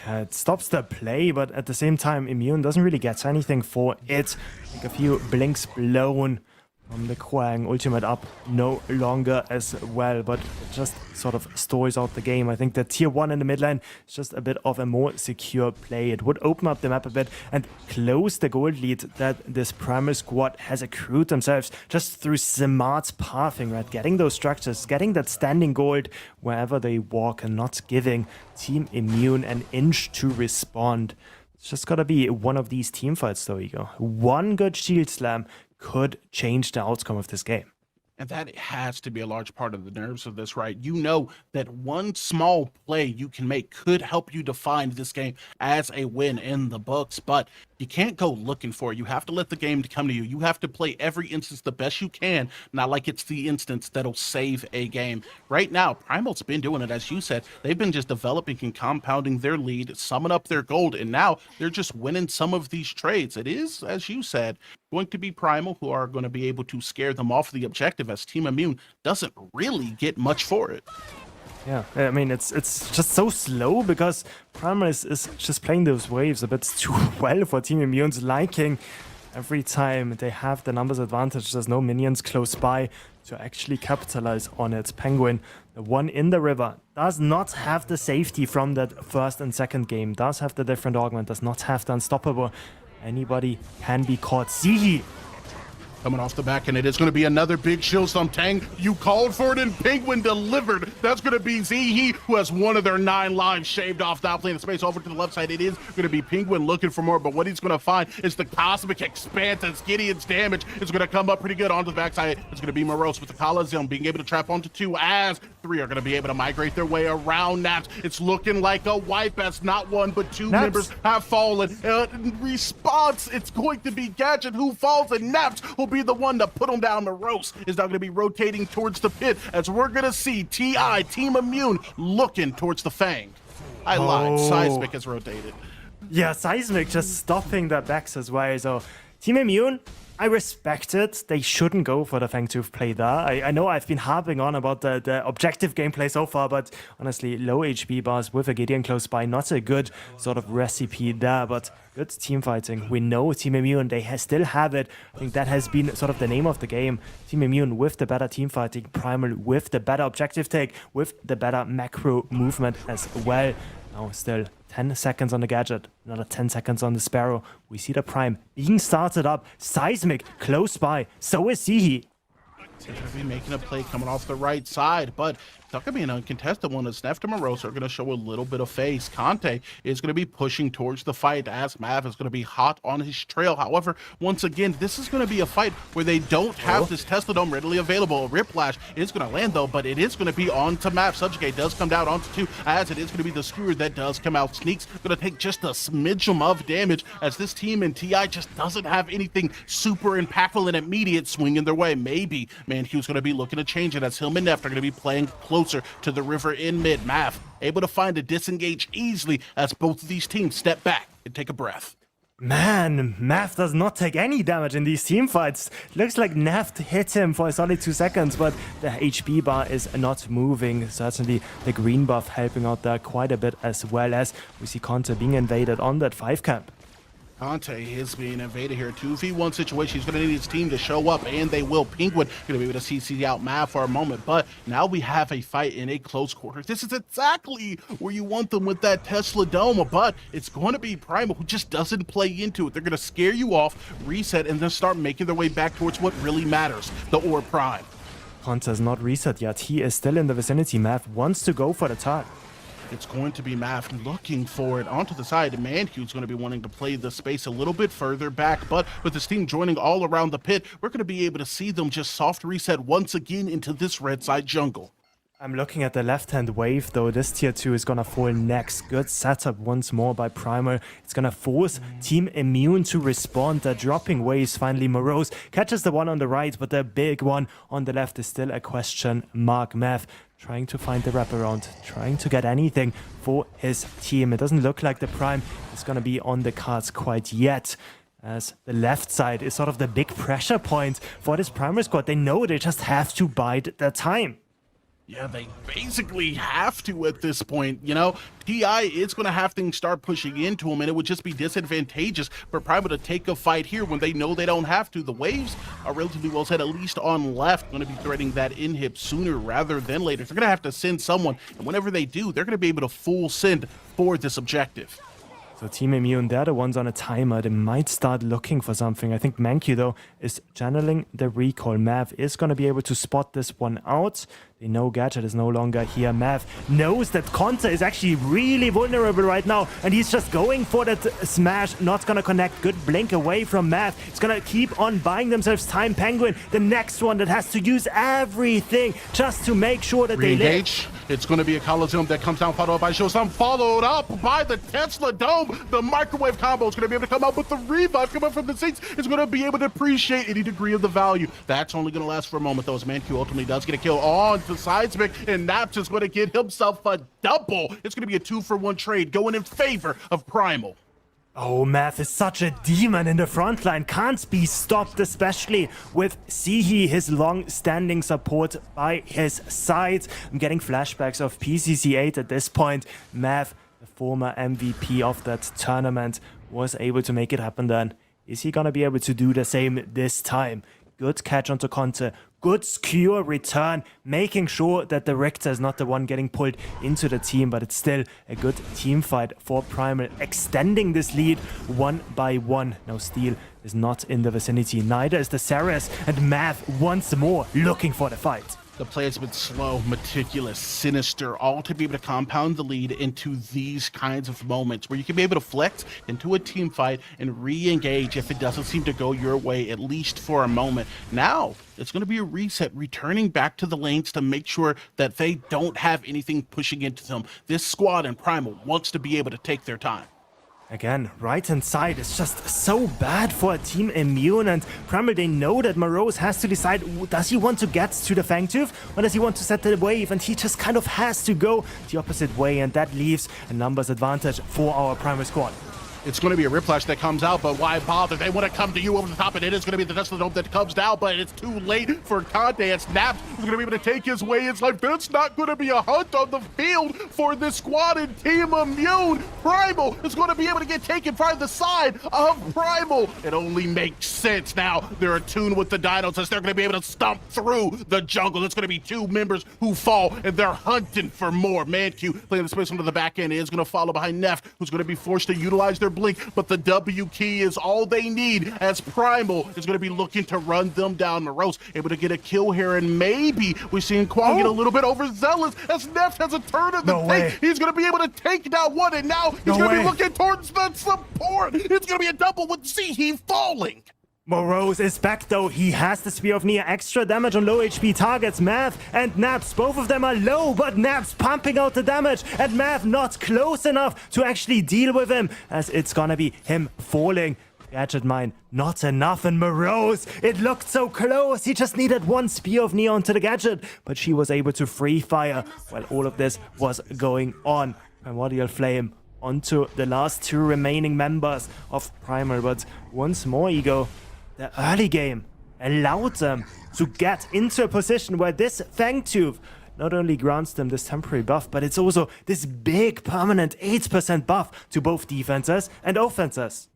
It stops the play, but at the same time, Immune doesn't really get anything for it. Like a few blinks blown from the Kwang. Ultimate up no longer as well, but it just sort of stalls out the game. I think that tier 1 in the mid lane is just a bit of a more secure play. It would open up the map a bit and close the gold lead that this Primal squad has accrued themselves just through smart pathing, right? Getting those structures, getting that standing gold wherever they walk, and not giving Team Immune an inch to respond. It's just gotta be one of these team fights, though, Igor. One good shield slam could change the outcome of this game. And that has to be a large part of the nerves of this, right? You know that one small play you can make could help you define this game as a win in the books, but you can't go looking for it. You have to let the game come to you. You have to play every instance the best you can, not like it's the instance that'll save a game. Right now, Primal's been doing it, as you said. They've been just developing and compounding their lead, summing up their gold, and now they're just winning some of these trades. It is, as you said, going to be Primal who are going to be able to scare them off the objective, as Team Immune doesn't really get much for it. Yeah, I mean, it's just so slow because Primal is just playing those waves a bit too well for Team Immune's liking. Every time they have the numbers advantage, there's no minions close by to actually capitalize on it. Penguin, the one in the river, does not have the safety from that first and second game, does have the different augment, does not have the unstoppable. Anybody can be caught. Zihi coming off the back, and it is going to be another big shield slam. Tang, you called for it, and Penguin delivered. That's going to be Zihi, who has one of their 9 lives shaved off, now playing the space over to the left side. It is going to be Penguin looking for more, but what he's going to find is the Cosmic Expanse, as Gideon's damage is going to come up pretty good onto the backside. It's going to be Morose with the Colosseum being able to trap onto 2, as 3 are going to be able to migrate their way around Naps. It's looking like a wipe, as not 1 but 2 members have fallen. In response, it's going to be Gadget who falls, and Naps will be the one to put him down. Morose is now going to be rotating towards the pit, as we're going to see TI, Team Immune, looking towards the Fang. I lied. Seismic has rotated. Yeah, Seismic just stopping their backs as well. So Team Immune, I respect it. They shouldn't go for the Fangtooth play there. I know I've been harping on about the objective gameplay so far, but honestly, low HP bars with a Gideon close by, not a good sort of recipe there, but good team fighting. We know Team Immune, they still have it. I think that has been sort of the name of the game. Team Immune with the better team fighting, Primal with the better objective take, with the better macro movement as well. Now still 10 seconds on the Gadget, another 10 seconds on the Sparrow. We see the Prime being started up. Seismic close by. So is Sihi. They're going to be making a play coming off the right side, but it's not going to be an uncontested one as Neft and Morosa are going to show a little bit of face. Conte is going to be pushing towards the fight as Mav is going to be hot on his trail. However, once again, this is going to be a fight where they don't have this Tesla Dome readily available. Whiplash is going to land though, but it is going to be on to Mav. Subjugate does come down onto 2 as it is going to be the Skewer that does come out. Sneaks going to take just a smidgen of damage as this team in TI just doesn't have anything super impactful and immediate swinging their way. Maybe Manhu's going to be looking to change it as Hilm and Neft are going to be playing closer to the river in mid. Mav able to find a disengage easily as both of these teams step back and take a breath. Man, Mav does not take any damage in these team fights. Looks like Neft hit him for a solid 2 seconds, but the HP bar is not moving. Certainly the green buff helping out there quite a bit, as well as we see Conte being invaded on that 5 camp. Conte is being invaded here. 2v1 situation. He's going to need his team to show up, and they will. Penguin going to be able to CC out Mav for a moment, but now we have a fight in a close quarter. This is exactly where you want them with that Tesla Dome, but it's going to be Primal who just doesn't play into it. They're going to scare you off, reset, and then start making their way back towards what really matters, the Orb Prime. Conte is not reset yet. He is still in the vicinity. Mav wants to go for the turn. It's going to be Mav looking for it onto the side. Manhu's going to be wanting to play the space a little bit further back, but with his team joining all around the pit, we're going to be able to see them just soft reset once again into this red side jungle. I'm looking at the left-hand wave, though. This tier 2 is gonna fall next. Good setup once more by Primal. It's gonna force Team Immune to respond. They're dropping waves. Finally, Morose catches the one on the right, but the big one on the left is still a question mark. Mav trying to find the wraparound, trying to get anything for his team. It doesn't look like the Prime is gonna be on the cards quite yet, as the left side is sort of the big pressure point for this Primal squad. They know they just have to bide their time. Yeah, they basically have to at this point, you know. TI is going to have things start pushing into them, and it would just be disadvantageous for Primal to take a fight here when they know they don't have to. The waves are relatively well set, at least on left, going to be threading that inhib sooner rather than later. They're going to have to send someone, and whenever they do, they're going to be able to full send for this objective. So Team Immune, they're the ones on a timer. They might start looking for something. I think Mankey, though, is channeling the recall. Mav is going to be able to spot this one out. They know Gadget is no longer here. Mav knows that Conte is actually really vulnerable right now, and he's just going for that smash. Not going to connect. Good blink away from Mav. It's going to keep on buying themselves time. Penguin, the next one that has to use everything just to make sure that they live. It's going to be a Coliseum that comes down, followed by Showsum, followed up by the Tesla Dome. The microwave combo is going to be able to come out with the revive coming from the seats. It's going to be able to appreciate any degree of the value. That's only going to last for a moment, though, as Manhu ultimately does get a kill on to Seismic, and Naps is going to get himself a double. It's going to be a 2-for-1 trade going in favor of Primal. Oh, Mav is such a demon in the front line. Can't be stopped, especially with Sihi, his long-standing support by his side. I'm getting flashbacks of PCC 8 at this point. Mav, the former MVP of that tournament, was able to make it happen then. Is he gonna be able to do the same this time? Good catch onto Conte. Good skewer return, making sure that the Richter is not the one getting pulled into the team, but it's still a good team fight for Primal, extending this lead 1 by 1. Now Steel is not in the vicinity, neither is the Ceres, and Mav once more looking for the fight. The play has been slow, meticulous, sinister, all to be able to compound the lead into these kinds of moments where you can be able to flex into a team fight and re-engage if it doesn't seem to go your way, at least for a moment. Now, it's going to be a reset, returning back to the lanes to make sure that they don't have anything pushing into them. This squad and Primal wants to be able to take their time. Again, right-hand side is just so bad for Team Immune, and Primal, they know that Morose has to decide, does he want to get to the Fangtooth or does he want to set the wave, and he just kind of has to go the opposite way, and that leaves a numbers advantage for our Primal squad. It's going to be a Whiplash that comes out, but why bother? They want to come to you over the top, and it is going to be the Dust of the Dome that comes down, but it's too late for Conte. And Snaps is going to be able to take his way. It's like, that's not going to be a hunt on the field for this squad and Team Immune. Primal is going to be able to get taken by the side of Primal. It only makes sense now. They're attuned with the Dinos as they're going to be able to stomp through the jungle. It's going to be two members who fall, and they're hunting for more. ManQ playing the space onto the back end is going to follow behind Neff, who's going to be forced to utilize their blink, but the W key is all they need as Primal is going to be looking to run them down. Morose able to get a kill here, and maybe we're seeing Kwang get a little bit overzealous as Neff has a turn of the tank. He's going to be able to take down one, and now he's going to be looking towards the support. It's going to be a double with Zihi falling. Morose is back though. He has the Spear of Near, extra damage on low HP targets. Mav and Naps, both of them are low, but Naps pumping out the damage, and Mav not close enough to actually deal with him, as it's gonna be him falling. Gadget Mine, not enough, and Morose, it looked so close. He just needed one Spear of Near onto the Gadget, but she was able to free fire while all of this was going on. Primordial Flame onto the last two remaining members of Primal, but once more, Ego, the early game allowed them to get into a position where this Fangtooth not only grants them this temporary buff, but it's also this big permanent 8% buff to both defenses and offenses.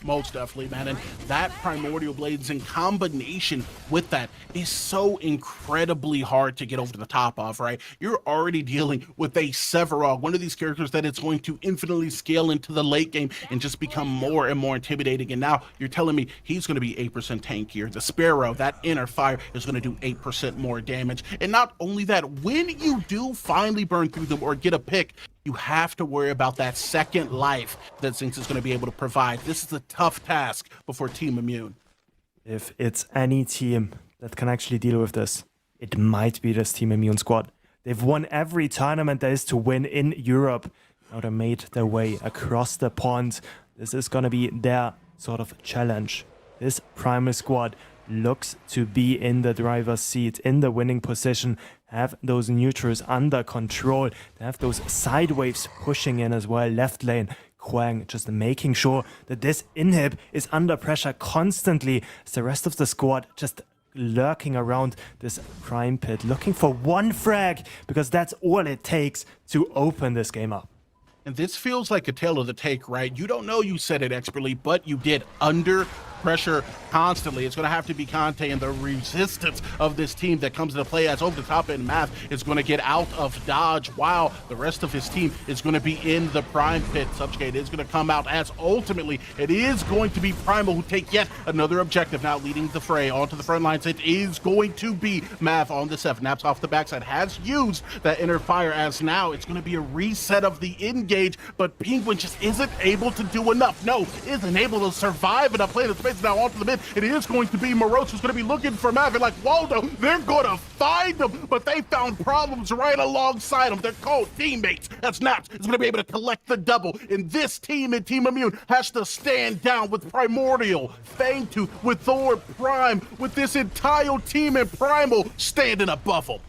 Most definitely, man. And that Primordial Blades in combination with that is so incredibly hard to get over the top of, right? You're already dealing with a Severog, one of these characters that it's going to infinitely scale into the late game and just become more and more intimidating. And now you're telling me he's going to be 8% tankier. The Sparrow, that inner fire, is going to do 8% more damage. And not only that, when you do finally burn through them or get a pick, you have to worry about that second life that Zinx is going to be able to provide. This is a tough task before Team Immune. If it's any team that can actually deal with this, it might be this Team Immune squad. They've won every tournament there is to win in Europe. Now they made their way across the pond. This is going to be their sort of challenge. This Primal squad looks to be in the driver's seat, in the winning position, have those neutrals under control. They have those side waves pushing in as well. Left lane, Kwang just making sure that this inhib is under pressure constantly. As the rest of the squad just lurking around this prime pit, looking for one frag, because that's all it takes to open this game up. And this feels like a tale of the take, right? You don't know you said it expertly, but you did. Under pressure constantly. It's going to have to be Conte and the resistance of this team that comes into play as over the top end Math is going to get out of dodge while the rest of his team is going to be in the prime pit. Subjugate is going to come out as ultimately it is going to be Primal who take yet another objective, now leading the fray onto the front lines. It is going to be Math on the 7. Naps off the backside, has used that inner fire as now it's going to be a reset of the engage, but Penguin just isn't able to do enough. No, isn't able to survive enough. Play the space now onto the mid. It is going to be Morose who's going to be looking for Mav. And like Waldo, they're going to find them, but they found problems right alongside them. They're called teammates. That's Naps is going to be able to collect the double. And this team in Team Immune has to stand down with Primordial, Fangtooth, with Thor Prime, with this entire team in Primal standing above them.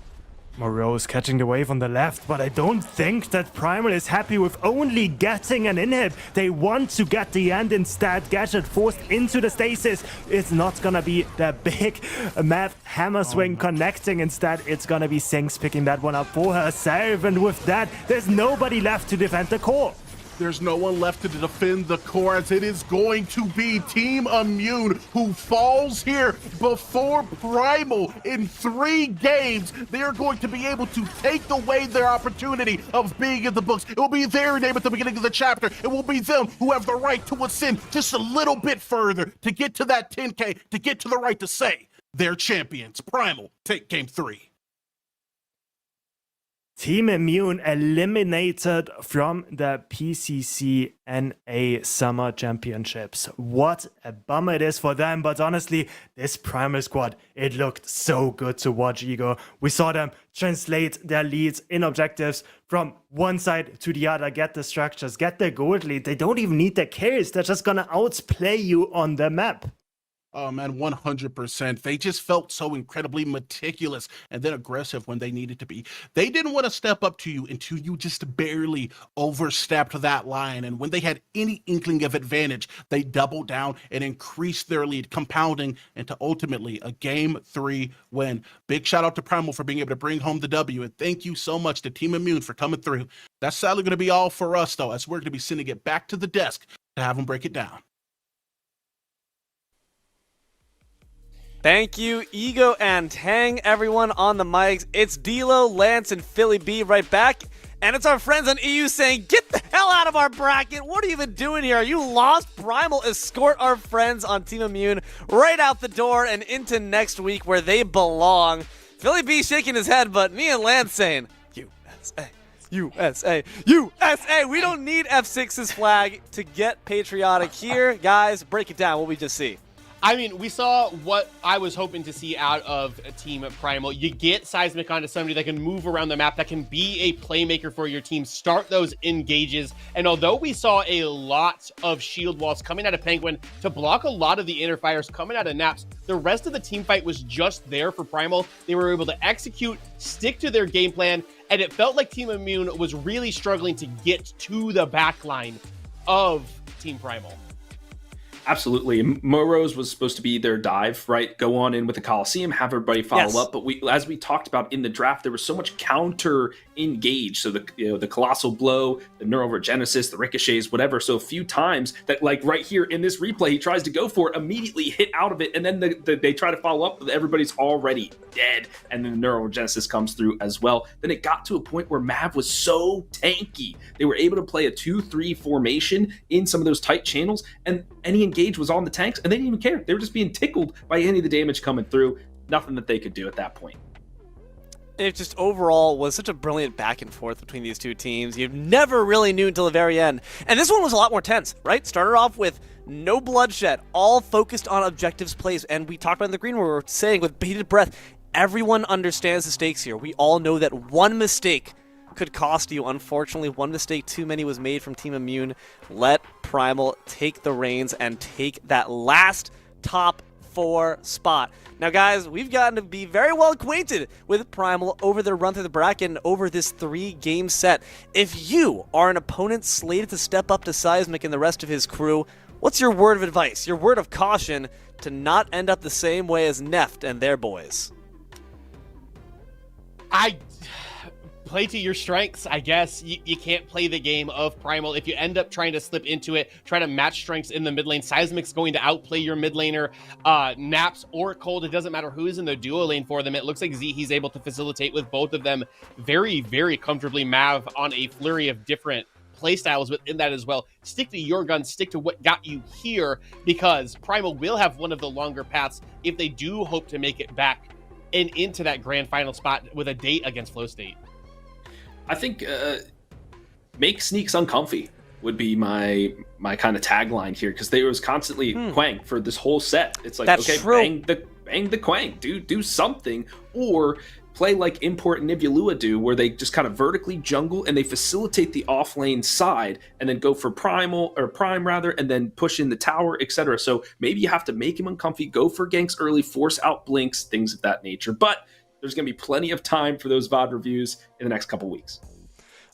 Morose catching the wave on the left, but I don't think that Primal is happy with only getting an inhib. They want to get the end instead. Gadget forced into the stasis. It's not gonna be the big Math hammer swing connecting. Instead, it's gonna be Sinks picking that one up for herself. And with that, there's nobody left to defend the core. There's no one left to defend the core, as it is going to be Team Immune who falls here before Primal in 3 games. They are going to be able to take away their opportunity of being in the books. It will be their name at the beginning of the chapter. It will be them who have the right to ascend just a little bit further to get to that 10K, to get to the right to say they're champions. Primal, take game 3. Team Immune eliminated from the PCC NA Summer Championships. What a bummer it is for them, but honestly, this Primal squad, it looked so good to watch, Ego. We saw them translate their leads in objectives from one side to the other, get the structures, get the gold lead. They don't even need the kills, they're just gonna outplay you on the map. Oh man, 100%. They just felt so incredibly meticulous and then aggressive when they needed to be. They didn't want to step up to you until you just barely overstepped that line. And when they had any inkling of advantage, they doubled down and increased their lead, compounding into ultimately a Game 3 win. Big shout out to Primal for being able to bring home the W. And thank you so much to Team Immune for coming through. That's sadly going to be all for us, though, as we're going to be sending it back to the desk to have them break it down. Thank you, Ego and Tang, everyone on the mics. It's D'Lo, Lance, and Philly B right back. And it's our friends on EU saying, get the hell out of our bracket. What are you even doing here? Are you lost? Primal escort our friends on Team Immune right out the door and into next week where they belong. Philly B shaking his head, but me and Lance saying, USA, USA, USA. We don't need F6's flag to get patriotic here. Guys, break it down. What we just see. I mean, we saw what I was hoping to see out of Team Primal. You get Seismic onto somebody that can move around the map, that can be a playmaker for your team, start those engages. And although we saw a lot of shield walls coming out of Penguin to block a lot of the inner fires coming out of Naps, the rest of the team fight was just there for Primal. They were able to execute, stick to their game plan, and it felt like Team Immune was really struggling to get to the backline of Team Primal. Absolutely. Morose was supposed to be their dive, right? Go on in with the Coliseum, have everybody follow up. But as we talked about in the draft, there was so much counter engage. So the Colossal Blow, the Neurogenesis, the Ricochets, whatever. So a few times that, like right here in this replay, he tries to go for it, immediately hit out of it, and then they try to follow up, but everybody's already dead. And then the Neurogenesis comes through as well. Then it got to a point where Mav was so tanky. They were able to play a 2-3 formation in some of those tight channels, and any engage was on the tanks, and they didn't even care. They were just being tickled by any of the damage coming through. Nothing that they could do at that point. It just overall was such a brilliant back and forth between these two teams. You never really knew until the very end. And this one was a lot more tense, right? Started off with no bloodshed, all focused on objectives plays. And we talked about in the green where we were saying with bated breath, everyone understands the stakes here. We all know that one mistake could cost you. Unfortunately, one mistake too many was made from Team Immune. Let Primal take the reins and take that last top 4 spot. Now, guys, we've gotten to be very well acquainted with Primal over their run through the bracket and over this 3-game set. If you are an opponent slated to step up to Seismic and the rest of his crew, what's your word of advice, your word of caution to not end up the same way as Neft and their boys? Play to your strengths, I guess. You can't play the game of Primal. If you end up trying to slip into it, try to match strengths in the mid lane, Seismic's going to outplay your mid laner. Naps or Cold, it doesn't matter who's in the duo lane for them. It looks like he's able to facilitate with both of them very, very comfortably. Mav on a flurry of different playstyles within that as well. Stick to your gun, stick to what got you here, because Primal will have one of the longer paths if they do hope to make it back and into that grand final spot with a date against Flow State. I think make sneaks uncomfy would be my kind of tagline here, because they was constantly Quang for this whole set. It's like, that's okay, true. bang the Quang, do something, or play like Import and Nibulua do, where they just kind of vertically jungle and they facilitate the off lane side, and then go for Prime rather, and then push in the tower, etc. So maybe you have to make him uncomfy, go for ganks early, force out blinks, things of that nature. But there's going to be plenty of time for those VOD reviews in the next couple weeks.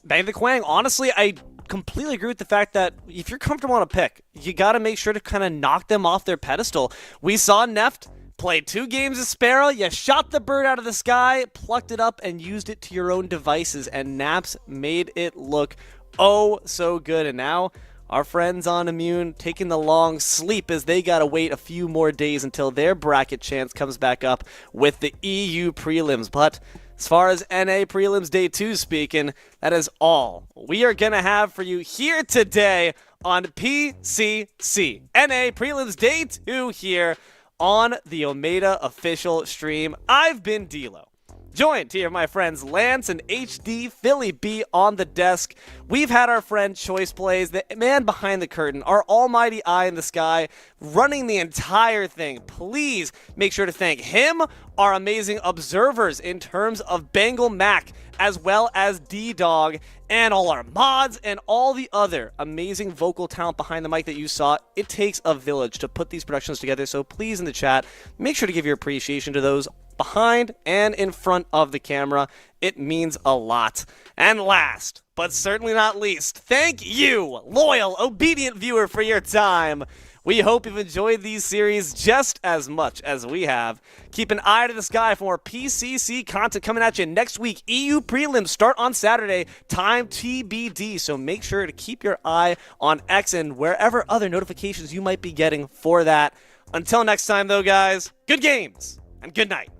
Bang the Quang. Honestly, I completely agree with the fact that if you're comfortable on a pick, you got to make sure to kind of knock them off their pedestal. We saw Neft play 2 games of Sparrow. You shot the bird out of the sky, plucked it up, and used it to your own devices. And Naps made it look oh so good. And now our friends on Immune taking the long sleep as they got to wait a few more days until their bracket chance comes back up with the EU prelims. But as far as NA prelims day 2 speaking, that is all we are going to have for you here today on PCC. NA prelims day 2 here on the Omega official stream. I've been D'Lo. Joined here, my friends Lance and HD Philly B on the desk. We've had our friend Choice Plays, the man behind the curtain, our almighty eye in the sky, running the entire thing. Please make sure to thank him, our amazing observers in terms of Bengal Mac, as well as D-Dog, and all our mods, and all the other amazing vocal talent behind the mic that you saw. It takes a village to put these productions together, so please in the chat, make sure to give your appreciation to those behind and in front of the camera. It means a lot. And last, but certainly not least, thank you, loyal, obedient viewer, for your time. We hope you've enjoyed these series just as much as we have. Keep an eye to the sky for more PCC content coming at you next week. EU prelims start on Saturday, time TBD, so make sure to keep your eye on X and wherever other notifications you might be getting for that. Until next time, though, guys, good games and good night.